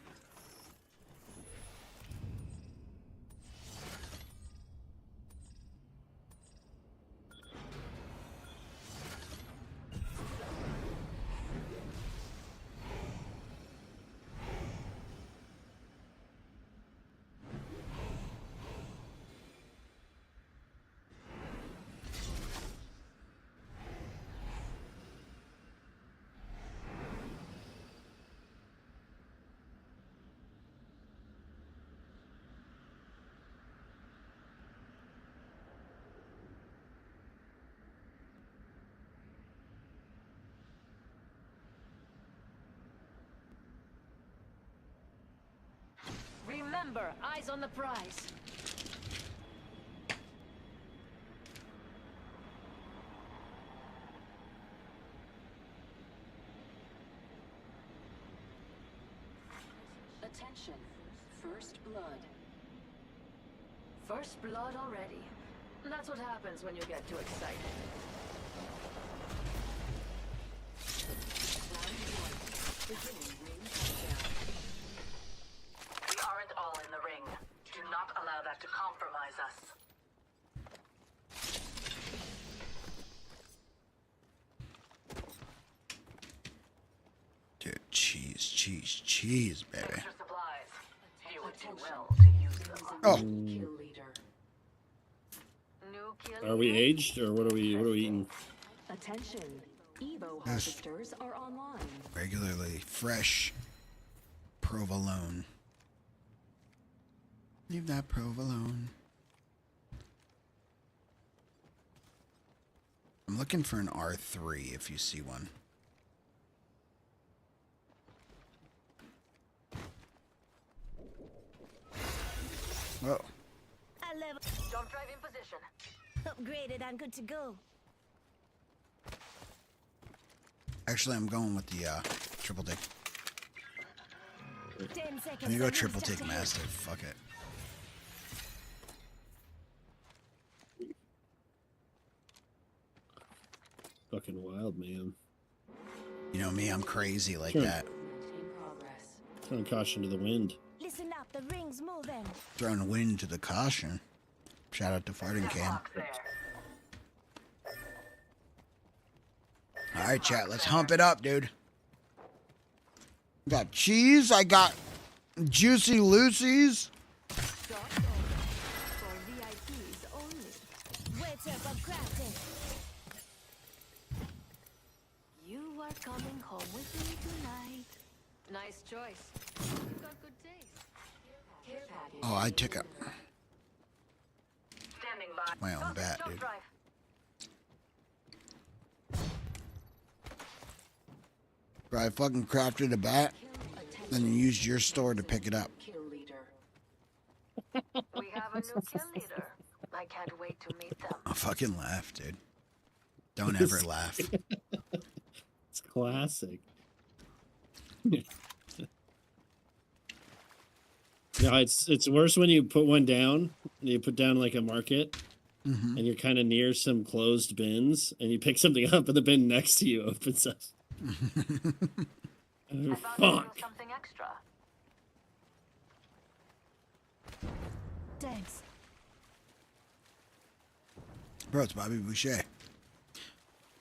Remember, eyes on the prize. Attention, first blood. First blood already. That's what happens when you get too excited. We aren't all in the ring. Do not allow that to compromise us. Dude, cheese, baby. Extra supplies. You would do well to use them. Oh. New kill Are we aged or what are we eating? Attention. Evo Yes. harvesters are online. Regularly fresh provolone. Leave that provolone. I'm looking for an R3 if you see one. Whoa. I level. Jump drive in position. Upgraded and good to go. Actually, I'm going with the triple take. 10 seconds. I'm gonna go and triple start take to hit. mastiff. Fuck it. Fucking wild, man. You know me, I'm crazy like Sure. that. Throwing caution to the wind. Listen up, the ring's moving. Throwing wind to the caution. Shout out to Farting Cam. All right, chat, let's hump it up, dude. Got cheese. I got juicy Lucy's. For VIPs only. Wait up, I'm crafting. You are coming home with me tonight. Nice choice. You've got good taste. Care package. Oh, I took it. Standing by. My own bat, Jump dude. drive. Bro, I fucking crafted a bat, then you used your store to pick it up. Kill leader. We have a new kill leader. I can't wait to meet them. I'll fucking laugh, dude. Don't ever laugh. It's classic. No, it's worse when you put one down. You put down like a market, Mhm. and you're kind of near some closed bins, and you pick something up, and the bin next to you opens up. Oh, fuck. Something extra. Thanks. Bro, it's Bobby Boucher.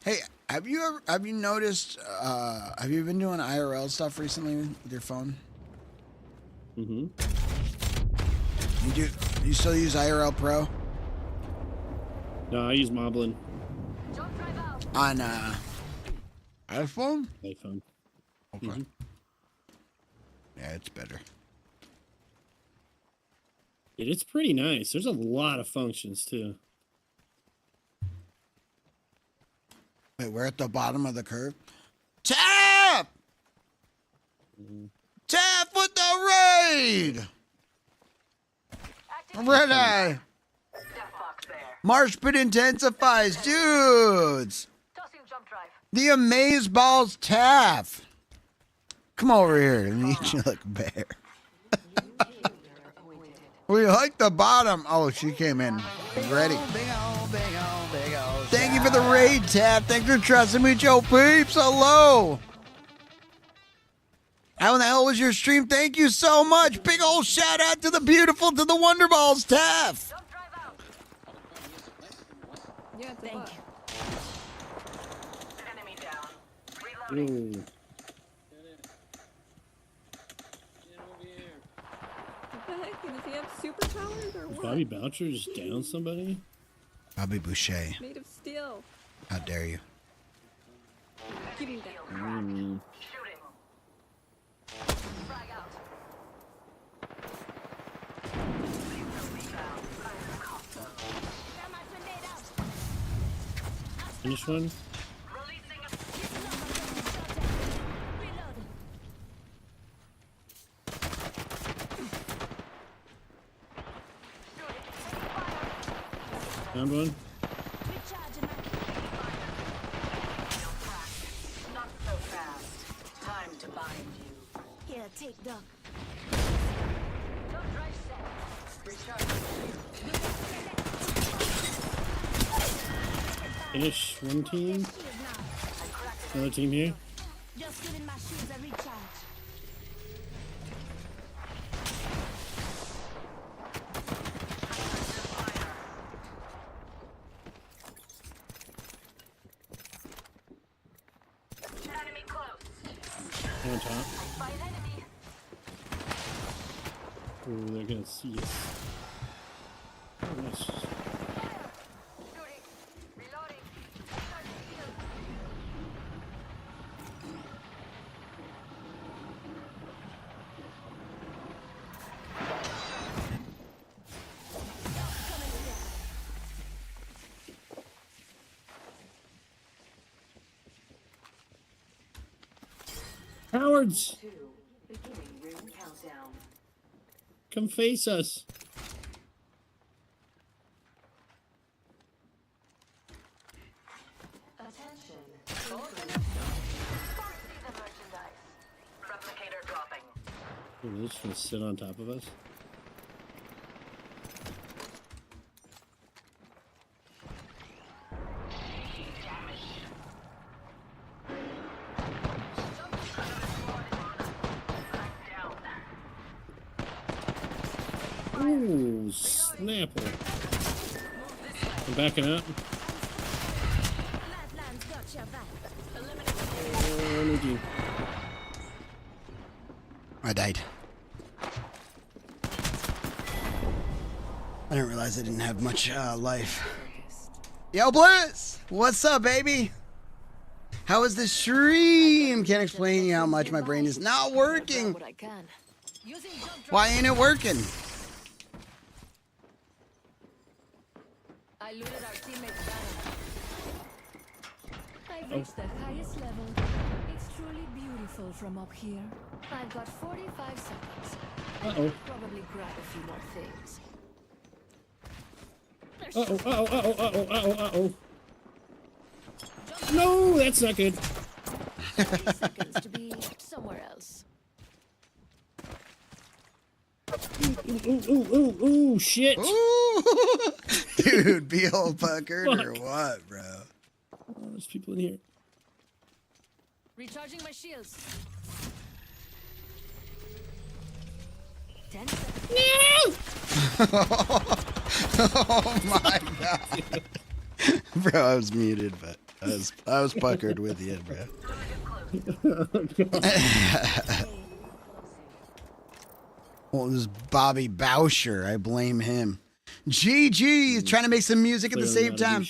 Hey, have you noticed? Have you been doing IRL stuff recently with your phone? Mm-hmm. You still use IRL Pro No, I use Moblin. on iPhone? iPhone. Okay. Mhm. Yeah, it's better. It's pretty nice. There's a lot of functions too. Wait, we're at the bottom of the curve. Tap! Tap with the raid! Red Eye! Marsh pit intensifies, dudes! The Amaze Balls Taff! Come over here and eat you like a bear. We like the bottom. Oh, she came in ready. Thank you for the raid, Taff. Thanks for trusting me, Joe Peeps. Hello. How in the hell was your stream? Thank you so much. Big old shout out to the beautiful, to the Wonderballs, Taff. Yeah, thank you. Ooh. What the heck? Does he have superpowers or what? Bobby Boucher just down somebody? Bobby Boucher. Made of steel. How dare you? Give me that. Mm. Finish one? Found one? Not so fast. Time to bind you. Here, take Doc. Jump drive set. Recharge. Finish one team. Another team here. Just giving my shoes a recharge. On top. Oh, they're gonna see us. Oh, nice. Cowards! Come face us. Ooh, they're just gonna sit on top of us. Ooh, snapple. I'm backing up. Oh, no, dude. I died. I didn't realize I didn't have much life. Yo, Bliss! What's up, baby? How was the stream? Can't explain you how much my brain is not working. Why ain't it working? I looted our teammate's banner. I've reached the highest level. It's truly beautiful from up here. I've got 45 seconds. Uh-oh. Probably grab a few more things. Uh-oh. No, that's not good. 30 seconds to be somewhere else. Ooh, shit. Ooh. Dude, be all puckered or what, bro? Oh, there's people in here. Recharging my shields. 10 seconds. Oh my god. Bro, I was muted, but I was puckered with you, bro. Well, it was Bobby Boucher. I blame him. GG, he's trying to make some music at the same time.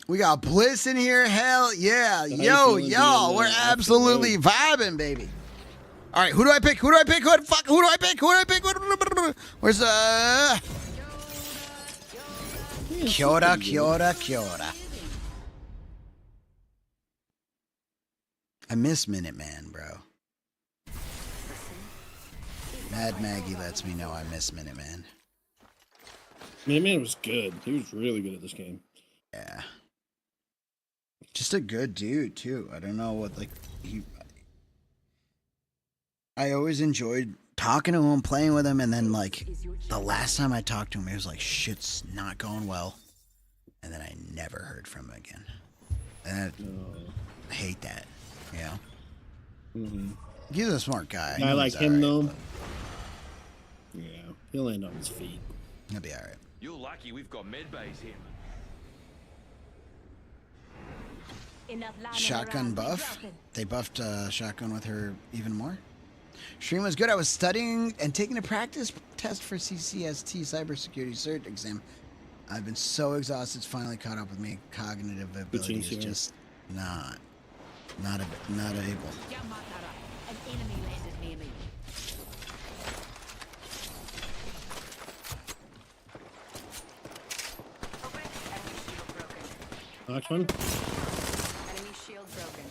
We got Bliss in here. Hell yeah. Yo, y'all, we're absolutely vibing, baby. All right, who do I pick? Who do I pick? Who do I pick? Where's Kia ora. I miss Minuteman, bro. Mad Maggie lets me know I miss Minuteman. Minuteman was good. He was really good at this game. Yeah. Just a good dude, too. I don't know what, I always enjoyed talking to him, playing with him, and then, the last time I talked to him, he was like, shit's not going well. And then I never heard from him again. And I hate that, you know? Mm-hmm. He's a smart guy. I like him, though. Yeah, he'll land on his feet. He'll be alright. You're lucky we've got med bays here. Shotgun buff. They buffed shotgun with her even more. Stream was good. I was studying and taking a practice test for CCST cybersecurity cert exam. I've been so exhausted. It's finally caught up with me. Cognitive ability is just not able. An enemy landed near me. Knocked one. Enemy shield broken.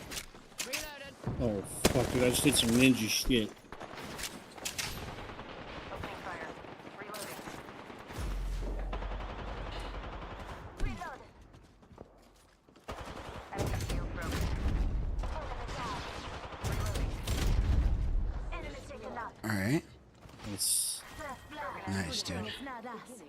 Reloaded. Oh, fuck, dude. I just did some ninja shit. Opening fire. Reloading. Reloaded. Enemy shield broken. Enemy taken out. All right. It's nice, dude. It's not us.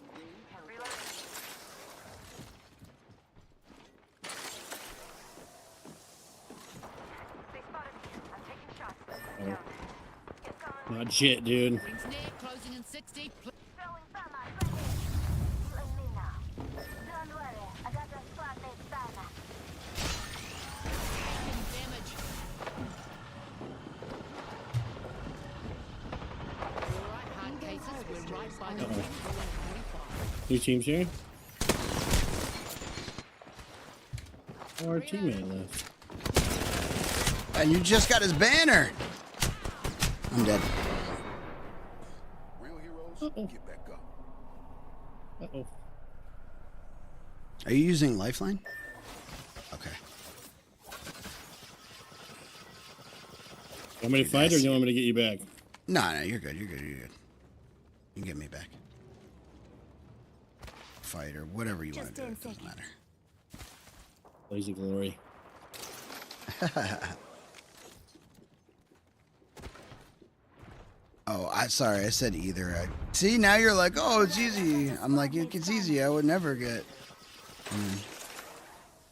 not shit, dude. Closing in 60. Uh-oh. Two teams here. Or teammate left. And you just got his banner. I'm dead. Uh-oh. Uh-oh. Are you using Lifeline? Okay. Want me to fight or do you want me to get you back? No, you're good. You're good. You're good. You can get me back. Fight or whatever you want to do. It doesn't matter. Lazy glory. Oh, sorry. I said either. See, now you're like, oh, it's easy. I'm like, it's easy. I would never get.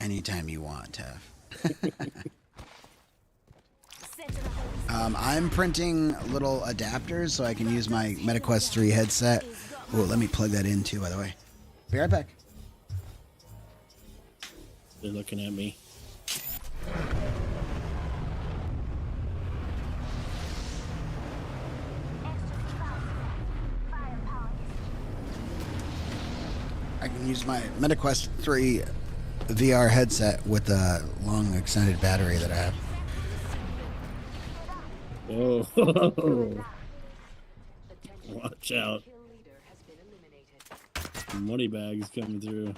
Anytime you want, Tav. I'm printing little adapters so I can use my MetaQuest 3 headset. Oh, let me plug that in too, by the way. Be right back. They're looking at me. I can use my MetaQuest 3 VR headset with a long extended battery that I have. Oh, watch out. Money bags coming through.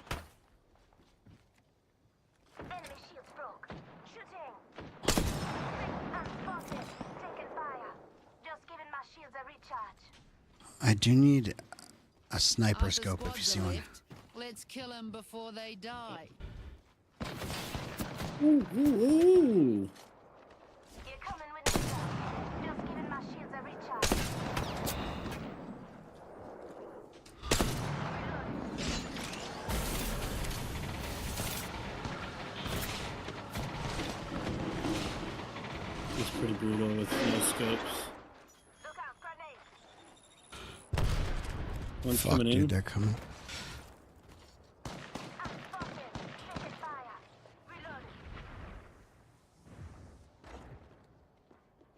I do need a sniper scope if you see one. Let's kill them before they die. Ooh, ooh, ooh. It's pretty brutal with no scopes. One's Fuck, coming in. dude, they're coming.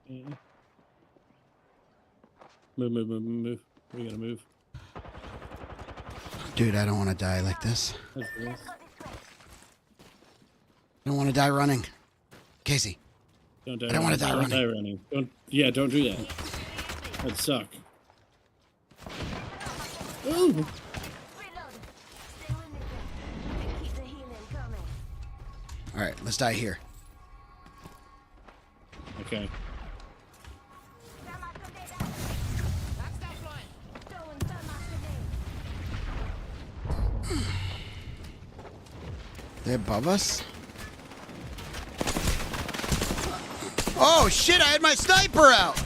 Yeah. Move. We gotta move. Dude, I don't want to die like this. That's cool. I don't want to die running. Casey. Don't die I don't want to die running. Don't die running. Don't do that. That'd suck. Ooh. All right, let's die here. Okay. They're above us? Oh shit, I had my sniper out!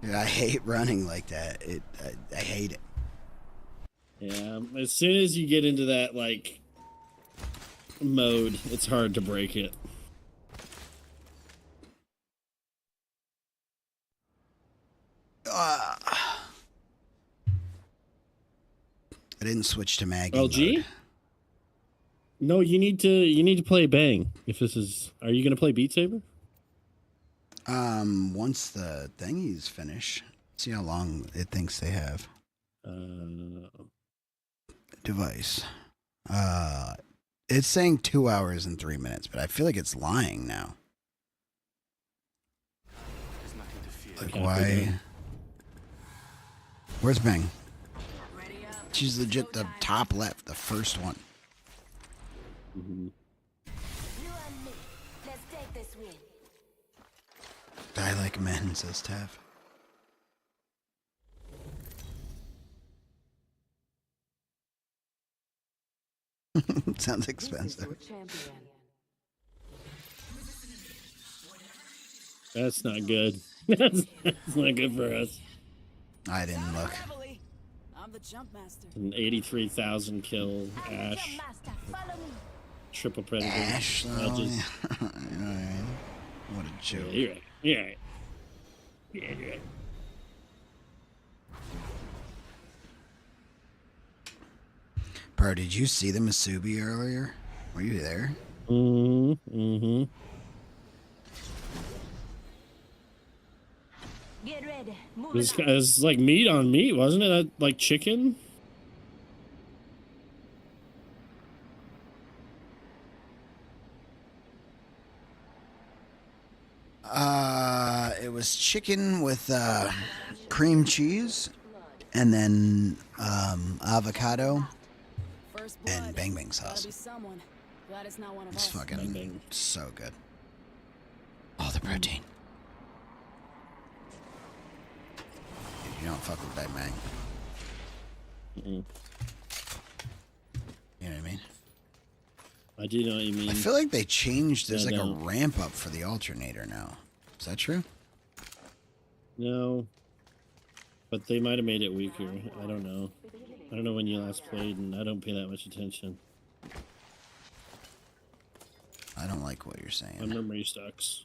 Dude, I hate running like that. I hate it. Yeah, as soon as you get into that, like, mode, it's hard to break it. I didn't switch to Maggie LG? mode. No, you need to play Bang. If this is, are you gonna play Beat Saber? Once the thingies finish, see how long it thinks they have. Device. It's saying 2 hours and 3 minutes, but I feel like it's lying now. Like why? Where's Bang? She's legit the top left, the first one. Mm-hmm. Die like men, says Tav. Sounds expensive. That's not good. That's not good for us. I didn't look. I'm the jump master. An 83,000 kill Ash. Triple predator. Ash, though. Just... You know what I mean? What a joke. Yeah, you're right. You're right. Yeah, you're right. Bro, did you see the Masubi earlier? Were you there? Mm-hmm. Get ready. It was like meat on meat, wasn't it? Like chicken? It was chicken with cream cheese, and then avocado and bang bang sauce. It's fucking so good. All the protein. Dude, you don't fuck with bang bang. You know what I mean? I do know what you mean. I feel like they changed. There's like a ramp up for the alternator now. Is that true? No. But they might have made it weaker. I don't know. I don't know when you last played, and I don't pay that much attention. I don't like what you're saying. My memory sucks.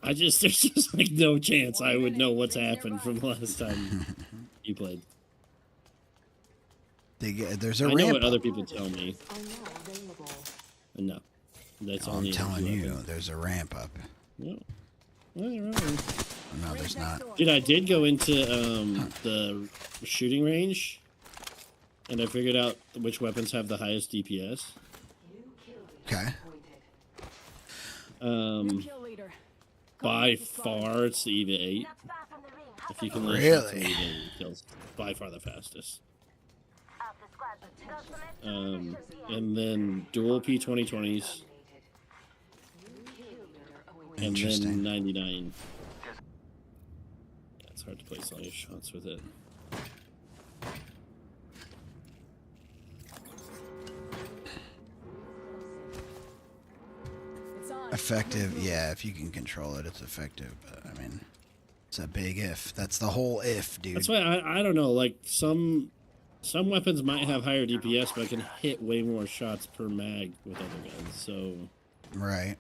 There's just like no chance I would know what's happened from the last time you played. There's a I ramp know what up. other people tell me. No. That's I'm telling you, there's a ramp up. No. No, there's not. Dude, I did go into the shooting range, and I figured out which weapons have the highest DPS. Okay. By far, it's the EVA 8. If you can Really? EVA 8 kills, by far the fastest. And then dual P2020s. And then 99. Yeah, it's hard to place all your shots with it. Effective, yeah, if you can control it, it's effective. But, I mean, it's a big if. That's the whole if, dude. That's why I don't know. Like, some weapons might have higher DPS, but I can hit way more shots per mag with other guns, so... Right.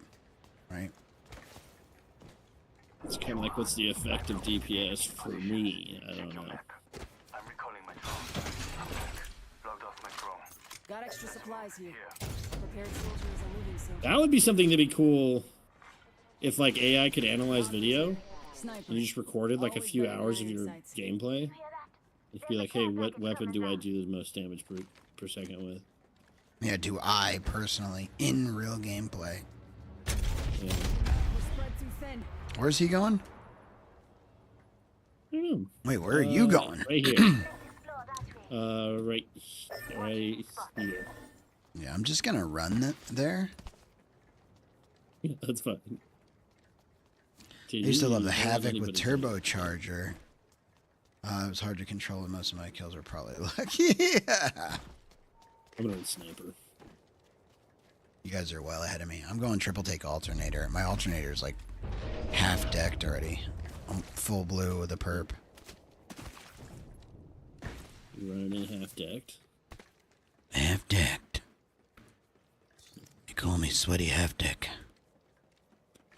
It's kind of like, what's the effective DPS for me? I don't know. I'm recalling my drone. Logged off my drone. Got extra supplies here. Prepared soldiers are moving soon. That would be something that'd be cool if, like, AI could analyze video, and you just recorded, like, a few hours of your gameplay. It'd be like, hey, what weapon do I do the most damage per second with? Yeah, do I personally in real gameplay? Yeah. Where's he going? Wait, where are you going? Right here. Right here. Yeah, I'm just gonna run there. That's fine. I used to love the Havoc with turbocharger. It was hard to control, and most of my kills were probably lucky. Yeah. I'm going sniper. You guys are well ahead of me. I'm going triple take alternator. My alternator is like half decked already. I'm full blue with a perp. You running half decked? Half decked. They call me sweaty half deck.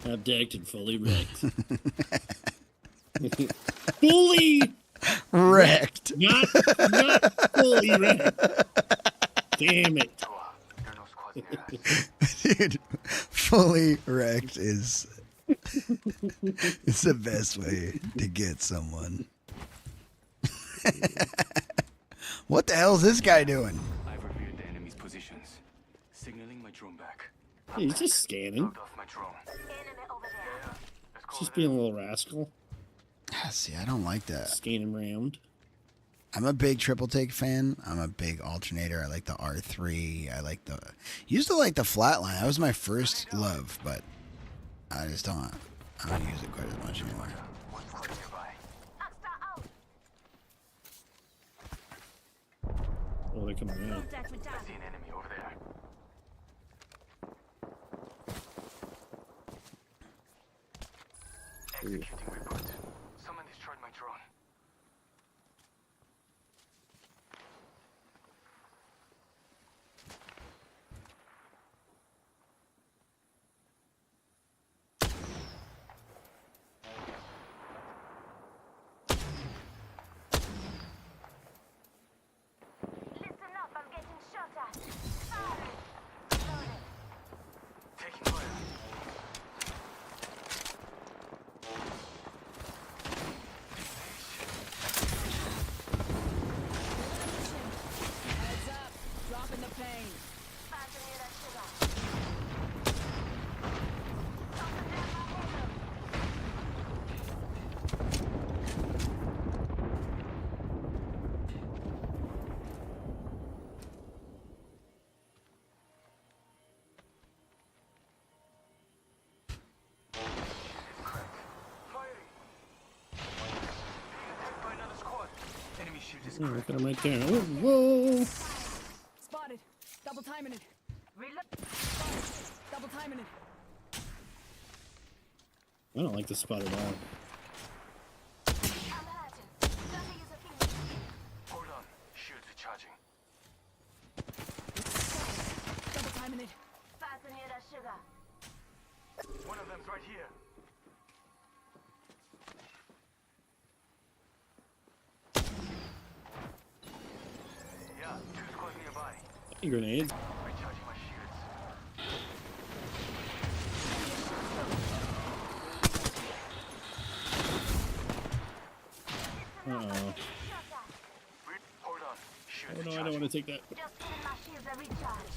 Half decked and fully wrecked. Fully wrecked. Not fully wrecked. Damn it. Dude, fully wrecked is it's the best way to get someone. What the hell is this guy doing? I've reviewed the enemy's positions. Signaling my drone back. Hey, he's just scanning. Logged off my drone. He's just being a little rascal. See, I don't like that. Scanning around. I'm a big triple take fan. I'm a big alternator. I like the R3. I like the... Used to like the flatline. That was my first love, but I just don't use it quite as much anymore. Oh, they're coming out. I see an enemy over there. Executing report. Someone destroyed my drone. look at him right there. Oh, whoa! Spotted. Double timing it. Double timing it. I don't like the spot at all. Hold on. Shields are charging. Double timing it. Fasten here, that sugar. One of them's right here. Yeah, 2 squads nearby. Grenades. Recharging my shields. Uh-oh. Hold on. Oh Shields no, I don't want to take that. Just giving my shields a recharge.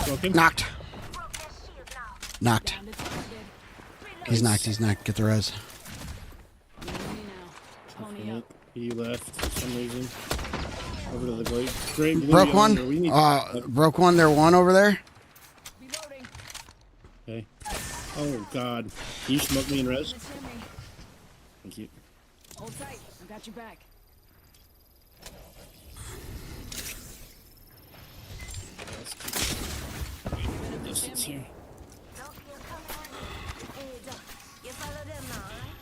Broken. Knocked. Broke their shields now. Knocked. He's knocked. He's knocked. Get the res. Okay, he left for some reason. Over to the great blue Broke one. yonder. We need Broke one. There one over there. Okay. Oh God. Can you smoke me in res? Thank you. Hold tight. I got your back. Distance here. You follow them now, right?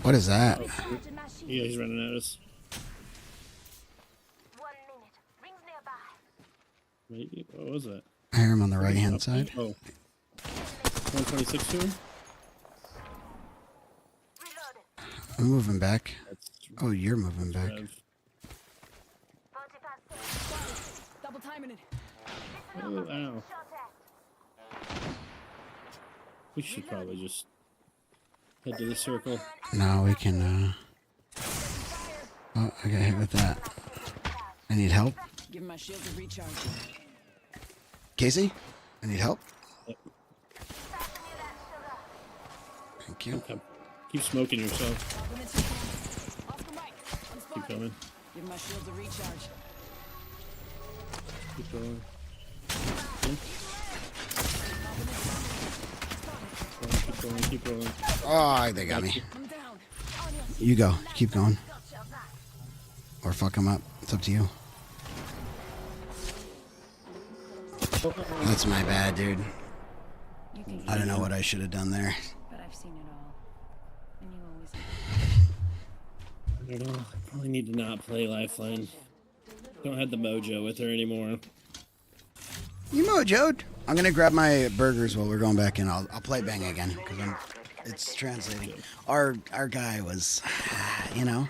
What is that? Yeah, he's running at us. 1 minute. Rings nearby. Maybe. What was that? I hear him on the right hand side. Oh. 126 to him? I'm moving back. Oh, you're moving back. Double timing it. Oh, ow. We should probably just head to the circle. No, we can. Oh, I got hit with that. I need help. Give my shield a recharge. Casey, I need help. Yep. Thank you. Okay. Keep smoking yourself. Keep going. Give my shield a recharge. Keep going. Keep going. Keep going. Oh, they got me. You go. Keep going. Or fuck them up. It's up to you. That's my bad, dude. I don't know what I should have done there. But I've seen it all. And you always I don't know. I probably need to not play Lifeline. Don't have the mojo with her anymore. You mojoed. I'm gonna grab my burgers while we're going back in. I'll play Bang again because it's translating. Our guy was, you know,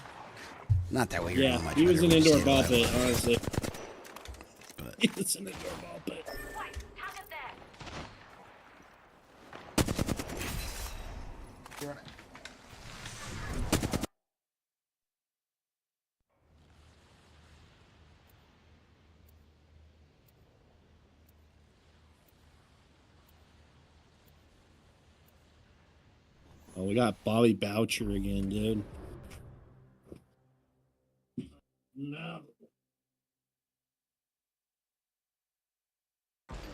not that way. Yeah, much he was better an with indoor the ball state pit, level. honestly. But He was an indoor ball pit. Oh, we got Bobby Boucher again, dude. No.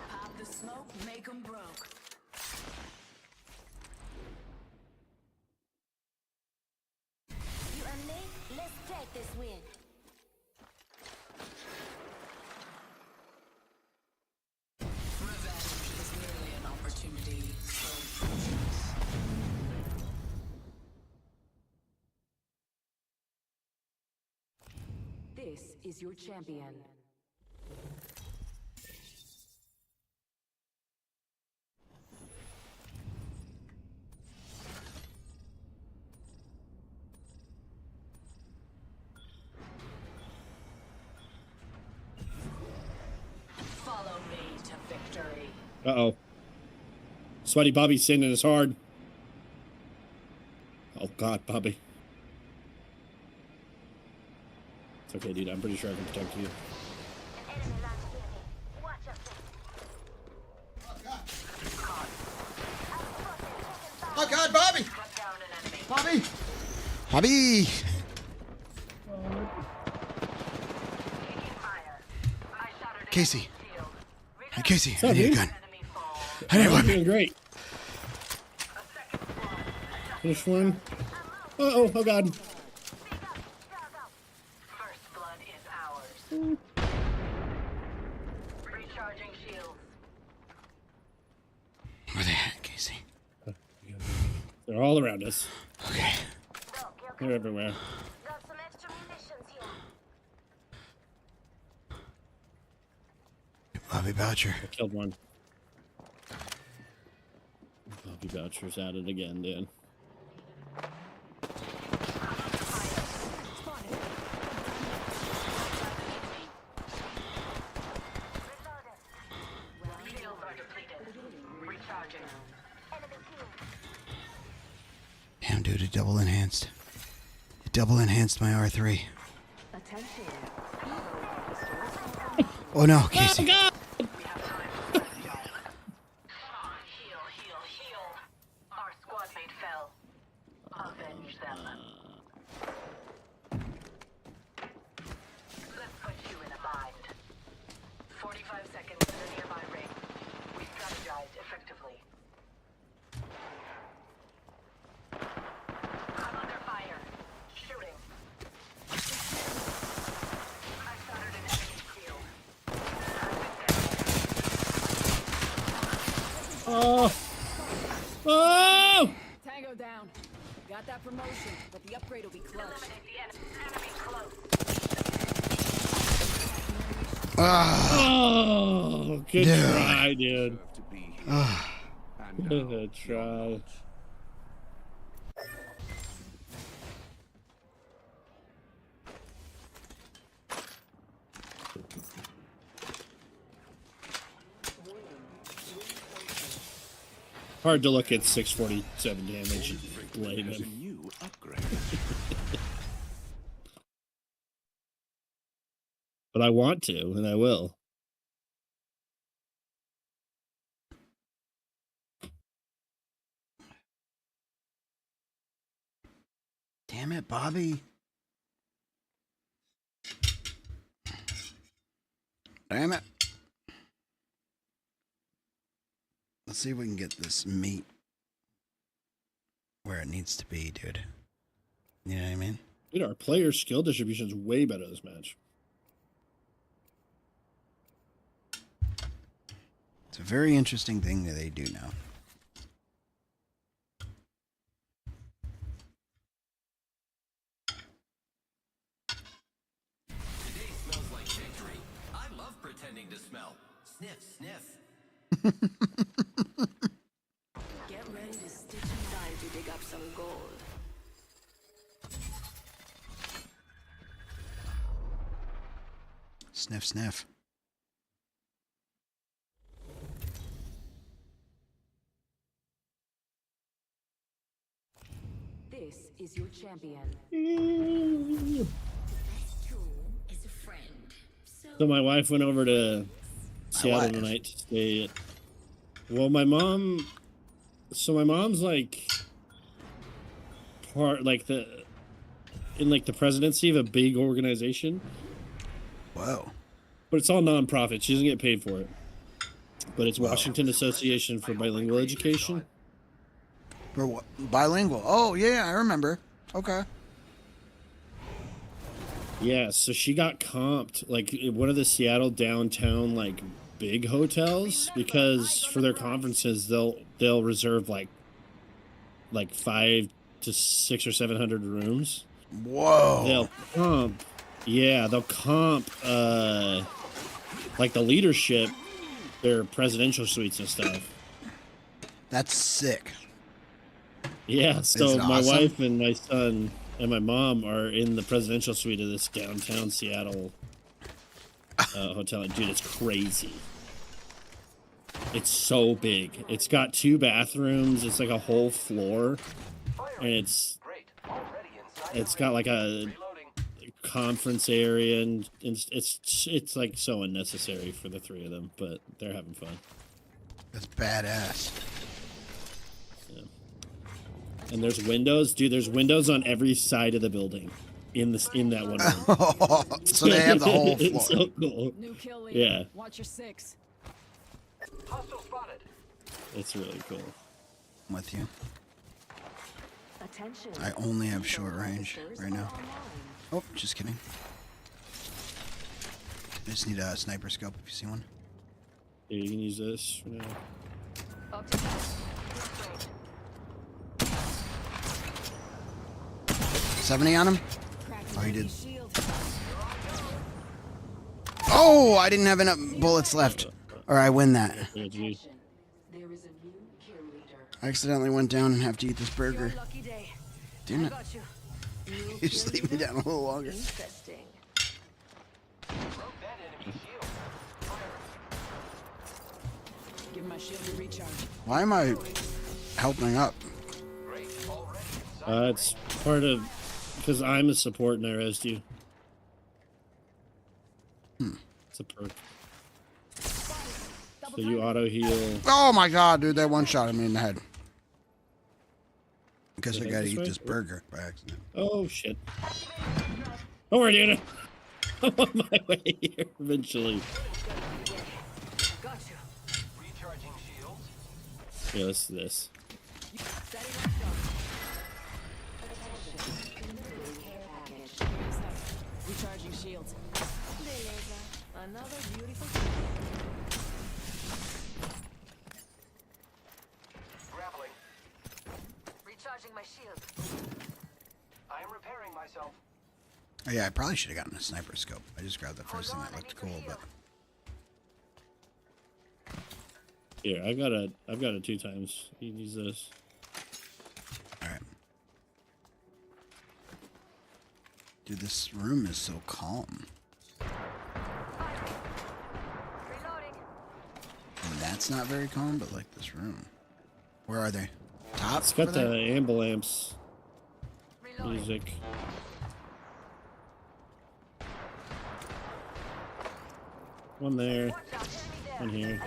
pop the smoke, make 'em broke. You and me, let's take this win. Revenge is merely an opportunity for This is your champion. follow me to victory. Uh-oh. Sweaty Bobby's sending us hard. Oh, God, Bobby. It's okay, dude. I'm pretty sure I can protect you. Oh God, Bobby! Bobby! Bobby! Casey. Hey, Casey, What's I up, need a dude? gun. I need a I'm weapon. doing great. Finish one. Uh-oh, oh god. First blood is ours. Recharging shields. Where they at, Casey? They're all around us. Okay. They're everywhere. Got some extra munitions here. Bobby Boucher. I killed one. Bobby Boucher's at it again, dude. Shields are depleted. Recharging. Damn, dude, it double enhanced. It double enhanced my R3. Oh no, Casey. Heal. Our squad mate fell. Avenge them. Let's put you in a bind. 45 seconds to the nearby ring. We strategized effectively. I'm under fire. Shooting. I started an enemy field. Oh! Oh! Tango down. Got that promotion, but the upgrade will be clutch. Eliminate the enemy close. Oh, good Dude. try, dude. Ah. Good try. Hard to look at 647 damage and blame him. New upgrade. But I want to, and I will. Damn it, Bobby. Damn it. Let's see if we can get this meat where it needs to be, dude. You know what I mean? Dude, our player skill distribution is way better this match. It's a very interesting thing that they do now. Today smells like victory. I love pretending to smell. Sniff, sniff. Get ready to stitch and die to dig up some gold. Sniff, sniff. This is your champion. So my wife went over to Seattle tonight to stay at... Well, my mom... So my mom's like... part, like the... In like the presidency of a big organization. Whoa. But it's all nonprofit. She doesn't get paid for it. But it's Washington Association for Bilingual Education. For what? Bilingual. Oh, yeah, I remember. Okay. Yeah, so she got comped like in one of the Seattle downtown like big hotels because for their conferences they'll reserve like 5 to 6 or 700 rooms. Whoa. They'll comp. Yeah, they'll comp like the leadership, their presidential suites and stuff. That's sick. Yeah, so Is it my awesome? wife and my son and my mom are in the presidential suite of this downtown Seattle hotel. Dude, it's crazy. It's so big. It's got 2 bathrooms. It's like a whole floor, and it's got like a conference area, and it's like so unnecessary for the 3 of them, but they're having fun. That's badass. And there's windows, dude. There's windows on every side of the building, in that one room. So they have the whole floor. It's so cool. New kill leader. Yeah, Watch your 6. Hostile spotted. it's really cool. I'm with you. Attention. I only have short range right now. Oh, just kidding. I just need a sniper scope if you see one. Yeah, you can use this for now. 70 on him? Oh, he did. Oh, I didn't have enough bullets left. Or I win that. I accidentally went down and have to eat this burger. Damn it. You just leave me down a little longer. Give my shield a recharge. Why am I helping up? It's part of because I'm a support and I resed you. It's a perk. So you auto heal. Oh my god, dude, that one shot me in the head. I guess I gotta eat this burger by accident. Oh shit. Don't worry, dude. I'm on my way here eventually. Yeah, let's do this. Recharging shields. Another beautiful. Grappling. Recharging my shield. I am repairing myself. Oh yeah, I probably should have gotten a sniper scope. I just grabbed the first thing that looked cool, but Here, I've got it 2 times. You can use this. alright. Dude, this room is so calm. And that's not very calm, but like this room. Where are they? Top? It's got over there? the ambulance music. One there. One here.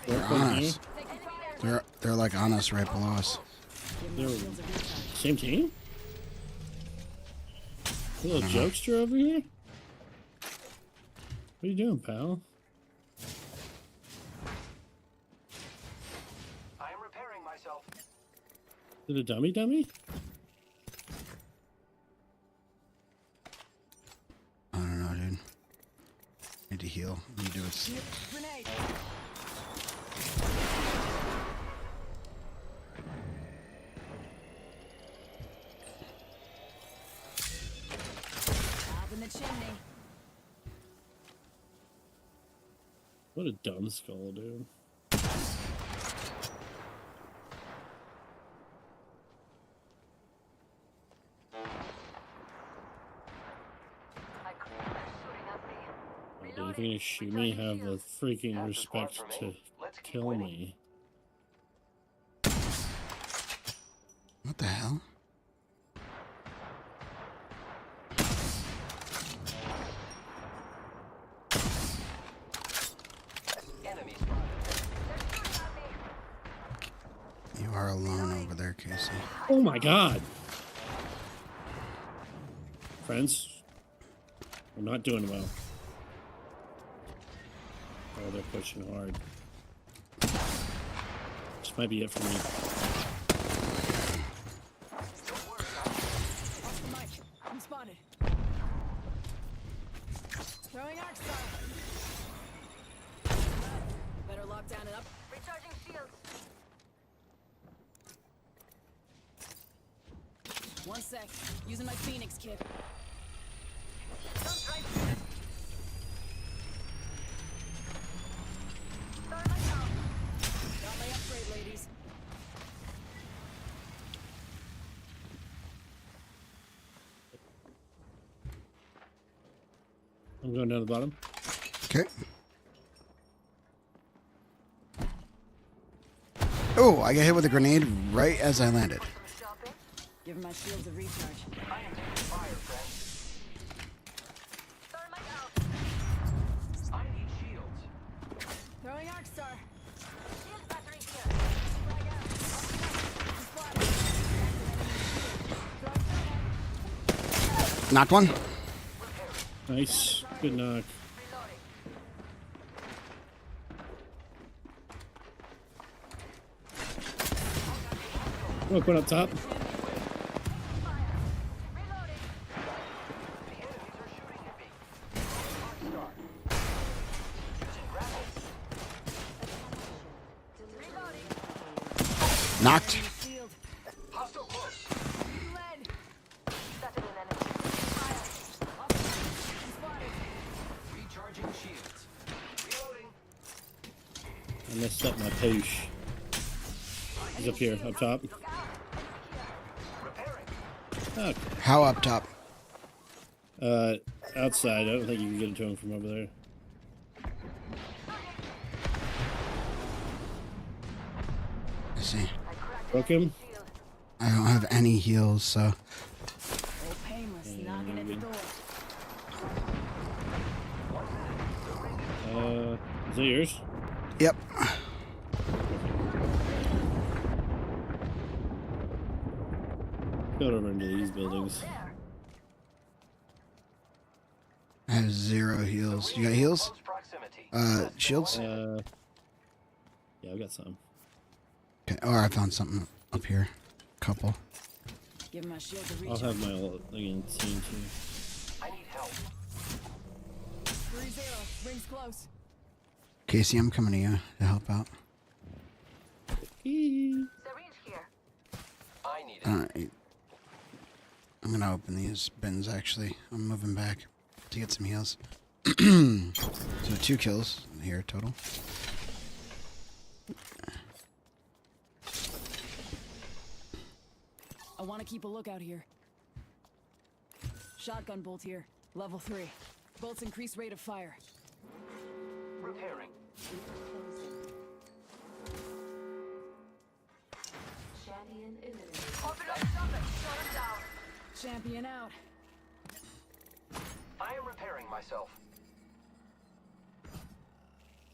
They're on us. They're like on us right below us. They're same team? A little jokester over here? What are you doing, pal? I am repairing myself. Is it a dummy? I don't know, dude. Need to heal. Need to do it. Grenade. Up in the chimney. What a dumb skull, dude. Dude, if you're gonna shoot me, have the freaking respect to kill me. What the hell? You are alone over there, Casey. Oh my god! Friends, we're not doing well. Oh, they're pushing hard. This might be it for me. Off the mic. I'm spotted. Throwing arc star. Better lock down and up. Recharging shields. 1 sec. Using my Phoenix kit. Got my upgrade, ladies. I'm going down the bottom. Okay. Oh, I got hit with a grenade right as I landed. Give my shields a recharge. I am taking fire, friend. I need shields. Throwing arc star. Shield battery here. Knocked one. Nice. Good knock. Look, one up top. Knocked. I messed up my push. He's up here, up top. Okay. How up top? Outside. I don't think you can get it to him from over there. I see. Broke him? I don't have any heals, so. Is that yours? Yep. Go over into these buildings. I have 0 heals. You got heals? Shields? Yeah, I've got some. Okay. Oh, I found something up here. Couple. Give my shield a reach. I'll have my ult again soon too. I need help. 3-0. Rings close. Casey, I'm coming to you to help out. Syringe here. I need it. Alright. I'm gonna open these bins actually. I'm moving back to get some heals. So 2 kills here total. I want to keep a lookout here. Shotgun bolt here. Level 3. Bolts increase rate of fire. Repairing. Champion eliminated. Open up something. Shut him down. Champion out. I am repairing myself.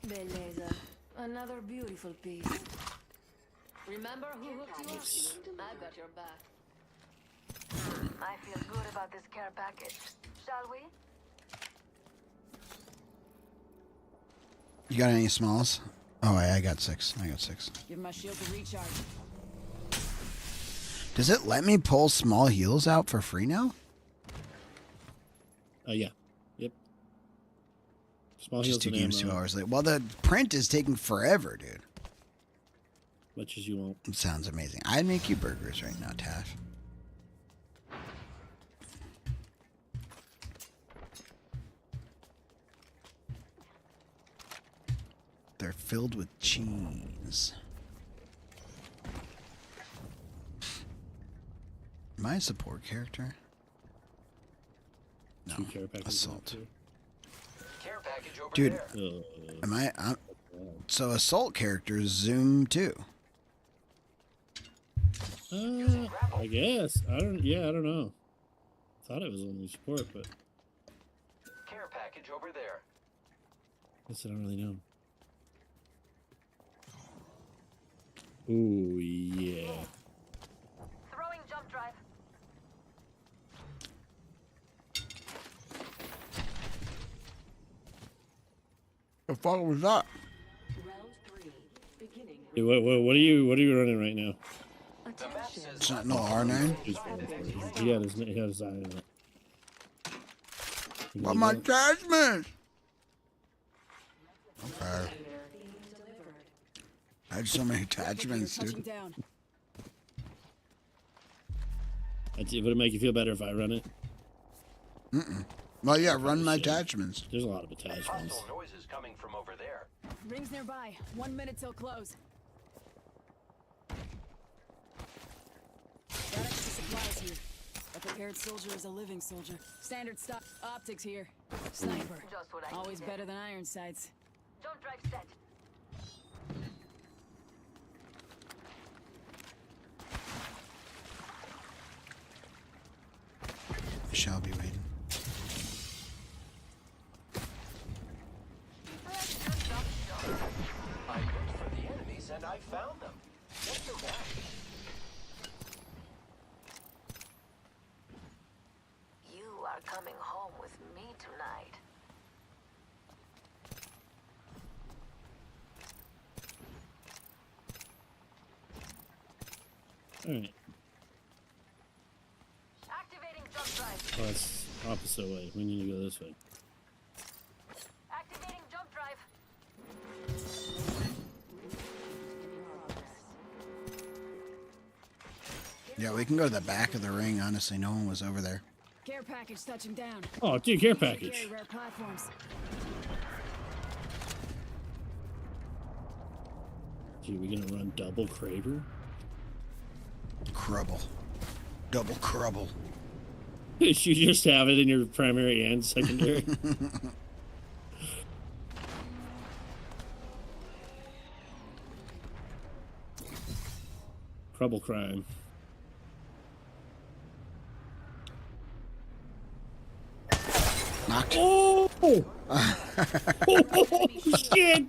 Beleza. Another beautiful piece. Remember who hooked you up? I've got your back. I feel good about this care package. Shall we? You got any smalls? Oh, I got 6. I got 6. Give my shield a recharge. Does it let me pull small heals out for free now? Yeah. Yep. Small heals Just 2 and games, ammo. 2 hours late. Well, the print is taking forever, dude. Much as you want. It sounds amazing. I'd make you burgers right now, Taff. They're filled with cheese. Am I a support character? No. Assault. Care package over Dude, there. am I? So assault characters zoom too. I guess. I don't know. Thought it was only support, but Care package over there. guess I don't really know. Ooh, yeah. Throwing jump drive. The fuck was that? Hey, what are you running right now? It's not no R9. He had his eye on it. What my attachments? Okay. I had so many attachments, dude. Would it make you feel better if I run it? Well, yeah, run my attachments. There's a lot of attachments. Hostile noises coming from over there. Rings nearby. 1 minute till close. Got extra supplies here. A prepared soldier is a living soldier. Standard stock. Optics here. Sniper. Just what I Always needed. better than iron sights. Jump drive set. I shall be waiting. I looked for the enemies and I found them. Get your back. You are coming home with me tonight. Alright. Activating jump drive. Oh, it's opposite way. We need to go this way. Activating jump drive. Yeah, we can go to the back of the ring. Honestly, no one was over there. Care package touching down. Oh, dude, care package. Carry rare platforms. Dude, we gonna run double Kraber? Crubble. Double crubble. You just have it in your primary and secondary. Crubble crime. Knocked. Oh! Oh, shit!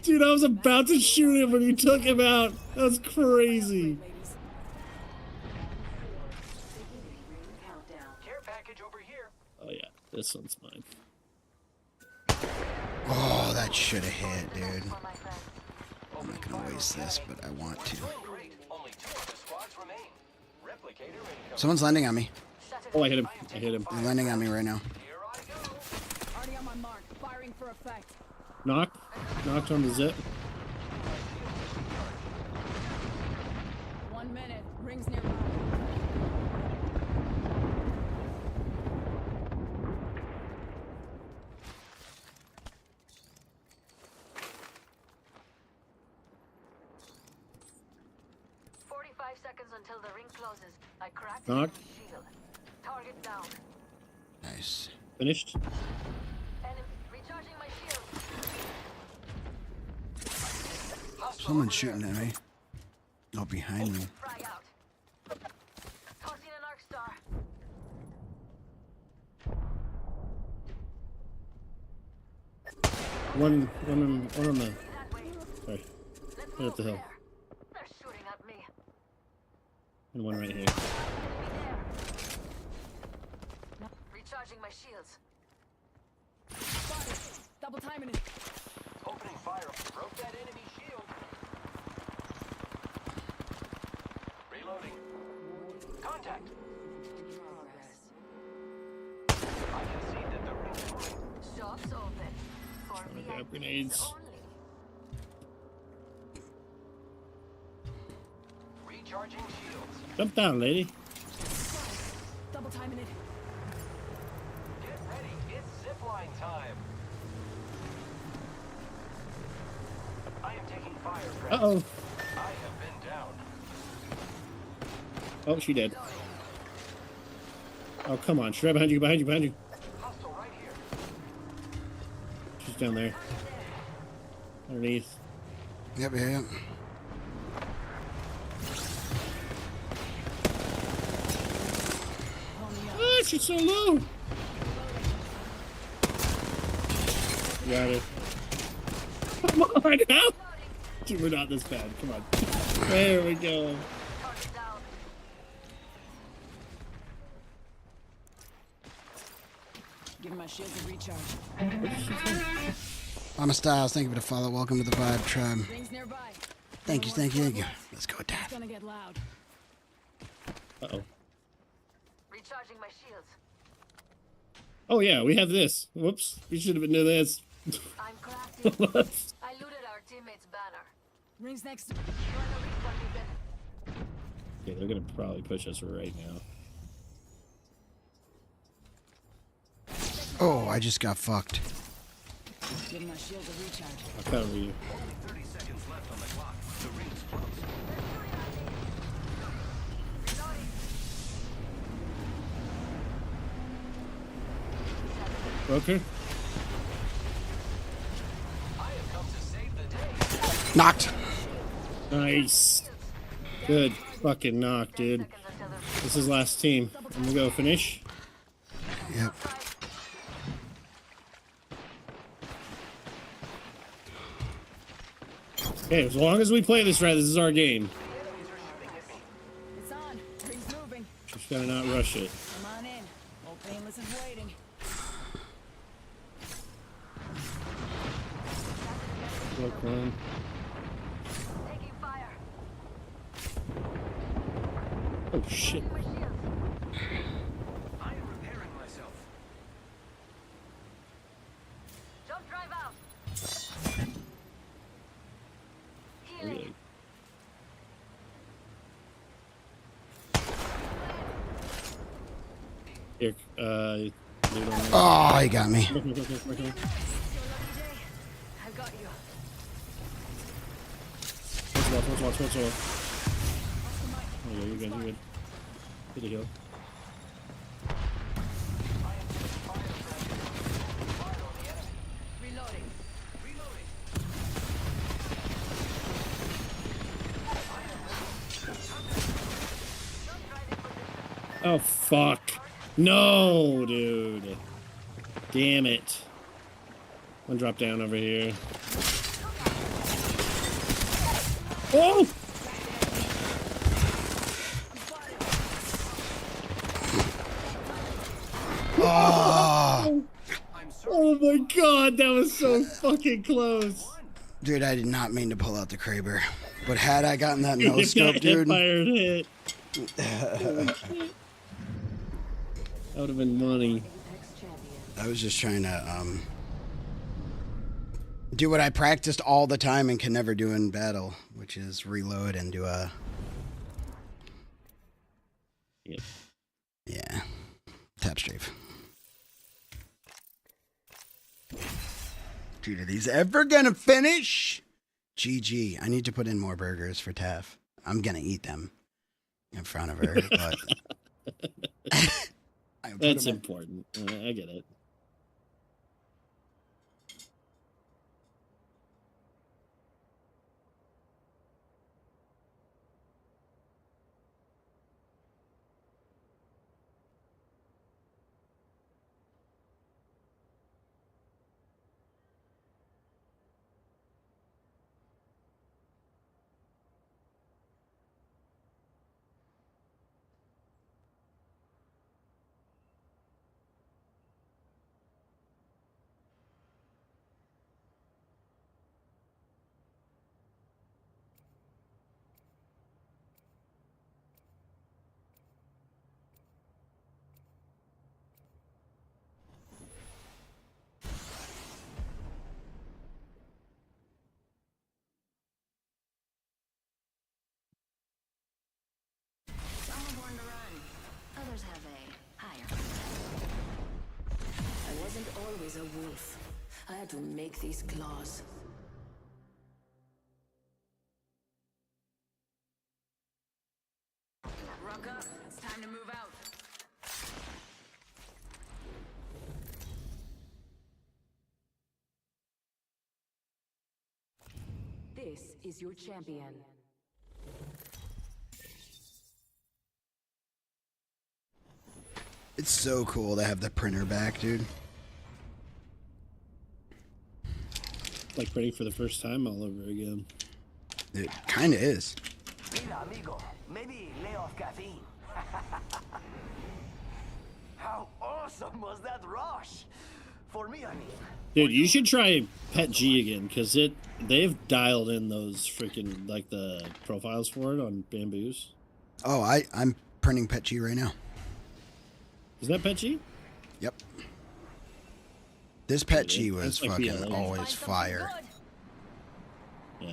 Dude, I was about to shoot him when you took him out. That was crazy. Care package over here. Oh yeah, this one's mine. Oh, that should have hit, dude. I'm not gonna waste this, but I want to. Someone's landing on me. Oh, I hit him. I hit him. They're landing on me right now. Already on my mark. Firing for effect. Knocked on the zip. 1 minute. Rings nearby. Until the ring closes. I cracked Knocked. the shield. Target down. Nice. Finished. Enemy recharging my shield. Someone's shooting at me. Oh, behind me. Fry out. Tossing an arc star. One on the. Sorry. Right up the hill. They're shooting at me. And one right here. Recharging my shields. Double timing it. Opening fire. Broke that enemy shield. Reloading. Contact. I can see that the ring's moving. Shops open. For Trying to VIPs grab grenades. only. Recharging shields. Jump down, lady. Double timing it. Get ready. It's zipline time. I am taking fire, friends. Uh-oh. I have been down. Oh, she dead. Oh, come on. She's right behind you, behind you, behind you. Hostile right here. She's down there. Underneath. Yep, yeah. Ah, she's so low. Got it. Come on now. Dude, we're not this bad. Come on. There we go. Give my shields a recharge. Mama Styles, thank you for the follow. Welcome to the Vibe Tribe. Rings nearby. Thank you, thank you, thank you. Let's go, Dad. It's gonna get loud. Uh-oh. Recharging my shields. Oh, yeah, we have this. Whoops. We should have been doing this. I'm crafting. I looted our teammate's banner. Rings next to Okay, they're gonna probably push us right now. Oh, I just got fucked. Give my shields a recharge. I'll cover you. Only 30 seconds left on the clock. The ring's close. Okay. I have come to save the day. Knocked. Nice. Good fucking knock, dude. This is last team. I'm gonna go finish. Yep. Okay, as long as we play this right, this is our game. It's on. Rings moving. Just gotta not rush it. Come on in. Old Painless is waiting. Look, one. Taking fire. Oh shit. I am repairing myself. Jump drive out. Really? Here, leave it on there. Oh, he got me. I've got you. Watch. Oh, yeah, you're good. Good to heal. Reloading. Oh, fuck. No, dude. Damn it. One drop down over here. Oh! Oh, Oh my god, that was so fucking close. dude, I did not mean to pull out the Kraber. But had I gotten that no scope, dude. Fired hit. That would have been money. I was just trying to do what I practiced all the time and can never do in battle, which is reload and do a yeah, tap strafe. Dude, are these ever gonna finish? GG. I need to put in more burgers for Taff. I'm gonna eat them in front of her, but that's important. I get it. Some are born to run. Others have a higher. I wasn't always a wolf. I had to make these claws. Rock up. It's time to move out. This is your champion. it's so cool to have the printer back, dude. Like printing for the first time all over again. It kind of is. Mira, amigo, maybe lay off caffeine. How awesome was that rush? For me, I mean. Dude, you should try Pet G again, because they've dialed in those freaking, like, the profiles for it on Bamboos. Oh, I'm printing Pet G right now. Is that Pet G? Yep. This Pet G Yeah, was that's like fucking PLA. always fire. Yeah.